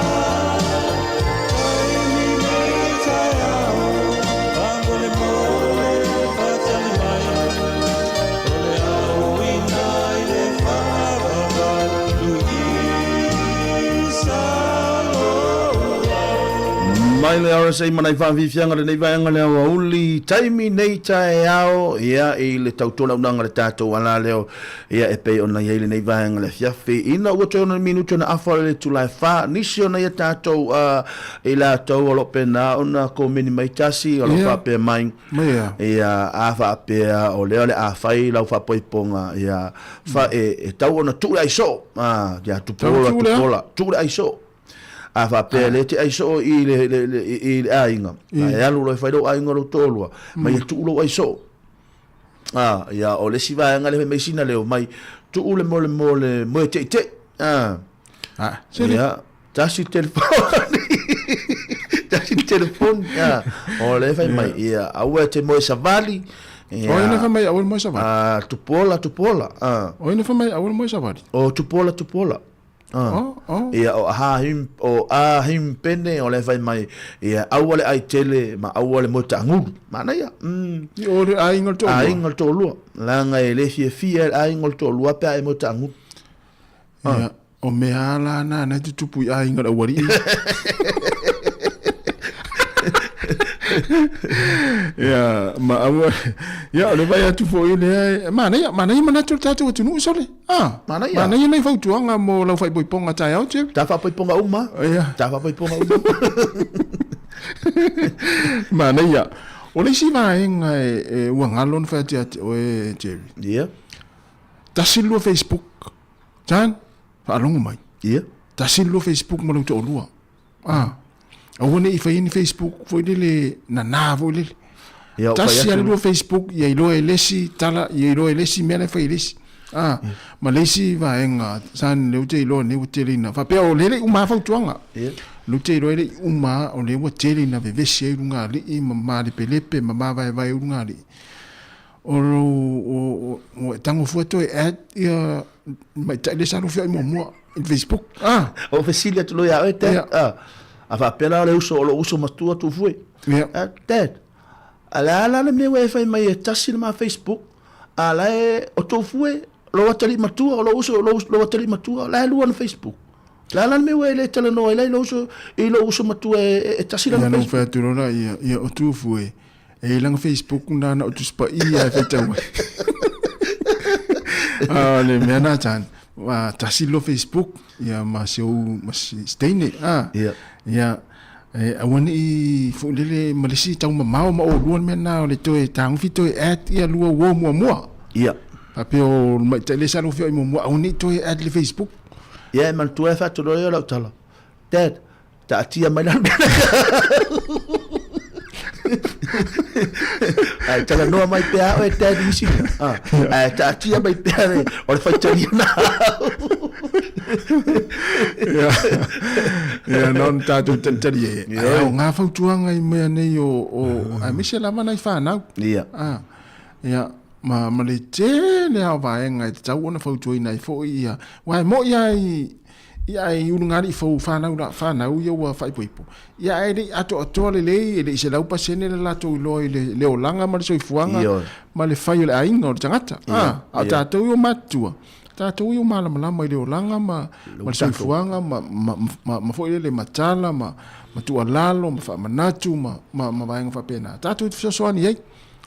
Tai mi nei tarao Vangole mole fatali mai Ole au inai le whawanga Luisa loa Mai le ora sei manai whawhiwhianga le nei vaianga leo wa uli taimi nei tae ao ia I le tautola unanga le tātou ala leo ia e pei ona ia I le nei vaianga le fiafi ina ua toi ona minuto na afa le tulai wha nisi ona ia tātou I la tau alo pena ona ko mini mai tasi alo Ia. wha pia mai Ia. ia a wha pia o leo le a whai lau wha poiponga ia wha e tau ona tūle aiso ia tupola tūle aiso a fa pe le te aiso I le ainga ai alu lo fai do ainga lo tolua mai tu lo aiso ia o le siva nga le mesina le mai tu le mole mo te ia tasi telefone tasi telefone o le fai mai ia au te mo savali O ina fa mai awal mo savali tupola O ina fa mai awal mo savali o tupola ia o him pene o le vai mai ia awale ai tele ma awale mo tangu mana ia o le ai ngol to lu la nga ele fia ai ngol to lu pa ai mo tangu ia o me ala na te tupu ai ngol awari ya ma awa ya le vai atu fo ile mana tu tatu tu nu sole mana ia nei fau tuanga mo lau fai poiponga tai au te ta fa poiponga uma ia ta fa poiponga uma Mana ia. O le si vaenga e ua ngalon whai te o e Jerry. Ia. Tasilua Facebook. Tan? Whaalongo mai. Ia. Tasilua Facebook mo lau te olua. Awane I whai ni Facebook foi le na foi le. Tasi alua Facebook ia iloa e lesi tala ia iloa e lesi mea le whai lesi. Ma lesi vaenga san leu te iloa ne te lina. Whapea o lele uma whautuanga. Lu te iloa le uma o le ua te lina vevesi e runga li I ma le pelepe ma vai runga li. O tango fuato e ad ia mai tai le salo fia I mua Facebook. O fesilia tu lo ia e te. A whapea le uso matua tu fui. Dad. Ala le me we fai mai tasi ma Facebook. Ala e o to fue lo watali matua lo uso lo watali matua la lu on Facebook. La me we le tele no le lo uso matua e tasi na Facebook. Ya no fa tu no ia o tu fue. E lang Facebook na o tu spa ia fe tawe. Le me na tan. Wa tasi lo Facebook ia ma steine. Ya awan I fulele malisi tau mau o luan mena o le toe tang fito at ia lua wo mua. Ia. Ape o mai tele salo fio I mua awan I toe at le Facebook. Ia man tu e fa tu lo ia la tala. Dad, ta tia mai na. Ai tala no mai pe o dad isi. Ta tia mai pe o fa tali na. Ya non tatu tentari e nga fautuanga I mea nei o a mise lama nai whanau ia ma le tele au vaenga te tau ona fautua nai fo ia wai mo I urungari fo whanau ia ua whaipoipo ia e rei ato le lei e rei se lau pasene le lato iloi le o langa ma le soifuanga ma le whai o le ainga o le tangata a tātou I o matua tātou I o malama I le o langa ma le soifuanga ma fo le matala ma tua lalo ma whamanatu ma vaenga whapena tātou I fisosoani ei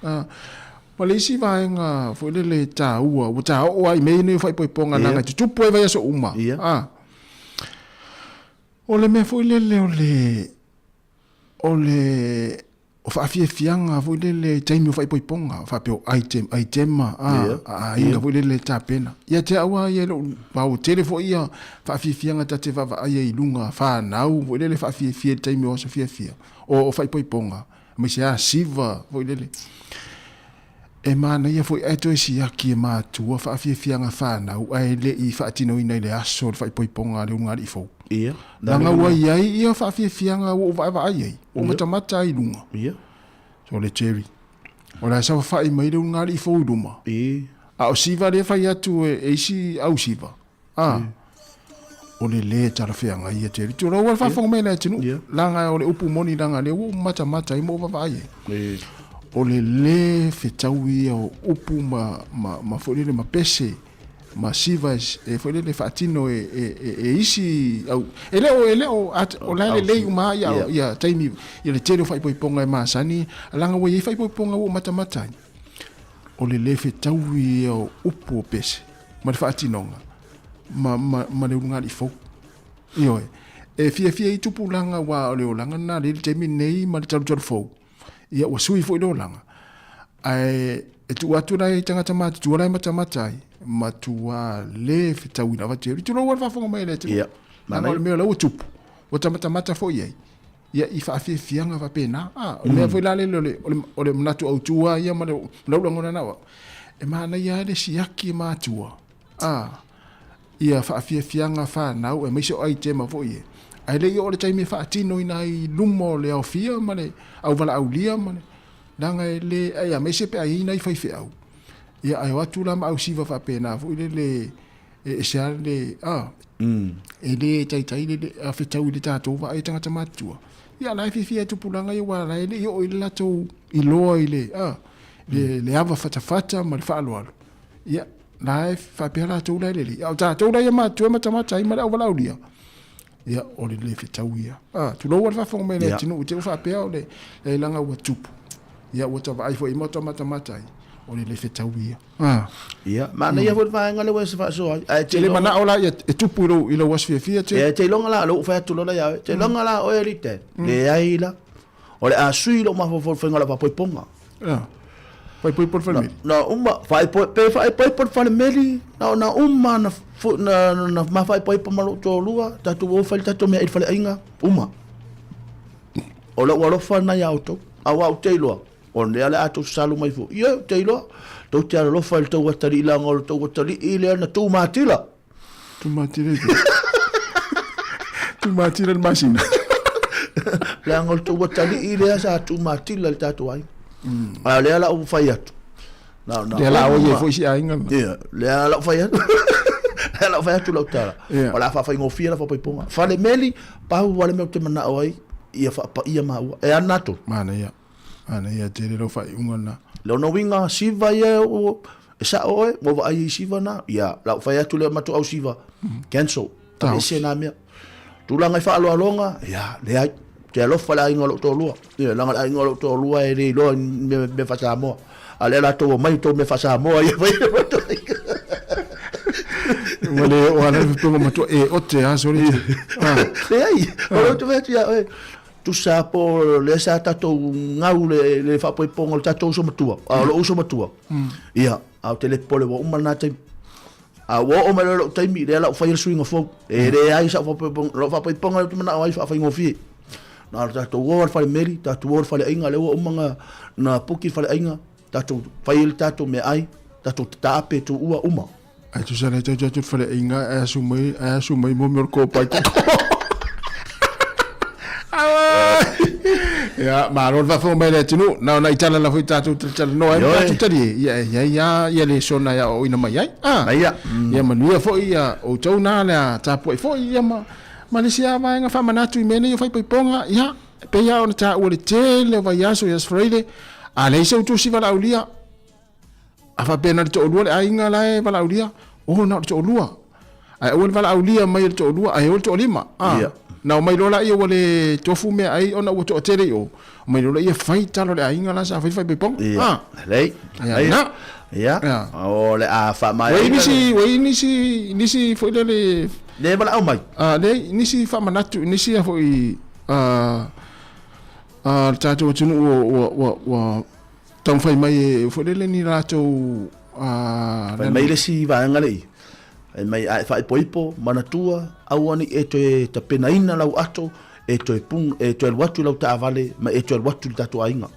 ma le isi vaenga fo le tā ua o tā o ai mei nei whaipoiponga nanga te tupu e vai aso uma o le mea fo o whaafia fianga fo le taimi o whaipoiponga whapeo itema inga fo le tāpena ia te aua ia lo pao tele fo ia whaafia fianga tate whawa aia I lunga whanau fo le whaafia fia taimi o sa fia o whaipoiponga me se a siva fo le e mana ia foi eto e siaki e mātua whaafia fianga whanau ai le I whaatino ina I le aso le whaipoiponga le unga I fau ia nanga ua iai ia whaafia fianga o vai ai o matamata I lunga ia so le Jerry o la sa whai mai le unga I fau luma a o siva le whai atu e isi au siva o le tala fianga ia Jerry tu la ua whawhonga mei le tinu langa o le upu moni langa le o matamata I mo vai o le fetau ia o upu ma folele ma pese ma sivas e folele fatino e isi au ele o la le uma ia taimi ia le tele fai poiponga e masani alanga wo ia fai poiponga o matamata o le fetau ia o upu pese ma le fatinonga ma le unga I fo io e fia I tupu langa wa o le langa na le taimi nei ma le talu fo ia wa sui fo I langa ai e tu atu nei tangata mata tu lai mata ma tu le fitau ina va tu lo wa fa mai le tu na no me lo tupu o mata fo ia I fa fianga va pena o le foi la o le mnatu au tua ia ma lo ngona na e mana ia le siaki matua ia fa fianga fa na o me so ai tema fo ia ai le o le taimi fa tino ina I lumo le au fia ma le au vala au lia ma le danga le ai a mese pe ai nei fai au ia ai watu la ma au siva fa pena fu le e sia le e le tai le a fetau le tato va ai tanga matua ia la fi tu pulanga ia wa la le o ile la to I lo ile le ava fata ma le fa alo ia la fa pela to le ia tato la ia matua mata ma au vala au lia ia o le fetau ia tu lo wa fa me le tinu te fa pe o le langa wa tupu ia o tava ai foi moto mata o le fetau ia ia mana ia foi vai ngale wa fa so ai te mana ola ia e tupu ilo was fia te te longa la lo fa tu lo la ia te longa la o elite le ai la O le a sui lo ma fo fenga la poi ponga. Fai poi por family. Na uma fai poi por family. Na uma na ma fai poi por malo to lua, ta tu o fai ta to me il fale inga uma. O lo walo fa na ya auto. Awa o teilo. O le ala atu salu mai fu. Ia teilo. To te lo fa to watari la ngol to watari ile na tu matila. Tu matila il masina. La ngol to watari ile sa tu matila ta to ai. Le ala o fa ya. Na. Le ala o ye fo si ainga. Ia, le ala fa ya. Ela vai tu lautara. Ola fa ingo fia fa ponga. Fa le meli pa wale me te mana oi ia fa pa ia ma e anato. Mana ia te lo fa ungana. Lo no winga siva ia o sa oi mo va ai siva na. Ia, la fa tu le matu au siva. Cancel. Ta se na me. Tu la ngai fa lo alonga. Ia, le ai te lo fa la ingo lo to lua. Ia, la ngai ingo lo to lua e le lo me fa Sāmoa. Ale la to mai to me fa Sāmoa ia vai to. Wale o ana tonga matu e o te a sori. Le ai, o tu veti a tu sa po le sa tato ngau le fa poi pongo tato so matua. A lo uso matua. Ia, a tele pole wo umana te a wo o mele lo taimi le la fa il swing of e le ai sa fa poi pongo tu mana ai fa ngofi. Na tato wo fa meri, tato wo fa le inga le wo umanga na puki fa le inga, tato fa il tato me ai, tato tape tu ua uma. Ai tu sa tu fale inga e asumai mo mer ko pai. Ya, ma non va fo mai le tinu. Na itala la foi tatu tala no ai tatu tari. Ya le sona ya o ina mai ai. Ya. Ya manu fo ia o tau na la tapu fo ia ma le sia vai nga fa manatu mene yo fai pai ponga. Ya, pe ya ona ta o le tele vai aso ya Friday. Ale se tu si va la ulia. Afa pena to olua ai nga lai vala ulia o na to olua ai o vala ulia mai to olua ai o to lima na mai lola ia wale tofu me ai ona o to tele o mai lola ia fai talo le ai nga la sa fai be pong lei na ya o le a fa mai wei nisi foi le vala au mai le nisi fa manatu nisi foi tato tunu o tau fai mai fo le ni rato fai mai le si va ngalei ai mai ai fai poipo manatua au ani e te pena ina lau ato e to pung e to watu lau ta vale ma e to watu ta to ainga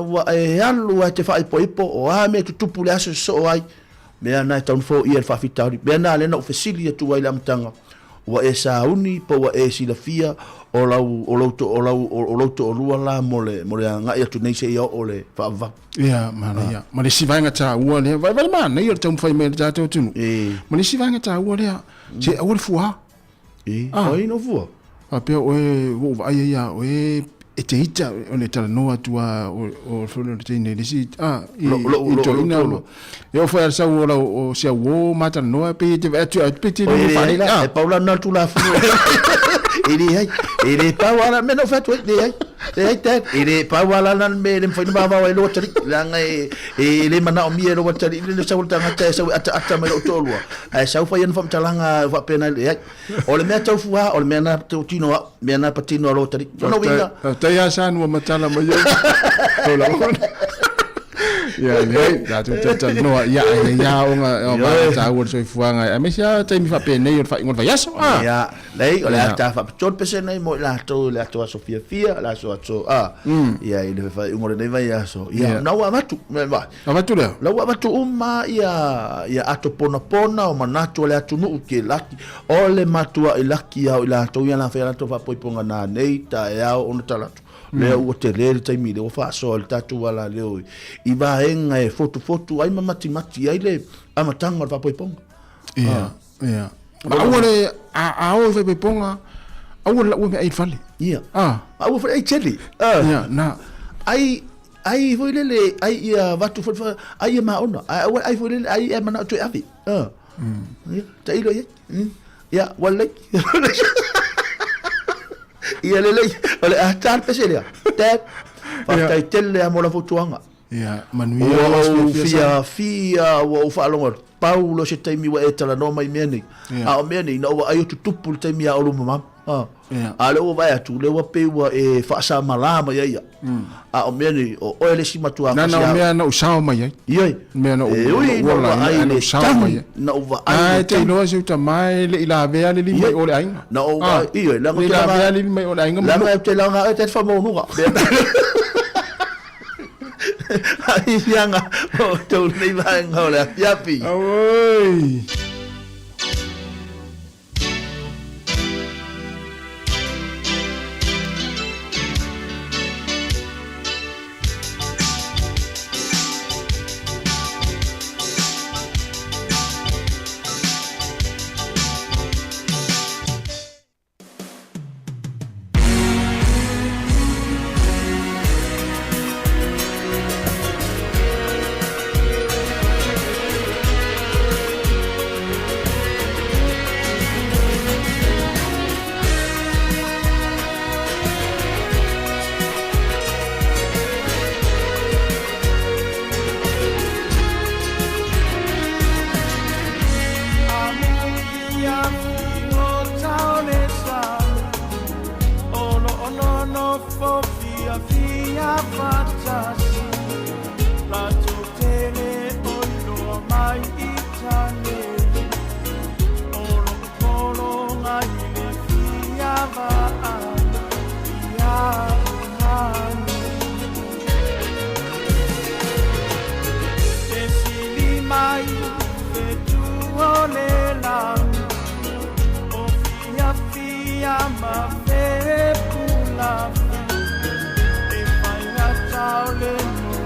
wa e alu te fai poipo o a me tu tupu le aso so ai me ana tau fo ia fa fitari me ana le no facility tu ai lamtanga wa e sa uni po wa e si la fia o lau to lua la mole nga ia tu nei se ia o le fa va ia mana ia ma le sivanga ta ua le vai mana ia tau fai me ta tu ma le sivanga ta ua le se o le fuha oi no fuha a pe o vai ia o e te ita o le tala noa tua o folo te nei le si i to ina eu foi al sau o sia wo mata noa pe te pe te no fai e paula na tu la fu ele pa wala me no fatu ai ele pa wala nan me le foi ba wa lo tari langa ele mana o mi lo tari le sa volta ngata sa ata me lo tolua ai sa fa yen fam talanga va pena le o le me tau fuha o le me na tino me na patino lo tari no winga ta ya san wa matala ma yo to la ya le da tu no ya o ma ta wo so fuanga me sia ta mi fa pena yo fa ngon va yaso ya lei o le ta fa tot pese nei mo la to Sofia la so ya ile fa ngore nei va yaso ya na wa matu me va matu le la wa matu uma ya ato pona o manatu le atu nu ke laki o le matua i laki ya la to ya la fa la to fa poi ponga na nei ta ya on ta la le o te le taimi le o fa so le tatu wala le o i va enga e foto ai mati ai le amatanga fa poi ponga ia ma ore a o fe ponga a o la o me ai fale ia a o fe ai cheli ia na ai foi le ai ia vatu fo ai ma ona ai foi le ai e mana tu afi ia ta ilo ia wala ia le ole a tar peselia tet fa tai tele mo la fotuanga ia manuia fia wo fa longa Paulo se taimi wa e tala no mai meni a o meni no wa ayo tutupu taimi a olu mama a le o vai atu le wa pe wa e fa sa malama ia a o meni o ele si matua na na me na usao mai ia me na wala ai le usao mai na uva ai te no se uta mai le ila vea le mai o le ai na o ia la ko la vea le mai o le ai la nga te la nga te fa mo no ai yanga o to nei vai ngole yapi oi ma fe pula e fai na tau le no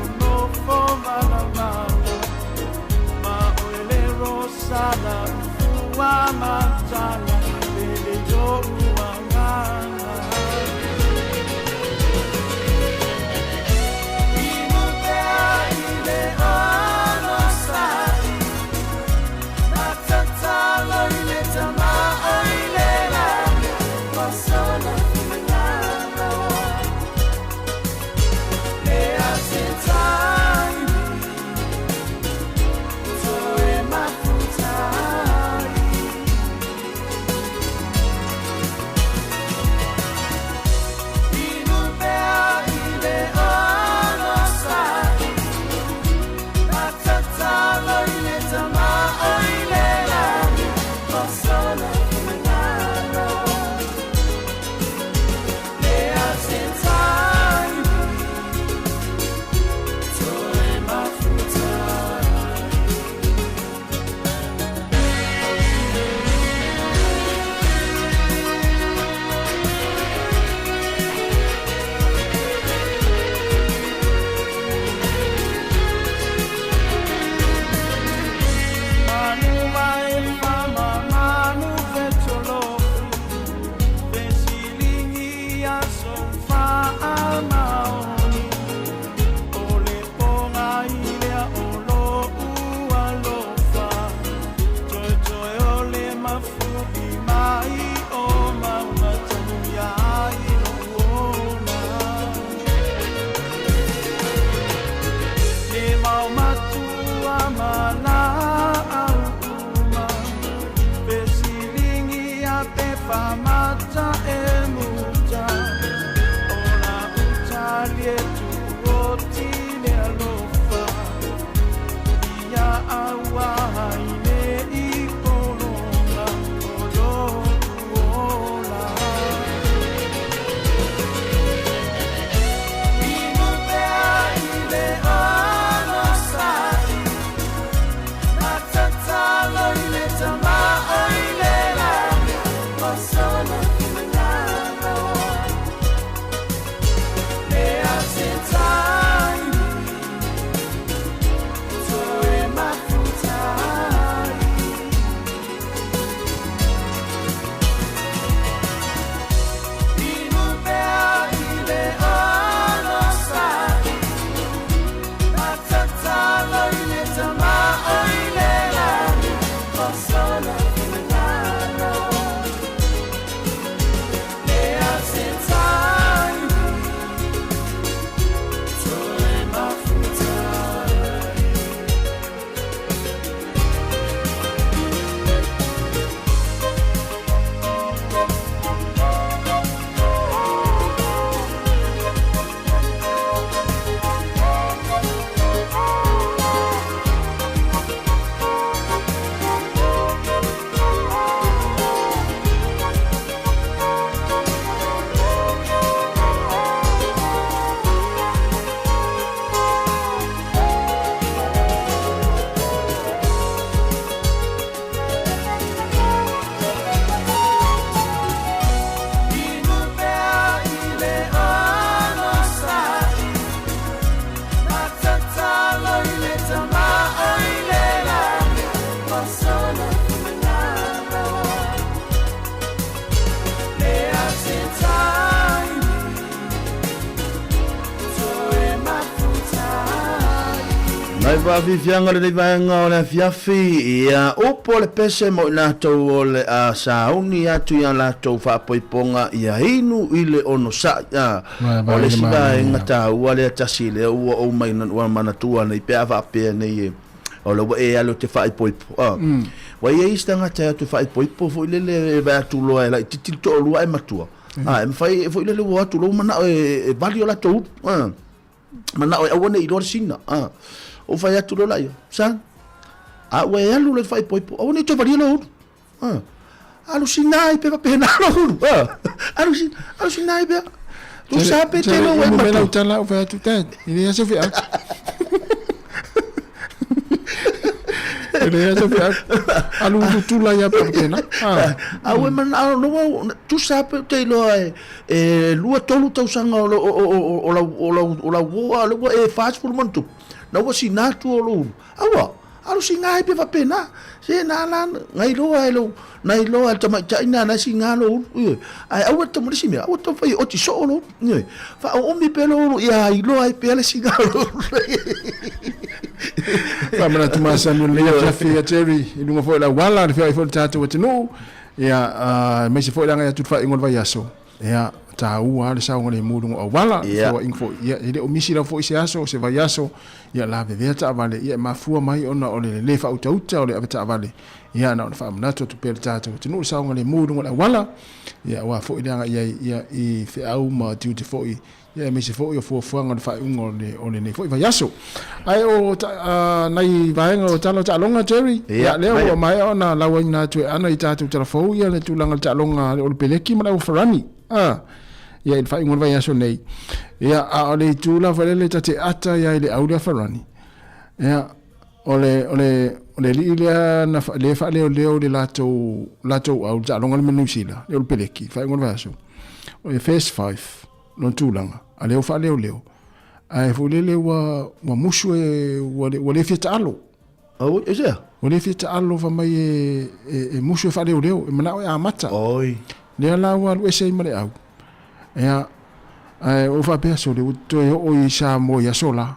va vivianga le vaenga o le fiafi ia opo le pese mo na tau o le a sauni atu ia la tau fa poiponga ia inu ile ono sa ia o le sila inga tau le tasi le o mai na mana tua nei pe ava pe nei o le e alo te fa poipo wa ia istanga te fa poipo fo le va tu lo la titil to lo ai matua e fai fo le wo tu lo mana e vali o la tau mana o awone i lor sina o fai atu lo lai sa a we alu le fai poipo o ni to varia lo alu sinai pe na lo alu sinai pe tu sabe te lo we me la tala o fai atu tan ni se fi ele se fi alu tu la ya pe na a we man no tu sabe te lo lua tolu tau sanga o la wo e fast food montu na wo sinatu o lo awa alu singa pe va pena se na la ngai lo nai lo al tama ina na singa lo ai awa to mo simi awa to fa o ti so lo fa o mi pelo ya i lo ai pe le singa lo fa mana tu masa no le ya fi Terry i lunga fo la wala fi fo tatu o tino ya me se fo la ngai tu fa ingol va yaso ya ta ua le sa ngole mudu o wala fo info ya ile o misi la fo ise aso se va yaso ya la ve ta vale ya mafua mai ona o le fa uta o le ta vale ya na fa mana to per tatu tino sa ngole mudu o wala ya wa fo ile ya i fe au ma tu te fo ya me se fo yo fo ngal fa ngol o le fo va yaso ai o nai va ngo ta longa Jerry ya le o mai ona la wina tu ana i tatu telefo ya le tu langa ta longa o le peleki ma o farani ya il fa ngol va yaso nei ya o le tu la vale le tate ata ya ile aulia farani ya ole li na le fa le le lato au ta longa le menusila le peleki fa ngol va yaso o face 5 non tu langa ale o fa leo ai fu le wa musu wa le fita alo ese o le fita alo fa mai e musu fa leo e mana o amata oi le la wa e sei mare au ya ai o fa peso le to o i Sāmoa ya sola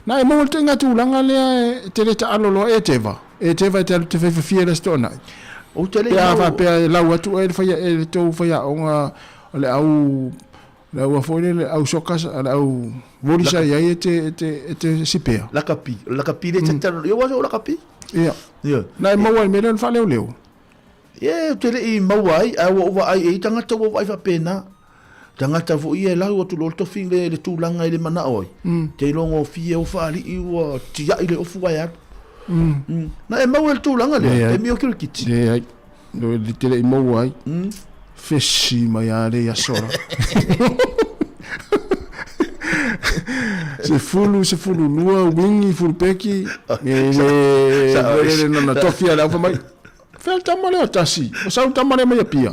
na e mo tenga tu langa le te ta alo lo e teva te fa fiera stona o te le ya fa pe la wa tu e fa e to fa ya o le au la wa foi le au sokas au volisa ya te sipea la capi de tata yo wa la capi ya na mo wa me len fa leo te le i mo ai wa ai e tanga to wa fa pena tanga ta fu ia la o tu lo to fin le tu langa ile mana oi te longo fi o fa li i wa ti ya ile o fu ya na e mo el tu langa le e mi o kiti ai no te le mo ai feshi mai ale ya sora se fulu lua wingi fulu peki le na tofia la fa mai fel tamale atasi o sa tamale mai pia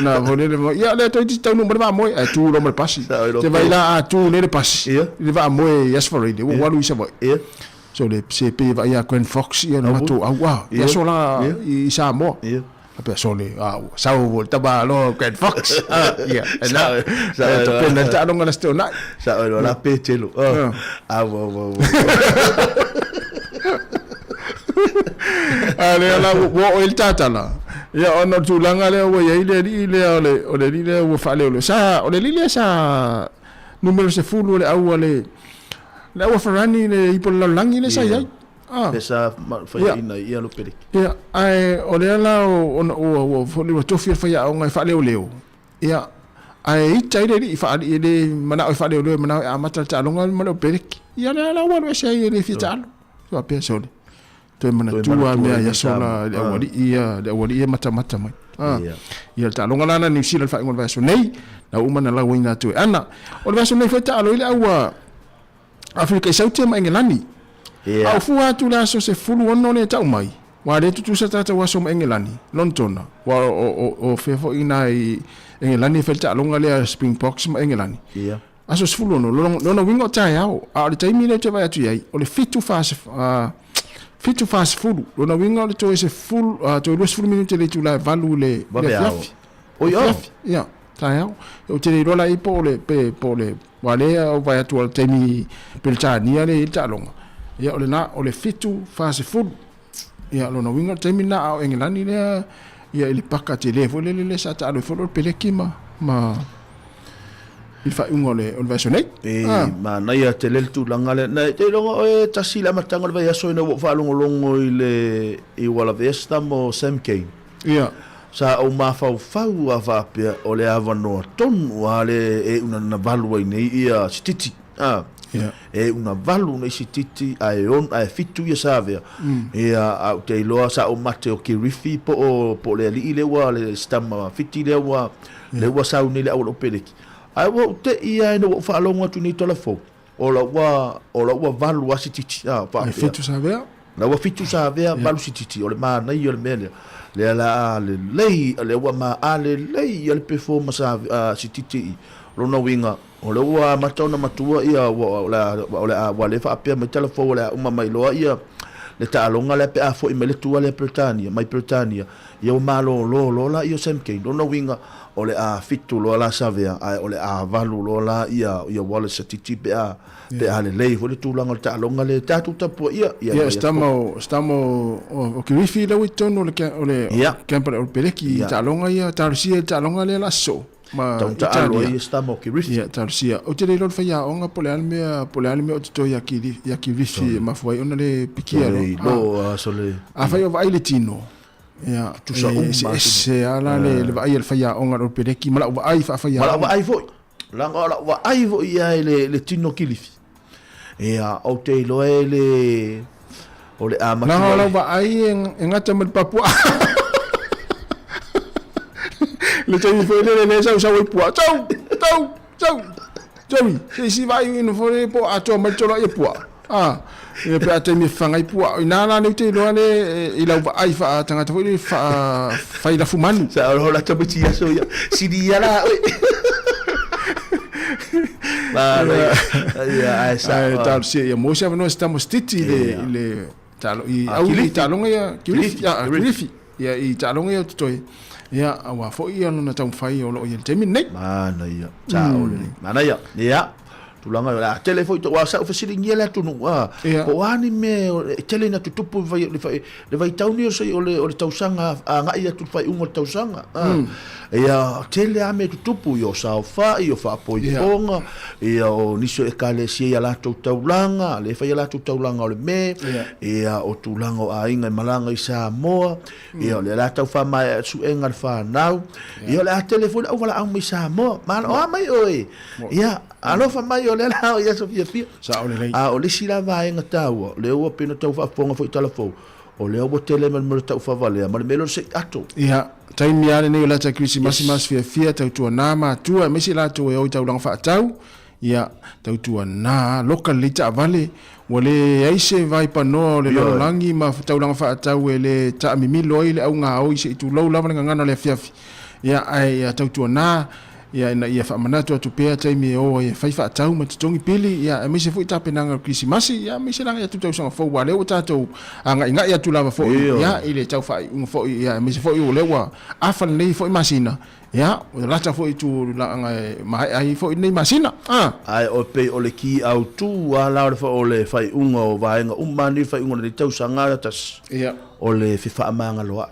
na vole le ya le to ti tau no ba mo e tu lo mo pasi te vai la tu le pasi le va mo yes for it wa lu isa mo so le CP va ya Gwen Fox ya no to wa ya sola i Sāmoa apa sole sao volta ba lo Gwen Fox ya na to pena ta no ngana sto na sa lo la petelo wo ale la wo el tatala ya ono tu langa le wo ya ile ole wo fa le sa ole ile sa numero se fulu le au le wo farani le ipo la langi le sa ya pesa fa ina ia lo pele ya ai ole la o fo le to fi fa ya o ngai fa le ya ai tai le fa ile mana o fa le mana amata ta longa mana pele ya la wo se ile fi ta so pe so to mana tua mea ya sola le wali ia mata mai ia ta longa lana New Zealand fa ngol vaso nei na umana la wina tu ana o vaso nei fa ta alo ile awa Afrika Sauti ma Engelani au fu atu la so se fulu ono le ta mai wa le tu sa ta waso ma Engelani lontona wa o fefo ina i Engelani fa ta longa le Springboks ma Engelani aso se fulu ono lo wingo ta ya a le taimi le te vai atu ai o le fitu fast food lona winga le to ese full to 2 minuti le tu la valu le fiafi o ya tae o te rola I po le wale o vai atu al temi peltania le talonga ia o le na o le fitu fase fulu ia lo no winga temi na o engelani le ia ile paka te le fo le sa ta lo fo peleki ma il fa un ole on va sonai ma na ia te le tu langa le na te longo e tasila matanga le vai aso ina wo fa longo ile I wala vesta mo semke ia sa o mafau a pe o le avano ton o le e una na valu nei ia stiti e una valu nei stiti ai on ai fitu ia savea ia au te loa sa o mate o kirifi po le li le wa le stama fiti le wa sa ni le o peleki ai wo te ia no fa longa tu ni telefo o la wa valu stiti pa fitu savea la wa fitu savea valu stiti o le ma na ia le mele le la le lei le wa ma ale lei le performance sititi lona winga o le wa matona matua ia wa le fa pe me telefo le uma mai loa ia le talonga le pe afo I me le tua le Britania ia o malo lo la ia semke lona winga o le a fitu lo la savea o le a valu lo la ia wala sititi pe ale lei fo le tulanga le talonga le tatu tapu ia stamo o kirifi le witono le camper o peleki talonga ia tarsia talonga le lasso ma talo ia stamo kirifi ia tarsia o te lo fa ia onga pole alme o to ya kirifi ma foi ona le pikia lo so le a fa o vai le tino ia tu sa se ala le vai el fa ia onga o peleki mala o ai fa ia mala ai foi langa wa ai vo ia le tino kirifi ia o te loe le o le ama na la va ai en ata mal papua le te foi le sa pua tau si vai in for po ato mal tolo e pua e pe ate mi fanga I pua ina na ne te loe le I la va ai fa tanga te foi fa la fumanu sa o la tabiti ya so ya si di ya la ia tal se mo se no estamos titi le talo I au li talonga ia kilifi ia I talonga ia toi ia awa fo ia no na tau fai o lo ia temi nei mana ia tao le mana ia tulanga la telefone to wasa ofisili ngela tunu ko ani me tele na tutupu le vai tauni o sei o le tausanga nga ia tu fai un tausanga ia tele ame tutupu yo sa fa io fa poi ponga ia o niso e kale si ia la taulanga le fai la taulanga o le me ia o tulanga a inga malanga I Sāmoa ia le la tau fa mai su enga fa nau ia le telefone o wala ang mi Sāmoa mal o mai oi ia alo fa mai o le la ia so pia sa o le o le sila vai nga tau le o pino tau fa fonga foi telefone o le o tele mal tau fa vale mal melo se ato ia taimi ale nei la ta krisi mas fia tau tua na ma tua mesi la tu o tau lang fa tau ia tau tua na local lita vale wale aise vai pano le langi ma tau lang fa tau le ta mimi loi le au nga o se tu lo lava ngana le fia ia ai tau tua na ia ina ia fa mana tu pe taimi o ia fai fa tau ma tongi pili ia me se fu ta penanga krisimasi ia me se langa tu tau sanga fo wale o tato anga inga ia tu lava fo ia ile tau fa un fo ia me se fo o lewa afa nei fo masina ia o la ta fo tu langa mai ai fo nei masina ai o pe o le ki au tu ala fo o le fai un o vaenga mani fai un le tau sanga tas ia o le fifa manga loa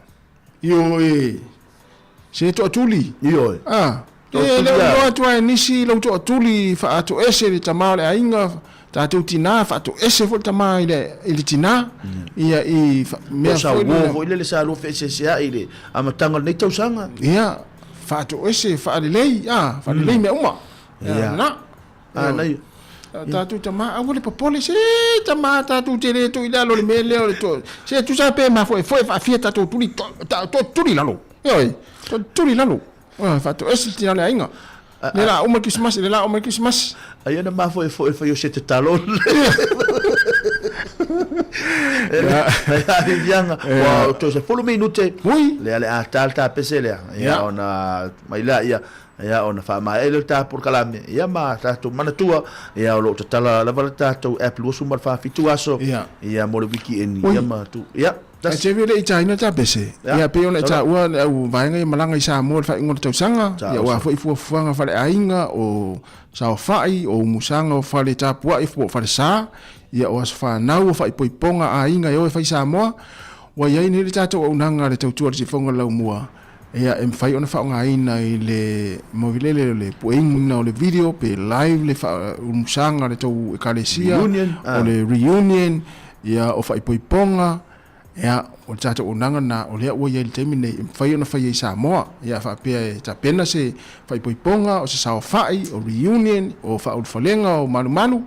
io se to tuli io le lo tua nisi lo to tuli fa to ese le tamale ainga ta tu tina fa to ese fo tamale ile tina ia I me sa wo ile le sa lo fe se sia ile amatanga nei tau sanga ia fa to ese fa le fa le me uma ia na nei ta tu tama a vole popole se tama ta tu tele tu ila lo le mele o to se tu sa pe ma fo fa fieta to tuli tuli lalo oi to tuli lalo fa to ese tina le ainga le la o Christmas ai na ma foi yo sete talon Vianga wa to se polo minute le ale a talta pesele ya ona mai la ya ona fa ma ele ta por kalame ya ma ta to mana tua ya lo tala la valta to apple so mar fa fitu aso ya mo le wiki en ya ma tu ya te vele China ta pese ia pe ona ta ua au vainga malanga Sāmoa fa ingo tau sanga ia wa fo fuanga fa ainga o sa fai o musanga o fa le tapua i fo fa sa ia o fa nau fa iponga ainga yo fa Sāmoa wa ia ni le tato o nanga le tau tua si fonga lau mua ia em fai ona fa nga ina i le movilele le poinga o le video pe live le fa musanga le tau ekalesia o le reunion ia o fa iponga ia o tata o nanga na o lea ua ia le temi nei fai ona fai Sāmoa ia fa pe ta pena se fai poiponga o se sao fai o reunion o fa o falenga o manu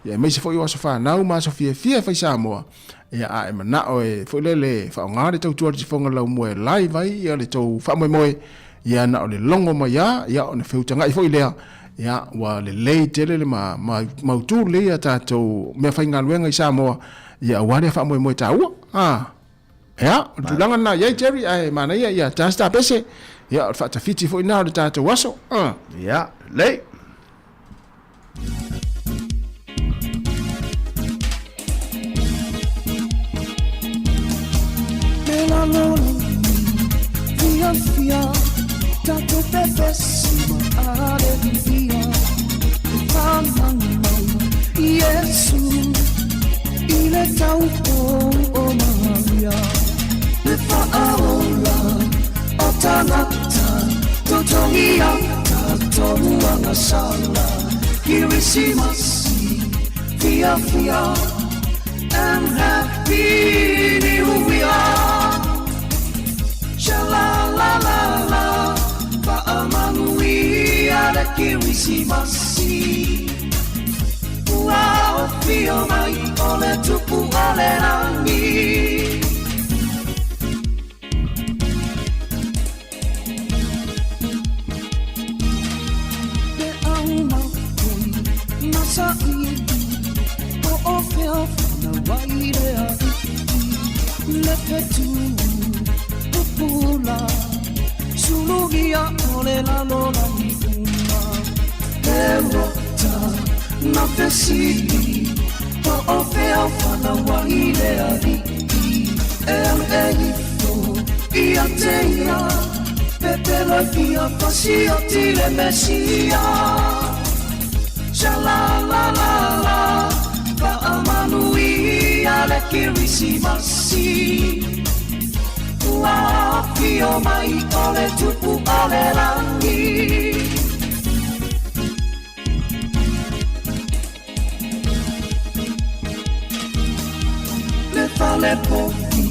ia mai se foi o so fa nau ma so fia fai Sāmoa ia a mana o foi le fa ngare tau tuar si fonga lau mo live ai ia le tau fa mo ia na o le longo mai ia o ne feutanga i foi lea ia wa le tele le ma tu le ia tatou me fai ngaluenga i Sāmoa ia wale fa mo tau ya tulanga na ya Jerry ai mana ya tasta pese ya fa ta fiti fo ina ta ta waso ya le Mela lolo fia ta to pepesima ale via mama Yesu ile tau o Maria le fa'aola o tanata totongia tatonua na sala kirisimasi fia and happy new year shalalala fa'amanuia le kirisimasi wow fio mai ole tupu ole rangi Lepetu pupula sulugia ole la lola ni uma Erota na fesili po ofea fana waile ari elifo iateia pepela via pasio tile mesia shalalala pa amanui ale kirisimasi wa fio mai ole tupu ole rangi le fale poki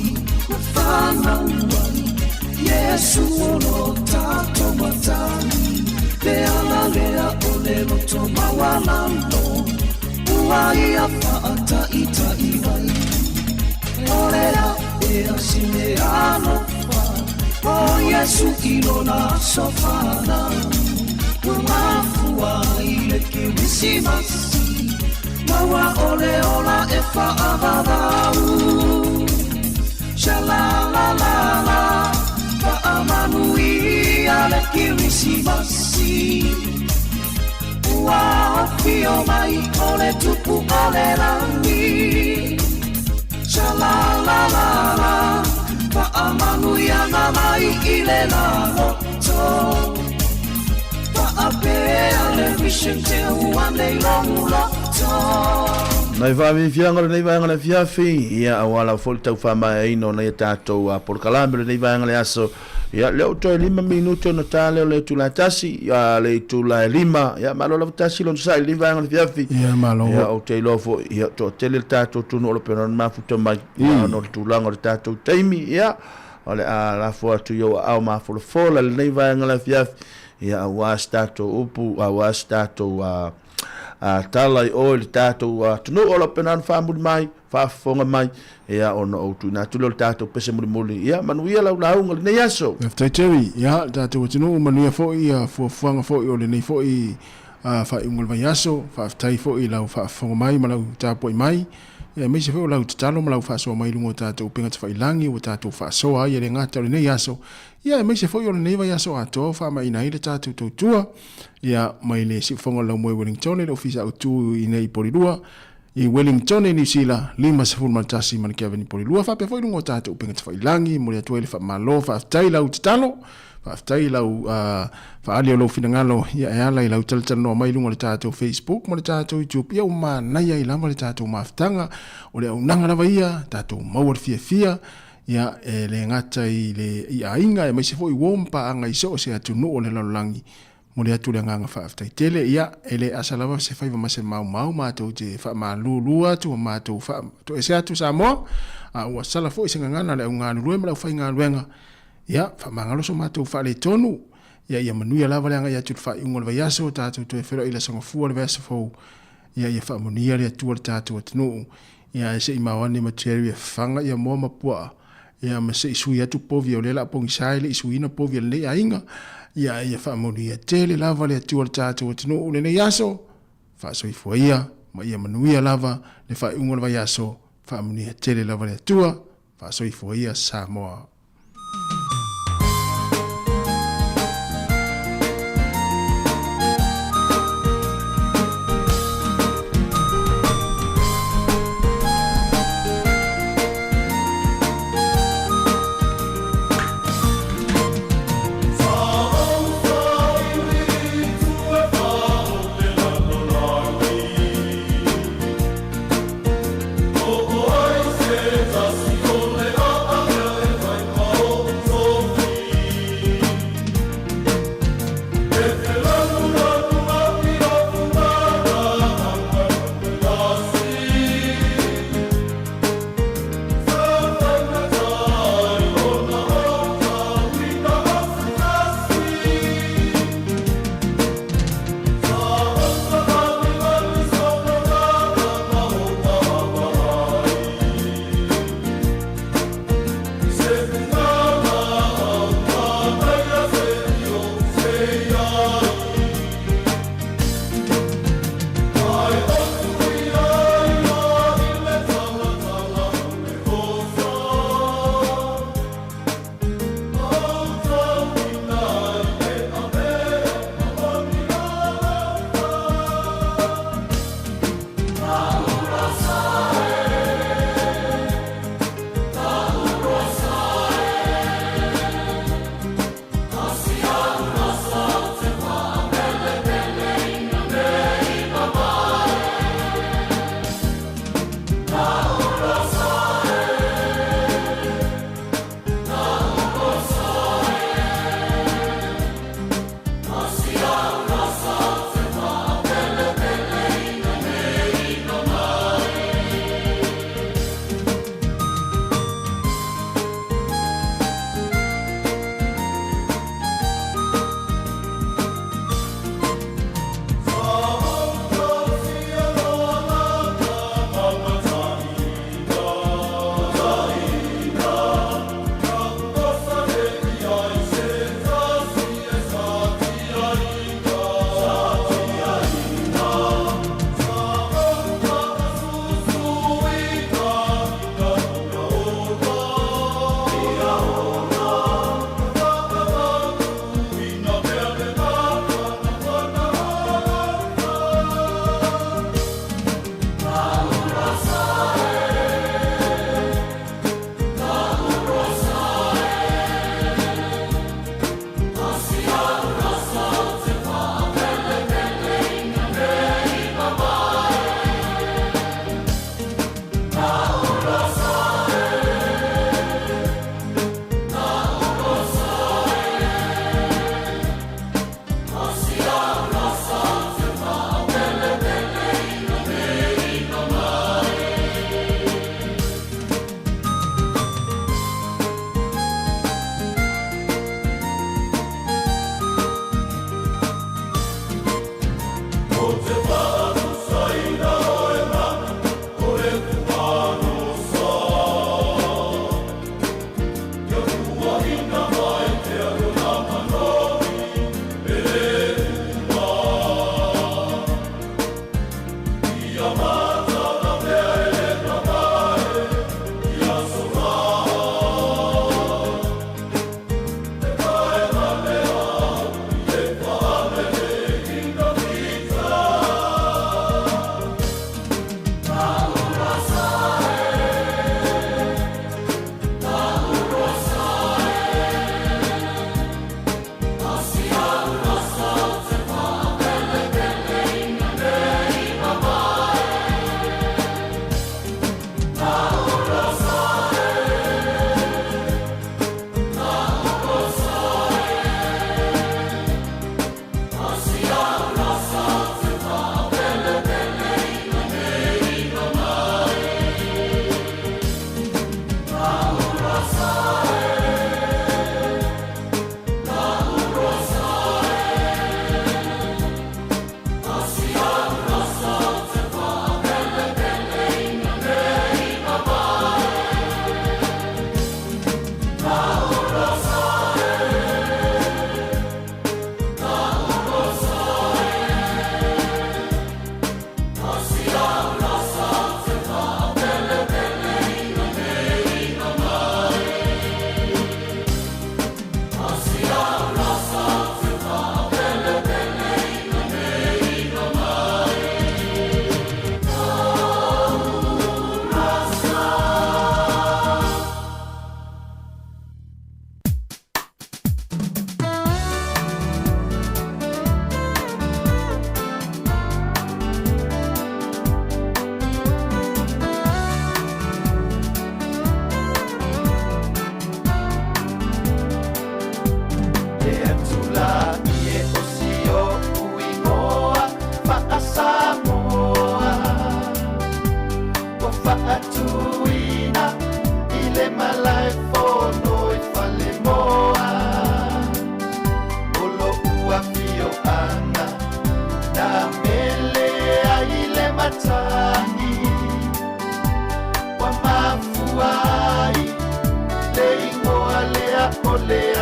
fana wai Yesu ono tato matani le ala lea ole loto mawalando Uaia fa'ata ita iwai Olea ea sineano fa O Yesu ilona sofana Umafua ile kirisimasi Mawa ole ola e fa'avavau Shalalalala Fa'amanui ale kirisimasi Wow, fio mai ole tupu ole rangi Shalalala Fa'amanu yana mai ile la loto Fa'apea le vision te uane longu loto Nai whaami whianga le nei waanga le whiawhi ia awala foli tau whama e ino nei tātou a porkalame le nei waanga le aso ia leo toi 5 minuto na tā leo le tula tasi ia le tula 5 ia malo la tasi lon sai le waanga le whiawhi ia malo ia o te lofo ia to tele tātou tunu o le pena mafuta mai ia no le tulanga le tātou taimi ia ole a la fo tu yo au mafolo fola le nei waanga le whiawhi ia awas tātou upu awas tātou talai o le tātou tunu o la pena whamuri mai whafonga mai ea ono o tu nā tulu le tātou pese muri ia manuia lau naunga le nei aso tai tewi ia tātou tunu manuia foi ia fuafuanga foi o le nei foi whaingal vai aso whaftai foi lau whafonga mai malau tāpoi mai ia meise foi lau tatalo malau whasoa mai lungo tātou penga te whailangi o tātou whasoa ia le ngata o le nei aso ia meise foi o le nei vai aso ato whama ina ile tātou tautua ia mai le sifonga lau moe Wellington le ofisa au tu i nei porirua I Wellington e New Zealand, 5 maltasi man kia veni poli lua, whape foi lungo tātou upenga te whailangi, mo le atuele wha malo, whaaftai lau te talo, whaaftai lau whaali o lau finangalo, ia e ala i lau talatala noa mai lungo le tātou Facebook, mo le tātou YouTube, ia uma naia i lama le tātou maaftanga, o le au nanga lava ia, tātou mauar fia, ia e le ngata i a inga, e mai se foi wompa anga iso o se atu no o le laulangi, mo le atu le nganga whaaftai tele, ia e le asalawa se whaiva ma se mau mātou te wha maa lulua tu o mātou wha, to e se atu Sāmoa, a ua sala fo i se ngangana le au ngā lulue ma lau whai ngā luenga, ia wha mangaloso mātou wha le tonu, ia manuia lava le anga i atu le wha iungo le vai aso, tātou to e whero i la sanga fua le vai aso fau, ia wha monia le atua le tātou atinu, ia e se i mawane ma teri e whanga ia mua mapua, ia ma se isui atu povi o le la pongi saile, isui ina povi le a inga, ia whaamoni tele lava le atua le tātou atinu o le nei aso, whaasoi fua ia, ma ia manuia lava le whaiunga le vai aso, whaamoni tele lava le atua, whaasoi fua ia Sāmoa. Oh,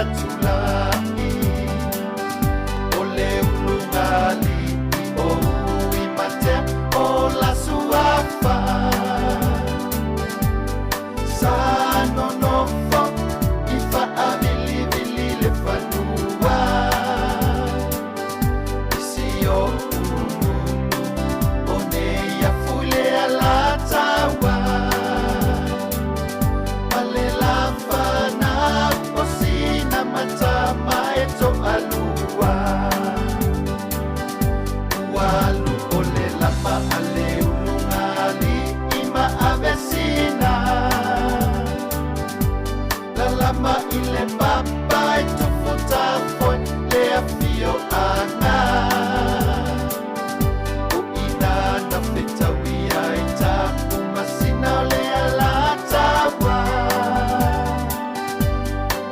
tulai ole ulungali o imate o la suafa sano no fo ifa avili vili le fanua isio one ya fule ala tawa malela fana osina matama eto alua walu ole lama ale ulungali ima avesina la lama ile papa eto futa foi le afio ana uina na fita wia ita umasina ole alatawa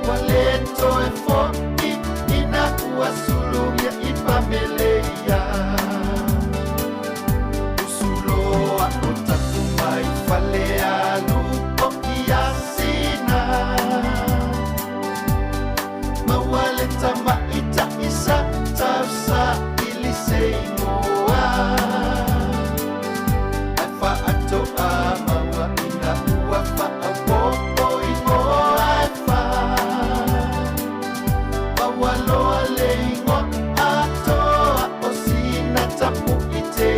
waleto e foki ina uasulu ya ipameleia usulo akotakumai falea lupo kiasina mawaleta maita isa tausa iliseinoa afa ato amawa ina uafa awopo inoa afa mawalo aleingo atoa osina tapu ite